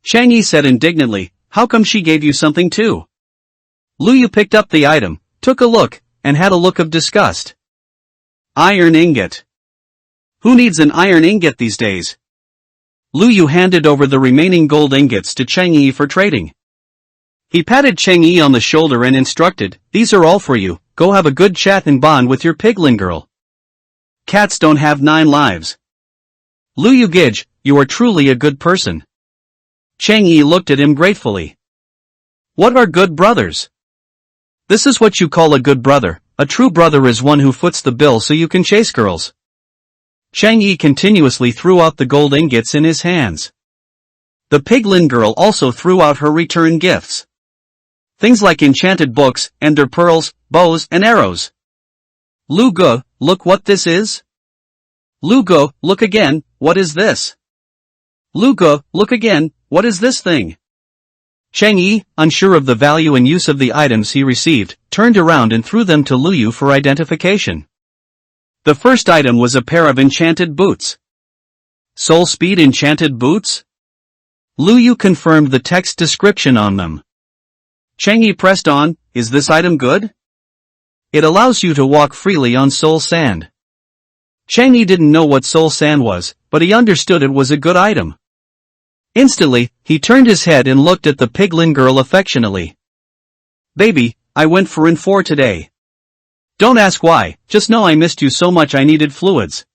Changyi said indignantly, how come she gave you something too? Lu Yu picked up the item, took a look, and had a look of disgust. Iron ingot. Who needs an iron ingot these days? Lu Yu handed over the remaining gold ingots to Changyi for trading. He patted Changyi on the shoulder and instructed, these are all for you, go have a good chat and bond with your piglin girl. Cats don't have 9 lives. Lu Yu Gij, you are truly a good person. Changyi looked at him gratefully. What are good brothers? This is what you call a good brother. A true brother is one who foots the bill so you can chase girls. Changyi continuously threw out the gold ingots in his hands. The piglin girl also threw out her return gifts. Things like enchanted books, ender pearls, bows, and arrows. Luga, look what this is. Luga, look again, what is this? Luga, look again, what is this thing? Changyi, unsure of the value and use of the items he received, turned around and threw them to Lu Yu for identification. The first item was a pair of enchanted boots. Soul Speed enchanted boots? Lu Yu confirmed the text description on them. Changyi pressed on, is this item good? It allows you to walk freely on soul sand. Changyi didn't know what soul sand was, but he understood it was a good item. Instantly, he turned his head and looked at the piglin girl affectionately. Baby, I went for in 4 today. Don't ask why, just know I missed you so much I needed fluids.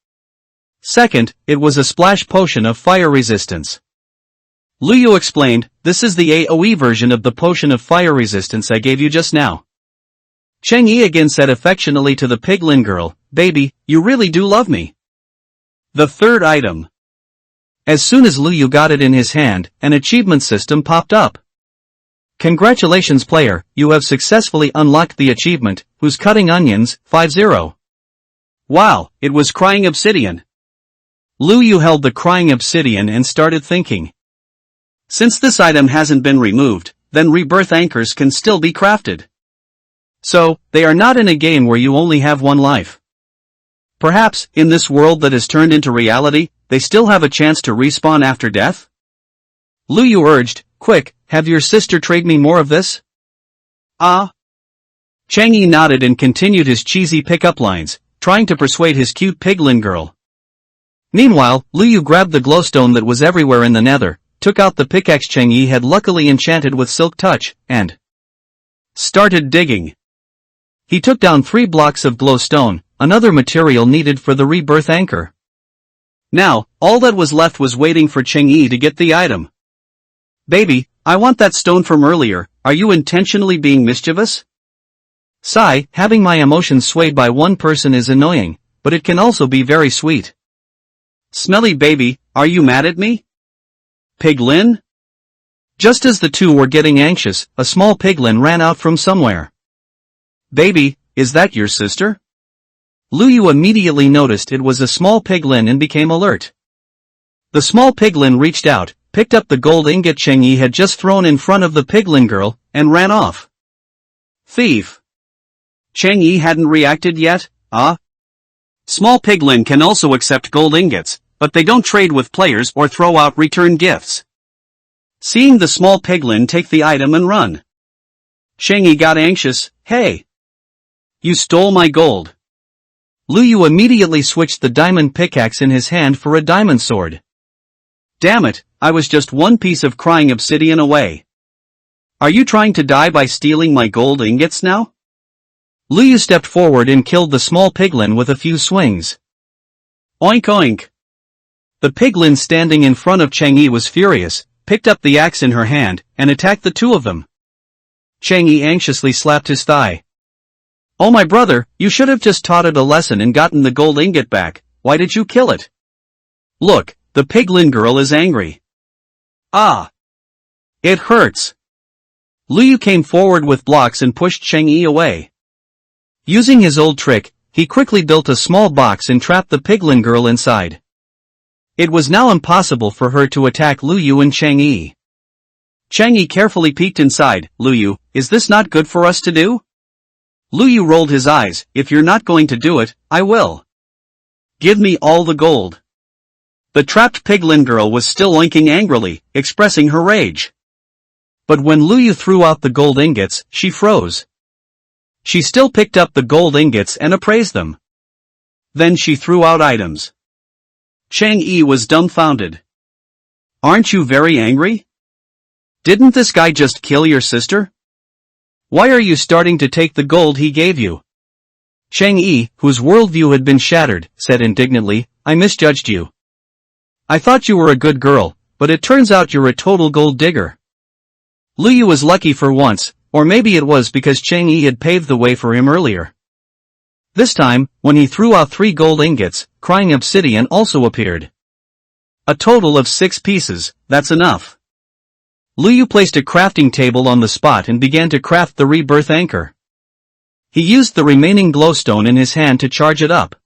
Second, it was a splash potion of fire resistance. Lu Yu explained, this is the AoE version of the potion of fire resistance I gave you just now. Changyi again said affectionately to the piglin girl, baby, you really do love me. The third item. As soon as Lu Yu got it in his hand, an achievement system popped up. Congratulations player, you have successfully unlocked the achievement, Who's Cutting Onions, 50. Wow, it was crying obsidian. Lu Yu held the crying obsidian and started thinking. Since this item hasn't been removed, then rebirth anchors can still be crafted. So, they are not in a game where you only have one life. Perhaps, in this world that is turned into reality, they still have a chance to respawn after death? Lu Yu urged, quick, have your sister trade me more of this? Ah. Chang Yi nodded and continued his cheesy pickup lines, trying to persuade his cute piglin girl. Meanwhile, Lu Yu grabbed the glowstone that was everywhere in the nether, took out the pickaxe Chang Yi had luckily enchanted with silk touch, and started digging. He took down 3 blocks of glowstone, another material needed for the rebirth anchor. Now, all that was left was waiting for Chang Yi to get the item. Baby, I want that stone from earlier, are you intentionally being mischievous? Sigh, having my emotions swayed by one person is annoying, but it can also be very sweet. Smelly baby, are you mad at me? Piglin? Just as the two were getting anxious, a small piglin ran out from somewhere. Baby, is that your sister? Lu Yu immediately noticed it was a small piglin and became alert. The small piglin reached out, picked up the gold ingot Chang Yi had just thrown in front of the piglin girl, and ran off. Thief! Chang Yi hadn't reacted yet, ah? Small piglin can also accept gold ingots, but they don't trade with players or throw out return gifts. Seeing the small piglin take the item and run, Chang Yi got anxious, hey! You stole my gold. Lu Yu immediately switched the diamond pickaxe in his hand for a diamond sword. Damn it, I was just one piece of crying obsidian away. Are you trying to die by stealing my gold ingots now? Lu Yu stepped forward and killed the small piglin with a few swings. Oink oink. The piglin standing in front of Chang Yi was furious, picked up the axe in her hand, and attacked the two of them. Chang Yi anxiously slapped his thigh. Oh my brother, you should have just taught it a lesson and gotten the gold ingot back, why did you kill it? Look, the piglin girl is angry. Ah! It hurts. Lu Yu came forward with blocks and pushed Chang Yi away. Using his old trick, he quickly built a small box and trapped the piglin girl inside. It was now impossible for her to attack Lu Yu and Chang Yi. Chang Yi carefully peeked inside. Lu Yu, is this not good for us to do? Lu Yu rolled his eyes, if you're not going to do it, I will. Give me all the gold. The trapped piglin girl was still oinking angrily, expressing her rage. But when Lu Yu threw out the gold ingots, she froze. She still picked up the gold ingots and appraised them. Then she threw out items. Chang Yi was dumbfounded. Aren't you very angry? Didn't this guy just kill your sister? Why are you starting to take the gold he gave you? Chang Yi, whose worldview had been shattered, said indignantly, I misjudged you. I thought you were a good girl, but it turns out you're a total gold digger. Lu Yu was lucky for once, or maybe it was because Chang Yi had paved the way for him earlier. This time, when he threw out 3 gold ingots, crying obsidian also appeared. A total of 6 pieces, that's enough. Lu Yu placed a crafting table on the spot and began to craft the rebirth anchor. He used the remaining glowstone in his hand to charge it up.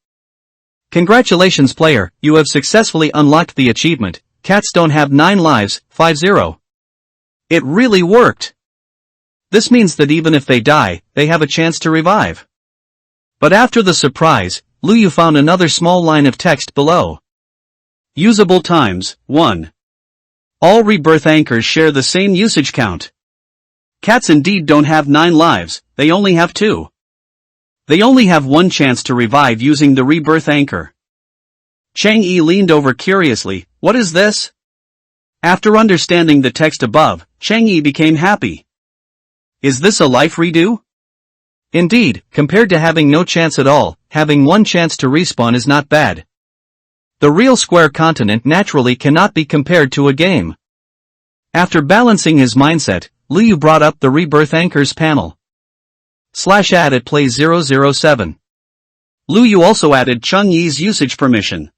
Congratulations player, you have successfully unlocked the achievement, Cats Don't Have 9 Lives, 5-0. It really worked! This means that even if they die, they have a chance to revive. But after the surprise, Lu Yu found another small line of text below. Usable times, 1. All rebirth anchors share the same usage count. Cats indeed don't have 9 lives, they only have 2. They only have 1 chance to revive using the rebirth anchor. Chang Yi leaned over curiously, what is this? After understanding the text above, Chang Yi became happy. Is this a life redo? Indeed, compared to having no chance at all, having 1 chance to respawn is not bad. The real square continent naturally cannot be compared to a game. After balancing his mindset, Lu Yu brought up the rebirth anchors panel. /add at plays 007. Lu Yu also added Chang Yi's usage permission.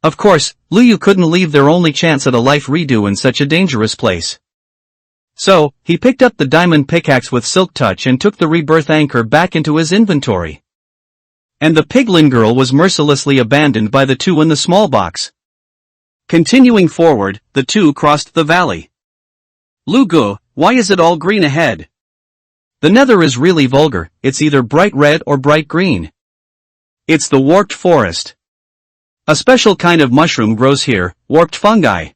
Of course, Lu Yu couldn't leave their only chance at a life redo in such a dangerous place. So, he picked up the diamond pickaxe with silk touch and took the rebirth anchor back into his inventory. And the piglin girl was mercilessly abandoned by the 2 in the small box. Continuing forward, the 2 crossed the valley. Lu Gu, why is it all green ahead? The nether is really vulgar, it's either bright red or bright green. It's the warped forest. A special kind of mushroom grows here, warped fungi.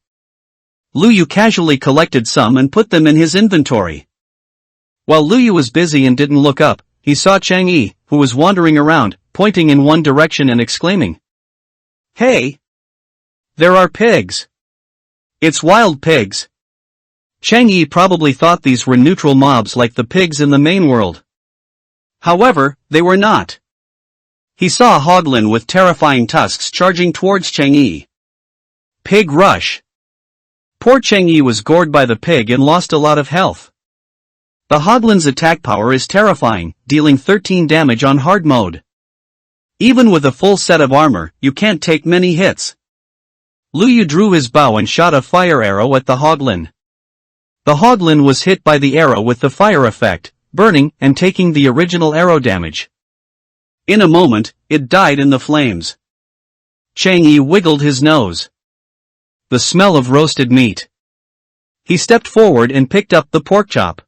Luyu casually collected some and put them in his inventory. While Luyu was busy and didn't look up, he saw Chang'e, who was wandering around, pointing in one direction and exclaiming, "Hey! There are pigs! It's wild pigs!" Chang'e probably thought these were neutral mobs like the pigs in the main world. However, they were not. He saw a hoglin with terrifying tusks charging towards Chang'e. Pig rush! Poor Chang'e was gored by the pig and lost a lot of health. The hoglin's attack power is terrifying, dealing 13 damage on hard mode. Even with a full set of armor, you can't take many hits. Luyu drew his bow and shot a fire arrow at the hoglin. The hoglin was hit by the arrow with the fire effect, burning and taking the original arrow damage. In a moment, it died in the flames. Chang'e wiggled his nose. The smell of roasted meat. He stepped forward and picked up the pork chop.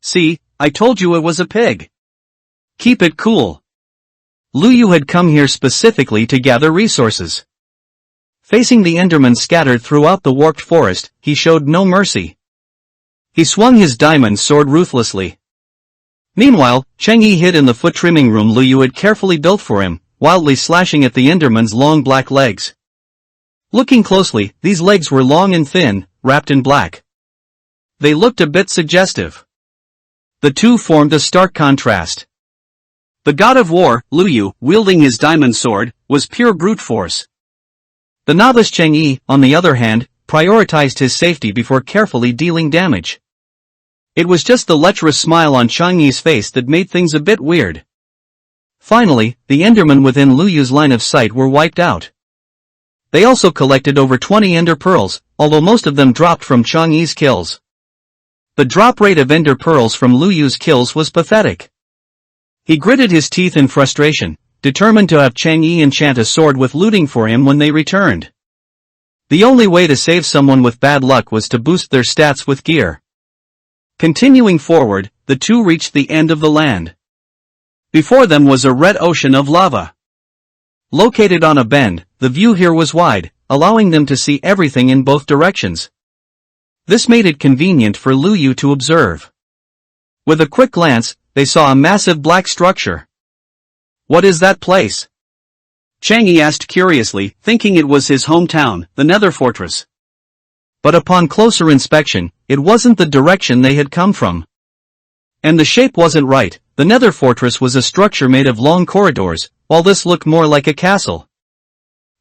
"See, I told you it was a pig. Keep it cool." Luyu had come here specifically to gather resources. Facing the Endermen scattered throughout the warped forest, he showed no mercy. He swung his diamond sword ruthlessly. Meanwhile, Chang'e hid in the foot trimming room Luyu had carefully built for him, wildly slashing at the Enderman's long black legs. Looking closely, these legs were long and thin, wrapped in black. They looked a bit suggestive. The two formed a stark contrast. The god of war, Luyu, wielding his diamond sword, was pure brute force. The novice Chang'e, on the other hand, prioritized his safety before carefully dealing damage. It was just the lecherous smile on Chang'e's face that made things a bit weird. Finally, the Endermen within Luyu's line of sight were wiped out. They also collected over 20 Ender Pearls, although most of them dropped from Chang'e's kills. The drop rate of Ender Pearls from Luyu's kills was pathetic. He gritted his teeth in frustration, determined to have Chang'e enchant a sword with looting for him when they returned. The only way to save someone with bad luck was to boost their stats with gear. Continuing forward, the two reached the end of the land. Before them was a red ocean of lava. Located on a bend, the view here was wide, allowing them to see everything in both directions. This made it convenient for Luyu to observe. With a quick glance, they saw a massive black structure. "What is that place?" Chang'e asked curiously, thinking it was his hometown, the Nether Fortress. But upon closer inspection, it wasn't the direction they had come from. And the shape wasn't right. The Nether Fortress was a structure made of long corridors, while this looked more like a castle.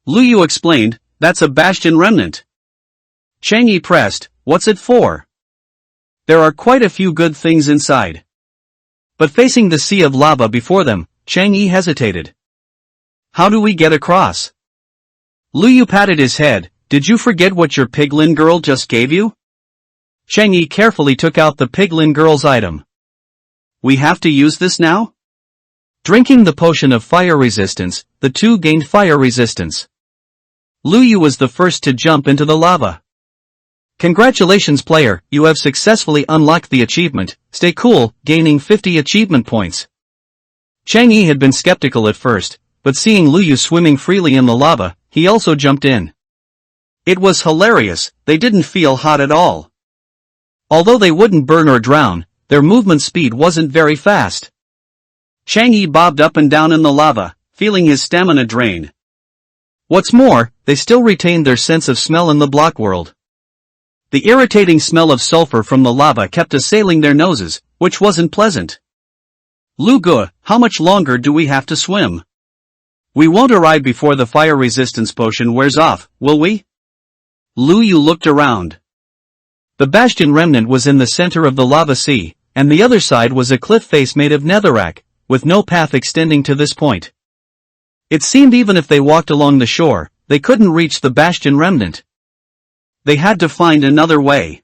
Luyu explained, "That's a bastion remnant." Chang'e pressed, "What's it for?" "There are quite a few good things inside." But facing the sea of lava before them, Chang'e hesitated. "How do we get across?" Luyu patted his head. "Did you forget what your piglin girl just gave you?" Chang'e carefully took out the piglin girl's item. "We have to use this now?" Drinking the potion of fire resistance, the two gained fire resistance. Luyu was the first to jump into the lava. "Congratulations player, you have successfully unlocked the achievement, Stay Cool, gaining 50 achievement points." Chang'e had been skeptical at first, but seeing Luyu swimming freely in the lava, he also jumped in. It was hilarious, they didn't feel hot at all. Although they wouldn't burn or drown, their movement speed wasn't very fast. Chang'e bobbed up and down in the lava, feeling his stamina drain. What's more, they still retained their sense of smell in the block world. The irritating smell of sulfur from the lava kept assailing their noses, which wasn't pleasant. "Lugu, how much longer do we have to swim? We won't arrive before the fire resistance potion wears off, will we?" Luyu looked around. The bastion remnant was in the center of the lava sea, and the other side was a cliff face made of netherrack, with no path extending to this point. It seemed even if they walked along the shore, they couldn't reach the bastion remnant. They had to find another way.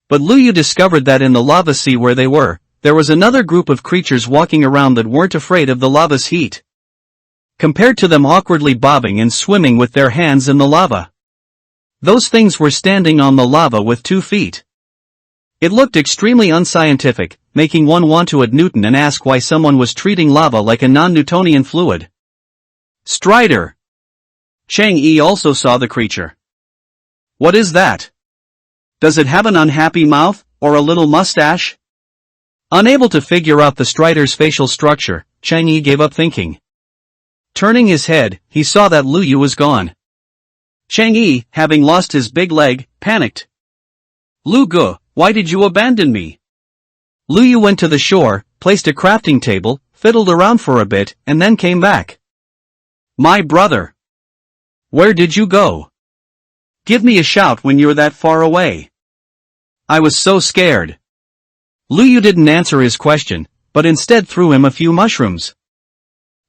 But Luyu discovered that in the lava sea where they were, there was another group of creatures walking around that weren't afraid of the lava's heat. Compared to them awkwardly bobbing and swimming with their hands in the lava. Those things were standing on the lava with 2 feet. It looked extremely unscientific, making one want to at Newton and ask why someone was treating lava like a non-Newtonian fluid. Strider! Chang'e also saw the creature. What is that? Does it have an unhappy mouth, or a little mustache? Unable to figure out the Strider's facial structure, Chang'e gave up thinking. Turning his head, he saw that Lu Yu was gone. Chang'e, having lost his big leg, panicked. Lu Gu, why did you abandon me? Lu Yu went to the shore, placed a crafting table, fiddled around for a bit, and then came back. My brother. Where did you go? Give me a shout when you're that far away. I was so scared. Lu Yu didn't answer his question, but instead threw him a few mushrooms.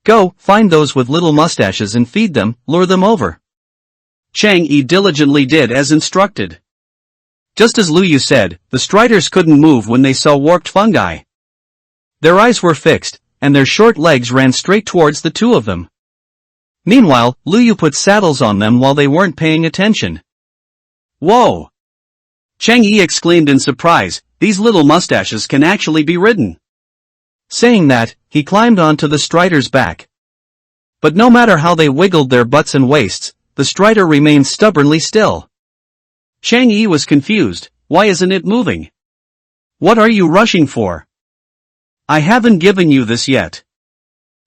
Go, find those with little mustaches and feed them, lure them over. Chang'e diligently did as instructed. Just as Lu Yu said, the Striders couldn't move when they saw warped fungi. Their eyes were fixed, and their short legs ran straight towards the two of them. Meanwhile, Lu Yu put saddles on them while they weren't paying attention. Whoa! Chang'e exclaimed in surprise, these little mustaches can actually be ridden. Saying that, he climbed onto the Strider's back. But no matter how they wiggled their butts and waists, the Strider remained stubbornly still. Chang'e was confused, why isn't it moving? What are you rushing for? I haven't given you this yet.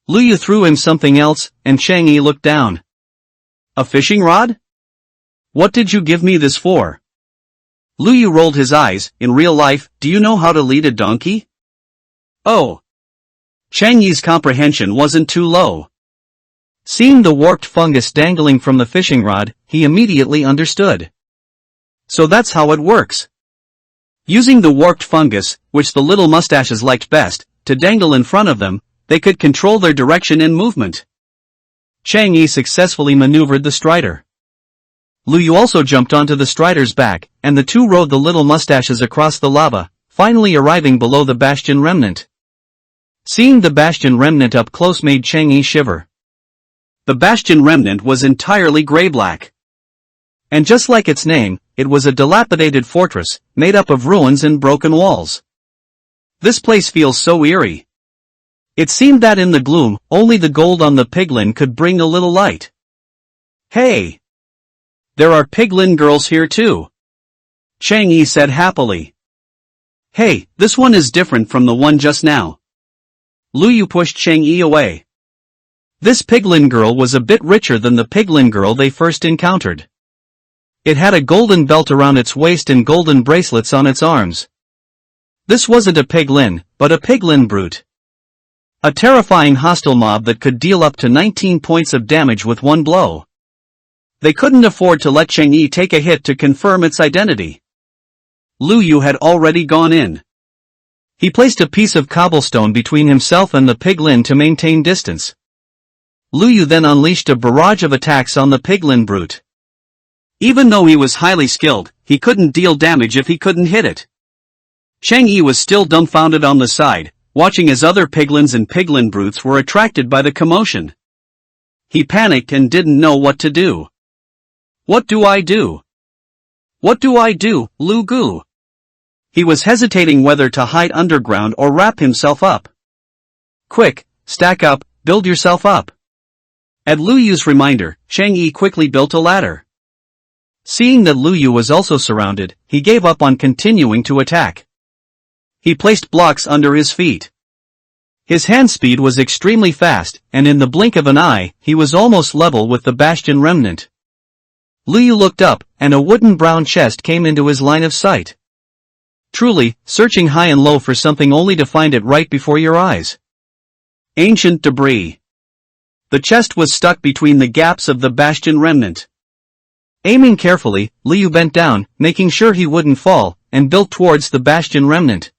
Lu Yu threw him something else, and Chang'e looked down. A fishing rod? What did you give me this for? Lu Yu rolled his eyes, in real life, do you know how to lead a donkey? Oh. Chang'e's comprehension wasn't too low. Seeing the warped fungus dangling from the fishing rod, he immediately understood. So that's how it works. Using the warped fungus, which the little mustaches liked best, to dangle in front of them, they could control their direction and movement. Chang'e successfully maneuvered the Strider. Lu Yu also jumped onto the Strider's back, and the two rode the little mustaches across the lava, finally arriving below the Bastion remnant. Seeing the Bastion remnant up close made Chang'e shiver. The Bastion remnant was entirely gray-black. And just like its name, it was a dilapidated fortress, made up of ruins and broken walls. This place feels so eerie. It seemed that in the gloom, only the gold on the piglin could bring a little light. Hey! There are piglin girls here too. Chang'e said happily. Hey, this one is different from the one just now. Lu Yu pushed Chang'e away. This piglin girl was a bit richer than the piglin girl they first encountered. It had a golden belt around its waist and golden bracelets on its arms. This wasn't a piglin, but a piglin brute. A terrifying hostile mob that could deal up to 19 points of damage with one blow. They couldn't afford to let Chang'e take a hit to confirm its identity. Lu Yu had already gone in. He placed a piece of cobblestone between himself and the piglin to maintain distance. Lu Yu then unleashed a barrage of attacks on the piglin brute. Even though he was highly skilled, he couldn't deal damage if he couldn't hit it. Chang'e was still dumbfounded on the side, watching as other piglins and piglin brutes were attracted by the commotion. He panicked and didn't know what to do. What do I do? What do I do, Lu Gu? He was hesitating whether to hide underground or wrap himself up. Quick, stack up, build yourself up. At Lu Yu's reminder, Chang'e quickly built a ladder. Seeing that Lu Yu was also surrounded, he gave up on continuing to attack. He placed blocks under his feet. His hand speed was extremely fast, and in the blink of an eye, he was almost level with the Bastion remnant. Lu Yu looked up, and a wooden brown chest came into his line of sight. Truly, searching high and low for something only to find it right before your eyes. Ancient debris. The chest was stuck between the gaps of the Bastion remnant. Aiming carefully, Lu Yu bent down, making sure he wouldn't fall, and built towards the Bastion remnant.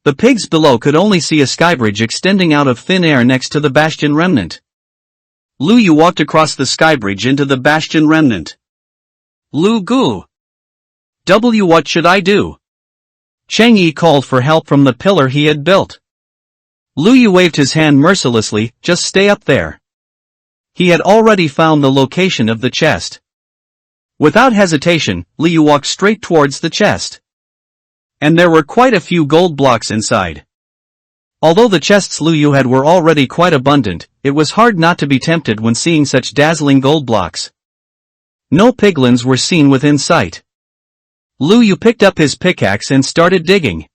The pigs below could only see a skybridge extending out of thin air next to the Bastion remnant. Lu Yu walked across the skybridge into the Bastion remnant. Lu Gu. What should I do? Chang'e called for help from the pillar he had built. Lu Yu waved his hand mercilessly, just stay up there. He had already found the location of the chest. Without hesitation, Lu Yu walked straight towards the chest. And there were quite a few gold blocks inside. Although the chests Lu Yu had were already quite abundant, it was hard not to be tempted when seeing such dazzling gold blocks. No piglins were seen within sight. Lu Yu picked up his pickaxe and started digging.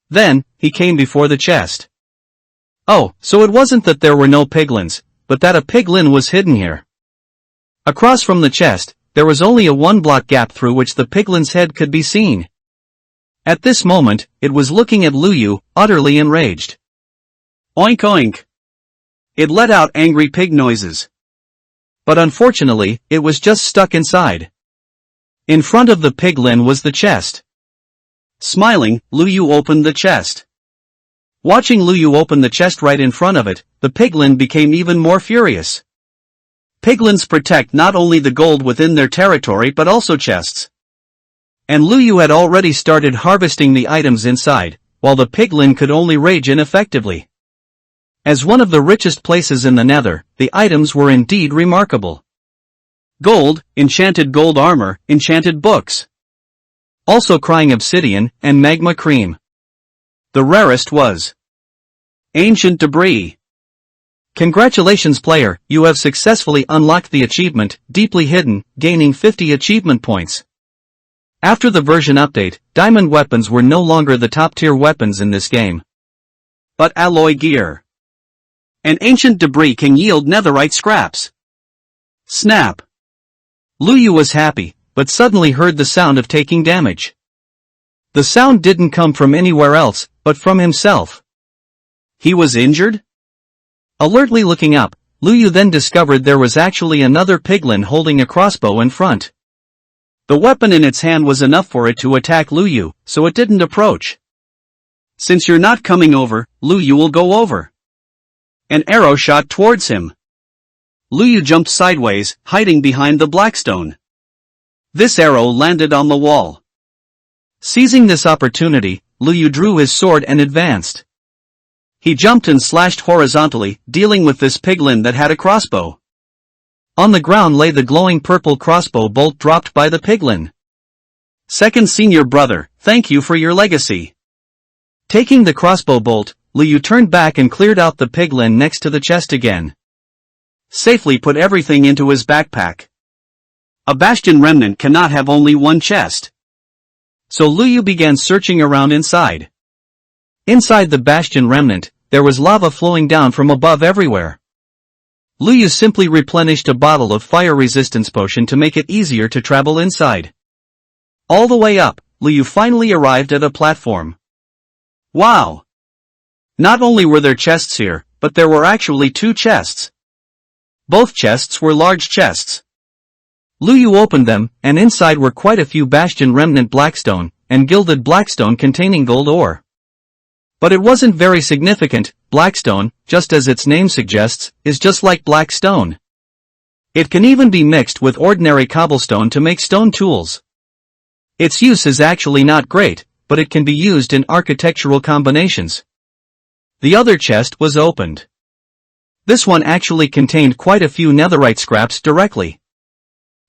Then, he came before the chest. Oh, so it wasn't that there were no piglins, but that a piglin was hidden here. Across from the chest, there was only a one-block gap through which the piglin's head could be seen. At this moment, it was looking at Lu Yu, utterly enraged. Oink oink! It let out angry pig noises. But unfortunately, it was just stuck inside. In front of the piglin was the chest. Smiling, Lu Yu opened the chest. Watching Lu Yu open the chest right in front of it, the piglin became even more furious. Piglins protect not only the gold within their territory but also chests. And Lu Yu had already started harvesting the items inside, while the piglin could only rage ineffectively. As one of the richest places in the Nether, the items were indeed remarkable. Gold, enchanted gold armor, enchanted books. Also crying obsidian, and magma cream. The rarest was ancient debris. Congratulations player, you have successfully unlocked the achievement, Deeply Hidden, gaining 50 achievement points. After the version update, diamond weapons were no longer the top-tier weapons in this game, but alloy gear. And ancient debris can yield netherite scraps. Snap! Lu Yu was happy, but suddenly heard the sound of taking damage. The sound didn't come from anywhere else, but from himself. He was injured? Alertly looking up, Lu Yu then discovered there was actually another piglin holding a crossbow in front. The weapon in its hand was enough for it to attack Lu Yu, so it didn't approach. Since you're not coming over, Lu Yu will go over. An arrow shot towards him. Lu Yu jumped sideways, hiding behind the blackstone. This arrow landed on the wall. Seizing this opportunity, Lu Yu drew his sword and advanced. He jumped and slashed horizontally, dealing with this piglin that had a crossbow. On the ground lay the glowing purple crossbow bolt dropped by the piglin. Second senior brother, thank you for your legacy. Taking the crossbow bolt, Lu Yu turned back and cleared out the piglin next to the chest again. Safely put everything into his backpack. A bastion remnant cannot have only one chest. So Lu Yu began searching around inside. Inside the bastion remnant, there was lava flowing down from above everywhere. Lu Yu simply replenished a bottle of fire resistance potion to make it easier to travel inside. All the way up, Lu Yu finally arrived at a platform. Wow! Not only were there chests here, but there were actually two chests. Both chests were large chests. Lu Yu opened them, and inside were quite a few bastion remnant blackstone, and gilded blackstone containing gold ore. But it wasn't very significant. Blackstone, just as its name suggests, is just like black stone. It can even be mixed with ordinary cobblestone to make stone tools. Its use is actually not great, but it can be used in architectural combinations. The other chest was opened. This one actually contained quite a few netherite scraps directly.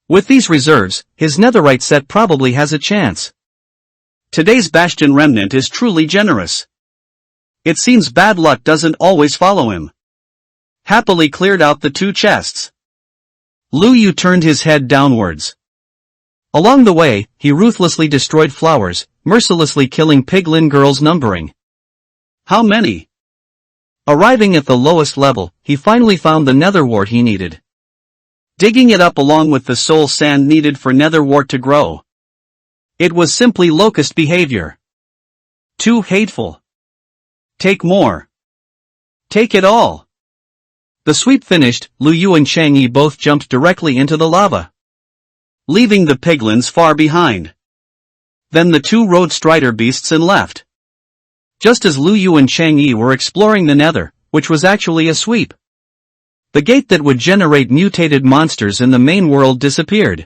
With these reserves, his netherite set probably has a chance. Today's bastion remnant is truly generous. It seems bad luck doesn't always follow him. Happily cleared out the two chests. Lu Yu turned his head downwards. Along the way, he ruthlessly destroyed flowers, mercilessly killing piglin girls numbering. How many? Arriving at the lowest level, he finally found the nether wart he needed. Digging it up along with the soul sand needed for nether wart to grow. It was simply locust behavior. Too hateful. Take more. Take it all. The sweep finished, Lu Yu and Chang Yi both jumped directly into the lava, leaving the piglins far behind. Then the two rode strider beasts and left. Just as Lu Yu and Chang Yi were exploring the nether, which was actually a sweep, the gate that would generate mutated monsters in the main world disappeared.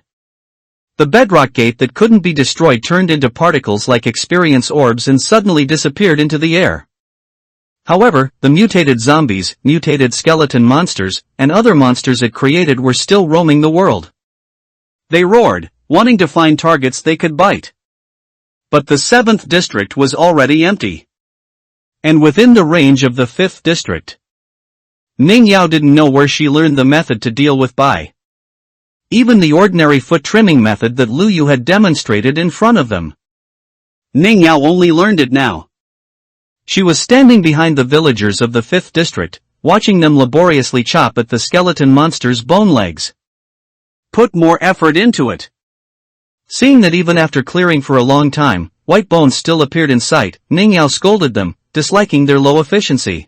The bedrock gate that couldn't be destroyed turned into particles like experience orbs and suddenly disappeared into the air. However, the mutated zombies, mutated skeleton monsters, and other monsters it created were still roaming the world. They roared, wanting to find targets they could bite. But the 7th district was already empty. And within the range of the 5th district. Ning Yao didn't know where she learned the method to deal with Bai. Even the ordinary foot trimming method that Lu Yu had demonstrated in front of them. Ning Yao only learned it now. She was standing behind the villagers of the 5th district, watching them laboriously chop at the skeleton monster's bone legs. Put more effort into it. Seeing that even after clearing for a long time, white bones still appeared in sight, Ning Yao scolded them, disliking their low efficiency.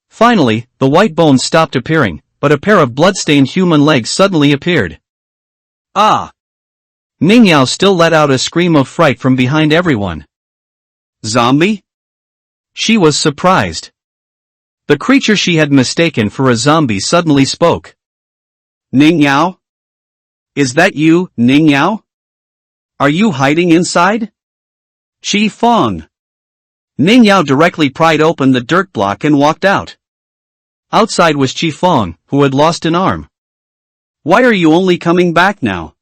Finally, the white bones stopped appearing, but a pair of blood-stained human legs suddenly appeared. Ah! Ning Yao still let out a scream of fright from behind everyone. Zombie? She was surprised. The creature she had mistaken for a zombie suddenly spoke. Ning Yao? Is that you, Ning Yao? Are you hiding inside? Chi Fong. Ning Yao directly pried open the dirt block and walked out. Outside was Chi Fong, who had lost an arm. Why are you only coming back now?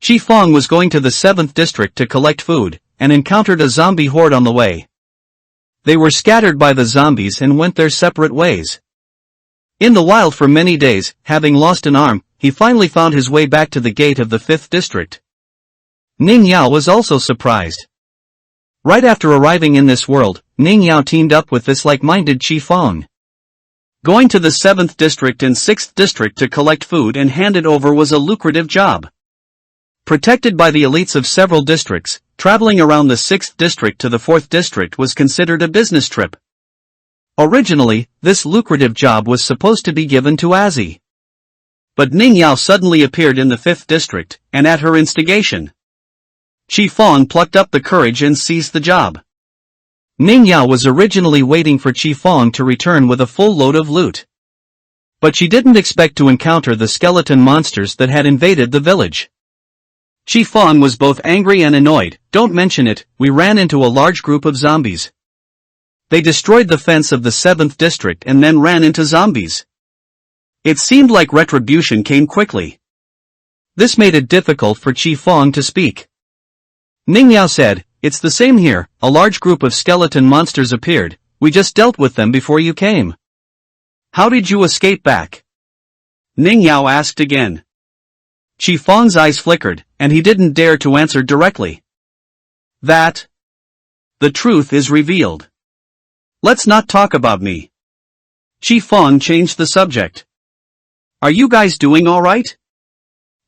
Chi Fong was going to the 7th district to collect food, and encountered a zombie horde on the way. They were scattered by the zombies and went their separate ways. In the wild for many days, having lost an arm, he finally found his way back to the gate of the 5th district. Ning Yao was also surprised. Right after arriving in this world, Ning Yao teamed up with this like-minded Chi Fong. Going to the 7th district and 6th district to collect food and hand it over was a lucrative job. Protected by the elites of several districts, traveling around the 6th district to the 4th district was considered a business trip. Originally, this lucrative job was supposed to be given to Azzy. But Ning Yao suddenly appeared in the 5th district, and at her instigation, Chi Fong plucked up the courage and seized the job. Ning Yao was originally waiting for Chi Fong to return with a full load of loot. But she didn't expect to encounter the skeleton monsters that had invaded the village. Chi Fong was both angry and annoyed. Don't mention it, we ran into a large group of zombies. They destroyed the fence of the 7th district and then ran into zombies. It seemed like retribution came quickly. This made it difficult for Chi Fong to speak. Ning Yao said, "It's the same here, a large group of skeleton monsters appeared, we just dealt with them before you came." How did you escape back? Ning Yao asked again. Chi Fong's eyes flickered, and he didn't dare to answer directly. The truth is revealed. Let's not talk about me. Chi Fong changed the subject. Are you guys doing alright?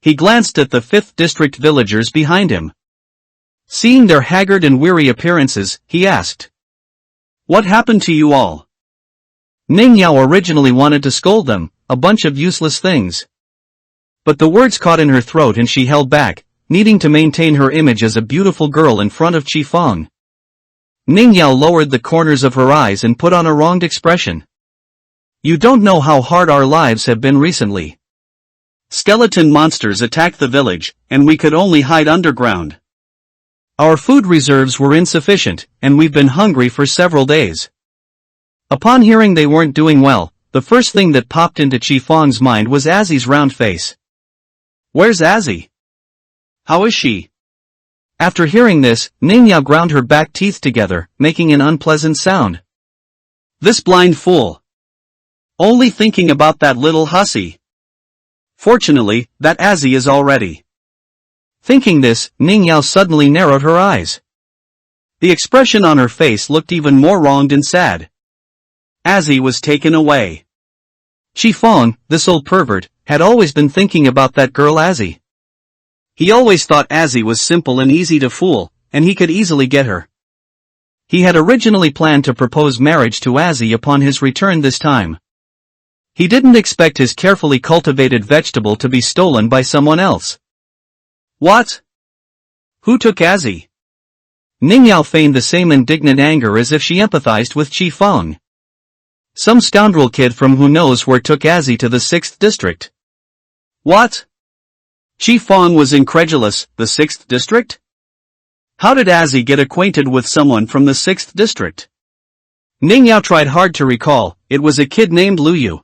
He glanced at the 5th district villagers behind him. Seeing their haggard and weary appearances, he asked, "What happened to you all?" Ning Yao originally wanted to scold them, a bunch of useless things. But the words caught in her throat and she held back, needing to maintain her image as a beautiful girl in front of Chi Fong. Ning Yao lowered the corners of her eyes and put on a wronged expression. "You don't know how hard our lives have been recently. Skeleton monsters attacked the village, and we could only hide underground. Our food reserves were insufficient, and we've been hungry for several days." Upon hearing they weren't doing well, the first thing that popped into Chi Fong's mind was Azzy's round face. Where's Azzy? How is she? After hearing this, Ning Yao ground her back teeth together, making an unpleasant sound. This blind fool. Only thinking about that little hussy. Fortunately, that Azzy is already. Thinking this, Ning Yao suddenly narrowed her eyes. The expression on her face looked even more wronged and sad. Azzy was taken away. Chi Fong, this old pervert, had always been thinking about that girl Azzy. He always thought Azzy was simple and easy to fool, and he could easily get her. He had originally planned to propose marriage to Azzy upon his return this time. He didn't expect his carefully cultivated vegetable to be stolen by someone else. What? Who took Azzy? Ning Yao feigned the same indignant anger as if she empathized with Chi Fong. Some scoundrel kid from who knows where took Azzy to the 6th district. What? Chi Fong was incredulous. The 6th district? How did Azzy get acquainted with someone from the 6th district? Ning Yao tried hard to recall. It was a kid named Lu Yu.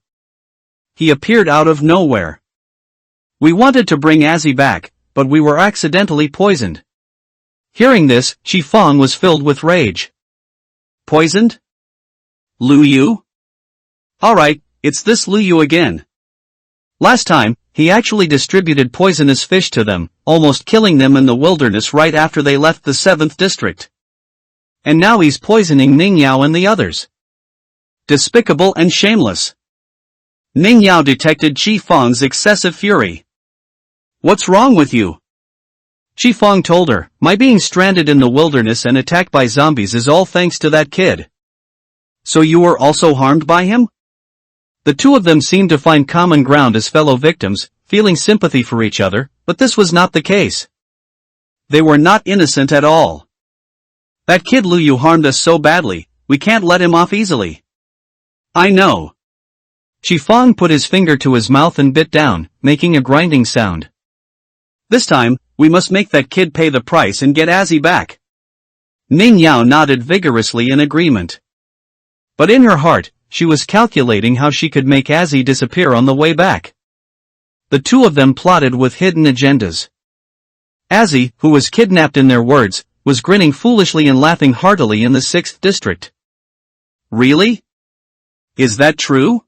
He appeared out of nowhere. We wanted to bring Azzy back, but we were accidentally poisoned. Hearing this, Chi Fong was filled with rage. Poisoned? Lu Yu? Alright, it's this Lu Yu again. Last time, he actually distributed poisonous fish to them, almost killing them in the wilderness right after they left the 7th district. And now he's poisoning Ning Yao and the others. Despicable and shameless. Ning Yao detected Chi Fong's excessive fury. What's wrong with you? Chi Fong told her, my being stranded in the wilderness and attacked by zombies is all thanks to that kid. So you were also harmed by him? The two of them seemed to find common ground as fellow victims, feeling sympathy for each other, but this was not the case. They were not innocent at all. That kid Lu Yu harmed us so badly, we can't let him off easily. I know. Chi Fong put his finger to his mouth and bit down, making a grinding sound. This time, we must make that kid pay the price and get Azzy back. Ning Yao nodded vigorously in agreement. But in her heart, she was calculating how she could make Azzy disappear on the way back. The two of them plotted with hidden agendas. Azzy, who was kidnapped in their words, was grinning foolishly and laughing heartily in the 6th district. Really? Is that true?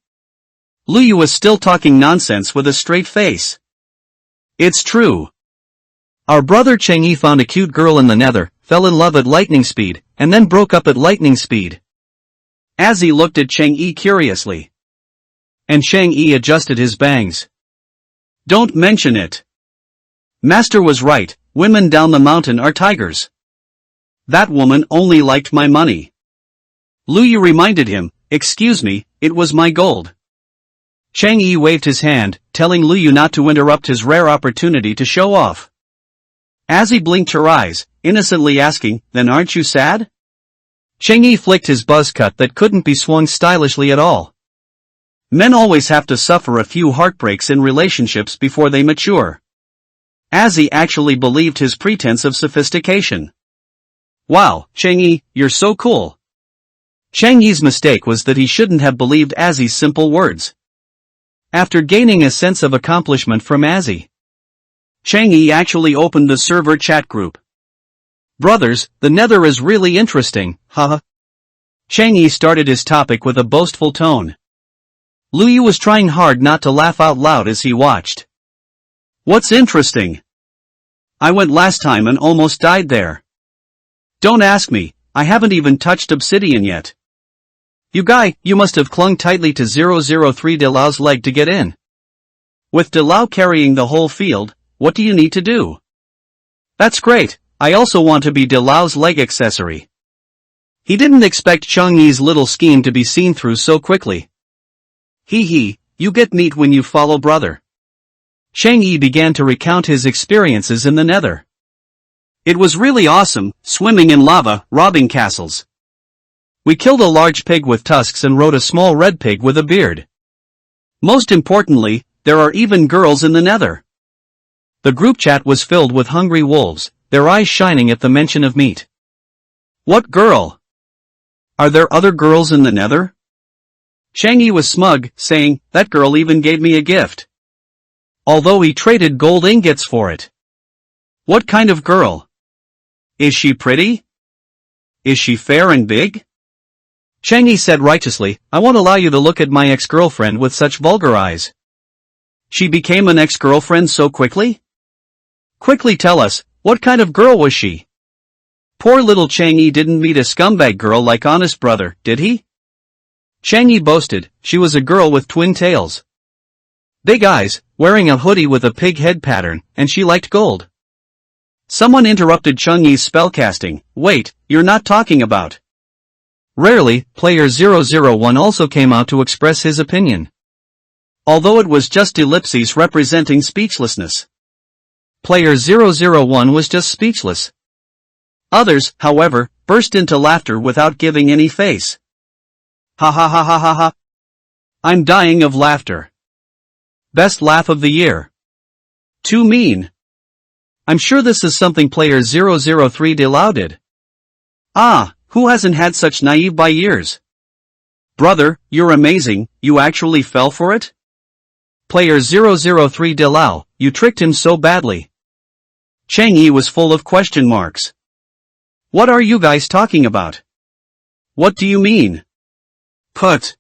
Lu Yu was still talking nonsense with a straight face. It's true. Our brother Cheng Yi found a cute girl in the nether, fell in love at lightning speed, and then broke up at lightning speed. Azzy looked at Cheng Yi curiously. And Cheng Yi adjusted his bangs. Don't mention it. Master was right, women down the mountain are tigers. That woman only liked my money. Lu Yu reminded him, excuse me, it was my gold. Cheng Yi waved his hand, telling Lu Yu not to interrupt his rare opportunity to show off. Azzy blinked her eyes, innocently asking, then aren't you sad? Cheng Yi flicked his buzz cut that couldn't be swung stylishly at all. Men always have to suffer a few heartbreaks in relationships before they mature. Azzy actually believed his pretense of sophistication. Wow, Cheng Yi, you're so cool. Cheng Yi's mistake was that he shouldn't have believed Azzy's simple words. After gaining a sense of accomplishment from Azzy, Cheng Yi actually opened the server chat group. Brothers, the nether is really interesting, haha. Cheng Yi started his topic with a boastful tone. Lu Yu was trying hard not to laugh out loud as he watched. What's interesting? I went last time and almost died there. Don't ask me, I haven't even touched obsidian yet. You guy, you must have clung tightly to 003 Delau's leg to get in. With Delau carrying the whole field, what do you need to do? That's great, I also want to be Delau's leg accessory. He didn't expect Cheng Yi's little scheme to be seen through so quickly. Hee hee, you get neat when you follow brother. Cheng Yi began to recount his experiences in the nether. It was really awesome, swimming in lava, robbing castles. We killed a large pig with tusks and rode a small red pig with a beard. Most importantly, there are even girls in the nether. The group chat was filled with hungry wolves, their eyes shining at the mention of meat. What girl? Are there other girls in the nether? Cheng Yi was smug, saying, that girl even gave me a gift. Although he traded gold ingots for it. What kind of girl? Is she pretty? Is she fair and big? Cheng Yi said righteously, I won't allow you to look at my ex-girlfriend with such vulgar eyes. She became an ex-girlfriend so quickly? Quickly tell us, what kind of girl was she? Poor little Cheng Yi didn't meet a scumbag girl like honest brother, did he? Cheng Yi boasted, she was a girl with twin tails. Big eyes, wearing a hoodie with a pig head pattern, and she liked gold. Someone interrupted Cheng Yi's spellcasting, wait, you're not talking about. Rarely, player 001 also came out to express his opinion. Although it was just ellipses representing speechlessness. Player 001 was just speechless. Others, however, burst into laughter without giving any face. Ha ha ha ha ha ha. I'm dying of laughter. Best laugh of the year. Too mean. I'm sure this is something player 003 Delau did. Ah, who hasn't had such naive by years? Brother, you're amazing, you actually fell for it? Player 003 Delau, you tricked him so badly. Cheng Yi was full of question marks. What are you guys talking about? What do you mean? Put.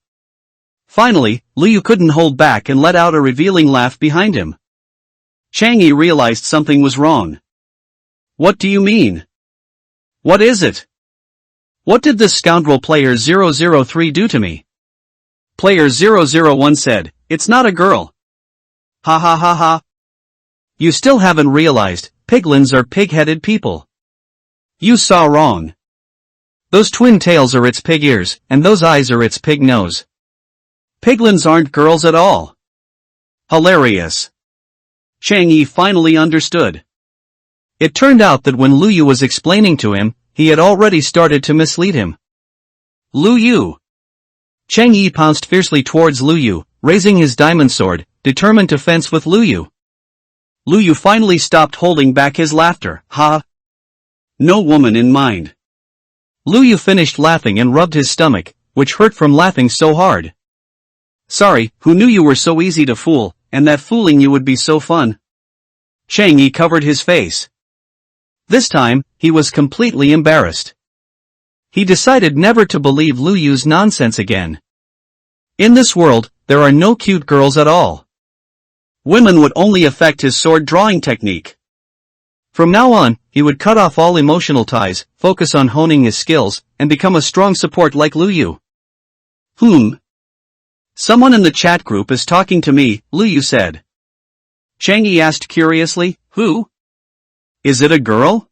Finally, Liu couldn't hold back and let out a revealing laugh behind him. Chang'e realized something was wrong. What do you mean? What is it? What did this scoundrel player 003 do to me? Player 001 said, it's not a girl. Ha ha ha ha. You still haven't realized, piglins are pig-headed people. You saw wrong. Those twin tails are its pig ears, and those eyes are its pig nose. Piglins aren't girls at all. Hilarious. Chang'e finally understood. It turned out that when Liu was explaining to him, he had already started to mislead him. Liu. Chang'e pounced fiercely towards Liu, raising his diamond sword, determined to fence with Liu. Liu finally stopped holding back his laughter. Ha! No woman in mind. Liu finished laughing and rubbed his stomach, which hurt from laughing so hard. Sorry, who knew you were so easy to fool, and that fooling you would be so fun? Chang'e covered his face. This time, he was completely embarrassed. He decided never to believe Liu's nonsense again. In this world, there are no cute girls at all. Women would only affect his sword drawing technique. From now on, he would cut off all emotional ties, focus on honing his skills, and become a strong support like Liu. Someone in the chat group is talking to me, Liu said. Chang'e asked curiously, who? Is it a girl?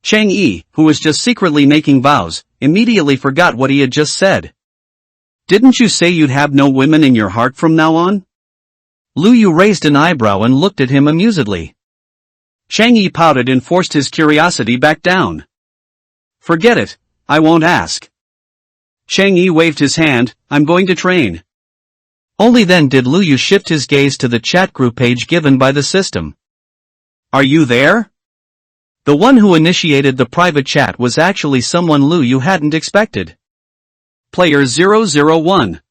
Chang'e, who was just secretly making vows, immediately forgot what he had just said. Didn't you say you'd have no women in your heart from now on? Liu raised an eyebrow and looked at him amusedly. Chang'e pouted and forced his curiosity back down. Forget it, I won't ask. Chang'e waved his hand, I'm going to train. Only then did Liu shift his gaze to the chat group page given by the system. Are you there? The one who initiated the private chat was actually someone Liu hadn't expected. Player 001.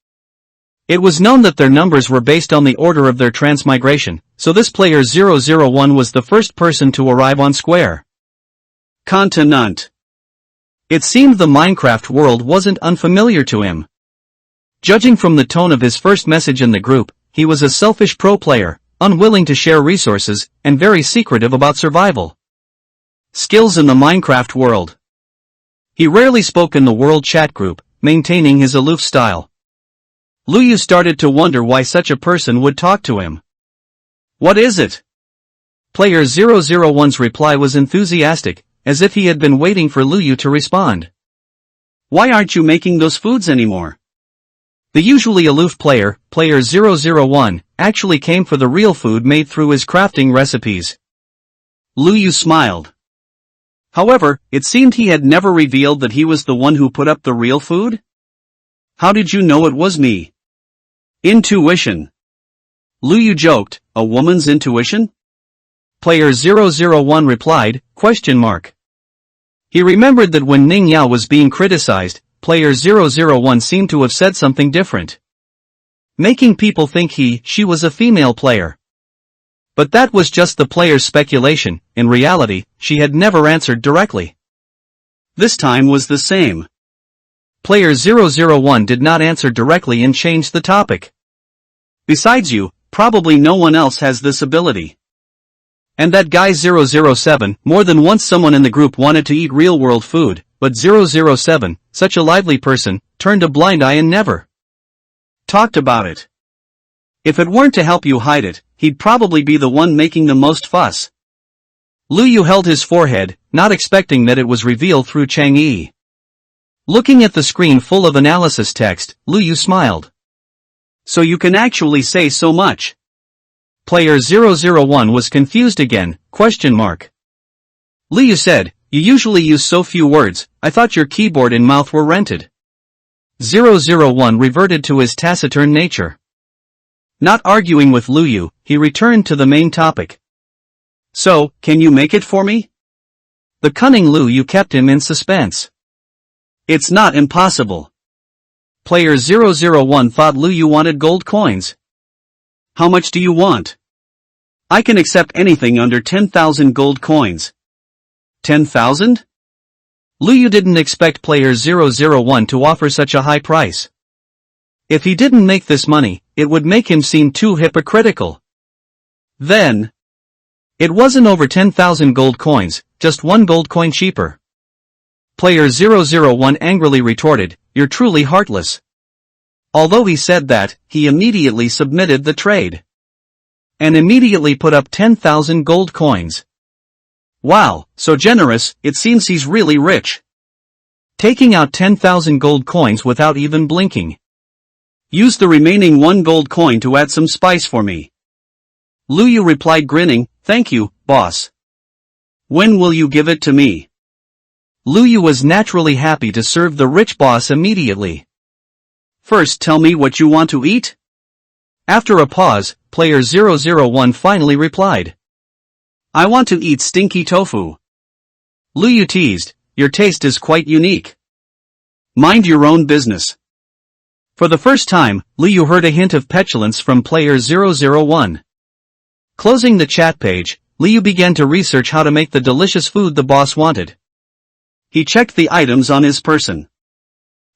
It was known that their numbers were based on the order of their transmigration, so this player 001 was the first person to arrive on Square. Continent. It seemed the Minecraft world wasn't unfamiliar to him. Judging from the tone of his first message in the group, he was a selfish pro player, unwilling to share resources, and very secretive about survival. Skills in the Minecraft world. He rarely spoke in the world chat group, maintaining his aloof style. Liu started to wonder why such a person would talk to him. What is it? Player 001's reply was enthusiastic, as if he had been waiting for Liu to respond. Why aren't you making those foods anymore? The usually aloof player, player 001, actually came for the real food made through his crafting recipes. Liu smiled. However, it seemed he had never revealed that he was the one who put up the real food? How did you know it was me? Intuition. Liu joked, a woman's intuition? Player 001 replied, ? He remembered that when Ning Yao was being criticized, player 001 seemed to have said something different, making people think she was a female player. But that was just the player's speculation. In reality, she had never answered directly. This time was the same. Player 001 did not answer directly and changed the topic. Besides you, probably no one else has this ability. And that guy 007, more than once someone in the group wanted to eat real-world food, but 007, such a lively person, turned a blind eye and never talked about it. If it weren't to help you hide it, he'd probably be the one making the most fuss. Liu held his forehead, not expecting that it was revealed through Chang'e. Looking at the screen full of analysis text, Liu smiled. So you can actually say so much. Player 001 was confused again, ? Liu said, you usually use so few words, I thought your keyboard and mouth were rented. 001 reverted to his taciturn nature. Not arguing with Liu, he returned to the main topic. So, can you make it for me? The cunning Liu kept him in suspense. It's not impossible. Player 001 thought Liu wanted gold coins. How much do you want? I can accept anything under 10,000 gold coins. 10,000? Lu Yu didn't expect player 001 to offer such a high price. If he didn't make this money, it would make him seem too hypocritical. Then, it wasn't over 10,000 gold coins, just 1 gold coin cheaper. Player 001 angrily retorted, "You're truly heartless." Although he said that, he immediately submitted the trade. And immediately put up 10,000 gold coins. Wow, so generous, it seems he's really rich. Taking out 10,000 gold coins without even blinking. Use the remaining 1 gold coin to add some spice for me. Lu Yu replied grinning, "Thank you, boss. When will you give it to me?" Lu Yu was naturally happy to serve the rich boss immediately. "First tell me what you want to eat?" After a pause, player 001 finally replied. "I want to eat stinky tofu." Lu Yu teased, "Your taste is quite unique. Mind your own business." For the first time, Lu Yu heard a hint of petulance from player 001. Closing the chat page, Lu Yu began to research how to make the delicious food the boss wanted. He checked the items on his person.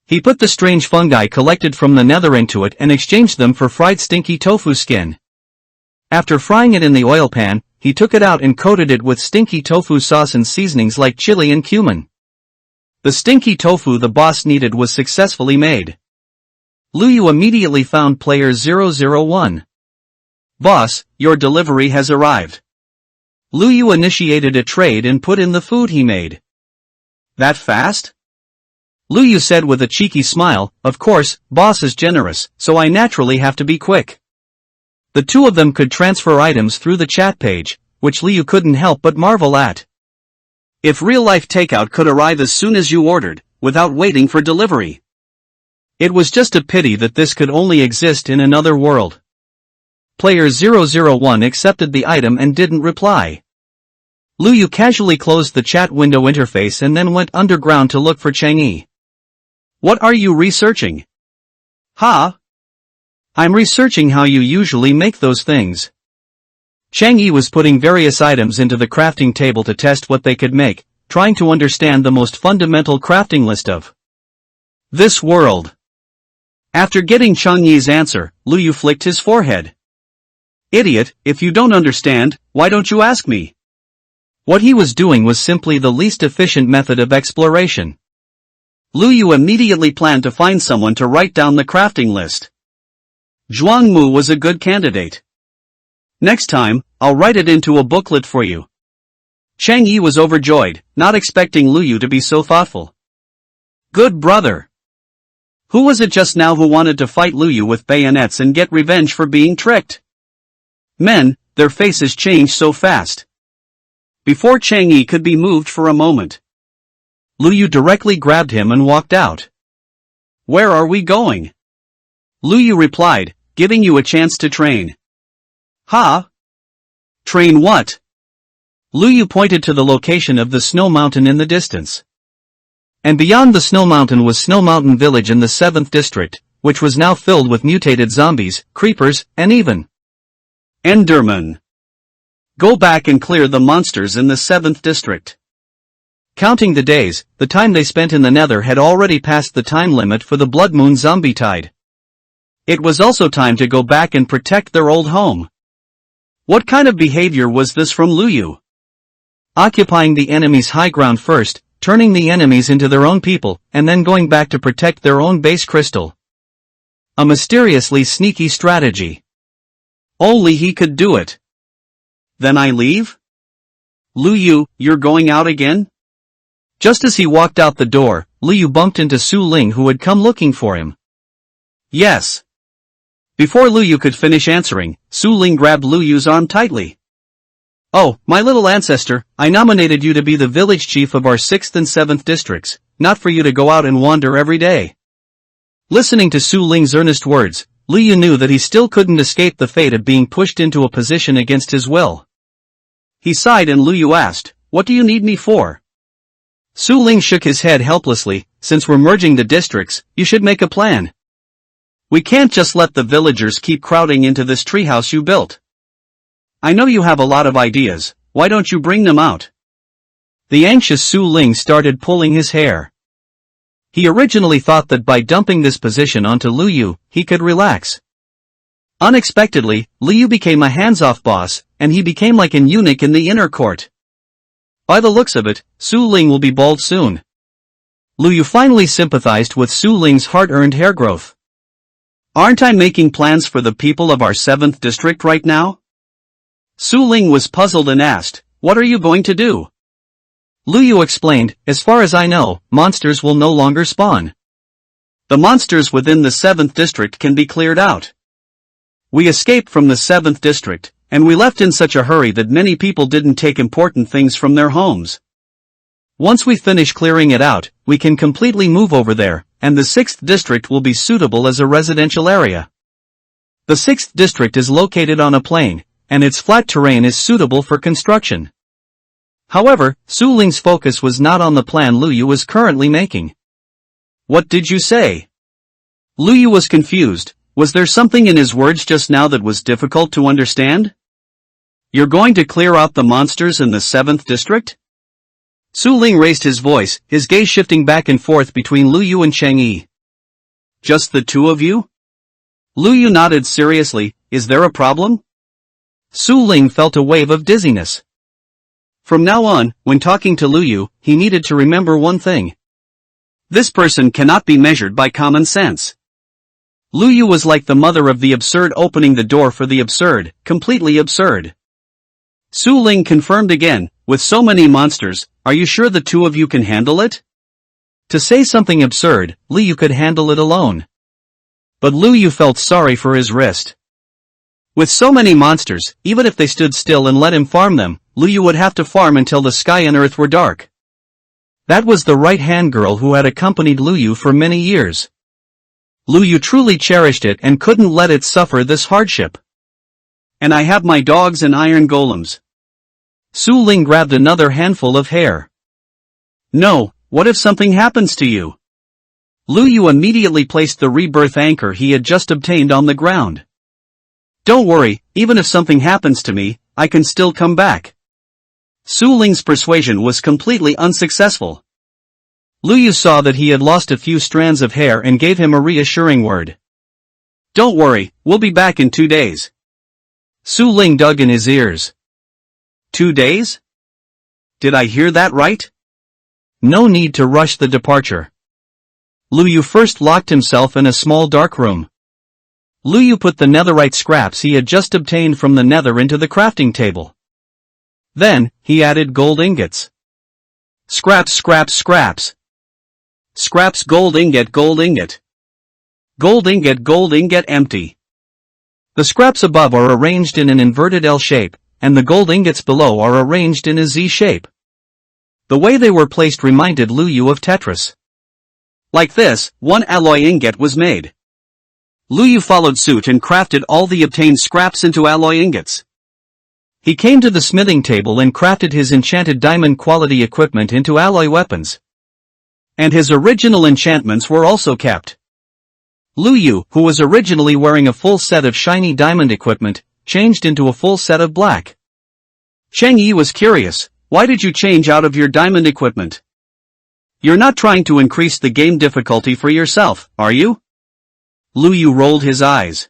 He put the strange fungi collected from the nether into it and exchanged them for fried stinky tofu skin. After frying it in the oil pan, he took it out and coated it with stinky tofu sauce and seasonings like chili and cumin. The stinky tofu the boss needed was successfully made. Lu Yu immediately found player 001. "Boss, your delivery has arrived." Lu Yu initiated a trade and put in the food he made. "That fast?" Lu Yu said with a cheeky smile, "Of course, boss is generous, so I naturally have to be quick." The two of them could transfer items through the chat page, which Lu Yu couldn't help but marvel at. If real-life takeout could arrive as soon as you ordered, without waiting for delivery. It was just a pity that this could only exist in another world. Player 001 accepted the item and didn't reply. Lu Yu casually closed the chat window interface and then went underground to look for Chang'e. "What are you researching?" "Huh? I'm researching how you usually make those things." Chang'e was putting various items into the crafting table to test what they could make, trying to understand the most fundamental crafting list of this world. After getting Chang'e's answer, Lu Yu flicked his forehead. "Idiot, if you don't understand, why don't you ask me?" What he was doing was simply the least efficient method of exploration. Lu Yu immediately planned to find someone to write down the crafting list. Zhuang Mu was a good candidate. "Next time, I'll write it into a booklet for you." Chang'e was overjoyed, not expecting Lu Yu to be so thoughtful. Good brother. Who was it just now who wanted to fight Lu Yu with bayonets and get revenge for being tricked? Men, their faces changed so fast. Before Chang'e could be moved for a moment, Lu Yu directly grabbed him and walked out. "Where are we going?" Lu Yu replied, "Giving you a chance to train." "Huh? Train what?" Lu Yu pointed to the location of the snow mountain in the distance. And beyond the snow mountain was Snow Mountain Village in the 7th district, which was now filled with mutated zombies, creepers, and even Enderman. Go back and clear the monsters in the 7th district. Counting the days, the time they spent in the Nether had already passed the time limit for the Blood Moon zombie tide. It was also time to go back and protect their old home. What kind of behavior was this from Lu Yu? Occupying the enemy's high ground first, turning the enemies into their own people, and then going back to protect their own base crystal. A mysteriously sneaky strategy. Only he could do it. Then I leave? Lu Yu, you're going out again? Just as he walked out the door, Lu Yu bumped into Su Ling who had come looking for him. Yes. Before Lu Yu could finish answering, Su Ling grabbed Lu Yu's arm tightly. Oh, my little ancestor, I nominated you to be the village chief of our 6th and 7th districts, not for you to go out and wander every day. Listening to Su Ling's earnest words, Lu Yu knew that he still couldn't escape the fate of being pushed into a position against his will. He sighed and Lu Yu asked, "What do you need me for?" Su Ling shook his head helplessly. "Since we're merging the districts, you should make a plan. We can't just let the villagers keep crowding into this treehouse you built. I know you have a lot of ideas, why don't you bring them out?" The anxious Su Ling started pulling his hair. He originally thought that by dumping this position onto Lu Yu, he could relax. Unexpectedly, Lu Yu became a hands-off boss, and he became like an eunuch in the inner court. By the looks of it, Su Ling will be bald soon. Lu Yu finally sympathized with Su Ling's hard-earned hair growth. Aren't I making plans for the people of our 7th district right now? Su Ling was puzzled and asked, what are you going to do? Lu Yu explained, as far as I know, monsters will no longer spawn. The monsters within the 7th district can be cleared out. We escaped from the 7th district, and we left in such a hurry that many people didn't take important things from their homes. Once we finish clearing it out, we can completely move over there, and the 6th district will be suitable as a residential area. The 6th district is located on a plain, and its flat terrain is suitable for construction. However, Su Ling's focus was not on the plan Lu Yu was currently making. What did you say? Lu Yu was confused. Was there something in his words just now that was difficult to understand? You're going to clear out the monsters in the 7th district? Su Ling raised his voice, his gaze shifting back and forth between Lu Yu and Cheng Yi. Just the two of you? Lu Yu nodded seriously. Is there a problem? Su Ling felt a wave of dizziness. From now on, when talking to Lu Yu, he needed to remember one thing. This person cannot be measured by common sense. Lu Yu was like the mother of the absurd, opening the door for the absurd, completely absurd. Su Ling confirmed again, with so many monsters, are you sure the two of you can handle it? To say something absurd, Lu Yu could handle it alone. But Lu Yu felt sorry for his wrist. With so many monsters, even if they stood still and let him farm them, Lu Yu would have to farm until the sky and earth were dark. That was the right-hand girl who had accompanied Lu Yu for many years. Lu Yu truly cherished it and couldn't let it suffer this hardship. And I have my dogs and iron golems. Su Ling grabbed another handful of hair. No, what if something happens to you? Lu Yu immediately placed the rebirth anchor he had just obtained on the ground. Don't worry, even if something happens to me, I can still come back. Su Ling's persuasion was completely unsuccessful. Lu Yu saw that he had lost a few strands of hair and gave him a reassuring word. Don't worry, we'll be back in 2 days. Su Ling dug in his ears. 2 days? Did I hear that right? No need to rush the departure. Lu Yu first locked himself in a small dark room. Lu Yu put the netherite scraps he had just obtained from the nether into the crafting table. Then, he added gold ingots. Scraps, scraps, scraps. Scraps, gold ingot, gold ingot. Gold ingot, empty. The scraps above are arranged in an inverted L shape, and the gold ingots below are arranged in a Z shape. The way they were placed reminded Lu Yu of Tetris. Like this, one alloy ingot was made. Lu Yu followed suit and crafted all the obtained scraps into alloy ingots. He came to the smithing table and crafted his enchanted diamond quality equipment into alloy weapons. And his original enchantments were also kept. Lu Yu, who was originally wearing a full set of shiny diamond equipment, changed into a full set of black. Cheng Yi was curious, why did you change out of your diamond equipment? You're not trying to increase the game difficulty for yourself, are you? Lu Yu rolled his eyes.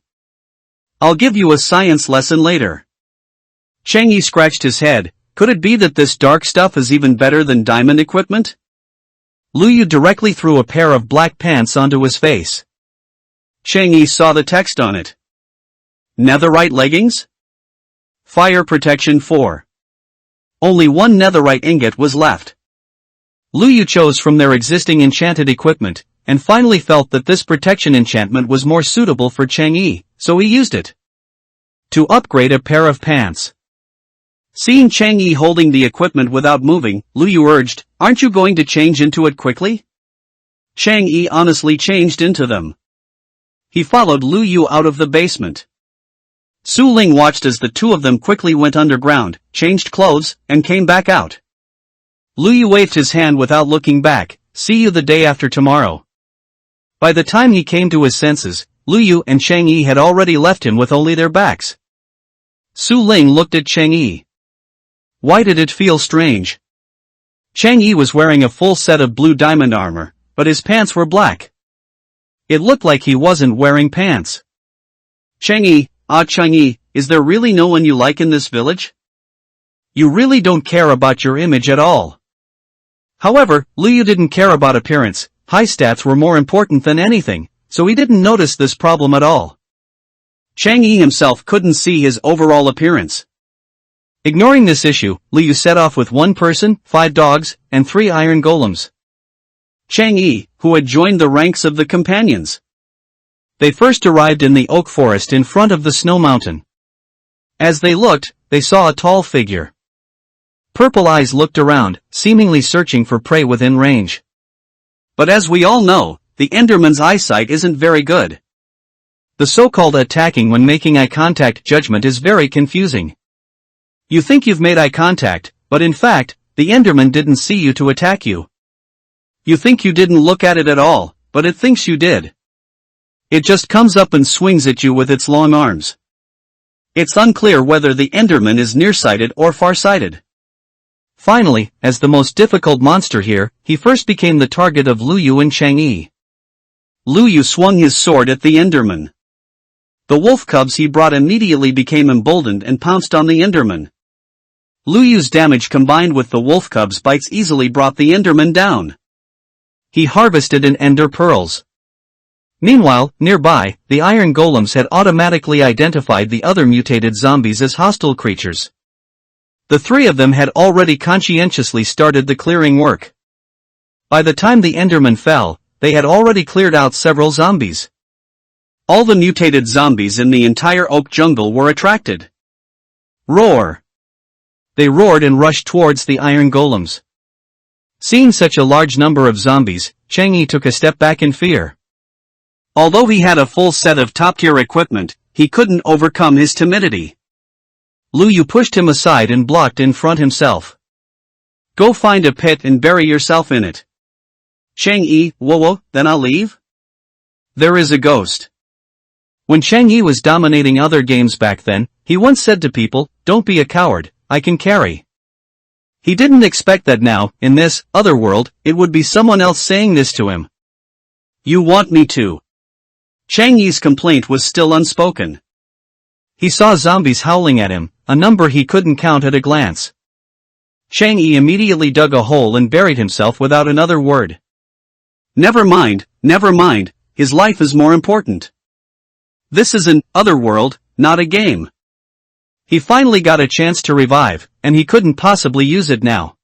I'll give you a science lesson later. Cheng Yi scratched his head, could it be that this dark stuff is even better than diamond equipment? Lu Yu directly threw a pair of black pants onto his face. Cheng Yi saw the text on it. Netherite leggings? Fire protection 4. Only one netherite ingot was left. Lu Yu chose from their existing enchanted equipment, and finally felt that this protection enchantment was more suitable for Cheng Yi, so he used it to upgrade a pair of pants. Seeing Cheng Yi holding the equipment without moving, Lu Yu urged, aren't you going to change into it quickly? Cheng Yi honestly changed into them. He followed Lu Yu out of the basement. Su Ling watched as the two of them quickly went underground, changed clothes, and came back out. Lu Yu waved his hand without looking back, see you the day after tomorrow. By the time he came to his senses, Lu Yu and Cheng Yi had already left him with only their backs. Su Ling looked at Cheng Yi. Why did it feel strange? Chang Yi was wearing a full set of blue diamond armor, but his pants were black. It looked like he wasn't wearing pants. Chang Yi, Chang Yi, is there really no one you like in this village? You really don't care about your image at all. However, Lu Yu didn't care about appearance. High stats were more important than anything, so he didn't notice this problem at all. Chang Yi himself couldn't see his overall appearance. Ignoring this issue, Lu Yu set off with 1 person, 5 dogs, and 3 iron golems. Chang Yi, who had joined the ranks of the companions. They first arrived in the oak forest in front of the snow mountain. As they looked, they saw a tall figure. Purple Eyes looked around, seemingly searching for prey within range. But as we all know, the Enderman's eyesight isn't very good. The so-called attacking when making eye contact judgment is very confusing. You think you've made eye contact, but in fact, the Enderman didn't see you to attack you. You think you didn't look at it at all, but it thinks you did. It just comes up and swings at you with its long arms. It's unclear whether the Enderman is nearsighted or farsighted. Finally, as the most difficult monster here, he first became the target of Lu Yu and Chang Yi. Lu Yu swung his sword at the Enderman. The wolf cubs he brought immediately became emboldened and pounced on the Enderman. Lu Yu's damage combined with the wolf cubs' bites easily brought the Enderman down. He harvested an ender pearls. Meanwhile, nearby, the iron golems had automatically identified the other mutated zombies as hostile creatures. The 3 of them had already conscientiously started the clearing work. By the time the Enderman fell, they had already cleared out several zombies. All the mutated zombies in the entire oak jungle were attracted. Roar! They roared and rushed towards the iron golems. Seeing such a large number of zombies, Chang Yi took a step back in fear. Although he had a full set of top-tier equipment, he couldn't overcome his timidity. Lu Yu pushed him aside and blocked in front himself. Go find a pit and bury yourself in it. Chang Yi, whoa, then I'll leave? There is a ghost. When Chang Yi was dominating other games back then, he once said to people, don't be a coward, I can carry. He didn't expect that now, in this other world, it would be someone else saying this to him. You want me to? Chang Yi's complaint was still unspoken. He saw zombies howling at him, a number he couldn't count at a glance. Chang Yi immediately dug a hole and buried himself without another word. Never mind, his life is more important. This is an other world, not a game. He finally got a chance to revive, and he couldn't possibly use it now.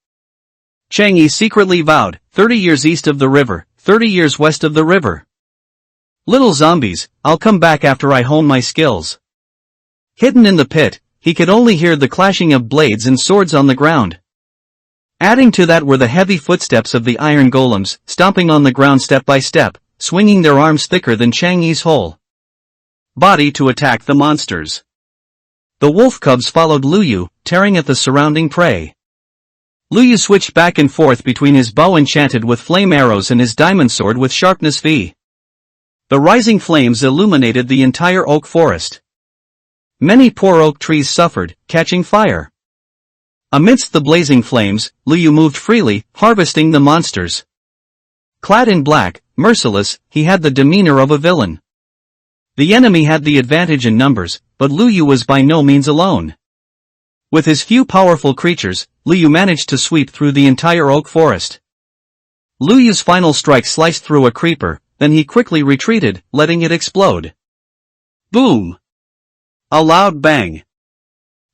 Chang Yi secretly vowed, 30 years east of the river, 30 years west of the river. Little zombies, I'll come back after I hone my skills. Hidden in the pit, he could only hear the clashing of blades and swords on the ground. Adding to that were the heavy footsteps of the iron golems, stomping on the ground step by step, swinging their arms thicker than Chang Yi's whole body to attack the monsters. The wolf cubs followed Lu Yu, tearing at the surrounding prey. Lu Yu switched back and forth between his bow enchanted with flame arrows and his diamond sword with sharpness V. The rising flames illuminated the entire oak forest. Many poor oak trees suffered, catching fire. Amidst the blazing flames, Lu Yu moved freely, harvesting the monsters. Clad in black, merciless, he had the demeanor of a villain. The enemy had the advantage in numbers, but Lu Yu was by no means alone. With his few powerful creatures, Lu Yu managed to sweep through the entire oak forest. Lu Yu's final strike sliced through a creeper, then he quickly retreated, letting it explode. Boom! A loud bang.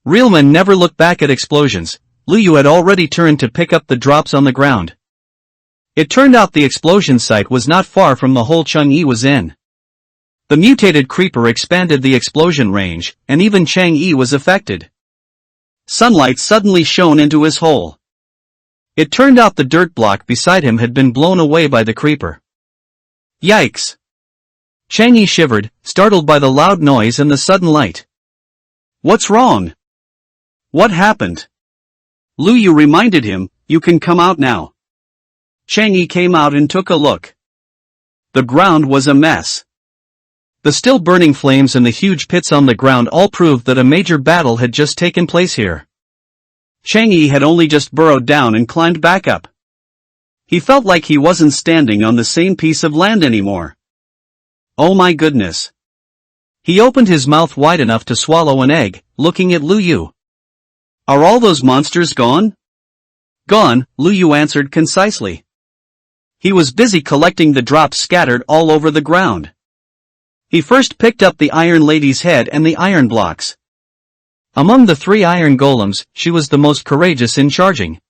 Real men never look back at explosions. Lu Yu had already turned to pick up the drops on the ground. It turned out the explosion site was not far from the hole Chang Yi was in. The mutated creeper expanded the explosion range, and even Chang Yi was affected. Sunlight suddenly shone into his hole. It turned out the dirt block beside him had been blown away by the creeper. Yikes! Chang Yi shivered, startled by the loud noise and the sudden light. What's wrong? What happened? Lu Yu reminded him, you can come out now. Chang Yi came out and took a look. The ground was a mess. The still burning flames and the huge pits on the ground all proved that a major battle had just taken place here. Chang Yi had only just burrowed down and climbed back up. He felt like he wasn't standing on the same piece of land anymore. Oh my goodness. He opened his mouth wide enough to swallow an egg, looking at Lu Yu. Are all those monsters gone? Gone, Lu Yu answered concisely. He was busy collecting the drops scattered all over the ground. He first picked up the Iron Lady's head and the iron blocks. Among the 3 iron golems, she was the most courageous in charging.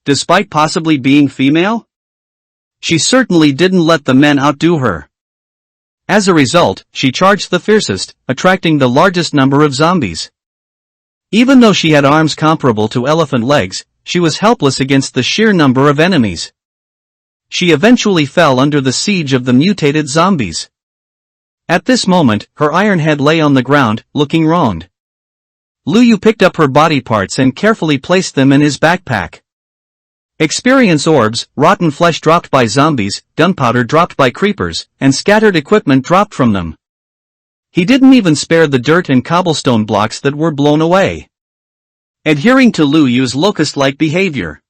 Despite possibly being female? She certainly didn't let the men outdo her. As a result, she charged the fiercest, attracting the largest number of zombies. Even though she had arms comparable to elephant legs, she was helpless against the sheer number of enemies. She eventually fell under the siege of the mutated zombies. At this moment, her iron head lay on the ground, looking wronged. Lu Yu picked up her body parts and carefully placed them in his backpack. Experience orbs, rotten flesh dropped by zombies, gunpowder dropped by creepers, and scattered equipment dropped from them. He didn't even spare the dirt and cobblestone blocks that were blown away. Adhering to Lu Yu's locust-like behavior.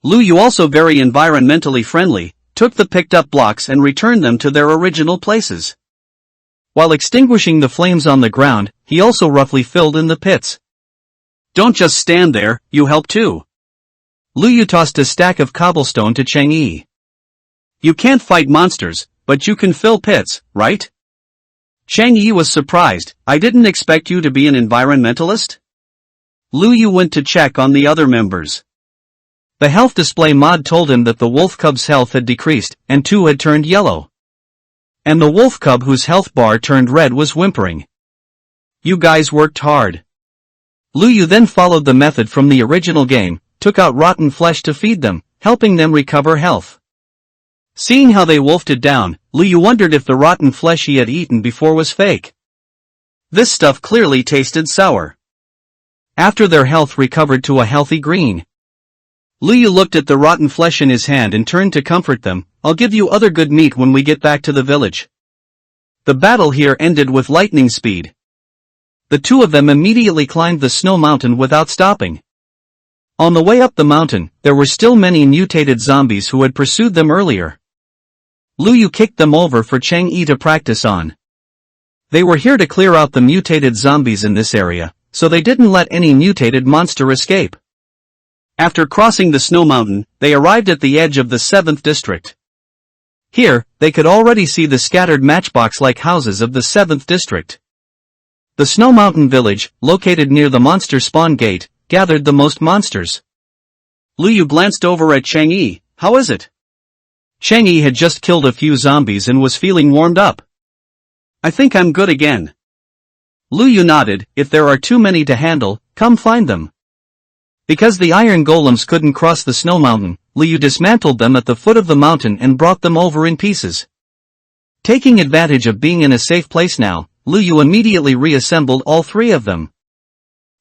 Lu Yu, also very environmentally friendly, took the picked-up blocks and returned them to their original places. While extinguishing the flames on the ground, he also roughly filled in the pits. Don't just stand there, you help too. Lu Yu tossed a stack of cobblestone to Chang Yi. You can't fight monsters, but you can fill pits, right? Chang Yi was surprised. I didn't expect you to be an environmentalist. Lu Yu went to check on the other members. The health display mod told him that the wolf cub's health had decreased, and 2 had turned yellow. And the wolf cub whose health bar turned red was whimpering. You guys worked hard. Lu Yu then followed the method from the original game, took out rotten flesh to feed them, helping them recover health. Seeing how they wolfed it down, Lu Yu wondered if the rotten flesh he had eaten before was fake. This stuff clearly tasted sour. After their health recovered to a healthy green, Lu Yu looked at the rotten flesh in his hand and turned to comfort them. I'll give you other good meat when we get back to the village. The battle here ended with lightning speed. The 2 of them immediately climbed the snow mountain without stopping. On the way up the mountain, there were still many mutated zombies who had pursued them earlier. Lu Yu kicked them over for Chang Yi to practice on. They were here to clear out the mutated zombies in this area, so they didn't let any mutated monster escape. After crossing the snow mountain, they arrived at the edge of the 7th district. Here, they could already see the scattered matchbox-like houses of the 7th district. The Snow Mountain village, located near the monster spawn gate, gathered the most monsters. Lu Yu glanced over at Chang Yi. How is it? Chang Yi had just killed a few zombies and was feeling warmed up. I think I'm good again. Lu Yu nodded. If there are too many to handle, come find them. Because the iron golems couldn't cross the snow mountain, Lu Yu dismantled them at the foot of the mountain and brought them over in pieces. Taking advantage of being in a safe place now, Lu Yu immediately reassembled all 3 of them.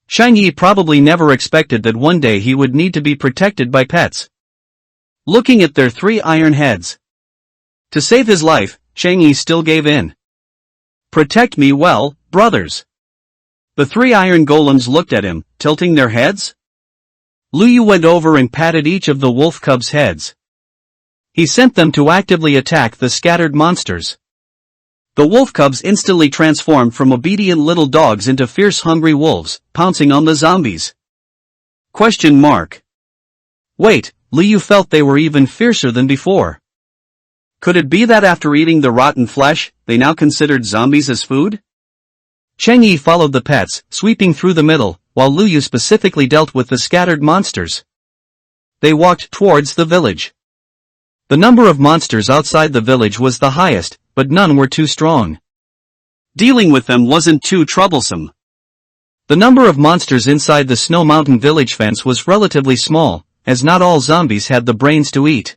Chang Yi probably never expected that one day he would need to be protected by pets. Looking at their 3 iron heads. To save his life, Chang Yi still gave in. Protect me well, brothers. The 3 iron golems looked at him, tilting their heads. Lu Yu went over and patted each of the wolf cubs' heads. He sent them to actively attack the scattered monsters. The wolf cubs instantly transformed from obedient little dogs into fierce hungry wolves, pouncing on the zombies. Question mark. Wait, Lu Yu felt they were even fiercer than before. Could it be that after eating the rotten flesh, they now considered zombies as food? Chang Yi followed the pets, sweeping through the middle, while Lu Yu specifically dealt with the scattered monsters. They walked towards the village. The number of monsters outside the village was the highest, but none were too strong. Dealing with them wasn't too troublesome. The number of monsters inside the Snow Mountain village fence was relatively small, as not all zombies had the brains to eat.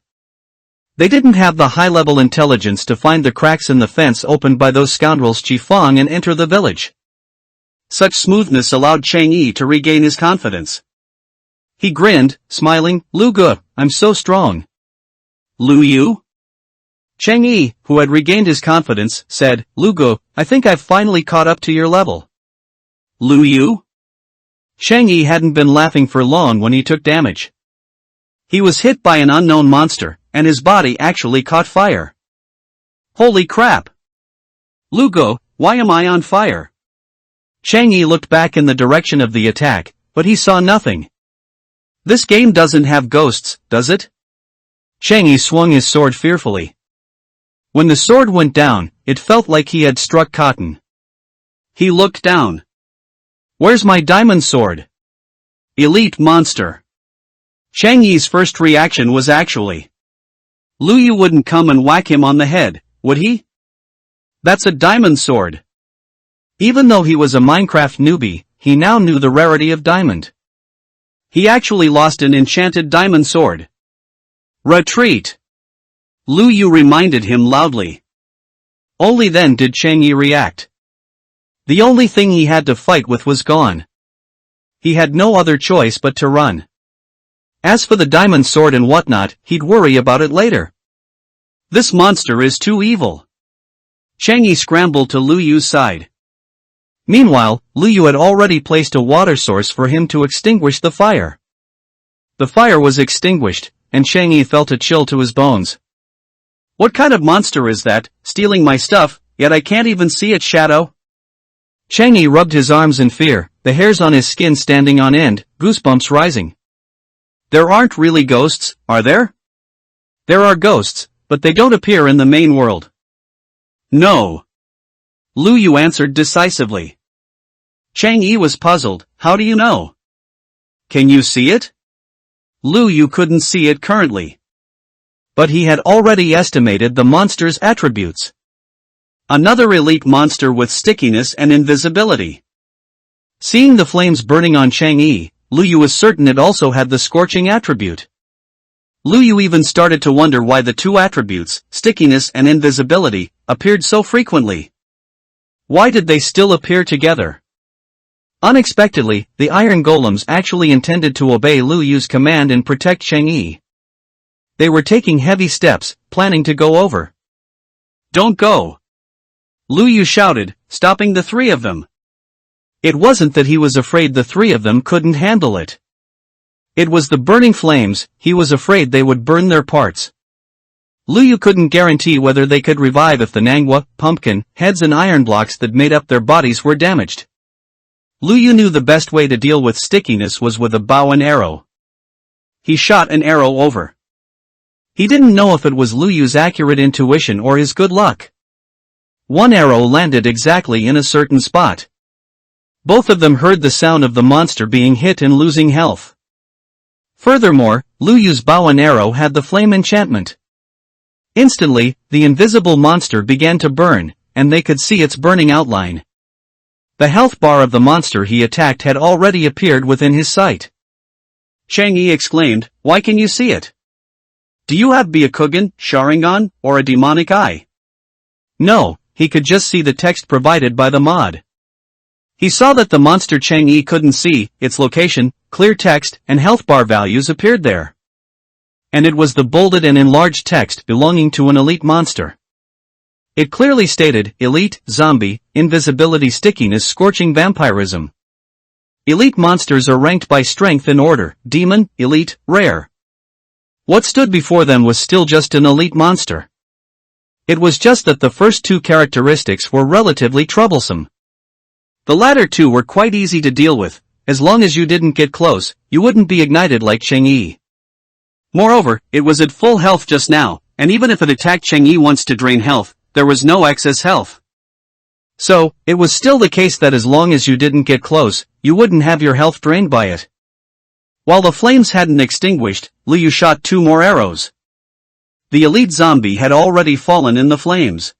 They didn't have the high-level intelligence to find the cracks in the fence opened by those scoundrels Qifang and enter the village. Such smoothness allowed Chang Yi to regain his confidence. He grinned, smiling. Lu Gu, I'm so strong. Lu Yu? Chang Yi, who had regained his confidence, said, Lu Gu, I think I've finally caught up to your level. Lu Yu? Chang Yi hadn't been laughing for long when he took damage. He was hit by an unknown monster, and his body actually caught fire. Holy crap! Lugo, why am I on fire? Chang Yi looked back in the direction of the attack, but he saw nothing. This game doesn't have ghosts, does it? Chang Yi swung his sword fearfully. When the sword went down, it felt like he had struck cotton. He looked down. Where's my diamond sword? Elite monster. Chang Yi's first reaction was actually, Lu Yu wouldn't come and whack him on the head, would he? That's a diamond sword. Even though he was a Minecraft newbie, he now knew the rarity of diamond. He actually lost an enchanted diamond sword. Retreat! Lu Yu reminded him loudly. Only then did Chang Yi react. The only thing he had to fight with was gone. He had no other choice but to run. As for the diamond sword and whatnot, he'd worry about it later. This monster is too evil. Chang Yi scrambled to Lu Yu's side. Meanwhile, Lu Yu had already placed a water source for him to extinguish the fire. The fire was extinguished, and Chang Yi felt a chill to his bones. What kind of monster is that, stealing my stuff, yet I can't even see its shadow? Chang Yi rubbed his arms in fear, the hairs on his skin standing on end, goosebumps rising. There aren't really ghosts, are there? There are ghosts, but they don't appear in the main world. No. Lu Yu answered decisively. Chang Yi was puzzled, how do you know? Can you see it? Lu Yu couldn't see it currently. But he had already estimated the monster's attributes. Another elite monster with stickiness and invisibility. Seeing the flames burning on Chang Yi, Lu Yu was certain it also had the scorching attribute. Lu Yu even started to wonder why the two attributes, stickiness and invisibility, appeared so frequently. Why did they still appear together? Unexpectedly, the iron golems actually intended to obey Lu Yu's command and protect Chang Yi. They were taking heavy steps, planning to go over. Don't go! Lu Yu shouted, stopping the three of them. It wasn't that he was afraid the three of them couldn't handle it. It was the burning flames, he was afraid they would burn their parts. Lu Yu couldn't guarantee whether they could revive if the manhwa, pumpkin, heads and iron blocks that made up their bodies were damaged. Lu Yu knew the best way to deal with stickiness was with a bow and arrow. He shot an arrow over. He didn't know if it was Lu Yu's accurate intuition or his good luck. One arrow landed exactly in a certain spot. Both of them heard the sound of the monster being hit and losing health. Furthermore, Lu Yu's bow and arrow had the flame enchantment. Instantly, the invisible monster began to burn, and they could see its burning outline. The health bar of the monster he attacked had already appeared within his sight. Chang Yi exclaimed, why can you see it? Do you have Byakugan, Sharingan, or a demonic eye? No, he could just see the text provided by the mod. He saw that the monster Chang Yi couldn't see, its location, clear text, and health bar values appeared there. And it was the bolded and enlarged text belonging to an elite monster. It clearly stated, Elite, Zombie, Invisibility Stickiness Scorching Vampirism. Elite monsters are ranked by strength in order, Demon, Elite, Rare. What stood before them was still just an elite monster. It was just that the first two characteristics were relatively troublesome. The latter two were quite easy to deal with, as long as you didn't get close, you wouldn't be ignited like Chang Yi. Moreover, it was at full health just now, and even if it attacked Chang Yi once to drain health, there was no excess health. So, it was still the case that as long as you didn't get close, you wouldn't have your health drained by it. While the flames hadn't extinguished, Lu Yu shot two more arrows. The elite zombie had already fallen in the flames.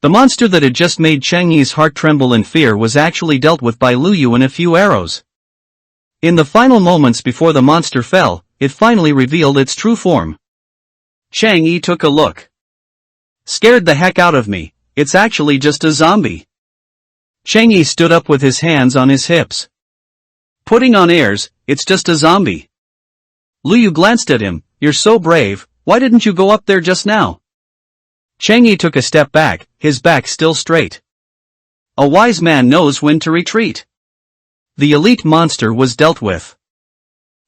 The monster that had just made Chang Yi's heart tremble in fear was actually dealt with by Lu Yu in a few arrows. In the final moments before the monster fell, it finally revealed its true form. Chang Yi took a look. Scared the heck out of me, it's actually just a zombie. Chang Yi stood up with his hands on his hips. Putting on airs, it's just a zombie. Lu Yu glanced at him, you're so brave, why didn't you go up there just now? Chang Yi took a step back, his back still straight. A wise man knows when to retreat. The elite monster was dealt with.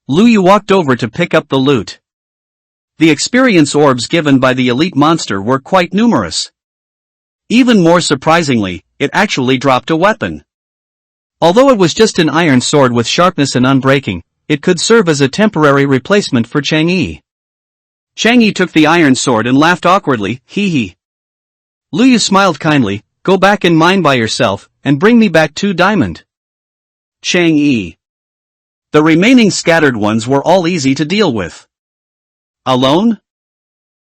Lu Yu walked over to pick up the loot. The experience orbs given by the elite monster were quite numerous. Even more surprisingly, it actually dropped a weapon. Although it was just an iron sword with sharpness and unbreaking, it could serve as a temporary replacement for Chang Yi. Chang Yi took the iron sword and laughed awkwardly, hee hee. Lu Yu smiled kindly, go back and mine by yourself, and bring me back 2 diamond. Chang Yi. The remaining scattered ones were all easy to deal with. Alone?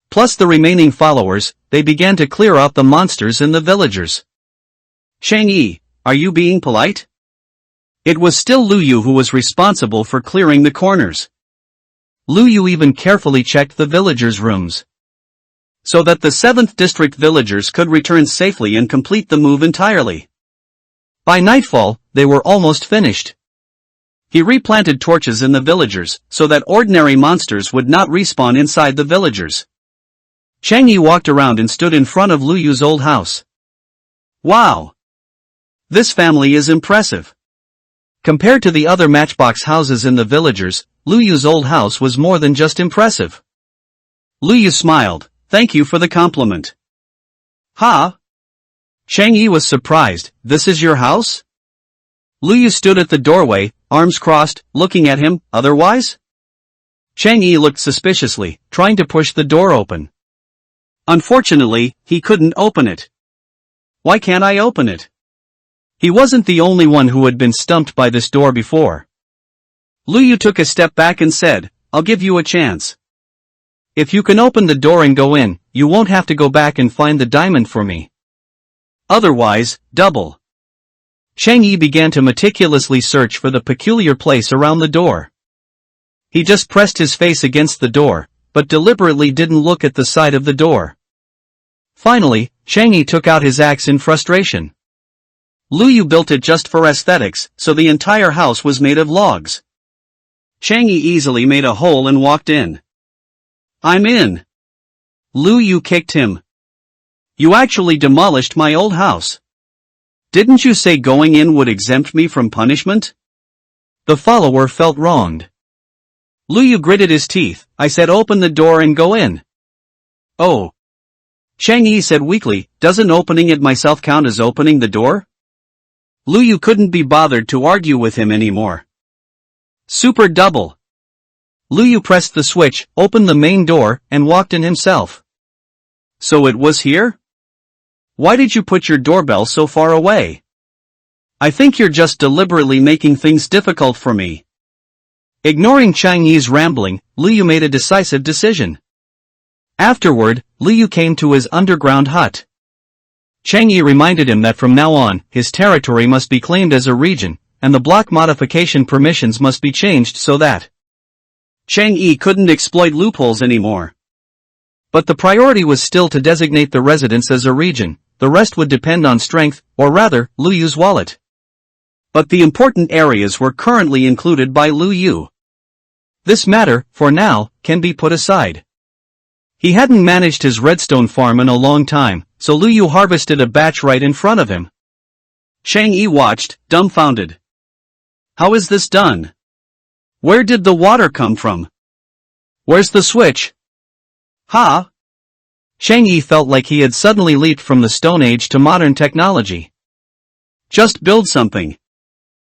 Plus the remaining followers, they began to clear out the monsters and the villagers. Chang Yi, are you being polite? It was still Lu Yu who was responsible for clearing the corners. Lu Yu even carefully checked the villagers' rooms, so that the 7th district villagers could return safely and complete the move entirely. By nightfall, they were almost finished. He replanted torches in the villagers, so that ordinary monsters would not respawn inside the villagers. Chang Yi walked around and stood in front of Lu Yu's old house. Wow! This family is impressive. Compared to the other matchbox houses in the villagers, Lu Yu's old house was more than just impressive. Lu Yu smiled, thank you for the compliment. Ha! Chang Yi was surprised, this is your house? Lu Yu stood at the doorway, arms crossed, looking at him, otherwise? Chang Yi looked suspiciously, trying to push the door open. Unfortunately, he couldn't open it. Why can't I open it? He wasn't the only one who had been stumped by this door before. Lu Yu took a step back and said, I'll give you a chance. If you can open the door and go in, you won't have to go back and find the diamond for me. Otherwise, double. Chang Yi began to meticulously search for the peculiar place around the door. He just pressed his face against the door, but deliberately didn't look at the side of the door. Finally, Chang Yi took out his axe in frustration. Lu Yu built it just for aesthetics, so the entire house was made of logs. Chang Yi easily made a hole and walked in. I'm in. Lu Yu kicked him. You actually demolished my old house. Didn't you say going in would exempt me from punishment? The follower felt wronged. Lu Yu gritted his teeth, I said open the door and go in. Oh. Chang Yi said weakly, doesn't opening it myself count as opening the door? Lu Yu couldn't be bothered to argue with him anymore. Super double. Lu Yu pressed the switch, opened the main door, and walked in himself. So it was here? Why did you put your doorbell so far away? I think you're just deliberately making things difficult for me. Ignoring Chang Yi's rambling, Lu Yu made a decisive decision. Afterward, Lu Yu came to his underground hut. Chang Yi reminded him that from now on, his territory must be claimed as a region, and the block modification permissions must be changed so that Chang Yi couldn't exploit loopholes anymore. But the priority was still to designate the residence as a region, the rest would depend on strength, or rather, Lu Yu's wallet. But the important areas were currently included by Lu Yu. This matter, for now, can be put aside. He hadn't managed his redstone farm in a long time, so Lu Yu harvested a batch right in front of him. Chang Yi watched, dumbfounded. How is this done? Where did the water come from? Where's the switch? Ha! Chang Yi felt like he had suddenly leaped from the Stone Age to modern technology. Just build something.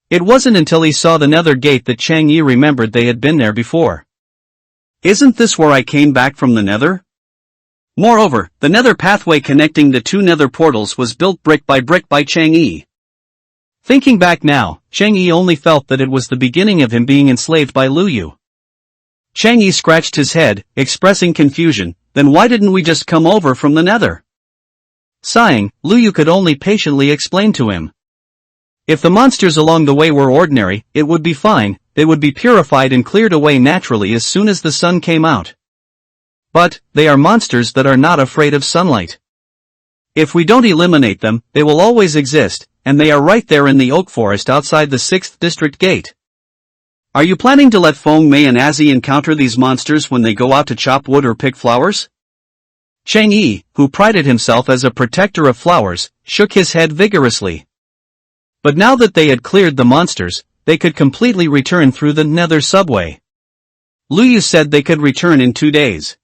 It wasn't until he saw the nether gate that Chang Yi remembered they had been there before. Isn't this where I came back from the nether? Moreover, the nether pathway connecting the 2 nether portals was built brick by Chang Yi. Thinking back now, Chang Yi only felt that it was the beginning of him being enslaved by Lu Yu. Chang Yi scratched his head, expressing confusion, then why didn't we just come over from the nether? Sighing, Lu Yu could only patiently explain to him. If the monsters along the way were ordinary, it would be fine, they would be purified and cleared away naturally as soon as the sun came out. But, they are monsters that are not afraid of sunlight. If we don't eliminate them, they will always exist, and they are right there in the oak forest outside the 6th district gate. Are you planning to let Feng Mei and Azzy encounter these monsters when they go out to chop wood or pick flowers? Chang Yi, who prided himself as a protector of flowers, shook his head vigorously. But now that they had cleared the monsters, they could completely return through the nether subway. Lu Yu said they could return in 2 days.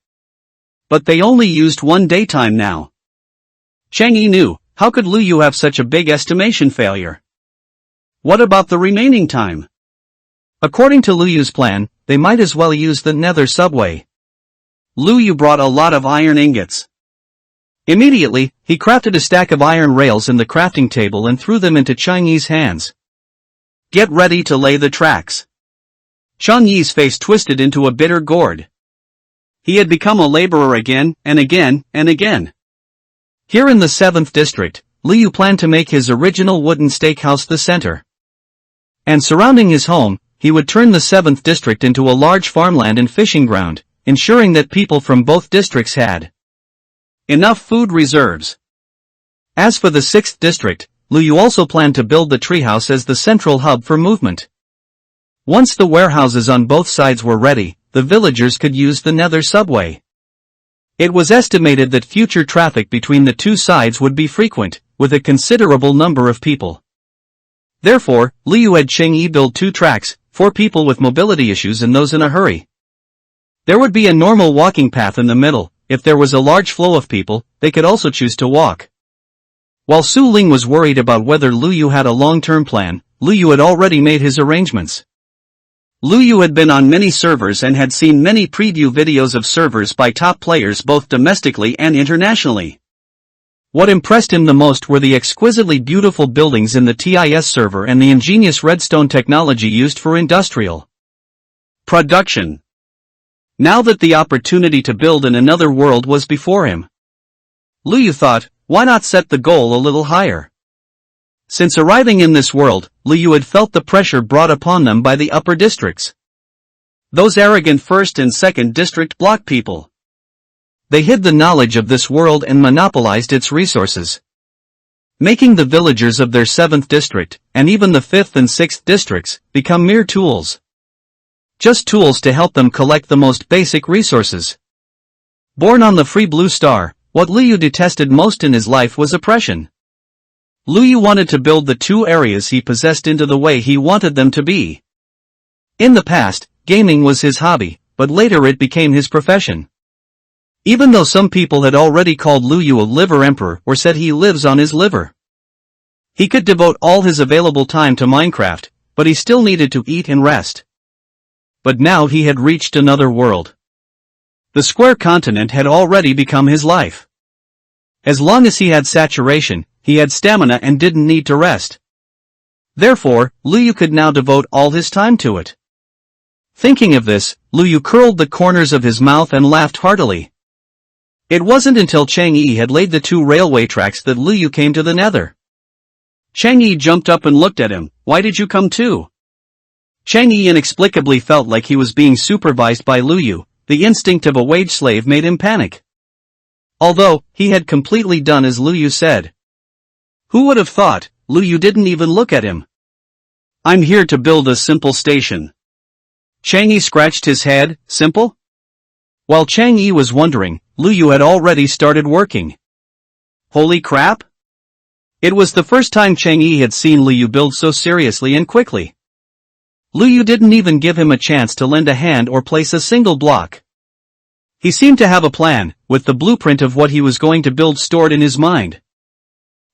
But they only used 1 day time now. Chang Yi knew, how could Lu Yu have such a big estimation failure? What about the remaining time? According to Lu Yu's plan, they might as well use the nether subway. Lu Yu brought a lot of iron ingots. Immediately, he crafted a stack of iron rails in the crafting table and threw them into Chang Yi's hands. Get ready to lay the tracks. Chang Yi's face twisted into a bitter gourd. He had become a laborer again, and again, and again. Here in the 7th district, Lu Yu planned to make his original wooden steakhouse the center. And surrounding his home, he would turn the 7th district into a large farmland and fishing ground, ensuring that people from both districts had enough food reserves. As for the 6th district, Lu Yu also planned to build the treehouse as the central hub for movement. Once the warehouses on both sides were ready, the villagers could use the nether subway. It was estimated that future traffic between the two sides would be frequent, with a considerable number of people. Therefore, Lu Yu had Cheng Yi build 2 tracks, for people with mobility issues and those in a hurry. There would be a normal walking path in the middle. If there was a large flow of people, they could also choose to walk. While Su Ling was worried about whether Lu Yu had a long-term plan, Lu Yu had already made his arrangements. Lu Yu had been on many servers and had seen many preview videos of servers by top players both domestically and internationally. What impressed him the most were the exquisitely beautiful buildings in the TIS server and the ingenious redstone technology used for industrial production. Now that the opportunity to build in another world was before him, Lu Yu thought, why not set the goal a little higher? Since arriving in this world, Lu Yu had felt the pressure brought upon them by the upper districts. Those arrogant 1st and 2nd district block people. They hid the knowledge of this world and monopolized its resources, making the villagers of their 7th district, and even the 5th and 6th districts, become mere tools. Just tools to help them collect the most basic resources. Born on the free blue star, what Lu Yu detested most in his life was oppression. Lu Yu wanted to build the 2 areas he possessed into the way he wanted them to be. In the past, gaming was his hobby, but later it became his profession. Even though some people had already called Lu Yu a liver emperor or said he lives on his liver. He could devote all his available time to Minecraft, but he still needed to eat and rest. But now he had reached another world. The square continent had already become his life. As long as he had saturation, he had stamina and didn't need to rest. Therefore, Lu Yu could now devote all his time to it. Thinking of this, Lu Yu curled the corners of his mouth and laughed heartily. It wasn't until Chang Yi had laid the 2 railway tracks that Lu Yu came to the nether. Chang Yi jumped up and looked at him. Why did you come too? Chang Yi inexplicably felt like he was being supervised by Lu Yu. The instinct of a wage slave made him panic. Although, he had completely done as Lu Yu said. Who would have thought? Lu Yu didn't even look at him. I'm here to build a simple station. Chang Yi scratched his head. Simple? While Chang Yi was wondering, Lu Yu had already started working. Holy crap! It was the first time Chang Yi had seen Lu Yu build so seriously and quickly. Lu Yu didn't even give him a chance to lend a hand or place a single block. He seemed to have a plan, with the blueprint of what he was going to build stored in his mind.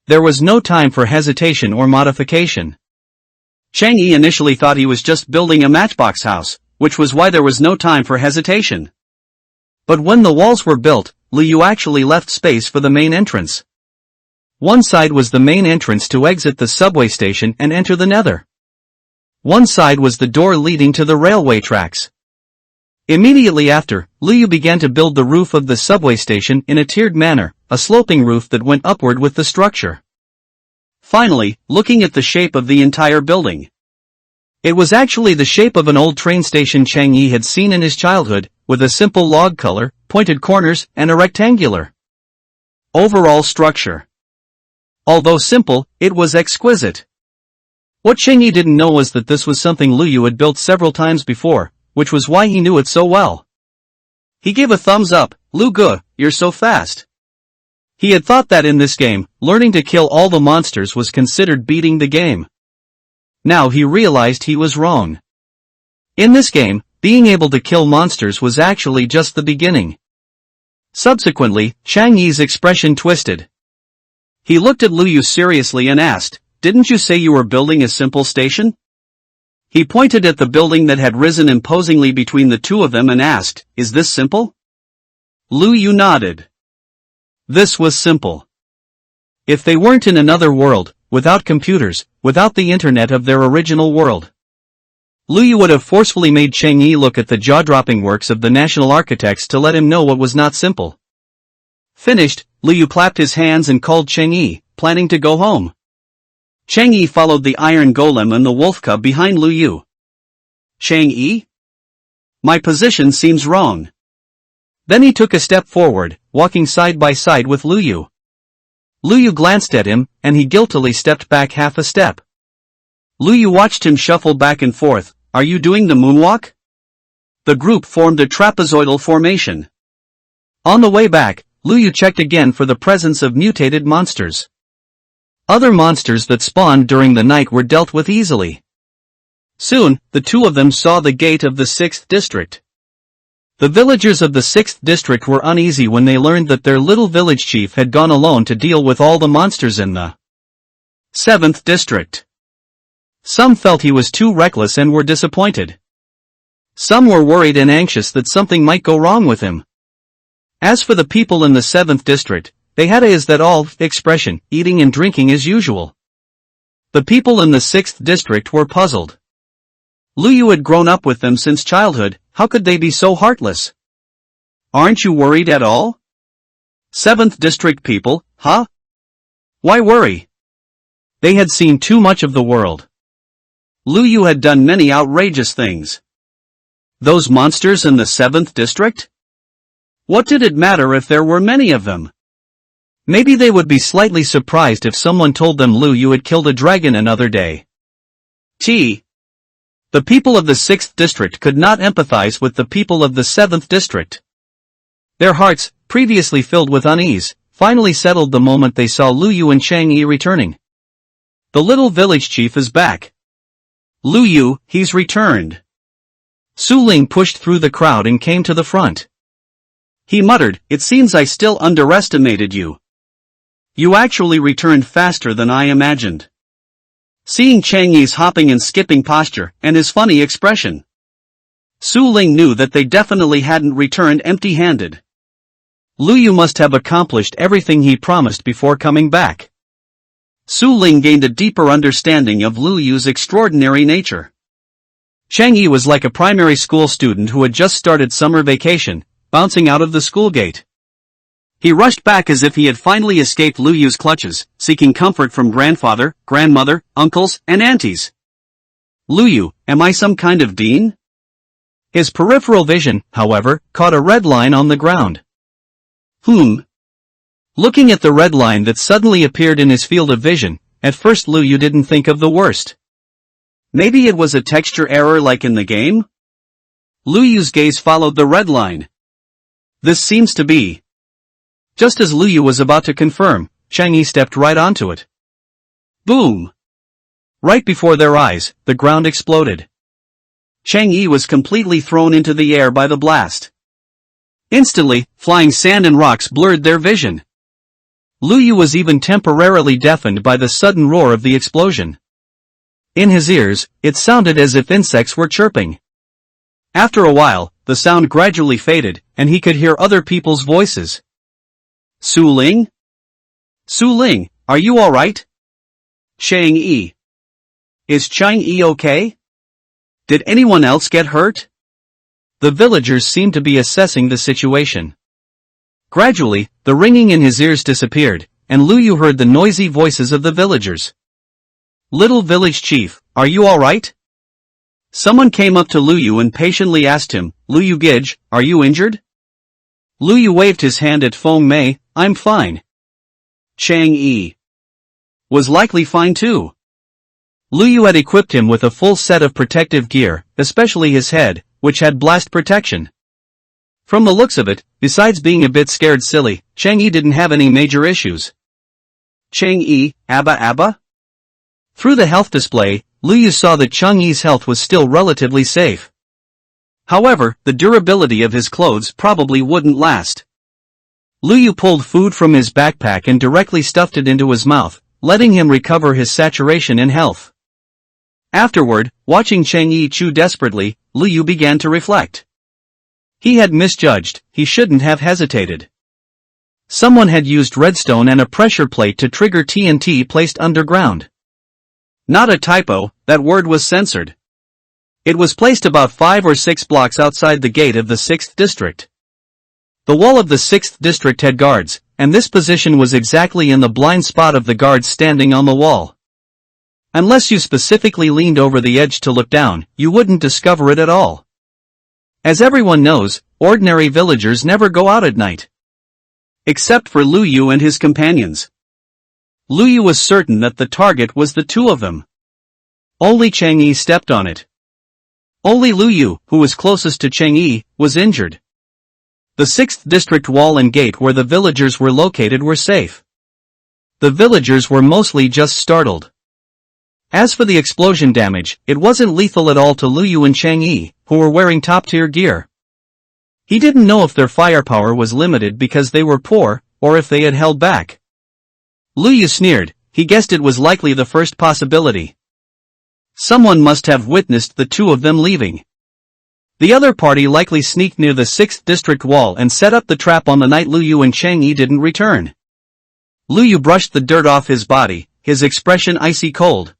There was no time for hesitation or modification. Chang Yi initially thought he was just building a matchbox house, which was why there was no time for hesitation. But when the walls were built, Lu Yu actually left space for the main entrance. One side was the main entrance to exit the subway station and enter the nether. One side was the door leading to the railway tracks. Immediately after, Lu Yu began to build the roof of the subway station in a tiered manner, a sloping roof that went upward with the structure. Finally, looking at the shape of the entire building. It was actually the shape of an old train station Chang Yi had seen in his childhood, with a simple log color, pointed corners, and a rectangular overall structure. Although simple, it was exquisite. What Chang Yi didn't know was that this was something Lu Yu had built several times before, which was why he knew it so well. He gave a thumbs up. Lu Gu, you're so fast. He had thought that in this game, learning to kill all the monsters was considered beating the game. Now he realized he was wrong. In this game, being able to kill monsters was actually just the beginning. Subsequently, Chang Yi's expression twisted. He looked at Lu Yu seriously and asked, "Didn't you say you were building a simple station?" He pointed at the building that had risen imposingly between the two of them and asked, "Is this simple?" Lu Yu nodded. This was simple. If they weren't in another world, without computers, without the internet of their original world, Lu Yu would have forcefully made Chang Yi look at the jaw-dropping works of the national architects to let him know what was not simple. Finished, Lu Yu clapped his hands and called Chang Yi, planning to go home. Chang Yi followed the iron golem and the wolf cub behind Lu Yu. Chang Yi? My position seems wrong. Then he took a step forward, walking side by side with Lu Yu. Lu Yu glanced at him, and he guiltily stepped back half a step. Lu Yu watched him shuffle back and forth. Are you doing the moonwalk? The group formed a trapezoidal formation. On the way back, Lu Yu checked again for the presence of mutated monsters. Other monsters that spawned during the night were dealt with easily. Soon, the two of them saw the gate of the 6th district. The villagers of the 6th district were uneasy when they learned that their little village chief had gone alone to deal with all the monsters in the 7th district. Some felt he was too reckless and were disappointed. Some were worried and anxious that something might go wrong with him. As for the people in the 7th district, they had a "is that all" expression, eating and drinking as usual. The people in the 6th district were puzzled. Lu Yu had grown up with them since childhood, how could they be so heartless? Aren't you worried at all? 7th district people, huh? Why worry? They had seen too much of the world. Lu Yu had done many outrageous things. Those monsters in the 7th district? What did it matter if there were many of them? Maybe they would be slightly surprised if someone told them Lu Yu had killed a dragon another day. The people of the 6th district could not empathize with the people of the 7th district. Their hearts, previously filled with unease, finally settled the moment they saw Lu Yu and Chang Yi returning. The little village chief is back. Lu Yu, he's returned. Su Ling pushed through the crowd and came to the front. He muttered, "It seems I still underestimated you. You actually returned faster than I imagined." Seeing Chang Yi's hopping and skipping posture, and his funny expression, Su Ling knew that they definitely hadn't returned empty-handed. Lu Yu must have accomplished everything he promised before coming back. Su Ling gained a deeper understanding of Lu Yu's extraordinary nature. Chang Yi was like a primary school student who had just started summer vacation, bouncing out of the school gate. He rushed back as if he had finally escaped Lu Yu's clutches, seeking comfort from grandfather, grandmother, uncles, and aunties. Lu Yu, am I some kind of dean? His peripheral vision, however, caught a red line on the ground. Looking at the red line that suddenly appeared in his field of vision, at first Lu Yu didn't think of the worst. Maybe it was a texture error like in the game? Lu Yu's gaze followed the red line. This seems to be. Just as Lu Yu was about to confirm, Chang Yi stepped right onto it. Boom! Right before their eyes, the ground exploded. Chang Yi was completely thrown into the air by the blast. Instantly, flying sand and rocks blurred their vision. Lu Yu was even temporarily deafened by the sudden roar of the explosion. In his ears, it sounded as if insects were chirping. After a while, the sound gradually faded, and he could hear other people's voices. Su Ling? Su Ling, are you alright? Chang Yi. Is Chang Yi okay? Did anyone else get hurt? The villagers seemed to be assessing the situation. Gradually, the ringing in his ears disappeared, and Lu Yu heard the noisy voices of the villagers. Little village chief, are you alright? Someone came up to Lu Yu and patiently asked him, Lu Yu Gij, are you injured? Lu Yu waved his hand at Feng Mei, I'm fine. Chang Yi was likely fine too. Lu Yu had equipped him with a full set of protective gear, especially his head, which had blast protection. From the looks of it, besides being a bit scared silly, Chang Yi didn't have any major issues. Chang Yi, Abba? Through the health display, Lu Yu saw that Cheng Yi's health was still relatively safe. However, the durability of his clothes probably wouldn't last. Lu Yu pulled food from his backpack and directly stuffed it into his mouth, letting him recover his saturation and health. Afterward, watching Cheng Yi chew desperately, Lu Yu began to reflect. He had misjudged, he shouldn't have hesitated. Someone had used redstone and a pressure plate to trigger TNT placed underground. Not a typo, that word was censored. It was placed about 5 or 6 blocks outside the gate of the 6th district. The wall of the 6th district had guards, and this position was exactly in the blind spot of the guards standing on the wall. Unless you specifically leaned over the edge to look down, you wouldn't discover it at all. As everyone knows, ordinary villagers never go out at night. Except for Lu Yu and his companions. Lu Yu was certain that the target was the two of them. Only Cheng Yi stepped on it. Only Lu Yu, who was closest to Cheng Yi, was injured. The 6th district wall and gate where the villagers were located were safe. The villagers were mostly just startled. As for the explosion damage, it wasn't lethal at all to Lu Yu and Cheng Yi, who were wearing top-tier gear. He didn't know if their firepower was limited because they were poor, or if they had held back. Lu Yu sneered, he guessed it was likely the first possibility. Someone must have witnessed the two of them leaving. The other party likely sneaked near the 6th district wall and set up the trap on the night Lu Yu and Cheng Yi didn't return. Lu Yu brushed the dirt off his body, his expression icy cold.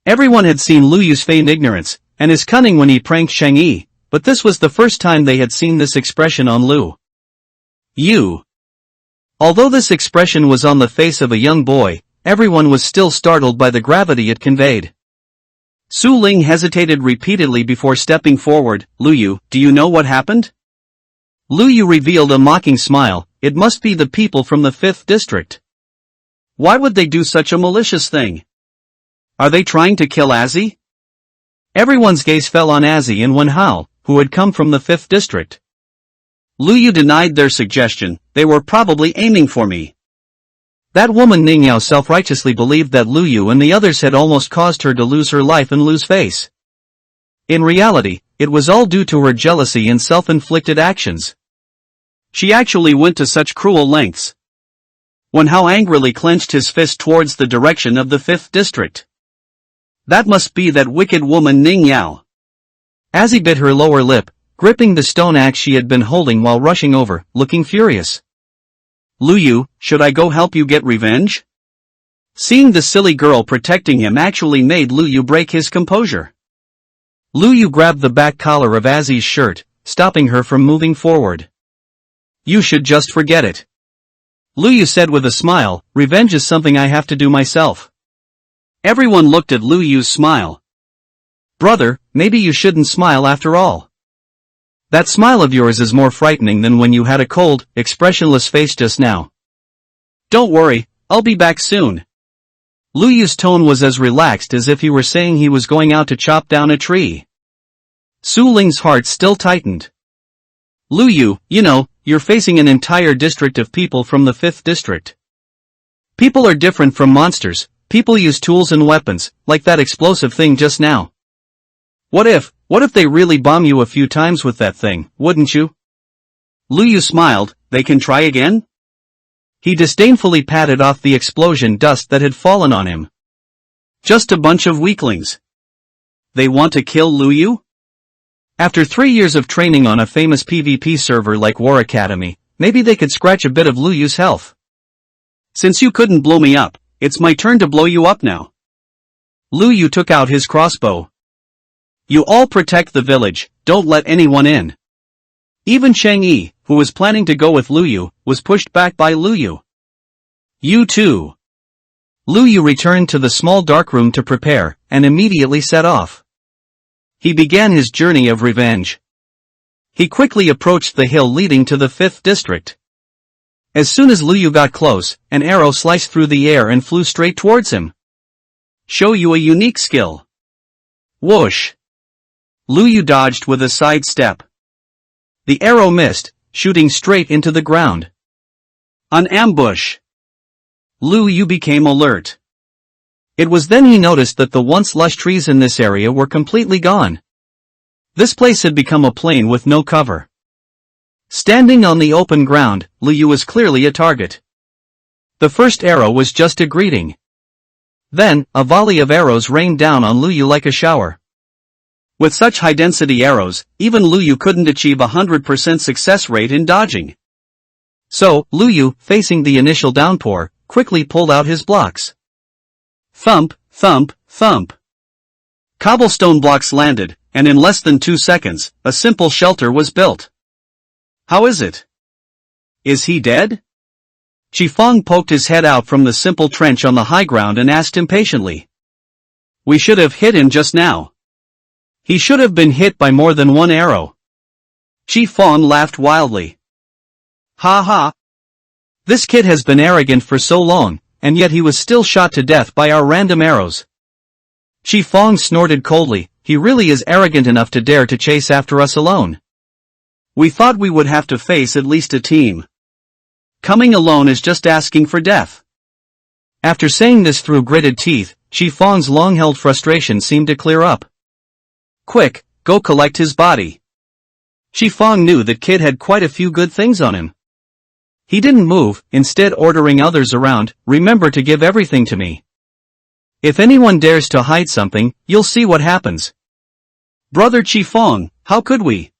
Everyone had seen Lu Yu's feigned ignorance, and his cunning when he pranked Cheng Yi, but this was the first time they had seen this expression on Lu Yu. Although this expression was on the face of a young boy, everyone was still startled by the gravity it conveyed. Su Ling hesitated repeatedly before stepping forward. Lu Yu, do you know what happened? Lu Yu revealed a mocking smile, it must be the people from the 5th district. Why would they do such a malicious thing? Are they trying to kill Azzy? Everyone's gaze fell on Azzy and Wen Hao, who had come from the 5th district. Lu Yu denied their suggestion, they were probably aiming for me. That woman Ning Yao self-righteously believed that Lu Yu and the others had almost caused her to lose her life and lose face. In reality, it was all due to her jealousy and self-inflicted actions. She actually went to such cruel lengths. Wen Hao angrily clenched his fist towards the direction of the 5th district. That must be that wicked woman Ning Yao. Azzy bit her lower lip, gripping the stone axe she had been holding while rushing over, looking furious. Lu Yu, should I go help you get revenge? Seeing the silly girl protecting him actually made Lu Yu break his composure. Lu Yu grabbed the back collar of Azzy's shirt, stopping her from moving forward. You should just forget it. Lu Yu said with a smile, revenge is something I have to do myself. Everyone looked at Lu Yu's smile. Brother, maybe you shouldn't smile after all. That smile of yours is more frightening than when you had a cold, expressionless face just now. Don't worry, I'll be back soon. Lu Yu's tone was as relaxed as if he were saying he was going out to chop down a tree. Su Ling's heart still tightened. Lu Yu, you know, you're facing an entire district of people from the 5th district. People are different from monsters, people use tools and weapons, like that explosive thing just now. What if they really bomb you a few times with that thing, wouldn't you? Lu Yu smiled, they can try again? He disdainfully patted off the explosion dust that had fallen on him. Just a bunch of weaklings. They want to kill Lu Yu? After 3 years of training on a famous PvP server like War Academy, maybe they could scratch a bit of Lu Yu's health. Since you couldn't blow me up, it's my turn to blow you up now. Lu Yu took out his crossbow. You all protect the village, don't let anyone in. Even Cheng Yi, who was planning to go with Lu Yu, was pushed back by Lu Yu. You too. Lu Yu returned to the small dark room to prepare, and immediately set off. He began his journey of revenge. He quickly approached the hill leading to the 5th district. As soon as Lu Yu got close, an arrow sliced through the air and flew straight towards him. Show you a unique skill. Whoosh. Lu Yu dodged with a side step. The arrow missed, shooting straight into the ground. An ambush. Lu Yu became alert. It was then he noticed that the once lush trees in this area were completely gone. This place had become a plain with no cover. Standing on the open ground, Luyu was clearly a target. The first arrow was just a greeting. Then, a volley of arrows rained down on Luyu like a shower. With such high-density arrows, even Luyu couldn't achieve a 100% success rate in dodging. So, Luyu, facing the initial downpour, quickly pulled out his blocks. Thump, thump, thump. Cobblestone blocks landed, and in less than 2 seconds, a simple shelter was built. How is it? Is he dead? Qifeng poked his head out from the simple trench on the high ground and asked impatiently. We should have hit him just now. He should have been hit by more than one arrow. Qifeng laughed wildly. Ha ha. This kid has been arrogant for so long, and yet he was still shot to death by our random arrows. Qifeng snorted coldly. He really is arrogant enough to dare to chase after us alone. We thought we would have to face at least a team. Coming alone is just asking for death. After saying this through gritted teeth, Qifeng's long-held frustration seemed to clear up. Quick, go collect his body. Qifeng knew that kid had quite a few good things on him. He didn't move, instead ordering others around, remember to give everything to me. If anyone dares to hide something, you'll see what happens. Brother Qifeng, how could we?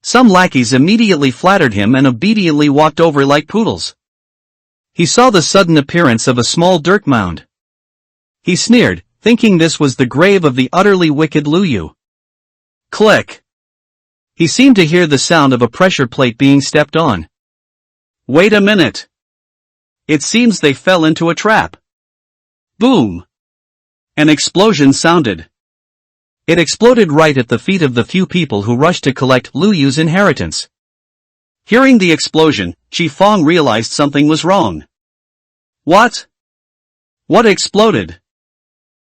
Some lackeys immediately flattered him and obediently walked over like poodles. He saw the sudden appearance of a small dirt mound. He sneered, thinking this was the grave of the utterly wicked Luyu. Click. He seemed to hear the sound of a pressure plate being stepped on. Wait a minute. It seems they fell into a trap. Boom! An explosion sounded. It exploded right at the feet of the few people who rushed to collect Luyu's inheritance. Hearing the explosion, Qifeng realized something was wrong. What? What exploded?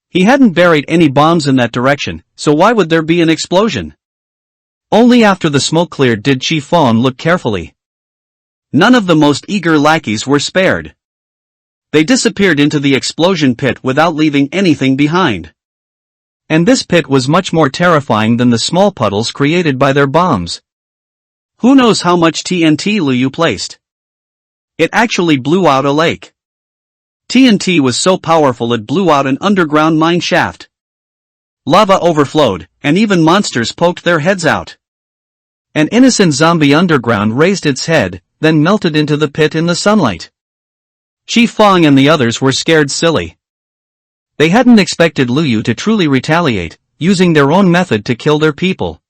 He hadn't buried any bombs in that direction, so why would there be an explosion? Only after the smoke cleared did Qifeng look carefully. None of the most eager lackeys were spared. They disappeared into the explosion pit without leaving anything behind. And this pit was much more terrifying than the small puddles created by their bombs. Who knows how much TNT Luyu placed? It actually blew out a lake. TNT was so powerful it blew out an underground mine shaft. Lava overflowed, and even monsters poked their heads out. An innocent zombie underground raised its head, then melted into the pit in the sunlight. Qifeng and the others were scared silly. They hadn't expected Luyu to truly retaliate, using their own method to kill their people.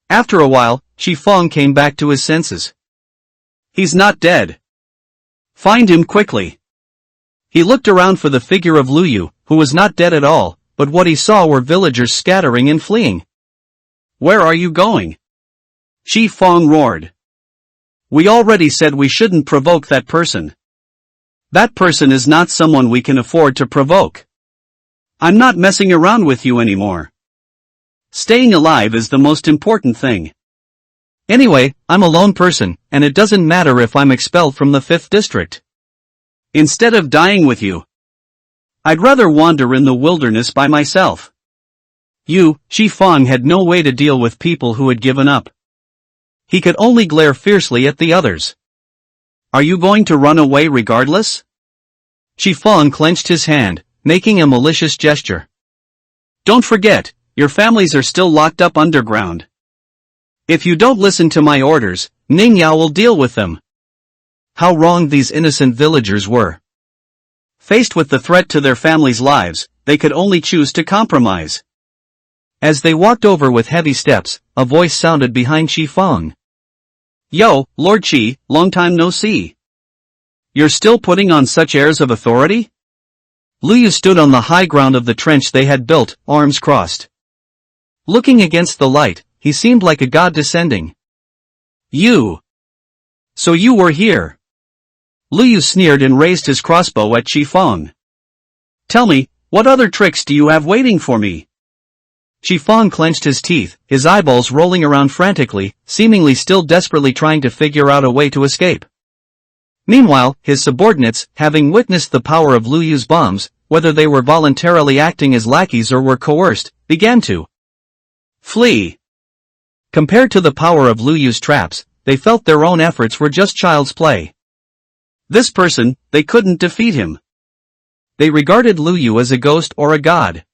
After a while, Qifeng came back to his senses. He's not dead. Find him quickly. He looked around for the figure of Luyu, who was not dead at all, but what he saw were villagers scattering and fleeing. Where are you going? Qifeng roared. We already said we shouldn't provoke that person. That person is not someone we can afford to provoke. I'm not messing around with you anymore. Staying alive is the most important thing. Anyway, I'm a lone person, and it doesn't matter if I'm expelled from the 5th district. Instead of dying with you, I'd rather wander in the wilderness by myself. Qifeng had no way to deal with people who had given up. He could only glare fiercely at the others. Are you going to run away regardless? Qifeng clenched his hand, making a malicious gesture. Don't forget, your families are still locked up underground. If you don't listen to my orders, Ningyao will deal with them. How wrong these innocent villagers were. Faced with the threat to their families' lives, they could only choose to compromise. As they walked over with heavy steps, a voice sounded behind Qifeng. Yo, Lord Qi, long time no see. You're still putting on such airs of authority? Luyu stood on the high ground of the trench they had built, arms crossed. Looking against the light, he seemed like a god descending. You! So you were here. Luyu sneered and raised his crossbow at Qifeng. Tell me, what other tricks do you have waiting for me? Qifeng clenched his teeth, his eyeballs rolling around frantically, seemingly still desperately trying to figure out a way to escape. Meanwhile, his subordinates, having witnessed the power of Luyu's bombs, whether they were voluntarily acting as lackeys or were coerced, began to flee. Compared to the power of Lu Yu's traps, they felt their own efforts were just child's play. This person, they couldn't defeat him. They regarded Lu Yu as a ghost or a god.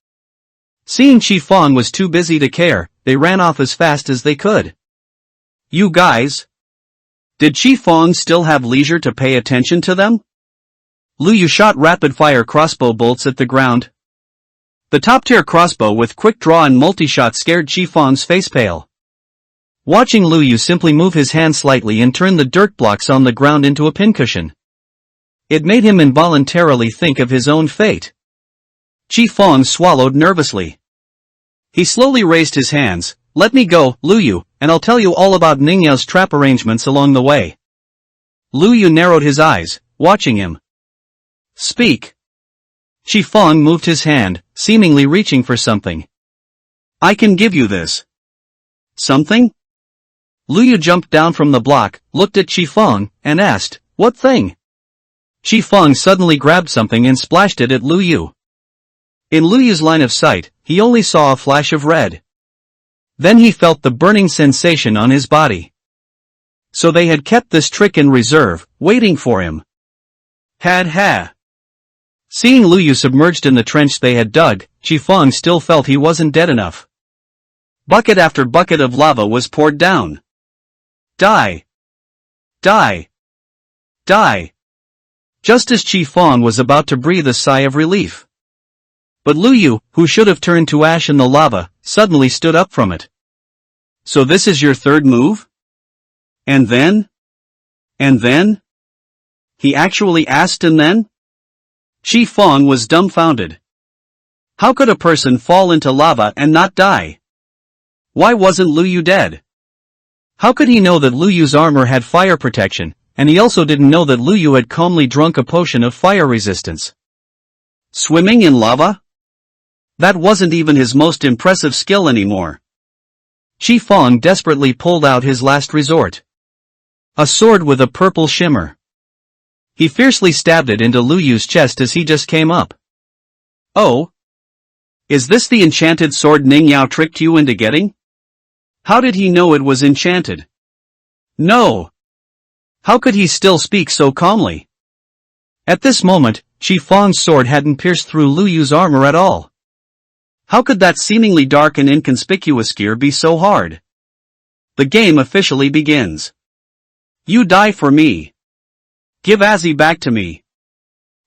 Seeing Chi Fong was too busy to care, they ran off as fast as they could. You guys? Did Chi Fong still have leisure to pay attention to them? Lu Yu shot rapid-fire crossbow bolts at the ground. The top-tier crossbow with quick draw and multi-shot scared Chi Fong's face pale. Watching Lu Yu simply move his hand slightly and turn the dirt blocks on the ground into a pincushion. It made him involuntarily think of his own fate. Chi Fong swallowed nervously. He slowly raised his hands. Let me go, Lu Yu, and I'll tell you all about Ning Yao's trap arrangements along the way. Lu Yu narrowed his eyes, watching him. Speak. Chi Fong moved his hand, seemingly reaching for something. I can give you this. Something? Lu Yu jumped down from the block, looked at Chi Fong, and asked, what thing? Chi Fong suddenly grabbed something and splashed it at Lu Yu. In Lu Yu's line of sight, he only saw a flash of red. Then he felt the burning sensation on his body. So they had kept this trick in reserve, waiting for him. Ha. Seeing Lu Yu submerged in the trench they had dug, Chi Fong still felt he wasn't dead enough. Bucket after bucket of lava was poured down. Die! Die! Die! Just as Chi Fong was about to breathe a sigh of relief. But Lu Yu, who should have turned to ash in the lava, suddenly stood up from it. So this is your third move? And then? And then? He actually asked and then? Chi Fong was dumbfounded. How could a person fall into lava and not die? Why wasn't Lu Yu dead? How could he know that Lu Yu's armor had fire protection, and he also didn't know that Lu Yu had calmly drunk a potion of fire resistance? Swimming in lava? That wasn't even his most impressive skill anymore. Chi Fong desperately pulled out his last resort. A sword with a purple shimmer. He fiercely stabbed it into Lu Yu's chest as he just came up. Oh? Is this the enchanted sword Ning Yao tricked you into getting? How did he know it was enchanted? No! How could he still speak so calmly? At this moment, Chi Fong's sword hadn't pierced through Lu Yu's armor at all. How could that seemingly dark and inconspicuous gear be so hard? The game officially begins. You die for me. Give Azzy back to me.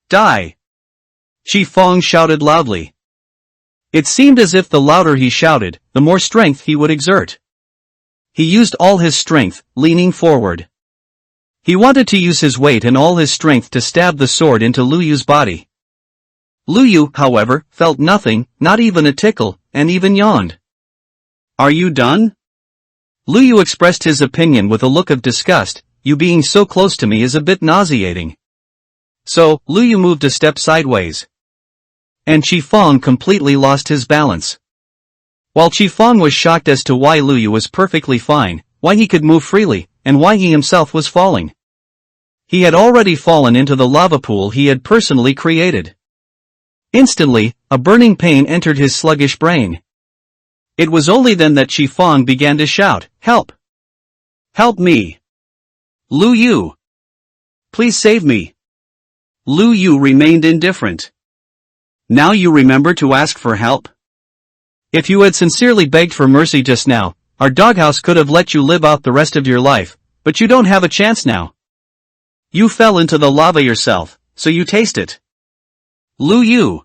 Die. Chi Fong shouted loudly. It seemed as if the louder he shouted, the more strength he would exert. He used all his strength, leaning forward. He wanted to use his weight and all his strength to stab the sword into Lu Yu's body. Lu Yu, however, felt nothing, not even a tickle, and even yawned. Are you done? Lu Yu expressed his opinion with a look of disgust. You being so close to me is a bit nauseating. So, Lu Yu moved a step sideways. And Chi Fong completely lost his balance. While Chi Fong was shocked as to why Lu Yu was perfectly fine, why he could move freely, and why he himself was falling. He had already fallen into the lava pool he had personally created. Instantly, a burning pain entered his sluggish brain. It was only then that Chi Fong began to shout, Help! Help me! Lu Yu! Please save me! Lu Yu remained indifferent. Now you remember to ask for help? If you had sincerely begged for mercy just now, our doghouse could have let you live out the rest of your life, but you don't have a chance now. You fell into the lava yourself, so you taste it. Lu Yu!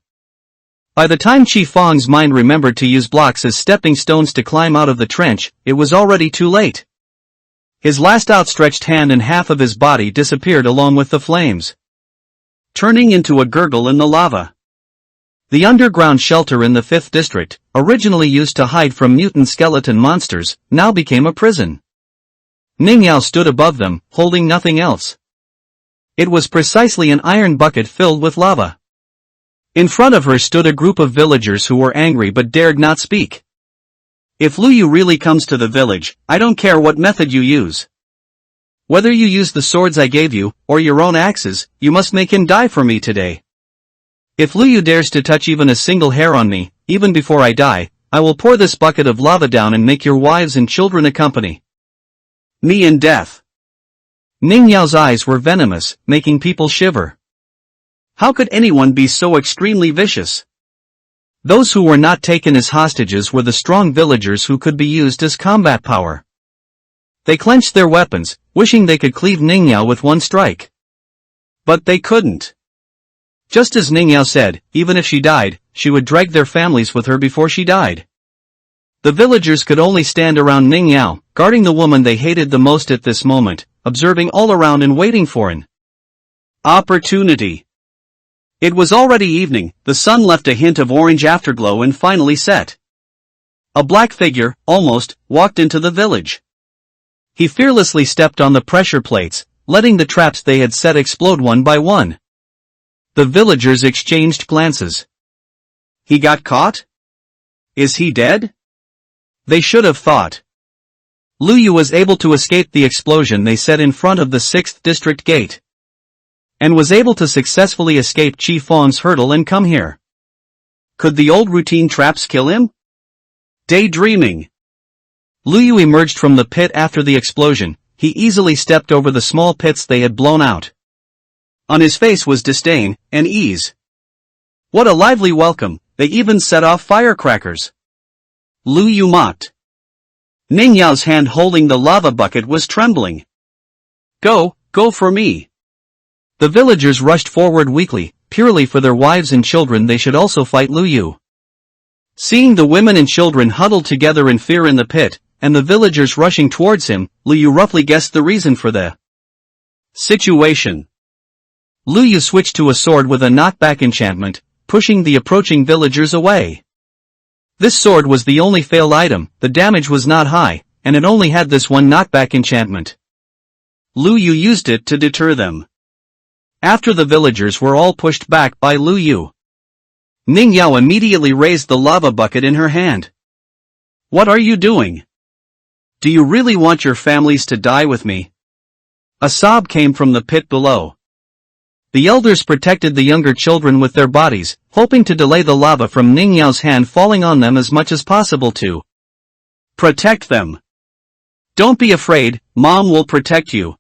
By the time Chi Fong's mind remembered to use blocks as stepping stones to climb out of the trench, it was already too late. His last outstretched hand and half of his body disappeared along with the flames, turning into a gurgle in the lava. The underground shelter in the 5th district, originally used to hide from mutant skeleton monsters, now became a prison. Ning Yao stood above them, holding nothing else. It was precisely an iron bucket filled with lava. In front of her stood a group of villagers who were angry but dared not speak. If Lu Yu really comes to the village, I don't care what method you use. Whether you use the swords I gave you, or your own axes, you must make him die for me today. If Lu Yu dares to touch even a single hair on me, even before I die, I will pour this bucket of lava down and make your wives and children accompany me in death. Ning Yao's eyes were venomous, making people shiver. How could anyone be so extremely vicious? Those who were not taken as hostages were the strong villagers who could be used as combat power. They clenched their weapons, wishing they could cleave Ning Yao with one strike. But they couldn't. Just as Ning Yao said, even if she died, she would drag their families with her before she died. The villagers could only stand around Ning Yao, guarding the woman they hated the most at this moment, observing all around and waiting for an opportunity. It was already evening, the sun left a hint of orange afterglow and finally set. A black figure, almost, walked into the village. He fearlessly stepped on the pressure plates, letting the traps they had set explode one by one. The villagers exchanged glances. He got caught? Is he dead? They should have thought. Lu Yu was able to escape the explosion they set in front of the 6th district gate, and was able to successfully escape Chi Fong's hurdle and come here. Could the old routine traps kill him? Daydreaming. Lu Yu emerged from the pit after the explosion. He easily stepped over the small pits they had blown out. On his face was disdain and ease. What a lively welcome, they even set off firecrackers. Lu Yu mocked. Ning Yao's hand holding the lava bucket was trembling. Go for me. The villagers rushed forward weakly, purely for their wives and children they should also fight Lu Yu. Seeing the women and children huddled together in fear in the pit, and the villagers rushing towards him, Lu Yu roughly guessed the reason for the situation. Lu Yu switched to a sword with a knockback enchantment, pushing the approaching villagers away. This sword was the only failed item, the damage was not high, and it only had this one knockback enchantment. Lu Yu used it to deter them. After the villagers were all pushed back by Lu Yu, Ning Yao immediately raised the lava bucket in her hand. What are you doing? Do you really want your families to die with me? A sob came from the pit below. The elders protected the younger children with their bodies, hoping to delay the lava from Ning Yao's hand falling on them as much as possible to protect them. Don't be afraid, Mom will protect you.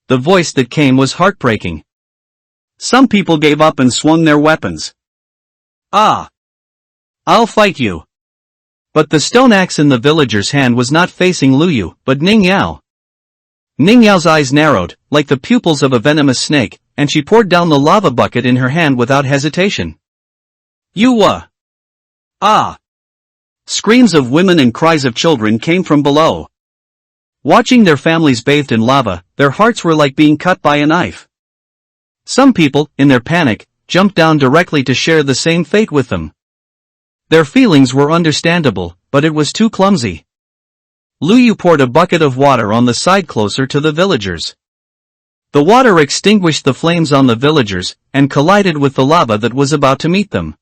The voice that came was heartbreaking. Some people gave up and swung their weapons. Ah! I'll fight you. But the stone axe in the villager's hand was not facing Lu Yu, but Ning Yao. Ning Yao's eyes narrowed, like the pupils of a venomous snake, and she poured down the lava bucket in her hand without hesitation. Ah! Screams of women and cries of children came from below. Watching their families bathed in lava, their hearts were like being cut by a knife. Some people, in their panic, jumped down directly to share the same fate with them. Their feelings were understandable, but it was too clumsy. Lu Yu poured a bucket of water on the side closer to the villagers. The water extinguished the flames on the villagers, and collided with the lava that was about to meet them.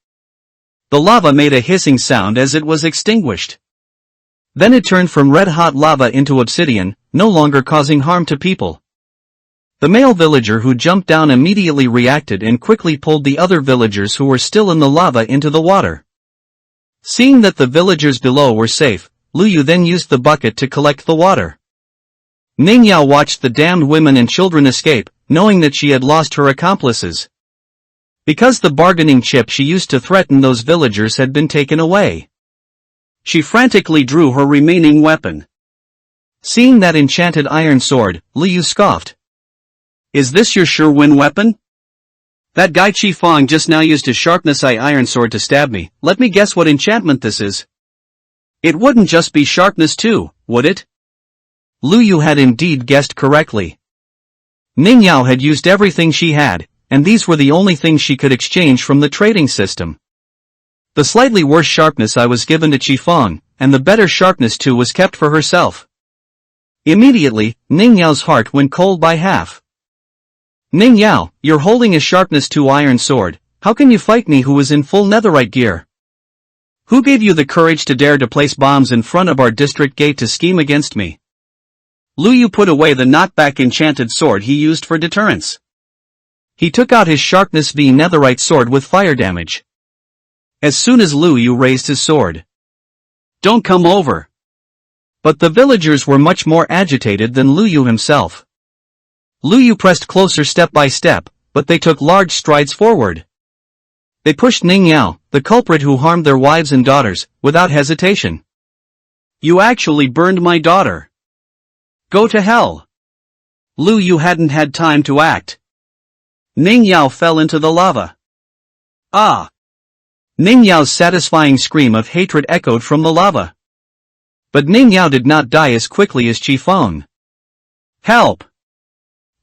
The lava made a hissing sound as it was extinguished. Then it turned from red-hot lava into obsidian, no longer causing harm to people. The male villager who jumped down immediately reacted and quickly pulled the other villagers who were still in the lava into the water. Seeing that the villagers below were safe, Lu Yu then used the bucket to collect the water. Ning Yao watched the damned women and children escape, knowing that she had lost her accomplices. Because the bargaining chip she used to threaten those villagers had been taken away. She frantically drew her remaining weapon. Seeing that enchanted iron sword, Lu Yu scoffed. Is this your sure-win weapon? That guy Chi Fong just now used his sharpness eye iron sword to stab me. Let me guess what enchantment this is. It wouldn't just be sharpness too, would it? Lu Yu had indeed guessed correctly. Ning Yao had used everything she had, and these were the only things she could exchange from the trading system. The slightly worse sharpness eye was given to Chi Fong, and the better sharpness 2 was kept for herself. Immediately, Ning Yao's heart went cold by half. Ning Yao, you're holding a sharpness 2 iron sword, how can you fight me who is in full netherite gear? Who gave you the courage to dare to place bombs in front of our district gate to scheme against me? Lu Yu put away the knockback enchanted sword he used for deterrence. He took out his Sharpness V netherite sword with fire damage. As soon as Lu Yu raised his sword. Don't come over. But the villagers were much more agitated than Lu Yu himself. Lu Yu pressed closer step by step, but they took large strides forward. They pushed Ning Yao, the culprit who harmed their wives and daughters, without hesitation. You actually burned my daughter. Go to hell. Lu Yu hadn't had time to act. Ning Yao fell into the lava. Ah! Ning Yao's satisfying scream of hatred echoed from the lava. But Ning Yao did not die as quickly as Chi Feng. Help!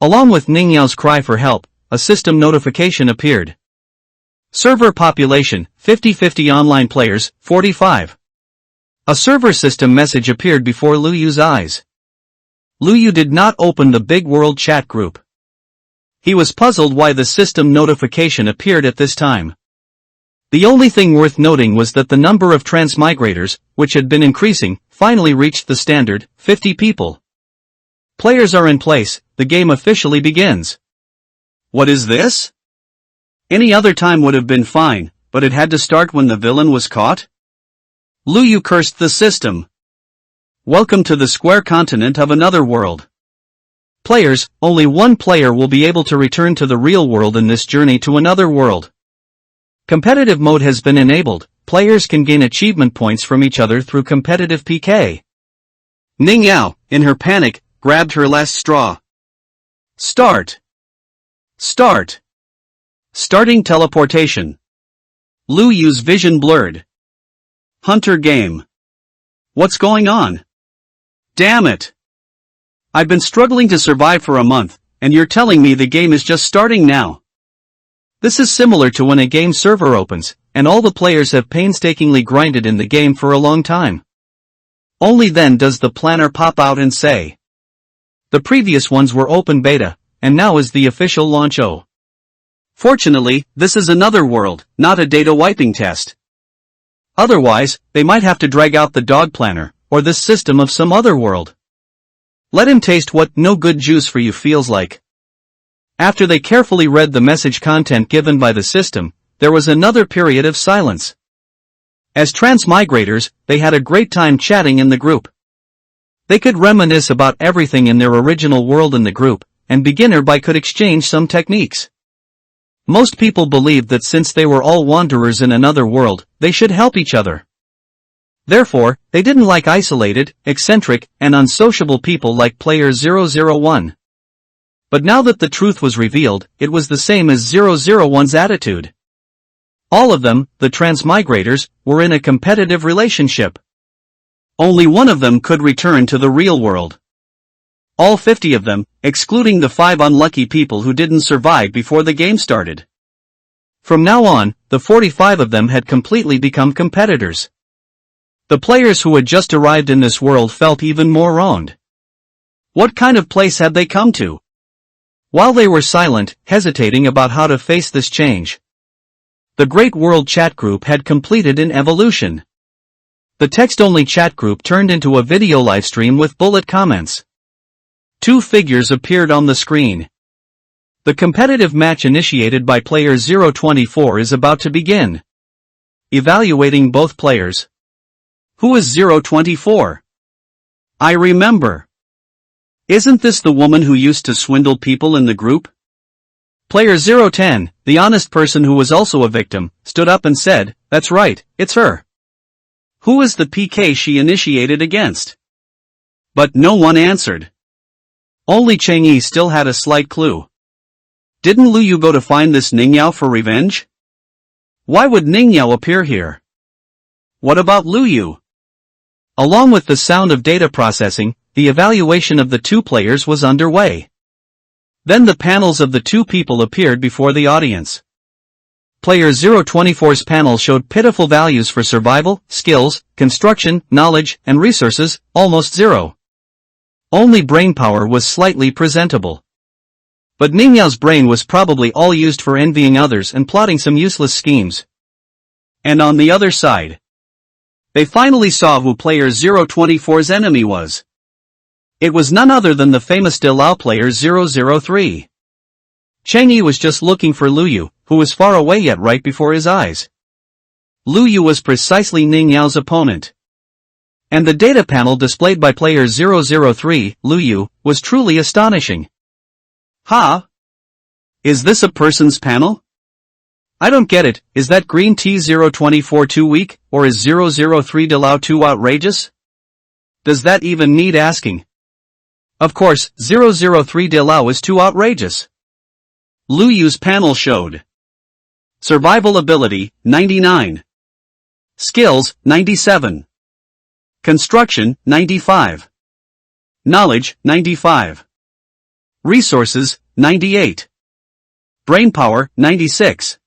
Along with Ning Yao's cry for help, a system notification appeared. Server population, 50-50 online players, 45. A server system message appeared before Lu Yu's eyes. Lu Yu did not open the big world chat group. He was puzzled why the system notification appeared at this time. The only thing worth noting was that the number of transmigrators, which had been increasing, finally reached the standard, 50 people. Players are in place, the game officially begins. What is this? Any other time would have been fine, but it had to start when the villain was caught? Lu Yu cursed the system. Welcome to the square continent of another world. Players, only one player will be able to return to the real world in this journey to another world. Competitive mode has been enabled, players can gain achievement points from each other through competitive PK. Ning Yao, in her panic, grabbed her last straw. Start. Start. Starting teleportation. Lu Yu's vision blurred. Hunter game. What's going on? Damn it. I've been struggling to survive for a month, and you're telling me the game is just starting now. This is similar to when a game server opens, and all the players have painstakingly grinded in the game for a long time. Only then does the planner pop out and say. The previous ones were open beta, and now is the official launch. Fortunately, this is another world, not a data wiping test. Otherwise, they might have to drag out the dog planner, or this system of some other world. Let him taste what no good juice for you feels like. After they carefully read the message content given by the system, there was another period of silence. As transmigrators, they had a great time chatting in the group. They could reminisce about everything in their original world in the group, and beginner by could exchange some techniques. Most people believed that since they were all wanderers in another world, they should help each other. Therefore, they didn't like isolated, eccentric, and unsociable people like Player 001. But now that the truth was revealed, it was the same as 001's attitude. All of them, the transmigrators, were in a competitive relationship. Only one of them could return to the real world. All 50 of them, excluding the 5 unlucky people who didn't survive before the game started. From now on, the 45 of them had completely become competitors. The players who had just arrived in this world felt even more wronged. What kind of place had they come to? While they were silent, hesitating about how to face this change, the Great World Chat Group had completed an evolution. The text-only chat group turned into a video livestream with bullet comments. 2 figures appeared on the screen. The competitive match initiated by player 024 is about to begin. Evaluating both players. Who is 024? I remember. Isn't this the woman who used to swindle people in the group? Player 010, the honest person who was also a victim, stood up and said, "That's right, it's her." Who is the PK she initiated against? But no one answered. Only Cheng Yi still had a slight clue. Didn't Lu Yu go to find this Ning Yao for revenge? Why would Ning Yao appear here? What about Lu Yu? Along with the sound of data processing, the evaluation of the 2 players was underway. Then the panels of the 2 people appeared before the audience. Player 024's panel showed pitiful values for survival, skills, construction, knowledge, and resources, almost 0. Only brainpower was slightly presentable. But Ning Yao's brain was probably all used for envying others and plotting some useless schemes. And on the other side, they finally saw who player 024's enemy was. It was none other than the famous Dilao player 003. Cheng Yi was just looking for Lu Yu, who was far away yet right before his eyes. Lu Yu was precisely Ning Yao's opponent. And the data panel displayed by player 003, Lu Yu, was truly astonishing. Ha! Is this a person's panel? I don't get it, is that green T024 too weak, or is 003 Dilao too outrageous? Does that even need asking? Of course, 003 Dilao is too outrageous. Lu Yu's panel showed Survival Ability, 99. Skills, 97. Construction, 95. Knowledge, 95. Resources, 98. Brainpower, 96.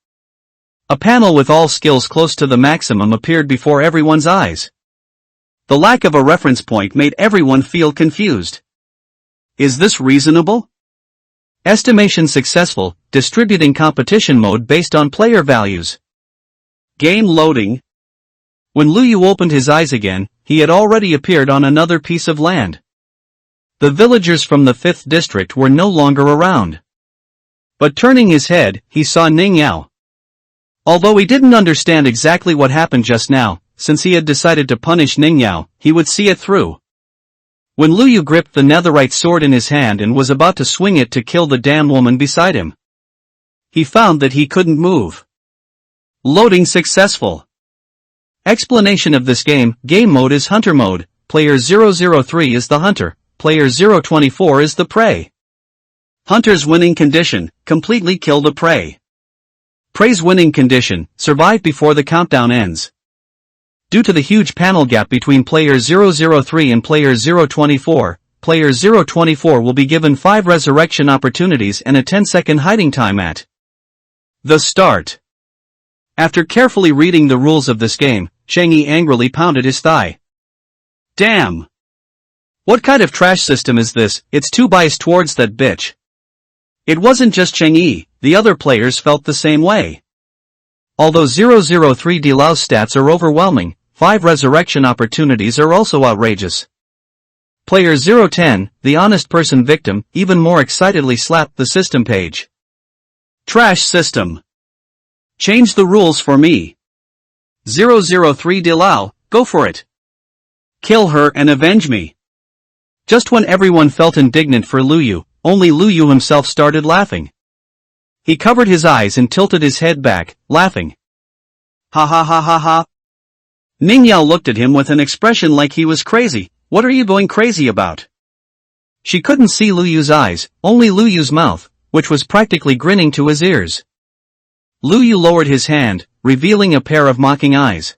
A panel with all skills close to the maximum appeared before everyone's eyes. The lack of a reference point made everyone feel confused. Is this reasonable? Estimation successful, distributing competition mode based on player values. Game loading. When Lu Yu opened his eyes again, he had already appeared on another piece of land. The villagers from the 5th district were no longer around. But turning his head, he saw Ning Yao. Although he didn't understand exactly what happened just now, since he had decided to punish Ning Yao, he would see it through. When Lu Yu gripped the netherite sword in his hand and was about to swing it to kill the damn woman beside him, he found that he couldn't move. Loading successful. Explanation of this game mode is hunter mode, player 003 is the hunter, player 024 is the prey. Hunter's winning condition, completely kill the prey. Prey's winning condition, survive before the countdown ends. Due to the huge panel gap between player 003 and player 024, player 024 will be given 5 resurrection opportunities and a 10-second hiding time at the start. After carefully reading the rules of this game, Cheng Yi angrily pounded his thigh. Damn! What kind of trash system is this? It's too biased towards that bitch. It wasn't just Cheng Yi, the other players felt the same way. Although 003 Dilao's stats are overwhelming, 5 resurrection opportunities are also outrageous. Player 010, the honest person victim, even more excitedly slapped the system page. Trash system. Change the rules for me. 003 Dilao, go for it. Kill her and avenge me. Just when everyone felt indignant for Lu Yu, only Lu Yu himself started laughing. He covered his eyes and tilted his head back, laughing. Ha ha ha ha ha. Ning Yao looked at him with an expression like he was crazy. What are you going crazy about? She couldn't see Lu Yu's eyes, only Lu Yu's mouth, which was practically grinning to his ears. Lu Yu lowered his hand, revealing a pair of mocking eyes.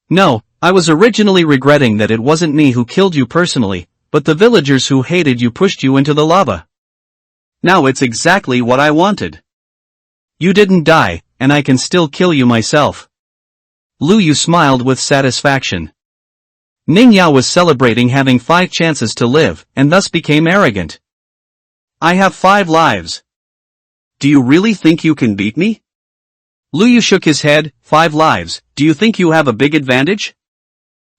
No, I was originally regretting that it wasn't me who killed you personally, but the villagers who hated you pushed you into the lava. Now it's exactly what I wanted. You didn't die, and I can still kill you myself. Lu Yu smiled with satisfaction. Ning Yao was celebrating having 5 chances to live, and thus became arrogant. I have 5 lives. Do you really think you can beat me? Lu Yu shook his head. 5 lives, do you think you have a big advantage?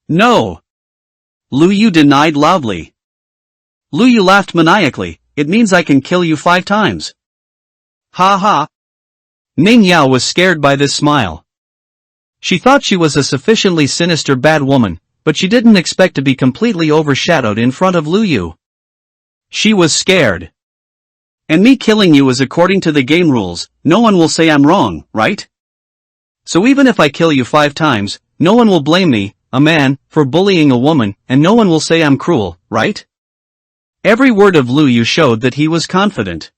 No. Lu Yu denied loudly. Lu Yu laughed maniacally. It means I can kill you 5 times. Ha ha. Ning Yao was scared by this smile. She thought she was a sufficiently sinister bad woman, but she didn't expect to be completely overshadowed in front of Lu Yu. She was scared. And me killing you is according to the game rules, no one will say I'm wrong, right? So even if I kill you 5 times, no one will blame me, a man, for bullying a woman, and no one will say I'm cruel, right? Every word of Lu Yu showed that he was confident.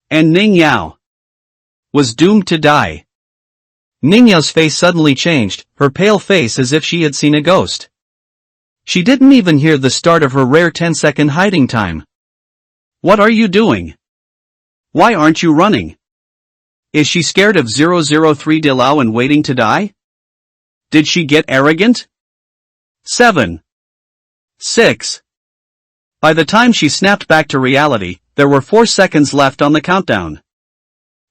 And Ning Yao was doomed to die. Ning Yao's face suddenly changed, her pale face as if she had seen a ghost. She didn't even hear the start of her rare 10-second hiding time. What are you doing? Why aren't you running? Is she scared of 003 Dilao and waiting to die? Did she get arrogant? 7. 6. By the time she snapped back to reality, there were 4 seconds left on the countdown.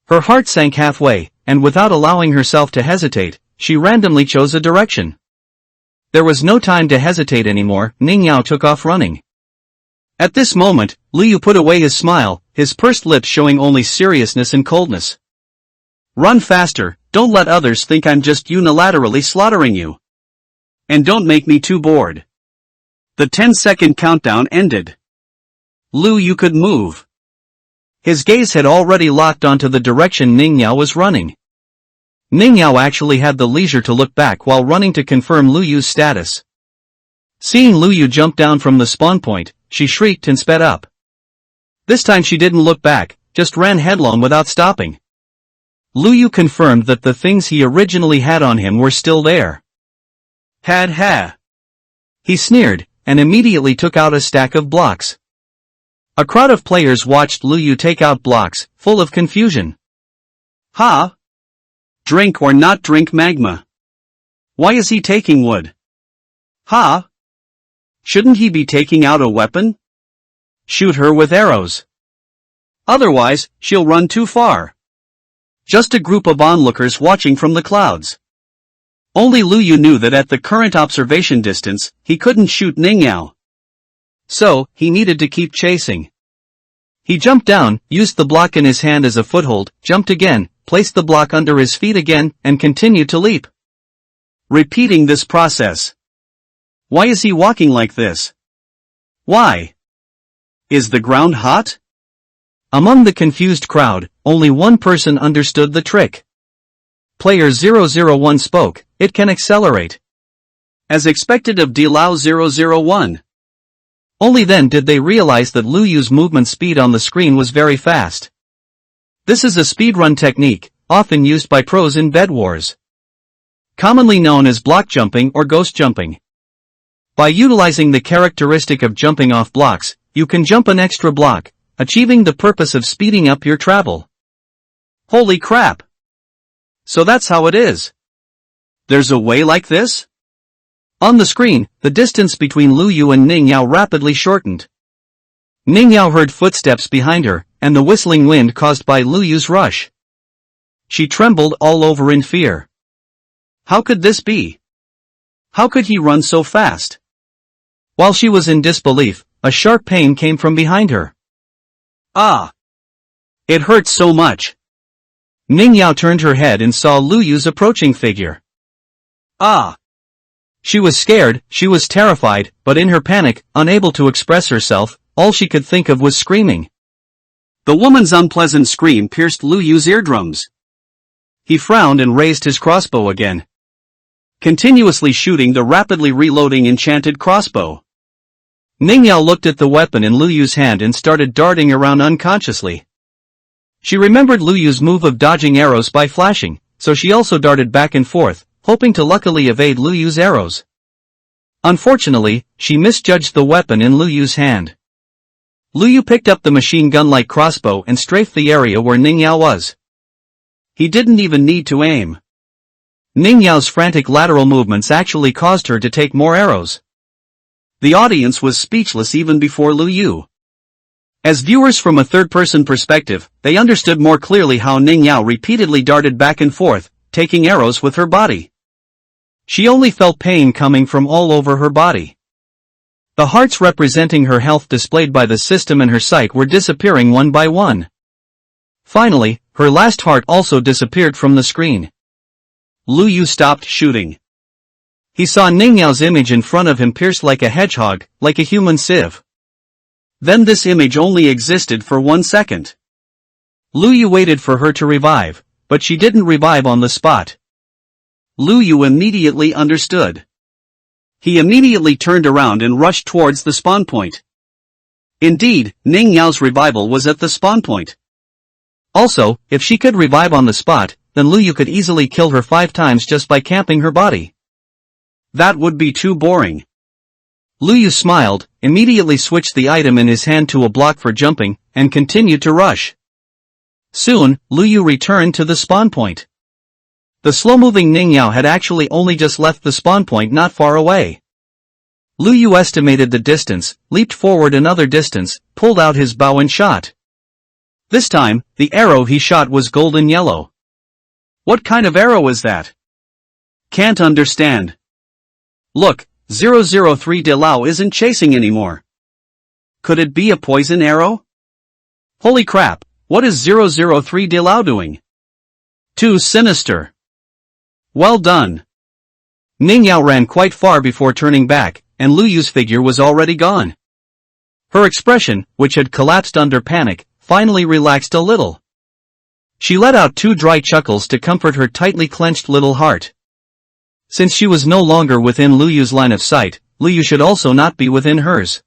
Her heart sank halfway, and without allowing herself to hesitate, she randomly chose a direction. There was no time to hesitate anymore. Ning Yao took off running. At this moment, Lu Yu put away his smile, his pursed lips showing only seriousness and coldness. Run faster, don't let others think I'm just unilaterally slaughtering you. And don't make me too bored. The 10-second countdown ended. Lu Yu could move. His gaze had already locked onto the direction Ning Yao was running. Ning Yao actually had the leisure to look back while running to confirm Lu Yu's status. Seeing Lu Yu jump down from the spawn point, she shrieked and sped up. This time she didn't look back, just ran headlong without stopping. Lu Yu confirmed that the things he originally had on him were still there. Ha. He sneered, and immediately took out a stack of blocks. A crowd of players watched Lu Yu take out blocks, full of confusion. Ha? Drink or not drink magma? Why is he taking wood? Ha? Shouldn't he be taking out a weapon? Shoot her with arrows. Otherwise, she'll run too far. Just a group of onlookers watching from the clouds. Only Lu Yu knew that at the current observation distance, he couldn't shoot Ning Yao. So, he needed to keep chasing. He jumped down, used the block in his hand as a foothold, jumped again, placed the block under his feet again, and continued to leap. Repeating this process. Why is he walking like this? Why? Is the ground hot? Among the confused crowd, only one person understood the trick. Player 001 spoke, "It can accelerate." As expected of Dilao 001. Only then did they realize that Lu Yu's movement speed on the screen was very fast. This is a speedrun technique, often used by pros in bed wars. Commonly known as block jumping or ghost jumping. By utilizing the characteristic of jumping off blocks, you can jump an extra block, achieving the purpose of speeding up your travel. Holy crap! So that's how it is. There's a way like this? On the screen, the distance between Lu Yu and Ning Yao rapidly shortened. Ning Yao heard footsteps behind her, and the whistling wind caused by Lu Yu's rush. She trembled all over in fear. How could this be? How could he run so fast? While she was in disbelief, a sharp pain came from behind her. Ah! It hurt so much. Ning Yao turned her head and saw Lu Yu's approaching figure. Ah! She was scared, she was terrified, but in her panic, unable to express herself, all she could think of was screaming. The woman's unpleasant scream pierced Lu Yu's eardrums. He frowned and raised his crossbow again, continuously shooting the rapidly reloading enchanted crossbow. Ning Yao looked at the weapon in Lu Yu's hand and started darting around unconsciously. She remembered Lu Yu's move of dodging arrows by flashing, so she also darted back and forth, hoping to luckily evade Lu Yu's arrows. Unfortunately, she misjudged the weapon in Lu Yu's hand. Lu Yu picked up the machine gun-like crossbow and strafed the area where Ning Yao was. He didn't even need to aim. Ning Yao's frantic lateral movements actually caused her to take more arrows. The audience was speechless even before Lu Yu. As viewers from a third-person perspective, they understood more clearly how Ning Yao repeatedly darted back and forth, taking arrows with her body. She only felt pain coming from all over her body. The hearts representing her health displayed by the system and her sight were disappearing one by one. Finally, her last heart also disappeared from the screen. Lu Yu stopped shooting. He saw Ning Yao's image in front of him pierced like a hedgehog, like a human sieve. Then this image only existed for 1 second. Lu Yu waited for her to revive, but she didn't revive on the spot. Lu Yu immediately understood. He immediately turned around and rushed towards the spawn point. Indeed, Ning Yao's revival was at the spawn point. Also, if she could revive on the spot, then Lu Yu could easily kill her 5 times just by camping her body. That would be too boring. Lu Yu smiled, immediately switched the item in his hand to a block for jumping, and continued to rush. Soon, Lu Yu returned to the spawn point. The slow-moving Ning Yao had actually only just left the spawn point not far away. Lu Yu estimated the distance, leaped forward another distance, pulled out his bow and shot. This time, the arrow he shot was golden yellow. What kind of arrow is that? Can't understand. Look, 003 Dilao isn't chasing anymore. Could it be a poison arrow? Holy crap, what is 003 Dilao doing? Too sinister. Well done. Ning Yao ran quite far before turning back, and Lu Yu's figure was already gone. Her expression, which had collapsed under panic, finally relaxed a little. She let out 2 dry chuckles to comfort her tightly clenched little heart. Since she was no longer within Lu Yu's line of sight, Lu Yu should also not be within hers.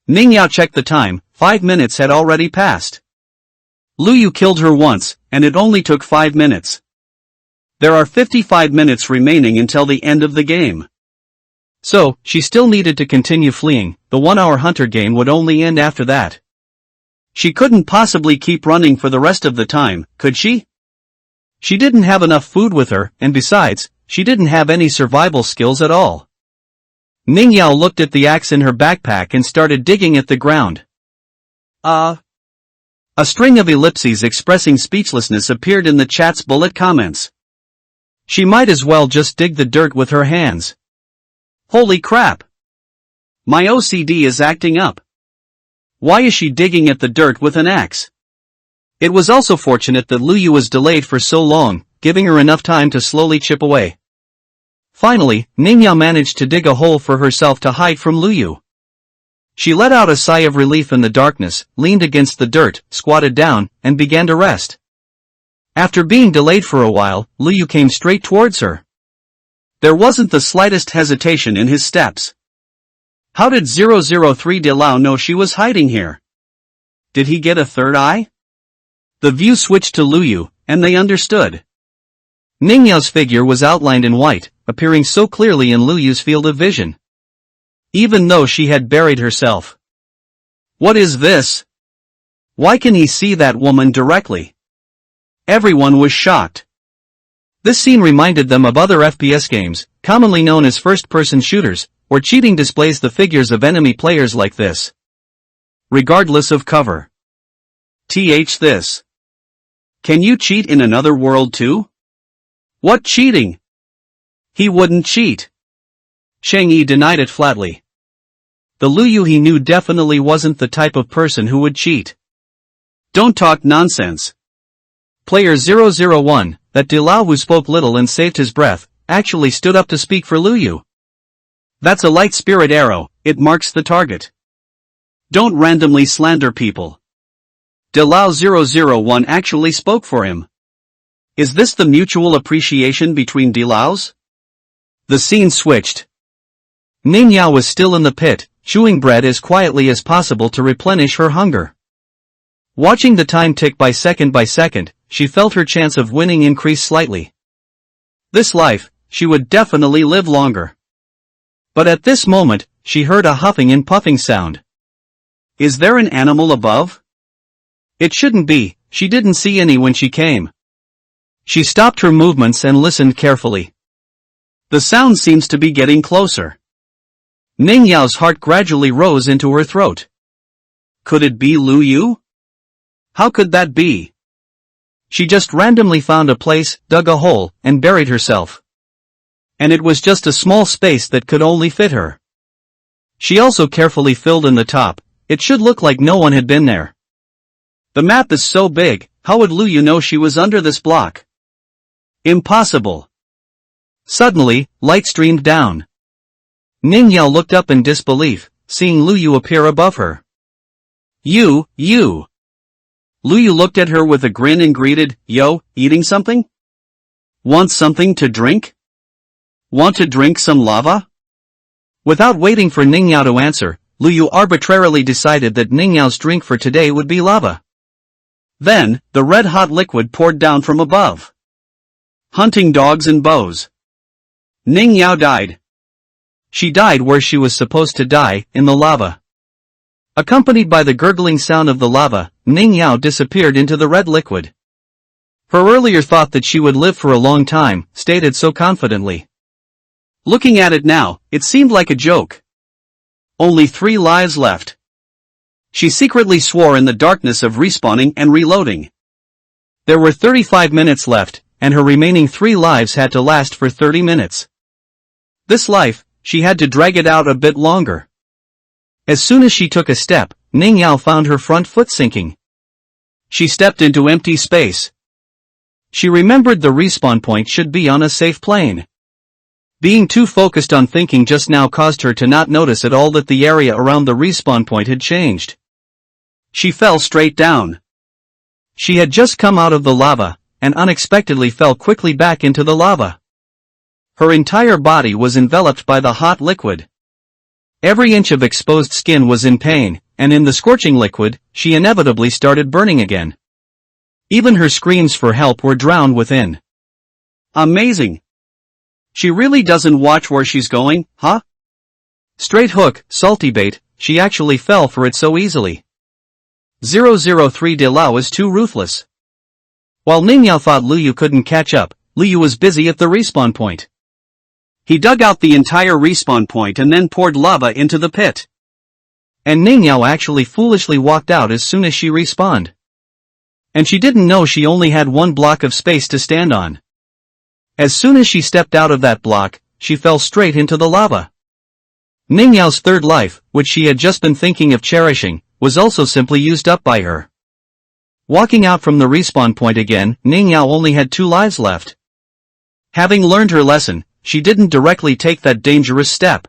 Ning Yao checked the time, 5 minutes had already passed. Lu Yu killed her once, and it only took 5 minutes. There are 55 minutes remaining until the end of the game. So, she still needed to continue fleeing. The 1-hour hunter game would only end after that. She couldn't possibly keep running for the rest of the time, could she? She didn't have enough food with her, and besides, she didn't have any survival skills at all. Ning Yao looked at the axe in her backpack and started digging at the ground. A string of ellipses expressing speechlessness appeared in the chat's bullet comments. She might as well just dig the dirt with her hands. Holy crap! My OCD is acting up. Why is she digging at the dirt with an axe? It was also fortunate that Lu Yu was delayed for so long, giving her enough time to slowly chip away. Finally, Ning Yao managed to dig a hole for herself to hide from Lu Yu. She let out a sigh of relief in the darkness, leaned against the dirt, squatted down, and began to rest. After being delayed for a while, Lu Yu came straight towards her. There wasn't the slightest hesitation in his steps. How did 003 Dilao know she was hiding here? Did he get a third eye? The view switched to Lu Yu, and they understood. Ning Yao's figure was outlined in white, appearing so clearly in Lu Yu's field of vision. Even though she had buried herself. What is this? Why can he see that woman directly? Everyone was shocked. This scene reminded them of other FPS games, commonly known as first-person shooters, where cheating displays the figures of enemy players like this. Regardless of cover. This. Can you cheat in another world too? What cheating? He wouldn't cheat. Shang Yi denied it flatly. The Lu Yu he knew definitely wasn't the type of person who would cheat. Don't talk nonsense. Player 001, that Dilao who spoke little and saved his breath, actually stood up to speak for Lu Yu. That's a light spirit arrow, it marks the target. Don't randomly slander people. Dilao 001 actually spoke for him. Is this the mutual appreciation between Dilaos? The scene switched. Ning Yao was still in the pit, chewing bread as quietly as possible to replenish her hunger. Watching the time tick by second, she felt her chance of winning increase slightly. This life, she would definitely live longer. But at this moment, she heard a huffing and puffing sound. Is there an animal above? It shouldn't be, she didn't see any when she came. She stopped her movements and listened carefully. The sound seems to be getting closer. Ning Yao's heart gradually rose into her throat. Could it be Lu Yu? How could that be? She just randomly found a place, dug a hole, and buried herself. And it was just a small space that could only fit her. She also carefully filled in the top. It should look like no one had been there. The map is so big, how would Lu Yu know she was under this block? Impossible. Suddenly, light streamed down. Ning Yao looked up in disbelief, seeing Lu Yu appear above her. You. Lu Yu looked at her with a grin and greeted, Yo, eating something? Want something to drink? Want to drink some lava? Without waiting for Ning Yao to answer, Lu Yu arbitrarily decided that Ning Yao's drink for today would be lava. Then, the red-hot liquid poured down from above. Hunting dogs and bows. Ning Yao died. She died where she was supposed to die, in the lava. Accompanied by the gurgling sound of the lava, Ning Yao disappeared into the red liquid. Her earlier thought that she would live for a long time, stated so confidently. Looking at it now, it seemed like a joke. Only 3 lives left. She secretly swore in the darkness of respawning and reloading. There were 35 minutes left, and her remaining 3 lives had to last for 30 minutes. This life, she had to drag it out a bit longer. As soon as she took a step, Ning Yao found her front foot sinking. She stepped into empty space. She remembered the respawn point should be on a safe plane. Being too focused on thinking just now caused her to not notice at all that the area around the respawn point had changed. She fell straight down. She had just come out of the lava, and unexpectedly fell quickly back into the lava. Her entire body was enveloped by the hot liquid. Every inch of exposed skin was in pain, and in the scorching liquid, she inevitably started burning again. Even her screams for help were drowned within. Amazing! She really doesn't watch where she's going, huh? Straight hook, salty bait, she actually fell for it so easily. 003 De Lao is too ruthless. While Ningyao thought Luyu couldn't catch up, Luyu was busy at the respawn point. He dug out the entire respawn point and then poured lava into the pit. And Ningyao actually foolishly walked out as soon as she respawned. And she didn't know she only had one block of space to stand on. As soon as she stepped out of that block, she fell straight into the lava. Ningyao's third life, which she had just been thinking of cherishing, was also simply used up by her. Walking out from the respawn point again, Ningyao only had 2 lives left. Having learned her lesson, she didn't directly take that dangerous step.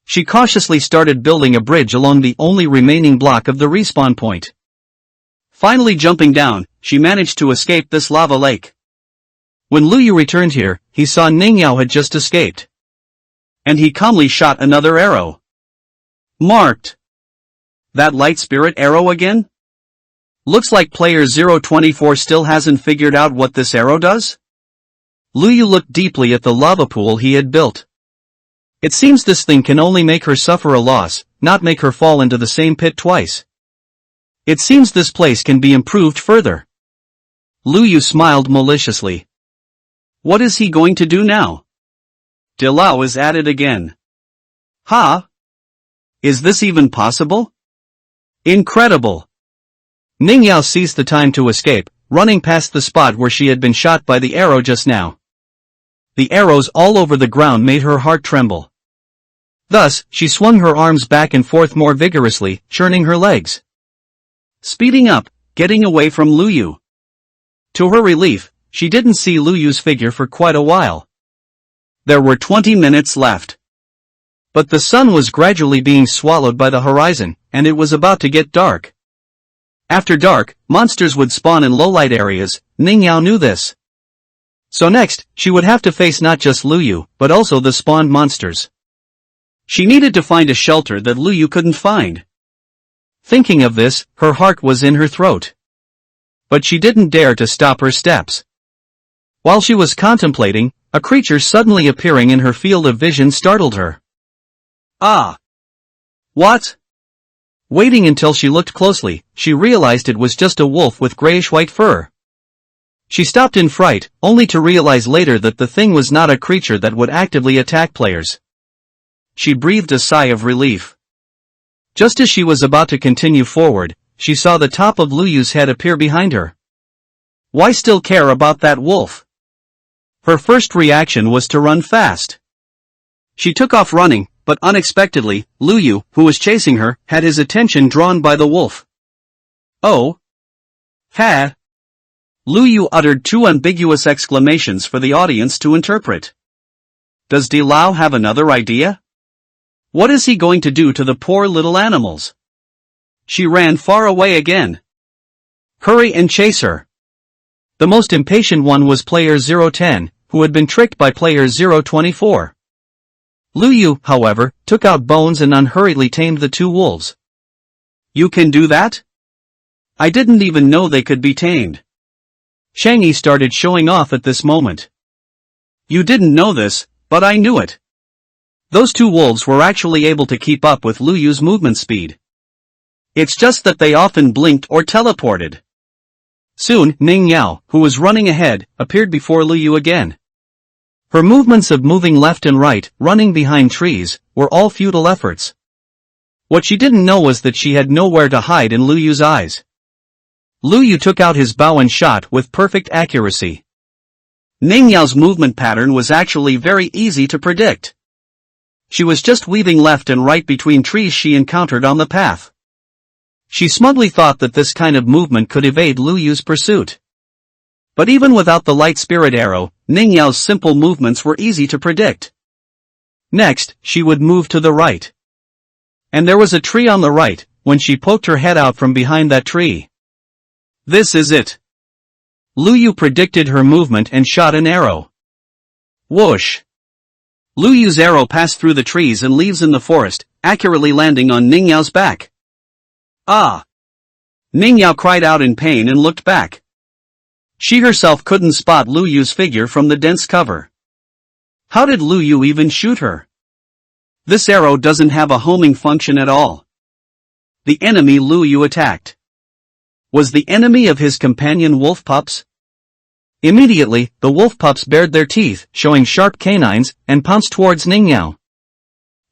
She cautiously started building a bridge along the only remaining block of the respawn point. Finally jumping down, she managed to escape this lava lake. When Luyu returned here, he saw Ningyao had just escaped. And he calmly shot another arrow. Marked. That light spirit arrow again? Looks like player 024 still hasn't figured out what this arrow does? Luyu looked deeply at the lava pool he had built. It seems this thing can only make her suffer a loss, not make her fall into the same pit twice. It seems this place can be improved further. Luyu smiled maliciously. What is he going to do now? De Lao is at it again. Ha! Is this even possible? Incredible! Ningyao seized the time to escape, running past the spot where she had been shot by the arrow just now. The arrows all over the ground made her heart tremble. Thus, she swung her arms back and forth more vigorously, churning her legs. Speeding up, getting away from Luyu. To her relief, she didn't see Luyu's figure for quite a while. There were 20 minutes left. But the sun was gradually being swallowed by the horizon, and it was about to get dark. After dark, monsters would spawn in low-light areas. Ningyao knew this. So next, she would have to face not just Luyu, but also the spawned monsters. She needed to find a shelter that Luyu couldn't find. Thinking of this, her heart was in her throat. But she didn't dare to stop her steps. While she was contemplating, a creature suddenly appearing in her field of vision startled her. Ah! What? Waiting until she looked closely, she realized it was just a wolf with grayish-white fur. She stopped in fright, only to realize later that the thing was not a creature that would actively attack players. She breathed a sigh of relief. Just as she was about to continue forward, she saw the top of Luyu's head appear behind her. Why still care about that wolf? Her first reaction was to run fast. She took off running, but unexpectedly, Luyu, who was chasing her, had his attention drawn by the wolf. Oh! Ha! Luyu uttered 2 ambiguous exclamations for the audience to interpret. Does De Lao have another idea? What is he going to do to the poor little animals? She ran far away again. Hurry and chase her. The most impatient one was player 010, who had been tricked by player 024. Luyu, however, took out bones and unhurriedly tamed the 2 wolves. You can do that? I didn't even know they could be tamed. Shangyi started showing off at this moment. You didn't know this, but I knew it. Those 2 wolves were actually able to keep up with Luyu's movement speed. It's just that they often blinked or teleported. Soon, Ningyao, who was running ahead, appeared before Luyu again. Her movements of moving left and right, running behind trees, were all futile efforts. What she didn't know was that she had nowhere to hide in Luyu's eyes. Luyu took out his bow and shot with perfect accuracy. Ningyao's movement pattern was actually very easy to predict. She was just weaving left and right between trees she encountered on the path. She smugly thought that this kind of movement could evade Lu Yu's pursuit. But even without the light spirit arrow, Ning Yao's simple movements were easy to predict. Next, she would move to the right. And there was a tree on the right, when she poked her head out from behind that tree. This is it. Lu Yu predicted her movement and shot an arrow. Whoosh! Lu Yu's arrow passed through the trees and leaves in the forest, accurately landing on Ning Yao's back. Ah! Ning Yao cried out in pain and looked back. She herself couldn't spot Lu Yu's figure from the dense cover. How did Lu Yu even shoot her? This arrow doesn't have a homing function at all. The enemy Lu Yu attacked was the enemy of his companion wolf pups. Immediately, the wolf pups bared their teeth, showing sharp canines, and pounced towards Ning Yao.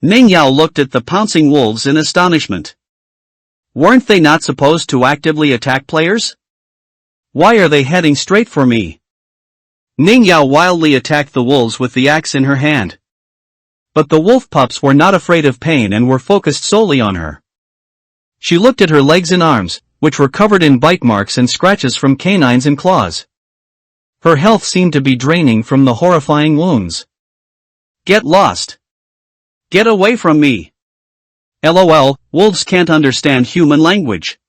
Ning Yao looked at the pouncing wolves in astonishment. Weren't they not supposed to actively attack players? Why are they heading straight for me? Ning Yao wildly attacked the wolves with the axe in her hand. But the wolf pups were not afraid of pain and were focused solely on her. She looked at her legs and arms, which were covered in bite marks and scratches from canines and claws. Her health seemed to be draining from the horrifying wounds. Get lost! Get away from me! LOL, wolves can't understand human language.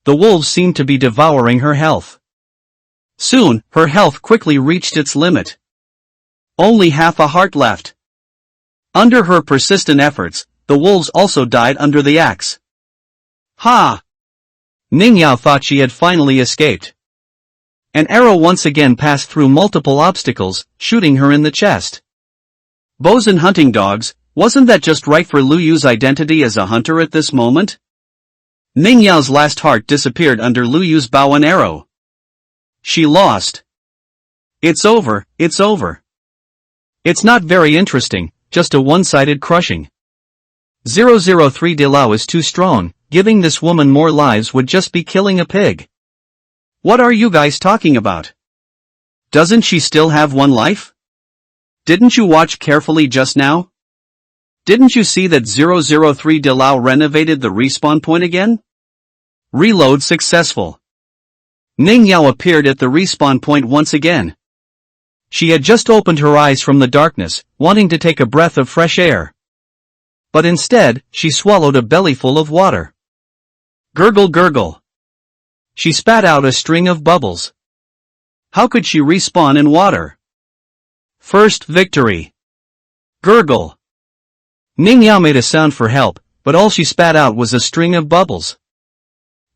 The wolves seemed to be devouring her health. Soon, her health quickly reached its limit. Only half a heart left. Under her persistent efforts, the wolves also died under the axe. Ha! Ning Yao thought she had finally escaped. An arrow once again passed through multiple obstacles, shooting her in the chest. Bows and hunting dogs, wasn't that just right for Lu Yu's identity as a hunter at this moment? Ning Yao's last heart disappeared under Lu Yu's bow and arrow. She lost. It's over, it's over. It's not very interesting, just a one-sided crushing. 003 De Lao is too strong, giving this woman more lives would just be killing a pig. What are you guys talking about? Doesn't she still have one life? Didn't you watch carefully just now? Didn't you see that 003 De Lao renovated the respawn point again? Reload successful. Ning Yao appeared at the respawn point once again. She had just opened her eyes from the darkness, wanting to take a breath of fresh air. But instead, she swallowed a bellyful of water. Gurgle gurgle. She spat out a string of bubbles. How could she respawn in water? First victory. Gurgle. Ning Yao made a sound for help, but all she spat out was a string of bubbles.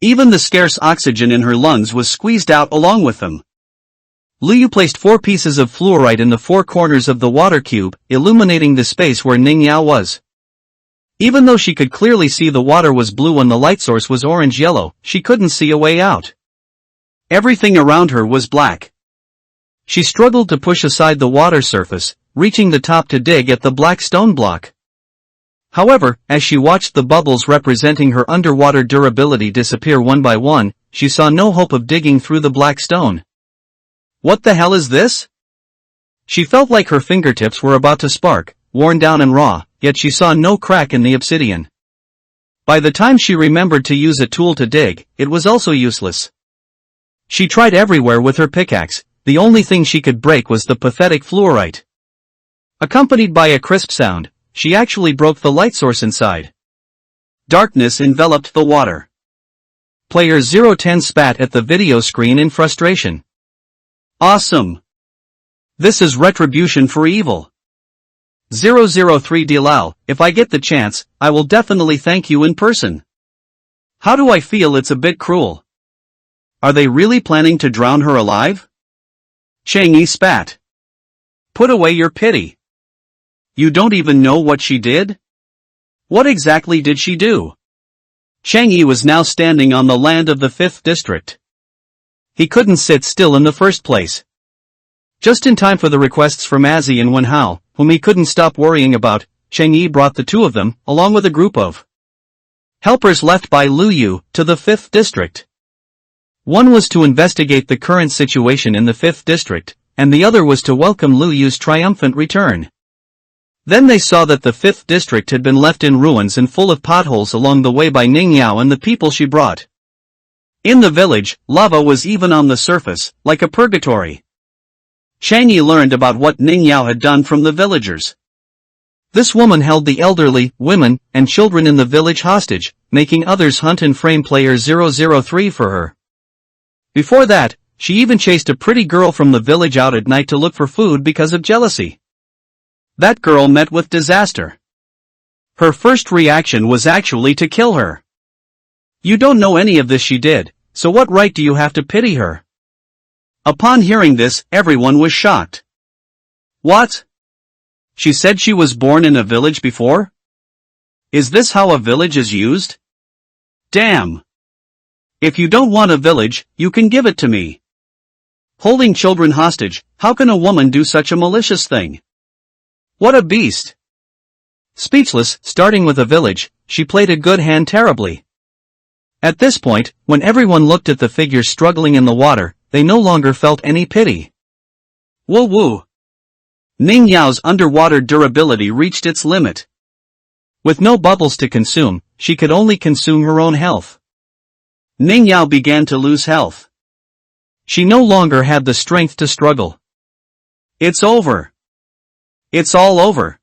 Even the scarce oxygen in her lungs was squeezed out along with them. Lu Yu placed 4 pieces of fluorite in the 4 corners of the water cube, illuminating the space where Ning Yao was. Even though she could clearly see the water was blue and the light source was orange-yellow, she couldn't see a way out. Everything around her was black. She struggled to push aside the water surface, reaching the top to dig at the black stone block. However, as she watched the bubbles representing her underwater durability disappear one by one, she saw no hope of digging through the black stone. What the hell is this? She felt like her fingertips were about to spark, worn down and raw, yet she saw no crack in the obsidian. By the time she remembered to use a tool to dig, it was also useless. She tried everywhere with her pickaxe, the only thing she could break was the pathetic fluorite. Accompanied by a crisp sound, she actually broke the light source inside. Darkness enveloped the water. Player 010 spat at the video screen in frustration. Awesome! This is retribution for evil. 003 De Lao, if I get the chance, I will definitely thank you in person. How do I feel? It's a bit cruel. Are they really planning to drown her alive? Chang'e spat. Put away your pity. You don't even know what she did? What exactly did she do? Chang'e was now standing on the land of the 5th district. He couldn't sit still in the first place. Just in time for the requests from Azzy and Wenhao, whom he couldn't stop worrying about, Chang'e brought the 2 of them, along with a group of helpers left by Lu Yu, to the 5th district. One was to investigate the current situation in the 5th district, and the other was to welcome Lu Yu's triumphant return. Then they saw that the 5th district had been left in ruins and full of potholes along the way by Ning Yao and the people she brought. In the village, lava was even on the surface, like a purgatory. Chang Yi learned about what Ning Yao had done from the villagers. This woman held the elderly, women, and children in the village hostage, making others hunt and frame player 003 for her. Before that, she even chased a pretty girl from the village out at night to look for food because of jealousy. That girl met with disaster. Her first reaction was actually to kill her. You don't know any of this she did, so what right do you have to pity her? Upon hearing this, everyone was shocked. What? She said she was born in a village before? Is this how a village is used? Damn. If you don't want a village, you can give it to me. Holding children hostage, how can a woman do such a malicious thing? What a beast. Speechless, starting with a village, she played a good hand terribly. At this point, when everyone looked at the figures struggling in the water, they no longer felt any pity. Woo woo. Ning Yao's underwater durability reached its limit. With no bubbles to consume, she could only consume her own health. Ning Yao began to lose health. She no longer had the strength to struggle. It's over. It's all over.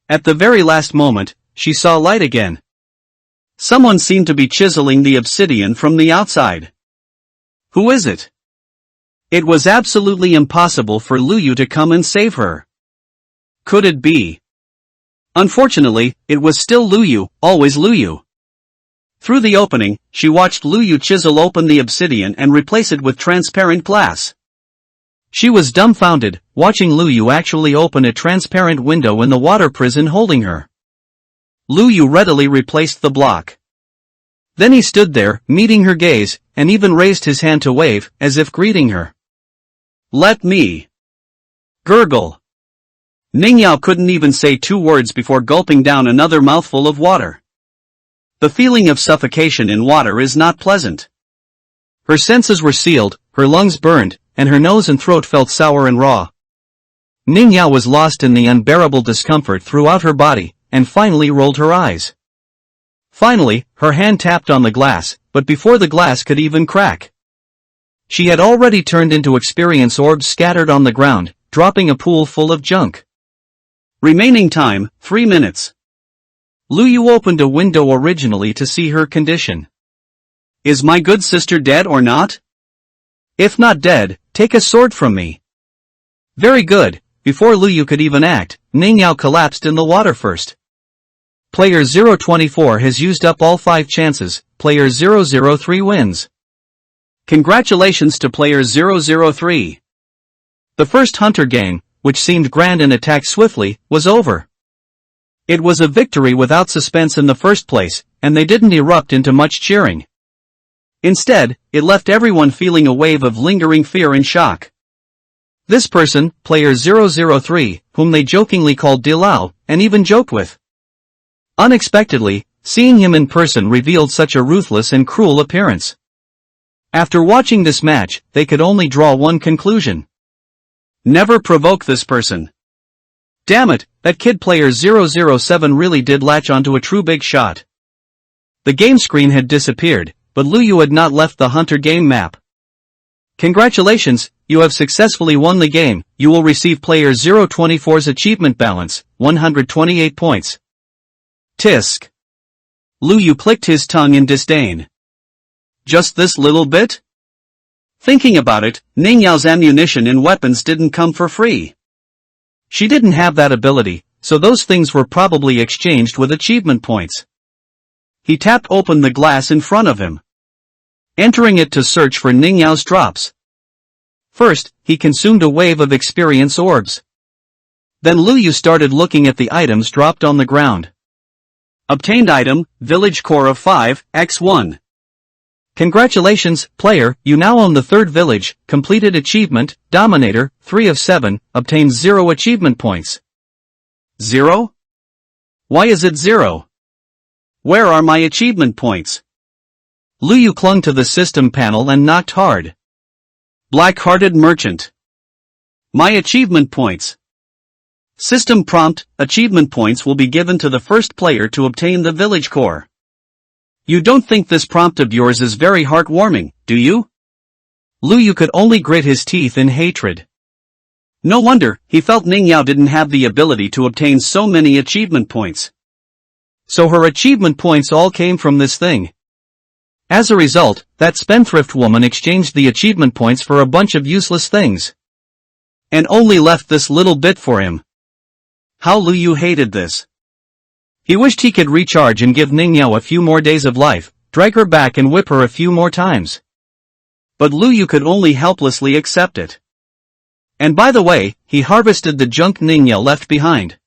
At the very last moment, she saw light again. Someone seemed to be chiseling the obsidian from the outside. Who is it? It was absolutely impossible for Lu Yu to come and save her. Could it be? Unfortunately, it was still Lu Yu, always Lu Yu. Through the opening, she watched Lu Yu chisel open the obsidian and replace it with transparent glass. She was dumbfounded, watching Lu Yu actually open a transparent window in the water prison holding her. Lu Yu readily replaced the block. Then he stood there, meeting her gaze, and even raised his hand to wave, as if greeting her. Let me. Gurgle. Ning Yao couldn't even say 2 words before gulping down another mouthful of water. The feeling of suffocation in water is not pleasant. Her senses were sealed, her lungs burned, and her nose and throat felt sour and raw. Ning Yao was lost in the unbearable discomfort throughout her body, and finally rolled her eyes. Finally, her hand tapped on the glass, but before the glass could even crack, she had already turned into experience orbs scattered on the ground, dropping a pool full of junk. Remaining time, 3 minutes. Lu Yu opened a window originally to see her condition. Is my good sister dead or not? If not dead, take a sword from me. Very good. Before Lu Yu could even act, Ning Yao collapsed in the water first. Player 024 has used up all 5 chances, player 003 wins. Congratulations to player 003. The first hunter game, which seemed grand and attacked swiftly, was over. It was a victory without suspense in the first place, and they didn't erupt into much cheering. Instead, it left everyone feeling a wave of lingering fear and shock. This person, player 003, whom they jokingly called Dilao, and even joked with. Unexpectedly, seeing him in person revealed such a ruthless and cruel appearance. After watching this match, they could only draw one conclusion. Never provoke this person. Damn it, that kid player 007 really did latch onto a true big shot. The game screen had disappeared, but Lu Yu had not left the hunter game map. Congratulations, you have successfully won the game. You will receive player 024's achievement balance, 128 points. Tisk. Lu Yu clicked his tongue in disdain. Just this little bit? Thinking about it, Ning Yao's ammunition and weapons didn't come for free. She didn't have that ability, so those things were probably exchanged with achievement points. He tapped open the glass in front of him, entering it to search for Ning Yao's drops. First, he consumed a wave of experience orbs. Then Lu Yu started looking at the items dropped on the ground. Obtained item, Village Core of 5, x1. Congratulations, player, you now own the 3rd village. Completed achievement, Dominator, 3 of 7, obtains 0 achievement points. 0? Why is it 0? Where are my achievement points? Lu Yu clung to the system panel and knocked hard. Black-hearted merchant. My achievement points. System prompt: achievement points will be given to the first player to obtain the village core. You don't think this prompt of yours is very heartwarming, do you? Luyu could only grit his teeth in hatred. No wonder, he felt Ningyao didn't have the ability to obtain so many achievement points. So her achievement points all came from this thing. As a result, that spendthrift woman exchanged the achievement points for a bunch of useless things. And only left this little bit for him. How Luyu hated this. He wished he could recharge and give Ningyao a few more days of life, drag her back and whip her a few more times. But Luyu could only helplessly accept it. And by the way, he harvested the junk Ningyao left behind.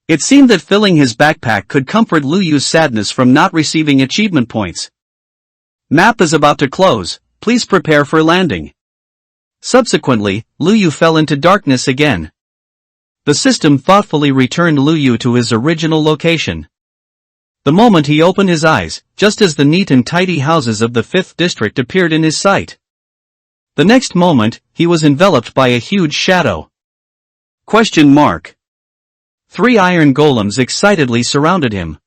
It seemed that filling his backpack could comfort Luyu's sadness from not receiving achievement points. Map is about to close, please prepare for landing. Subsequently, Luyu fell into darkness again. The system thoughtfully returned Luyu to his original location. The moment he opened his eyes, just as the neat and tidy houses of the 5th district appeared in his sight. The next moment, he was enveloped by a huge shadow. Question mark. 3 iron golems excitedly surrounded him.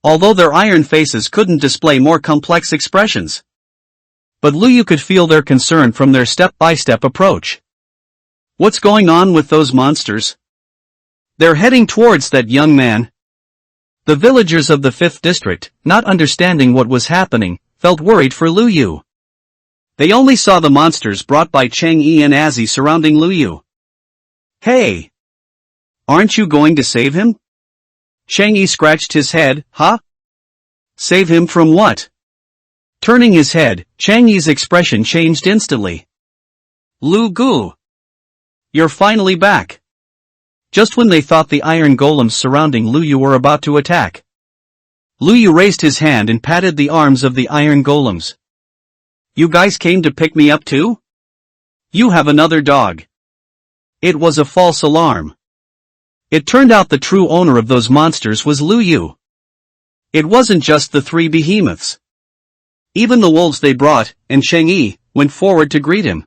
Although their iron faces couldn't display more complex expressions. But Luyu could feel their concern from their step-by-step approach. What's going on with those monsters? They're heading towards that young man. The villagers of the 5th district, not understanding what was happening, felt worried for Luyu. They only saw the monsters brought by Chang'e and Azzy surrounding Luyu. Hey! Aren't you going to save him? Chang'e scratched his head, huh? Save him from what? Turning his head, Chang'e's expression changed instantly. Lu Gu! You're finally back. Just when they thought the iron golems surrounding Luyu were about to attack. Luyu raised his hand and patted the arms of the iron golems. You guys came to pick me up too? You have another dog. It was a false alarm. It turned out the true owner of those monsters was Luyu. It wasn't just the 3 behemoths. Even the wolves they brought, and Chang'e, went forward to greet him.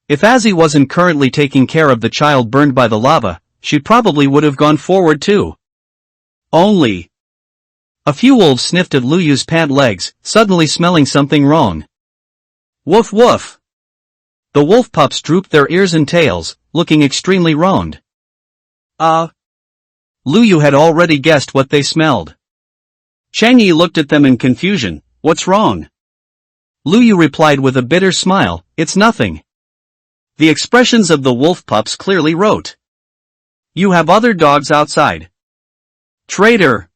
If Azzy wasn't currently taking care of the child burned by the lava, she probably would have gone forward too. Only. A few wolves sniffed at Luyu's pant legs, suddenly smelling something wrong. Woof woof! The wolf pups drooped their ears and tails, looking extremely wronged. Luyu had already guessed what they smelled. Chang'e looked at them in confusion. What's wrong? Luyu replied with a bitter smile, it's nothing. The expressions of the wolf pups clearly wrote. You have other dogs outside. Traitor!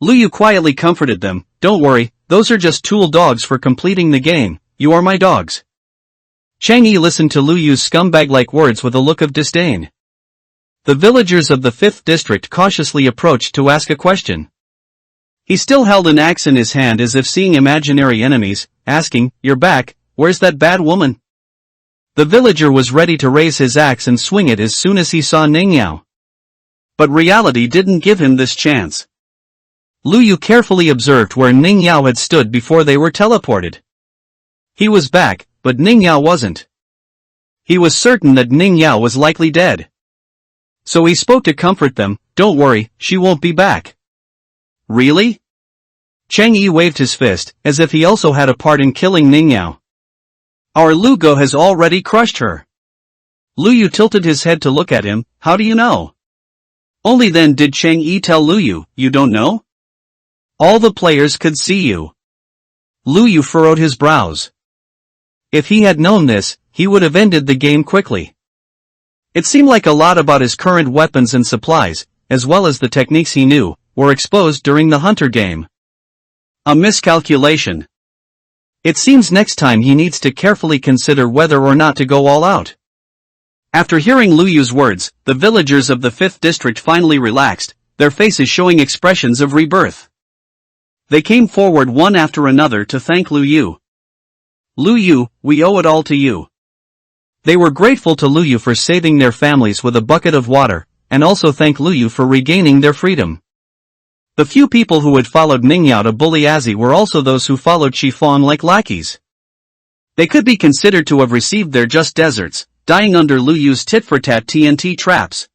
Luyu quietly comforted them, don't worry, those are just tool dogs for completing the game, you are my dogs. Chang'e listened to Luyu's scumbag-like words with a look of disdain. The villagers of the 5th district cautiously approached to ask a question. He still held an axe in his hand as if seeing imaginary enemies, asking, you're back, where's that bad woman? The villager was ready to raise his axe and swing it as soon as he saw Ningyao. But reality didn't give him this chance. Luyu carefully observed where Ningyao had stood before they were teleported. He was back, but Ningyao wasn't. He was certain that Ningyao was likely dead. So he spoke to comfort them, don't worry, she won't be back. Really? Chang'e waved his fist, as if he also had a part in killing Ningyao. Our Lugo has already crushed her. Luyu tilted his head to look at him, how do you know? Only then did Chang'e tell Luyu, you don't know? All the players could see you. Luyu furrowed his brows. If he had known this, he would have ended the game quickly. It seemed like a lot about his current weapons and supplies, as well as the techniques he knew, were exposed during the hunter game. A miscalculation. It seems next time he needs to carefully consider whether or not to go all out. After hearing Luyu's words, the villagers of the 5th district finally relaxed, their faces showing expressions of rebirth. They came forward one after another to thank Luyu. Luyu, we owe it all to you. They were grateful to Luyu for saving their families with a bucket of water, and also thank Luyu for regaining their freedom. The few people who had followed Ningyao to bully Azzy were also those who followed Shifang like lackeys. They could be considered to have received their just deserts, dying under Lu Yu's tit-for-tat TNT traps.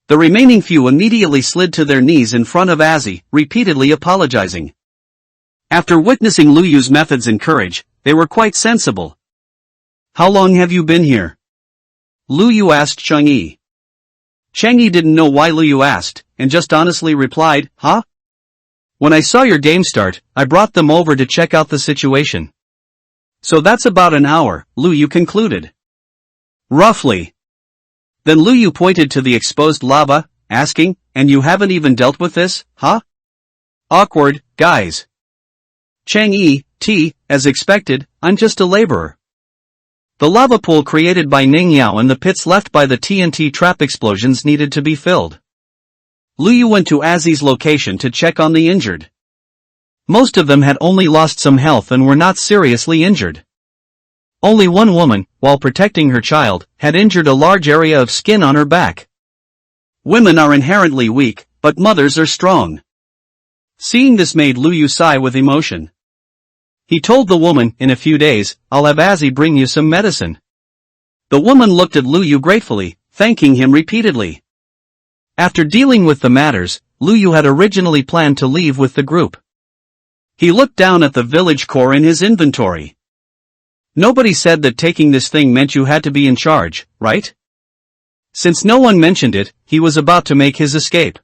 The remaining few immediately slid to their knees in front of Azzy, repeatedly apologizing. After witnessing Lu Yu's methods and courage, they were quite sensible. "How long have you been here?" Lu Yu asked Chang'e. Chang'e didn't know why Lu Yu asked, and just honestly replied, "Huh? When I saw your game start, I brought them over to check out the situation." "So that's about an hour," Lu Yu concluded. "Roughly." Then Lu Yu pointed to the exposed lava, asking, "And you haven't even dealt with this, huh?" "Awkward, guys." Chang'e, as expected, "I'm just a laborer." The lava pool created by Ning Yao and the pits left by the TNT trap explosions needed to be filled. Lu Yu went to Azzy's location to check on the injured. Most of them had only lost some health and were not seriously injured. Only one woman, while protecting her child, had injured a large area of skin on her back. Women are inherently weak, but mothers are strong. Seeing this made Lu Yu sigh with emotion. He told the woman, "In a few days, I'll have Azzy bring you some medicine." The woman looked at Lu Yu gratefully, thanking him repeatedly. After dealing with the matters, Lu Yu had originally planned to leave with the group. He looked down at the village core in his inventory. Nobody said that taking this thing meant you had to be in charge, right? Since no one mentioned it, he was about to make his escape.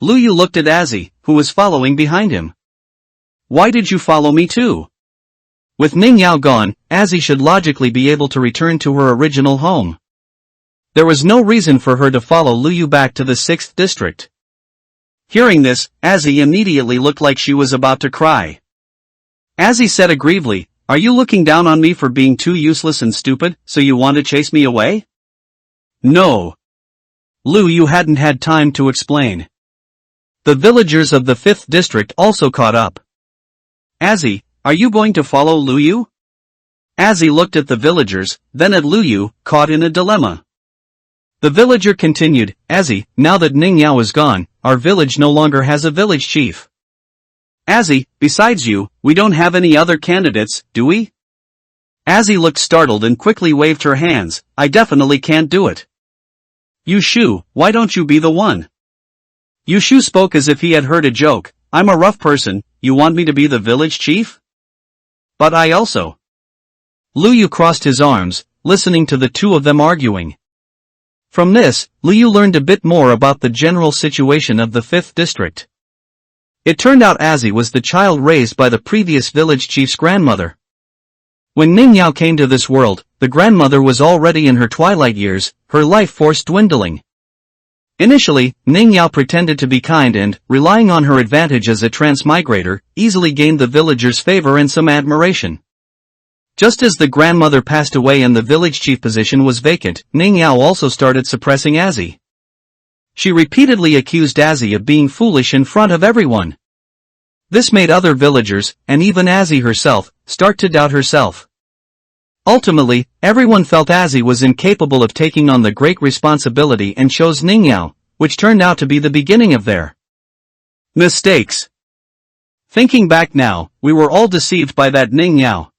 Lu Yu looked at Azzy, who was following behind him. "Why did you follow me too?" With Ning Yao gone, Azzy should logically be able to return to her original home. There was no reason for her to follow Lu Yu back to the 6th district. Hearing this, Azzy immediately looked like she was about to cry. Azzy said aggrievedly, "Are you looking down on me for being too useless and stupid, so you want to chase me away?" "No." Lu Yu hadn't had time to explain. The villagers of the 5th district also caught up. "Azzy, are you going to follow Lu Yu?" Azzy looked at the villagers, then at Lu Yu, caught in a dilemma. The villager continued, "Azzy, now that Ning Yao is gone, our village no longer has a village chief. Azzy, besides you, we don't have any other candidates, do we?" Azzy looked startled and quickly waved her hands, "I definitely can't do it." "Yushu, why don't you be the one?" Yushu spoke as if he had heard a joke, "I'm a rough person, you want me to be the village chief? But I also." Lu Yu crossed his arms, listening to the two of them arguing. From this, Lu Yu learned a bit more about the general situation of the 5th district. It turned out Azzy was the child raised by the previous village chief's grandmother. When Ning Yao came to this world, the grandmother was already in her twilight years, her life force dwindling. Initially, Ning Yao pretended to be kind and, relying on her advantage as a transmigrator, easily gained the villagers' favor and some admiration. Just as the grandmother passed away and the village chief position was vacant, Ning Yao also started suppressing Azzy. She repeatedly accused Azzy of being foolish in front of everyone. This made other villagers, and even Azzy herself, start to doubt herself. Ultimately, everyone felt Azzy was incapable of taking on the great responsibility and chose Ning Yao, which turned out to be the beginning of their mistakes. Thinking back now, we were all deceived by that Ning Yao.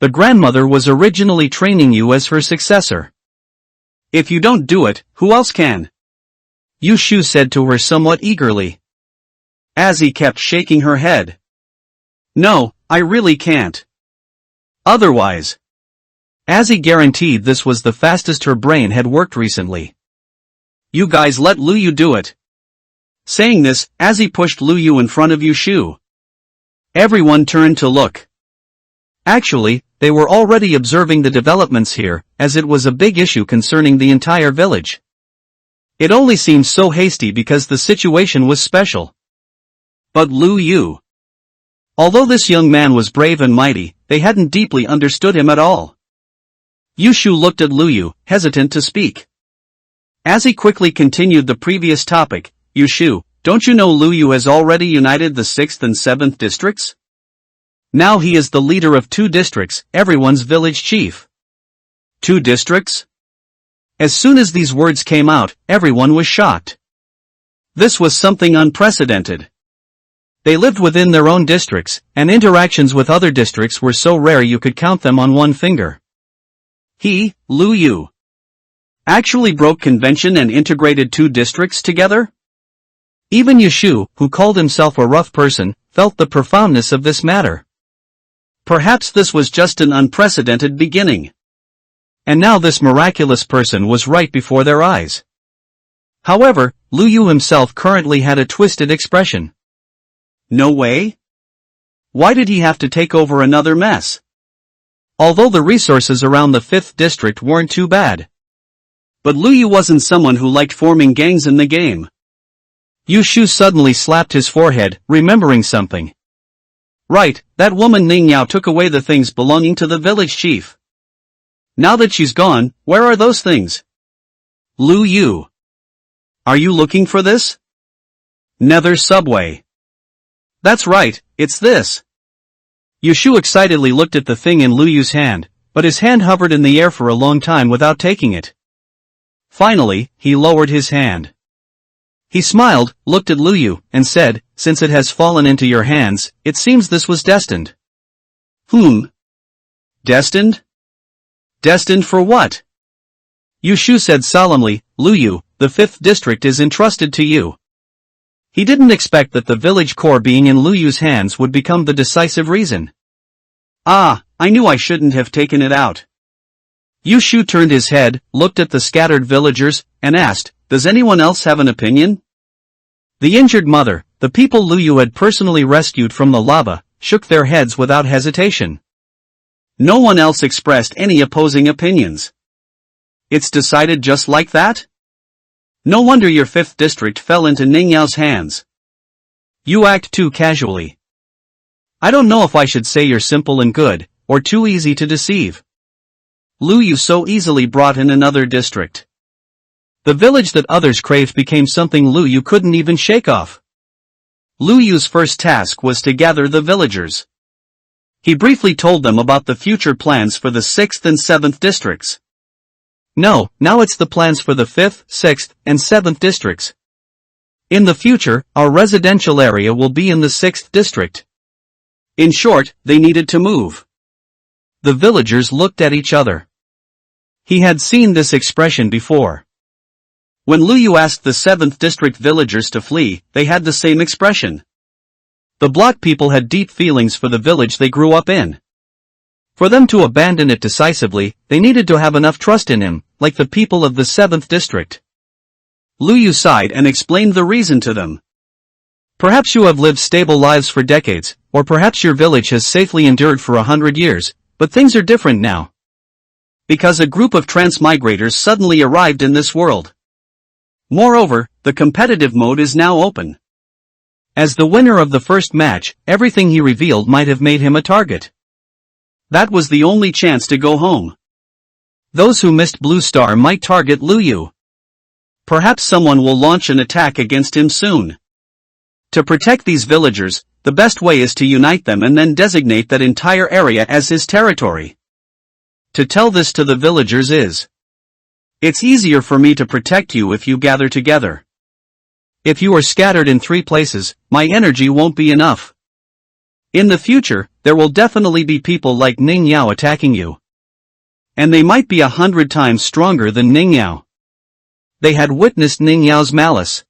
The grandmother was originally training you as her successor. If you don't do it, who else can? Yushu said to her somewhat eagerly. Azzy kept shaking her head. "No, I really can't. Otherwise." Azzy guaranteed this was the fastest her brain had worked recently. "You guys let Lu Yu do it." Saying this, Azzy pushed Lu Yu in front of Yushu. Everyone turned to look. Actually, they were already observing the developments here, as it was a big issue concerning the entire village. It only seemed so hasty because the situation was special. But Lu Yu. Although this young man was brave and mighty, they hadn't deeply understood him at all. Yushu looked at Lu Yu, hesitant to speak. As he quickly continued the previous topic, "Yushu, don't you know Lu Yu has already united the 6th and 7th districts? Now he is the leader of 2 districts, everyone's village chief." 2 districts? As soon as these words came out, everyone was shocked. This was something unprecedented. They lived within their own districts, and interactions with other districts were so rare you could count them on one finger. He, Lu Yu, actually broke convention and integrated two districts together? Even Yushu, who called himself a rough person, felt the profoundness of this matter. Perhaps this was just an unprecedented beginning. And now this miraculous person was right before their eyes. However, Lu Yu himself currently had a twisted expression. No way? Why did he have to take over another mess? Although the resources around the 5th district weren't too bad. But Lu Yu wasn't someone who liked forming gangs in the game. Yushu suddenly slapped his forehead, remembering something. Right, that woman Ning Yao took away the things belonging to the village chief. Now that she's gone, where are those things? Lu Yu. Are you looking for this? Nether subway. That's right, it's this. Yushu excitedly looked at the thing in Lu Yu's hand, but his hand hovered in the air for a long time without taking it. Finally, he lowered his hand. He smiled, looked at Lu Yu, and said, "Since it has fallen into your hands, it seems this was destined." Destined? Destined for what? Yushu said solemnly, "Lu Yu, the 5th district is entrusted to you." He didn't expect that the village core being in Lu Yu's hands would become the decisive reason. Ah, I knew I shouldn't have taken it out. Yushu turned his head, looked at the scattered villagers, and asked, "Does anyone else have an opinion?" The injured mother, the people Lu Yu had personally rescued from the lava, shook their heads without hesitation. No one else expressed any opposing opinions. It's decided just like that? No wonder your 5th district fell into Ning Yao's hands. You act too casually. I don't know if I should say you're simple and good, or too easy to deceive. Lu Yu so easily brought in another district. The village that others craved became something Lu Yu couldn't even shake off. Lu Yu's first task was to gather the villagers. He briefly told them about the future plans for the 6th and 7th districts. No, now it's the plans for the 5th, 6th, and 7th districts. In the future, our residential area will be in the 6th district. In short, they needed to move. The villagers looked at each other. He had seen this expression before. When Lu Yu asked the 7th district villagers to flee, they had the same expression. The block people had deep feelings for the village they grew up in. For them to abandon it decisively, they needed to have enough trust in him, like the people of the 7th district. Lu Yu sighed and explained the reason to them. Perhaps you have lived stable lives for decades, or perhaps your village has safely endured for 100 years, but things are different now. Because a group of transmigrators suddenly arrived in this world. Moreover, the competitive mode is now open. As the winner of the first match, everything he revealed might have made him a target. That was the only chance to go home. Those who missed Blue Star might target Lu Yu. Perhaps someone will launch an attack against him soon. To protect these villagers, the best way is to unite them and then designate that entire area as his territory. To tell this to the villagers is, "It's easier for me to protect you if you gather together. If you are scattered in 3 places, my energy won't be enough. In the future, there will definitely be people like Ning Yao attacking you. And they might be 100 times stronger than Ning Yao." They had witnessed Ning Yao's malice.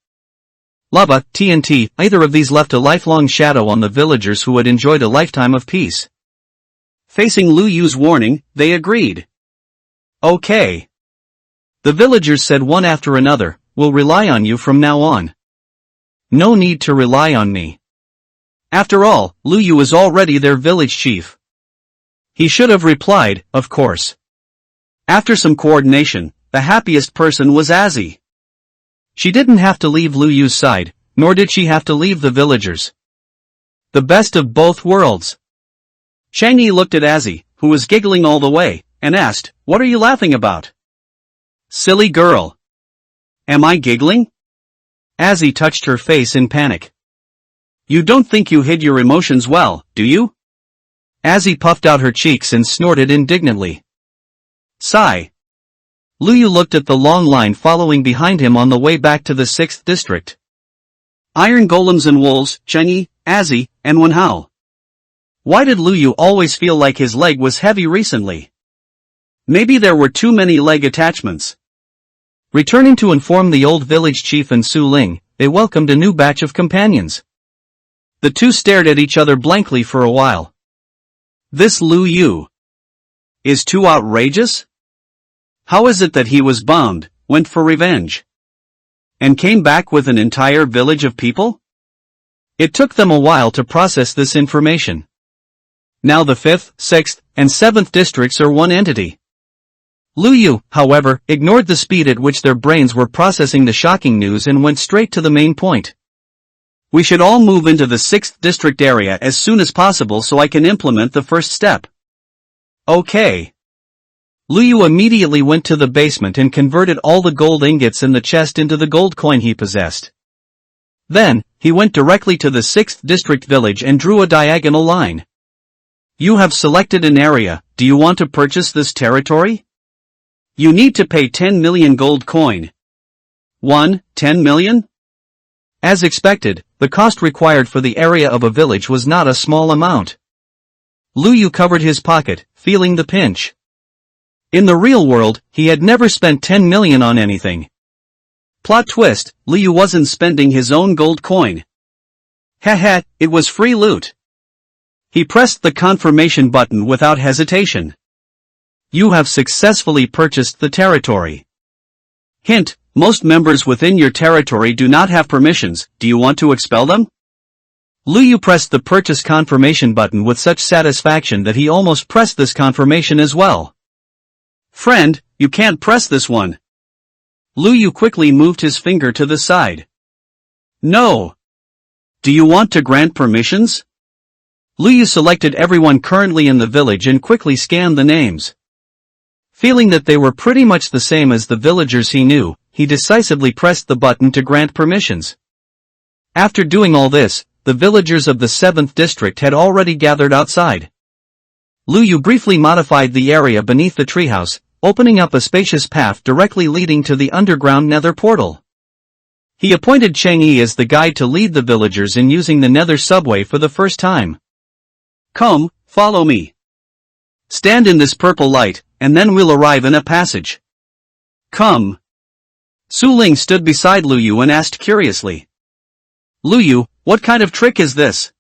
Lava, TNT, either of these left a lifelong shadow on the villagers who had enjoyed a lifetime of peace. Facing Lu Yu's warning, they agreed. Okay. The villagers said one after another, "We'll rely on you from now on." No need to rely on me. After all, Lu Yu is already their village chief. He should have replied, of course. After some coordination, the happiest person was Azzy. She didn't have to leave Lu Yu's side, nor did she have to leave the villagers. The best of both worlds. Chang Yi looked at Azzy, who was giggling all the way, and asked, "What are you laughing about?" "Silly girl. Am I giggling?" Azzy touched her face in panic. "You don't think you hid your emotions well, do you?" Azzy puffed out her cheeks and snorted indignantly. Sigh. Lu Yu looked at the long line following behind him on the way back to the 6th district. Iron golems and wolves, Cheng Yi, Azzy, and Wenhao. Why did Lu Yu always feel like his leg was heavy recently? Maybe there were too many leg attachments. Returning to inform the old village chief and Su Ling, they welcomed a new batch of companions. The two stared at each other blankly for a while. This Lu Yu is too outrageous? How is it that he was bound, went for revenge, and came back with an entire village of people? It took them a while to process this information. Now the 5th, 6th, and 7th districts are one entity. Lu Yu, however, ignored the speed at which their brains were processing the shocking news and went straight to the main point. We should all move into the 6th district area as soon as possible so I can implement the first step. Okay. Lu Yu immediately went to the basement and converted all the gold ingots in the chest into the gold coin he possessed. Then, he went directly to the 6th district village and drew a diagonal line. You have selected an area. Do you want to purchase this territory? You need to pay 10 million gold coin. 10 million? As expected, the cost required for the area of a village was not a small amount. Lu Yu covered his pocket, feeling the pinch. In the real world, he had never spent 10 million on anything. Plot twist, Lu Yu wasn't spending his own gold coin. Haha, it was free loot. He pressed the confirmation button without hesitation. You have successfully purchased the territory. Hint, most members within your territory do not have permissions. Do you want to expel them? Lu Yu pressed the purchase confirmation button with such satisfaction that he almost pressed this confirmation as well. Friend, you can't press this one. Lu Yu quickly moved his finger to the side. No. Do you want to grant permissions? Lu Yu selected everyone currently in the village and quickly scanned the names. Feeling that they were pretty much the same as the villagers he knew, he decisively pressed the button to grant permissions. After doing all this, the villagers of the 7th district had already gathered outside. Lu Yu briefly modified the area beneath the treehouse, opening up a spacious path directly leading to the underground nether portal. He appointed Cheng Yi as the guide to lead the villagers in using the nether subway for the first time. Come, follow me. Stand in this purple light, and then we'll arrive in a passage. Come. Su Ling stood beside Lu Yu and asked curiously. Lu Yu, what kind of trick is this?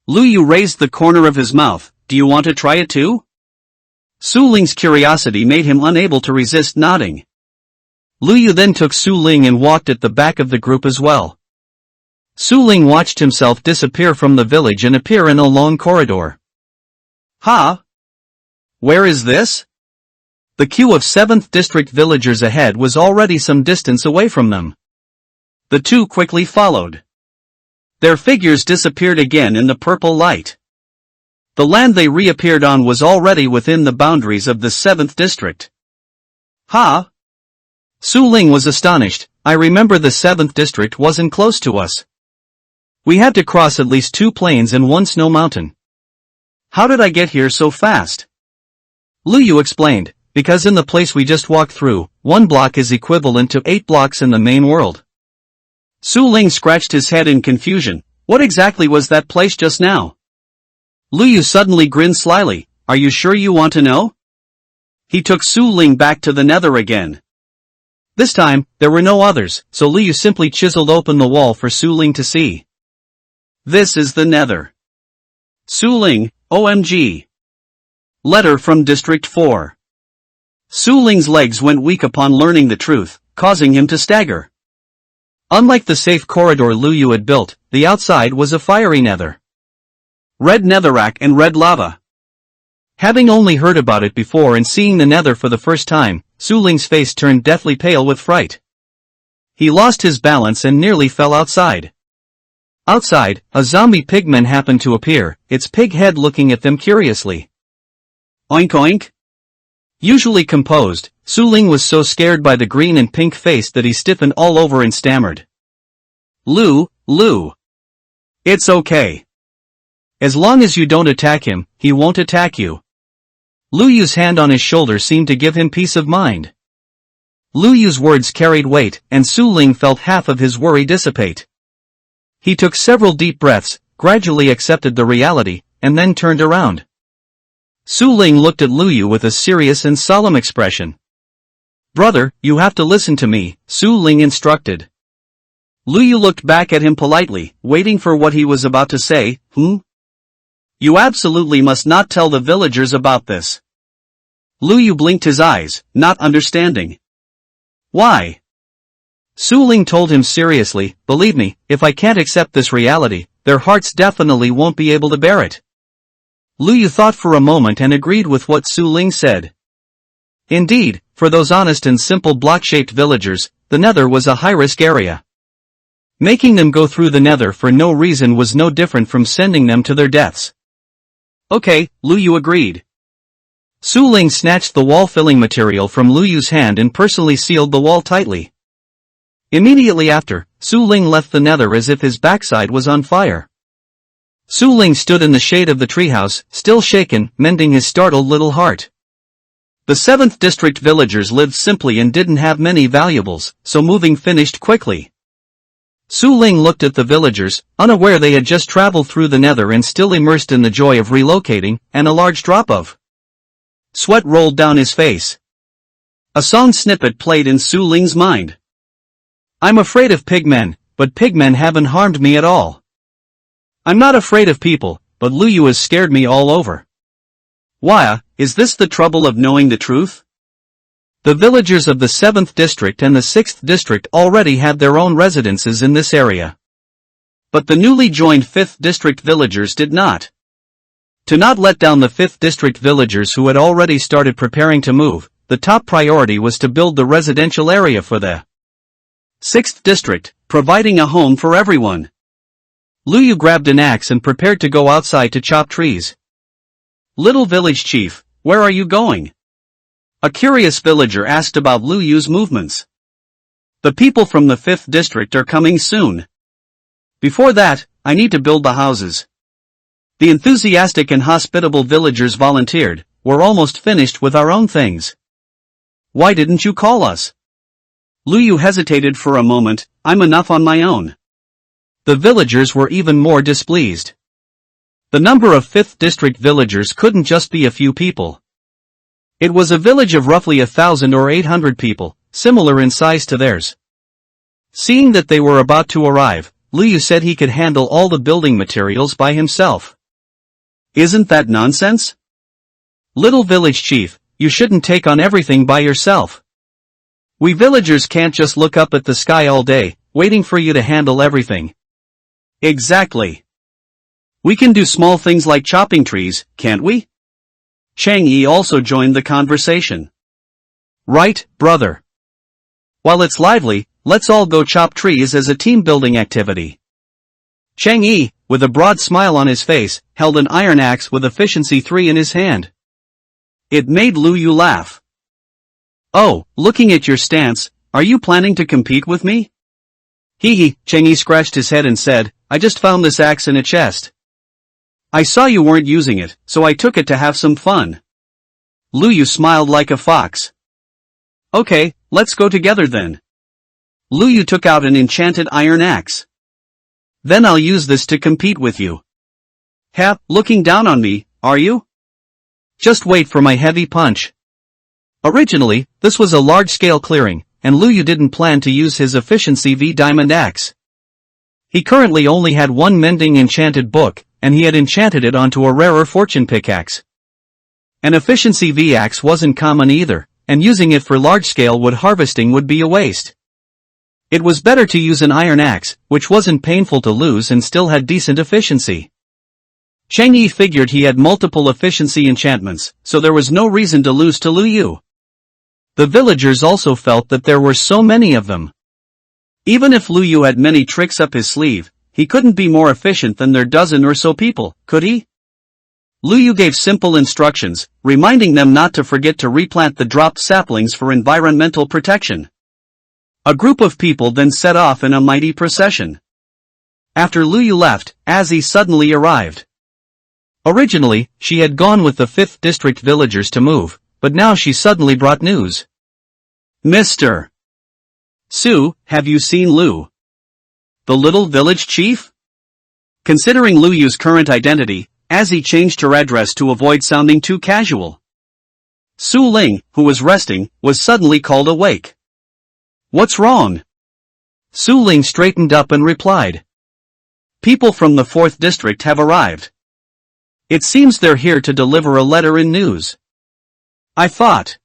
Lu Yu raised the corner of his mouth. Do you want to try it too? Su Ling's curiosity made him unable to resist nodding. Lu Yu then took Su Ling and walked at the back of the group as well. Su Ling watched himself disappear from the village and appear in a long corridor. Ha! Where is this? The queue of 7th district villagers ahead was already some distance away from them. The two quickly followed. Their figures disappeared again in the purple light. The land they reappeared on was already within the boundaries of the 7th district. Ha! Su Ling was astonished. I remember the 7th district wasn't close to us. We had to cross at least 2 plains and 1 snow mountain. How did I get here so fast? Lu Yu explained, because in the place we just walked through, 1 block is equivalent to 8 blocks in the main world. Su Ling scratched his head in confusion. What exactly was that place just now? Lu Yu suddenly grinned slyly. Are you sure you want to know? He took Su Ling back to the nether again. This time, there were no others, so Lu Yu simply chiseled open the wall for Su Ling to see. This is the nether. Su Ling, OMG. Letter from District 4. Su Ling's legs went weak upon learning the truth, causing him to stagger. Unlike the safe corridor Lu Yu had built, the outside was a fiery nether. Red netherrack and red lava. Having only heard about it before and seeing the nether for the first time, Su Ling's face turned deathly pale with fright. He lost his balance and nearly fell outside. Outside, a zombie pigman happened to appear, its pig head looking at them curiously. Oink oink. Usually composed, Su Ling was so scared by the green and pink face that he stiffened all over and stammered. Lu. It's okay. As long as you don't attack him, he won't attack you. Lu Yu's hand on his shoulder seemed to give him peace of mind. Lu Yu's words carried weight, and Su Ling felt half of his worry dissipate. He took several deep breaths, gradually accepted the reality, and then turned around. Su Ling looked at Lu Yu with a serious and solemn expression. Brother, you have to listen to me, Su Ling instructed. Lu Yu looked back at him politely, waiting for what he was about to say. You absolutely must not tell the villagers about this. Lu Yu blinked his eyes, not understanding. Why? Su Ling told him seriously, believe me, if I can't accept this reality, their hearts definitely won't be able to bear it. Lu Yu thought for a moment and agreed with what Su Ling said. Indeed, for those honest and simple block-shaped villagers, the Nether was a high-risk area. Making them go through the Nether for no reason was no different from sending them to their deaths. Okay, Lu Yu agreed. Su Ling snatched the wall-filling material from Lu Yu's hand and personally sealed the wall tightly. Immediately after, Su Ling left the Nether as if his backside was on fire. Su Ling stood in the shade of the treehouse, still shaken, mending his startled little heart. The 7th district villagers lived simply and didn't have many valuables, so moving finished quickly. Su Ling looked at the villagers, unaware they had just traveled through the Nether and still immersed in the joy of relocating, and a large drop of sweat rolled down his face. A song snippet played in Su Ling's mind. I'm afraid of pigmen, but pigmen haven't harmed me at all. I'm not afraid of people, but Lu Yu has scared me all over. Why, is this the trouble of knowing the truth? The villagers of the 7th district and the 6th district already had their own residences in this area. But the newly joined 5th district villagers did not. To not let down the 5th district villagers who had already started preparing to move, the top priority was to build the residential area for the 6th district, providing a home for everyone. Lu Yu grabbed an axe and prepared to go outside to chop trees. Little village chief, where are you going? A curious villager asked about Lu Yu's movements. The people from the 5th district are coming soon. Before that, I need to build the houses. The enthusiastic and hospitable villagers volunteered. We're almost finished with our own things. Why didn't you call us? Lu Yu hesitated for a moment. I'm enough on my own. The villagers were even more displeased. The number of 5th district villagers couldn't just be a few people. It was a village of roughly 1,000 or 800 people, similar in size to theirs. Seeing that they were about to arrive, Lu Yu said he could handle all the building materials by himself. Isn't that nonsense? Little village chief, you shouldn't take on everything by yourself. We villagers can't just look up at the sky all day, waiting for you to handle everything. Exactly. We can do small things like chopping trees, can't we? Chang Yi also joined the conversation. Right, brother. While it's lively, let's all go chop trees as a team-building activity. Chang Yi, with a broad smile on his face, held an iron axe with efficiency 3 in his hand. It made Lu Yu laugh. Oh, looking at your stance, are you planning to compete with me? Hee hee, Chang Yi scratched his head and said, I just found this axe in a chest. I saw you weren't using it, so I took it to have some fun. Lu Yu smiled like a fox. Okay, let's go together then. Lu Yu took out an enchanted iron axe. Then I'll use this to compete with you. Ha, looking down on me, are you? Just wait for my heavy punch. Originally, this was a large-scale clearing, and Lu Yu didn't plan to use his efficiency V diamond axe. He currently only had one mending enchanted book, and he had enchanted it onto a rarer fortune pickaxe. An efficiency V axe wasn't common either, and using it for large-scale wood harvesting would be a waste. It was better to use an iron axe, which wasn't painful to lose and still had decent efficiency. Chang Yi figured he had multiple efficiency enchantments, so there was no reason to lose to Lu Yu. The villagers also felt that there were so many of them. Even if Lu Yu had many tricks up his sleeve, he couldn't be more efficient than their dozen or so people, could he? Lu Yu gave simple instructions, reminding them not to forget to replant the dropped saplings for environmental protection. A group of people then set off in a mighty procession. After Lu Yu left, Azzy suddenly arrived. Originally, she had gone with the 5th district villagers to move, but now she suddenly brought news. Mr. Su, have you seen Lu? The little village chief? Considering Lu Yu's current identity, Azzy changed her address to avoid sounding too casual. Su Ling, who was resting, was suddenly called awake. "What's wrong?" Su Ling straightened up and replied. "People from the 4th district have arrived. It seems they're here to deliver a letter in news. I thought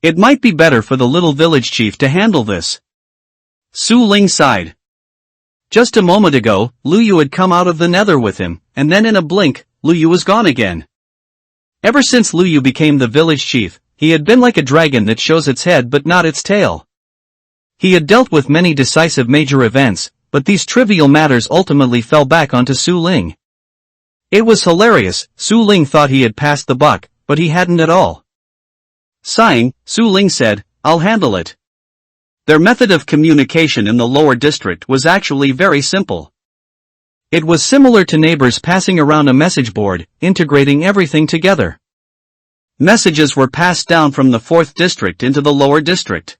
it might be better for the little village chief to handle this." Su Ling sighed. Just a moment ago, Lu Yu had come out of the nether with him, and then in a blink, Lu Yu was gone again. Ever since Lu Yu became the village chief, he had been like a dragon that shows its head but not its tail. He had dealt with many decisive major events, but these trivial matters ultimately fell back onto Su Ling. It was hilarious. Su Ling thought he had passed the buck, but he hadn't at all. Sighing, Su Ling said, "I'll handle it." Their method of communication in the lower district was actually very simple. It was similar to neighbors passing around a message board, integrating everything together. Messages were passed down from the 4th district into the lower district.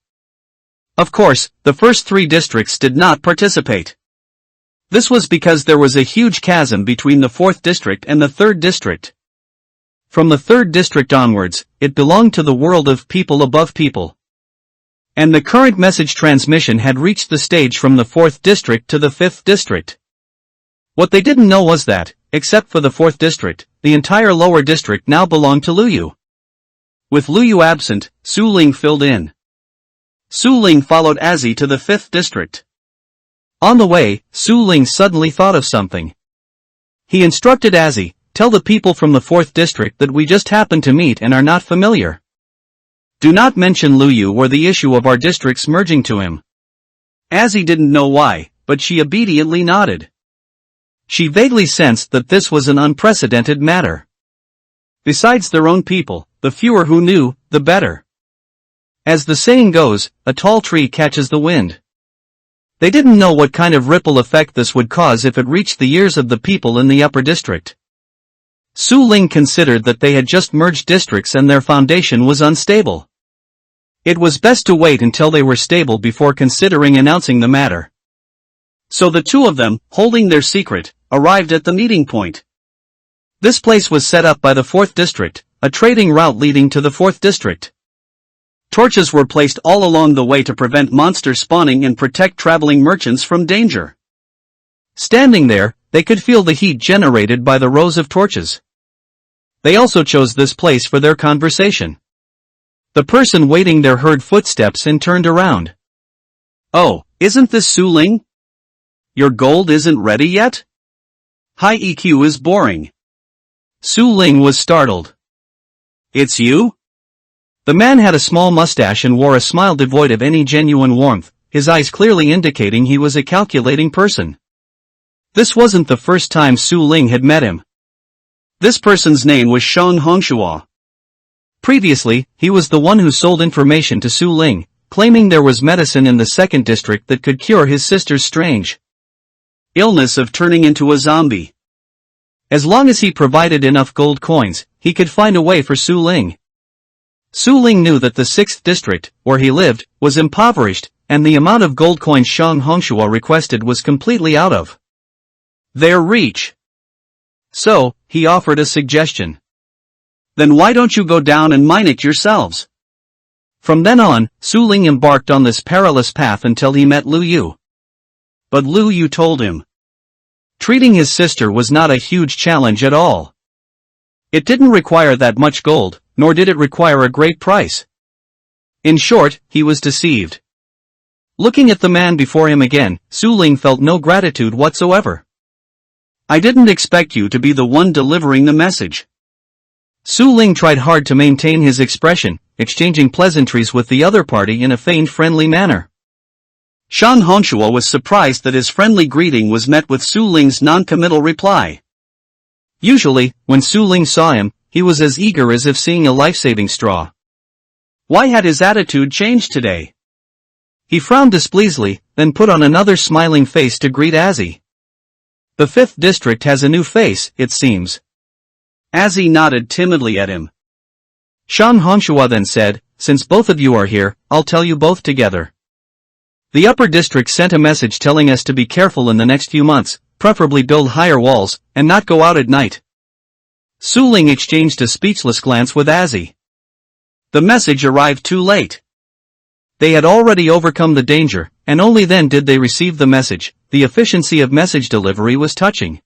Of course, the first 3 districts did not participate. This was because there was a huge chasm between the 4th district and the 3rd district. From the 3rd district onwards, it belonged to the world of people above people. And the current message transmission had reached the stage from the 4th district to the 5th district. What they didn't know was that, except for the 4th district, the entire lower district now belonged to Lu Yu. With Lu Yu absent, Su Ling filled in. Su Ling followed Azzy to the 5th district. On the way, Su Ling suddenly thought of something. He instructed Azzy, "Tell the people from the 4th district that we just happened to meet and are not familiar. Do not mention Lu Yu or the issue of our districts merging to him." Azzy didn't know why, but she obediently nodded. She vaguely sensed that this was an unprecedented matter. Besides their own people, the fewer who knew, the better. As the saying goes, a tall tree catches the wind. They didn't know what kind of ripple effect this would cause if it reached the ears of the people in the upper district. Su Ling considered that they had just merged districts and their foundation was unstable. It was best to wait until they were stable before considering announcing the matter. So the two of them, holding their secret, arrived at the meeting point. This place was set up by the 4th district, a trading route leading to the 4th district. Torches were placed all along the way to prevent monsters spawning and protect traveling merchants from danger. Standing there, they could feel the heat generated by the rows of torches. They also chose this place for their conversation. The person waiting there heard footsteps and turned around. "Oh, isn't this Su Ling? Your gold isn't ready yet? High EQ is boring." Su Ling was startled. "It's you?" The man had a small mustache and wore a smile devoid of any genuine warmth, his eyes clearly indicating he was a calculating person. This wasn't the first time Su Ling had met him. This person's name was Shang Hongshua. Previously, he was the one who sold information to Su Ling, claiming there was medicine in the 2nd district that could cure his sister's strange illness of turning into a zombie. As long as he provided enough gold coins, he could find a way for Su Ling. Su Ling knew that the 6th district, where he lived, was impoverished, and the amount of gold coins Shang Hongshua requested was completely out of their reach. So, he offered a suggestion. "Then why don't you go down and mine it yourselves?" From then on, Su Ling embarked on this perilous path until he met Lu Yu. But Lu Yu told him treating his sister was not a huge challenge at all. It didn't require that much gold, nor did it require a great price. In short, he was deceived. Looking at the man before him again, Su Ling felt no gratitude whatsoever. "I didn't expect you to be the one delivering the message." Su Ling tried hard to maintain his expression, exchanging pleasantries with the other party in a feigned friendly manner. Shang Hongshua was surprised that his friendly greeting was met with Su Ling's non-committal reply. Usually, when Su Ling saw him, he was as eager as if seeing a life-saving straw. Why had his attitude changed today? He frowned displeasantly, then put on another smiling face to greet Azzy. "The 5th district has a new face, it seems." Azzy nodded timidly at him. Shang Hongshua then said, "Since both of you are here, I'll tell you both together. The upper district sent a message telling us to be careful in the next few months, preferably build higher walls, and not go out at night. Su Ling exchanged a speechless glance with Azzy. The message arrived too late. They had already overcome the danger, and only then did they receive the message. The efficiency of message delivery was touching.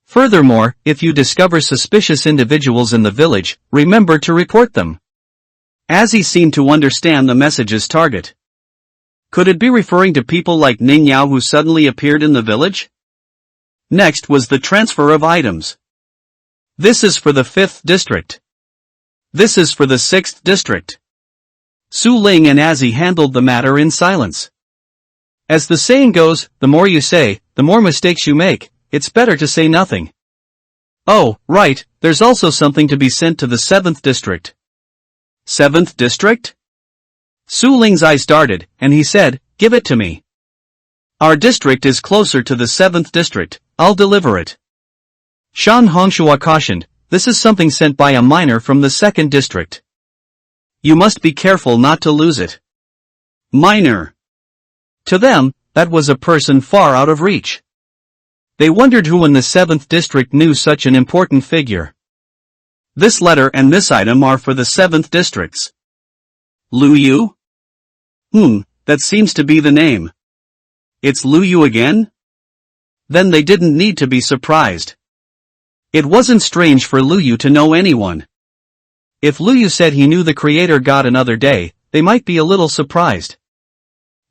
Furthermore, if you discover suspicious individuals in the village, remember to report them. Azzy seemed to understand the message's target. Could it be referring to people like Ning Yao who suddenly appeared in the village? Next was the transfer of items. This is for the 5th district. This is for the 6th district. Su Ling and Azzy handled the matter in silence. As the saying goes, the more you say, the more mistakes you make. It's better to say nothing. Oh, right, there's also something to be sent to the 7th district. 7th district? Su Ling's eyes darted, and he said, give it to me. Our district is closer to the 7th district, I'll deliver it. Shan Hongshua cautioned, this is something sent by a miner from the 2nd district. You must be careful not to lose it. Miner. To them, that was a person far out of reach. They wondered who in the 7th district knew such an important figure. This letter and this item are for the 7th districts. Lu Yu? That seems to be the name. It's Lu Yu again? Then they didn't need to be surprised. It wasn't strange for Lu Yu to know anyone. If Lu Yu said he knew the creator god another day, they might be a little surprised.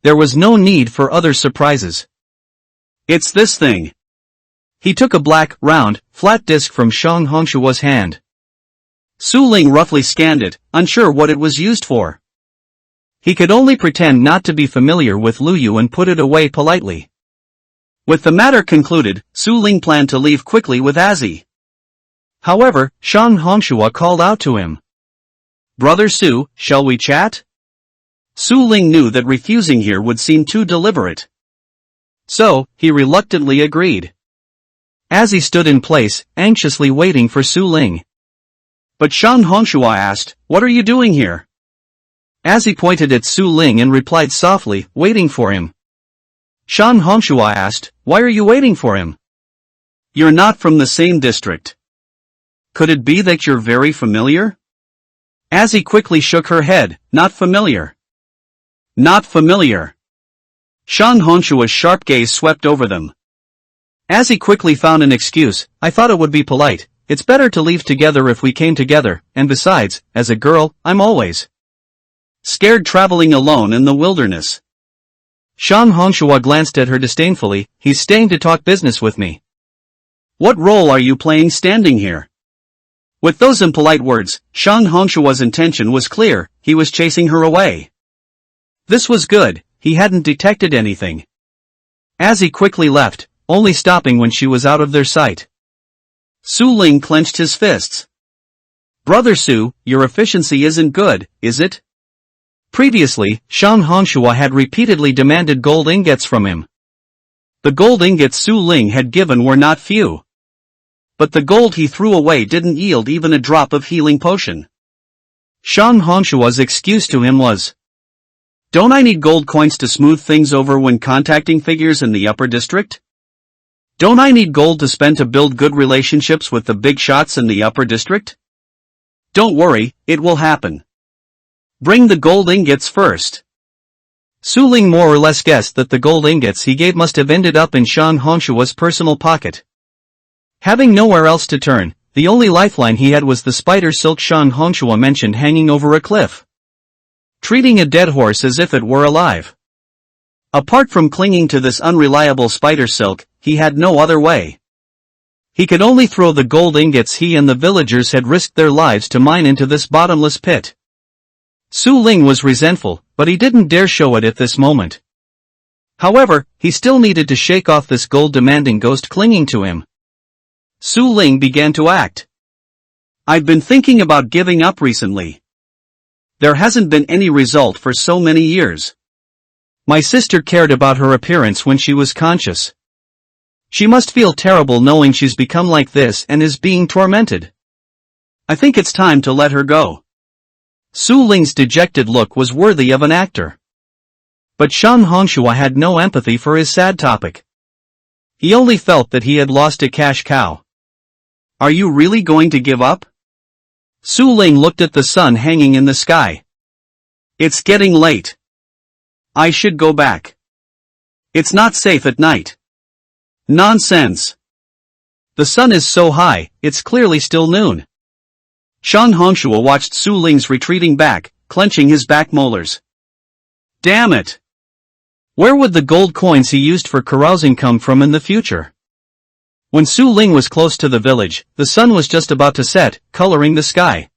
There was no need for other surprises. It's this thing. He took a black, round, flat disc from Shang Hongshua's hand. Su Ling roughly scanned it, unsure what it was used for. He could only pretend not to be familiar with Lu Yu and put it away politely. With the matter concluded, Su Ling planned to leave quickly with Azzy. However, Shang Hongshua called out to him. Brother Su, shall we chat? Su Ling knew that refusing here would seem too deliberate. So, he reluctantly agreed. Azzy stood in place, anxiously waiting for Su Ling. But Shang Hongshua asked, what are you doing here? Azzy pointed at Su Ling and replied softly, waiting for him. Shang Hongshua asked, why are you waiting for him? You're not from the same district. Could it be that you're very familiar? Azzy quickly shook her head, not familiar. Not familiar. Shang Hongshua's sharp gaze swept over them. Azzy quickly found an excuse, I thought it would be polite, it's better to leave together if we came together, and besides, as a girl, I'm always scared traveling alone in the wilderness. Shang Hongshua glanced at her disdainfully, he's staying to talk business with me. What role are you playing standing here? With those impolite words, Shang Hongshua's intention was clear, he was chasing her away. This was good, he hadn't detected anything. Azzy quickly left, only stopping when she was out of their sight. Su Ling clenched his fists. Brother Su, your efficiency isn't good, is it? Previously, Shang Hongshua had repeatedly demanded gold ingots from him. The gold ingots Su Ling had given were not few. But the gold he threw away didn't yield even a drop of healing potion. Shang Hongshua's excuse to him was, don't I need gold coins to smooth things over when contacting figures in the upper district? Don't I need gold to spend to build good relationships with the big shots in the upper district? Don't worry, it will happen. Bring the gold ingots first. Su Ling more or less guessed that the gold ingots he gave must have ended up in Shang Hongshua's personal pocket. Having nowhere else to turn, the only lifeline he had was the spider silk Shang Hongshua mentioned hanging over a cliff. Treating a dead horse as if it were alive. Apart from clinging to this unreliable spider silk, he had no other way. He could only throw the gold ingots he and the villagers had risked their lives to mine into this bottomless pit. Su Ling was resentful, but he didn't dare show it at this moment. However, he still needed to shake off this gold-demanding ghost clinging to him. Su Ling began to act. I've been thinking about giving up recently. There hasn't been any result for so many years. My sister cared about her appearance when she was conscious. She must feel terrible knowing she's become like this and is being tormented. I think it's time to let her go. Su Ling's dejected look was worthy of an actor. But Shang Hongshua had no empathy for his sad topic. He only felt that he had lost a cash cow. Are you really going to give up? Su Ling looked at the sun hanging in the sky. It's getting late. I should go back. It's not safe at night. Nonsense. The sun is so high, it's clearly still noon. Shan Hongshua watched Su Ling's retreating back, clenching his back molars. Damn it! Where would the gold coins he used for carousing come from in the future? When Su Ling was close to the village, the sun was just about to set, coloring the sky.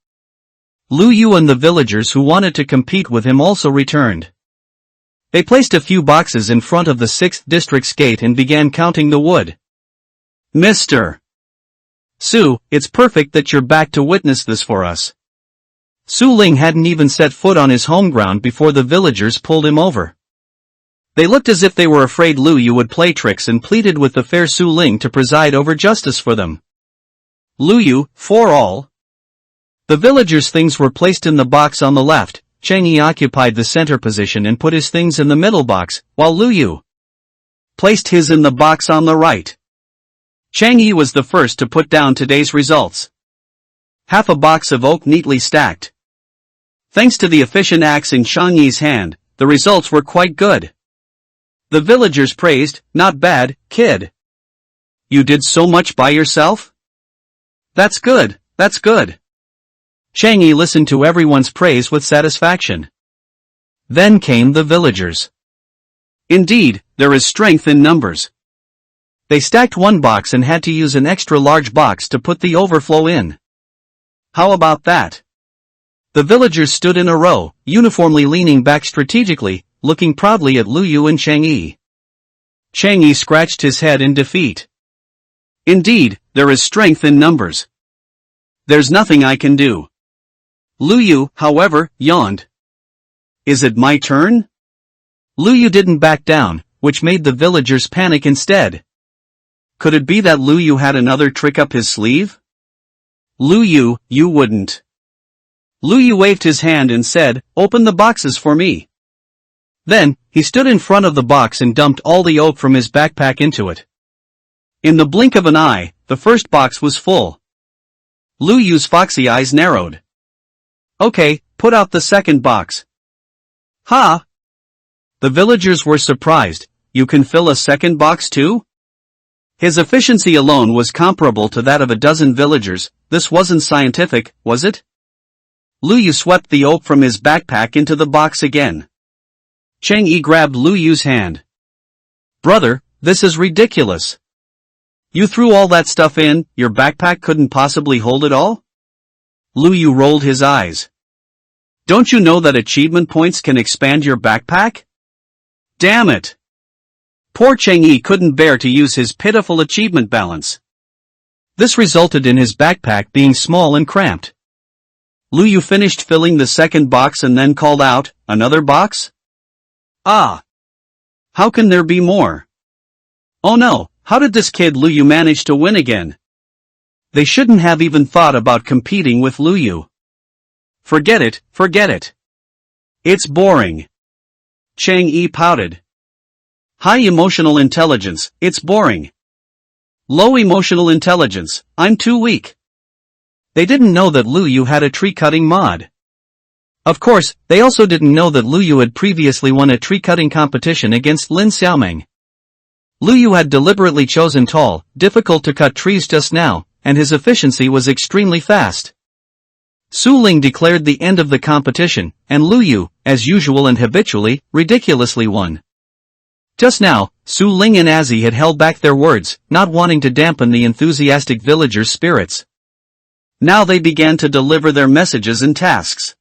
Lu Yu and the villagers who wanted to compete with him also returned. They placed a few boxes in front of the 6th district's gate and began counting the wood. Mr. Su, it's perfect that you're back to witness this for us. Su Ling hadn't even set foot on his home ground before the villagers pulled him over. They looked as if they were afraid Lu Yu would play tricks and pleaded with the fair Su Ling to preside over justice for them. Lu Yu, for all. The villagers' things were placed in the box on the left. Cheng Yi occupied the center position and put his things in the middle box, while Lu Yu placed his in the box on the right. Cheng Yi was the first to put down today's results. Half a box of oak neatly stacked. Thanks to the efficient axe in Cheng Yi's hand, the results were quite good. The villagers praised, "Not bad, kid. You did so much by yourself? That's good, that's good." Cheng Yi listened to everyone's praise with satisfaction. Then came the villagers. Indeed, there is strength in numbers. They stacked one box and had to use an extra large box to put the overflow in. How about that? The villagers stood in a row, uniformly leaning back strategically, looking proudly at Lu Yu and Cheng Yi. Cheng Yi scratched his head in defeat. Indeed, there is strength in numbers. There's nothing I can do. Lu Yu, however, yawned. Is it my turn? Lu Yu didn't back down, which made the villagers panic instead. Could it be that Lu Yu had another trick up his sleeve? Lu Yu, you wouldn't. Lu Yu waved his hand and said, "Open the boxes for me." Then, he stood in front of the box and dumped all the oak from his backpack into it. In the blink of an eye, the first box was full. Lu Yu's foxy eyes narrowed. Okay, put out the second box. Ha! The villagers were surprised. You can fill a second box too? His efficiency alone was comparable to that of a dozen villagers. This wasn't scientific, was it? Lu Yu swept the oak from his backpack into the box again. Cheng Yi grabbed Lu Yu's hand. Brother, this is ridiculous. You threw all that stuff in, your backpack couldn't possibly hold it all? Lu Yu rolled his eyes. Don't you know that achievement points can expand your backpack? Damn it! Poor Cheng Yi couldn't bear to use his pitiful achievement balance. This resulted in his backpack being small and cramped. Lu Yu finished filling the second box and then called out, "Another box?" Ah! How can there be more? Oh no, how did this kid Lu Yu manage to win again? They shouldn't have even thought about competing with Lu Yu. Forget it, forget it. It's boring. Cheng Yi pouted. High emotional intelligence, it's boring. Low emotional intelligence, I'm too weak. They didn't know that Lu Yu had a tree-cutting mod. Of course, they also didn't know that Lu Yu had previously won a tree-cutting competition against Lin Xiaoming. Lu Yu had deliberately chosen tall, difficult-to-cut trees just now, and his efficiency was extremely fast. Su Ling declared the end of the competition, and Lu Yu, as usual and habitually, ridiculously won. Just now, Su Ling and Azzy had held back their words, not wanting to dampen the enthusiastic villagers' spirits. Now they began to deliver their messages and tasks.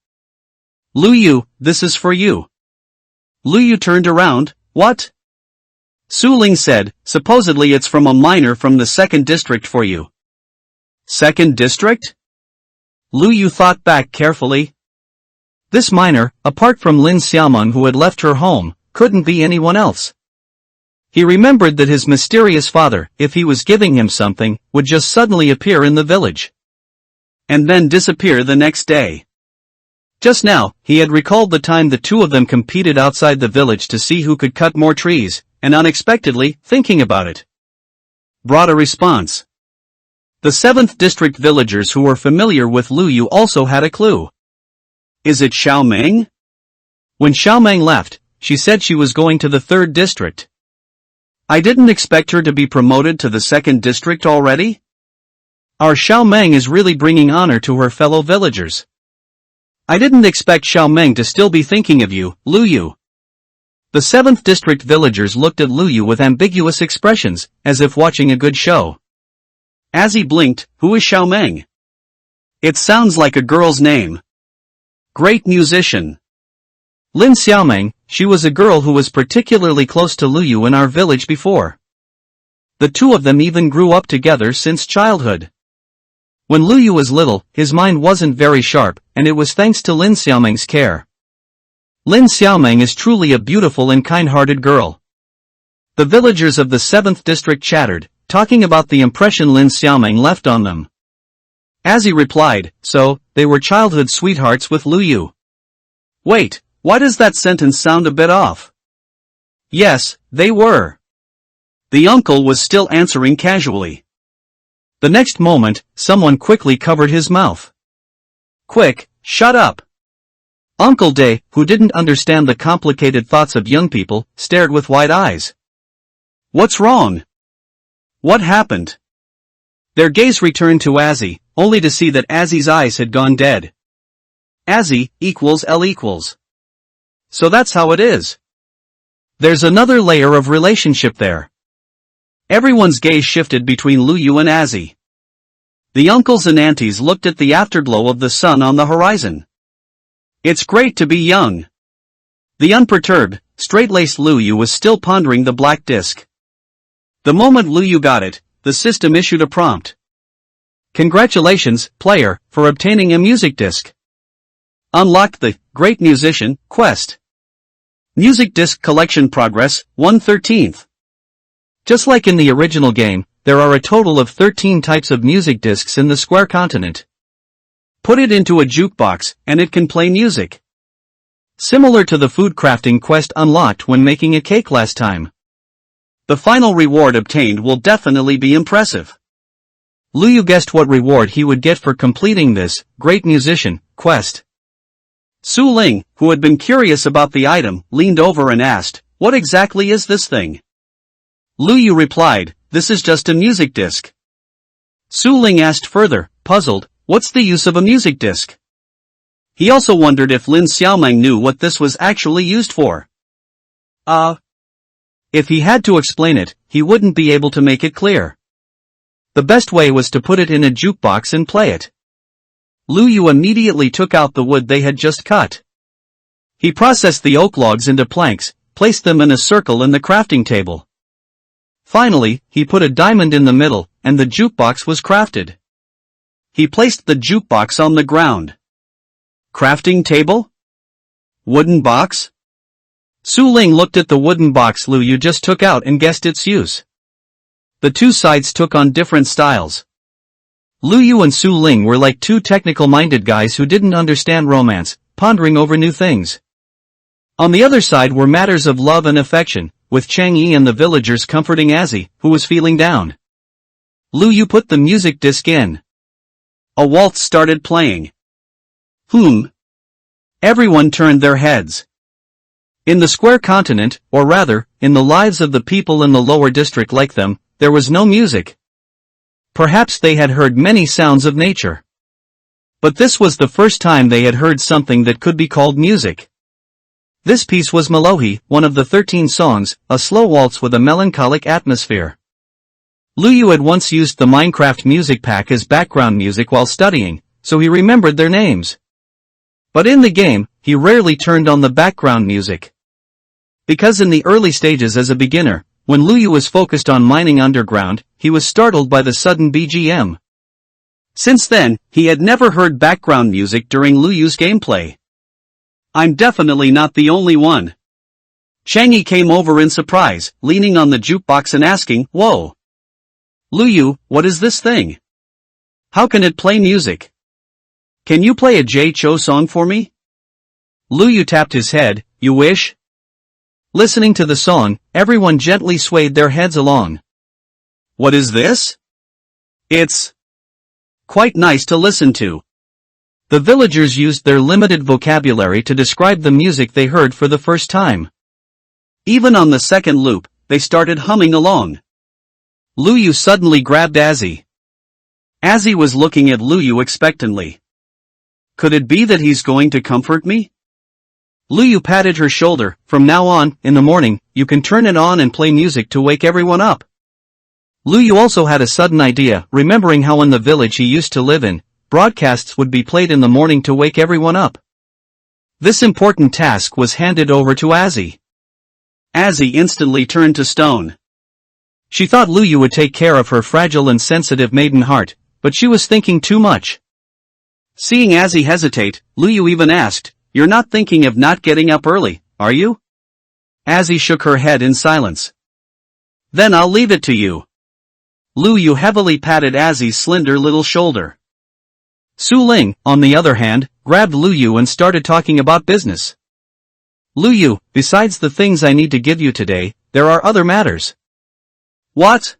Lu Yu, this is for you. Lu Yu turned around, what? Su Ling said, supposedly it's from a miner from the 2nd district for you. 2nd district? Lu Yu thought back carefully. This miner, apart from Lin Xiaoming who had left her home, couldn't be anyone else. He remembered that his mysterious father, if he was giving him something, would just suddenly appear in the village. And then disappear the next day. Just now, he had recalled the time the two of them competed outside the village to see who could cut more trees, and unexpectedly, thinking about it, brought a response. The 7th district villagers who were familiar with Lu Yu also had a clue. Is it Xiao Meng? When Xiao Meng left, she said she was going to the 3rd district. I didn't expect her to be promoted to the 2nd district already. Our Xiao Meng is really bringing honor to her fellow villagers. I didn't expect Xiao Meng to still be thinking of you, Lu Yu. The 7th district villagers looked at Lu Yu with ambiguous expressions, as if watching a good show. As he blinked, who is Xiao Meng? It sounds like a girl's name. Great musician. Lin Xiaomeng, she was a girl who was particularly close to Lu Yu in our village before. The two of them even grew up together since childhood. When Lu Yu was little, his mind wasn't very sharp, and it was thanks to Lin Xiaomeng's care. Lin Xiaomeng is truly a beautiful and kind-hearted girl. The villagers of the 7th district chattered, talking about the impression Lin Xiaomeng left on them. As he replied, so, they were childhood sweethearts with Lu Yu. Wait, why does that sentence sound a bit off? Yes, they were. The uncle was still answering casually. The next moment, someone quickly covered his mouth. Quick, shut up. Uncle Day, who didn't understand the complicated thoughts of young people, stared with wide eyes. What's wrong? What happened? Their gaze returned to Azzy, only to see that Azzy's eyes had gone dead. Azzy equals L equals. So that's how it is. There's another layer of relationship there. Everyone's gaze shifted between Lu Yu and Azzy. The uncles and aunties looked at the afterglow of the sun on the horizon. It's great to be young. The unperturbed, straight-laced Lu Yu was still pondering the black disc. The moment Lu Yu got it, the system issued a prompt. Congratulations, player, for obtaining a music disc. Unlocked the Great Musician quest. Music disc collection progress, 1/13. Just like in the original game, there are a total of 13 types of music discs in the square continent. Put it into a jukebox, and it can play music. Similar to the food crafting quest unlocked when making a cake last time. The final reward obtained will definitely be impressive. Lu Yu guessed what reward he would get for completing this Great Musician quest. Su Ling, who had been curious about the item, leaned over and asked, "What exactly is this thing?" Lu Yu replied, "This is just a music disc." Su Ling asked further, puzzled, "What's the use of a music disc?" He also wondered if Lin Xiaomeng knew what this was actually used for. If he had to explain it, he wouldn't be able to make it clear. The best way was to put it in a jukebox and play it. Lu Yu immediately took out the wood they had just cut. He processed the oak logs into planks, placed them in a circle in the crafting table. Finally, he put a diamond in the middle, and the jukebox was crafted. He placed the jukebox on the ground. Crafting table? Wooden box? Su Ling looked at the wooden box Lu Yu just took out and guessed its use. The two sides took on different styles. Lu Yu and Su Ling were like two technical-minded guys who didn't understand romance, pondering over new things. On the other side were matters of love and affection, with Chang Yi and the villagers comforting Azzy, who was feeling down. Lu Yu put the music disc in. A waltz started playing. Everyone turned their heads. In the square continent, or rather, in the lives of the people in the lower district like them, there was no music. Perhaps they had heard many sounds of nature. But this was the first time they had heard something that could be called music. This piece was Melohi, one of the 13 songs, a slow waltz with a melancholic atmosphere. Lu Yu had once used the Minecraft music pack as background music while studying, so he remembered their names. But in the game, he rarely turned on the background music. Because in the early stages as a beginner, when Lu Yu was focused on mining underground, he was startled by the sudden BGM. Since then, he had never heard background music during Lu Yu's gameplay. I'm definitely not the only one. Chang Yi came over in surprise, leaning on the jukebox and asking, "Whoa! Lu Yu, what is this thing? How can it play music? Can you play a Jay Cho song for me?" Lu Yu tapped his head, "You wish?" Listening to the song, everyone gently swayed their heads along. What is this? It's quite nice to listen to. The villagers used their limited vocabulary to describe the music they heard for the first time. Even on the second loop, they started humming along. Luyu suddenly grabbed Azzy. Azzy was looking at Luyu expectantly. Could it be that he's going to comfort me? Luyu patted her shoulder. From now on, in the morning, you can turn it on and play music to wake everyone up. Luyu also had a sudden idea, remembering how in the village he used to live in, broadcasts would be played in the morning to wake everyone up. This important task was handed over to Azzy. Azzy instantly turned to stone. She thought Luyu would take care of her fragile and sensitive maiden heart, but she was thinking too much. Seeing Azzy hesitate, Luyu even asked, "You're not thinking of not getting up early, are you?" Azzy shook her head in silence. "Then I'll leave it to you." Luyu heavily patted Azzy's slender little shoulder. Su Ling, on the other hand, grabbed Luyu and started talking about business. "Luyu, besides the things I need to give you today, there are other matters." "What?"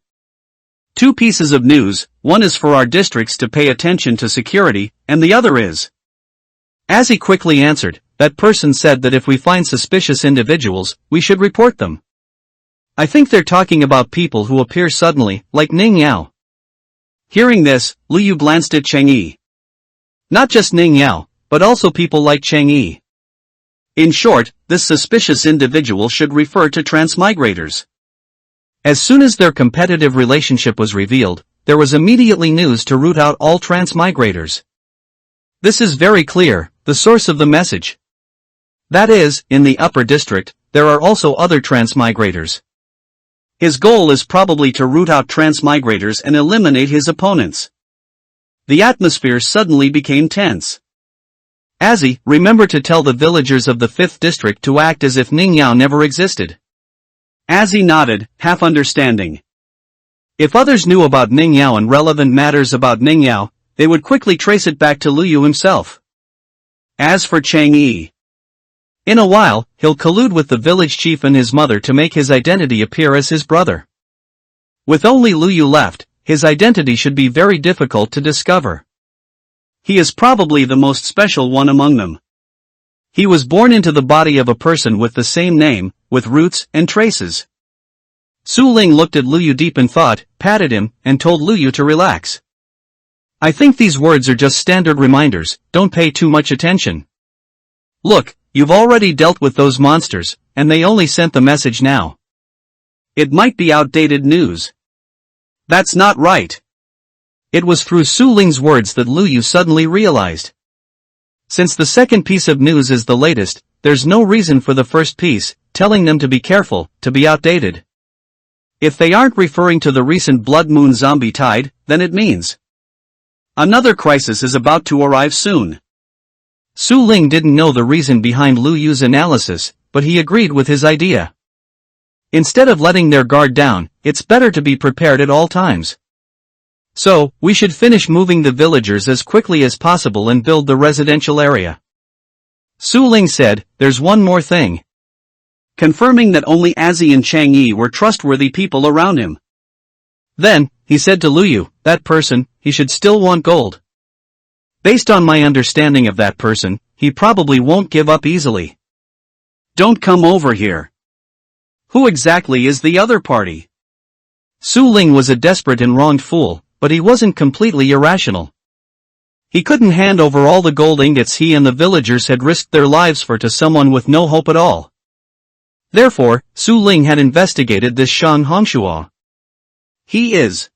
"Two pieces of news, one is for our districts to pay attention to security, and the other is..." Azzy quickly answered, "That person said that if we find suspicious individuals, we should report them. I think they're talking about people who appear suddenly, like Ning Yao." Hearing this, Luyu glanced at Cheng Yi. "Not just Ning Yao, but also people like Cheng Yi." In short, this suspicious individual should refer to transmigrators. As soon as their competitive relationship was revealed, there was immediately news to root out all transmigrators. This is very clear, the source of the message. That is, in the upper district, there are also other transmigrators. His goal is probably to root out transmigrators and eliminate his opponents. The atmosphere suddenly became tense. "Azzy, remember to tell the villagers of the 5th district to act as if Ning Yao never existed." Azzy nodded, half understanding. If others knew about Ning Yao and relevant matters about Ning Yao, they would quickly trace it back to Luyu himself. As for Cheng Yi, in a while, he'll collude with the village chief and his mother to make his identity appear as his brother. With only Luyu left, his identity should be very difficult to discover. He is probably the most special one among them. He was born into the body of a person with the same name, with roots and traces. Su Ling looked at Luyu deep in thought, patted him, and told Luyu to relax. "I think these words are just standard reminders, don't pay too much attention. Look, you've already dealt with those monsters, and they only sent the message now. It might be outdated news." "That's not right." It was through Su Ling's words that Luyu suddenly realized. Since the second piece of news is the latest, there's no reason for the first piece, telling them to be careful, to be outdated. If they aren't referring to the recent Blood Moon zombie tide, then it means another crisis is about to arrive soon. Su Ling didn't know the reason behind Luyu's analysis, but he agreed with his idea. Instead of letting their guard down, it's better to be prepared at all times. So, we should finish moving the villagers as quickly as possible and build the residential area. Su Ling said, "There's one more thing." Confirming that only Azzy and Cheng Yi were trustworthy people around him. Then, he said to Luyu, "That person, he should still want gold. Based on my understanding of that person, he probably won't give up easily." "Don't come over here." "Who exactly is the other party?" Su Ling was a desperate and wronged fool, but he wasn't completely irrational. He couldn't hand over all the gold ingots he and the villagers had risked their lives for to someone with no hope at all. Therefore, Su Ling had investigated this Shang Hongshuo. He is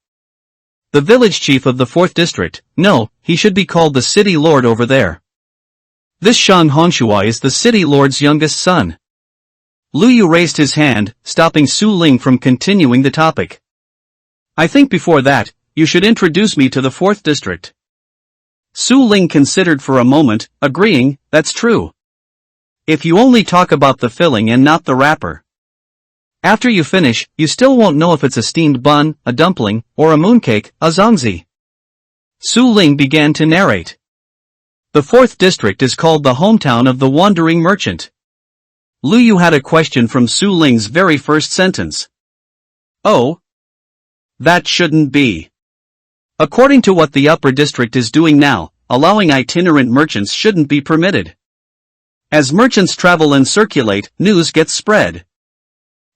the village chief of the 4th district. No, he should be called the city lord over there. This Shang Hongshuo is the city lord's youngest son. Luyu raised his hand, stopping Su Ling from continuing the topic. "I think before that, you should introduce me to the 4th district." Su Ling considered for a moment, agreeing, "That's true. If you only talk about the filling and not the wrapper. After you finish, you still won't know if it's a steamed bun, a dumpling, or a mooncake, a zongzi." Su Ling began to narrate. The 4th district is called the hometown of the wandering merchant. Luyu had a question from Su Ling's very first sentence. "Oh? That shouldn't be." According to what the upper district is doing now, allowing itinerant merchants shouldn't be permitted. As merchants travel and circulate, news gets spread.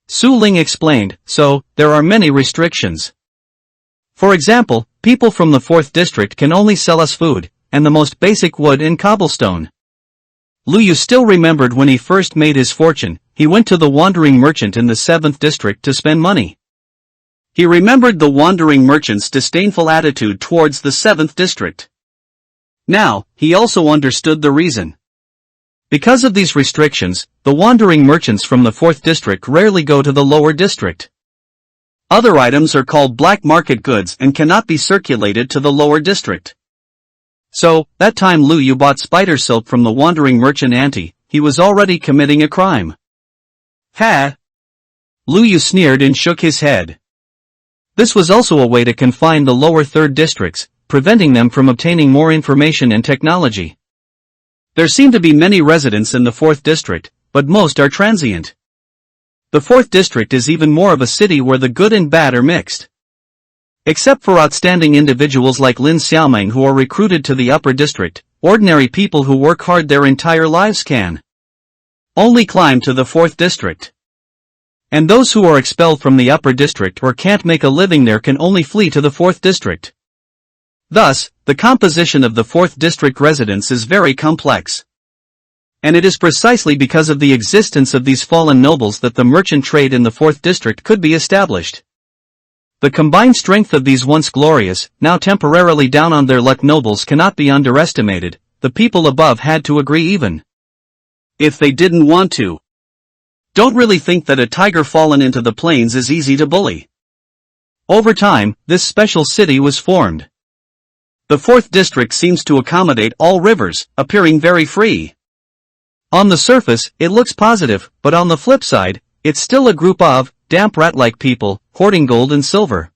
Su Ling explained, so, there are many restrictions. For example, people from the 4th district can only sell us food, and the most basic wood and cobblestone. Lu Yu still remembered when he first made his fortune, he went to the wandering merchant in the 7th district to spend money. He remembered the wandering merchant's disdainful attitude towards the 7th district. Now, he also understood the reason. Because of these restrictions, the wandering merchants from the 4th district rarely go to the lower district. Other items are called black market goods and cannot be circulated to the lower district. So, that time Lu Yu bought spider silk from the wandering merchant auntie, he was already committing a crime. Ha! Lu Yu sneered and shook his head. This was also a way to confine the lower 3rd districts, preventing them from obtaining more information and technology. There seem to be many residents in the 4th district, but most are transient. The 4th district is even more of a city where the good and bad are mixed. Except for outstanding individuals like Lin Xiaoming who are recruited to the upper district, ordinary people who work hard their entire lives can only climb to the 4th district. And those who are expelled from the upper district or can't make a living there can only flee to the 4th district. Thus, the composition of the 4th district residents is very complex. And it is precisely because of the existence of these fallen nobles that the merchant trade in the 4th district could be established. The combined strength of these once glorious, now temporarily down on their luck nobles cannot be underestimated, the people above had to agree even if they didn't want to. Don't really think that a tiger fallen into the plains is easy to bully. Over time, this special city was formed. The 4th district seems to accommodate all rivers, appearing very free. On the surface, it looks positive, but on the flip side, it's still a group of damp rat-like people, hoarding gold and silver.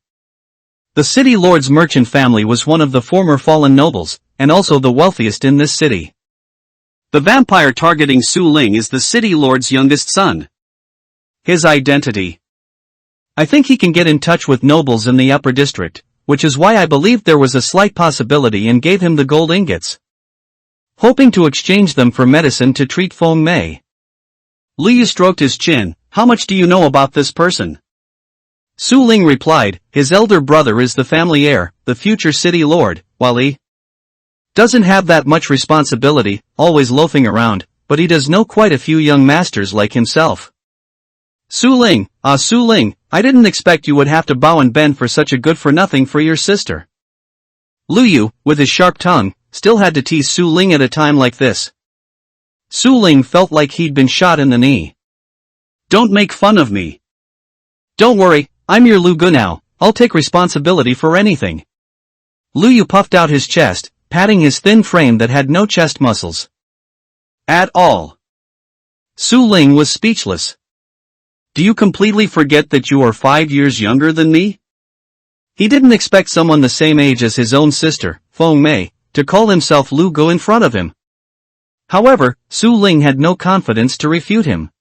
The city lord's merchant family was one of the former fallen nobles, and also the wealthiest in this city. The vampire targeting Su Ling is the city lord's youngest son. His identity. I think he can get in touch with nobles in the upper district, which is why I believed there was a slight possibility and gave him the gold ingots, hoping to exchange them for medicine to treat Feng Mei. Lu Yu stroked his chin. How much do you know about this person? Su Ling replied, his elder brother is the family heir, the future city lord, while he doesn't have that much responsibility, always loafing around, but he does know quite a few young masters like himself. Su Ling, Su Ling, I didn't expect you would have to bow and bend for such a good-for-nothing for your sister. Lu Yu, with his sharp tongue, still had to tease Su Ling at a time like this. Su Ling felt like he'd been shot in the knee. Don't make fun of me. Don't worry, I'm your Lu Gu now, I'll take responsibility for anything. Lu Yu puffed out his chest, patting his thin frame that had no chest muscles at all. Su Ling was speechless. Do you completely forget that you are 5 years younger than me? He didn't expect someone the same age as his own sister, Feng Mei, to call himself Lu Gu in front of him. However, Su Ling had no confidence to refute him.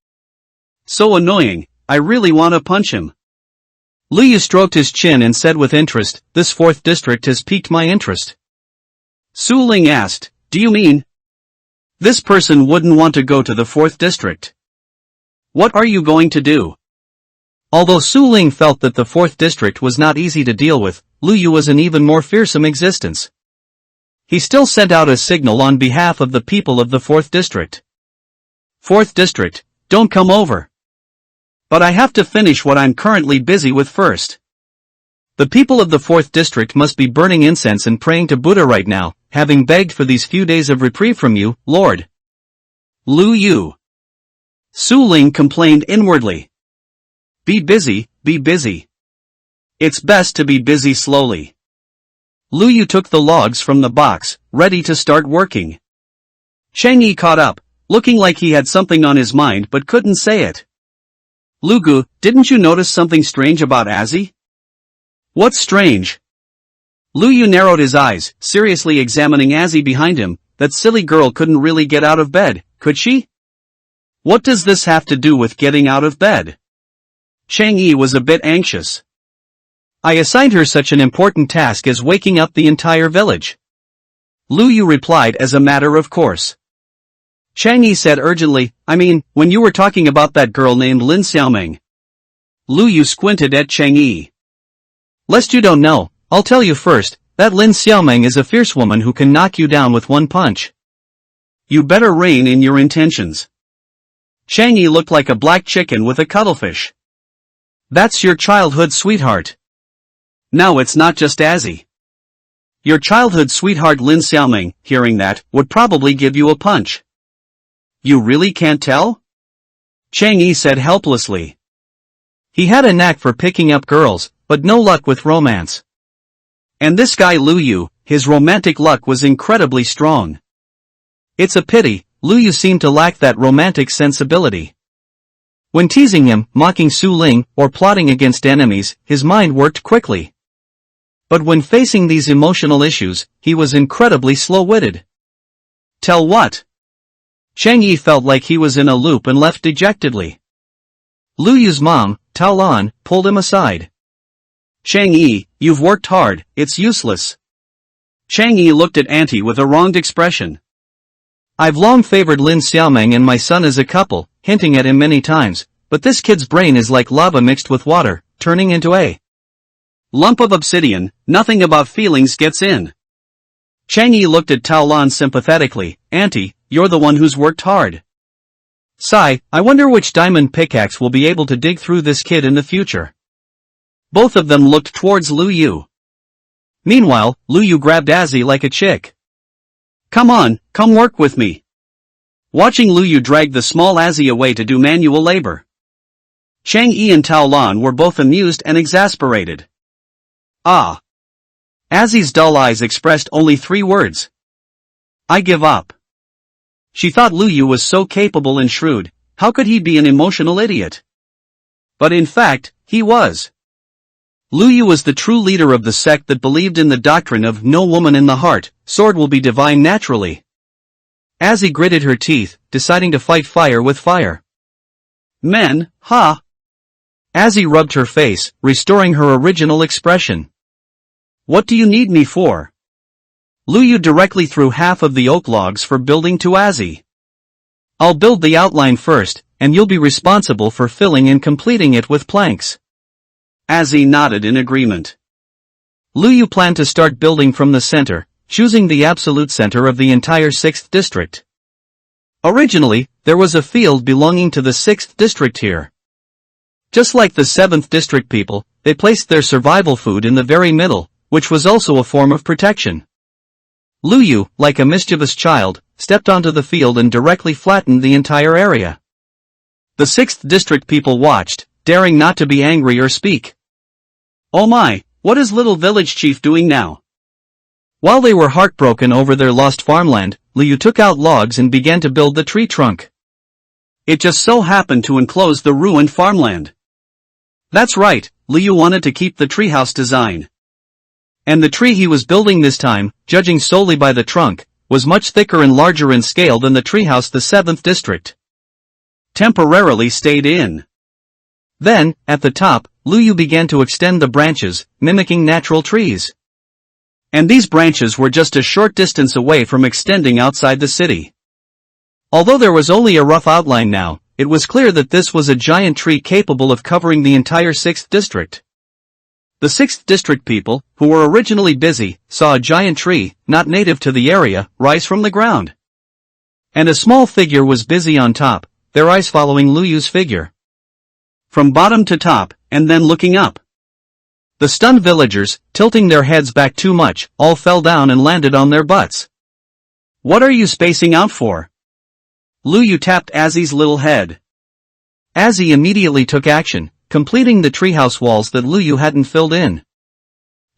So annoying, I really want to punch him. Lu Yu stroked his chin and said with interest, this 4th district has piqued my interest. Su Ling asked, do you mean this person wouldn't want to go to the 4th district? What are you going to do? Although Su Ling felt that the 4th district was not easy to deal with, Lu Yu was an even more fearsome existence. He still sent out a signal on behalf of the people of the 4th district. 4th district, don't come over. But I have to finish what I'm currently busy with first. The people of the 4th district must be burning incense and praying to Buddha right now, having begged for these few days of reprieve from you, Lord Lu Yu. Su Ling complained inwardly. Be busy, be busy. It's best to be busy slowly. Lu Yu took the logs from the box, ready to start working. Cheng Yi caught up, looking like he had something on his mind but couldn't say it. Lu Gu, didn't you notice something strange about Azzy? What's strange? Lu Yu narrowed his eyes, seriously examining Azzy behind him. That silly girl couldn't really get out of bed, could she? What does this have to do with getting out of bed? Cheng Yi was a bit anxious. I assigned her such an important task as waking up the entire village. Lu Yu replied as a matter of course. Chang Yi said urgently, I mean, when you were talking about that girl named Lin Xiaoming. Lu Yu squinted at Chang Yi. Lest you don't know, I'll tell you first, that Lin Xiaoming is a fierce woman who can knock you down with one punch. You better rein in your intentions. Chang Yi looked like a black chicken with a cuttlefish. That's your childhood sweetheart. Now it's not just Azzy. Your childhood sweetheart Lin Xiaoming, hearing that, would probably give you a punch. You really can't tell? Chang Yi said helplessly. He had a knack for picking up girls, but no luck with romance. And this guy Lu Yu, his romantic luck was incredibly strong. It's a pity, Lu Yu seemed to lack that romantic sensibility. When teasing him, mocking Su Ling, or plotting against enemies, his mind worked quickly. But when facing these emotional issues, he was incredibly slow-witted. Tell what? Chang Yi felt like he was in a loop and left dejectedly. Lu Yu's mom, Tao Lan, pulled him aside. Chang Yi, you've worked hard, it's useless. Chang Yi looked at Auntie with a wronged expression. I've long favored Lin Xiaoming and my son as a couple, hinting at him many times, but this kid's brain is like lava mixed with water, turning into a lump of obsidian, nothing about feelings gets in. Chang Yi looked at Tao Lan sympathetically, Auntie, you're the one who's worked hard. Sigh, I wonder which diamond pickaxe will be able to dig through this kid in the future. Both of them looked towards Lu Yu. Meanwhile, Lu Yu grabbed Azzy like a chick. Come on, come work with me. Watching Lu Yu drag the small Azzy away to do manual labor. Chang Yi and Tao Lan were both amused and exasperated. Ah. Azzy's dull eyes expressed only 3 words. I give up. She thought Lu Yu was so capable and shrewd, how could he be an emotional idiot? But in fact, he was. Lu Yu was the true leader of the sect that believed in the doctrine of no woman in the heart, sword will be divine naturally. Azzy gritted her teeth, deciding to fight fire with fire. Men, ha! Azzy rubbed her face, restoring her original expression. What do you need me for? Lu Yu directly threw half of the oak logs for building to Azzy. I'll build the outline first, and you'll be responsible for filling and completing it with planks. Azzy nodded in agreement. Lu Yu planned to start building from the center, choosing the absolute center of the entire 6th district. Originally, there was a field belonging to the 6th district here. Just like the 7th district people, they placed their survival food in the very middle, which was also a form of protection. Lu Yu, like a mischievous child, stepped onto the field and directly flattened the entire area. The 6th district people watched, daring not to be angry or speak. Oh my, what is little village chief doing now? While they were heartbroken over their lost farmland, Lu Yu took out logs and began to build the tree trunk. It just so happened to enclose the ruined farmland. That's right, Lu Yu wanted to keep the treehouse design. And the tree he was building this time, judging solely by the trunk, was much thicker and larger in scale than the treehouse the 7th district temporarily stayed in. Then, at the top, Lu Yu began to extend the branches, mimicking natural trees. And these branches were just a short distance away from extending outside the city. Although there was only a rough outline now, it was clear that this was a giant tree capable of covering the entire 6th district. The 6th district people, who were originally busy, saw a giant tree, not native to the area, rise from the ground. And a small figure was busy on top, their eyes following Lu Yu's figure. From bottom to top, and then looking up. The stunned villagers, tilting their heads back too much, all fell down and landed on their butts. What are you spacing out for? Lu Yu tapped Azzy's little head. Azzy immediately took action, completing the treehouse walls that Lu Yu hadn't filled in.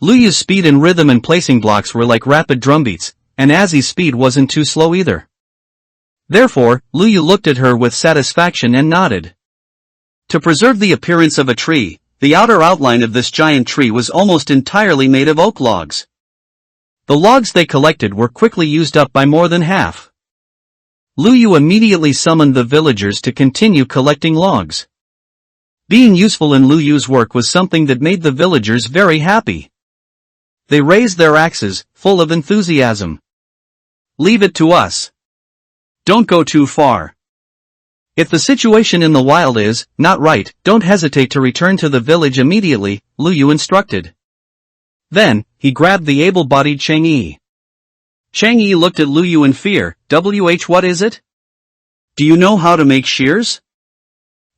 Lu Yu's speed and rhythm in placing blocks were like rapid drumbeats, and Azzy's speed wasn't too slow either. Therefore, Lu Yu looked at her with satisfaction and nodded. To preserve the appearance of a tree, the outer outline of this giant tree was almost entirely made of oak logs. The logs they collected were quickly used up by more than half. Lu Yu immediately summoned the villagers to continue collecting logs. Being useful in Lu Yu's work was something that made the villagers very happy. They raised their axes, full of enthusiasm. Leave it to us. Don't go too far. If the situation in the wild is not right, don't hesitate to return to the village immediately, Lu Yu instructed. Then, he grabbed the able-bodied Cheng Yi. Cheng Yi looked at Lu Yu in fear. What is it? Do you know how to make shears?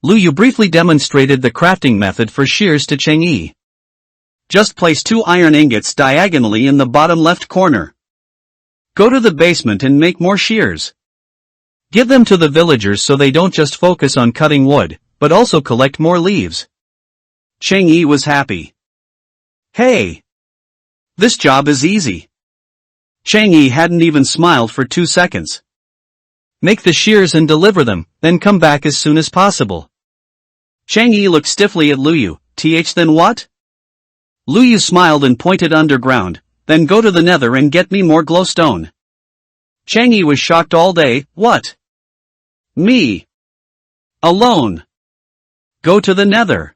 Lu Yu briefly demonstrated the crafting method for shears to Cheng Yi. Just place 2 iron ingots diagonally in the bottom left corner. Go to the basement and make more shears. Give them to the villagers so they don't just focus on cutting wood, but also collect more leaves. Cheng Yi was happy. Hey! This job is easy. Cheng Yi hadn't even smiled for 2 seconds. Make the shears and deliver them, then come back as soon as possible. Cheng Yi looked stiffly at Lu Yu. Then what? Lu Yu smiled and pointed underground. Then go to the nether and get me more glowstone. Cheng Yi was shocked all day. What? Me? Alone? Go to the nether?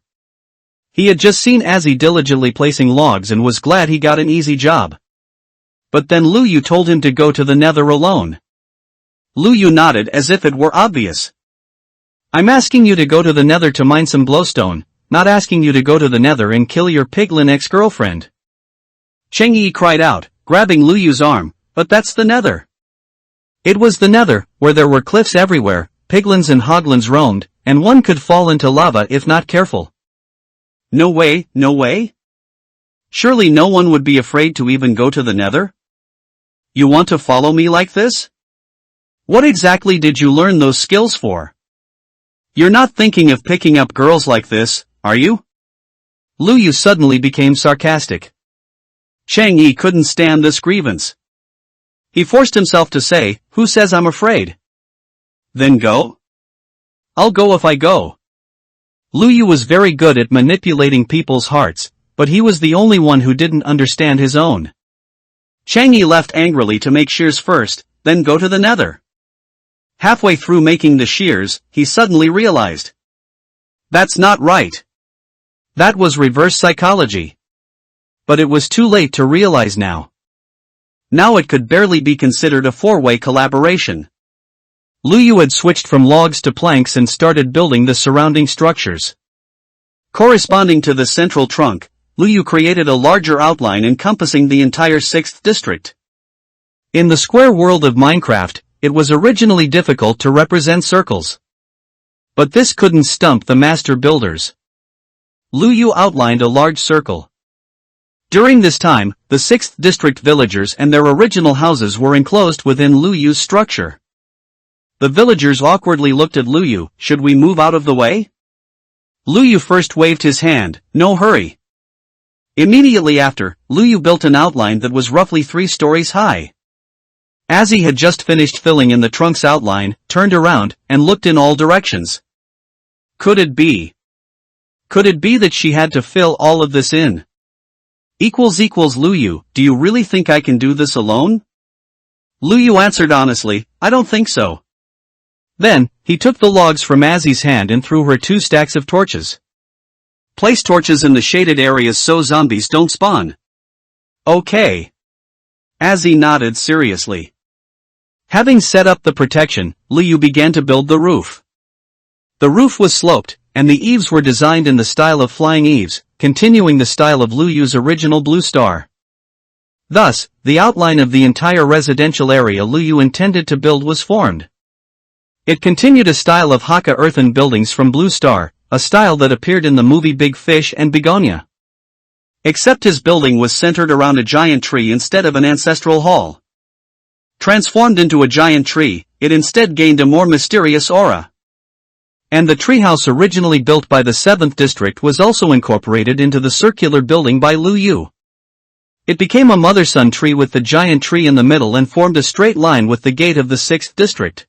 He had just seen Azzy diligently placing logs and was glad he got an easy job. But then Lu Yu told him to go to the nether alone. Lu Yu nodded as if it were obvious. I'm asking you to go to the nether to mine some glowstone, not asking you to go to the nether and kill your piglin ex-girlfriend. Cheng Yi cried out, grabbing Lu Yu's arm, but that's the nether. It was the nether, where there were cliffs everywhere, piglins and hoglins roamed, and one could fall into lava if not careful. No way, no way? Surely no one would be afraid to even go to the nether? You want to follow me like this? What exactly did you learn those skills for? You're not thinking of picking up girls like this, are you? Lu Yu suddenly became sarcastic. Cheng Yi couldn't stand this grievance. He forced himself to say, who says I'm afraid? Then go? I'll go if I go. Lu Yu was very good at manipulating people's hearts, but he was the only one who didn't understand his own. Cheng Yi left angrily to make shears first, then go to the nether. Halfway through making the shears, he suddenly realized. That's not right. That was reverse psychology. But it was too late to realize now. Now it could barely be considered a 4-way collaboration. Lu Yu had switched from logs to planks and started building the surrounding structures. Corresponding to the central trunk, Lu Yu created a larger outline encompassing the entire 6th district. In the square world of Minecraft, it was originally difficult to represent circles. But this couldn't stump the master builders. Lu Yu outlined a large circle. During this time, the 6th district villagers and their original houses were enclosed within Lu Yu's structure. The villagers awkwardly looked at Lu Yu. Should we move out of the way? Lu Yu first waved his hand. No hurry. Immediately after, Lu Yu built an outline that was roughly 3 stories high. Azzy had just finished filling in the trunk's outline, turned around, and looked in all directions. Could it be? Could it be that she had to fill all of this in? Lu Yu, do you really think I can do this alone? Lu Yu answered honestly, I don't think so. Then, he took the logs from Azzy's hand and threw her 2 stacks of torches. Place torches in the shaded areas so zombies don't spawn. Okay. Azzy nodded seriously. Having set up the protection, Lu Yu began to build the roof. The roof was sloped, and the eaves were designed in the style of flying eaves, continuing the style of Lu Yu's original blue star. Thus, the outline of the entire residential area Lu Yu intended to build was formed. It continued a style of Hakka earthen buildings from Blue Star, a style that appeared in the movie Big Fish and Begonia. Except his building was centered around a giant tree instead of an ancestral hall. Transformed into a giant tree, it instead gained a more mysterious aura. And the treehouse originally built by the 7th district was also incorporated into the circular building by Lu Yu. It became a mother-son tree with the giant tree in the middle and formed a straight line with the gate of the 6th district.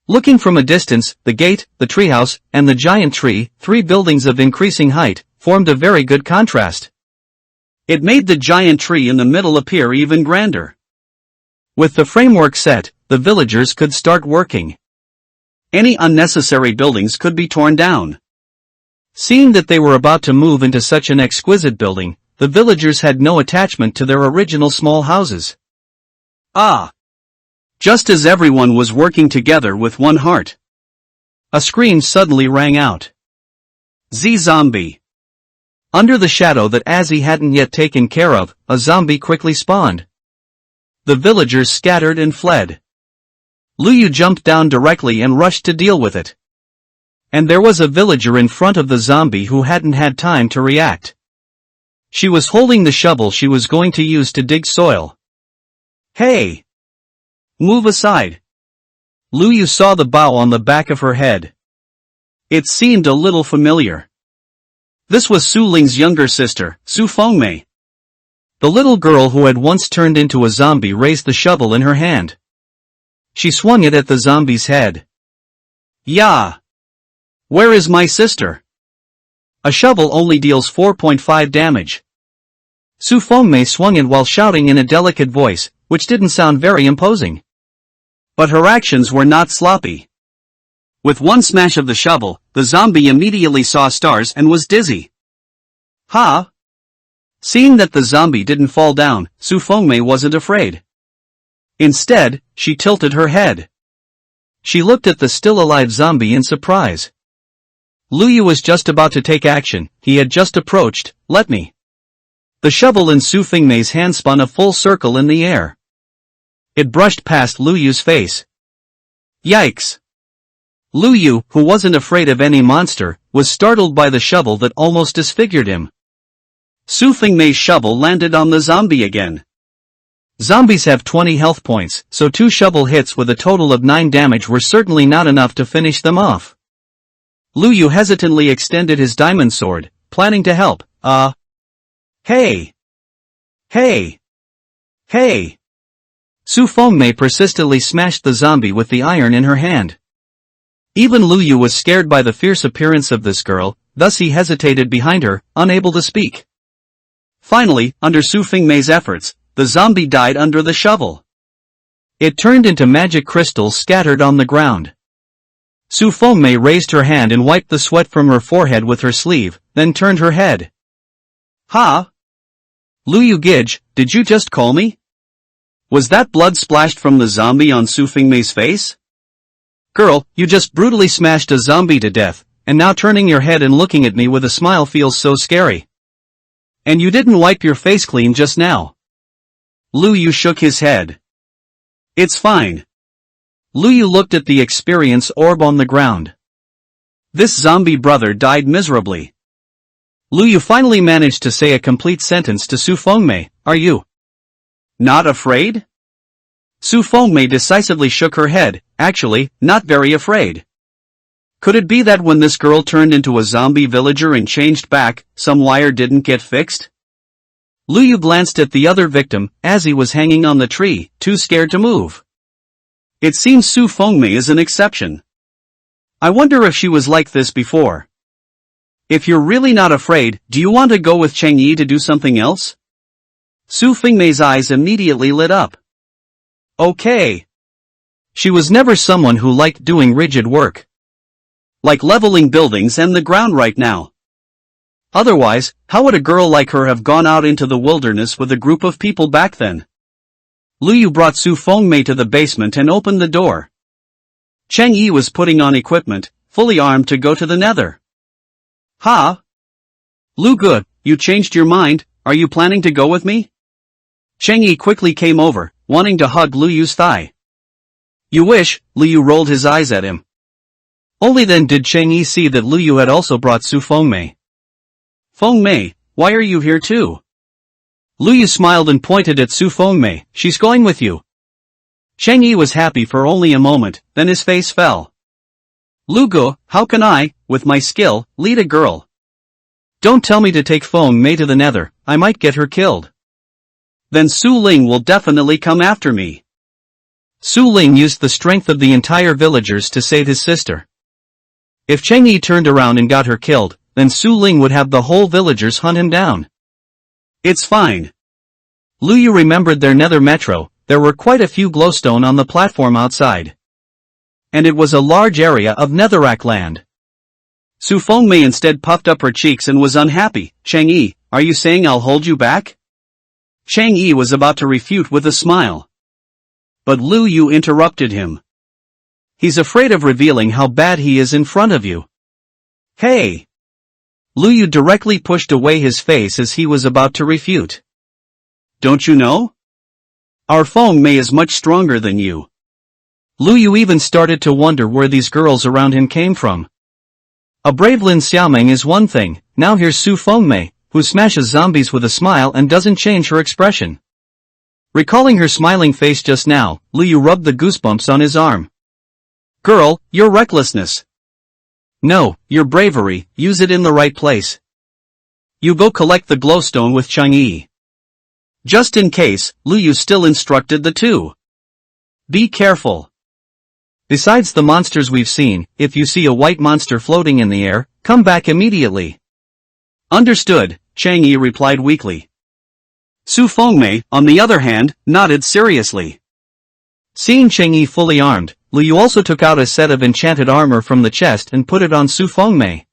Looking from a distance, the gate, the treehouse, and the giant tree, 3 buildings of increasing height, formed a very good contrast. It made the giant tree in the middle appear even grander. With the framework set, the villagers could start working. Any unnecessary buildings could be torn down. Seeing that they were about to move into such an exquisite building, the villagers had no attachment to their original small houses. Ah! Just as everyone was working together with one heart. A scream suddenly rang out. Z-zombie! Under the shadow that Azzy hadn't yet taken care of, a zombie quickly spawned. The villagers scattered and fled. Luyu jumped down directly and rushed to deal with it. And there was a villager in front of the zombie who hadn't had time to react. She was holding the shovel she was going to use to dig soil. Hey! Move aside. Luyu saw the bow on the back of her head. It seemed a little familiar. This was Su Ling's younger sister, Su Fengmei. The little girl who had once turned into a zombie raised the shovel in her hand. She swung it at the zombie's head. Yeah! Where is my sister? A shovel only deals 4.5 damage. Su Fengmei swung it while shouting in a delicate voice, which didn't sound very imposing. But her actions were not sloppy. With one smash of the shovel, the zombie immediately saw stars and was dizzy. Ha! Seeing that the zombie didn't fall down, Su Fengmei wasn't afraid. Instead, she tilted her head. She looked at the still-alive zombie in surprise. Luyu was just about to take action. He had just approached. Let me. The shovel in Su Fengmei's hand spun a full circle in the air. It brushed past Luyu's face. Yikes! Luyu, who wasn't afraid of any monster, was startled by the shovel that almost disfigured him. Su Fengmei's shovel landed on the zombie again. Zombies have 20 health points, so 2 shovel hits with a total of 9 damage were certainly not enough to finish them off. Luyu hesitantly extended his diamond sword, planning to help. Hey! Hey! Hey! Su Fengmei persistently smashed the zombie with the iron in her hand. Even Luyu was scared by the fierce appearance of this girl, thus he hesitated behind her, unable to speak. Finally, under Su Fengmei's efforts, the zombie died under the shovel. It turned into magic crystals scattered on the ground. Su Fengmei raised her hand and wiped the sweat from her forehead with her sleeve, then turned her head. Ha! Luyu Gij, did you just call me? Was that blood splashed from the zombie on Su Fengmei's face? Girl, you just brutally smashed a zombie to death, and now turning your head and looking at me with a smile feels so scary. And you didn't wipe your face clean just now. Luyu shook his head. It's fine. Luyu looked at the experience orb on the ground. This zombie brother died miserably. Luyu finally managed to say a complete sentence to Su Fengmei. Are you not afraid? Su Fengmei decisively shook her head. Actually, not very afraid. Could it be that when this girl turned into a zombie villager and changed back, some wire didn't get fixed? Luyu glanced at the other victim, as he was hanging on the tree, too scared to move. It seems Su Fengmei is an exception. I wonder if she was like this before. If you're really not afraid, do you want to go with Cheng Yi to do something else? Su Fengmei's eyes immediately lit up. Okay. She was never someone who liked doing rigid work. Like leveling buildings and the ground right now. Otherwise, how would a girl like her have gone out into the wilderness with a group of people back then? Luyu brought Su Fengmei to the basement and opened the door. Cheng Yi was putting on equipment, fully armed to go to the nether. Ha! Lu Ge, you changed your mind, are you planning to go with me? Cheng Yi quickly came over, wanting to hug Luyu's thigh. You wish, Luyu rolled his eyes at him. Only then did Cheng Yi see that Luyu had also brought Su Fengmei. Fengmei, why are you here too? Luyu smiled and pointed at Su Fengmei. She's going with you. Cheng Yi was happy for only a moment, then his face fell. Lu Ge, how can I, with my skill, lead a girl? Don't tell me to take Fengmei to the nether, I might get her killed. Then Su Ling will definitely come after me. Su Ling used the strength of the entire villagers to save his sister. If Cheng Yi turned around and got her killed, then Su Ling would have the whole villagers hunt him down. It's fine. Luyu remembered their nether metro. There were quite a few glowstone on the platform outside. And it was a large area of netherrack land. Su Fengmei instead puffed up her cheeks and was unhappy. Chang Yi, are you saying I'll hold you back? Chang Yi was about to refute with a smile. But Lu Yu interrupted him. He's afraid of revealing how bad he is in front of you. Hey! Lu Yu directly pushed away his face as he was about to refute. Don't you know? Our Fengmei is much stronger than you. Lu Yu even started to wonder where these girls around him came from. A brave Lin Xiaoming is one thing, now here's Su Fengmei, who smashes zombies with a smile and doesn't change her expression. Recalling her smiling face just now, Lu Yu rubbed the goosebumps on his arm. Girl, your recklessness. No, your bravery, use it in the right place. You go collect the glowstone with Chang Yi. Just in case, Lu Yu still instructed the two. Be careful. Besides the monsters we've seen, if you see a white monster floating in the air, come back immediately. Understood, Chang Yi replied weakly. Su Fengmei, on the other hand, nodded seriously. Seeing Chang Yi fully armed, Lu Yu also took out a set of enchanted armor from the chest and put it on Su Fengmei.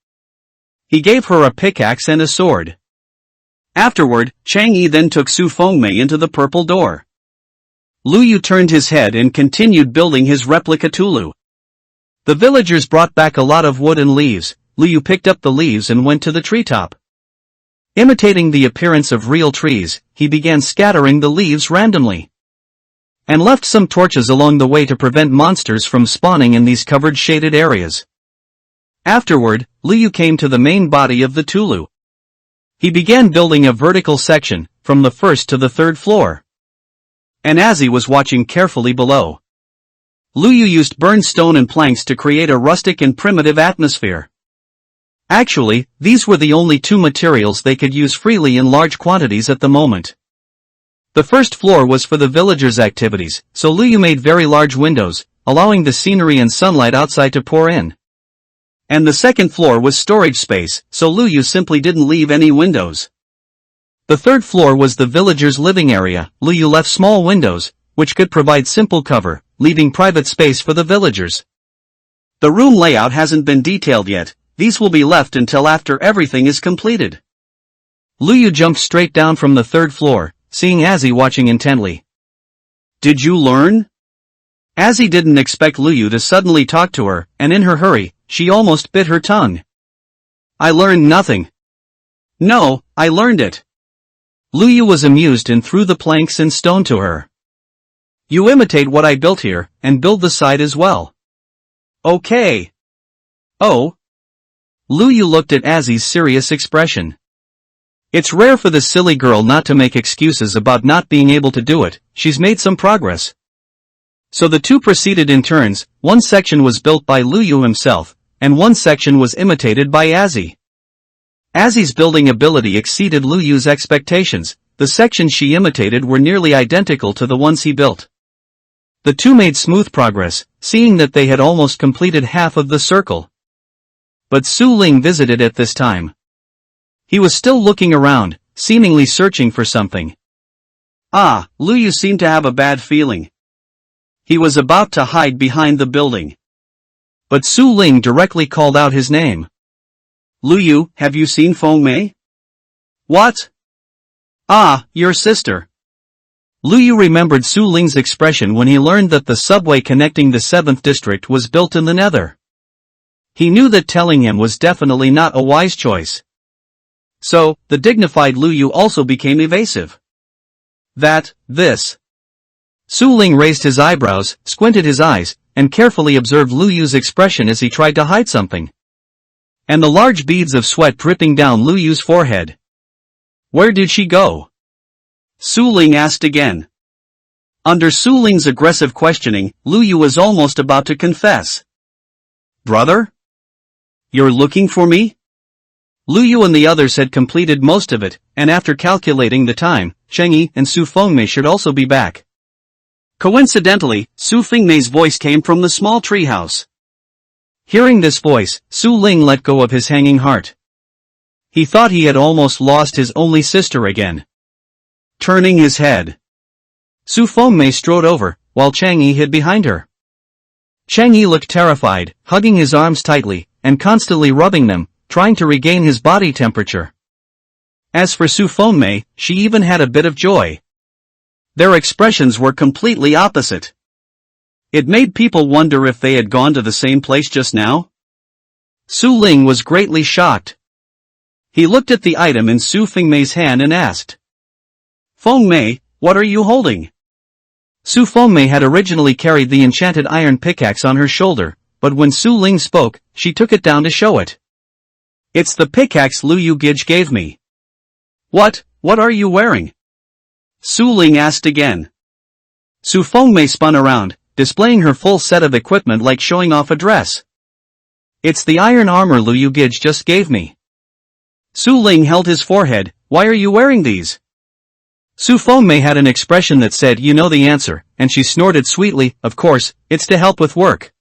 He gave her a pickaxe and a sword. Afterward, Chang Yi then took Su Fengmei into the purple door. Lu Yu turned his head and continued building his replica Tulu. The villagers brought back a lot of wood and leaves. Lu Yu picked up the leaves and went to the treetop. Imitating the appearance of real trees, he began scattering the leaves randomly. And left some torches along the way to prevent monsters from spawning in these covered shaded areas. Afterward, Lu Yu came to the main body of the Tulu. He began building a vertical section, from the first to the third floor. And Azzy was watching carefully below. Lu Yu used burned stone and planks to create a rustic and primitive atmosphere. Actually, these were the only two materials they could use freely in large quantities at the moment. The first floor was for the villagers' activities, so Lu Yu made very large windows, allowing the scenery and sunlight outside to pour in. And the second floor was storage space, so Lu Yu simply didn't leave any windows. The third floor was the villagers' living area. Lu Yu left small windows, which could provide simple cover, leaving private space for the villagers. The room layout hasn't been detailed yet, these will be left until after everything is completed. Lu Yu jumped straight down from the third floor, seeing Azzy watching intently. Did you learn? Azzy didn't expect Lu Yu to suddenly talk to her, and in her hurry, she almost bit her tongue. I learned nothing. No, I learned it. Lu Yu was amused and threw the planks and stone to her. You imitate what I built here, and build the side as well. Okay. Oh. Lu Yu looked at Azzy's serious expression. It's rare for the silly girl not to make excuses about not being able to do it. She's made some progress. So the two proceeded in turns. One section was built by Lu Yu himself, and one section was imitated by Azzy. Azzy's building ability exceeded Lu Yu's expectations. The sections she imitated were nearly identical to the ones he built. The two made smooth progress, seeing that they had almost completed half of the circle. But Su Ling visited at this time. He was still looking around, seemingly searching for something. Ah, Lu Yu seemed to have a bad feeling. He was about to hide behind the building. But Su Ling directly called out his name. Lu Yu, have you seen Fengmei? What? Ah, your sister. Lu Yu remembered Su Ling's expression when he learned that the subway connecting the 7th district was built in the Nether. He knew that telling him was definitely not a wise choice. So, the dignified Lu Yu also became evasive. This. Su Ling raised his eyebrows, squinted his eyes, and carefully observed Lu Yu's expression as he tried to hide something. And the large beads of sweat dripping down Lu Yu's forehead. Where did she go? Su Ling asked again. Under Su Ling's aggressive questioning, Lu Yu was almost about to confess. Brother? You're looking for me? Lu Yu and the others had completed most of it, and after calculating the time, Cheng Yi and Su Fengmei should also be back. Coincidentally, Su Fengmei's voice came from the small treehouse. Hearing this voice, Su Ling let go of his hanging heart. He thought he had almost lost his only sister again. Turning his head, Su Fengmei strode over, while Cheng Yi hid behind her. Cheng Yi looked terrified, hugging his arms tightly, and constantly rubbing them, trying to regain his body temperature. As for Su Fengmei, she even had a bit of joy. Their expressions were completely opposite. It made people wonder if they had gone to the same place just now. Su Ling was greatly shocked. He looked at the item in Su Fengmei's hand and asked, "Fengmei, what are you holding?" Su Fengmei had originally carried the enchanted iron pickaxe on her shoulder, but when Su Ling spoke, she took it down to show it. "It's the pickaxe Lu Yugij gave me." What are you wearing?" Su Ling asked again. Su Fengmei spun around, displaying her full set of equipment like showing off a dress. "It's the iron armor Lu Yugij just gave me." Su Ling held his forehead. "Why are you wearing these?" Su Fengmei had an expression that said you know the answer, and she snorted sweetly, "Of course, it's to help with work.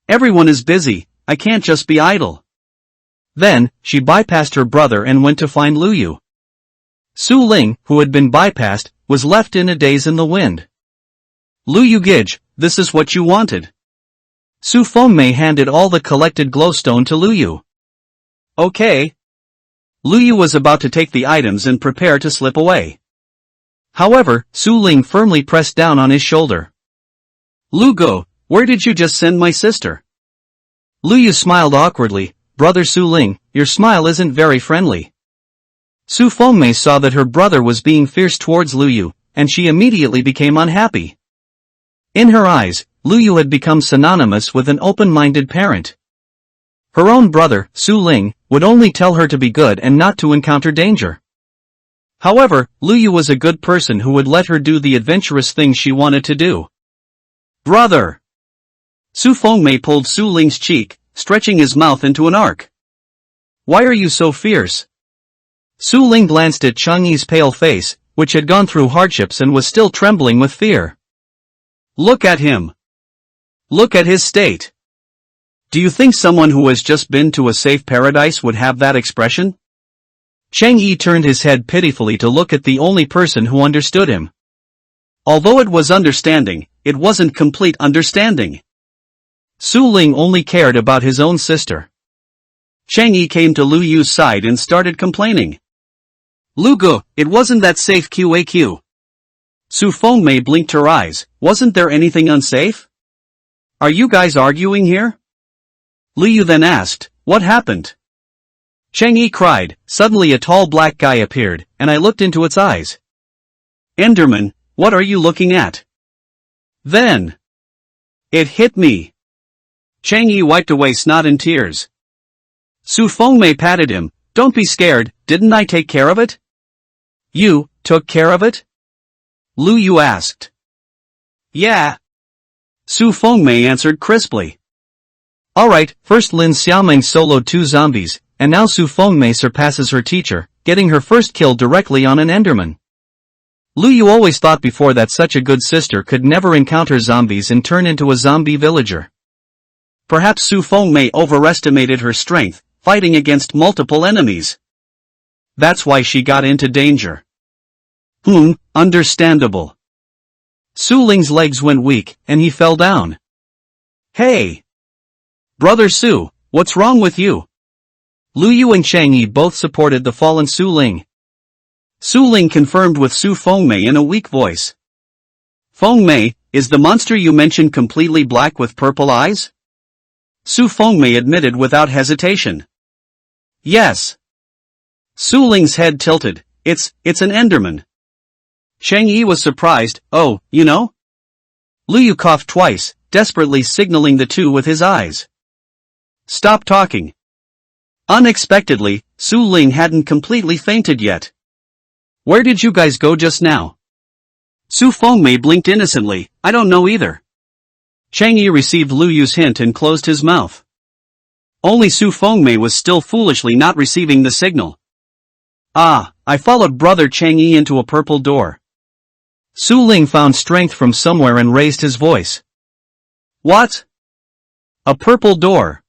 Everyone is busy, I can't just be idle." Then, she bypassed her brother and went to find Lu Yu. Su Ling, who had been bypassed, was left in a daze in the wind. "Lu Yugij, this is what you wanted." Su Fengmei handed all the collected glowstone to Lu Yu. "Okay." Lu Yu was about to take the items and prepare to slip away. However, Su Ling firmly pressed down on his shoulder. "Lu Go, where did you just send my sister?" Lu Yu smiled awkwardly. "Brother Su Ling, your smile isn't very friendly." Su Fengmei saw that her brother was being fierce towards Lu Yu, and she immediately became unhappy. In her eyes, Lu Yu had become synonymous with an open-minded parent. Her own brother, Su Ling, would only tell her to be good and not to encounter danger. However, Lu Yu was a good person who would let her do the adventurous things she wanted to do. "Brother!" Su Fengmei pulled Su Ling's cheek, stretching his mouth into an arc. "Why are you so fierce?" Su Ling glanced at Chang Yi's pale face, which had gone through hardships and was still trembling with fear. "Look at him. Look at his state. Do you think someone who has just been to a safe paradise would have that expression?" Chang Yi turned his head pitifully to look at the only person who understood him. Although it was understanding, it wasn't complete understanding. Su Ling only cared about his own sister. Chang Yi came to Lu Yu's side and started complaining. "Lu Gu, it wasn't that safe QAQ." Su Fengmei blinked her eyes. "Wasn't there anything unsafe? Are you guys arguing here?" Lu Yu then asked, "What happened?" Chang Yi cried. Suddenly a tall black guy appeared, and I looked into its eyes. "Enderman, what are you looking at?" Then it hit me. Chang Yi wiped away snot and tears. Su Fengmei patted him. "Don't be scared, didn't I take care of it?" "You took care of it?" Lu Yu asked. "Yeah." Su Fengmei answered crisply. Alright, first Lin Xiaoming soloed 2 zombies, and now Su Fengmei surpasses her teacher, getting her first kill directly on an Enderman. Lu Yu always thought before that such a good sister could never encounter zombies and turn into a zombie villager. Perhaps Su Fengmei overestimated her strength, fighting against multiple enemies. That's why she got into danger. Understandable. Su Ling's legs went weak, and he fell down. "Hey! Brother Su, what's wrong with you?" Lu Yu and Chang Yi both supported the fallen Su Ling. Su Ling confirmed with Su Fengmei in a weak voice. "Fengmei, is the monster you mentioned completely black with purple eyes?" Su Fengmei admitted without hesitation. "Yes." Su Ling's head tilted. It's an Enderman." Chang Yi was surprised. "Oh, you know?" Lu Yu coughed twice, desperately signaling the two with his eyes. "Stop talking." Unexpectedly, Su Ling hadn't completely fainted yet. "Where did you guys go just now?" Su Fengmei blinked innocently. "I don't know either." Chang Yi received Lu Yu's hint and closed his mouth. Only Su Fengmei was still foolishly not receiving the signal. I followed brother Chang Yi into a purple door." Su Ling found strength from somewhere and raised his voice. "What? A purple door?"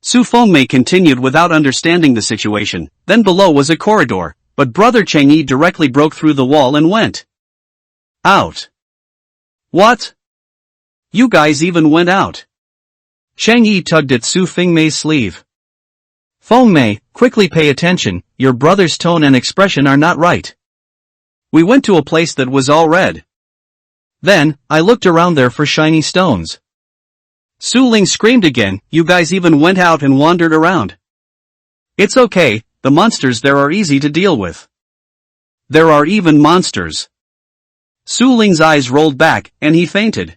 Su Fengmei continued without understanding the situation. Then below was a corridor, but brother Chang Yi directly broke through the wall and went out. "What? You guys even went out?" Chang Yi tugged at Su Fengmei's sleeve. Feng Mei, quickly pay attention, your brother's tone and expression are not right. We went to a place that was all red. Then, I looked around there for shiny stones. Su Ling screamed again, you guys even went out and wandered around. It's okay, the monsters there are easy to deal with. There are even monsters. Su Ling's eyes rolled back, and he fainted.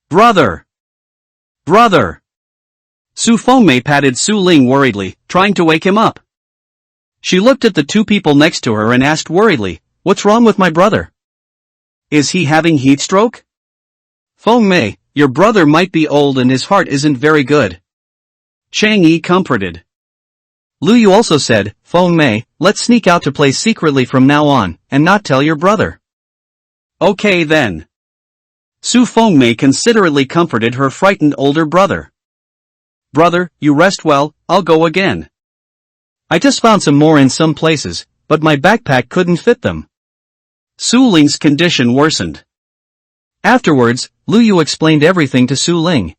Brother! Brother! Su Fengmei patted Su Ling worriedly, trying to wake him up. She looked at the two people next to her and asked worriedly, what's wrong with my brother? Is he having heat stroke? Fengmei, your brother might be old and his heart isn't very good. Chang Yi comforted. Lu Yu also said, Fengmei, let's sneak out to play secretly from now on, and not tell your brother. Okay then. Su Fengmei considerately comforted her frightened older brother. Brother, you rest well, I'll go again. I just found some more in some places, but my backpack couldn't fit them. Su Ling's condition worsened. Afterwards, Lu Yu explained everything to Su Ling.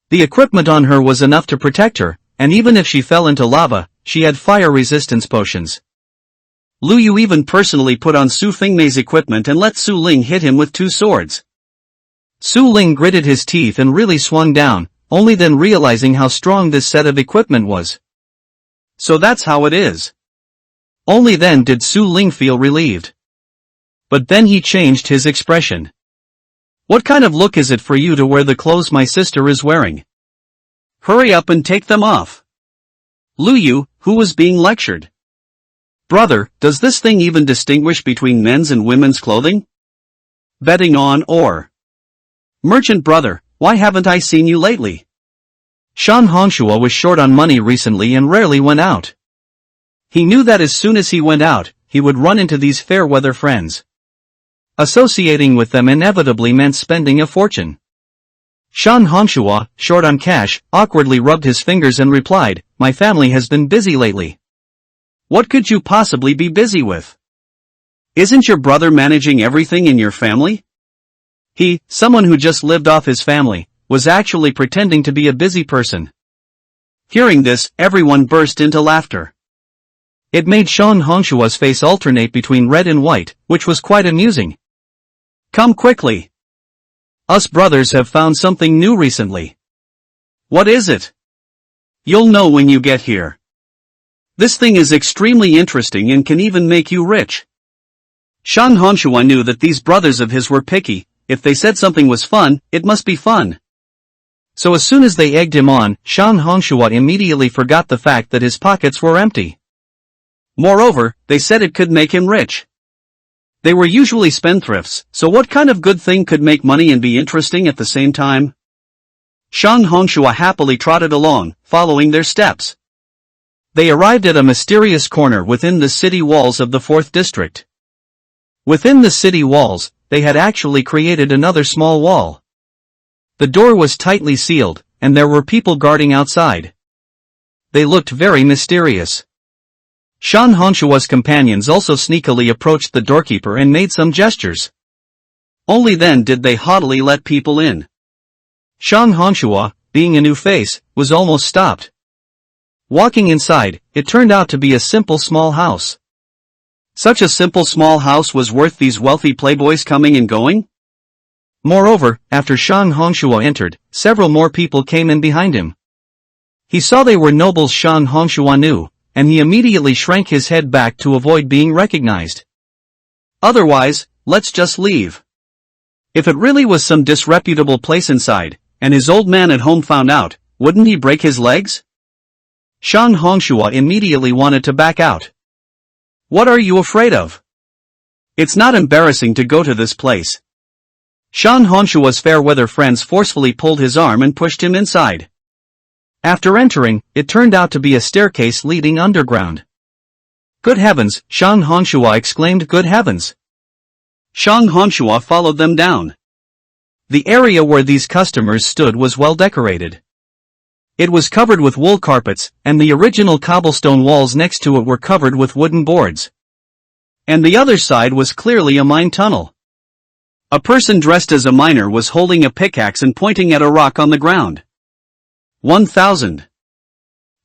The equipment on her was enough to protect her, and even if she fell into lava, she had fire resistance potions. Lu Yu even personally put on Su Fengmei's equipment and let Su Ling hit him with 2 swords. Su Ling gritted his teeth and really swung down, only then realizing how strong this set of equipment was. So that's how it is. Only then did Su Ling feel relieved. But then he changed his expression. What kind of look is it for you to wear the clothes my sister is wearing? Hurry up and take them off. Lu Yu, who was being lectured. Brother, does this thing even distinguish between men's and women's clothing? Betting on or? Merchant brother, why haven't I seen you lately? Shan Hongshua was short on money recently and rarely went out. He knew that as soon as he went out, he would run into these fair-weather friends. Associating with them inevitably meant spending a fortune. Shan Hongshua, short on cash, awkwardly rubbed his fingers and replied, my family has been busy lately. What could you possibly be busy with? Isn't your brother managing everything in your family? He, someone who just lived off his family, was actually pretending to be a busy person. Hearing this, everyone burst into laughter. It made Shan Hongshua's face alternate between red and white, which was quite amusing. Come quickly. Us brothers have found something new recently. What is it? You'll know when you get here. This thing is extremely interesting and can even make you rich. Shan Hongshua knew that these brothers of his were picky. If they said something was fun, it must be fun. So as soon as they egged him on, Shan Hongshua immediately forgot the fact that his pockets were empty. Moreover, they said it could make him rich. They were usually spendthrifts, so what kind of good thing could make money and be interesting at the same time? Shan Hongshua happily trotted along, following their steps. They arrived at a mysterious corner within the city walls of the 4th district. Within the city walls, they had actually created another small wall. The door was tightly sealed, and there were people guarding outside. They looked very mysterious. Shan Hongshua's companions also sneakily approached the doorkeeper and made some gestures. Only then did they haughtily let people in. Shan Hongshua, being a new face, was almost stopped. Walking inside, it turned out to be a simple small house. Such a simple small house was worth these wealthy playboys coming and going? Moreover, after Shan Hongshua entered, several more people came in behind him. He saw they were nobles Shan Hongshua knew, and he immediately shrank his head back to avoid being recognized. Otherwise, let's just leave. If it really was some disreputable place inside, and his old man at home found out, wouldn't he break his legs? Shan Hongshua immediately wanted to back out. What are you afraid of? It's not embarrassing to go to this place. Shan Hongshua's fair-weather friends forcefully pulled his arm and pushed him inside. After entering, it turned out to be a staircase leading underground. Good heavens, Shan Hongshua exclaimed, good heavens. Shan Hongshua followed them down. The area where these customers stood was well decorated. It was covered with wool carpets, and the original cobblestone walls next to it were covered with wooden boards. And the other side was clearly a mine tunnel. A person dressed as a miner was holding a pickaxe and pointing at a rock on the ground. 1,000.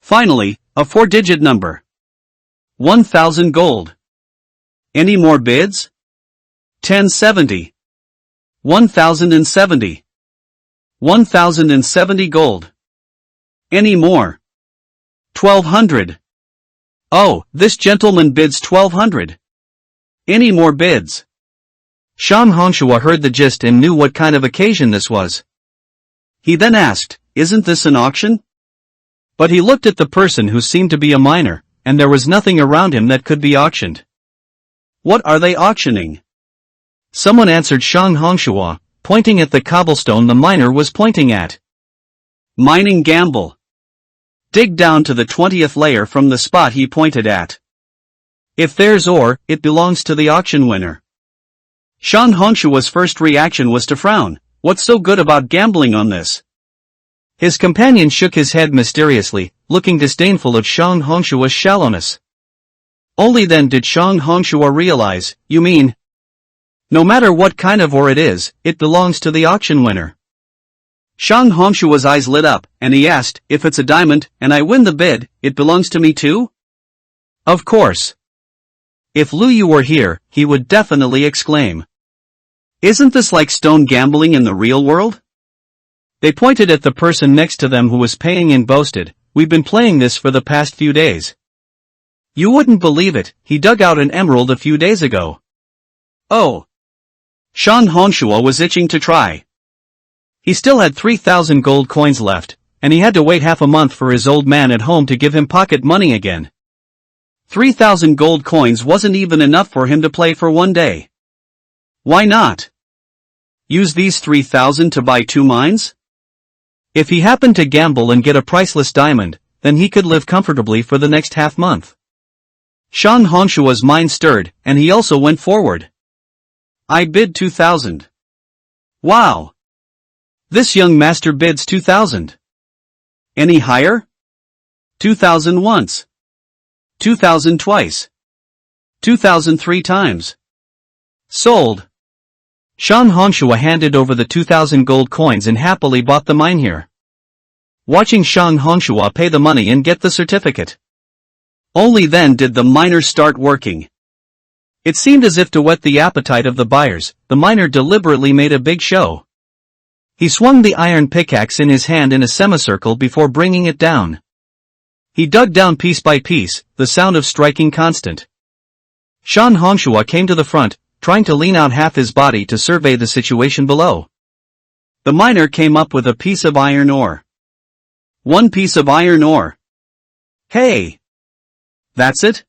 Finally, a 4-digit number. 1,000 gold. Any more bids? 1070. 1,070. 1,070 gold. Any more? 1,200. Oh, this gentleman bids 1,200. Any more bids? Shang Hongshua heard the gist and knew what kind of occasion this was. He then asked, "Isn't this an auction?" But he looked at the person who seemed to be a miner, and there was nothing around him that could be auctioned. What are they auctioning? Someone answered Shang Hongshua, pointing at the cobblestone the miner was pointing at. Mining gamble. Dig down to the 20th layer from the spot he pointed at. If there's ore, it belongs to the auction winner. Shang Hongshua's first reaction was to frown. What's so good about gambling on this? His companion shook his head mysteriously, looking disdainful of Shang Hongshua's shallowness. Only then did Shang Hongshua realize, "You mean? No matter what kind of ore it is, it belongs to the auction winner." Shang Hongshua's eyes lit up, and he asked, "If it's a diamond, and I win the bid, it belongs to me too?" Of course. If Lu Yu were here, he would definitely exclaim. Isn't this like stone gambling in the real world? They pointed at the person next to them who was paying and boasted, "We've been playing this for the past few days. You wouldn't believe it, he dug out an emerald a few days ago." Oh. Shang Hongshua was itching to try. He still had 3,000 gold coins left, and he had to wait half a month for his old man at home to give him pocket money again. 3,000 gold coins wasn't even enough for him to play for one day. Why not? Use these 3,000 to buy 2 mines? If he happened to gamble and get a priceless diamond, then he could live comfortably for the next half month. Shang Hongshua's mind stirred, and he also went forward. I bid 2,000. Wow! This young master bids 2,000. Any higher? 2,000 once. 2,000 twice. 2,000 3 times. Sold. Shang Hongshua handed over the 2,000 gold coins and happily bought the mine here. Watching Shang Hongshua pay the money and get the certificate. Only then did the miner start working. It seemed as if to whet the appetite of the buyers, the miner deliberately made a big show. He swung the iron pickaxe in his hand in a semicircle before bringing it down. He dug down piece by piece, the sound of striking constant. Shang Hongshua came to the front, trying to lean out half his body to survey the situation below. The miner came up with a piece of iron ore. 1 piece of iron ore. Hey! That's it?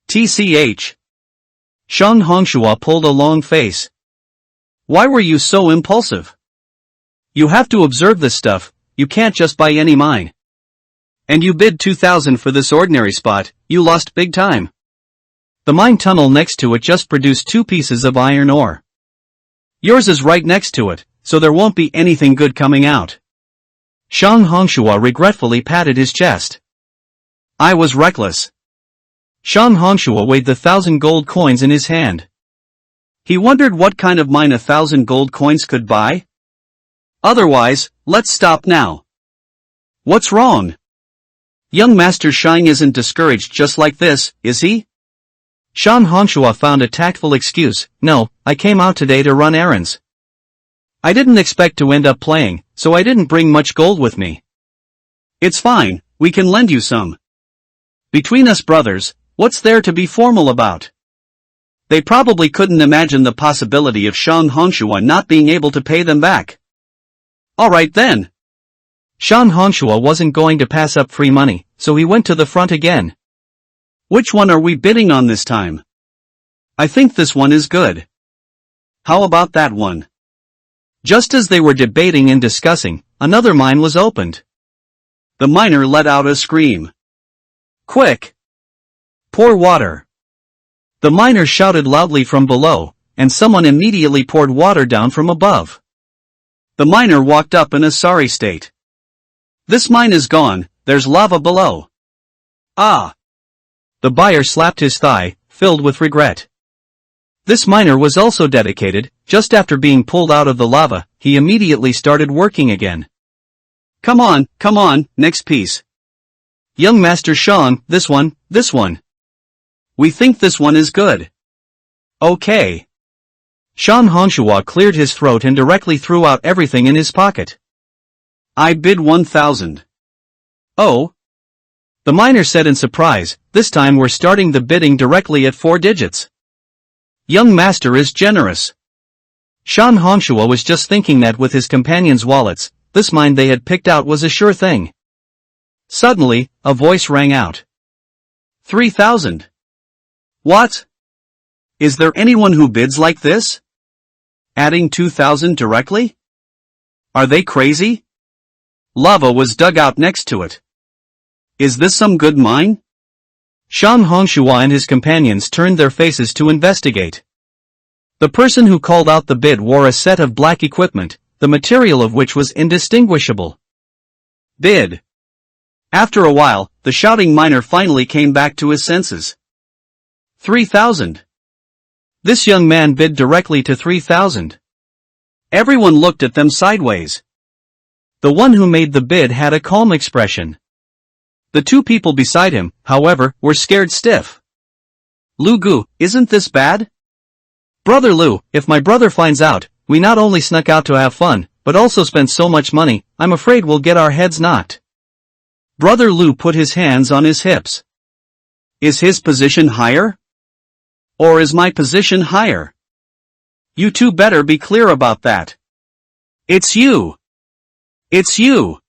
TCH. Shang Hongshua pulled a long face. Why were you so impulsive? You have to observe this stuff, you can't just buy any mine. And you bid 2,000 for this ordinary spot, you lost big time. The mine tunnel next to it just produced 2 pieces of iron ore. Yours is right next to it, so there won't be anything good coming out. Shang Hongshua regretfully patted his chest. I was reckless. Shang Hongshua weighed the 1,000 gold coins in his hand. He wondered what kind of mine 1,000 gold coins could buy. Otherwise, let's stop now. What's wrong? Young Master Shang isn't discouraged just like this, is he? Shang Hongshua found a tactful excuse. No, I came out today to run errands. I didn't expect to end up playing, so I didn't bring much gold with me. It's fine, we can lend you some. Between us brothers, what's there to be formal about? They probably couldn't imagine the possibility of Shang Hongshua not being able to pay them back. Alright then. Shang Hongshua wasn't going to pass up free money, so he went to the front again. Which one are we bidding on this time? I think this one is good. How about that one? Just as they were debating and discussing, another mine was opened. The miner let out a scream. Quick! Pour water! The miner shouted loudly from below, and someone immediately poured water down from above. The miner walked up in a sorry state. This mine is gone, there's lava below. Ah! The buyer slapped his thigh, filled with regret. This miner was also dedicated. Just after being pulled out of the lava, he immediately started working again. Come on, next piece. Young Master Sean, this one. We think this one is good. Okay. Sean Hongshua cleared his throat and directly threw out everything in his pocket. I bid 1,000. Oh? The miner said in surprise, this time we're starting the bidding directly at 4 digits. Young Master is generous. Sean Hongshua was just thinking that with his companions' wallets, this mine they had picked out was a sure thing. Suddenly, a voice rang out. 3,000. What? Is there anyone who bids like this? Adding 2,000 directly? Are they crazy? Lava was dug out next to it. Is this some good mine? Sean Hongshua and his companions turned their faces to investigate. The person who called out the bid wore a set of black equipment, the material of which was indistinguishable. Bid. After a while, the shouting miner finally came back to his senses. 3,000. This young man bid directly to 3,000. Everyone looked at them sideways. The one who made the bid had a calm expression. The 2 people beside him, however, were scared stiff. Lu Gu, isn't this bad? Brother Lu, if my brother finds out, we not only snuck out to have fun, but also spent so much money, I'm afraid we'll get our heads knocked. Brother Lu put his hands on his hips. Is his position higher? Or is my position higher? You two better be clear about that. It's you. It's you.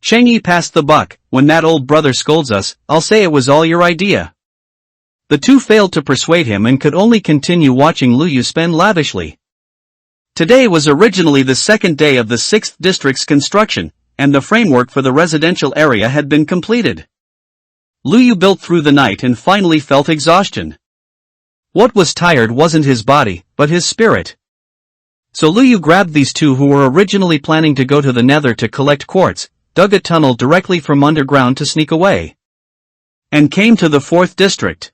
Chang'e passed the buck. When that old brother scolds us, I'll say it was all your idea. The 2 failed to persuade him and could only continue watching Lu Yu spend lavishly. Today was originally the 2nd day of the 6th district's construction, and the framework for the residential area had been completed. Lu Yu built through the night and finally felt exhaustion. What was tired wasn't his body, but his spirit. So Lu Yu grabbed these 2 who were originally planning to go to the nether to collect quartz, dug a tunnel directly from underground to sneak away, and came to the 4th district.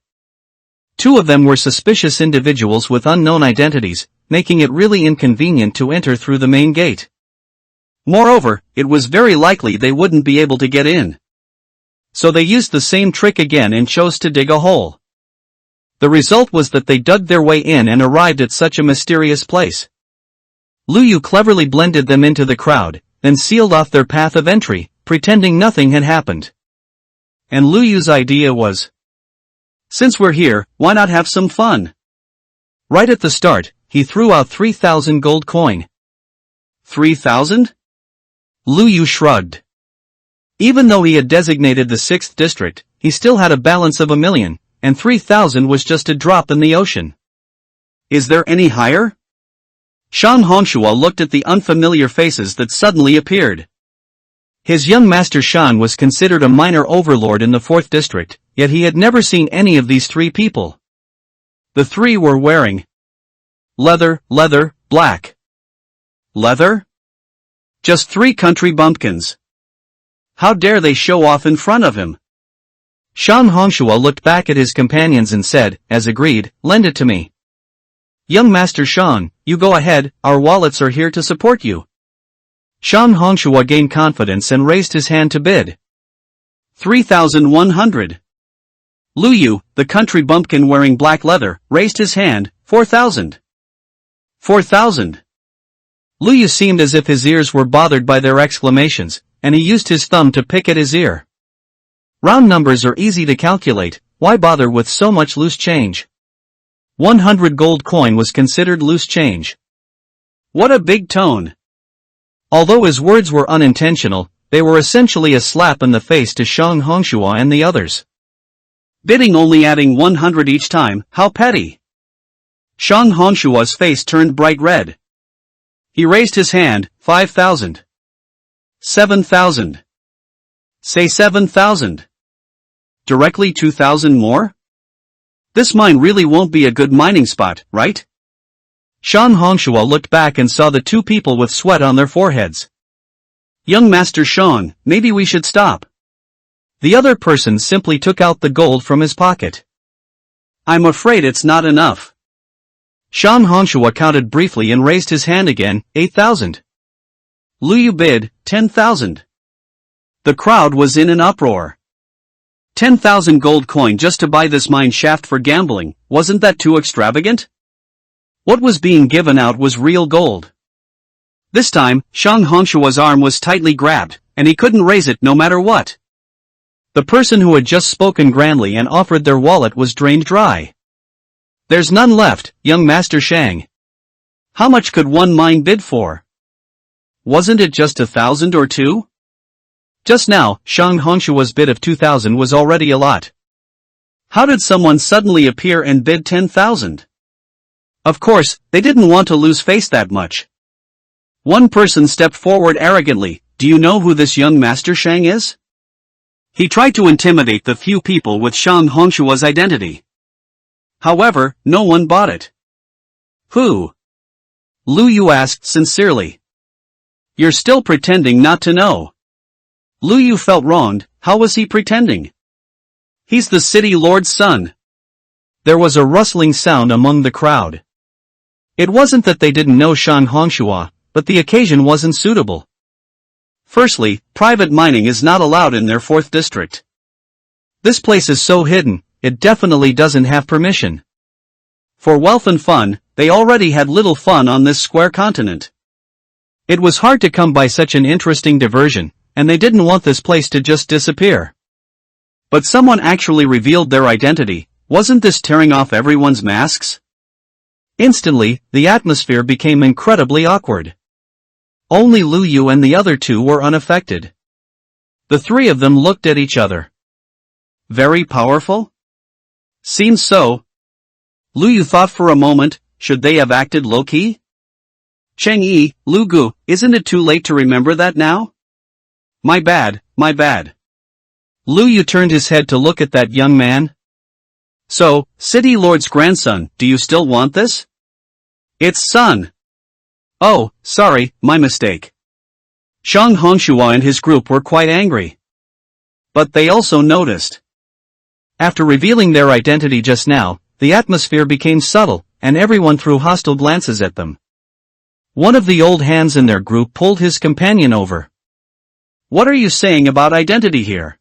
2 of them were suspicious individuals with unknown identities, making it really inconvenient to enter through the main gate. Moreover, it was very likely they wouldn't be able to get in. So they used the same trick again and chose to dig a hole. The result was that they dug their way in and arrived at such a mysterious place. Lu Yu cleverly blended them into the crowd, then sealed off their path of entry, pretending nothing had happened. And Lu Yu's idea was, since we're here, why not have some fun? Right at the start, he threw out 3,000 gold coin. 3,000? Lu Yu shrugged. Even though he had designated the 6th district, he still had a balance of 1,000,000, and 3,000 was just a drop in the ocean. Is there any higher? Sean Hongshua looked at the unfamiliar faces that suddenly appeared. His young master Shan was considered a minor overlord in the 4th district, yet he had never seen any of these 3 people. The 3 were wearing leather, black. Leather? Just 3 country bumpkins. How dare they show off in front of him? Sean Hongshua looked back at his companions and said, as agreed, lend it to me. Young Master Sean, you go ahead, our wallets are here to support you. Sean Hongshua gained confidence and raised his hand to bid. 3,100. Lu Yu, the country bumpkin wearing black leather, raised his hand, 4,000. 4,000. Lu Yu seemed as if his ears were bothered by their exclamations, and he used his thumb to pick at his ear. Round numbers are easy to calculate, why bother with so much loose change? 100 gold coin was considered loose change. What a big tone. Although his words were unintentional, they were essentially a slap in the face to Sean Hongshua and the others. Bidding only adding 100 each time, how petty. Sean Hongshua's face turned bright red. He raised his hand, 5,000. 7,000. Say 7,000. Directly 2,000 more? This mine really won't be a good mining spot, right? Sean Hongshua looked back and saw the 2 people with sweat on their foreheads. Young Master Sean, maybe we should stop. The other person simply took out the gold from his pocket. I'm afraid it's not enough. Sean Hongshua counted briefly and raised his hand again, 8,000. Lu Yu bid 10,000. The crowd was in an uproar. 10,000 gold coin just to buy this mine shaft for gambling, wasn't that too extravagant? What was being given out was real gold. This time, Shang Hongshua's arm was tightly grabbed, and he couldn't raise it no matter what. The person who had just spoken grandly and offered their wallet was drained dry. There's none left, young Master Shang. How much could one mine bid for? Wasn't it just 1,000 or 2? Just now, Shang Hongshua's bid of 2,000 was already a lot. How did someone suddenly appear and bid 10,000? Of course, they didn't want to lose face that much. One person stepped forward arrogantly. Do you know who this young Master Shang is? He tried to intimidate the few people with Shang Hongshua's identity. However, no one bought it. Who? Lu Yu asked sincerely. You're still pretending not to know. Lu Yu felt wronged. How was he pretending? He's the city lord's son. There was a rustling sound among the crowd. It wasn't that they didn't know Shang Hongshua, but the occasion wasn't suitable. Firstly, private mining is not allowed in their 4th district. This place is so hidden, it definitely doesn't have permission. For wealth and fun, they already had little fun on this square continent. It was hard to come by such an interesting diversion, and they didn't want this place to just disappear. But someone actually revealed their identity. Wasn't this tearing off everyone's masks? Instantly, the atmosphere became incredibly awkward. Only Lu Yu and the other two were unaffected. The three of them looked at each other. Very powerful? Seems so. Lu Yu thought for a moment, should they have acted low-key? Cheng Yi, Lu Gu, isn't it too late to remember that now? My bad, my bad. Lu Yu turned his head to look at that young man. So, City Lord's grandson, do you still want this? It's son. Oh, sorry, my mistake. Shang Hongshua and his group were quite angry. But they also noticed. After revealing their identity just now, the atmosphere became subtle, and everyone threw hostile glances at them. One of the old hands in their group pulled his companion over. What are you saying about identity here?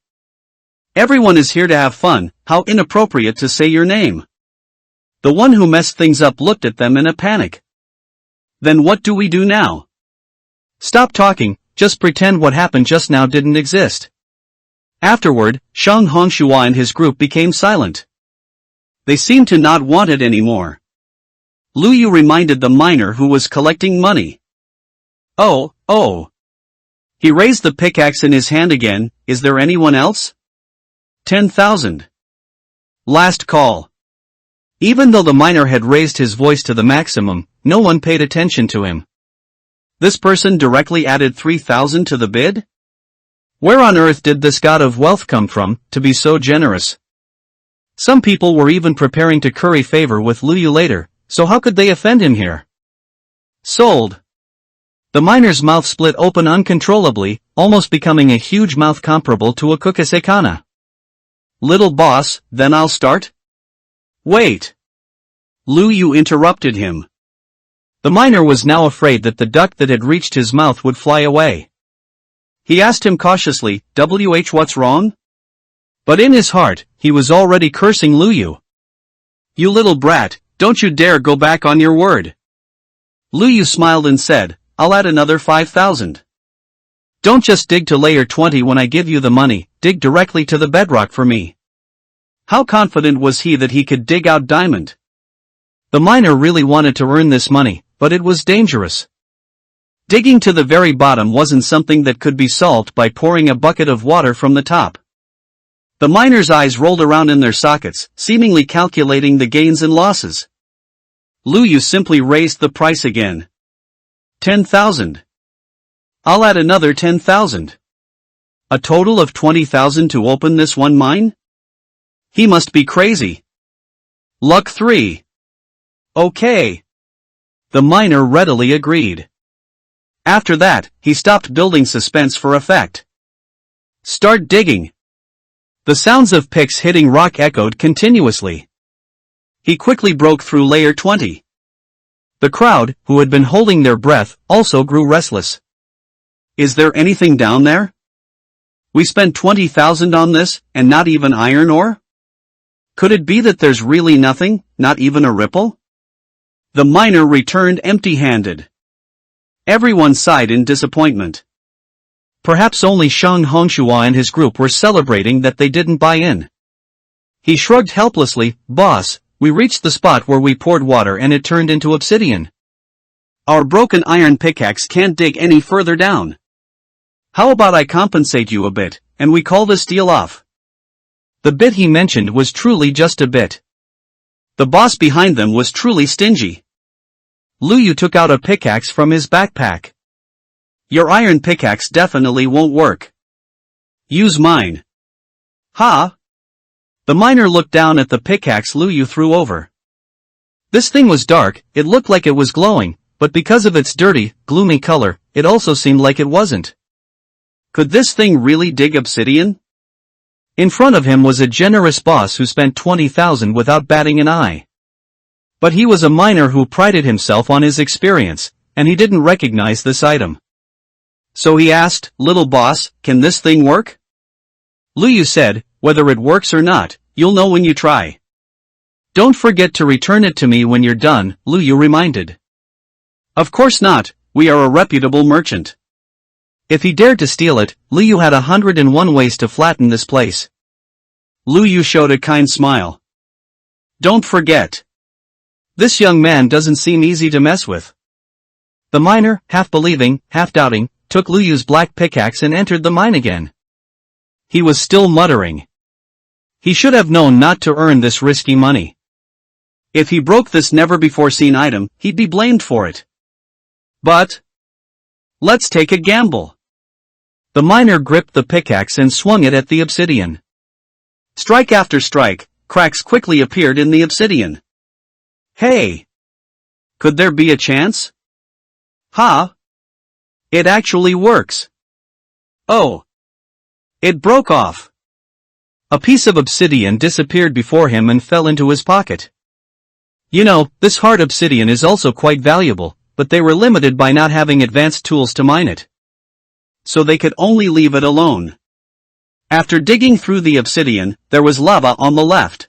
Everyone is here to have fun, how inappropriate to say your name. The one who messed things up looked at them in a panic. Then what do we do now? Stop talking, just pretend what happened just now didn't exist. Afterward, Shang Hongshua and his group became silent. They seemed to not want it anymore. Lu Yu reminded the miner who was collecting money. Oh. He raised the pickaxe in his hand again. Is there anyone else? 10,000. Last call. Even though the miner had raised his voice to the maximum, no one paid attention to him. This person directly added 3,000 to the bid? Where on earth did this god of wealth come from, to be so generous? Some people were even preparing to curry favor with Lu Yu later, so how could they offend him here? Sold. The miner's mouth split open uncontrollably, almost becoming a huge mouth comparable to a kukusekana. Little boss, then I'll start? Wait. Lu Yu interrupted him. The miner was now afraid that the duck that had reached his mouth would fly away. He asked him cautiously, what's wrong? But in his heart, he was already cursing Lu Yu. You little brat, don't you dare go back on your word. Lu Yu smiled and said, I'll add another 5,000. Don't just dig to layer 20 when I give you the money, dig directly to the bedrock for me. How confident was he that he could dig out diamond? The miner really wanted to earn this money, but it was dangerous. Digging to the very bottom wasn't something that could be solved by pouring a bucket of water from the top. The miner's eyes rolled around in their sockets, seemingly calculating the gains and losses. Lu Yu simply raised the price again. 10,000. I'll add another 10,000. A total of 20,000 to open this one mine? He must be crazy. Luck 3. Okay. The miner readily agreed. After that, he stopped building suspense for effect. Start digging. The sounds of picks hitting rock echoed continuously. He quickly broke through layer 20. The crowd, who had been holding their breath, also grew restless. Is there anything down there? We spent 20,000 on this, and not even iron ore? Could it be that there's really nothing, not even a ripple? The miner returned empty-handed. Everyone sighed in disappointment. Perhaps only Shang Hongshua and his group were celebrating that they didn't buy in. He shrugged helplessly. Boss, we reached the spot where we poured water and it turned into obsidian. Our broken iron pickaxe can't dig any further down. How about I compensate you a bit, and we call this deal off? The bit he mentioned was truly just a bit. The boss behind them was truly stingy. Lu Yu took out a pickaxe from his backpack. Your iron pickaxe definitely won't work. Use mine. Ha! The miner looked down at the pickaxe Lu Yu threw over. This thing was dark, it looked like it was glowing, but because of its dirty, gloomy color, it also seemed like it wasn't. Could this thing really dig obsidian? In front of him was a generous boss who spent 20,000 without batting an eye. But he was a miner who prided himself on his experience, and he didn't recognize this item. So he asked, little boss, can this thing work? Lu Yu said, whether it works or not, you'll know when you try. Don't forget to return it to me when you're done, Lu Yu reminded. Of course not, we are a reputable merchant. If he dared to steal it, Lu Yu had 101 ways to flatten this place. Lu Yu showed a kind smile. Don't forget. This young man doesn't seem easy to mess with. The miner, half believing, half doubting, took Lu Yu's black pickaxe and entered the mine again. He was still muttering. He should have known not to earn this risky money. If he broke this never-before-seen item, he'd be blamed for it. But let's take a gamble. The miner gripped the pickaxe and swung it at the obsidian. Strike after strike, cracks quickly appeared in the obsidian. Hey! Could there be a chance? Ha! It actually works. Oh! It broke off. A piece of obsidian disappeared before him and fell into his pocket. You know, this hard obsidian is also quite valuable, but they were limited by not having advanced tools to mine it. So they could only leave it alone. After digging through the obsidian, there was lava on the left.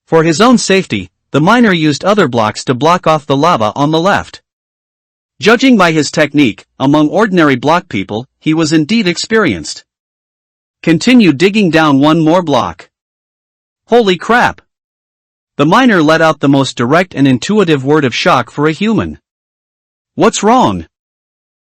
For his own safety, the miner used other blocks to block off the lava on the left. Judging by his technique, among ordinary block people, he was indeed experienced. Continue digging down one more block. Holy crap! The miner let out the most direct and intuitive word of shock for a human. What's wrong?